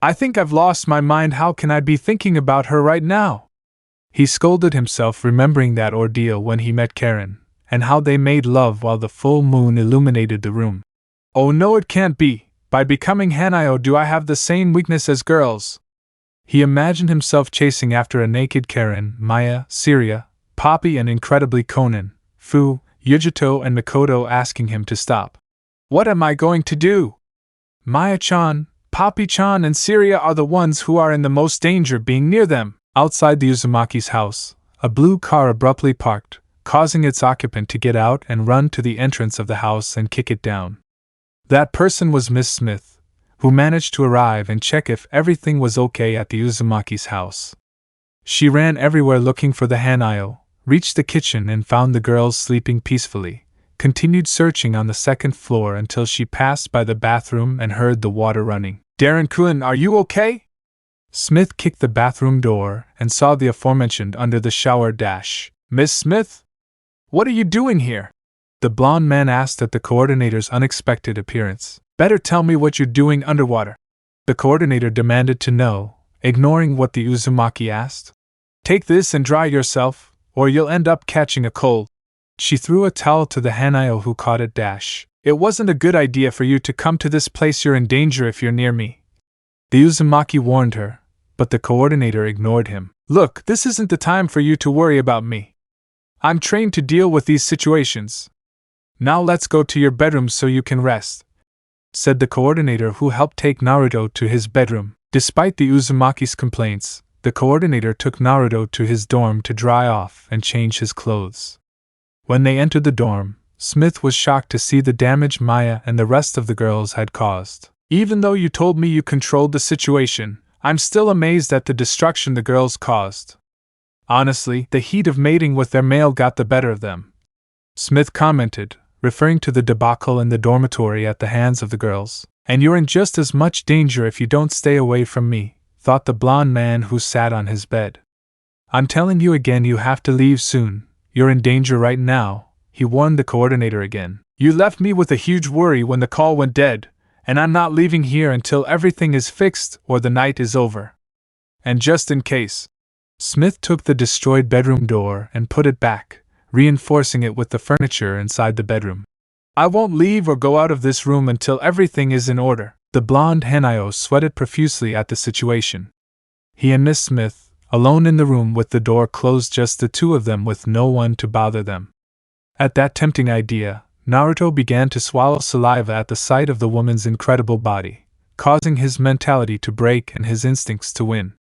"I think I've lost my mind. How can I be thinking about her right now?" He scolded himself, remembering that ordeal when he met Karen, and how they made love while the full moon illuminated the room. "Oh no, it can't be. By becoming Hanayo, do I have the same weakness as girls?" He imagined himself chasing after a naked Karen, Maya, Syria, Poppy and incredibly Konan, Fu, Yujito and Mikoto asking him to stop. "What am I going to do? Maya-chan, Poppy-chan and Syria are the ones who are in the most danger being near them." Outside the Uzumaki's house, a blue car abruptly parked, causing its occupant to get out and run to the entrance of the house and kick it down. That person was Miss Smith, who managed to arrive and check if everything was okay at the Uzumaki's house. She ran everywhere looking for the Hanayo, reached the kitchen and found the girls sleeping peacefully, continued searching on the second floor until she passed by the bathroom and heard the water running. "Darren-kun, are you okay?" Smith kicked the bathroom door and saw the aforementioned under the shower. "Miss Smith? What are you doing here?" the blonde man asked at the coordinator's unexpected appearance. "Better tell me what you're doing underwater," the coordinator demanded to know, ignoring what the Uzumaki asked. "Take this and dry yourself, or you'll end up catching a cold." She threw a towel to the Hanayo, who caught it. "It wasn't a good idea for you to come to this place. You're in danger if you're near me," the Uzumaki warned her, but the coordinator ignored him. Look, this isn't the time for you to worry about me. I'm trained to deal with these situations. Now let's go to your bedroom so you can rest, said the coordinator who helped take Naruto to his bedroom. Despite the Uzumaki's complaints, the coordinator took Naruto to his dorm to dry off and change his clothes. When they entered the dorm, Smith was shocked to see the damage Maya and the rest of the girls had caused. Even though you told me you controlled the situation, I'm still amazed at the destruction the girls caused. Honestly, the heat of mating with their male got the better of them, Smith commented, referring to the debacle in the dormitory at the hands of the girls. And you're in just as much danger if you don't stay away from me, thought the blonde man who sat on his bed. I'm telling you again, you have to leave soon. You're in danger right now, he warned the coordinator again. You left me with a huge worry when the call went dead, and I'm not leaving here until everything is fixed or the night is over. And just in case, Smith took the destroyed bedroom door and put it back, reinforcing it with the furniture inside the bedroom. I won't leave or go out of this room until everything is in order. The blonde Hanayo sweated profusely at the situation. He and Miss Smith, alone in the room with the door closed, just the two of them with no one to bother them. At that tempting idea, Naruto began to swallow saliva at the sight of the woman's incredible body, causing his mentality to break and his instincts to win.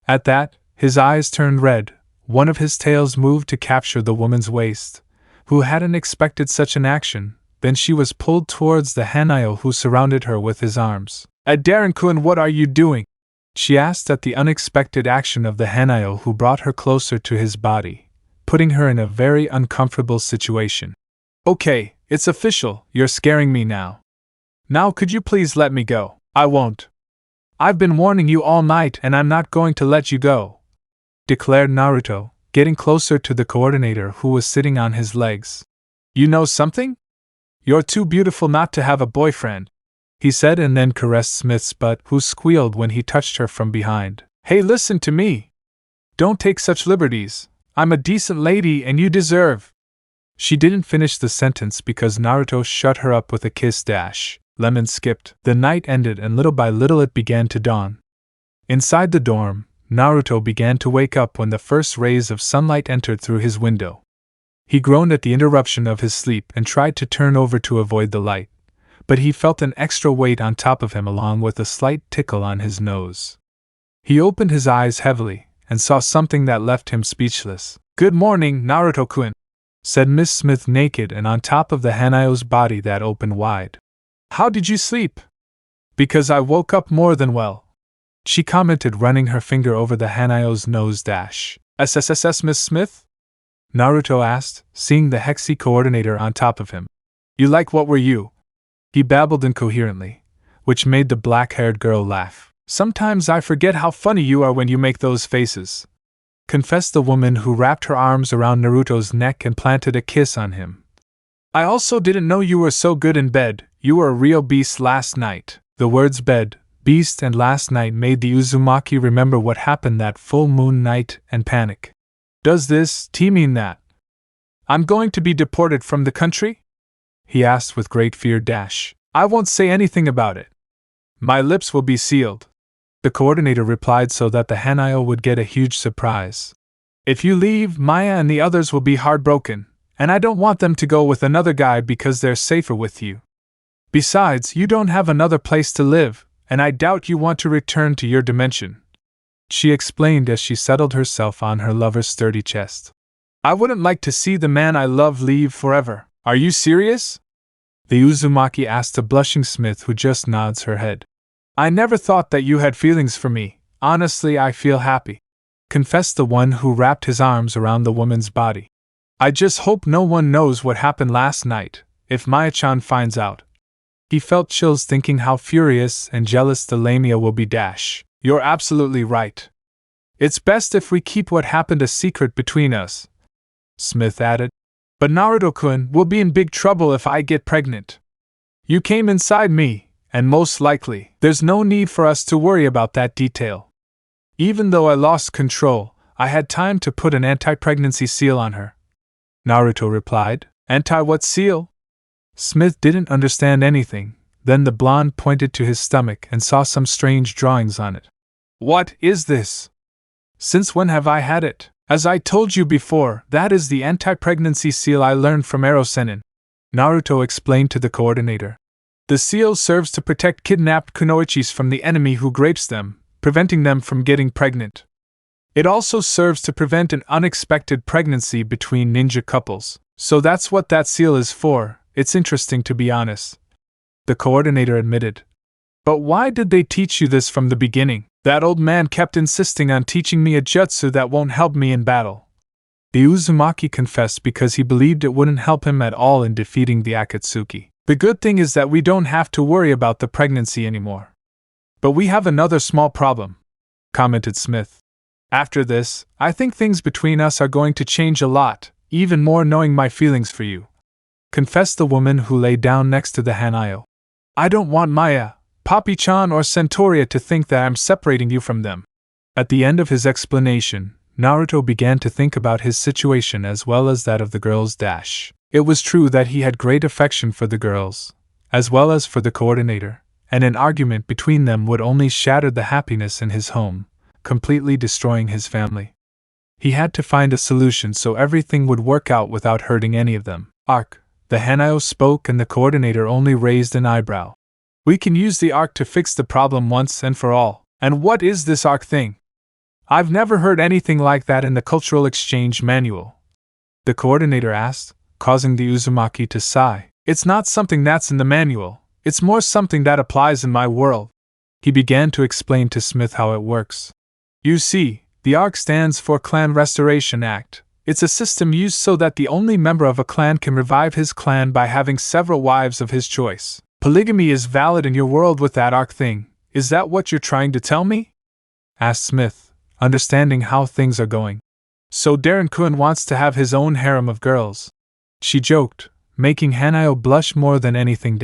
At that, his eyes turned red, one of his tails moved to capture the woman's waist, who hadn't expected such an action. Then she was pulled towards the Hanayo who surrounded her with his arms. Darren-kun, what are you doing? She asked at the unexpected action of the Hanayo who brought her closer to his body, putting her in a very uncomfortable situation. Okay, it's official, you're scaring me now. Now could you please let me go? I won't. I've been warning you all night and I'm not going to let you go, declared Naruto, getting closer to the coordinator who was sitting on his legs. You know something? You're too beautiful not to have a boyfriend, he said, and then caressed Smith's butt, who squealed when he touched her from behind. Hey, listen to me. Don't take such liberties. I'm a decent lady and you deserve. She didn't finish the sentence because Naruto shut her up with a kiss. Lemon skipped. The night ended and little by little it began to dawn. Inside the dorm, Naruto began to wake up when the first rays of sunlight entered through his window. He groaned at the interruption of his sleep and tried to turn over to avoid the light, but he felt an extra weight on top of him along with a slight tickle on his nose. He opened his eyes heavily and saw something that left him speechless. Good morning, Naruto-kun, said Miss Smith, naked and on top of the Hanayo's body that opened wide. How did you sleep? Because I woke up more than well, she commented, running her finger over the Hanayo's nose. SSSS, Miss Smith? Naruto asked, seeing the Hexy coordinator on top of him. You like what were you? He babbled incoherently, which made the black-haired girl laugh. Sometimes I forget how funny you are when you make those faces, confessed the woman who wrapped her arms around Naruto's neck and planted a kiss on him. I also didn't know you were so good in bed. You were a real beast last night. The words bed, beast and last night made the Uzumaki remember what happened that full moon night and panic. Does this mean that I'm going to be deported from the country? He asked with great fear. I won't say anything about it. My lips will be sealed, the coordinator replied, so that the Hanayo would get a huge surprise. If you leave, Maya and the others will be heartbroken, and I don't want them to go with another guy because they're safer with you. Besides, you don't have another place to live, and I doubt you want to return to your dimension, she explained as she settled herself on her lover's sturdy chest. I wouldn't like to see the man I love leave forever. Are you serious? The Uzumaki asked a blushing Smith who just nods her head. I never thought that you had feelings for me. Honestly, I feel happy, confessed the one who wrapped his arms around the woman's body. I just hope no one knows what happened last night. If Maya-chan finds out. He felt chills thinking how furious and jealous the Lamia will be. You're absolutely right. It's best if we keep what happened a secret between us, Smith added. But Naruto-kun will be in big trouble if I get pregnant. You came inside me, and most likely, there's no need for us to worry about that detail. Even though I lost control, I had time to put an anti-pregnancy seal on her, Naruto replied. Anti-what seal? Smith didn't understand anything. Then the blonde pointed to his stomach and saw some strange drawings on it. What is this? Since when have I had it? As I told you before, that is the anti-pregnancy seal I learned from Erosenin. Naruto explained to the coordinator. The seal serves to protect kidnapped kunoichis from the enemy who grapes them, preventing them from getting pregnant. It also serves to prevent an unexpected pregnancy between ninja couples. So that's what that seal is for. It's interesting, to be honest. The coordinator admitted. But why did they teach you this from the beginning? That old man kept insisting on teaching me a jutsu that won't help me in battle. The Uzumaki confessed because he believed it wouldn't help him at all in defeating the Akatsuki. The good thing is that we don't have to worry about the pregnancy anymore. But we have another small problem, commented Smith. After this, I think things between us are going to change a lot, even more knowing my feelings for you, confessed the woman who lay down next to the Hanayo. I don't want Maya, Papi-chan or Centauria to think that I'm separating you from them. At the end of his explanation, Naruto began to think about his situation as well as that of the girls. It was true that he had great affection for the girls, as well as for the coordinator, and an argument between them would only shatter the happiness in his home, completely destroying his family. He had to find a solution so everything would work out without hurting any of them. Arc, the Hanayo spoke and the coordinator only raised an eyebrow. We can use the arc to fix the problem once and for all. And what is this arc thing? I've never heard anything like that in the cultural exchange manual. The coordinator asked, causing the Uzumaki to sigh. It's not something that's in the manual, it's more something that applies in my world. He began to explain to Smith how it works. You see, the ARC stands for Clan Restoration Act. It's a system used so that the only member of a clan can revive his clan by having several wives of his choice. Polygamy is valid in your world with that ARC thing. Is that what you're trying to tell me? Asked Smith, understanding how things are going. So Darren-kun wants to have his own harem of girls. She joked, making Hanayo blush more than anything.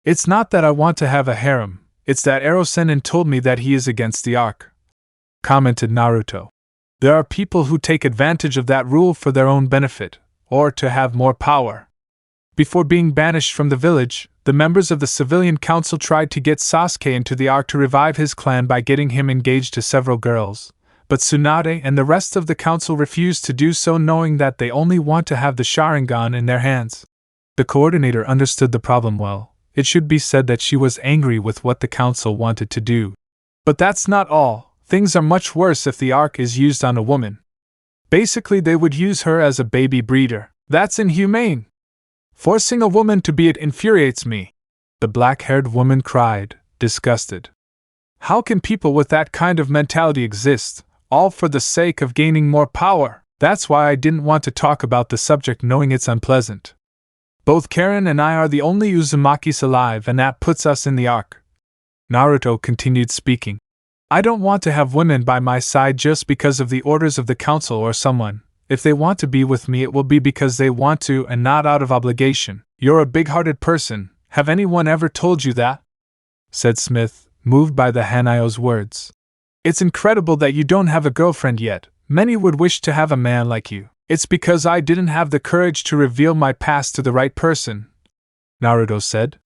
It's not that I want to have a harem, it's that Erosenin told me that he is against the ARC, commented Naruto. There are people who take advantage of that rule for their own benefit, or to have more power. Before being banished from the village, the members of the civilian council tried to get Sasuke into the ARC to revive his clan by getting him engaged to several girls, but Tsunade and the rest of the council refused to do so, knowing that they only want to have the Sharingan in their hands. The coordinator understood the problem well. It should be said that she was angry with what the council wanted to do. But that's not all. Things are much worse if the ARC is used on a woman. Basically, they would use her as a baby breeder. That's inhumane. Forcing a woman to be it infuriates me. The black-haired woman cried, disgusted. How can people with that kind of mentality exist, all for the sake of gaining more power? That's why I didn't want to talk about the subject, knowing it's unpleasant. Both Karen and I are the only Uzumakis alive, and that puts us in the ARC. Naruto continued speaking. I don't want to have women by my side just because of the orders of the council or someone. If they want to be with me, it will be because they want to and not out of obligation. You're a big-hearted person. Have anyone ever told you that? Said Smith, moved by the Hanayo's words. It's incredible that you don't have a girlfriend yet. Many would wish to have a man like you. It's because I didn't have the courage to reveal my past to the right person, Naruto said.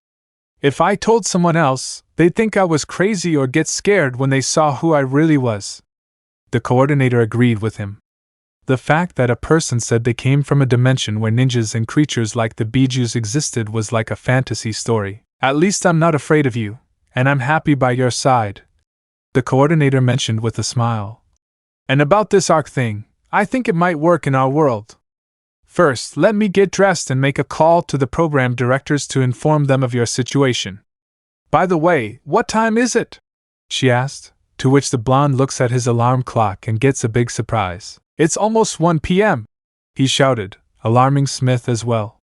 If I told someone else, they'd think I was crazy or get scared when they saw who I really was. The coordinator agreed with him. The fact that a person said they came from a dimension where ninjas and creatures like the Bijus existed was like a fantasy story. At least I'm not afraid of you, and I'm happy by your side, the coordinator mentioned with a smile. And about this ARC thing, I think it might work in our world. First, let me get dressed and make a call to the program directors to inform them of your situation. By the way, what time is it? She asked, to which the blonde looks at his alarm clock and gets a big surprise. It's almost 1 p.m., he shouted, alarming Smith as well.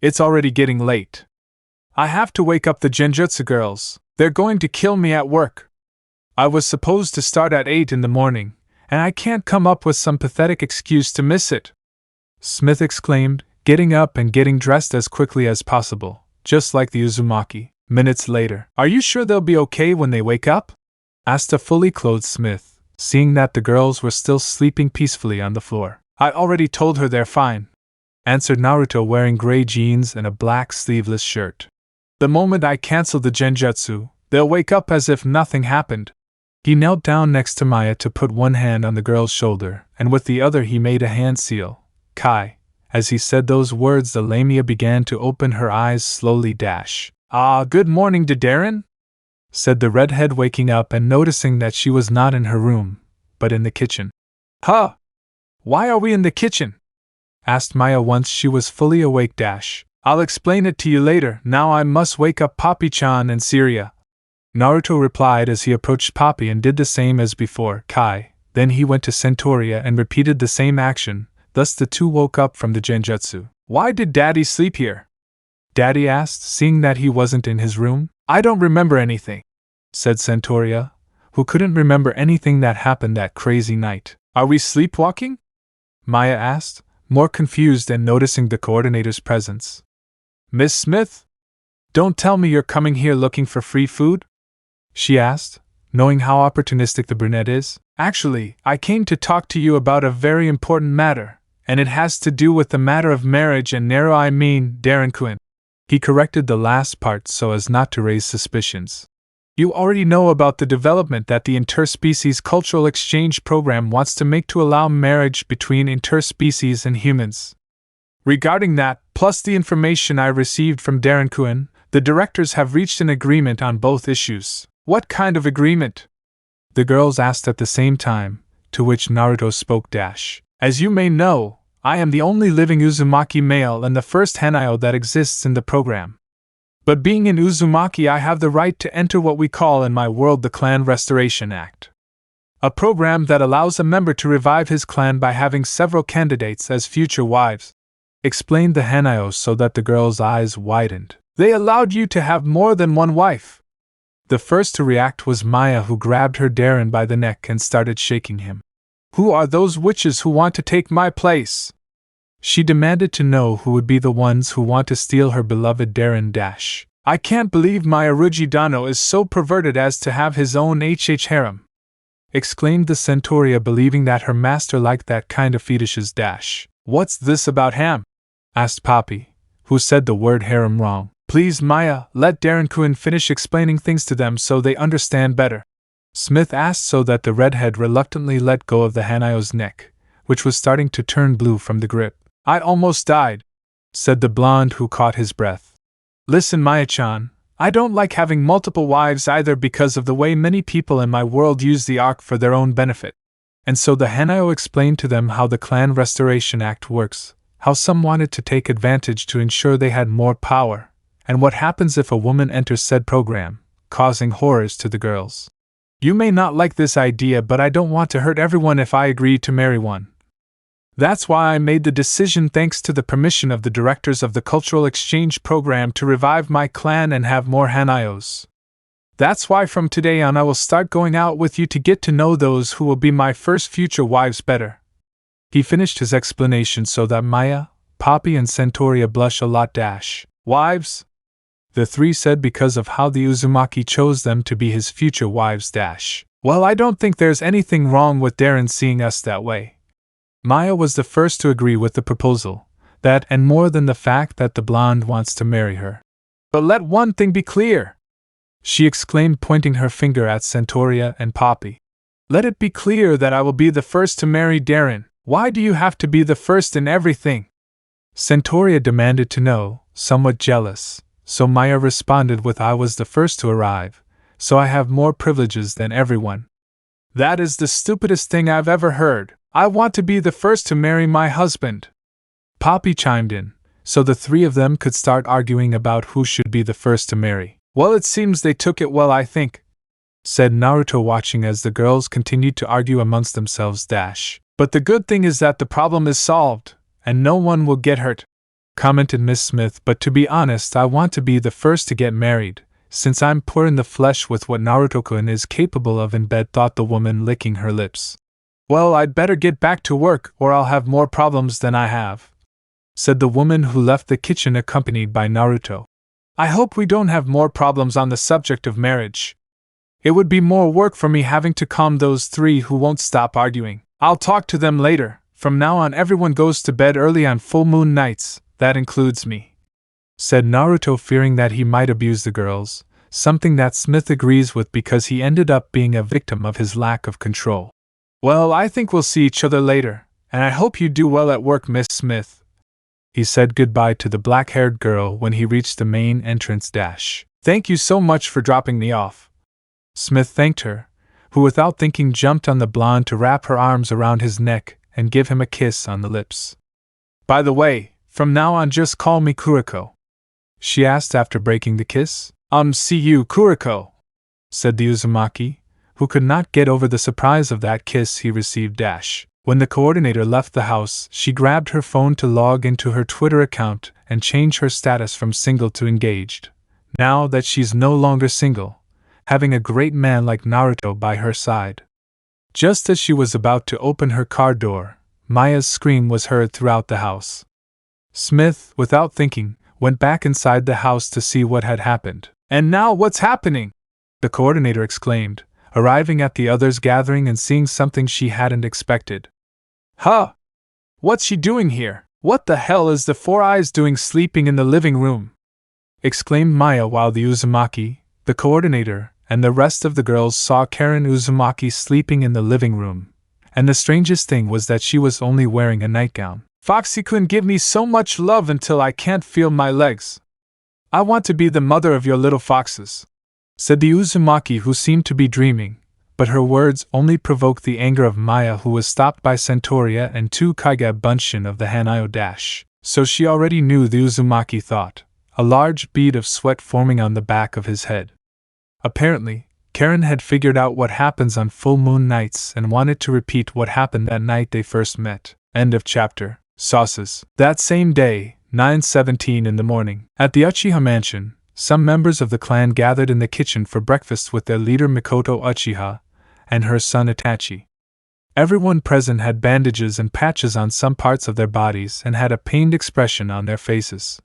It's already getting late. I have to wake up the Genjutsu girls. They're going to kill me at work. I was supposed to start at 8 in the morning, and I can't come up with some pathetic excuse to miss it, Smith exclaimed, getting up and getting dressed as quickly as possible, just like the Uzumaki. Minutes later, are you sure they'll be okay when they wake up? Asked a fully clothed Smith, seeing that the girls were still sleeping peacefully on the floor. I already told her they're fine, answered Naruto, wearing gray jeans and a black sleeveless shirt. The moment I cancel the Genjutsu, they'll wake up as if nothing happened. He knelt down next to Maya to put one hand on the girl's shoulder, and with the other he made a hand seal. Kai. As he said those words, the Lamia began to open her eyes slowly. Ah, good morning, Darren, said the redhead, waking up and noticing that she was not in her room, but in the kitchen. Huh? Why are we in the kitchen? Asked Maya once she was fully awake. I'll explain it to you later, now I must wake up Papi-chan and Syria. Naruto replied as he approached Papi and did the same as before, Kai. Then he went to Centauria and repeated the same action, thus the two woke up from the genjutsu. Why did Daddy sleep here? Daddy asked, seeing that he wasn't in his room. I don't remember anything, said Centauria, who couldn't remember anything that happened that crazy night. Are we sleepwalking? Maya asked, more confused and noticing the coordinator's presence. Miss Smith? Don't tell me you're coming here looking for free food? She asked, knowing how opportunistic the brunette is. Actually, I came to talk to you about a very important matter, and it has to do with the matter of marriage and Darren-kun. He corrected the last part so as not to raise suspicions. You already know about the development that the interspecies cultural exchange program wants to make to allow marriage between interspecies and humans. Regarding that, plus the information I received from Darren-kun, the directors have reached an agreement on both issues. What kind of agreement? The girls asked at the same time, to which Naruto spoke. As you may know, I am the only living Uzumaki male and the first Hanayo that exists in the program. But being in Uzumaki, I have the right to enter what we call in my world the Clan Restoration Act. A program that allows a member to revive his clan by having several candidates as future wives, explained the Hanayo so that the girls' eyes widened. They allowed you to have more than one wife. The first to react was Maya, who grabbed her Darren by the neck and started shaking him. Who are those witches who want to take my place? She demanded to know who would be the ones who want to steal her beloved Darren. I can't believe my Arujidano is so perverted as to have his own harem, exclaimed the Centauria, believing that her master liked that kind of fetishes. What's this about ham? Asked Papi, who said the word harem wrong. Please, Maya, let Darren-kun finish explaining things to them so they understand better. Smith asked so that the redhead reluctantly let go of the Hanayo's neck, which was starting to turn blue from the grip. I almost died, said the blonde, who caught his breath. Listen, Maya-chan, I don't like having multiple wives either because of the way many people in my world use the arc for their own benefit. And so the Hanayo explained to them how the Clan Restoration Act works, how some wanted to take advantage to ensure they had more power, and what happens if a woman enters said program, causing horrors to the girls. You may not like this idea, but I don't want to hurt everyone if I agree to marry one. That's why I made the decision, thanks to the permission of the directors of the cultural exchange program, to revive my clan and have more Hanayos. That's why from today on I will start going out with you to get to know those who will be my first future wives better. He finished his explanation so that Maya, Papi and Centauria blushed a lot. Wives? The three said because of how the Uzumaki chose them to be his future wives. Well, I don't think there's anything wrong with Darren seeing us that way. Maya was the first to agree with the proposal, that and more than the fact that the blonde wants to marry her. But let one thing be clear, she exclaimed, pointing her finger at Centauria and Papi. Let it be clear that I will be the first to marry Darren. Why do you have to be the first in everything? Centauria demanded to know, somewhat jealous. So Maya responded with, I was the first to arrive, so I have more privileges than everyone. That is the stupidest thing I've ever heard. I want to be the first to marry my husband. Papi chimed in, so the three of them could start arguing about who should be the first to marry. Well, it seems they took it well, I think, said Naruto, watching as the girls continued to argue amongst themselves. But the good thing is that the problem is solved, and no one will get hurt, commented Miss Smith. But to be honest, I want to be the first to get married, since I'm poor in the flesh with what Naruto-kun is capable of in bed, thought the woman, licking her lips. Well, I'd better get back to work or I'll have more problems than I have, said the woman, who left the kitchen accompanied by Naruto. I hope we don't have more problems on the subject of marriage. It would be more work for me having to calm those three who won't stop arguing. I'll talk to them later. From now on everyone goes to bed early on full moon nights, that includes me, said Naruto, fearing that he might abuse the girls, something that Smith agrees with because he ended up being a victim of his lack of control. "Well, I think we'll see each other later, and I hope you do well at work, Miss Smith." He said goodbye to the black-haired girl when he reached the main entrance. "Thank you so much for dropping me off." Smith thanked her, who without thinking jumped on the blonde to wrap her arms around his neck and give him a kiss on the lips. "By the way, from now on just call me Kuriko," she asked after breaking the kiss. See you, Kuriko," said the Uzumaki, who could not get over the surprise of that kiss he received. When the coordinator left the house, she grabbed her phone to log into her Twitter account and change her status from single to engaged. Now that she's no longer single, having a great man like Naruto by her side. Just as she was about to open her car door, Maya's scream was heard throughout the house. Smith, without thinking, went back inside the house to see what had happened. "And now what's happening?" the coordinator exclaimed, arriving at the others' gathering and seeing something she hadn't expected. "Huh! What's she doing here? What the hell is the Four Eyes doing sleeping in the living room?" exclaimed Maya while the Uzumaki, the coordinator, and the rest of the girls saw Karen Uzumaki sleeping in the living room. And the strangest thing was that she was only wearing a nightgown. "Foxy-kun, give me so much love until I can't feel my legs. I want to be the mother of your little foxes," said the Uzumaki, who seemed to be dreaming, but her words only provoked the anger of Maya, who was stopped by Centauria and two Kaiga Bunshin of the Hanayo. So she already knew the Uzumaki thought, a large bead of sweat forming on the back of his head. Apparently, Karen had figured out what happens on full moon nights and wanted to repeat what happened that night they first met. End of chapter. Sauces. That same day, 9:17 in the morning, at the Uchiha mansion, some members of the clan gathered in the kitchen for breakfast with their leader Mikoto Uchiha and her son Itachi. Everyone present had bandages and patches on some parts of their bodies and had a pained expression on their faces.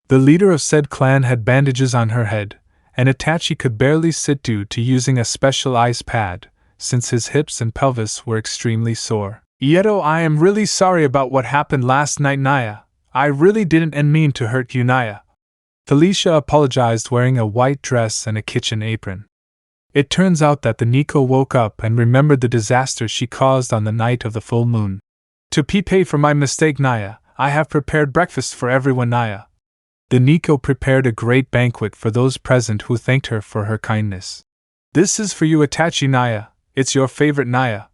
The leader of said clan had bandages on her head, and Itachi could barely sit due to using a special ice pad, since his hips and pelvis were extremely sore. "Ieto, I am really sorry about what happened last night, Naya. I really didn't mean to hurt you, Naya." Felicia apologized, wearing a white dress and a kitchen apron. It turns out that the Nico woke up and remembered the disaster she caused on the night of the full moon. "To pay for my mistake, Naya, I have prepared breakfast for everyone, Naya." The Nico prepared a great banquet for those present who thanked her for her kindness. "This is for you, Itachi, Naya. It's your favorite, Naya."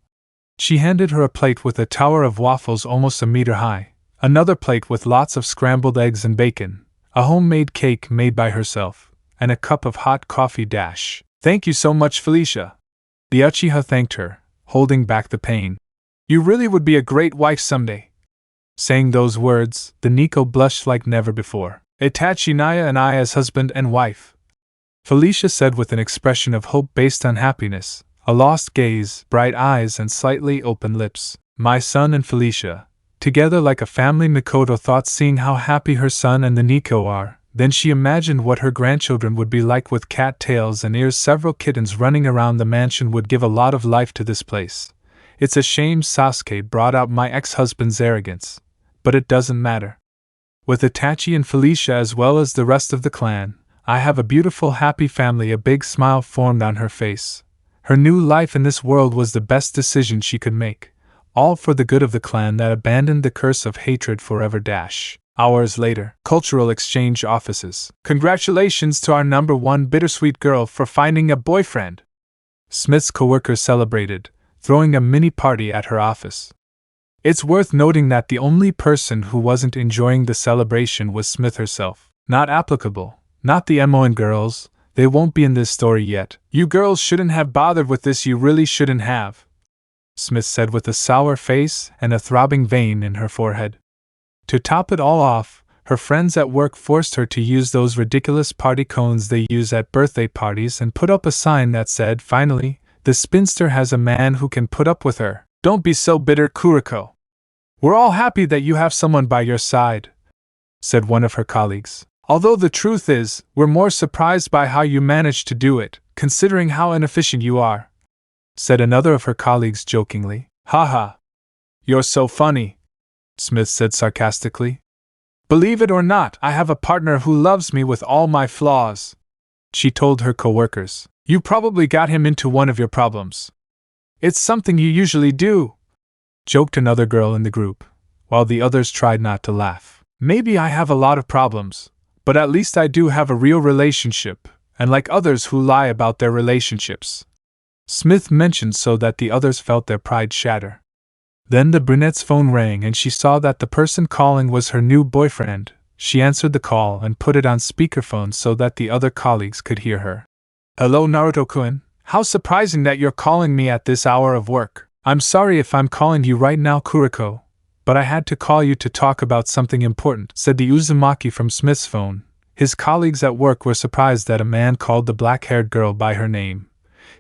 She handed her a plate with a tower of waffles almost a meter high, another plate with lots of scrambled eggs and bacon, a homemade cake made by herself, and a cup of hot coffee. "Thank you so much, Felicia." The Uchiha thanked her, holding back the pain. "You really would be a great wife someday." Saying those words, the Nico blushed like never before. "Itachi, Naya and I as husband and wife," Felicia said with an expression of hope based on happiness, a lost gaze, bright eyes and slightly open lips. "My son and Felicia, together like a family." Mikoto thought, seeing how happy her son and the Nico are. Then she imagined what her grandchildren would be like with cat tails and ears. Several kittens running around the mansion would give a lot of life to this place. It's a shame Sasuke brought out my ex-husband's arrogance, but it doesn't matter. With Itachi and Felicia as well as the rest of the clan, I have a beautiful happy family. A big smile formed on her face. Her new life in this world was the best decision she could make, all for the good of the clan that abandoned the curse of hatred forever. Hours later, cultural exchange offices. "Congratulations to our number one bittersweet girl for finding a boyfriend," Smith's coworker celebrated, throwing a mini party at her office. It's worth noting that the only person who wasn't enjoying the celebration was Smith herself. Not applicable, not the Moen girls, they won't be in this story yet. "You girls shouldn't have bothered with this, you really shouldn't have," Smith said with a sour face and a throbbing vein in her forehead. To top it all off, her friends at work forced her to use those ridiculous party cones they use at birthday parties and put up a sign that said, "Finally, the spinster has a man who can put up with her." "Don't be so bitter, Kuriko. We're all happy that you have someone by your side," said one of her colleagues. "Although the truth is, we're more surprised by how you managed to do it, considering how inefficient you are," said another of her colleagues jokingly. "Haha. You're so funny," Smith said sarcastically. "Believe it or not, I have a partner who loves me with all my flaws." she told her coworkers. You probably got him into one of your problems. It's something you usually do, joked another girl in the group, while the others tried not to laugh. Maybe I have a lot of problems, but at least I do have a real relationship, and like others who lie about their relationships, Smith mentioned so that the others felt their pride shatter. Then the brunette's phone rang and she saw that the person calling was her new boyfriend. She answered the call and put it on speakerphone so that the other colleagues could hear her. Hello Naruto-kun, how surprising that you're calling me at this hour of work. I'm sorry if I'm calling you right now, Kuriko, but I had to call you to talk about something important, said the Uzumaki from Smith's phone. His colleagues at work were surprised that a man called the black-haired girl by her name.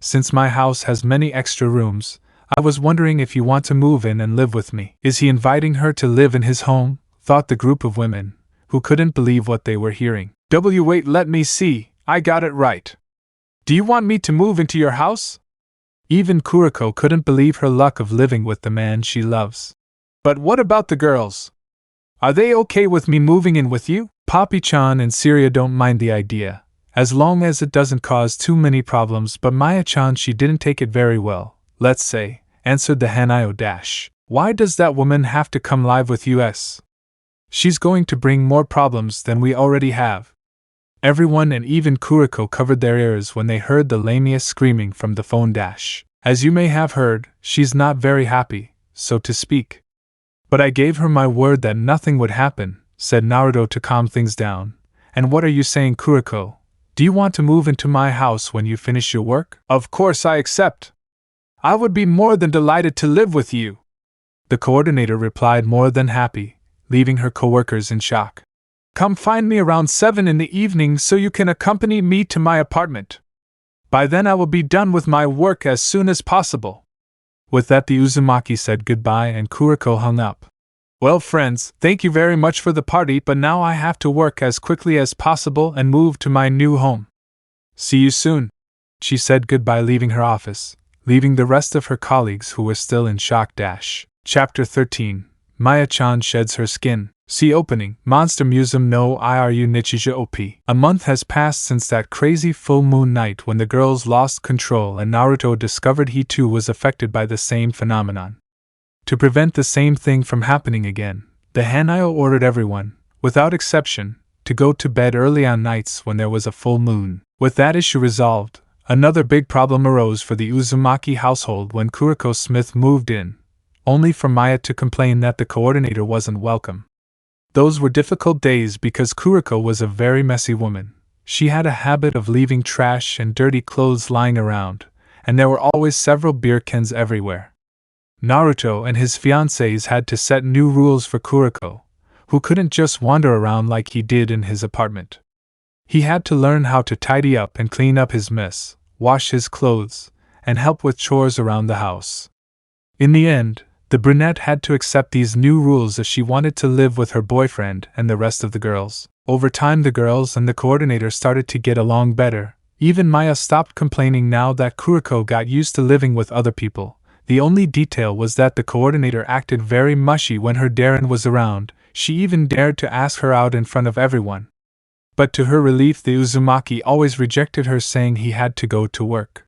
Since my house has many extra rooms, I was wondering if you want to move in and live with me. Is he inviting her to live in his home? Thought the group of women, who couldn't believe what they were hearing. Wait, let me see, I got it right. Do you want me to move into your house? Even Kuriko couldn't believe her luck of living with the man she loves. But what about the girls? Are they okay with me moving in with you? Papi-chan and Syria don't mind the idea, as long as it doesn't cause too many problems, but Maya-chan, she didn't take it very well, let's say, answered the Hanayo dash. Why does that woman have to come live with us? She's going to bring more problems than we already have. Everyone and even Kuriko covered their ears when they heard the Lamia screaming from the phone dash. As you may have heard, she's not very happy, so to speak. But I gave her my word that nothing would happen, said Naruto to calm things down. And what are you saying, Kuriko? Do you want to move into my house when you finish your work? Of course I accept. I would be more than delighted to live with you. The coordinator replied, more than happy, leaving her coworkers in shock. Come find me around 7 in the evening so you can accompany me to my apartment. By then I will be done with my work as soon as possible. With that the Uzumaki said goodbye and Kuriko hung up. Well friends, thank you very much for the party, but now I have to work as quickly as possible and move to my new home. See you soon. She said goodbye, leaving her office, leaving the rest of her colleagues who were still in shock. Chapter 13. Maya-chan sheds her skin. See opening, Monster Musume no Iru Nichija OP. A month has passed since that crazy full moon night when the girls lost control and Naruto discovered he too was affected by the same phenomenon. To prevent the same thing from happening again, the Hanayo ordered everyone, without exception, to go to bed early on nights when there was a full moon. With that issue resolved, another big problem arose for the Uzumaki household when Kuriko Smith moved in, only for Maya to complain that the coordinator wasn't welcome. Those were difficult days because Kuriko was a very messy woman. She had a habit of leaving trash and dirty clothes lying around, and there were always several beer cans everywhere. Naruto and his fiancées had to set new rules for Kuriko, who couldn't just wander around like he did in his apartment. He had to learn how to tidy up and clean up his mess, wash his clothes, and help with chores around the house. In the end, the brunette had to accept these new rules if she wanted to live with her boyfriend and the rest of the girls. Over time the girls and the coordinator started to get along better. Even Maya stopped complaining now that Kuriko got used to living with other people. The only detail was that the coordinator acted very mushy when her Darren was around. She even dared to ask her out in front of everyone. But to her relief the Uzumaki always rejected her, saying he had to go to work.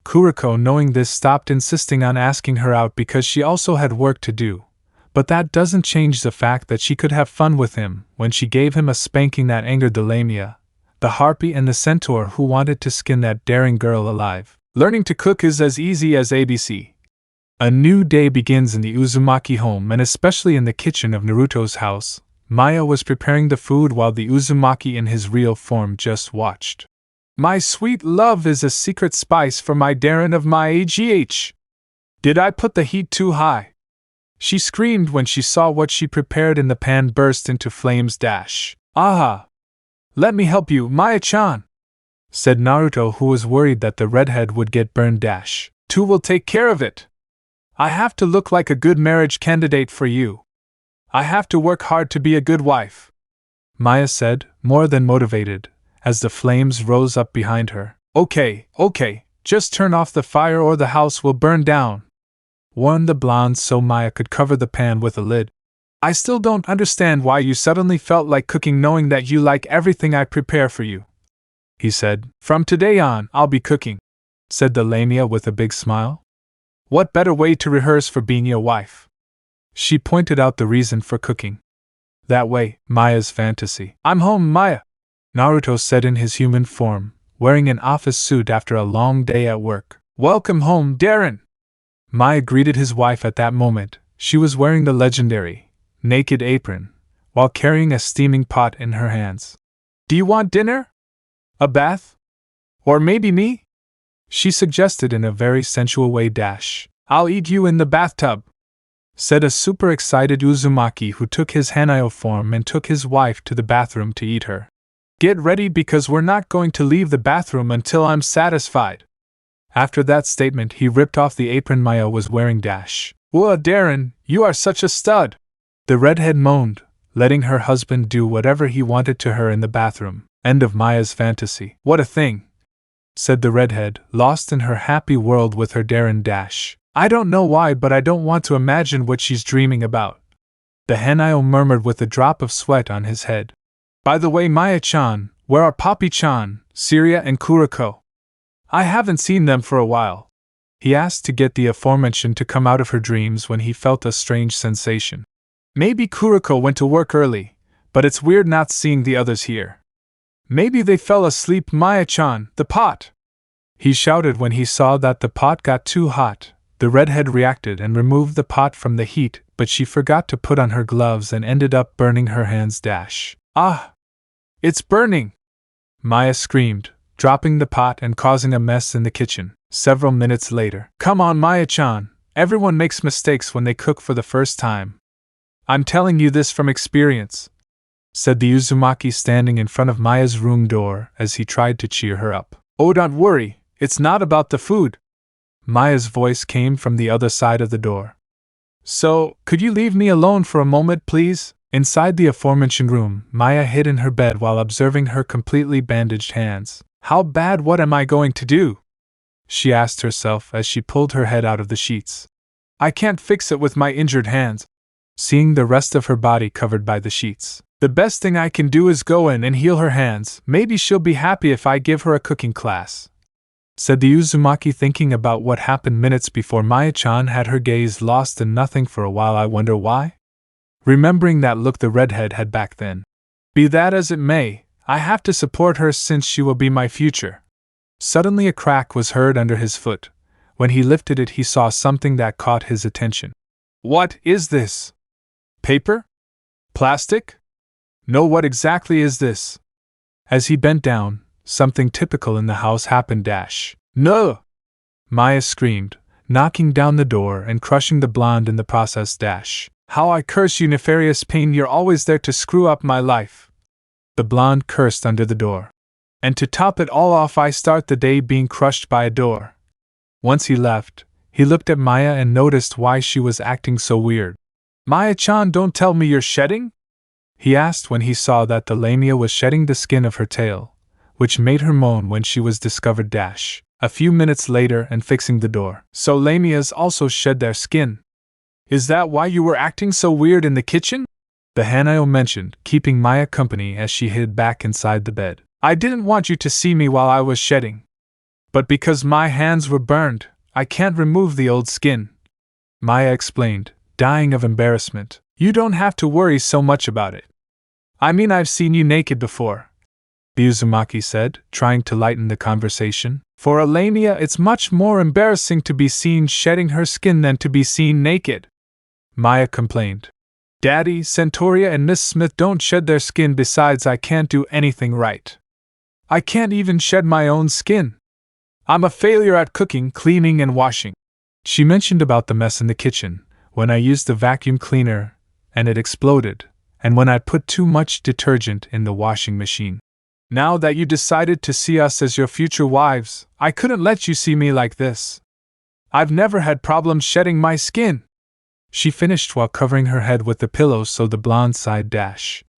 Kuriko, knowing this, stopped insisting on asking her out because she also had work to do. But that doesn't change the fact that she could have fun with him when she gave him a spanking that angered the Lamia, the Harpy and the Centaur who wanted to skin that daring girl alive. Learning to cook is as easy as ABC. A new day begins in the Uzumaki home, and especially in the kitchen of Naruto's house. Maya was preparing the food while the Uzumaki in his real form just watched. My sweet love is a secret spice for my Darren of my AGH. Did I put the heat too high? She screamed when she saw what she prepared in the pan burst into flames. Aha! Let me help you, Maya-chan, said Naruto, who was worried that the redhead would get burned. Two will take care of it. I have to look like a good marriage candidate for you. I have to work hard to be a good wife, Maya said, more than motivated, as the flames rose up behind her. Okay, just turn off the fire or the house will burn down, warned the blonde so Maya could cover the pan with a lid. I still don't understand why you suddenly felt like cooking knowing that you like everything I prepare for you. he said. From today on, I'll be cooking, said the Lamia with a big smile. What better way to rehearse for being your wife? She pointed out the reason for cooking. That way, Maya's fantasy. I'm home, Maya, Naruto said in his human form, wearing an office suit after a long day at work. Welcome home, Darren! Maya greeted his wife at that moment. She was wearing the legendary, naked apron, while carrying a steaming pot in her hands. Do you want dinner? A bath? Or maybe me? She suggested in a very sensual way. I'll eat you in the bathtub, said a super excited Uzumaki who took his Hanayo form and took his wife to the bathroom to eat her. Get ready because we're not going to leave the bathroom until I'm satisfied. After that statement, he ripped off the apron Maya was wearing. Whoa, Darren, you are such a stud! The redhead moaned, letting her husband do whatever he wanted to her in the bathroom. End of Maya's fantasy. What a thing, said the redhead, lost in her happy world with her Darren. I don't know why, but I don't want to imagine what she's dreaming about. The Hanayo murmured with a drop of sweat on his head. By the way, Maya-chan, where are Papi-chan, Syria and Kuriko? I haven't seen them for a while. He asked to get the aforementioned to come out of her dreams when he felt a strange sensation. Maybe Kuriko went to work early, but it's weird not seeing the others here. Maybe they fell asleep. Maya-chan, the pot! He shouted when he saw that the pot got too hot. The redhead reacted and removed the pot from the heat, but she forgot to put on her gloves and ended up burning her hands. Ah! It's burning! Maya screamed, dropping the pot and causing a mess in the kitchen. Several minutes later. Come on, Maya-chan, everyone makes mistakes when they cook for the first time. I'm telling you this from experience, said the Uzumaki standing in front of Maya's room door as he tried to cheer her up. Oh, don't worry, it's not about the food. Maya's voice came from the other side of the door. So, could you leave me alone for a moment, please? Inside the aforementioned room, Maya hid in her bed while observing her completely bandaged hands. How bad? What am I going to do? She asked herself as she pulled her head out of the sheets. I can't fix it with my injured hands. Seeing the rest of her body covered by the sheets. The best thing I can do is go in and heal her hands. Maybe she'll be happy if I give her a cooking class, said the Uzumaki, thinking about what happened minutes before. Maya-chan had her gaze lost in nothing for a while. I wonder why? Remembering that look the redhead had back then. Be that as it may, I have to support her since she will be my future. Suddenly a crack was heard under his foot. When he lifted it, he saw something that caught his attention. What is this? Paper? Plastic? No, what exactly is this? As he bent down, something typical in the house happened. No! Maya screamed, knocking down the door and crushing the blonde in the process. How I curse you, nefarious pain, you're always there to screw up my life. The blonde cursed under the door. And to top it all off, I start the day being crushed by a door. Once he left, he looked at Maya and noticed why she was acting so weird. Maya-chan, don't tell me you're shedding? He asked when he saw that the Lamia was shedding the skin of her tail, which made her moan when she was discovered. A few minutes later and fixing the door. So Lamias also shed their skin. Is that why you were acting so weird in the kitchen? The Hanayo mentioned, keeping Maya company as she hid back inside the bed. I didn't want you to see me while I was shedding. But because my hands were burned, I can't remove the old skin, Maya explained, dying of embarrassment. You don't have to worry so much about it. I mean, I've seen you naked before, the Uzumaki said, trying to lighten the conversation. For a Lamia, it's much more embarrassing to be seen shedding her skin than to be seen naked, Maya complained. Daddy, Centauria and Miss Smith don't shed their skin. Besides, I can't do anything right. I can't even shed my own skin. I'm a failure at cooking, cleaning, and washing. She mentioned about the mess in the kitchen, when I used the vacuum cleaner, and it exploded, and when I put too much detergent in the washing machine. Now that you decided to see us as your future wives, I couldn't let you see me like this. I've never had problems shedding my skin. She finished while covering her head with the pillow, so the blonde sighed.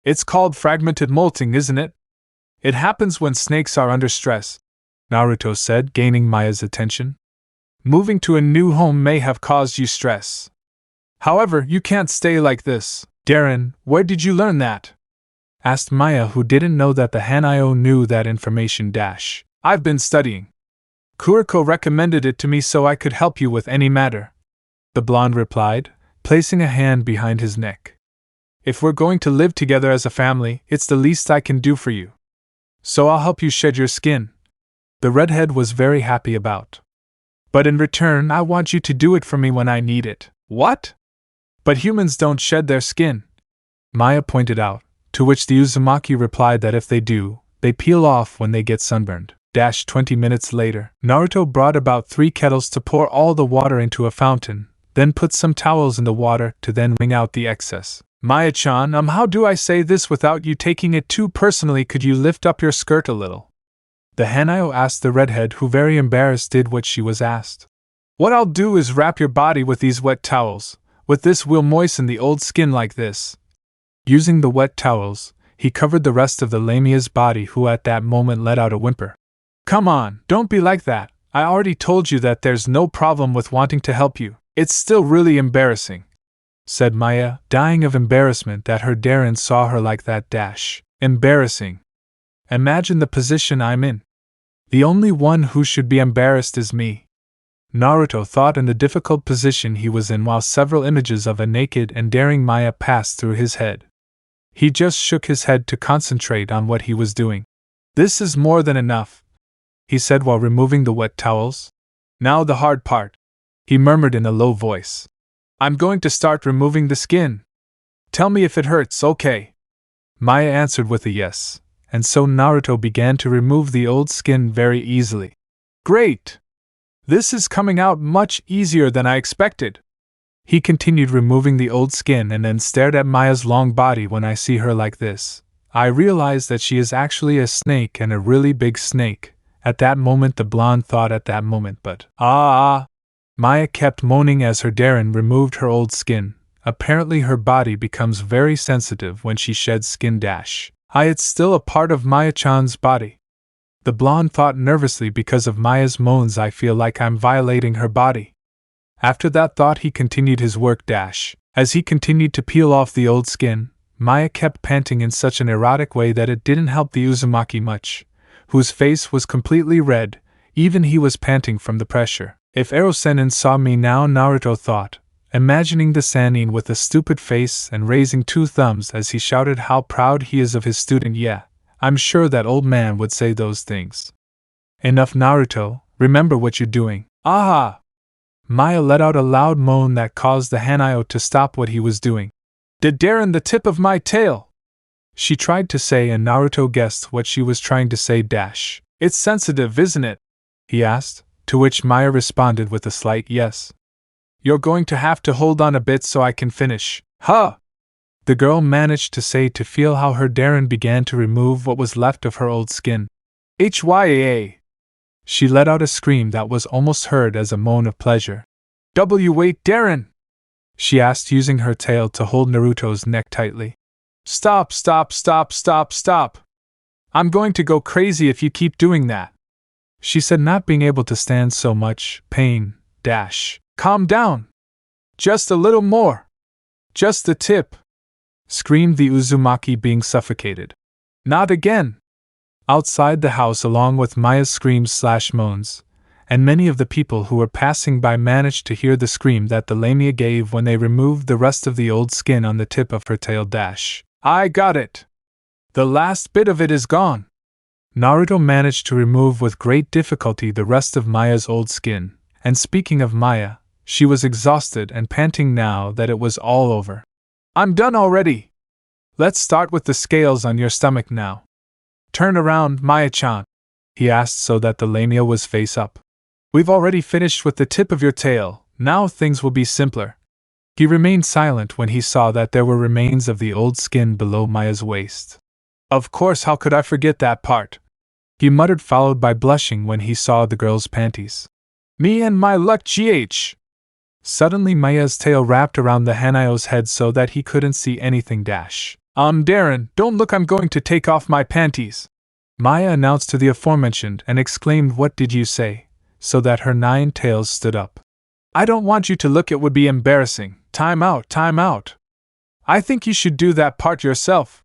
It's called fragmented molting, isn't it? It happens when snakes are under stress, Naruto said, gaining Maya's attention. Moving to a new home may have caused you stress. However, you can't stay like this. Darren, where did you learn that? asked Maya, who didn't know that the Hanayo knew that information. I've been studying. Kuriko recommended it to me so I could help you with any matter, the blonde replied, placing a hand behind his neck. If we're going to live together as a family, it's the least I can do for you. So I'll help you shed your skin. The redhead was very happy about. But in return, I want you to do it for me when I need it. What? But humans don't shed their skin, Maya pointed out, to which the Uzumaki replied that if they do, they peel off when they get sunburned. 20 minutes later, Naruto brought about 3 kettles to pour all the water into a fountain, then put some towels in the water to then wring out the excess. Maya-chan, how do I say this without you taking it too personally? Could you lift up your skirt a little? The Hanayo asked the redhead, who very embarrassed did what she was asked. What I'll do is wrap your body with these wet towels. With this we'll moisten the old skin like this. Using the wet towels, he covered the rest of the lamia's body, who at that moment let out a whimper. Come on, don't be like that. I already told you that there's no problem with wanting to help you. It's still really embarrassing, said Maya, dying of embarrassment that her Darren saw her like that. Embarrassing. Imagine the position I'm in. The only one who should be embarrassed is me. Naruto thought in the difficult position he was in while several images of a naked and daring Maya passed through his head. He just shook his head to concentrate on what he was doing. This is more than enough, he said while removing the wet towels. Now the hard part, he murmured in a low voice. I'm going to start removing the skin. Tell me if it hurts, okay? Maya answered with a yes, and so Naruto began to remove the old skin very easily. Great! This is coming out much easier than I expected. He continued removing the old skin and then stared at Maya's long body. When I see her like this, I realize that she is actually a snake, and a really big snake. At that moment the blonde thought but Maya kept moaning as her Darren removed her old skin. Apparently her body becomes very sensitive when she sheds skin. It's still a part of Maya-chan's body. The blonde thought nervously. Because of Maya's moans I feel like I'm violating her body. After that thought he continued his work. As he continued to peel off the old skin, Maya kept panting in such an erotic way that it didn't help the Uzumaki much, whose face was completely red. Even he was panting from the pressure. If Ero-sennin saw me now, Naruto thought, imagining the Sannin with a stupid face and raising 2 thumbs as he shouted how proud he is of his student. Yeah, I'm sure that old man would say those things. Enough, Naruto, remember what you're doing. Aha! Maya let out a loud moan that caused the Hanayo to stop what he was doing. Did Darren the tip of my tail? She tried to say, and Naruto guessed what she was trying to say. It's sensitive, isn't it? He asked, to which Maya responded with a slight yes. You're going to have to hold on a bit so I can finish. Huh! The girl managed to say to feel how her Darren began to remove what was left of her old skin. Hyaa! She let out a scream that was almost heard as a moan of pleasure. Wait, Darren! She asked, using her tail to hold Naruto's neck tightly. Stop! I'm going to go crazy if you keep doing that, she said, not being able to stand so much pain. Calm down! Just a little more! Just the tip! Screamed the Uzumaki, being suffocated. Not again! Outside the house, along with Maya's screams/moans, and many of the people who were passing by managed to hear the scream that the Lamia gave when they removed the rest of the old skin on the tip of her tail. I got it! The last bit of it is gone! Naruto managed to remove with great difficulty the rest of Maya's old skin, and speaking of Maya, she was exhausted and panting now that it was all over. I'm done already! Let's start with the scales on your stomach now. Turn around, Maya-chan, he asked so that the Lamia was face up. We've already finished with the tip of your tail, now things will be simpler. He remained silent when he saw that there were remains of the old skin below Maya's waist. Of course, how could I forget that part? He muttered, followed by blushing when he saw the girl's panties. Me and my luck, GH! Suddenly Maya's tail wrapped around the Hanayo's head so that he couldn't see anything. Darren, don't look, I'm going to take off my panties, Maya announced to the aforementioned and exclaimed, what did you say? So that her 9 tails stood up. I don't want you to look, it would be embarrassing. Time out. I think you should do that part yourself.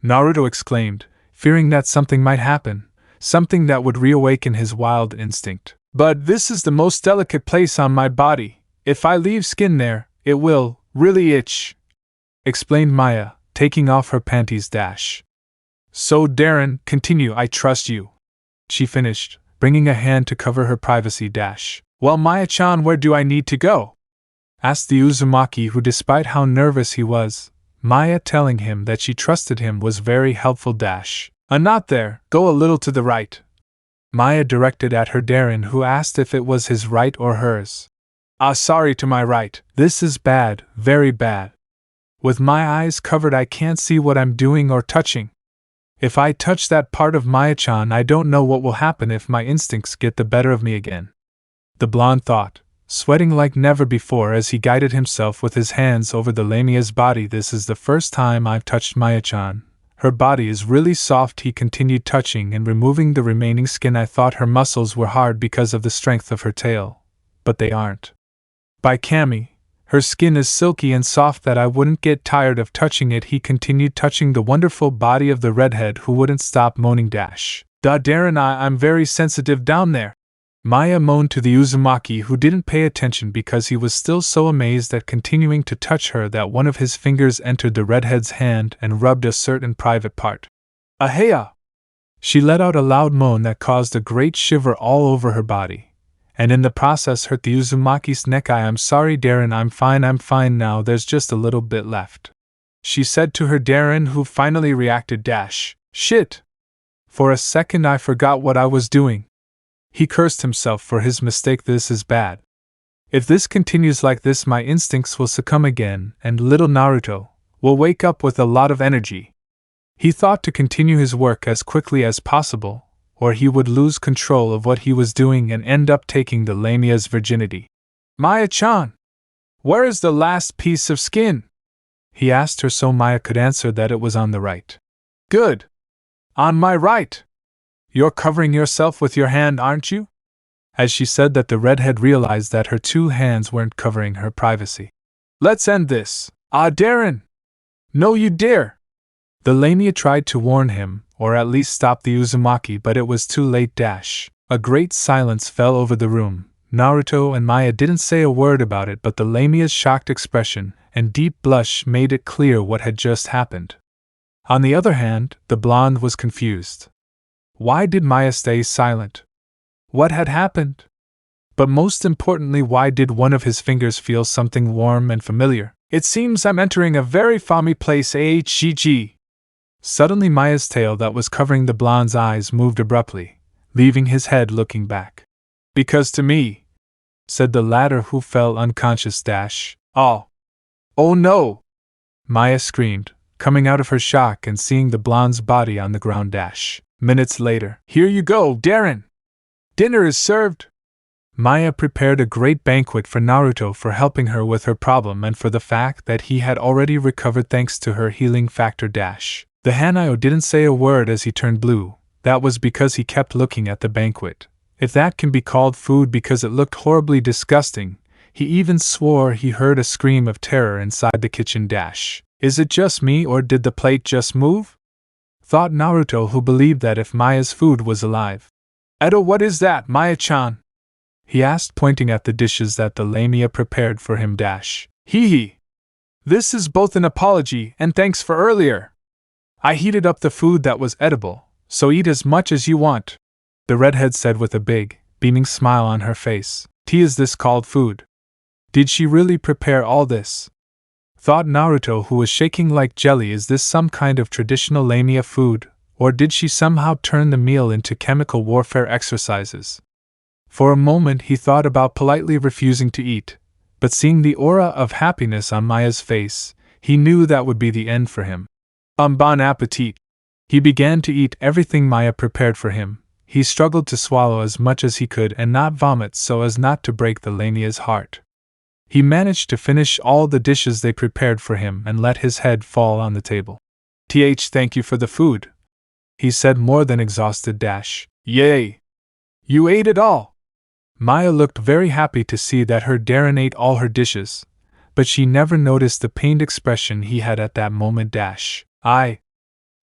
Naruto exclaimed, fearing that something might happen, something that would reawaken his wild instinct. But this is the most delicate place on my body. If I leave skin there, it will really itch, explained Maya, taking off her panties. So Darren, continue, I trust you, she finished, bringing a hand to cover her privacy. Well, Maya-chan, where do I need to go? Asked the Uzumaki, who, despite how nervous he was, Maya telling him that she trusted him was very helpful. Not there, go a little to the right, Maya directed at her Darren, who asked if it was his right or hers. Sorry, to my right. This is bad, very bad. With my eyes covered I can't see what I'm doing or touching. If I touch that part of Maya-chan, I don't know what will happen if my instincts get the better of me again. The blonde thought, sweating like never before as he guided himself with his hands over the Lamia's body. This is the first time I've touched Maya-chan. Her body is really soft, he continued, touching and removing the remaining skin. I thought her muscles were hard because of the strength of her tail, but they aren't. By Kami, her skin is silky and soft that I wouldn't get tired of touching it, he continued, touching the wonderful body of the redhead who wouldn't stop moaning. Darren, I'm very sensitive down there, Maya moaned to the Uzumaki, who didn't pay attention because he was still so amazed at continuing to touch her that one of his fingers entered the redhead's hand and rubbed a certain private part. Ahea! She let out a loud moan that caused a great shiver all over her body, and in the process hurt the Uzumaki's neck. I'm sorry, Darren, I'm fine now, there's just a little bit left, she said to her Darren, who finally reacted. Shit! For a second I forgot what I was doing. He cursed himself for his mistake. This is bad. If this continues like this, my instincts will succumb again, and little Naruto will wake up with a lot of energy. He thought to continue his work as quickly as possible, or he would lose control of what he was doing and end up taking the Lamia's virginity. Maya-chan, where is the last piece of skin? He asked her so Maya could answer that it was on the right. Good. On my right. You're covering yourself with your hand, aren't you? As she said that, the redhead realized that her two hands weren't covering her privacy. Let's end this. Darren! No, you dare! The Lamia tried to warn him, or at least stop the Uzumaki, but it was too late. A great silence fell over the room. Naruto and Maya didn't say a word about it, but the Lamia's shocked expression and deep blush made it clear what had just happened. On the other hand, the blonde was confused. Why did Maya stay silent? What had happened? But most importantly, why did one of his fingers feel something warm and familiar? It seems I'm entering a very foamy place. AHGG. Suddenly Maya's tail that was covering the blonde's eyes moved abruptly, leaving his head looking back. Because to me, said the latter, who fell unconscious. Oh no! Maya screamed, coming out of her shock and seeing the blonde's body on the ground. Minutes later. Here you go, Darren! Dinner is served! Maya prepared a great banquet for Naruto for helping her with her problem and for the fact that he had already recovered thanks to her healing factor. The Hanayo didn't say a word as he turned blue. That was because he kept looking at the banquet, if that can be called food, because it looked horribly disgusting. He even swore he heard a scream of terror inside the kitchen. Is it just me, or did the plate just move? Thought Naruto, who believed that if Maya's food was alive. Edo, what is that, Maya-chan? He asked, pointing at the dishes that the Lamia prepared for him. Hee. This is both an apology and thanks for earlier. I heated up the food that was edible, so eat as much as you want, the redhead said with a big, beaming smile on her face. Is this called food? Did she really prepare all this? Thought Naruto, who was shaking like jelly. Is this some kind of traditional Lamia food, or did she somehow turn the meal into chemical warfare exercises? For a moment he thought about politely refusing to eat, but seeing the aura of happiness on Maya's face, he knew that would be the end for him. Bon appetit! He began to eat everything Maya prepared for him. He struggled to swallow as much as he could and not vomit so as not to break the Lamia's heart. He managed to finish all the dishes they prepared for him and let his head fall on the table. Thank you for the food, he said, more than exhausted. Yay! You ate it all! Maya looked very happy to see that her Darren ate all her dishes, but she never noticed the pained expression he had at that moment.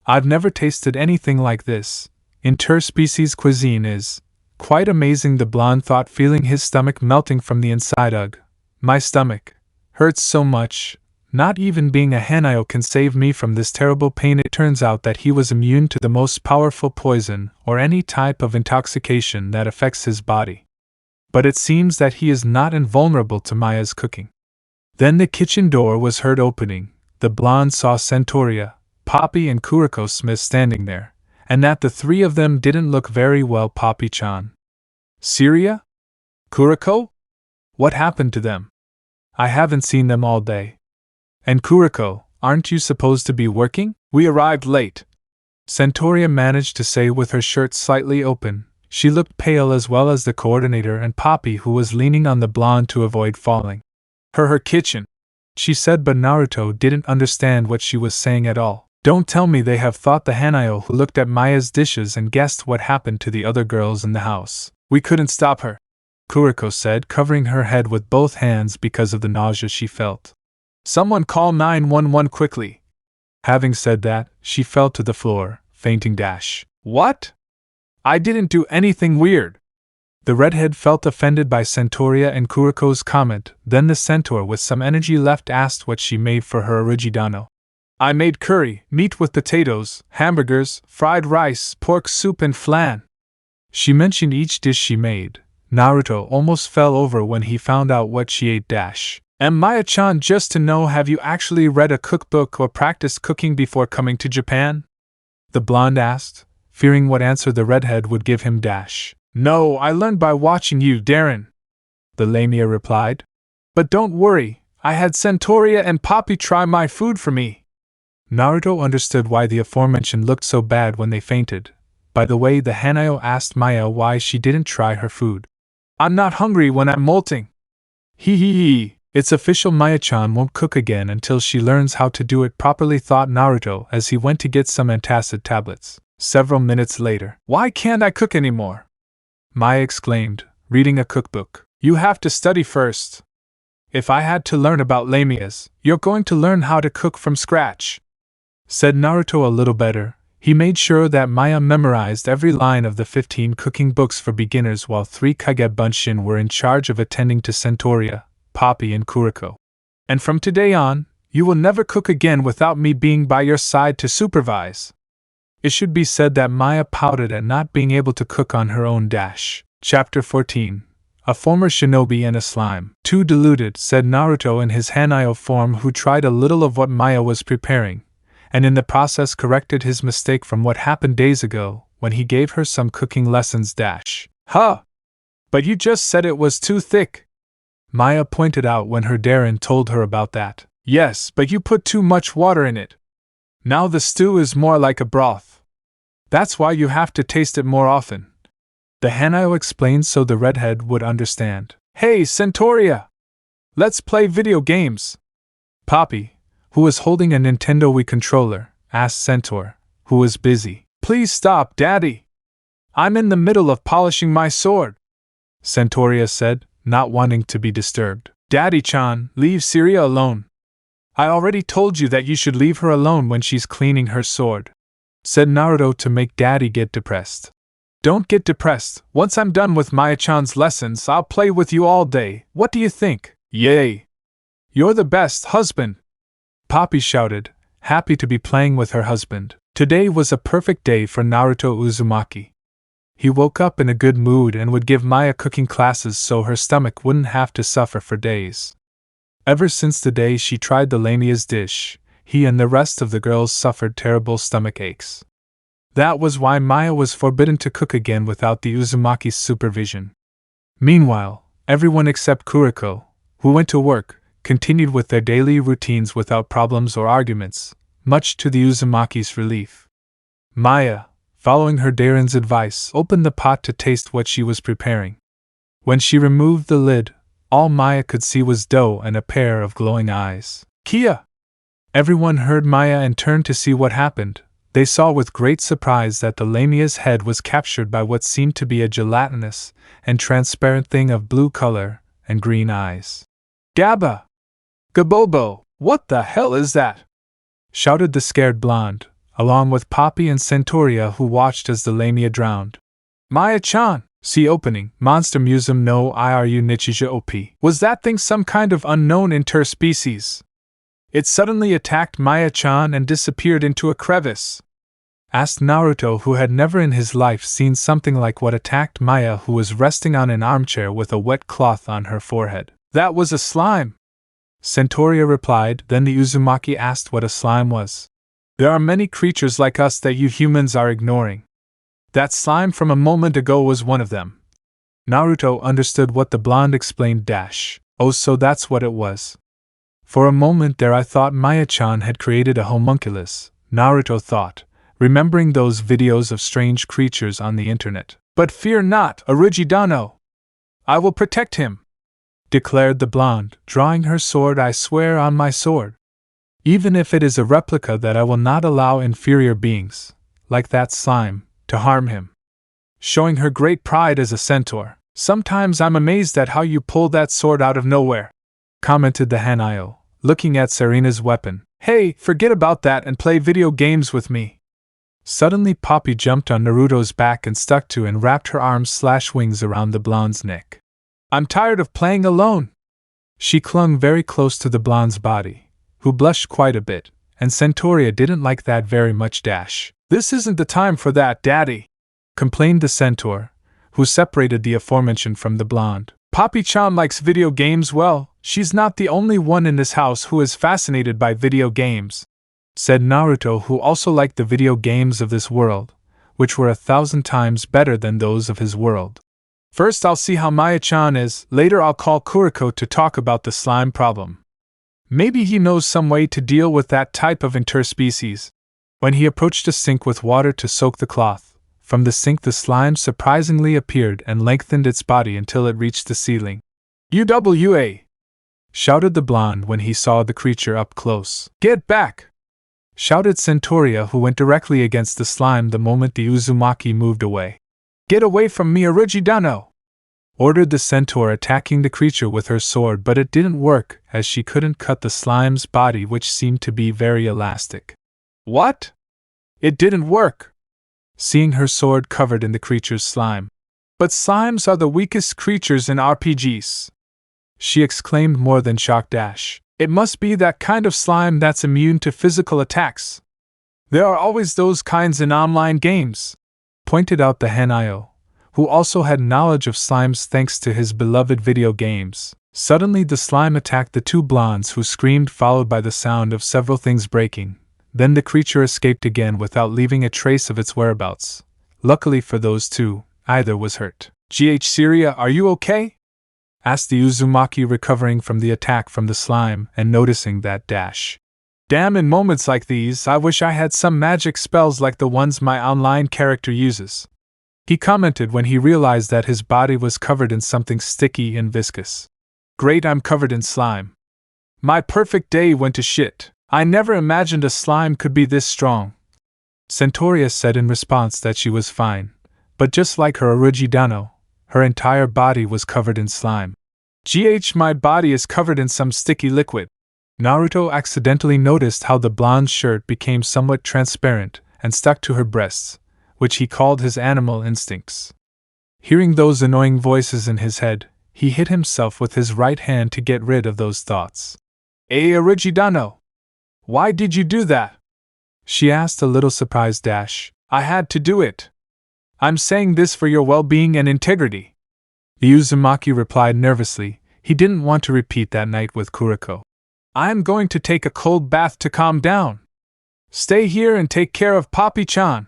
I've never tasted anything like this. Interspecies cuisine is quite amazing, the blonde thought, feeling his stomach melting from the inside. Ugh. My stomach hurts so much. Not even being a Hanyo can save me from this terrible pain. It turns out that he was immune to the most powerful poison or any type of intoxication that affects his body. But it seems that he is not invulnerable to Maya's cooking. Then the kitchen door was heard opening. The blonde saw Centauria, Poppy and Kuriko Smith standing there, and that the three of them didn't look very well. Poppy-chan. Syria? Kuriko? What happened to them? I haven't seen them all day. And Kuriko, aren't you supposed to be working? We arrived late. Centauria managed to say with her shirt slightly open. She looked pale, as well as the coordinator and Poppy, who was leaning on the blonde to avoid falling. Her kitchen, she said, but Naruto didn't understand what she was saying at all. Don't tell me they have thought the Hanyo who looked at Maya's dishes and guessed what happened to the other girls in the house. We couldn't stop her, Kuriko said, covering her head with both hands because of the nausea she felt. Someone call 911 quickly. Having said that, she fell to the floor, fainting. What? I didn't do anything weird. The redhead felt offended by Centauria and Kuriko's comment. Then the centaur, with some energy left, asked what she made for her originano. I made curry, meat with potatoes, hamburgers, fried rice, pork soup and flan. She mentioned each dish she made. Naruto almost fell over when he found out what she ate. And Maya-chan, just to know, have you actually read a cookbook or practiced cooking before coming to Japan? The blonde asked, fearing what answer the redhead would give him. No, I learned by watching you, Darren, the lamia replied. But don't worry, I had Centauria and Poppy try my food for me. Naruto understood why the aforementioned looked so bad when they fainted. By the way, the Hanyo asked Maya why she didn't try her food. I'm not hungry when I'm molting. Hee. It's official, Maya-chan won't cook again until she learns how to do it properly, thought Naruto as he went to get some antacid tablets. Several minutes later. Why can't I cook anymore? Maya exclaimed, reading a cookbook. You have to study first. If I had to learn about lamias, you're going to learn how to cook from scratch, said Naruto a little better. He made sure that Maya memorized every line of the 15 cooking books for beginners, while 3 Kage Bunshin were in charge of attending to Centauria, Poppy and Kuriko. And from today on, you will never cook again without me being by your side to supervise. It should be said that Maya pouted at not being able to cook on her own. Chapter 14. A former shinobi and a slime. Too deluded, said Naruto in his Hanyo form, who tried a little of what Maya was preparing, and in the process corrected his mistake from what happened days ago, when he gave her some cooking lessons. Huh! But you just said it was too thick, Maya pointed out when her Darren told her about that. Yes, but you put too much water in it. Now the stew is more like a broth. That's why you have to taste it more often, the Hanyo explained so the redhead would understand. Hey, Centauria! Let's play video games. Poppy, who was holding a Nintendo Wii controller, asked Centaur, who was busy. Please stop, Daddy. I'm in the middle of polishing my sword, Centauria said, not wanting to be disturbed. Daddy-chan, leave Syria alone. I already told you that you should leave her alone when she's cleaning her sword, said Naruto to make Daddy get depressed. Don't get depressed. Once I'm done with Maya-chan's lessons, I'll play with you all day. What do you think? Yay! You're the best husband, Poppy shouted, happy to be playing with her husband. Today was a perfect day for Naruto Uzumaki. He woke up in a good mood and would give Maya cooking classes so her stomach wouldn't have to suffer for days. Ever since the day she tried the lamia's dish, he and the rest of the girls suffered terrible stomach aches. That was why Maya was forbidden to cook again without the Uzumaki's supervision. Meanwhile, everyone except Kuriko, who went to work, continued with their daily routines without problems or arguments, much to the Uzumaki's relief. Maya, following her Darren's advice, opened the pot to taste what she was preparing. When she removed the lid, all Maya could see was dough and a pair of glowing eyes. Kia! Everyone heard Maya and turned to see what happened. They saw with great surprise that the lamia's head was captured by what seemed to be a gelatinous and transparent thing of blue color and green eyes. Gabba! Gabobo! What the hell is that? Shouted the scared blonde, along with Poppy and Centauria, who watched as the Lamia drowned. Maya-chan! See opening, Monster Musume no Iru Nichija OP. Was that thing some kind of unknown interspecies? It suddenly attacked Maya-chan and disappeared into a crevice. Asked Naruto, who had never in his life seen something like what attacked Maya, who was resting on an armchair with a wet cloth on her forehead. That was a slime! Centauria replied. Then the Uzumaki asked what a slime was. There are many creatures like us that you humans are ignoring. That slime from a moment ago was one of them. Naruto understood what the blonde explained. Oh, so that's what it was. For a moment there I thought Maya-chan had created a homunculus, Naruto thought, remembering those videos of strange creatures on the internet. But fear not, Origidano! I will protect him, declared the blonde, drawing her sword. I swear on my sword. Even if it is a replica, that I will not allow inferior beings, like that slime, to harm him. Showing her great pride as a centaur. Sometimes I'm amazed at how you pull that sword out of nowhere, commented the Hanayo, looking at Serena's weapon. Hey, forget about that and play video games with me. Suddenly Poppy jumped on Naruto's back and stuck to and wrapped her arms/wings around the blonde's neck. I'm tired of playing alone. She clung very close to the blonde's body, who blushed quite a bit, and Centauria didn't like that very much. This isn't the time for that, Daddy, complained the centaur, who separated the aforementioned from the blonde. Poppy-chan likes video games. Well, she's not the only one in this house who is fascinated by video games, said Naruto, who also liked the video games of this world, which were 1,000 times better than those of his world. First I'll see how Maya-chan is, later I'll call Kuriko to talk about the slime problem. Maybe he knows some way to deal with that type of interspecies. When he approached a sink with water to soak the cloth, from the sink the slime surprisingly appeared and lengthened its body until it reached the ceiling. UWA! Shouted the blonde when he saw the creature up close. Get back! Shouted Centauria, who went directly against the slime the moment the Uzumaki moved away. Get away from me, Origidano! Ordered the centaur, attacking the creature with her sword, but it didn't work, as she couldn't cut the slime's body, which seemed to be very elastic. What? It didn't work? Seeing her sword covered in the creature's slime. But slimes are the weakest creatures in RPGs, she exclaimed, more than shocked. It must be that kind of slime that's immune to physical attacks. There are always those kinds in online games, pointed out the Hanayo, who also had knowledge of slimes thanks to his beloved video games. Suddenly the slime attacked the two blondes, who screamed, followed by the sound of several things breaking. Then the creature escaped again without leaving a trace of its whereabouts. Luckily for those two, either was hurt. Syria, are you okay? Asked the Uzumaki, recovering from the attack from the slime and noticing that Damn, in moments like these, I wish I had some magic spells like the ones my online character uses, he commented when he realized that his body was covered in something sticky and viscous. Great, I'm covered in slime. My perfect day went to shit. I never imagined a slime could be this strong. Centauria said in response that she was fine, but just like her Origidano, her entire body was covered in slime. My body is covered in some sticky liquid. Naruto accidentally noticed how the blonde's shirt became somewhat transparent and stuck to her breasts, which he called his animal instincts. Hearing those annoying voices in his head, he hit himself with his right hand to get rid of those thoughts. Origidano! Why did you do that? She asked, a little surprised. I had to do it. I'm saying this for your well-being and integrity. The Uzumaki replied nervously. He didn't want to repeat that night with Kuriko. I am going to take a cold bath to calm down. Stay here and take care of Poppy-chan.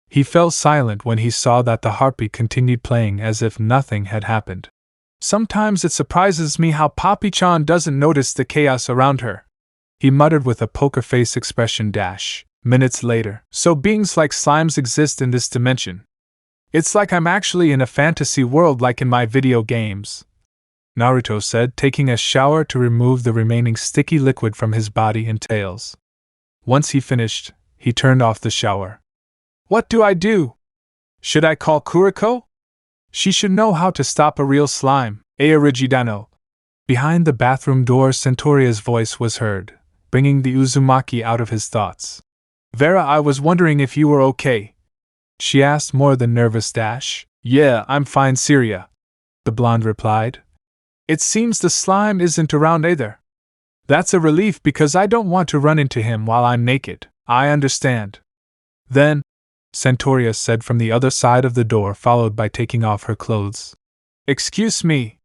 He fell silent when he saw that the harpy continued playing as if nothing had happened. Sometimes it surprises me how Poppy-chan doesn't notice the chaos around her, he muttered with a poker face expression. Minutes later. So beings like slimes exist in this dimension. It's like I'm actually in a fantasy world like in my video games, Naruto said, taking a shower to remove the remaining sticky liquid from his body and tails. Once he finished, he turned off the shower. What do I do? Should I call Kuriko? She should know how to stop a real slime. Origidano. Behind the bathroom door, Centauria's voice was heard, bringing the Uzumaki out of his thoughts. Vera, I was wondering if you were okay, she asked, more than nervous. Yeah, I'm fine, Syria, the blonde replied. It seems the slime isn't around either. That's a relief because I don't want to run into him while I'm naked. I understand. Then, Centauria said from the other side of the door, followed by taking off her clothes. Excuse me,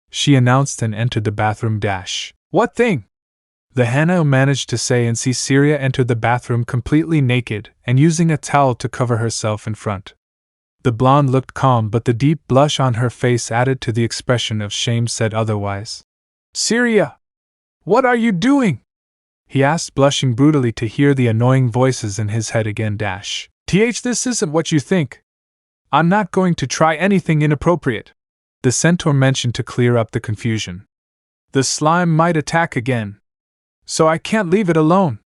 she announced and entered the bathroom. What thing? The Hanao managed to say and see Syria enter the bathroom completely naked and using a towel to cover herself in front. The blonde looked calm, but the deep blush on her face added to the expression of shame said otherwise. Syria! What are you doing? He asked, blushing brutally to hear the annoying voices in his head again. This isn't what you think. I'm not going to try anything inappropriate, the centaur mentioned to clear up the confusion. The slime might attack again, so I can't leave it alone.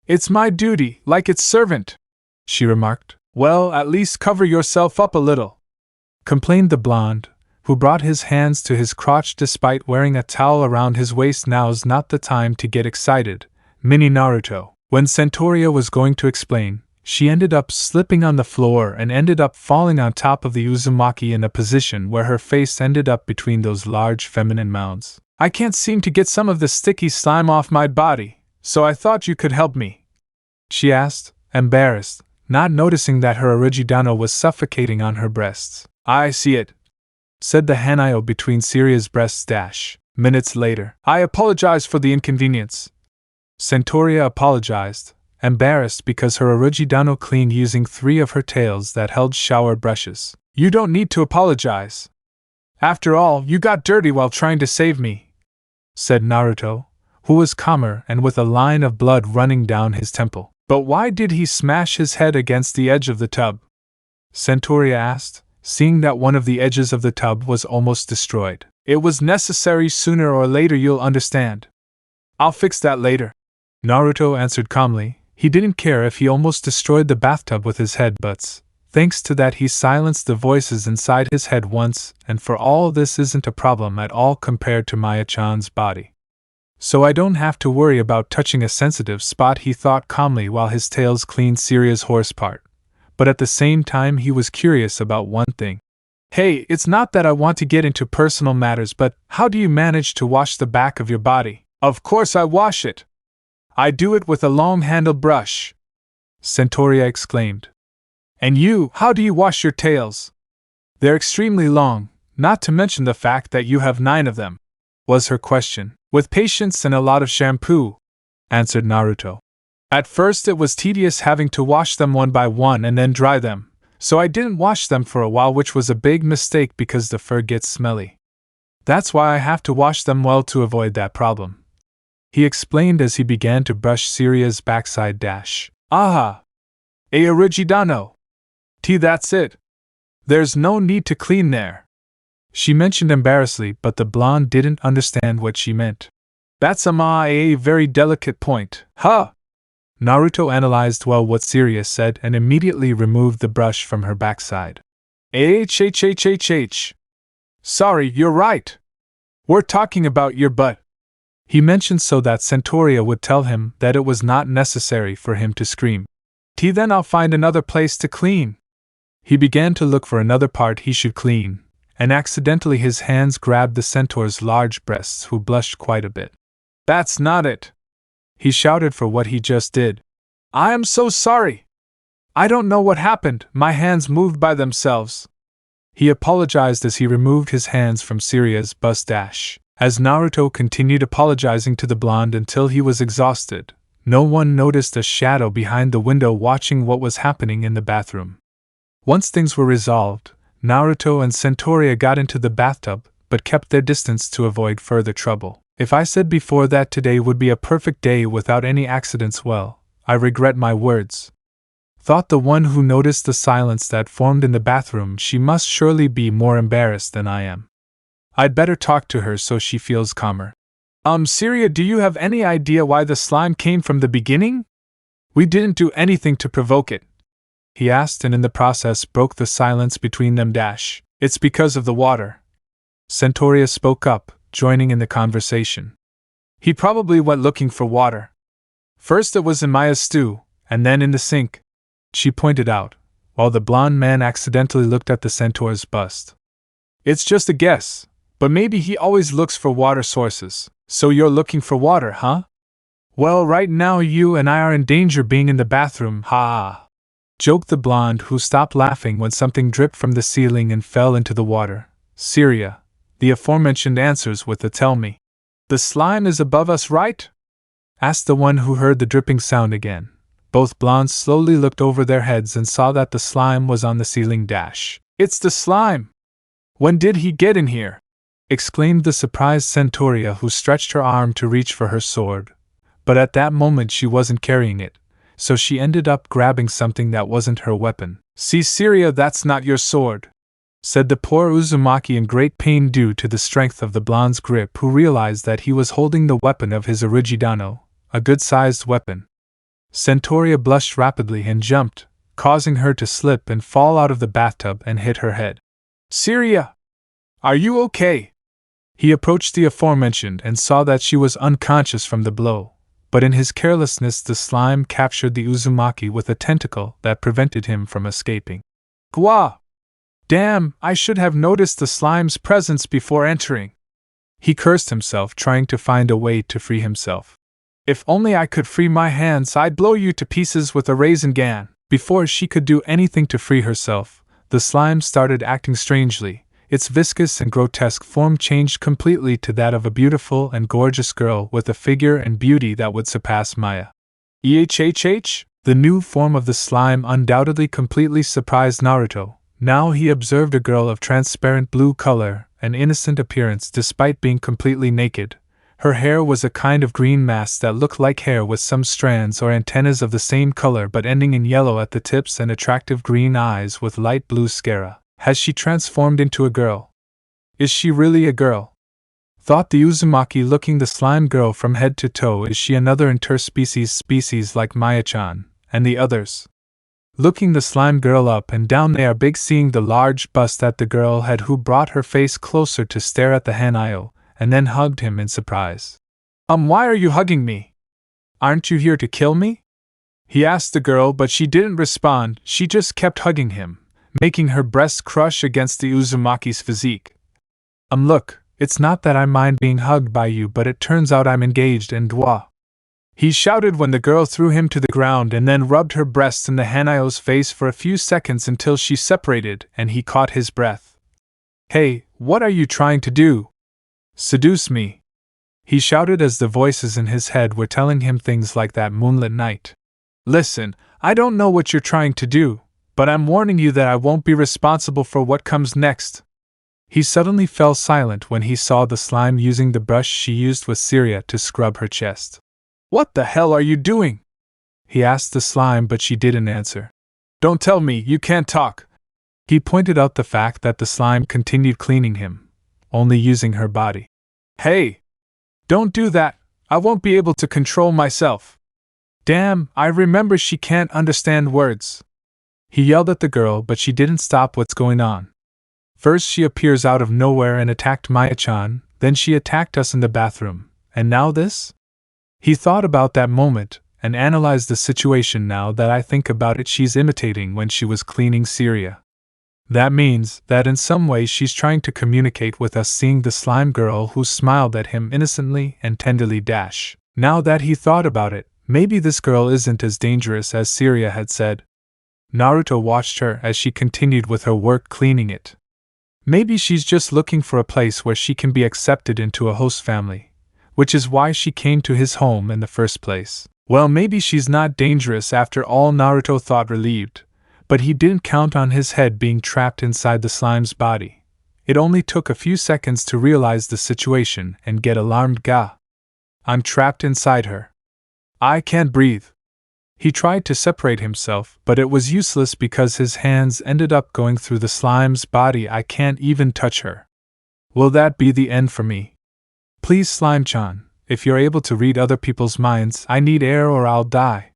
It's my duty, like its servant, she remarked. Well, at least cover yourself up a little, complained the blonde, who brought his hands to his crotch despite wearing a towel around his waist. Now's not the time to get excited, mini Naruto. When Centauria was going to explain, she ended up slipping on the floor and ended up falling on top of the Uzumaki in a position where her face ended up between those large feminine mounds. I can't seem to get some of the sticky slime off my body, so I thought you could help me, she asked, embarrassed, not noticing that her Origidano was suffocating on her breasts. I see it, said the Hanao between Syria's breasts. Minutes later. I apologize for the inconvenience. Centauria apologized, embarrassed because her Origidano cleaned using 3 of her tails that held shower brushes. You don't need to apologize. After all, you got dirty while trying to save me, said Naruto, who was calmer and with a line of blood running down his temple. But why did he smash his head against the edge of the tub? Centauria asked, seeing that one of the edges of the tub was almost destroyed. It was necessary. Sooner or later you'll understand. I'll fix that later, Naruto answered calmly. He didn't care if he almost destroyed the bathtub with his headbutts. Thanks to that, he silenced the voices inside his head once, and for all this isn't a problem at all compared to Maya-chan's body. So I don't have to worry about touching a sensitive spot, he thought calmly while his tails cleaned Syria's horse part. But at the same time he was curious about one thing. Hey, it's not that I want to get into personal matters, but how do you manage to wash the back of your body? Of course I wash it. I do it with a long-handled brush, Centauria exclaimed. And you, how do you wash your tails? They're extremely long, not to mention the fact that you have 9 of them, was her question. With patience and a lot of shampoo, answered Naruto. At first it was tedious having to wash them one by one and then dry them, so I didn't wash them for a while, which was a big mistake because the fur gets smelly. That's why I have to wash them well to avoid that problem, he explained as he began to brush Syria's backside. Aha! A Origidano! That's it. There's no need to clean there, she mentioned embarrassedly, but the blonde didn't understand what she meant. That's a very delicate point. Huh? Naruto analyzed well what Syria said and immediately removed the brush from her backside. Sorry, you're right. We're talking about your butt, he mentioned so that Centauria would tell him that it was not necessary for him to scream. Then I'll find another place to clean. He began to look for another part he should clean, and accidentally his hands grabbed the centaur's large breasts, who blushed quite a bit. That's not it, he shouted for what he just did. I am so sorry. I don't know what happened, my hands moved by themselves. He apologized as he removed his hands from Syria's bust. As Naruto continued apologizing to the blonde until he was exhausted, no one noticed a shadow behind the window watching what was happening in the bathroom. Once things were resolved, Naruto and Centauria got into the bathtub, but kept their distance to avoid further trouble. If I said before that today would be a perfect day without any accidents, well, I regret my words, thought the one who noticed the silence that formed in the bathroom. She must surely be more embarrassed than I am. I'd better talk to her so she feels calmer. Syria, do you have any idea why the slime came from the beginning? We didn't do anything to provoke it, he asked, and in the process broke the silence between them. It's because of the water. Centauria spoke up, joining in the conversation. He probably went looking for water. First it was in Maya's stew, and then in the sink, she pointed out, while the blonde man accidentally looked at the centaur's bust. It's just a guess, but maybe he always looks for water sources. So you're looking for water, huh? Well, right now you and I are in danger being in the bathroom, ha! Joked the blonde, who stopped laughing when something dripped from the ceiling and fell into the water. Syria, the aforementioned answers with a tell me. The slime is above us, right? Asked the one who heard the dripping sound again. Both blondes slowly looked over their heads and saw that the slime was on the ceiling. It's the slime! When did he get in here? Exclaimed the surprised Centauria, who stretched her arm to reach for her sword. But at that moment she wasn't carrying it, so she ended up grabbing something that wasn't her weapon. See, Syria, that's not your sword, said the poor Uzumaki in great pain due to the strength of the blonde's grip, who realized that he was holding the weapon of his Origidano, a good-sized weapon. Centauria blushed rapidly and jumped, causing her to slip and fall out of the bathtub and hit her head. Syria! Are you okay? He approached the aforementioned and saw that she was unconscious from the blow, but in his carelessness the slime captured the Uzumaki with a tentacle that prevented him from escaping. Gwa! Damn, I should have noticed the slime's presence before entering. He cursed himself, trying to find a way to free himself. If only I could free my hands, I'd blow you to pieces with a raisin gun. Before she could do anything to free herself, the slime started acting strangely. Its viscous and grotesque form changed completely to that of a beautiful and gorgeous girl with a figure and beauty that would surpass Maya. The new form of the slime undoubtedly completely surprised Naruto. Now he observed a girl of transparent blue color and innocent appearance despite being completely naked. Her hair was a kind of green mass that looked like hair with some strands or antennas of the same color but ending in yellow at the tips, and attractive green eyes with light blue sclera. Has she transformed into a girl? Is she really a girl? Thought the Uzumaki, looking the slime girl from head to toe. Is she another interspecies like Maya-chan and the others? Looking the slime girl up and down, they are big, seeing the large bust that the girl had, who brought her face closer to stare at the Hanayo, and then hugged him in surprise. Why are you hugging me? Aren't you here to kill me? He asked the girl, but she didn't respond. She just kept hugging him, making her breasts crush against the Uzumaki's physique. Look, it's not that I mind being hugged by you, but it turns out I'm engaged and dwa. He shouted when the girl threw him to the ground and then rubbed her breasts in the Hanayo's face for a few seconds until she separated and he caught his breath. Hey, what are you trying to do? Seduce me, he shouted as the voices in his head were telling him things like that moonlit night. Listen, I don't know what you're trying to do, but I'm warning you that I won't be responsible for what comes next. He suddenly fell silent when he saw the slime using the brush she used with Syria to scrub her chest. What the hell are you doing? He asked the slime, but she didn't answer. Don't tell me you can't talk. He pointed out the fact that the slime continued cleaning him, only using her body. Hey! Don't do that, I won't be able to control myself. Damn, I remember she can't understand words. He yelled at the girl, but she didn't stop what's going on. First she appears out of nowhere and attacked Maya-chan, then she attacked us in the bathroom, and now this? He thought about that moment, and analyzed the situation. Now that I think about it, she's imitating when she was cleaning Syria. That means that in some way she's trying to communicate with us, seeing the slime girl who smiled at him innocently and tenderly. Now that he thought about it, maybe this girl isn't as dangerous as Syria had said. Naruto watched her as she continued with her work cleaning it. Maybe she's just looking for a place where she can be accepted into a host family, which is why she came to his home in the first place. Well, maybe she's not dangerous after all, Naruto thought, relieved. But he didn't count on his head being trapped inside the slime's body. It only took a few seconds to realize the situation and get alarmed. I'm trapped inside her. I can't breathe. He tried to separate himself, but it was useless because his hands ended up going through the slime's body. I can't even touch her. Will that be the end for me? Please, Slime-chan, if you're able to read other people's minds, I need air or I'll die.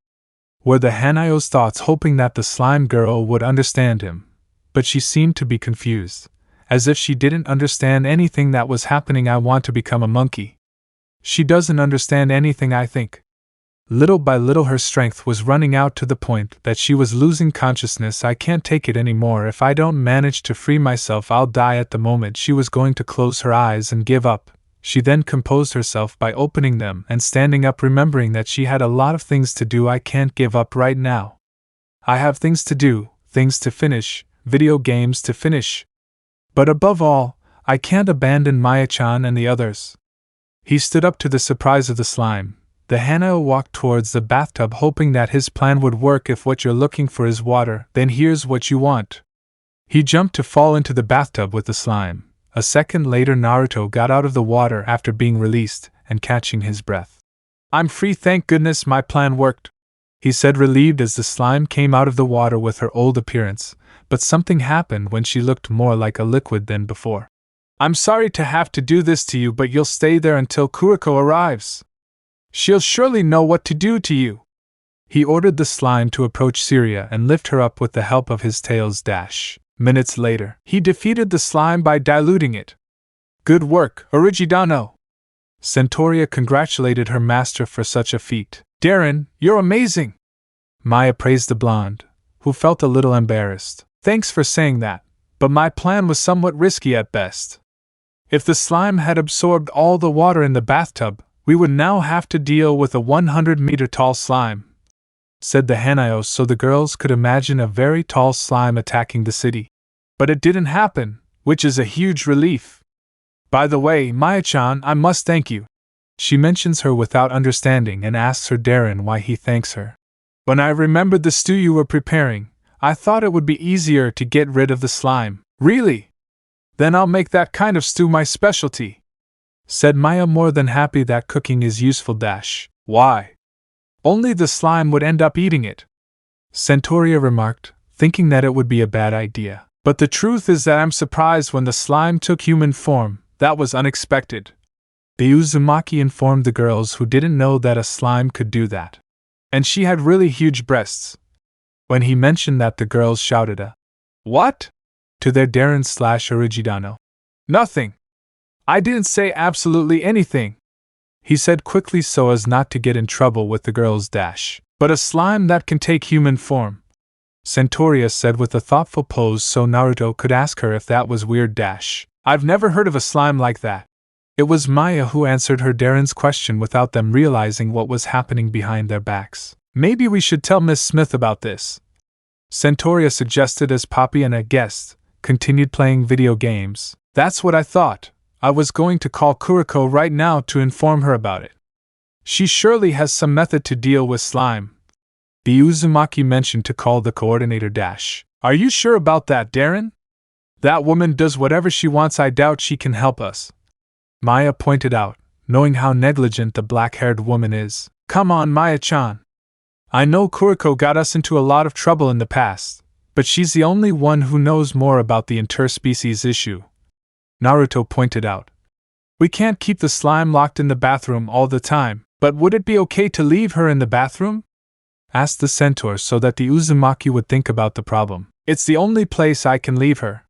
Were the Hanayo's thoughts, hoping that the slime girl would understand him, but she seemed to be confused, as if she didn't understand anything that was happening. I want to become a monkey. She doesn't understand anything, I think. Little by little her strength was running out to the point that she was losing consciousness. I can't take it anymore. If I don't manage to free myself, I'll die. At the moment she was going to close her eyes and give up, she then composed herself by opening them and standing up, remembering that she had a lot of things to do. I can't give up right now. I have things to do, things to finish, video games to finish. But above all, I can't abandon Maya-chan and the others. He stood up to the surprise of the slime. The Hanao walked towards the bathtub, hoping that his plan would work. If what you're looking for is water, then here's what you want. He jumped to fall into the bathtub with the slime. A second later, Naruto got out of the water after being released and catching his breath. I'm free, thank goodness my plan worked, he said, relieved as the slime came out of the water with her old appearance, but something happened when she looked more like a liquid than before. I'm sorry to have to do this to you, but you'll stay there until Kuriko arrives. She'll surely know what to do to you. He ordered the slime to approach Syria and lift her up with the help of his tails. Minutes later, he defeated the slime by diluting it. Good work, Origidano. Centauria congratulated her master for such a feat. Darren, you're amazing. Maya praised the blonde, who felt a little embarrassed. Thanks for saying that, but my plan was somewhat risky at best. If the slime had absorbed all the water in the bathtub, we would now have to deal with a 100-meter tall slime, said the Hanao, so the girls could imagine a very tall slime attacking the city. But it didn't happen, which is a huge relief. By the way, Maya-chan, I must thank you. She mentions her without understanding and asks her Darren why he thanks her. When I remembered the stew you were preparing, I thought it would be easier to get rid of the slime. Really? Then I'll make that kind of stew my specialty, said Maya, more than happy that cooking is useful. Why? Only the slime would end up eating it, Centauria remarked, thinking that it would be a bad idea. But the truth is that I'm surprised when the slime took human form. That was unexpected. The Uzumaki informed the girls, who didn't know that a slime could do that. And she had really huge breasts. When he mentioned that, the girls shouted a "What?" to their Darren/Origidano. Nothing. I didn't say absolutely anything, he said quickly so as not to get in trouble with the girls. But a slime that can take human form, Centauria said with a thoughtful pose so Naruto could ask her if that was weird. I've never heard of a slime like that. It was Maya who answered her Darren's question without them realizing what was happening behind their backs. Maybe we should tell Miss Smith about this, Centauria suggested as Poppy and a guest continued playing video games. That's what I thought. I was going to call Kuriko right now to inform her about it. She surely has some method to deal with slime. The Uzumaki mentioned to call the coordinator. Are you sure about that, Darren? That woman does whatever she wants. I doubt she can help us, Maya pointed out, knowing how negligent the black-haired woman is. Come on, Maya-chan. I know Kuriko got us into a lot of trouble in the past, but she's the only one who knows more about the interspecies issue, Naruto pointed out. We can't keep the slime locked in the bathroom all the time, but would it be okay to leave her in the bathroom? Asked the centaur so that the Uzumaki would think about the problem. It's the only place I can leave her.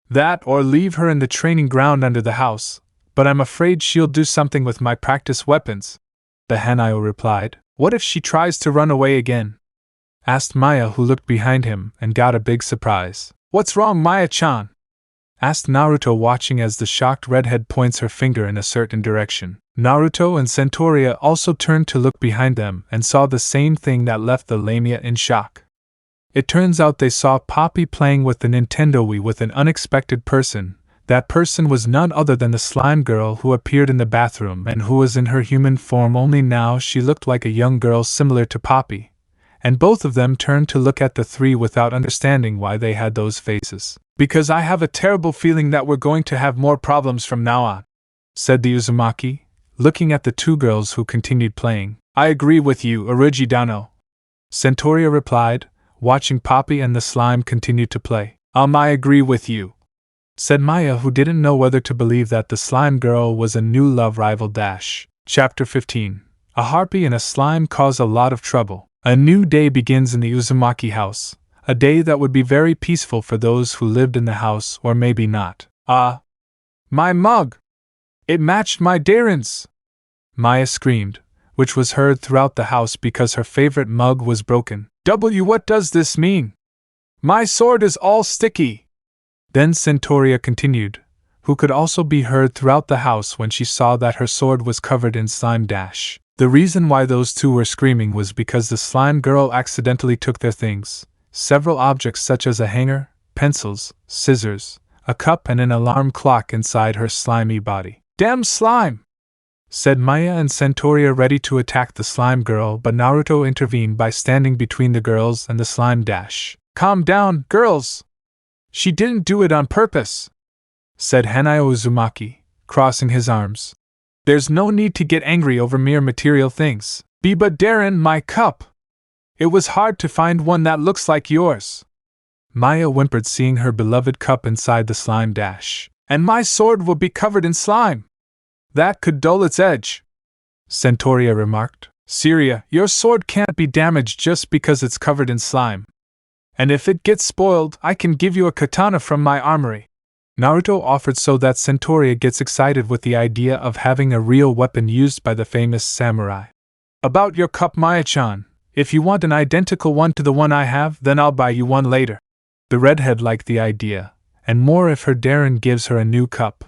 That or leave her in the training ground under the house, but I'm afraid she'll do something with my practice weapons, the Hanao replied. What if she tries to run away again? Asked Maya, who looked behind him and got a big surprise. What's wrong, Maya-chan? Asked Naruto, watching as the shocked redhead points her finger in a certain direction. Naruto and Centauria also turned to look behind them and saw the same thing that left the Lamia in shock. It turns out they saw Poppy playing with the Nintendo Wii with an unexpected person. That person was none other than the slime girl who appeared in the bathroom and who was in her human form, only now she looked like a young girl similar to Poppy. And both of them turned to look at the three without understanding why they had those faces. Because I have a terrible feeling that we're going to have more problems from now on, said the Uzumaki, looking at the two girls who continued playing. I agree with you, Origidano, Centauria replied, watching Poppy and the slime continue to play. I agree with you, said Maya, who didn't know whether to believe that the slime girl was a new love rival. Chapter 15. A harpy and a slime cause a lot of trouble. A new day begins in the Uzumaki house, a day that would be very peaceful for those who lived in the house, or maybe not. My mug! It matched my Darren's! Maya screamed, which was heard throughout the house because her favorite mug was broken. What does this mean? My sword is all sticky! Then Centaurea continued, who could also be heard throughout the house when she saw that her sword was covered in slime. The reason why those two were screaming was because the slime girl accidentally took their things, several objects such as a hanger, pencils, scissors, a cup and an alarm clock inside her slimy body. Damn slime! Said Maya and Centaurea, ready to attack the slime girl, but Naruto intervened by standing between the girls and the slime. Calm down, girls! She didn't do it on purpose, said Hanayo Uzumaki, crossing his arms. There's no need to get angry over mere material things. But Darren, my cup! It was hard to find one that looks like yours. Maya whimpered, seeing her beloved cup inside the slime. And my sword will be covered in slime. That could dull its edge, Centaurea remarked. Syria, your sword can't be damaged just because it's covered in slime. And if it gets spoiled, I can give you a katana from my armory, Naruto offered, so that Centaurea gets excited with the idea of having a real weapon used by the famous samurai. About your cup, Maya-chan, if you want an identical one to the one I have, then I'll buy you one later. The redhead liked the idea, and more if her Darren gives her a new cup.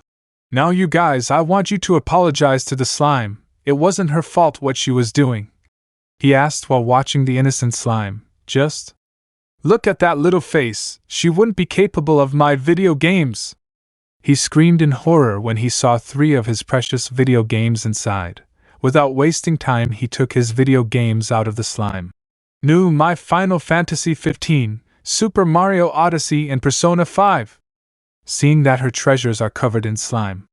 Now you guys, I want you to apologize to the slime. It wasn't her fault what she was doing, he asked while watching the innocent slime. Just look at that little face, she wouldn't be capable of my video games! He screamed in horror when he saw 3 of his precious video games inside. Without wasting time, he took his video games out of the slime. New My Final Fantasy XV, Super Mario Odyssey and Persona 5. Seeing that her treasures are covered in slime.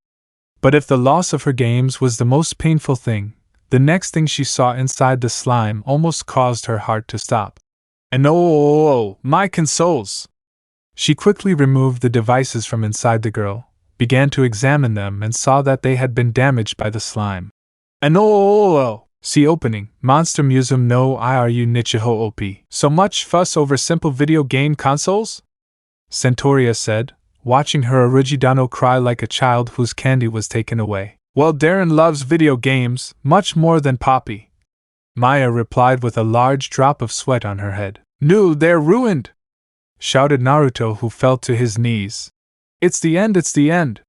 But if the loss of her games was the most painful thing, the next thing she saw inside the slime almost caused her heart to stop. And oh, my consoles! She quickly removed the devices from inside the girl, began to examine them, and saw that they had been damaged by the slime. And oh, see opening, Monster Musume no Iru Nichiho OP. So much fuss over simple video game consoles? Centaurea said, watching her Origidano cry like a child whose candy was taken away. Well, Darren loves video games, much more than Poppy, Maya replied with a large drop of sweat on her head. No, they're ruined! Shouted Naruto, who fell to his knees. It's the end, it's the end!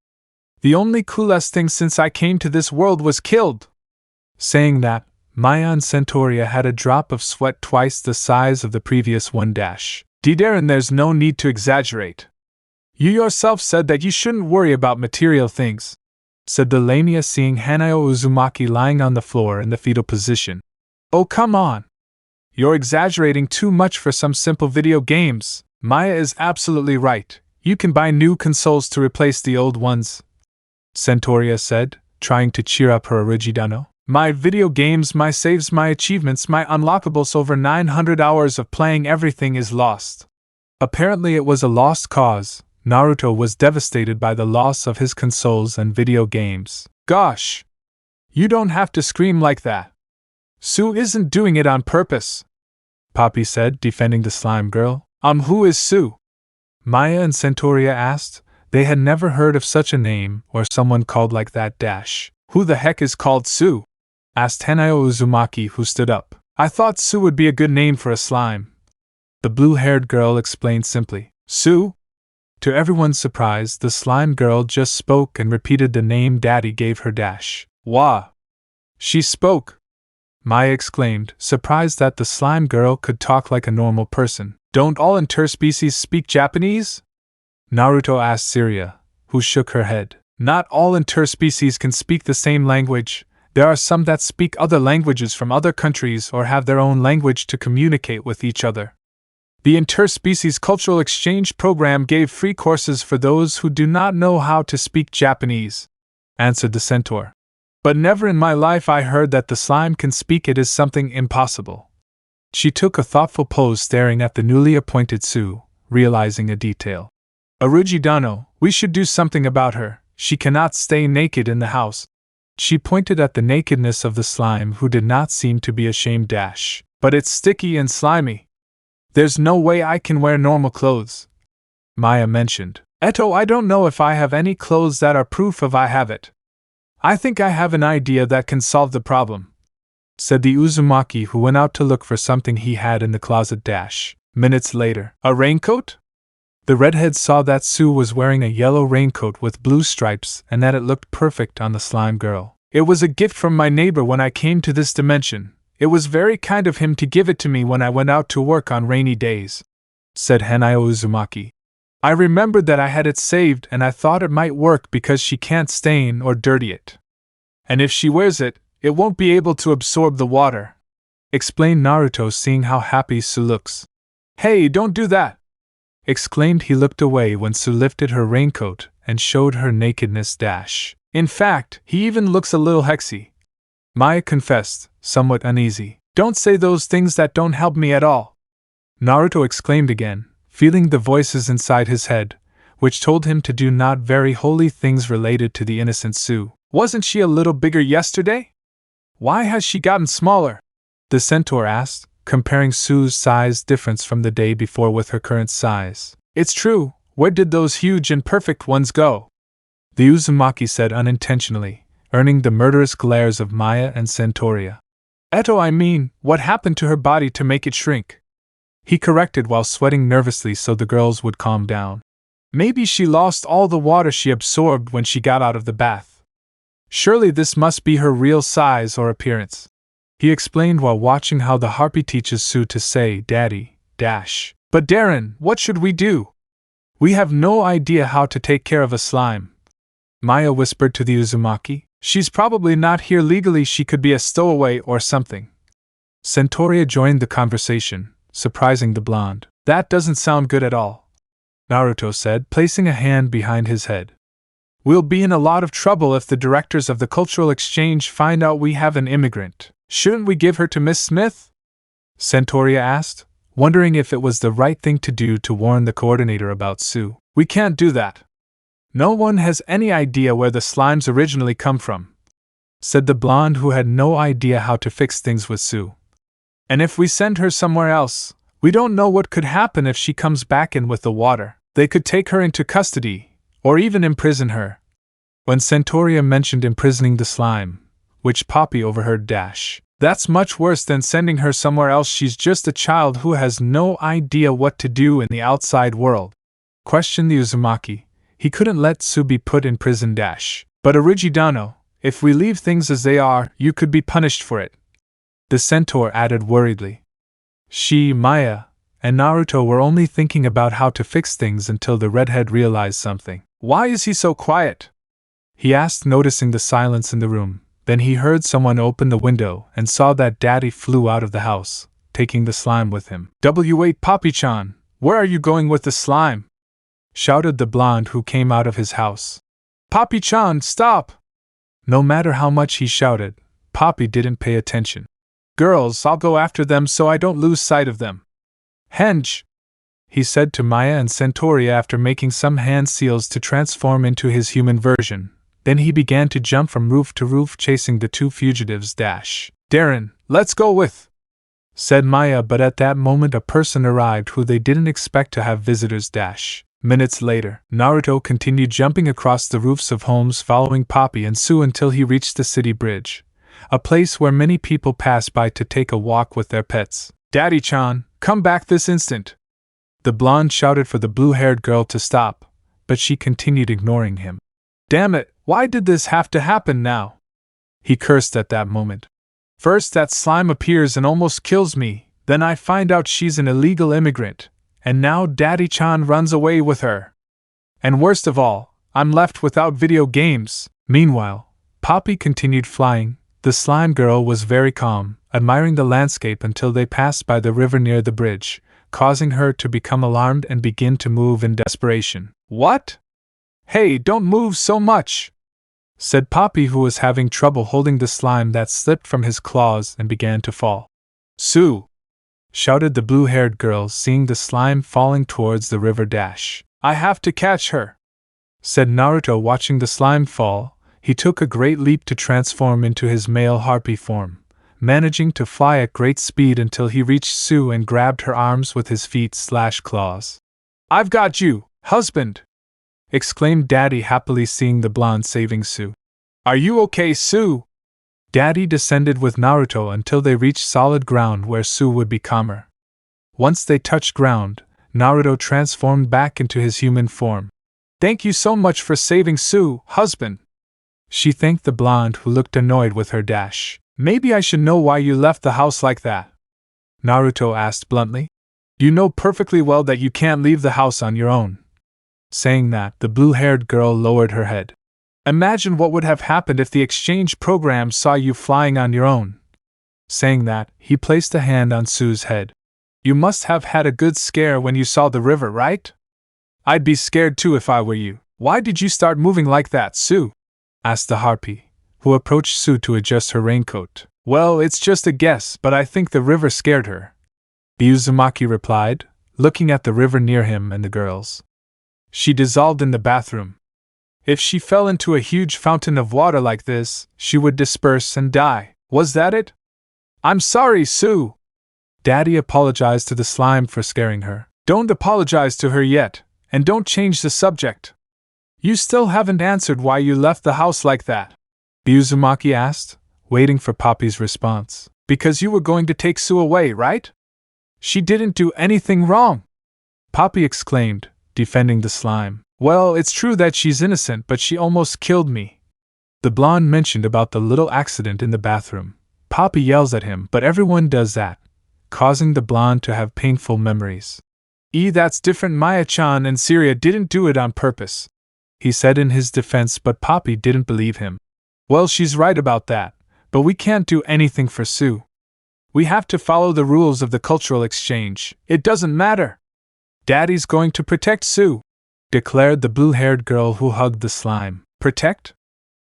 The only coolest thing since I came to this world was killed! Saying that, Maya and Centaurea had a drop of sweat twice the size of the previous one. Darren, there's no need to exaggerate. You yourself said that you shouldn't worry about material things, said the Lamia, seeing Hanayo Uzumaki lying on the floor in the fetal position. Oh, come on! You're exaggerating too much for some simple video games. Maya is absolutely right. You can buy new consoles to replace the old ones, Centaurea said, trying to cheer up her Origidano. My video games, my saves, my achievements, my unlockables, over 900 hours of playing, everything is lost. Apparently it was a lost cause. Naruto was devastated by the loss of his consoles and video games. Gosh! You don't have to scream like that. Sue isn't doing it on purpose, Poppy said, defending the slime girl. Who is Sue? Maya and Centaurea asked. They had never heard of such a name, or someone called like that. Who the heck is called Sue? Asked Hanayo Uzumaki, who stood up. I thought Sue would be a good name for a slime. The blue-haired girl explained simply. Sue? To everyone's surprise, the slime girl just spoke and repeated the name Daddy gave her. Wah! She spoke! Maya exclaimed, surprised that the slime girl could talk like a normal person. Don't all interspecies speak Japanese? Naruto asked Syria, who shook her head. Not all interspecies can speak the same language. There are some that speak other languages from other countries or have their own language to communicate with each other. The Interspecies Cultural Exchange Program gave free courses for those who do not know how to speak Japanese, answered the centaur. But never in my life I heard that the slime can speak. It is something impossible. She took a thoughtful pose, staring at the newly appointed Sue, realizing a detail. Origidano, we should do something about her. She cannot stay naked in the house. She pointed at the nakedness of the slime, who did not seem to be ashamed. But it's sticky and slimy. There's no way I can wear normal clothes, Maya mentioned. Eto, I don't know if I have any clothes that are proof of I have it. I think I have an idea that can solve the problem. said the Uzumaki, who went out to look for something he had in the closet. Minutes later. A raincoat? The redhead saw that Sue was wearing a yellow raincoat with blue stripes and that it looked perfect on the slime girl. It was a gift from my neighbor when I came to this dimension. It was very kind of him to give it to me when I went out to work on rainy days, said Hanayo Uzumaki. I remembered that I had it saved and I thought it might work because she can't stain or dirty it. And if she wears it, it won't be able to absorb the water, explained Naruto, seeing how happy Sue looks. Hey, don't do that! Exclaimed. He looked away when Sue lifted her raincoat and showed her nakedness. In fact, he even looks a little hexy. Maya confessed, somewhat uneasy. Don't say those things, that don't help me at all. Naruto exclaimed again, feeling the voices inside his head, which told him to do not very holy things related to the innocent Sue. Wasn't she a little bigger yesterday? Why has she gotten smaller? The centaur asked, comparing Sue's size difference from the day before with her current size. It's true, where did those huge and perfect ones go? The Uzumaki said unintentionally, earning the murderous glares of Maya and Centauria. Eto, I mean, what happened to her body to make it shrink? He corrected while sweating nervously so the girls would calm down. Maybe she lost all the water she absorbed when she got out of the bath. Surely this must be her real size or appearance, he explained while watching how the harpy teaches Sue to say daddy, But Darren, what should we do? We have no idea how to take care of a slime. Maya whispered to the Uzumaki. She's probably not here legally, she could be a stowaway or something. Centauria joined the conversation, surprising the blonde. That doesn't sound good at all, Naruto said, placing a hand behind his head. We'll be in a lot of trouble if the directors of the cultural exchange find out we have an immigrant. Shouldn't we give her to Miss Smith? Centauria asked, wondering if it was the right thing to do to warn the coordinator about Sue. We can't do that. No one has any idea where the slimes originally come from, said the blonde, who had no idea how to fix things with Sue. And if we send her somewhere else, we don't know what could happen if she comes back in with the water. They could take her into custody, or even imprison her. When Centauria mentioned imprisoning the slime, which Poppy overheard, that's much worse than sending her somewhere else. She's just a child who has no idea what to do in the outside world, questioned the Uzumaki. He couldn't let Sue be put in prison. But Origidano, if we leave things as they are, you could be punished for it, the centaur added worriedly. She, Maya, and Naruto were only thinking about how to fix things until the redhead realized something. Why is he so quiet? He asked, noticing the silence in the room. Then he heard someone open the window and saw that Daddy flew out of the house, taking the slime with him. Wait, Papi-chan, where are you going with the slime? Shouted the blonde, who came out of his house. Papi-chan, stop! No matter how much he shouted, Poppy didn't pay attention. Girls, I'll go after them so I don't lose sight of them. Henge, he said to Maya and Centauria after making some hand seals to transform into his human version. Then he began to jump from roof to roof, chasing the two fugitives. Darren, let's go with, said Maya, but at that moment a person arrived who they didn't expect to have visitors. Minutes later, Naruto continued jumping across the roofs of homes, following Poppy and Sue until he reached the city bridge, a place where many people pass by to take a walk with their pets. Daddy-chan, come back this instant! The blonde shouted for the blue-haired girl to stop, but she continued ignoring him. Damn it, why did this have to happen now? He cursed at that moment. First that slime appears and almost kills me, then I find out she's an illegal immigrant, and now Daddy-chan runs away with her. And worst of all, I'm left without video games. Meanwhile, Poppy continued flying. The slime girl was very calm, admiring the landscape until they passed by the river near the bridge, causing her to become alarmed and begin to move in desperation. What? Hey, don't move so much, said Poppy, who was having trouble holding the slime that slipped from his claws and began to fall. Sue! Shouted the blue-haired girl, seeing the slime falling towards the river. I have to catch her, said Naruto, watching the slime fall. He took a great leap to transform into his male harpy form, managing to fly at great speed until he reached Sue and grabbed her arms with his feet/claws. I've got you, husband! Exclaimed Daddy, happily seeing the blonde saving Sue. Are you okay, Sue? Daddy descended with Naruto until they reached solid ground where Su would be calmer. Once they touched ground, Naruto transformed back into his human form. "Thank you so much for saving Su, husband." She thanked the blonde who looked annoyed with her dash. "Maybe I should know why you left the house like that?" Naruto asked bluntly. "You know perfectly well that you can't leave the house on your own." Saying that, the blue-haired girl lowered her head. "Imagine what would have happened if the exchange program saw you flying on your own." Saying that, he placed a hand on Su's head. "You must have had a good scare when you saw the river, right?" "I'd be scared too if I were you. Why did you start moving like that, Su?" asked the harpy, who approached Su to adjust her raincoat. "Well, it's just a guess, but I think the river scared her," Uzumaki replied, looking at the river near him and the girls. "She dissolved in the bathroom. If she fell into a huge fountain of water like this, she would disperse and die. Was that it?" "I'm sorry, Su." Daddy apologized to the slime for scaring her. "Don't apologize to her yet, and don't change the subject. You still haven't answered why you left the house like that," Uzumaki asked, waiting for Poppy's response. "Because you were going to take Su away, right?" "She didn't do anything wrong," Poppy exclaimed, defending the slime. "Well, it's true that she's innocent, but she almost killed me." The blonde mentioned about the little accident in the bathroom. Poppy yells at him, but everyone does that, causing the blonde to have painful memories. That's different. Maya-chan and Syria didn't do it on purpose," he said in his defense, but Poppy didn't believe him. "Well, she's right about that, but we can't do anything for Su. We have to follow the rules of the cultural exchange. It doesn't matter. Daddy's going to protect Su," declared the blue-haired girl who hugged the slime. "Protect?"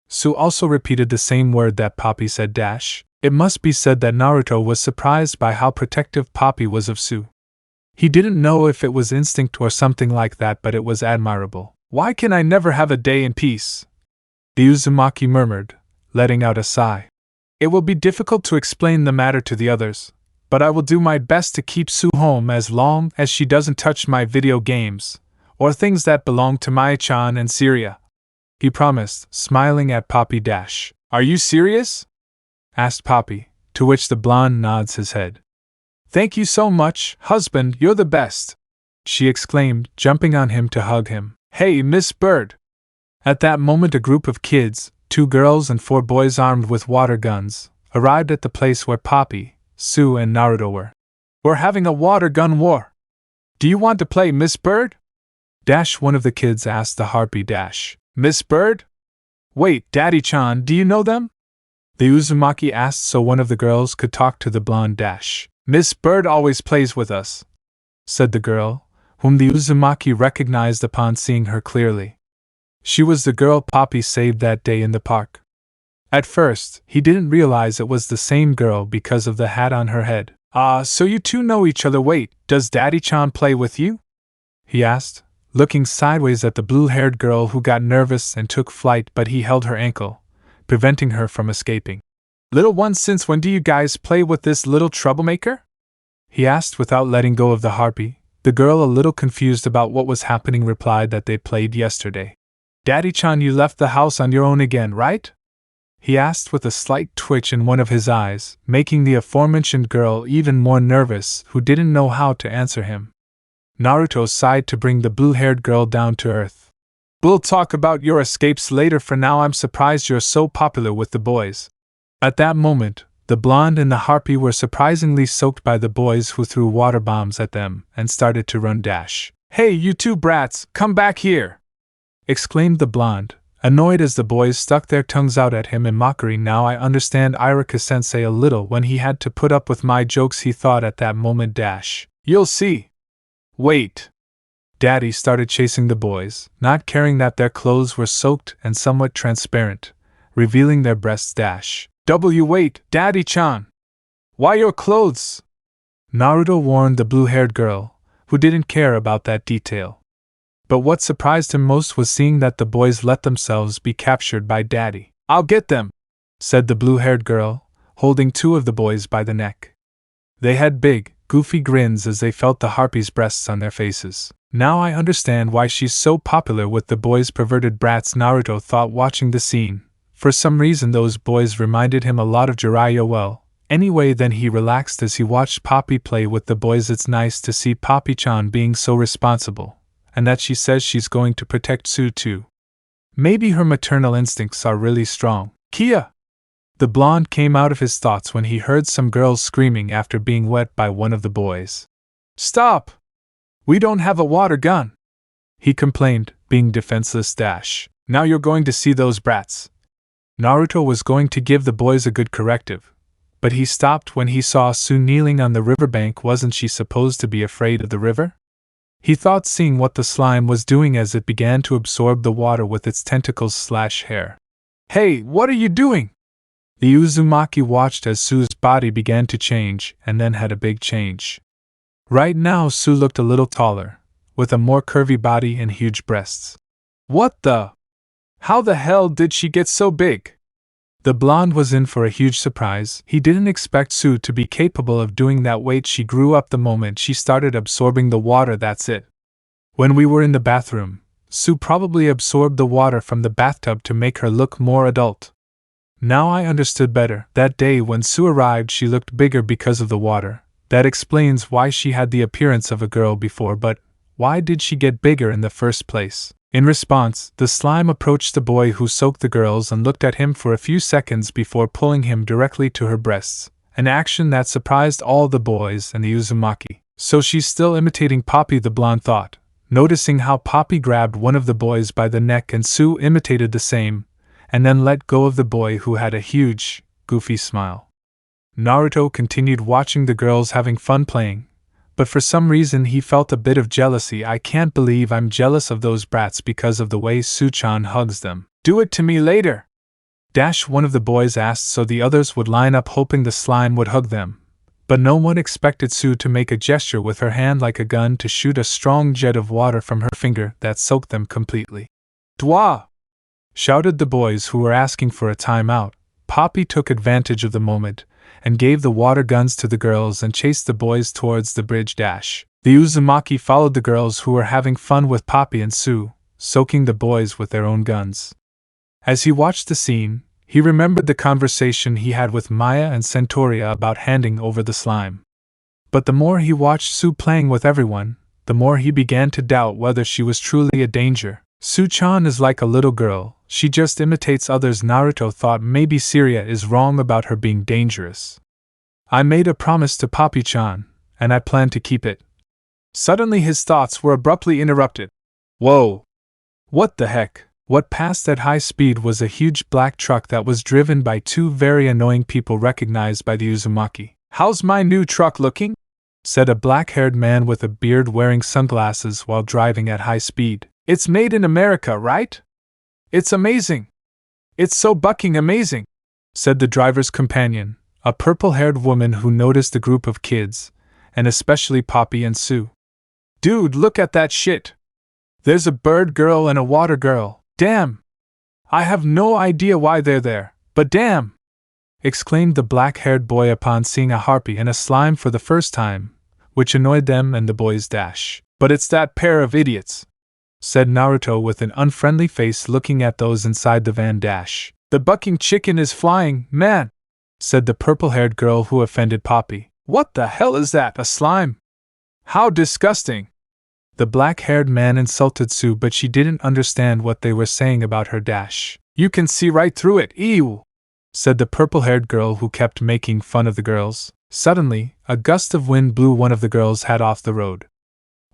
Su also repeated the same word that Poppy said dash. It must be said that Naruto was surprised by how protective Poppy was of Su. He didn't know if it was instinct or something like that, but it was admirable. "Why can I never have a day in peace?" the Uzumaki murmured, letting out a sigh. "It will be difficult to explain the matter to the others, but I will do my best to keep Su home as long as she doesn't touch my video games, or things that belong to Maya-chan and Syria," he promised, smiling at Poppy dash. "Are you serious?" asked Poppy, to which the blonde nods his head. "Thank you so much, husband, you're the best," she exclaimed, jumping on him to hug him. "Hey, Miss Bird!" At that moment a group of kids, 2 girls and 4 boys armed with water guns, arrived at the place where Poppy, Su and Naruto were. "We're having a water gun war. Do you want to play, Miss Bird?" One of the kids asked the harpy dash. "Miss Bird? Wait, Daddy-chan, do you know them?" the Uzumaki asked so one of the girls could talk to the blonde dash. "Miss Bird always plays with us," said the girl, whom the Uzumaki recognized upon seeing her clearly. She was the girl Poppy saved that day in the park. At first, he didn't realize it was the same girl because of the hat on her head. So you two know each other. Wait, does Daddy-chan play with you?" he asked, looking sideways at the blue-haired girl who got nervous and took flight, but he held her ankle, preventing her from escaping. "Little one, since when do you guys play with this little troublemaker?" he asked without letting go of the harpy. The girl, a little confused about what was happening, replied that they played yesterday. "Daddy-chan, you left the house on your own again, right?" he asked with a slight twitch in one of his eyes, making the aforementioned girl even more nervous, who didn't know how to answer him. Naruto sighed to bring the blue-haired girl down to earth. "We'll talk about your escapes later. For now, I'm surprised you're so popular with the boys." At that moment, the blonde and the harpy were surprisingly soaked by the boys who threw water bombs at them and started to run dash. "Hey, you two brats, come back here!" exclaimed the blonde, annoyed as the boys stuck their tongues out at him in mockery. "Now I understand Iraka-sensei a little when he had to put up with my jokes," he thought at that moment dash. "You'll see." "Wait." Daddy started chasing the boys, not caring that their clothes were soaked and somewhat transparent, revealing their breasts dash. Wait, Daddy-chan! Why your clothes?" Naruto warned the blue-haired girl, who didn't care about that detail. But what surprised him most was seeing that the boys let themselves be captured by Daddy. "I'll get them," said the blue-haired girl, holding 2 of the boys by the neck. They had big, goofy grins as they felt the harpy's breasts on their faces. "Now I understand why she's so popular with the boys, perverted brats," Naruto thought, watching the scene, For some reason those boys reminded him a lot of Jiraiya. Well, anyway, then he relaxed as he watched Poppy play with the boys. It's nice to see Poppy-chan being so responsible, and that she says she's going to protect Sue too. Maybe her maternal instincts are really strong. Kia! The blonde came out of his thoughts when he heard some girls screaming after being wet by one of the boys. Stop! We don't have a water gun! He complained, being defenseless. Now you're going to see those brats. Naruto was going to give the boys a good corrective, but he stopped when he saw Sue kneeling on the riverbank. Wasn't she supposed to be afraid of the river? He thought, seeing what the slime was doing as it began to absorb the water with its tentacles/hair. Hey, what are you doing? The Uzumaki watched as Sue's body began to change, and then had a big change. Right now Sue looked a little taller, with a more curvy body and huge breasts. What the? How the hell did she get so big? The blonde was in for a huge surprise. He didn't expect Sue to be capable of doing that. Wait, she grew up the moment she started absorbing the water. That's it. When we were in the bathroom, Sue probably absorbed the water from the bathtub to make her look more adult. Now I understood better. That day when Sue arrived, she looked bigger because of the water. That explains why she had the appearance of a girl before, but why did she get bigger in the first place? In response, the slime approached the boy who soaked the girls and looked at him for a few seconds before pulling him directly to her breasts, an action that surprised all the boys and the Uzumaki. So she's still imitating Poppy, the blonde thought, noticing how Poppy grabbed one of the boys by the neck and Sue imitated the same, and then let go of the boy who had a huge, goofy smile. Naruto continued watching the girls having fun playing, but for some reason he felt a bit of jealousy. I can't believe I'm jealous of those brats because of the way Sue-chan hugs them. Do it to me later! One of the boys asked, so the others would line up hoping the slime would hug them, but no one expected Sue to make a gesture with her hand like a gun to shoot a strong jet of water from her finger that soaked them completely. Dwa! Shouted the boys who were asking for a timeout. Poppy took advantage of the moment and gave the water guns to the girls and chased the boys towards the bridge. The Uzumaki followed the girls who were having fun with Poppy and Sue, soaking the boys with their own guns. As he watched the scene, he remembered the conversation he had with Maya and Centauria about handing over the slime. But the more he watched Sue playing with everyone, the more he began to doubt whether she was truly a danger. Sue-chan is like a little girl, she just imitates others. Naruto thought maybe Syria is wrong about her being dangerous. I made a promise to Poppy-chan, and I plan to keep it. Suddenly his thoughts were abruptly interrupted. Whoa! What the heck? What passed at high speed was a huge black truck that was driven by two very annoying people recognized by the Uzumaki. How's my new truck looking? Said a black-haired man with a beard wearing sunglasses while driving at high speed. It's made in America, right? It's amazing. It's so bucking amazing, said the driver's companion, a purple-haired woman who noticed the group of kids, and especially Poppy and Sue. Dude, look at that shit. There's a bird girl and a water girl. Damn! I have no idea why they're there, but damn! Exclaimed the black-haired boy upon seeing a harpy and a slime for the first time, which annoyed them and the boys. But it's that pair of idiots, said Naruto with an unfriendly face looking at those inside the van. The bucking chicken is flying, man, said the purple-haired girl who offended Poppy. What the hell is that, a slime? How disgusting! The black-haired man insulted Sue, but she didn't understand what they were saying about her. You can see right through it, ew, said the purple-haired girl who kept making fun of the girls. Suddenly, a gust of wind blew one of the girls' hat off the road.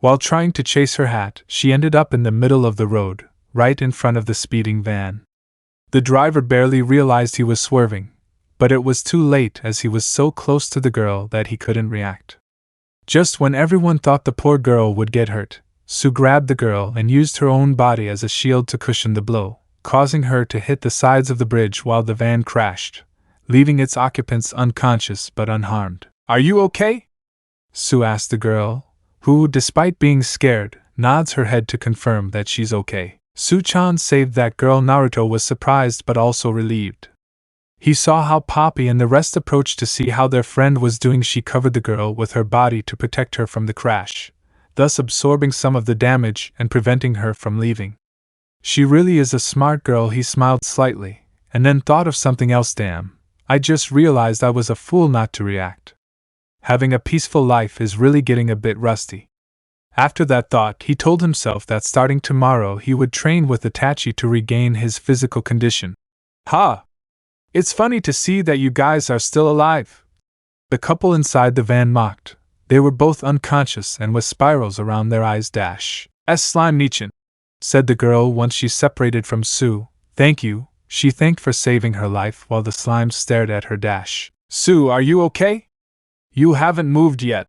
While trying to chase her hat, she ended up in the middle of the road, right in front of the speeding van. The driver barely realized he was swerving, but it was too late as he was so close to the girl that he couldn't react. Just when everyone thought the poor girl would get hurt, Sue grabbed the girl and used her own body as a shield to cushion the blow, causing her to hit the sides of the bridge while the van crashed, leaving its occupants unconscious but unharmed. Are you okay? Sue asked the girl, who, despite being scared, nods her head to confirm that she's okay. Sue-chan saved that girl. Naruto was surprised but also relieved. He saw how Poppy and the rest approached to see how their friend was doing. She covered the girl with her body to protect her from the crash, thus absorbing some of the damage and preventing her from leaving. She really is a smart girl. He smiled slightly, and then thought of something else. Damn, I just realized I was a fool not to react. Having a peaceful life is really getting a bit rusty. After that thought, he told himself that starting tomorrow he would train with Itachi to regain his physical condition. Ha! It's funny to see that you guys are still alive. The couple inside the van mocked. They were both unconscious and with spirals around their eyes. Slime Nichin, said the girl once she separated from Sue. Thank you, she thanked for saving her life while the slime stared at her. Sue, are you okay? You haven't moved yet,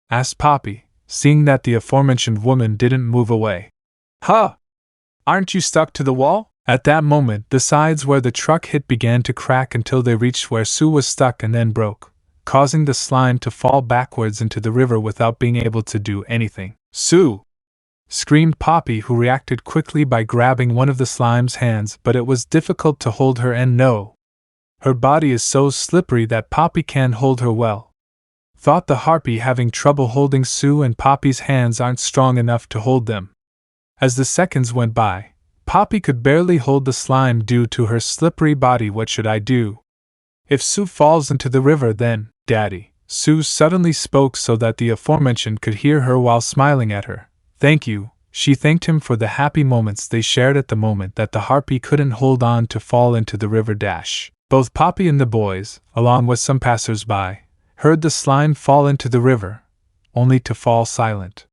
asked Poppy, seeing that the aforementioned woman didn't move away. Huh? Aren't you stuck to the wall? At that moment, the sides where the truck hit began to crack until they reached where Sue was stuck and then broke, causing the slime to fall backwards into the river without being able to do anything. Sue! Screamed Poppy, who reacted quickly by grabbing one of the slime's hands, but it was difficult to hold her, and no. Her body is so slippery that Poppy can't hold her well. Thought the harpy, having trouble holding Sue, and Poppy's hands aren't strong enough to hold them. As the seconds went by, Poppy could barely hold the slime due to her slippery body. What should I do? If Sue falls into the river, then, Daddy, Sue suddenly spoke so that the aforementioned could hear her while smiling at her. Thank you, she thanked him for the happy moments they shared at the moment that the harpy couldn't hold on to fall into the river. Both Poppy and the boys, along with some passers-by, heard the slime fall into the river, only to fall silent.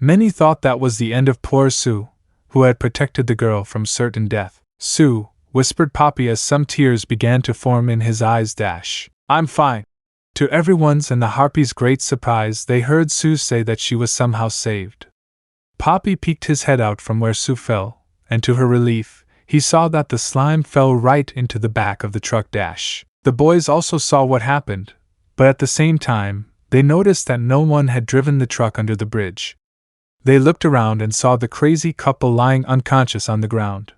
Many thought that was the end of poor Sue, who had protected the girl from certain death. Sue, whispered Poppy as some tears began to form in his eyes. I'm fine. To everyone's and the harpy's great surprise, they heard Sue say that she was somehow saved. Poppy peeked his head out from where Sue fell, and to her relief, he saw that the slime fell right into the back of the truck. The boys also saw what happened, but at the same time, they noticed that no one had driven the truck under the bridge. They looked around and saw the crazy couple lying unconscious on the ground.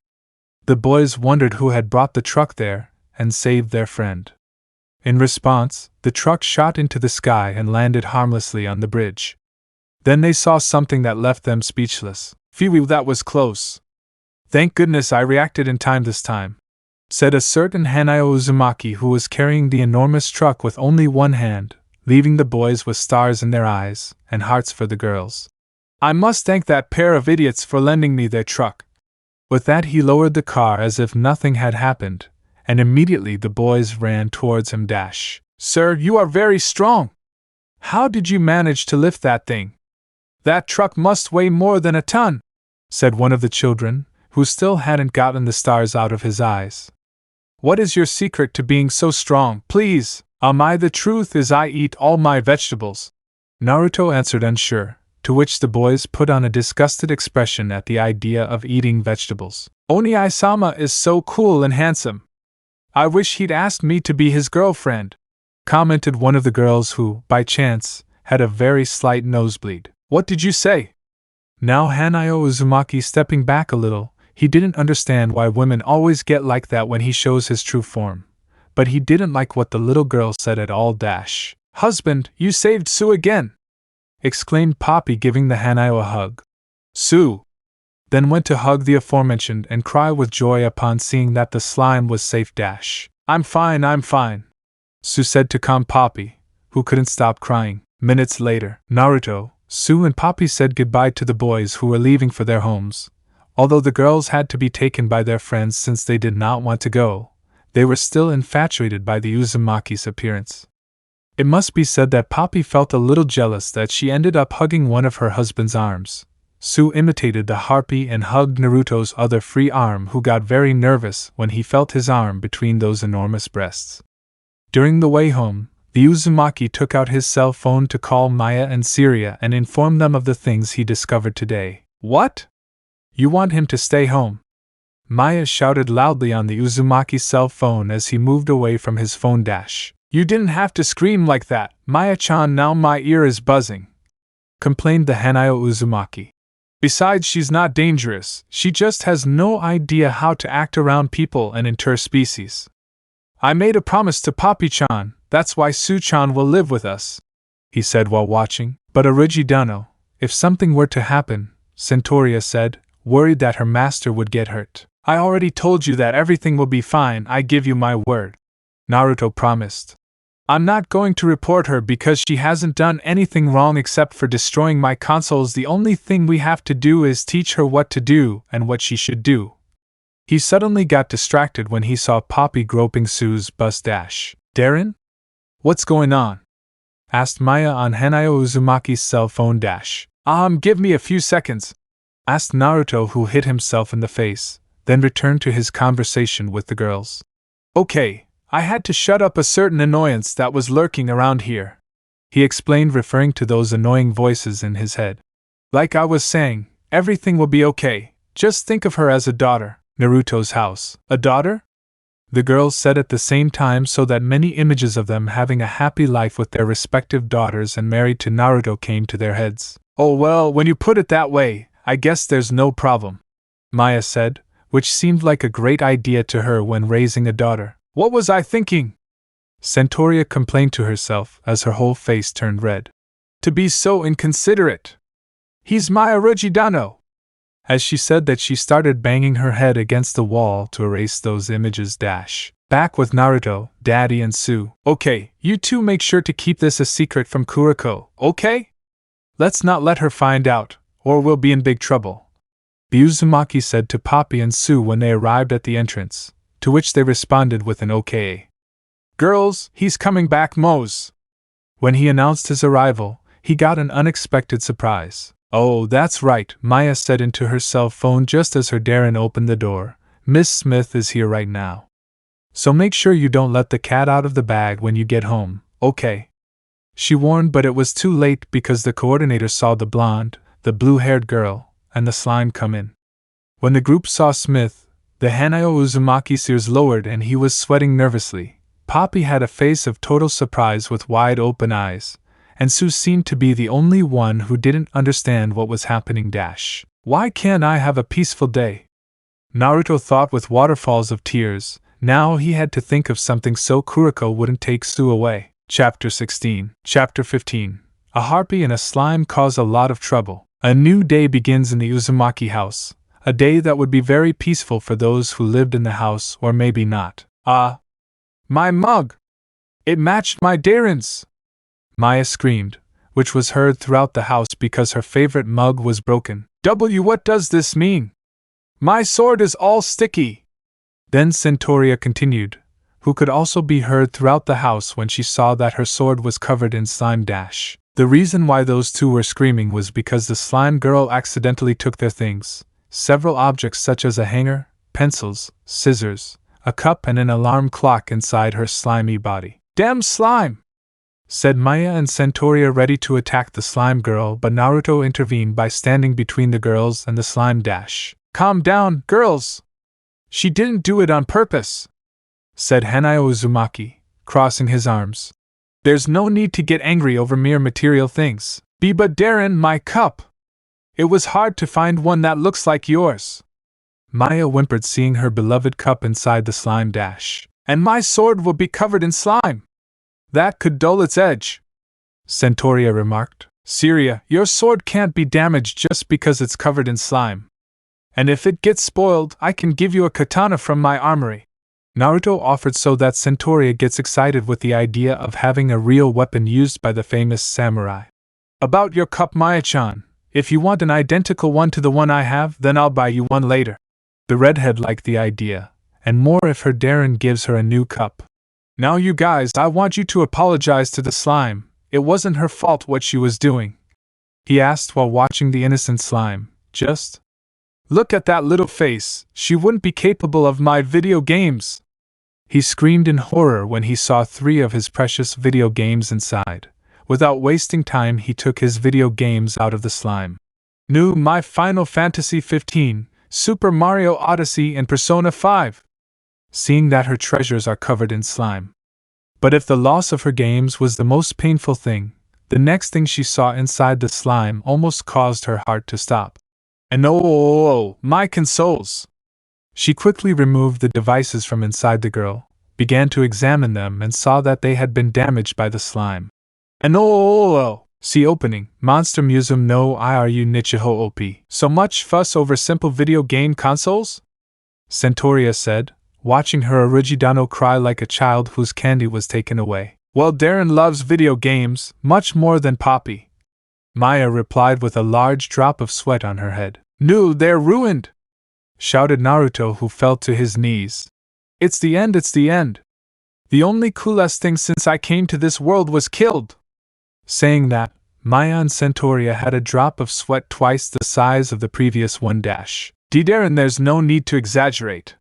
The boys wondered who had brought the truck there and saved their friend. In response, the truck shot into the sky and landed harmlessly on the bridge. Then they saw something that left them speechless. Phew, that was close. Thank goodness I reacted in time this time, said a certain Hanao Uzumaki, who was carrying the enormous truck with only one hand, leaving the boys with stars in their eyes and hearts for the girls. I must thank that pair of idiots for lending me their truck. With that, he lowered the car as if nothing had happened, and immediately the boys ran towards him. Sir, you are very strong. How did you manage to lift that thing? That truck must weigh more than a ton, said one of the children, who still hadn't gotten the stars out of his eyes. What is your secret to being so strong, please? The truth is I eat all my vegetables, Naruto answered, unsure, to which the boys put on a disgusted expression at the idea of eating vegetables. Oni-sama is so cool and handsome. I wish he'd asked me to be his girlfriend, commented one of the girls who, by chance, had a very slight nosebleed. What did you say? Now Hanao Uzumaki stepping back a little, he didn't understand why women always get like that when he shows his true form. But he didn't like what the little girl said at all. Husband, you saved Sue again, exclaimed Poppy, giving the Hanao a hug. Sue then went to hug the aforementioned and cry with joy upon seeing that the slime was safe. I'm fine, Sue said to calm Poppy, who couldn't stop crying. Minutes later, Naruto, Sue and Poppy said goodbye to the boys who were leaving for their homes. Although the girls had to be taken by their friends since they did not want to go, they were still infatuated by the Uzumaki's appearance. It must be said that Poppy felt a little jealous that she ended up hugging one of her husband's arms. Sue imitated the harpy and hugged Naruto's other free arm, who got very nervous when he felt his arm between those enormous breasts. During the way home, the Uzumaki took out his cell phone to call Maya and Syria and inform them of the things he discovered today. What? You want him to stay home? Maya shouted loudly on the Uzumaki's cell phone as he moved away from his phone. You didn't have to scream like that, Maya-chan, now my ear is buzzing, complained the Hanao Uzumaki. Besides, she's not dangerous, she just has no idea how to act around people and interspecies. I made a promise to Poppy-chan, that's why Sue-chan will live with us, he said while watching. But Origidano, if something were to happen, Centauria said, worried that her master would get hurt. I already told you that everything will be fine, I give you my word. Naruto promised. I'm not going to report her because she hasn't done anything wrong except for destroying my consoles. The only thing we have to do is teach her what to do and what she should do. He suddenly got distracted when he saw Poppy groping Sue's bust. Darren? What's going on? Asked Maya on Hanayo Uzumaki's cell phone. Give me a few seconds, asked Naruto, who hit himself in the face, then returned to his conversation with the girls. Okay. I had to shut up a certain annoyance that was lurking around here, he explained, referring to those annoying voices in his head. Like I was saying, everything will be okay. Just think of her as a daughter. Naruto's house. A daughter? The girls said at the same time, so that many images of them having a happy life with their respective daughters and married to Naruto came to their heads. Oh well, when you put it that way, I guess there's no problem, Maya said, which seemed like a great idea to her when raising a daughter. What was I thinking? Centauria complained to herself as her whole face turned red. To be so inconsiderate. He's my Orujidano. As she said that, she started banging her head against the wall to erase those images. Back with Naruto, Daddy, and Sue. Okay, you two make sure to keep this a secret from Kuriko, okay? Let's not let her find out, or we'll be in big trouble. Uzumaki said to Poppy and Sue when they arrived at the entrance, to which they responded with an okay. Girls, he's coming back, Mose. When he announced his arrival, he got an unexpected surprise. Oh, that's right, Maya said into her cell phone just as her Darren opened the door. Miss Smith is here right now. So make sure you don't let the cat out of the bag when you get home, okay? She warned, but it was too late because the coordinator saw the blonde, the blue-haired girl, and the slime come in. When the group saw Smith, the Hanayo Uzumaki's ears lowered and he was sweating nervously. Poppy had a face of total surprise with wide open eyes, and Sue seemed to be the only one who didn't understand what was happening. Why can't I have a peaceful day? Naruto thought with waterfalls of tears. Now he had to think of something so Kuriko wouldn't take Sue away. Chapter 16. Chapter 15. A harpy and a slime cause a lot of trouble. A new day begins in the Uzumaki house. A day that would be very peaceful for those who lived in the house, or maybe not. My mug! It matched my Darren's! Maya screamed, which was heard throughout the house because her favorite mug was broken. What does this mean? My sword is all sticky! Then Centauria continued, who could also be heard throughout the house when she saw that her sword was covered in slime. The reason why those two were screaming was because the slime girl accidentally took their things, several objects such as a hanger, pencils, scissors, a cup, and an alarm clock inside her slimy body. Damn slime! Said Maya and Centauria, ready to attack the slime girl, but Naruto intervened by standing between the girls and the slime. Calm down, girls! She didn't do it on purpose, said Hanayo Uzumaki, crossing his arms. There's no need to get angry over mere material things. But Darren, my cup! It was hard to find one that looks like yours. Maya whimpered, seeing her beloved cup inside the slime. And my sword will be covered in slime. That could dull its edge, Centauria remarked. Syria, your sword can't be damaged just because it's covered in slime. And if it gets spoiled, I can give you a katana from my armory, Naruto offered, so that Centauria gets excited with the idea of having a real weapon used by the famous samurai. About your cup, Maya-chan, if you want an identical one to the one I have, then I'll buy you one later. The redhead liked the idea, and more if her Darren gives her a new cup. Now you guys, I want you to apologize to the slime. It wasn't her fault what she was doing, he asked while watching the innocent slime. Just look at that little face, she wouldn't be capable of my video games. He screamed in horror when he saw 3 of his precious video games inside. Without wasting time, he took his video games out of the slime. New My Final Fantasy 15, Super Mario Odyssey, and Persona 5. Seeing that her treasures are covered in slime. But if the loss of her games was the most painful thing, the next thing she saw inside the slime almost caused her heart to stop. And oh, my consoles! She quickly removed the devices from inside the girl, began to examine them, and saw that they had been damaged by the slime. And oh, see opening, Monster Musume no Iru Nichiho OP. So much fuss over simple video game consoles? Centauria said, watching her Origidano cry like a child whose candy was taken away. Well, Darren loves video games, much more than Poppy. Maya replied with a large drop of sweat on her head. No, they're ruined! Shouted Naruto, who fell to his knees. It's the end, it's the end! The only coolest thing since I came to this world was killed! Saying that, Maya and Centauria had a drop of sweat twice the size of the previous one. Darren, there's no need to exaggerate.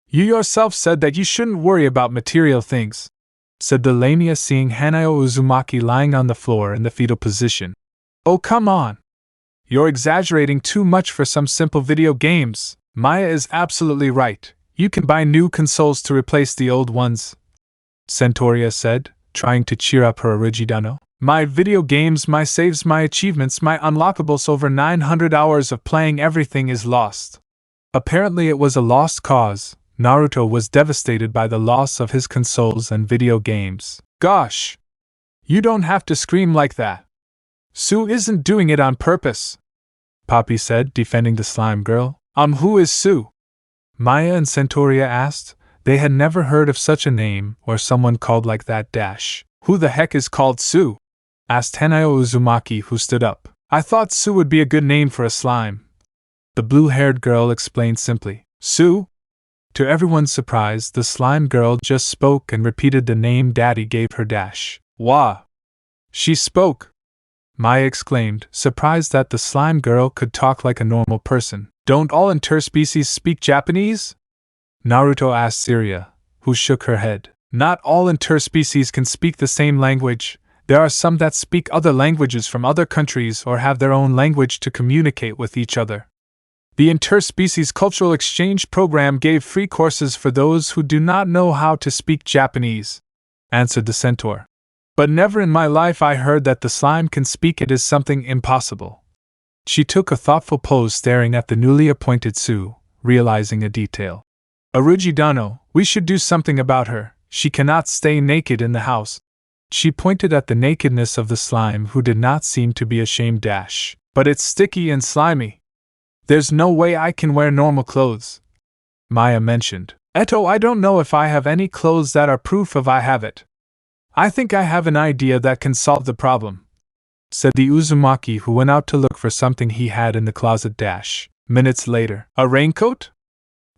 You yourself said that you shouldn't worry about material things, said the Lamia, seeing Hanao Uzumaki lying on the floor in the fetal position. Oh, come on! You're exaggerating too much for some simple video games. Maya is absolutely right. You can buy new consoles to replace the old ones, Centauria said, trying to cheer up her Origidano. My video games, my saves, my achievements, my unlockables, over 900 hours of playing, everything is lost. Apparently it was a lost cause. Naruto was devastated by the loss of his consoles and video games. Gosh! You don't have to scream like that. Sue isn't doing it on purpose, Poppy said, defending the slime girl. Who is Sue? Maya and Centauria asked. They had never heard of such a name or someone called like that. Who the heck is called Sue? Asked Hanao Uzumaki, who stood up. I thought Sue would be a good name for a slime. The blue-haired girl explained simply. Sue? To everyone's surprise, the slime girl just spoke and repeated the name Daddy gave her. Wah! She spoke! Maya exclaimed, surprised that the slime girl could talk like a normal person. Don't all interspecies speak Japanese? Naruto asked Syria, who shook her head. Not all interspecies can speak the same language. There are some that speak other languages from other countries or have their own language to communicate with each other. The Interspecies Cultural Exchange Program gave free courses for those who do not know how to speak Japanese, answered the centaur. But never in my life I heard that the slime can speak. It is something impossible. She took a thoughtful pose, staring at the newly appointed Sue, realizing a detail. Origidano, we should do something about her. She cannot stay naked in the house. She pointed at the nakedness of the slime, who did not seem to be ashamed. But it's sticky and slimy. There's no way I can wear normal clothes, Maya mentioned. Eto, I don't know if I have any clothes that are proof of I have it. I think I have an idea that can solve the problem, said the Uzumaki, who went out to look for something he had in the closet. Minutes later. A raincoat?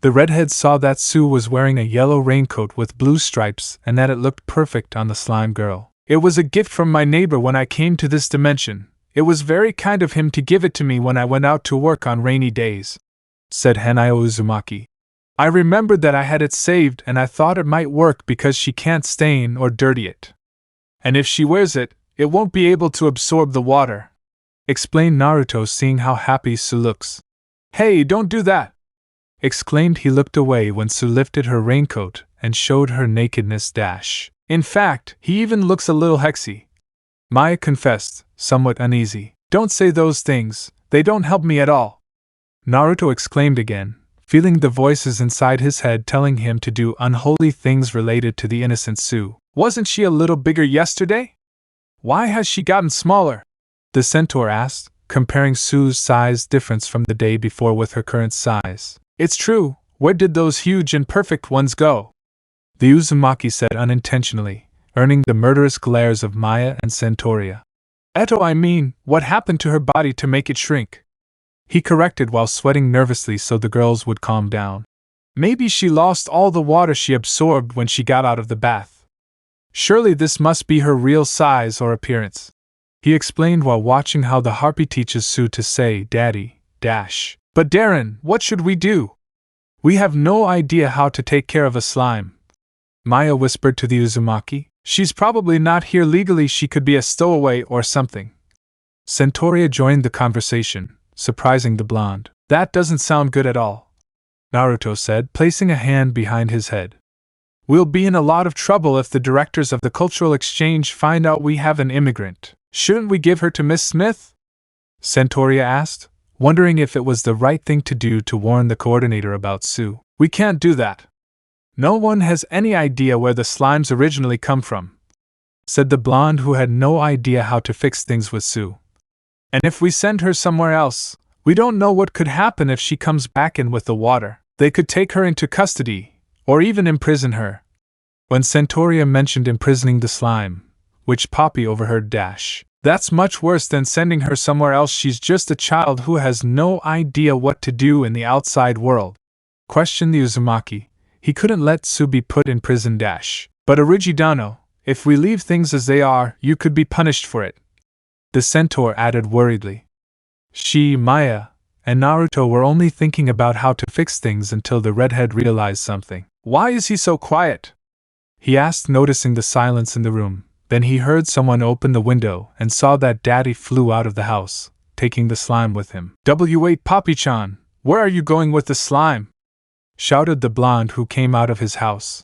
The redhead saw that Sue was wearing a yellow raincoat with blue stripes and that it looked perfect on the slime girl. It was a gift from my neighbor when I came to this dimension. It was very kind of him to give it to me when I went out to work on rainy days, said Hanao Uzumaki. I remembered that I had it saved and I thought it might work because she can't stain or dirty it. And if she wears it, it won't be able to absorb the water, explained Naruto, seeing how happy Sue looks. Hey, don't do that! Exclaimed. He looked away when Sue lifted her raincoat and showed her nakedness. In fact, he even looks a little hexy, Maya confessed, somewhat uneasy. Don't say those things, they don't help me at all, Naruto exclaimed again, feeling the voices inside his head telling him to do unholy things related to the innocent Sue. Wasn't she a little bigger yesterday? Why has she gotten smaller? The centaur asked, comparing Sue's size difference from the day before with her current size. It's true, where did those huge and perfect ones go? The Uzumaki said unintentionally, earning the murderous glares of Maya and Centauria. Eto, I mean, what happened to her body to make it shrink? He corrected while sweating nervously so the girls would calm down. Maybe she lost all the water she absorbed when she got out of the bath. Surely this must be her real size or appearance, he explained while watching how the harpy teaches Sue to say Daddy, But Darren, what should we do? We have no idea how to take care of a slime, Maya whispered to the Uzumaki. She's probably not here legally, she could be a stowaway or something. Centauria joined the conversation, surprising the blonde. That doesn't sound good at all, Naruto said, placing a hand behind his head. We'll be in a lot of trouble if the directors of the cultural exchange find out we have an immigrant. Shouldn't we give her to Miss Smith? Centauria asked, wondering if it was the right thing to do to warn the coordinator about Sue. We can't do that. No one has any idea where the slimes originally come from, said the blonde, who had no idea how to fix things with Sue. And if we send her somewhere else, we don't know what could happen if she comes back in with the water. They could take her into custody, or even imprison her. When Centauria mentioned imprisoning the slime, which Poppy overheard dash, "That's much worse than sending her somewhere else. She's just a child who has no idea what to do in the outside world." Questioned the Uzumaki. He couldn't let Sue be put in prison dash. "But Origidano, if we leave things as they are, you could be punished for it," the centaur added worriedly. She, Maya, and Naruto were only thinking about how to fix things until the redhead realized something. "Why is he so quiet?" he asked, noticing the silence in the room. Then he heard someone open the window and saw that Daddy flew out of the house, taking the slime with him. "Wait, Papi-chan, where are you going with the slime?" shouted the blonde who came out of his house.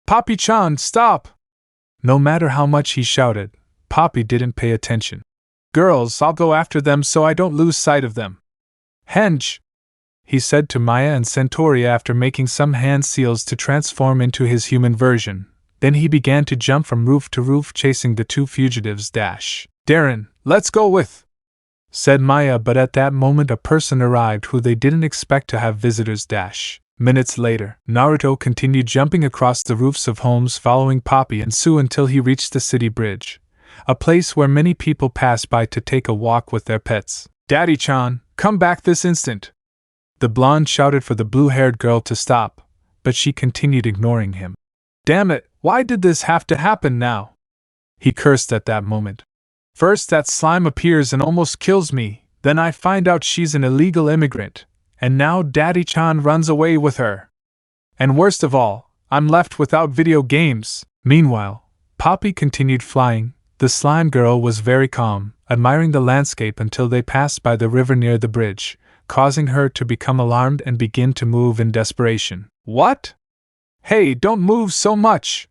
"Papi-chan, stop!" No matter how much he shouted, Poppy didn't pay attention. "Girls, I'll go after them so I don't lose sight of them." "Henge!" he said to Maya and Centauria after making some hand seals to transform into his human version. Then he began to jump from roof to roof chasing the two fugitives dash. "Darren, let's go with," said Maya, but at that moment a person arrived who they didn't expect to have visitors dash. Minutes later, Naruto continued jumping across the roofs of homes following Poppy and Sue until he reached the city bridge, a place where many people pass by to take a walk with their pets. "Daddy-chan, come back this instant!" The blonde shouted for the blue-haired girl to stop, but she continued ignoring him. "Damn it, why did this have to happen now?" he cursed at that moment. "First that slime appears and almost kills me, then I find out she's an illegal immigrant, and now Daddy-chan runs away with her. And worst of all, I'm left without video games." Meanwhile, Poppy continued flying. The slime girl was very calm, admiring the landscape until they passed by the river near the bridge, causing her to become alarmed and begin to move in desperation. "What? Hey, don't move so much!"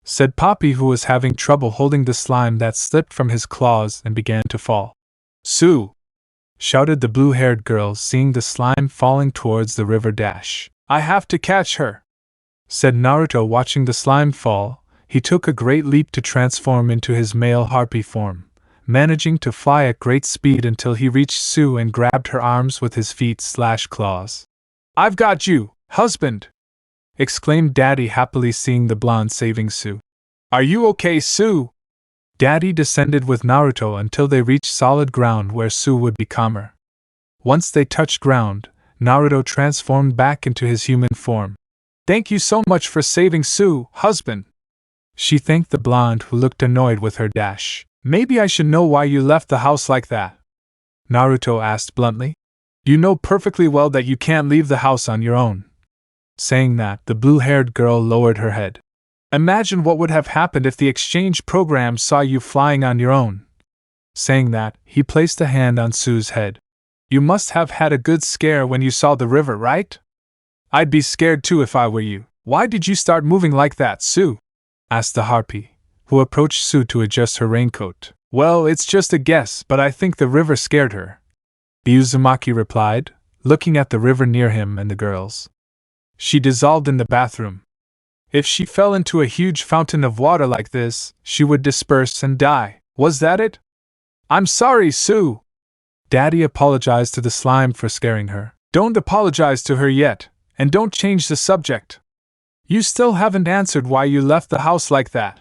said Poppy, who was having trouble holding the slime that slipped from his claws and began to fall. "Sue!" shouted the blue-haired girl, seeing the slime falling towards the river dash. "I have to catch her!" said Naruto, watching the slime fall. He took a great leap to transform into his male harpy form, managing to fly at great speed until he reached Sue and grabbed her arms with his feet/claws. "I've got you, husband!" exclaimed Daddy, happily seeing the blonde saving Sue. "Are you okay, Sue?" Daddy descended with Naruto until they reached solid ground where Sue would be calmer. Once they touched ground, Naruto transformed back into his human form. "Thank you so much for saving Sue, husband," she thanked the blonde, who looked annoyed with her dash. "Maybe I should know why you left the house like that?" Naruto asked bluntly. "You know perfectly well that you can't leave the house on your own." Saying that, the blue-haired girl lowered her head. "Imagine what would have happened if the exchange program saw you flying on your own." Saying that, he placed a hand on Sue's head. "You must have had a good scare when you saw the river, right?" "I'd be scared too if I were you." "Why did you start moving like that, Sue?" asked the harpy, who approached Sue to adjust her raincoat. "Well, it's just a guess, but I think the river scared her," the Uzumaki replied, looking at the river near him and the girls. "She dissolved in the bathroom. If she fell into a huge fountain of water like this, she would disperse and die. Was that it?" "I'm sorry, Sue." Daddy apologized to the slime for scaring her. "Don't apologize to her yet, and don't change the subject. You still haven't answered why you left the house like that,"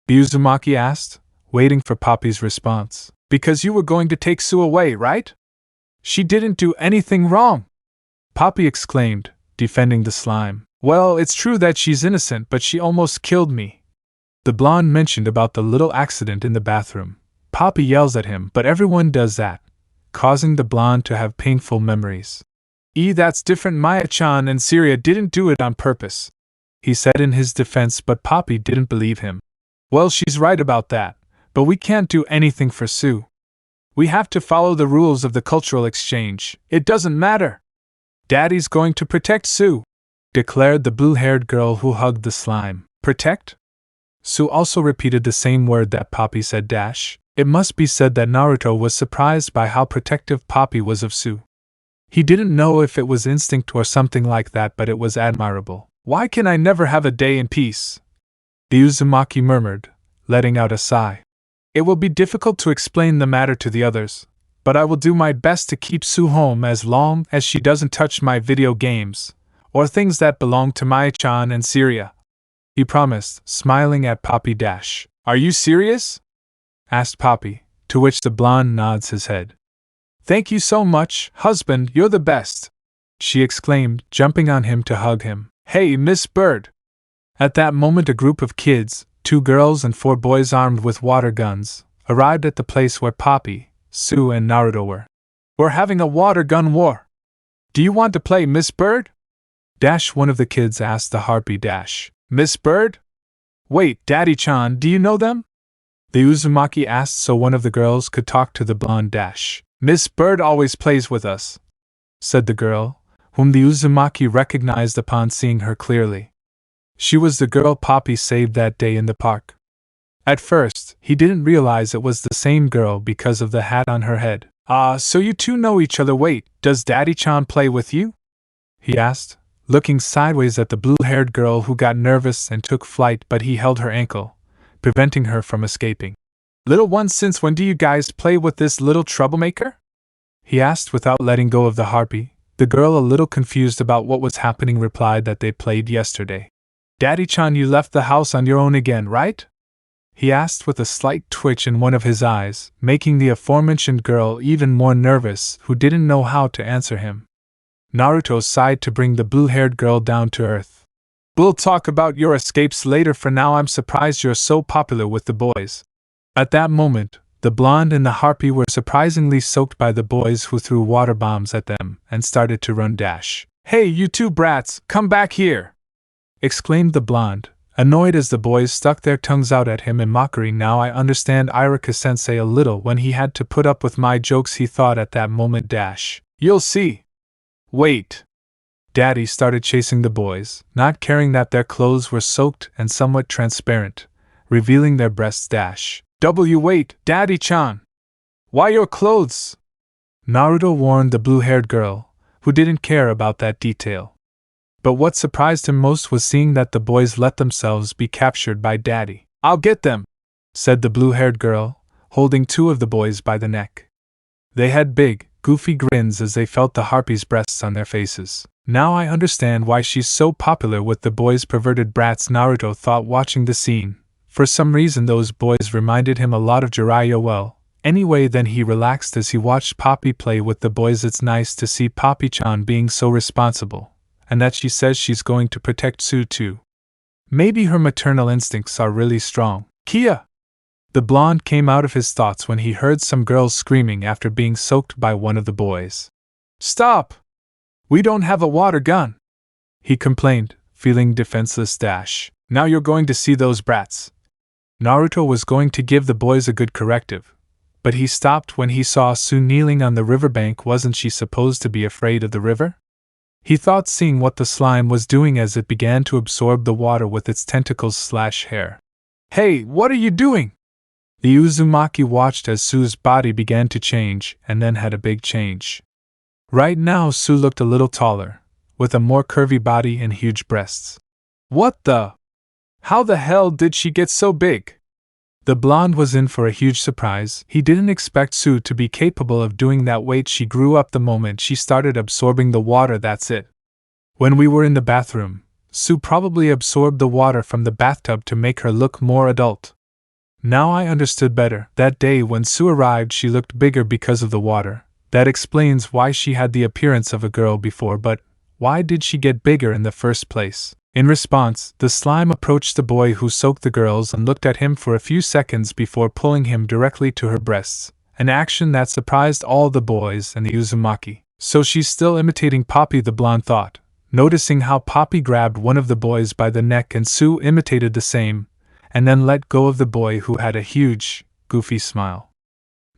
the Uzumaki asked, waiting for Poppy's response. "Because you were going to take Sue away, right?" "She didn't do anything wrong," Poppy exclaimed, defending the slime. "Well, it's true that she's innocent, but she almost killed me." The blonde mentioned about the little accident in the bathroom. Poppy yells at him, but everyone does that, causing the blonde to have painful memories. That's different. Maya-chan and Syria didn't do it on purpose," he said in his defense, but Poppy didn't believe him. "Well, she's right about that, but we can't do anything for Sue. We have to follow the rules of the cultural exchange. It doesn't matter. Daddy's going to protect Sue," declared the blue-haired girl who hugged the slime. "Protect?" Sue also repeated the same word that Poppy said dash. It must be said that Naruto was surprised by how protective Poppy was of Sue. He didn't know if it was instinct or something like that, but it was admirable. "Why can I never have a day in peace?" the Uzumaki murmured, letting out a sigh. "It will be difficult to explain the matter to the others, but I will do my best to keep Sue home as long as she doesn't touch my video games, or things that belong to Mai-chan and Syria," he promised, smiling at Poppy Dash. "Are you serious?" asked Poppy, to which the blonde nods his head. "Thank you so much, husband, you're the best," she exclaimed, jumping on him to hug him. "Hey, Miss Bird!" At that moment a group of kids, 2 girls and 4 boys armed with water guns, arrived at the place where Poppy, Sue and Naruto were. "We're having a water gun war. Do you want to play, Miss Bird?" Dash, one of the kids, asked the harpy Dash. "Miss Bird? Wait, Daddy-chan, do you know them?" The Uzumaki asked so one of the girls could talk to the blonde Dash. "Miss Bird always plays with us," said the girl, whom the Uzumaki recognized upon seeing her clearly. She was the girl Poppy saved that day in the park. At first, he didn't realize it was the same girl because of the hat on her head. "Ah, so you two know each other. Wait, does Daddy-chan play with you?" he asked, looking sideways at the blue-haired girl who got nervous and took flight, but he held her ankle, preventing her from escaping. "Little one, since when do you guys play with this little troublemaker?" he asked without letting go of the harpy. The girl, a little confused about what was happening, replied that they played yesterday. "Daddy-chan, you left the house on your own again, right?" he asked with a slight twitch in one of his eyes, making the aforementioned girl even more nervous, who didn't know how to answer him. Naruto sighed to bring the blue-haired girl down to earth. "We'll talk about your escapes later. For now, I'm surprised you're so popular with the boys." At that moment, the blonde and the harpy were surprisingly soaked by the boys, who threw water bombs at them and started to run Dash. "Hey, you two brats, come back here!" exclaimed the blonde, annoyed as the boys stuck their tongues out at him in mockery. "Now I understand Irika-sensei a little when he had to put up with my jokes," he thought at that moment. Dash. "You'll see." "Wait." Daddy started chasing the boys, not caring that their clothes were soaked and somewhat transparent, revealing their breasts. Dash. Wait, Daddy-chan! Why your clothes?" Naruto warned the blue-haired girl, who didn't care about that detail. But what surprised him most was seeing that the boys let themselves be captured by Daddy. "I'll get them," said the blue-haired girl, holding 2 of the boys by the neck. They had big, goofy grins as they felt the harpy's breasts on their faces. "Now I understand why she's so popular with the boys, perverted brats," Naruto thought watching the scene. For some reason those boys reminded him a lot of Jiraiya. Well, anyway, then he relaxed as he watched Poppy play with the boys. It's nice to see Poppy-chan being so responsible, and that she says she's going to protect Sue too. Maybe her maternal instincts are really strong. "Kia!" The blonde came out of his thoughts when he heard some girls screaming after being soaked by one of the boys. "Stop! We don't have a water gun!" he complained, feeling defenseless. Dash. "Now you're going to see those brats." Naruto was going to give the boys a good corrective, but he stopped when he saw Sue kneeling on the riverbank. Wasn't she supposed to be afraid of the river? He thought, seeing what the slime was doing as it began to absorb the water with its tentacles/hair. "Hey, what are you doing?" The Uzumaki watched as Sue's body began to change, and then had a big change. Right now Sue looked a little taller, with a more curvy body and huge breasts. "What the? How the hell did she get so big?" The blonde was in for a huge surprise. He didn't expect Sue to be capable of doing that. Wait, she grew up the moment she started absorbing the water, that's it. When we were in the bathroom, Sue probably absorbed the water from the bathtub to make her look more adult. Now I understood better. That day when Sue arrived, she looked bigger because of the water. That explains why she had the appearance of a girl before, but why did she get bigger in the first place? In response, the slime approached the boy who soaked the girls and looked at him for a few seconds before pulling him directly to her breasts, an action that surprised all the boys and the Uzumaki. "So she's still imitating Poppy," the blonde thought, noticing how Poppy grabbed one of the boys by the neck and Sue imitated the same, and then let go of the boy who had a huge, goofy smile.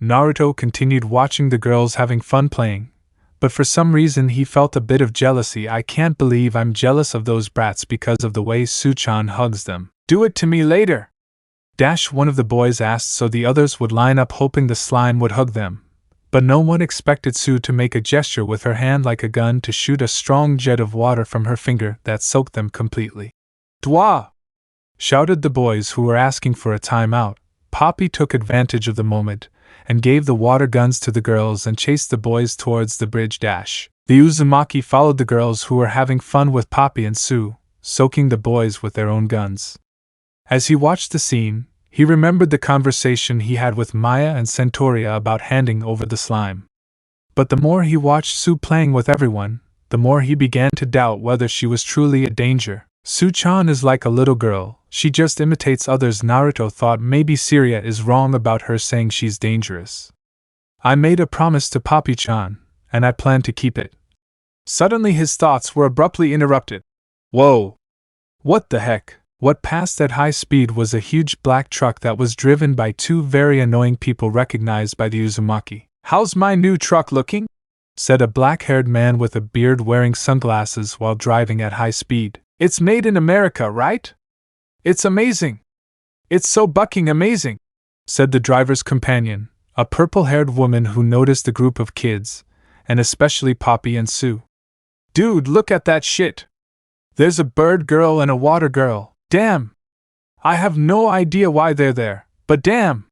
Naruto continued watching the girls having fun playing, but for some reason he felt a bit of jealousy. "I can't believe I'm jealous of those brats because of the way Sue-chan hugs them." "Do it to me later!" Dash, one of the boys, asked so the others would line up, hoping the slime would hug them. But no one expected Sue to make a gesture with her hand like a gun to shoot a strong jet of water from her finger that soaked them completely. "Dwa!" shouted the boys who were asking for a timeout. Poppy took advantage of the moment and gave the water guns to the girls and chased the boys towards the bridge. Dash. The Uzumaki followed the girls who were having fun with Poppy and Sue, soaking the boys with their own guns. As he watched the scene, he remembered the conversation he had with Maya and Centauria about handing over the slime. But the more he watched Sue playing with everyone, the more he began to doubt whether she was truly a danger. Sue-chan is like a little girl, she just imitates others. Naruto thought maybe Syria is wrong about her saying she's dangerous. I made a promise to Poppy-chan, and I plan to keep it. Suddenly his thoughts were abruptly interrupted. Whoa! What the heck? What passed at high speed was a huge black truck that was driven by two very annoying people recognized by the Uzumaki. "How's my new truck looking?" said a black-haired man with a beard wearing sunglasses while driving at high speed. "It's made in America, right? It's amazing. It's so bucking amazing," said the driver's companion, a purple-haired woman who noticed the group of kids, and especially Poppy and Sue. "Dude, look at that shit. There's a bird girl and a water girl. Damn! I have no idea why they're there, but damn!"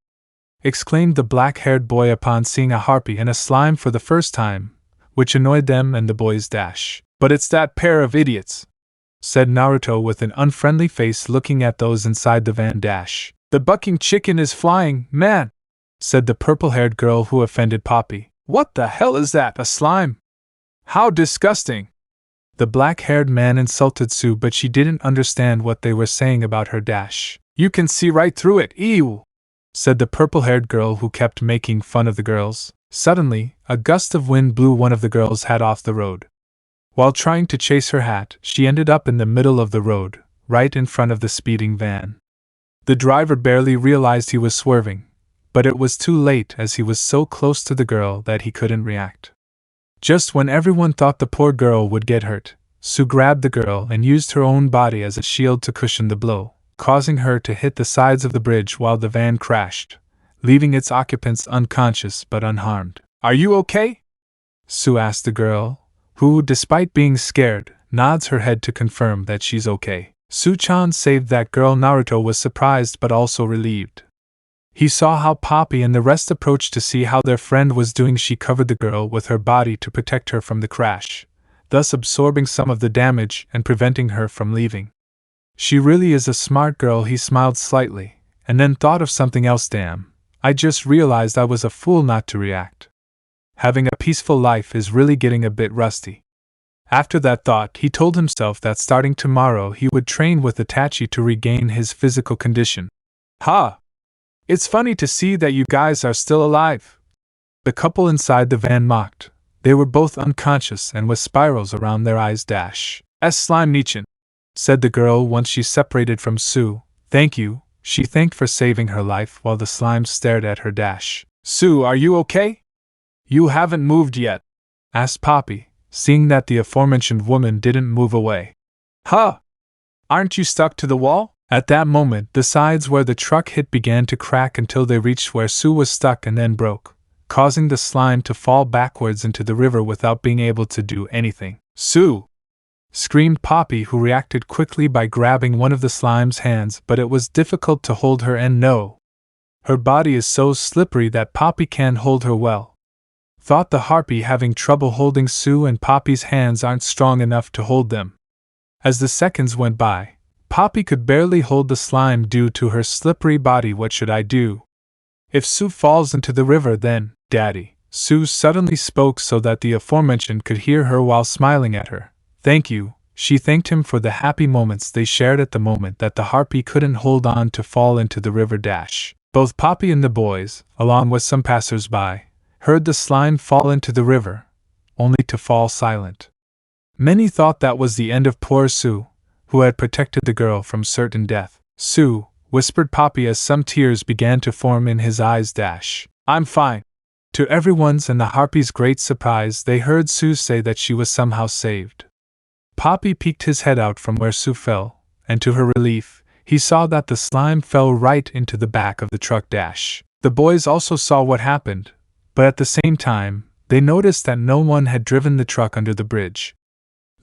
exclaimed the black-haired boy upon seeing a harpy and a slime for the first time, which annoyed them and the boys. "But it's that pair of idiots," said Naruto with an unfriendly face looking at those inside the van. "The bucking chicken is flying, man," said the purple-haired girl who offended Poppy. "What the hell is that, a slime? How disgusting!" The black-haired man insulted Sue, but she didn't understand what they were saying about her. "You can see right through it, ew!" said the purple-haired girl who kept making fun of the girls. Suddenly, a gust of wind blew one of the girls' hat off the road. While trying to chase her hat, she ended up in the middle of the road, right in front of the speeding van. The driver barely realized he was swerving, but it was too late as he was so close to the girl that he couldn't react. Just when everyone thought the poor girl would get hurt, Sue grabbed the girl and used her own body as a shield to cushion the blow, causing her to hit the sides of the bridge while the van crashed, leaving its occupants unconscious but unharmed. "Are you okay?" Sue asked the girl, who, despite being scared, nods her head to confirm that she's okay. Sue-chan saved that girl. Naruto was surprised but also relieved. He saw how Poppy and the rest approached to see how their friend was doing. She covered the girl with her body to protect her from the crash, thus absorbing some of the damage and preventing her from leaving. "She really is a smart girl." He smiled slightly, and then thought of something else. "Damn, I just realized I was a fool not to react. Having a peaceful life is really getting a bit rusty." After that thought, he told himself that starting tomorrow he would train with Itachi to regain his physical condition. "Ha! It's funny to see that you guys are still alive," the couple inside the van mocked. They were both unconscious and with spirals around their eyes. "S slime Nichin," said the girl once she separated from Sue. "Thank you," she thanked for saving her life while the slime stared at her. "Sue, are you okay? You haven't moved yet," asked Poppy, seeing that the aforementioned woman didn't move away. "Huh? Aren't you stuck to the wall?" At that moment, the sides where the truck hit began to crack until they reached where Sue was stuck and then broke, causing the slime to fall backwards into the river without being able to do anything. "Sue!" screamed Poppy, who reacted quickly by grabbing one of the slime's hands, but it was difficult to hold her, and no. Her body is so slippery that Poppy can't hold her well. Thought the harpy, having trouble holding Sue, and Poppy's hands aren't strong enough to hold them. As the seconds went by, Poppy could barely hold the slime due to her slippery body. "What should I do? If Sue falls into the river, then, Daddy," Sue suddenly spoke so that the aforementioned could hear her while smiling at her. "Thank you," she thanked him for the happy moments they shared at the moment that the harpy couldn't hold on to fall into the river. Both Poppy and the boys, along with some passers-by, heard the slime fall into the river, only to fall silent. Many thought that was the end of poor Sue, who had protected the girl from certain death. "Sue," whispered Poppy as some tears began to form in his eyes. "I'm fine." To everyone's and the harpy's great surprise, they heard Sue say that she was somehow saved. Poppy peeked his head out from where Sue fell, and to her relief, he saw that the slime fell right into the back of the truck. The boys also saw what happened, but at the same time, they noticed that no one had driven the truck under the bridge.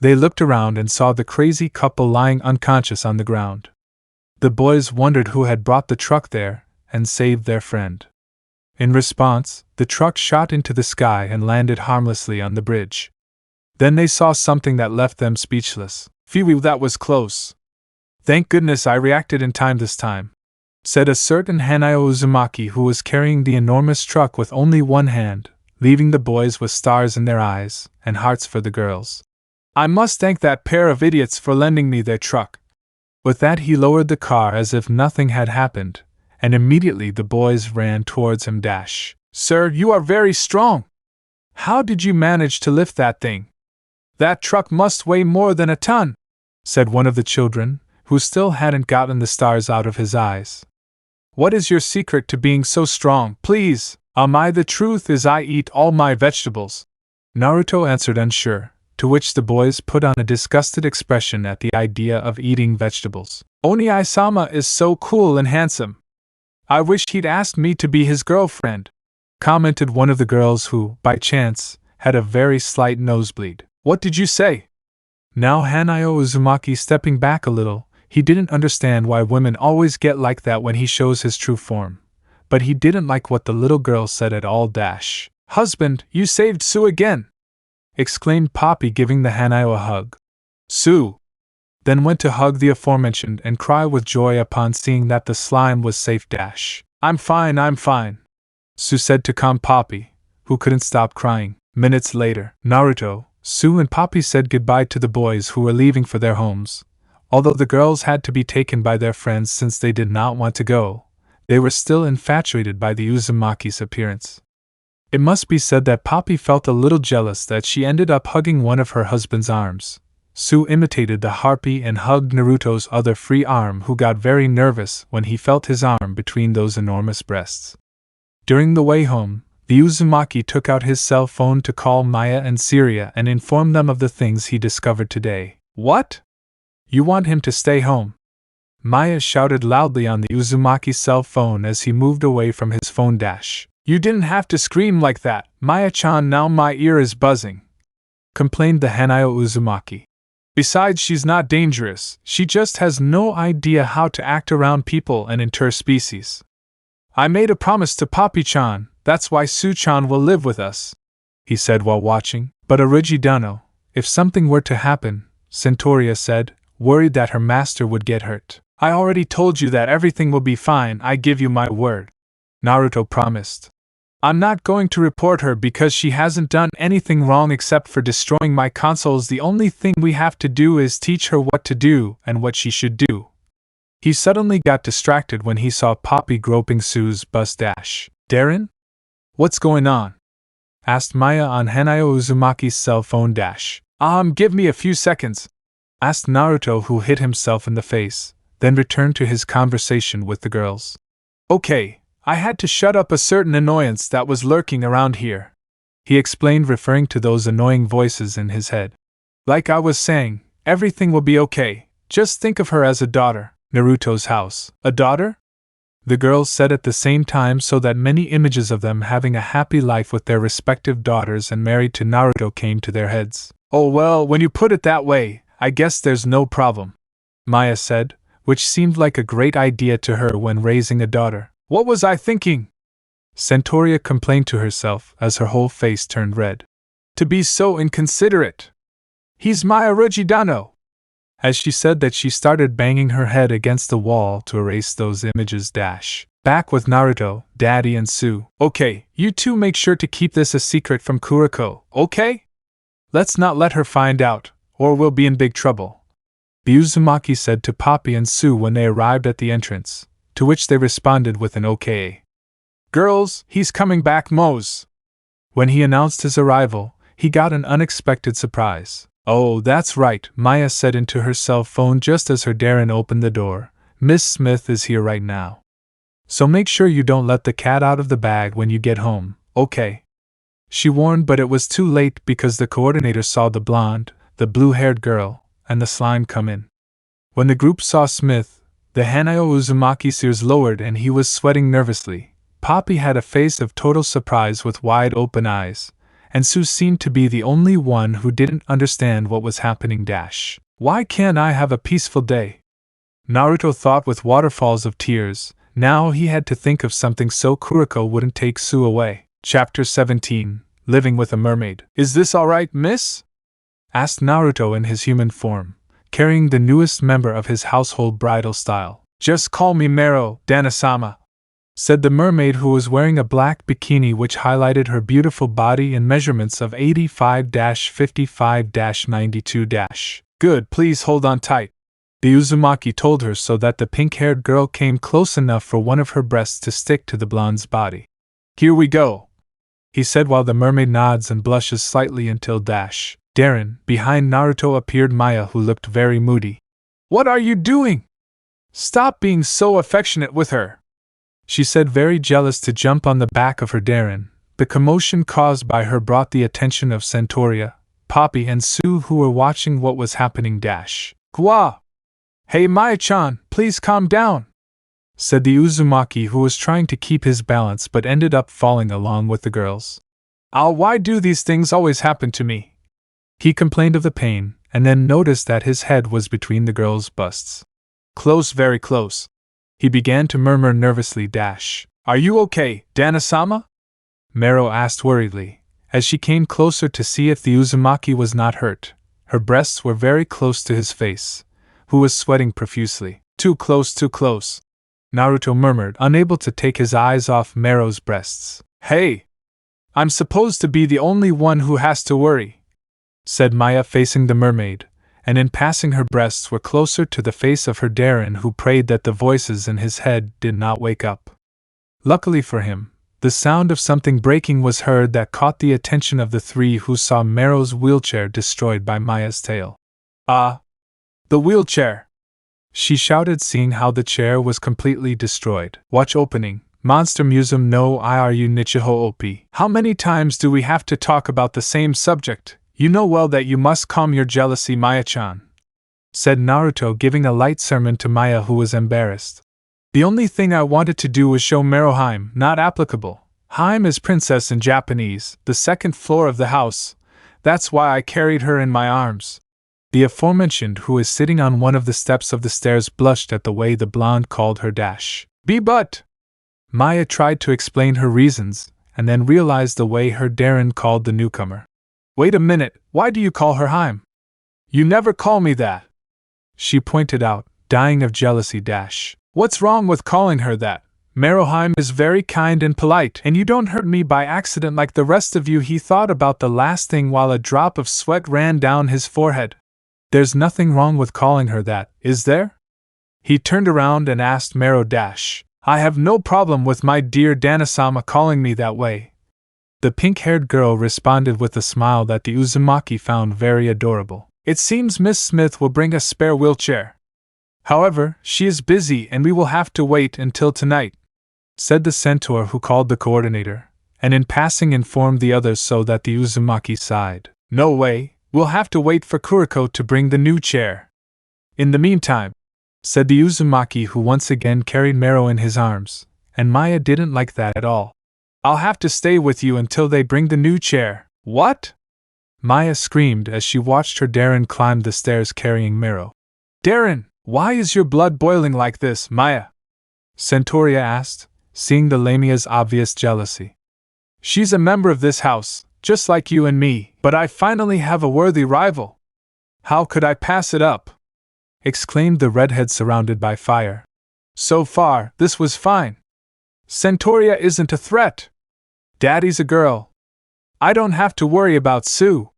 They looked around and saw the crazy couple lying unconscious on the ground. The boys wondered who had brought the truck there and saved their friend. In response, the truck shot into the sky and landed harmlessly on the bridge. Then they saw something that left them speechless. Phew, that was close. Thank goodness I reacted in time this time, said a certain Hanaya Uzumaki who was carrying the enormous truck with only one hand, leaving the boys with stars in their eyes and hearts for the girls. I must thank that pair of idiots for lending me their truck. With that he lowered the car as if nothing had happened, and immediately the boys ran towards him. Sir, you are very strong. How did you manage to lift that thing? That truck must weigh more than a ton, said one of the children, who still hadn't gotten the stars out of his eyes. What is your secret to being so strong, please? The truth is I eat all my vegetables, Naruto answered unsure, to which the boys put on a disgusted expression at the idea of eating vegetables. Oni-sama is so cool and handsome. I wish he'd asked me to be his girlfriend, commented one of the girls who, by chance, had a very slight nosebleed. What did you say? Now Hanaya Uzumaki stepping back a little, he didn't understand why women always get like that when he shows his true form. But he didn't like what the little girl said at all. Husband, you saved Sue again! Exclaimed Poppy, giving the Hanaya a hug. Sue then went to hug the aforementioned and cry with joy upon seeing that the slime was safe. I'm fine, Sue said to calm Poppy, who couldn't stop crying. Minutes later, Naruto, Sue and Poppy said goodbye to the boys who were leaving for their homes. Although the girls had to be taken by their friends since they did not want to go, they were still infatuated by the Uzumaki's appearance. It must be said that Poppy felt a little jealous that she ended up hugging one of her husband's arms. Sue imitated the harpy and hugged Naruto's other free arm, who got very nervous when he felt his arm between those enormous breasts. During the way home, the Uzumaki took out his cell phone to call Maya and Syria and inform them of the things he discovered today. What? You want him to stay home? Maya shouted loudly on the Uzumaki's cell phone as he moved away from his phone. You didn't have to scream like that, Maya-chan, now my ear is buzzing, complained the Hanaya Uzumaki. Besides, she's not dangerous, she just has no idea how to act around people and interspecies. I made a promise to Poppy-chan, that's why Sue-chan will live with us, he said while watching. But Origidano, if something were to happen, Centauria said, worried that her master would get hurt. I already told you that everything will be fine, I give you my word, Naruto promised. I'm not going to report her because she hasn't done anything wrong except for destroying my consoles. The only thing we have to do is teach her what to do and what she should do. He suddenly got distracted when he saw Poppy groping Sue's bust. Darren? What's going on? Asked Maya on Hanaya Uzumaki's cell phone. Give me a few seconds, asked Naruto, who hit himself in the face, then returned to his conversation with the girls. Okay. I had to shut up a certain annoyance that was lurking around here, he explained, referring to those annoying voices in his head. Like I was saying, everything will be okay, just think of her as a daughter. Naruto's house. A daughter? The girls said at the same time, so that many images of them having a happy life with their respective daughters and married to Naruto came to their heads. Oh well, when you put it that way, I guess there's no problem, Maya said, which seemed like a great idea to her when raising a daughter. What was I thinking? Centauria complained to herself as her whole face turned red. To be so inconsiderate. He's my Origidano. As she said that, she started banging her head against the wall to erase those images. Back with Naruto, Daddy and Sue. Okay, you two make sure to keep this a secret from Kuriko, okay? Let's not let her find out, or we'll be in big trouble, the Uzumaki said to Poppy and Sue when they arrived at the entrance. To which they responded with an okay. Girls, he's coming back, Mose. When he announced his arrival, he got an unexpected surprise. Oh, that's right, Maya said into her cell phone just as her Darren opened the door. Miss Smith is here right now. So make sure you don't let the cat out of the bag when you get home, okay? She warned, but it was too late because the coordinator saw the blonde, the blue-haired girl, and the slime come in. When the group saw Smith, the Hanaya Uzumaki's ears lowered and he was sweating nervously. Poppy had a face of total surprise with wide open eyes, and Sue seemed to be the only one who didn't understand what was happening. Why can't I have a peaceful day? Naruto thought with waterfalls of tears. Now he had to think of something so Kuriko wouldn't take Sue away. Chapter 17, Living with a Mermaid. Is this alright, miss? asked Naruto in his human form, carrying the newest member of his household bridal style. Just call me Mero, Dana-sama, said the mermaid, who was wearing a black bikini which highlighted her beautiful body and measurements of 85-55-92. Good, please hold on tight, the Uzumaki told her, so that the pink-haired girl came close enough for one of her breasts to stick to the blonde's body. Here we go, he said while the mermaid nods and blushes slightly until Darren, behind Naruto, appeared Maya, who looked very moody. What are you doing? Stop being so affectionate with her, she said, very jealous, to jump on the back of her Darren. The commotion caused by her brought the attention of Centauria, Poppy, and Sue, who were watching what was happening. Gwa! Hey Maya-chan, please calm down, said the Uzumaki, who was trying to keep his balance but ended up falling along with the girls. Why do these things always happen to me? He complained of the pain, and then noticed that his head was between the girls' busts. Close, very close. He began to murmur nervously. Are you okay, Dana-sama? Mero asked worriedly, as she came closer to see if the Uzumaki was not hurt. Her breasts were very close to his face, who was sweating profusely. Too close, Naruto murmured, unable to take his eyes off Mero's breasts. Hey! I'm supposed to be the only one who has to worry, said Maya, facing the mermaid, and in passing her breasts were closer to the face of her Darren, who prayed that the voices in his head did not wake up. Luckily for him, the sound of something breaking was heard that caught the attention of the three, who saw Mero's wheelchair destroyed by Maya's tail. The wheelchair! She shouted, seeing how the chair was completely destroyed. Watch opening. Monster Musume no Iru Nichiho Op. How many times do we have to talk about the same subject? You know well that you must calm your jealousy, Maya-chan, said Naruto, giving a light sermon to Maya, who was embarrassed. The only thing I wanted to do was show Mero Heim, not applicable. Heim is princess in Japanese, the second floor of the house. That's why I carried her in my arms. The aforementioned, who is sitting on one of the steps of the stairs, blushed at the way the blonde called her but. Maya tried to explain her reasons, and then realized the way her Darren called the newcomer. Wait a minute, why do you call her Heim? You never call me that, she pointed out, dying of jealousy. What's wrong with calling her that? Mero Heim is very kind and polite, and you don't hurt me by accident like the rest of you. He thought about the last thing while a drop of sweat ran down his forehead. There's nothing wrong with calling her that, is there? He turned around and asked Mero. I have no problem with my dear Dana-sama calling me that way. The pink-haired girl responded with a smile that the Uzumaki found very adorable. It seems Miss Smith will bring a spare wheelchair. However, she is busy and we will have to wait until tonight, said the centaur, who called the coordinator, and in passing informed the others, so that the Uzumaki sighed. No way, we'll have to wait for Kuriko to bring the new chair. In the meantime, said the Uzumaki, who once again carried Mero in his arms, and Maya didn't like that at all. I'll have to stay with you until they bring the new chair. What? Maya screamed as she watched her Darren climb the stairs carrying Mero. Darren, why is your blood boiling like this, Maya? Centauria asked, seeing the Lamia's obvious jealousy. She's a member of this house, just like you and me, but I finally have a worthy rival. How could I pass it up? Exclaimed the redhead surrounded by fire. So far, this was fine. Centauria isn't a threat. Daddy's a girl. I don't have to worry about Sue.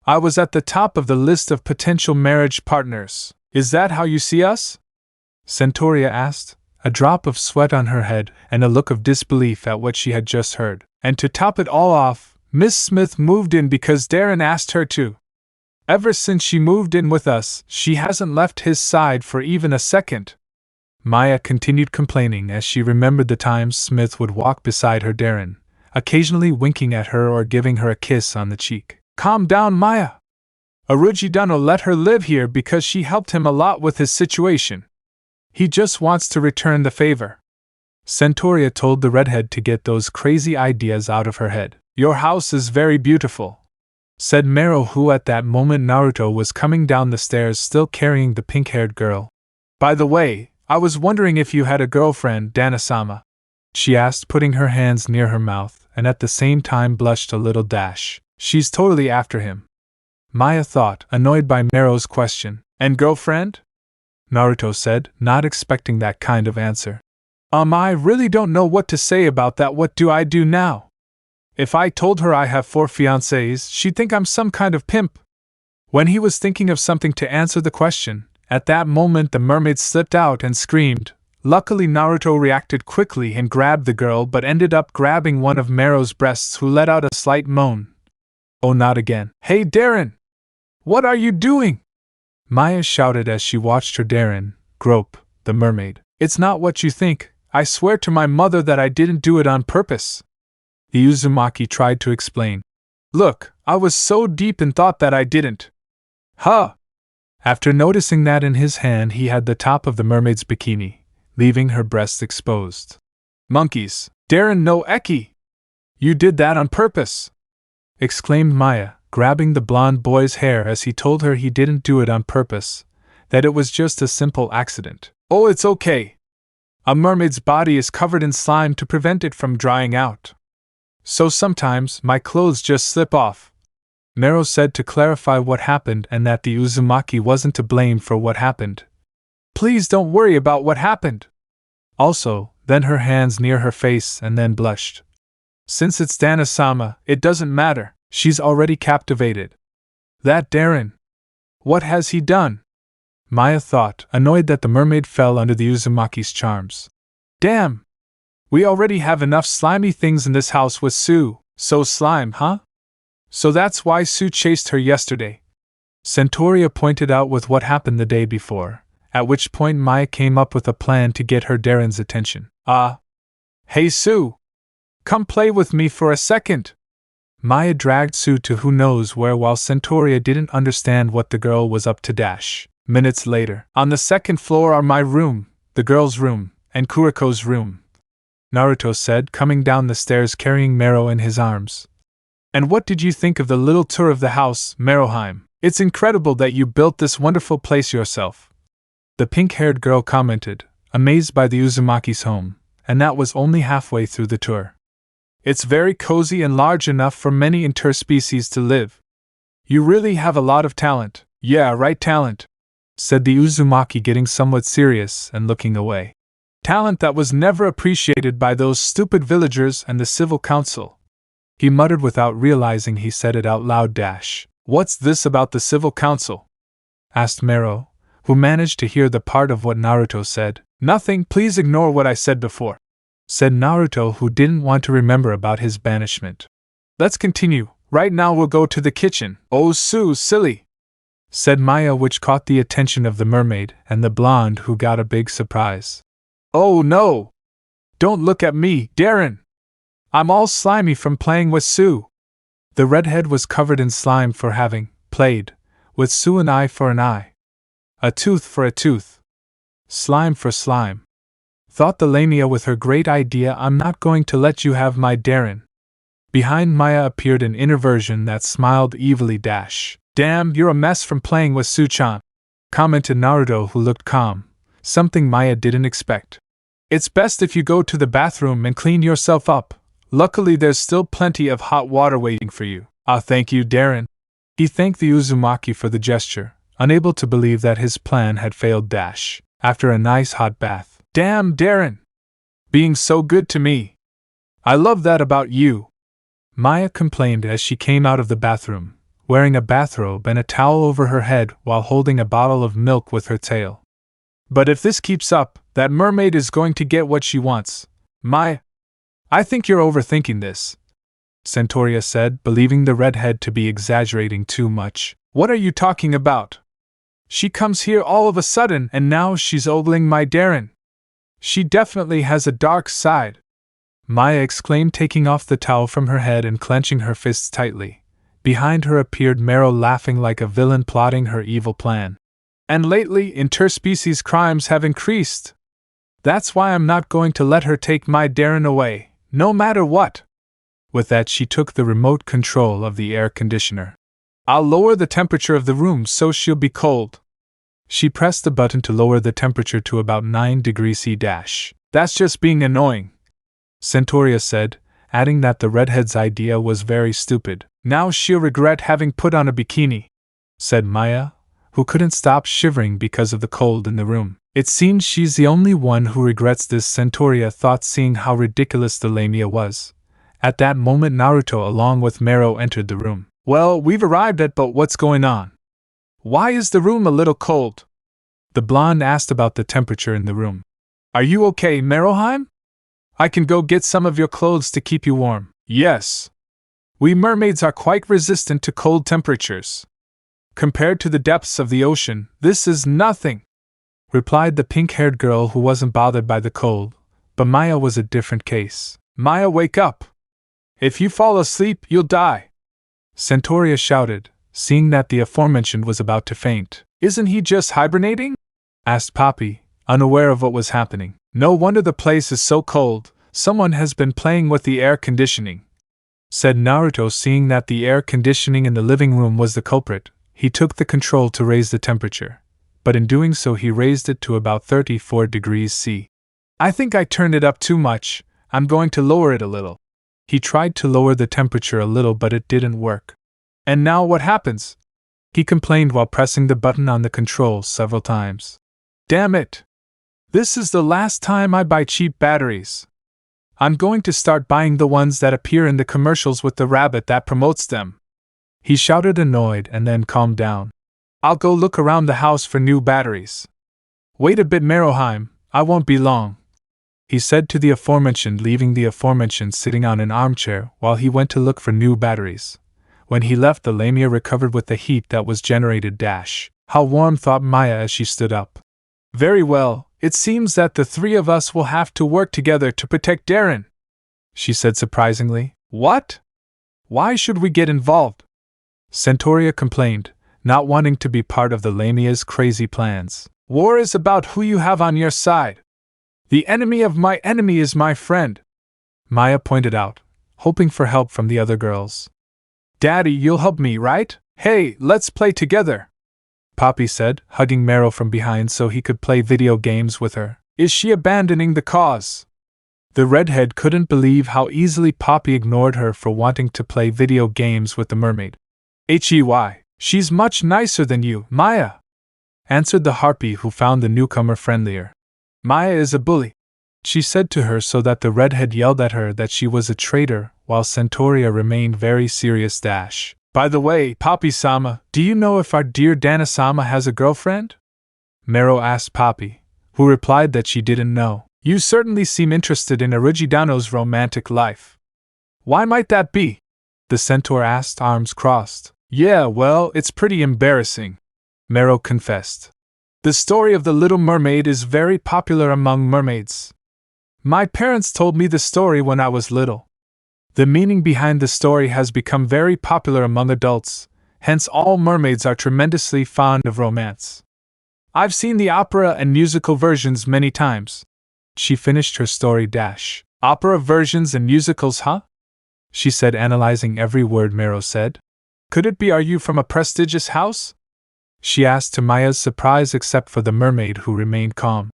I was at the top of the list of potential marriage partners. Is that how you see us? Centauria asked, a drop of sweat on her head and a look of disbelief at what she had just heard. And to top it all off, Miss Smith moved in because Darren asked her to. Ever since she moved in with us, she hasn't left his side for even a second. Maya continued complaining as she remembered the times Smith would walk beside her Darren, occasionally winking at her or giving her a kiss on the cheek. Calm down, Maya. Arujidano let her live here because she helped him a lot with his situation. He just wants to return the favor. Centauria told the redhead to get those crazy ideas out of her head. Your house is very beautiful, said Mero, who at that moment Naruto was coming down the stairs still carrying the pink-haired girl. By the way, I was wondering if you had a girlfriend, Dana-sama, she asked, putting her hands near her mouth, and at the same time blushed a little. She's totally after him. Maya thought, annoyed by Mero's question. And girlfriend? Naruto said, not expecting that kind of answer. I really don't know what to say about that. What do I do now? If I told her I have 4 fiancés, she'd think I'm some kind of pimp. When he was thinking of something to answer the question, at that moment the mermaid slipped out and screamed. Luckily Naruto reacted quickly and grabbed the girl, but ended up grabbing one of Mero's breasts, who let out a slight moan. Oh, not again. Hey Darren! What are you doing? Maya shouted as she watched her Darren grope the mermaid. It's not what you think. I swear to my mother that I didn't do it on purpose. The Uzumaki tried to explain. Look, I was so deep in thought that I didn't. Huh! After noticing that in his hand he had the top of the mermaid's bikini, leaving her breasts exposed. Monkeys! Darren no Eki! You did that on purpose! Exclaimed Maya, grabbing the blonde boy's hair as he told her he didn't do it on purpose, that it was just a simple accident. Oh, it's okay. A mermaid's body is covered in slime to prevent it from drying out. So sometimes my clothes just slip off. Mero said to clarify what happened and that the Uzumaki wasn't to blame for what happened. Please don't worry about what happened. Also, then her hands near her face and then blushed. Since it's Dana-sama, it doesn't matter, she's already captivated. That Darren. What has he done? Maya thought, annoyed that the mermaid fell under the Uzumaki's charms. Damn! We already have enough slimy things in this house with Sue, so slime, huh? So that's why Sue chased her yesterday. Centauria pointed out with what happened the day before, at which point Maya came up with a plan to get her Darren's attention. Hey Sue! Come play with me for a second! Maya dragged Sue to who knows where while Centauria didn't understand what the girl was up to. Minutes later, on the 2nd floor are my room, the girl's room, and Kuriko's room, Naruto said, coming down the stairs carrying Mero in his arms. And what did you think of the little tour of the house, Meroheim? It's incredible that you built this wonderful place yourself. The pink-haired girl commented, amazed by the Uzumaki's home, and that was only halfway through the tour. It's very cozy and large enough for many interspecies to live. You really have a lot of talent. Yeah, right, talent, said the Uzumaki, getting somewhat serious and looking away. Talent that was never appreciated by those stupid villagers and the civil council. He muttered without realizing he said it out loud. What's this about the civil council? Asked Mero, who managed to hear the part of what Naruto said. Nothing, please ignore what I said before, said Naruto, who didn't want to remember about his banishment. Let's continue. Right now we'll go to the kitchen. Oh, Sue, silly, said Maya, which caught the attention of the mermaid and the blonde, who got a big surprise. Oh no! Don't look at me, Darren! I'm all slimy from playing with Sue. The redhead was covered in slime for having played with Sue, an eye for an eye, a tooth for a tooth, slime for slime. Thought the Lamia with her great idea. I'm not going to let you have my Darren. Behind Maya appeared an inner version that smiled evilly. Damn, you're a mess from playing with Sue-chan, commented Naruto, who looked calm, something Maya didn't expect. It's best if you go to the bathroom and clean yourself up. Luckily there's still plenty of hot water waiting for you. Thank you, Darren. He thanked the Uzumaki for the gesture, unable to believe that his plan had failed. After a nice hot bath. Damn, Darren! Being so good to me. I love that about you, Maya complained as she came out of the bathroom, wearing a bathrobe and a towel over her head while holding a bottle of milk with her tail. But if this keeps up, that mermaid is going to get what she wants. Maya, I think you're overthinking this, Centauria said, believing the redhead to be exaggerating too much. What are you talking about? She comes here all of a sudden and now she's ogling my Darren. She definitely has a dark side, Maya exclaimed, taking off the towel from her head and clenching her fists tightly. Behind her appeared Mero, laughing like a villain plotting her evil plan. And lately, interspecies crimes have increased. That's why I'm not going to let her take my Darren away, no matter what. With that, she took the remote control of the air conditioner. I'll lower the temperature of the room so she'll be cold. She pressed the button to lower the temperature to about 9 degrees C. That's just being annoying, Centauria said, adding that the redhead's idea was very stupid. Now she'll regret having put on a bikini. said Maya, who couldn't stop shivering because of the cold in the room. It seems she's the only one who regrets this, Centaurea thought, seeing how ridiculous the lamia was. At that moment Naruto along with Mero entered the room. Well, we've arrived but what's going on? Why is the room a little cold? The blonde asked about the temperature in the room. Are you okay, Meroheim? I can go get some of your clothes to keep you warm. Yes. We mermaids are quite resistant to cold temperatures. Compared to the depths of the ocean, this is nothing, replied the pink-haired girl who wasn't bothered by the cold, but Maya was a different case. Maya, wake up! If you fall asleep, you'll die! Centaurea shouted, seeing that the aforementioned was about to faint. Isn't he just hibernating? Asked Poppy, unaware of what was happening. No wonder the place is so cold, someone has been playing with the air conditioning, said Naruto, seeing that the air conditioning in the living room was the culprit. He took the control to raise the temperature, but in doing so he raised it to about 34 degrees C. I think I turned it up too much, I'm going to lower it a little. He tried to lower the temperature a little but it didn't work. And now what happens? He complained while pressing the button on the controls several times. Damn it! This is the last time I buy cheap batteries. I'm going to start buying the ones that appear in the commercials with the rabbit that promotes them. He shouted, annoyed, and then calmed down. I'll go look around the house for new batteries. Wait a bit, Meroheim, I won't be long, he said to the aforementioned, leaving the aforementioned sitting on an armchair while he went to look for new batteries. When he left, the lamia recovered with the heat that was generated. How warm, thought Maya as she stood up. Very well, it seems that the three of us will have to work together to protect Darren, she said surprisingly. What? Why should we get involved? Centaurea complained, not wanting to be part of the lamia's crazy plans. War is about who you have on your side. The enemy of my enemy is my friend, Maya pointed out, hoping for help from the other girls. Daddy, you'll help me, right? Hey, let's play together, Poppy said, hugging Mero from behind so he could play video games with her. Is she abandoning the cause? The redhead couldn't believe how easily Poppy ignored her for wanting to play video games with the mermaid. She's much nicer than you, Maya, answered the harpy, who found the newcomer friendlier. Maya is a bully, she said to her, so that the redhead yelled at her that she was a traitor, while Centaurea remained very serious. By the way, Poppy-sama, do you know if our dear Dana-sama has a girlfriend? Mero asked Poppy, who replied that she didn't know. You certainly seem interested in Origidano's romantic life. Why might that be? The centaur asked, arms crossed. Yeah, well, it's pretty embarrassing, Mero confessed. The story of the Little Mermaid is very popular among mermaids. My parents told me the story when I was little. The meaning behind the story has become very popular among adults, hence all mermaids are tremendously fond of romance. I've seen the opera and musical versions many times. She finished her story. Opera versions and musicals, huh? She said, analyzing every word Mero said. Could it be, are you from a prestigious house? She asked, to Maya's surprise, except for the mermaid, who remained calm.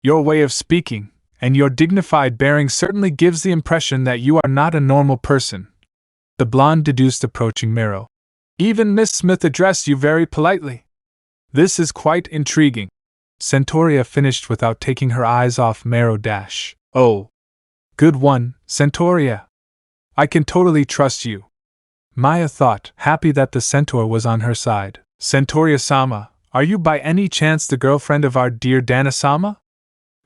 Your way of speaking, and your dignified bearing certainly gives the impression that you are not a normal person, the blonde deduced, approaching Mero. Even Miss Smith addressed you very politely. This is quite intriguing. Centaurea finished without taking her eyes off Mero. Oh. Good one, Centaurea. I can totally trust you, Maya thought, happy that the centaur was on her side. Centaurea-sama, are you by any chance the girlfriend of our dear Dana-sama?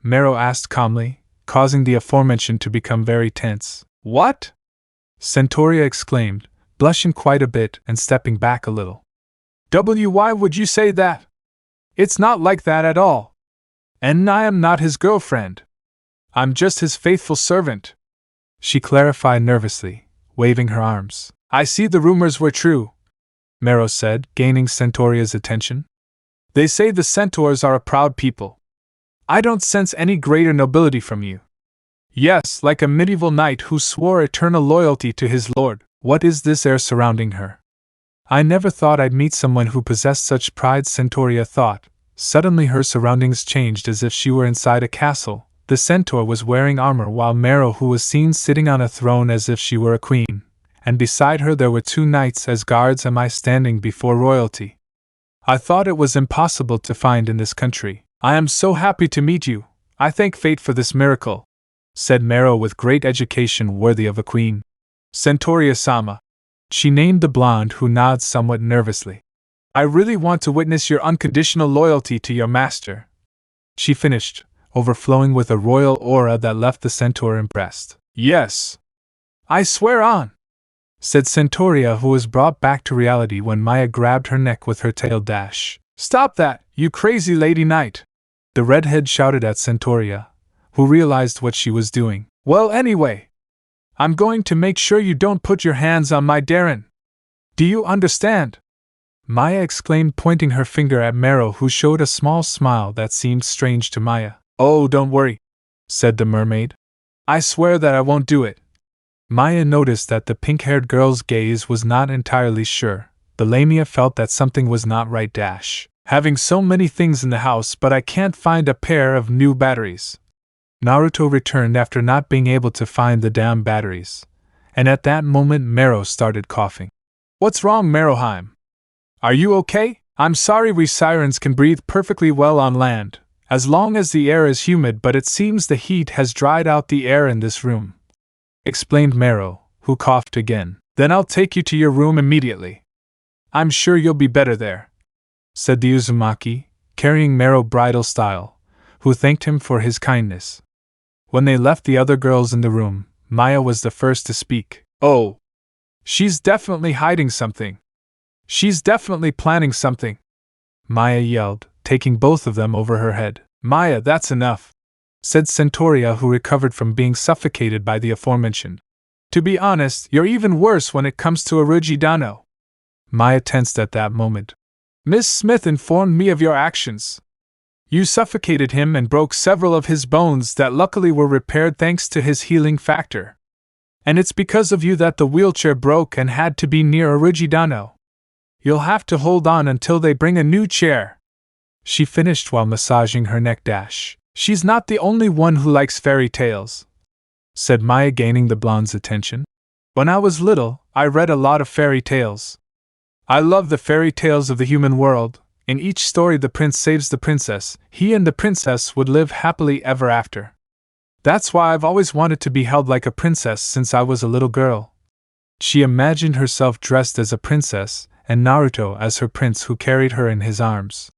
Mero asked calmly, causing the aforementioned to become very tense. What? Centaurea exclaimed, blushing quite a bit and stepping back a little. Why would you say that? It's not like that at all. And I am not his girlfriend. I'm just his faithful servant, she clarified nervously, waving her arms. I see the rumors were true, Mero said, gaining Centaurea's attention. They say the centaurs are a proud people. I don't sense any greater nobility from you. Yes, like a medieval knight who swore eternal loyalty to his lord. What is this air surrounding her? I never thought I'd meet someone who possessed such pride, Centaurea thought. Suddenly her surroundings changed as if she were inside a castle. The centaur was wearing armor, while Mero, who was seen sitting on a throne as if she were a queen, and beside her there were two knights as guards. Am I standing before royalty? I thought it was impossible to find in this country. I am so happy to meet you. I thank fate for this miracle, said Mero with great education worthy of a queen. Centauria-sama. She named the blonde who nods somewhat nervously. I really want to witness your unconditional loyalty to your master, she finished, overflowing with a royal aura that left the centaur impressed. Yes. I swear on, said Centauria, who was brought back to reality when Maya grabbed her neck with her tail dash. Stop that, you crazy lady knight! The redhead shouted at Centauria, who realized what she was doing. Well, anyway, I'm going to make sure you don't put your hands on my Darren. Do you understand? Maya exclaimed, pointing her finger at Mero, who showed a small smile that seemed strange to Maya. Oh, don't worry, said the mermaid. I swear that I won't do it. Maya noticed that the pink-haired girl's gaze was not entirely sure. The Lamia felt that something was not right. Having so many things in the house, but I can't find a pair of new batteries. Naruto returned after not being able to find the damn batteries, and at that moment Mero started coughing. What's wrong, Meroheim? Are you okay? I'm sorry, we sirens can breathe perfectly well on land, as long as the air is humid, but it seems the heat has dried out the air in this room, explained Mero, who coughed again. Then I'll take you to your room immediately. I'm sure you'll be better there, said the Uzumaki, carrying Mero bridal style, who thanked him for his kindness. When they left the other girls in the room, Maya was the first to speak. Oh, she's definitely hiding something. She's definitely planning something, Maya yelled, taking both of them over her head. Maya, that's enough, said Centauria, who recovered from being suffocated by the aforementioned. To be honest, you're even worse when it comes to Orujidano. Maya tensed at that moment. Miss Smith informed me of your actions. You suffocated him and broke several of his bones that luckily were repaired thanks to his healing factor. And it's because of you that the wheelchair broke and had to be near Orujidano. You'll have to hold on until they bring a new chair, she finished while massaging her neck. She's not the only one who likes fairy tales, said Maya, gaining the blonde's attention. When I was little, I read a lot of fairy tales. I love the fairy tales of the human world. In each story the prince saves the princess, he and the princess would live happily ever after. That's why I've always wanted to be held like a princess since I was a little girl. She imagined herself dressed as a princess, and Naruto as her prince who carried her in his arms.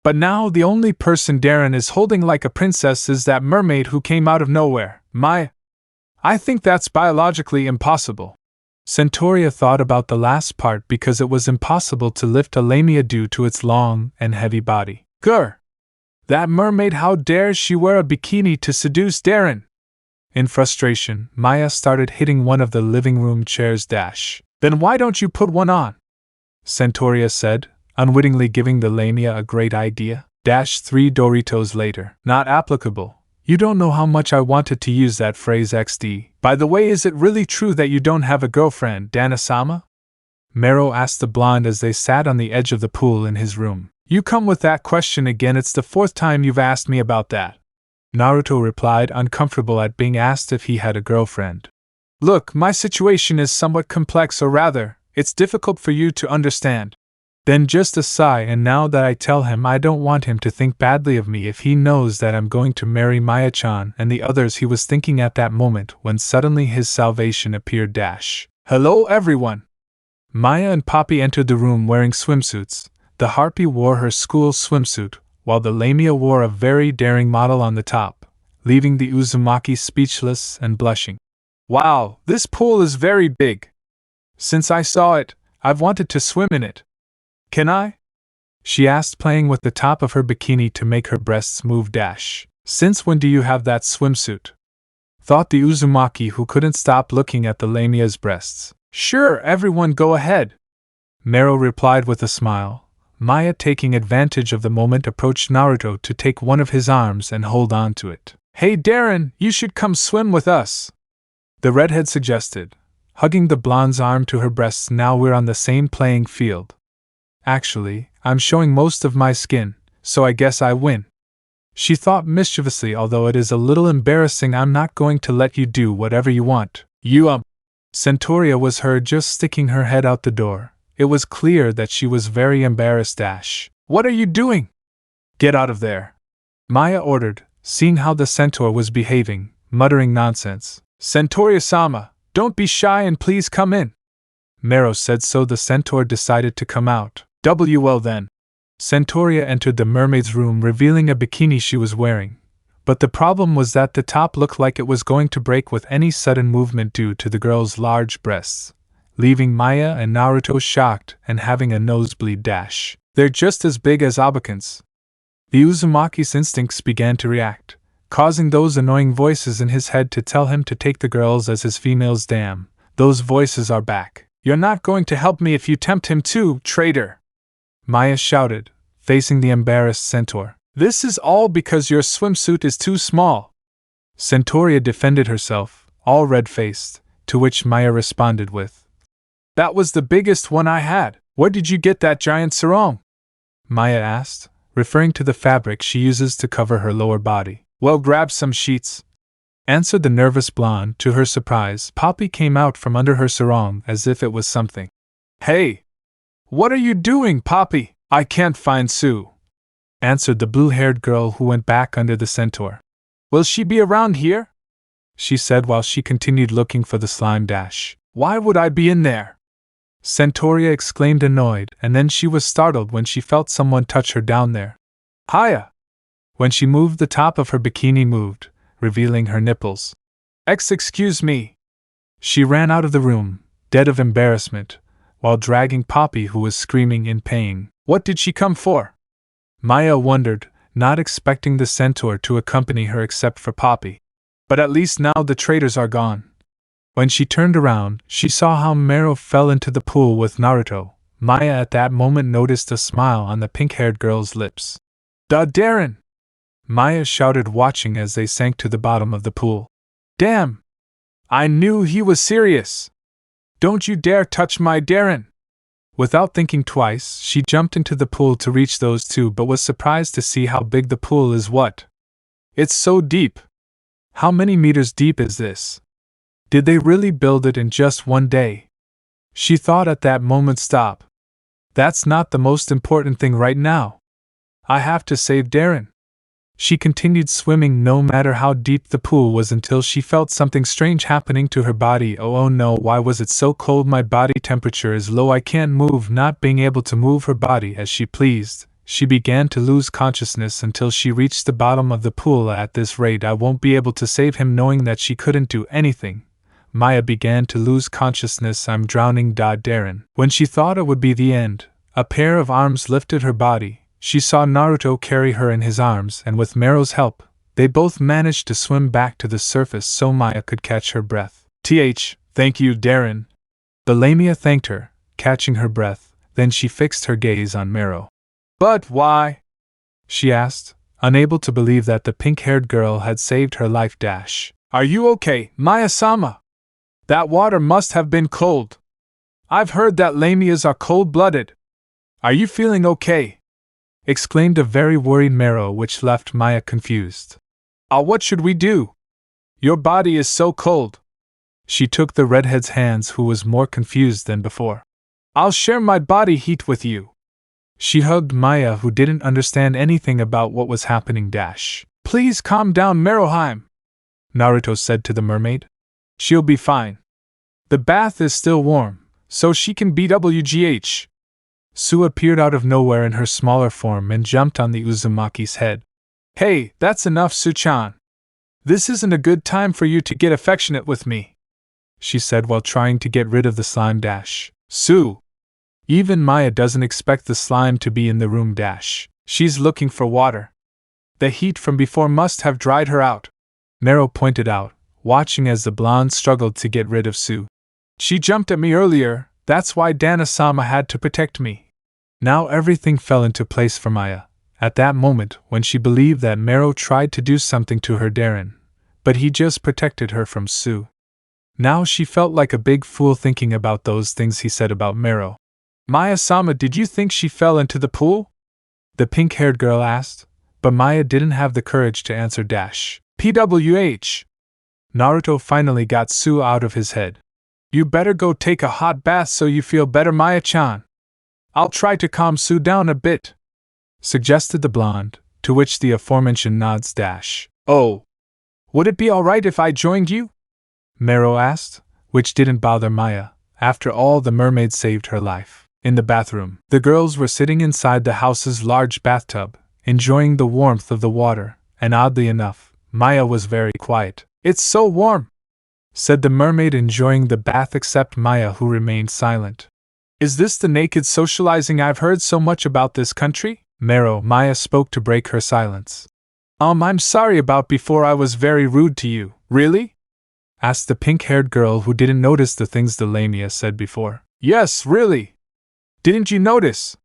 But now the only person Darren is holding like a princess is that mermaid who came out of nowhere. I think that's biologically impossible. Centauria thought about the last part because it was impossible to lift a lamia due to its long and heavy body. Grr! That mermaid, how dares she wear a bikini to seduce Darren? In frustration, Maya started hitting one of the living room chairs. Then why don't you put one on? Centauria said, unwittingly giving the lamia a great idea. 3 Doritos later. Not applicable. You don't know how much I wanted to use that phrase XD. By the way, is it really true that you don't have a girlfriend, Dana-sama? Mero asked the blonde as they sat on the edge of the pool in his room. You come with that question again, it's the 4th time you've asked me about that. Naruto replied, uncomfortable at being asked if he had a girlfriend. Look, my situation is somewhat complex, or rather, it's difficult for you to understand. Then just a sigh, and now that I tell him, I don't want him to think badly of me if he knows that I'm going to marry Maya-chan and the others. He was thinking at that moment when suddenly his salvation appeared. Hello everyone! Maya and Poppy entered the room wearing swimsuits. The harpy wore her school swimsuit, while the lamia wore a very daring model on the top, leaving the Uzumaki speechless and blushing. Wow, this pool is very big. Since I saw it, I've wanted to swim in it. Can I? She asked, playing with the top of her bikini to make her breasts move. Since when do you have that swimsuit? Thought the Uzumaki, who couldn't stop looking at the lamia's breasts. Sure, everyone go ahead, Mero replied with a smile. Maya, taking advantage of the moment, approached Naruto to take one of his arms and hold on to it. Hey Darren, you should come swim with us, the redhead suggested, hugging the blonde's arm to her breasts. Now we're on the same playing field. Actually, I'm showing most of my skin, so I guess I win, she thought mischievously, although it is a little embarrassing. I'm not going to let you do whatever you want. Centauria was heard just sticking her head out the door. It was clear that she was very embarrassed. What are you doing? Get out of there, Maya ordered, seeing how the centaur was behaving, muttering nonsense. Centauria-sama, don't be shy and please come in. Mero said, so the centaur decided to come out. Well then. Centauria entered the mermaid's room, revealing a bikini she was wearing. But the problem was that the top looked like it was going to break with any sudden movement due to the girl's large breasts, leaving Maya and Naruto shocked and having a nosebleed dash. They're just as big as Awaken's. The Uzumaki's instincts began to react, causing those annoying voices in his head to tell him to take the girls as his females. Damn, those voices are back. You're not going to help me if you tempt him too, traitor! Maya shouted, facing the embarrassed centaur. This is all because your swimsuit is too small. Centauria defended herself, all red-faced, to which Maya responded with, That was the biggest one I had. Where did you get that giant sarong? Maya asked, referring to the fabric she uses to cover her lower body. Well, grab some sheets, answered the nervous blonde. To her surprise, Poppy came out from under her sarong as if it was something. Hey! What are you doing, Poppy? I can't find Sue, answered the blue-haired girl who went back under the centaur. Will she be around here? She said while she continued looking for the slime dash. Why would I be in there? Centauria exclaimed, annoyed, and then she was startled when she felt someone touch her down there. Hiya! When she moved, the top of her bikini moved, revealing her nipples. Excuse me. She ran out of the room, dead of embarrassment, while dragging Poppy, who was screaming in pain. What did she come for? Maya wondered, not expecting the centaur to accompany her except for Poppy. But at least now the traitors are gone. When she turned around, she saw how Mero fell into the pool with Naruto. Maya at that moment noticed a smile on the pink-haired girl's lips. "Da Darren!" Maya shouted, watching as they sank to the bottom of the pool. "Damn! I knew he was serious! Don't you dare touch my Darren!" Without thinking twice, she jumped into the pool to reach those two, but was surprised to see how big the pool is. What? It's so deep! How many meters deep is this? Did they really build it in just one day? She thought at that moment. Stop. That's not the most important thing right now. I have to save Darren. She continued swimming no matter how deep the pool was until she felt something strange happening to her body. Oh no, why was it so cold? My body temperature is low, I can't move. Not being able to move her body as she pleased, she began to lose consciousness until she reached the bottom of the pool. At this rate I won't be able to save him. Knowing that she couldn't do anything, Maya began to lose consciousness. I'm drowning, Darren. When she thought it would be the end, a pair of arms lifted her body. She saw Naruto carry her in his arms, and with Mero's help, they both managed to swim back to the surface so Maya could catch her breath. Thank you, Darren. The Lamia thanked her, catching her breath. Then she fixed her gaze on Mero. But why? She asked, unable to believe that the pink-haired girl had saved her life. Are you okay, Maya-sama? That water must have been cold. I've heard that Lamias are cold-blooded. Are you feeling okay? Exclaimed a very worried Mero, which left Maya confused. What should we do? Your body is so cold. She took the redhead's hands, who was more confused than before. I'll share my body heat with you. She hugged Maya, who didn't understand anything about what was happening. Please calm down, Meroheim, Naruto said to the mermaid. She'll be fine. The bath is still warm, so she can BWGH. Sue appeared out of nowhere in her smaller form and jumped on the Uzumaki's head. Hey, that's enough, Su-chan. This isn't a good time for you to get affectionate with me, she said while trying to get rid of the slime. Sue! Even Maya doesn't expect the slime to be in the room. She's looking for water. The heat from before must have dried her out, Mero pointed out, watching as the blonde struggled to get rid of Sue. She jumped at me earlier, that's why Dana-sama had to protect me. Now everything fell into place for Maya, at that moment when she believed that Mero tried to do something to her Darren, but he just protected her from Sue. Now she felt like a big fool thinking about those things he said about Mero. Maya-sama, did you think she fell into the pool? The pink-haired girl asked, but Maya didn't have the courage to answer. PWH! Naruto finally got Sue out of his head. You better go take a hot bath so you feel better, Maya-chan. I'll try to calm Sue down a bit. suggested the blonde, to which the aforementioned nods dash. Oh! Would it be alright if I joined you? Mero asked, which didn't bother Maya. After all, the mermaid saved her life. In the bathroom, the girls were sitting inside the house's large bathtub, enjoying the warmth of the water, and oddly enough, Maya was very quiet. It's so warm, said the mermaid, enjoying the bath, except Maya, who remained silent. Is this the naked socializing I've heard so much about this country? Maya spoke to break her silence. I'm sorry about before, I was very rude to you. Really? Asked the pink-haired girl, who didn't notice the things the Lamia said before. Yes, really. Didn't you notice?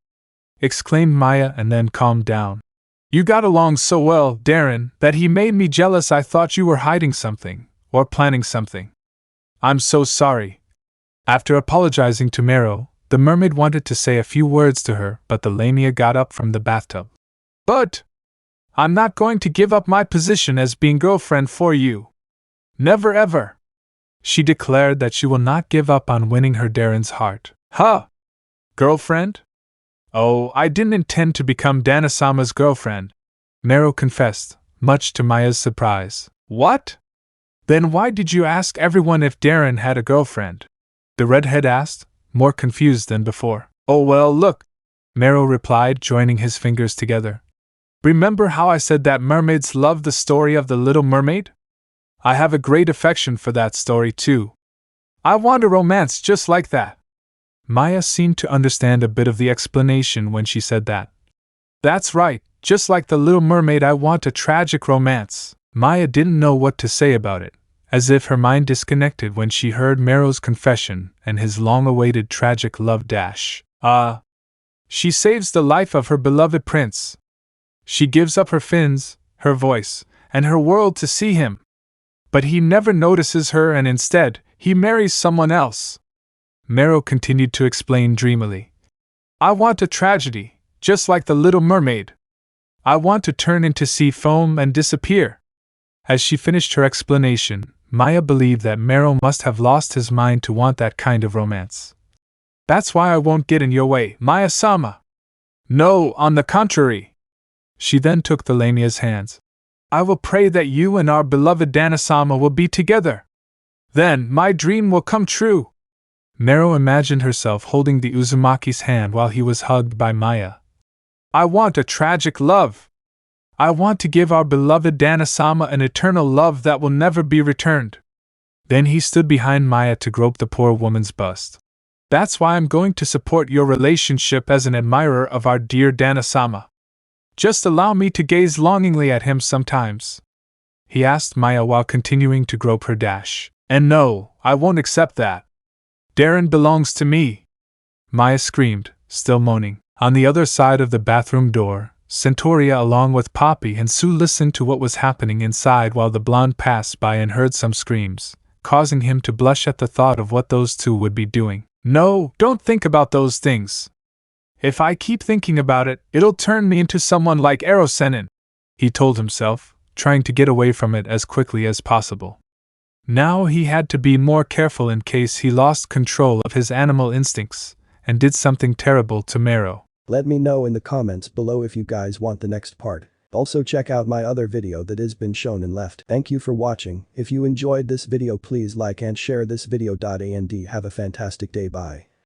Exclaimed Maya, and then calmed down. You got along so well, Darren, that he made me jealous. I thought you were hiding something, or planning something. I'm so sorry. After apologizing to Mero, the mermaid wanted to say a few words to her, but the Lamia got up from the bathtub. But I'm not going to give up my position as being girlfriend for you. Never ever. She declared that she will not give up on winning her Darren's heart. Huh? Girlfriend? Oh, I didn't intend to become Dana-sama's girlfriend, Mero confessed, much to Maya's surprise. What? Then why did you ask everyone if Darren had a girlfriend? The redhead asked, more confused than before. Oh well, look, Mero replied, joining his fingers together. Remember how I said that mermaids love the story of the Little Mermaid? I have a great affection for that story too. I want a romance just like that. Maya seemed to understand a bit of the explanation when she said that. That's right, just like the Little Mermaid, I want a tragic romance. Maya didn't know what to say about it, as if her mind disconnected when she heard Mero's confession and his long-awaited tragic love dash. She saves the life of her beloved prince. She gives up her fins, her voice, and her world to see him. But he never notices her, and instead, he marries someone else. Mero continued to explain dreamily. I want a tragedy, just like the Little Mermaid. I want to turn into sea foam and disappear. As she finished her explanation, Maya believed that Mero must have lost his mind to want that kind of romance. That's why I won't get in your way, Maya-sama. No, on the contrary. She then took the Lamia's hands. I will pray that you and our beloved Dana-sama will be together. Then my dream will come true. Mero imagined herself holding the Uzumaki's hand while he was hugged by Maya. I want a tragic love. I want to give our beloved Dana-sama an eternal love that will never be returned. Then he stood behind Maya to grope the poor woman's bust. That's why I'm going to support your relationship as an admirer of our dear Dana-sama. Just allow me to gaze longingly at him sometimes, he asked Maya while continuing to grope her dash. And no, I won't accept that. Darren belongs to me, Maya screamed, still moaning. On the other side of the bathroom door, Centauria along with Poppy and Sue listened to what was happening inside while the blonde passed by and heard some screams, causing him to blush at the thought of what those two would be doing. No, don't think about those things. If I keep thinking about it, it'll turn me into someone like Erosenin, he told himself, trying to get away from it as quickly as possible. Now he had to be more careful in case he lost control of his animal instincts and did something terrible to Mero. Let me know in the comments below if you guys want the next part. Also check out my other video that has been shown and left. Thank you for watching. If you enjoyed this video, please like and share this video. And have a fantastic day. Bye.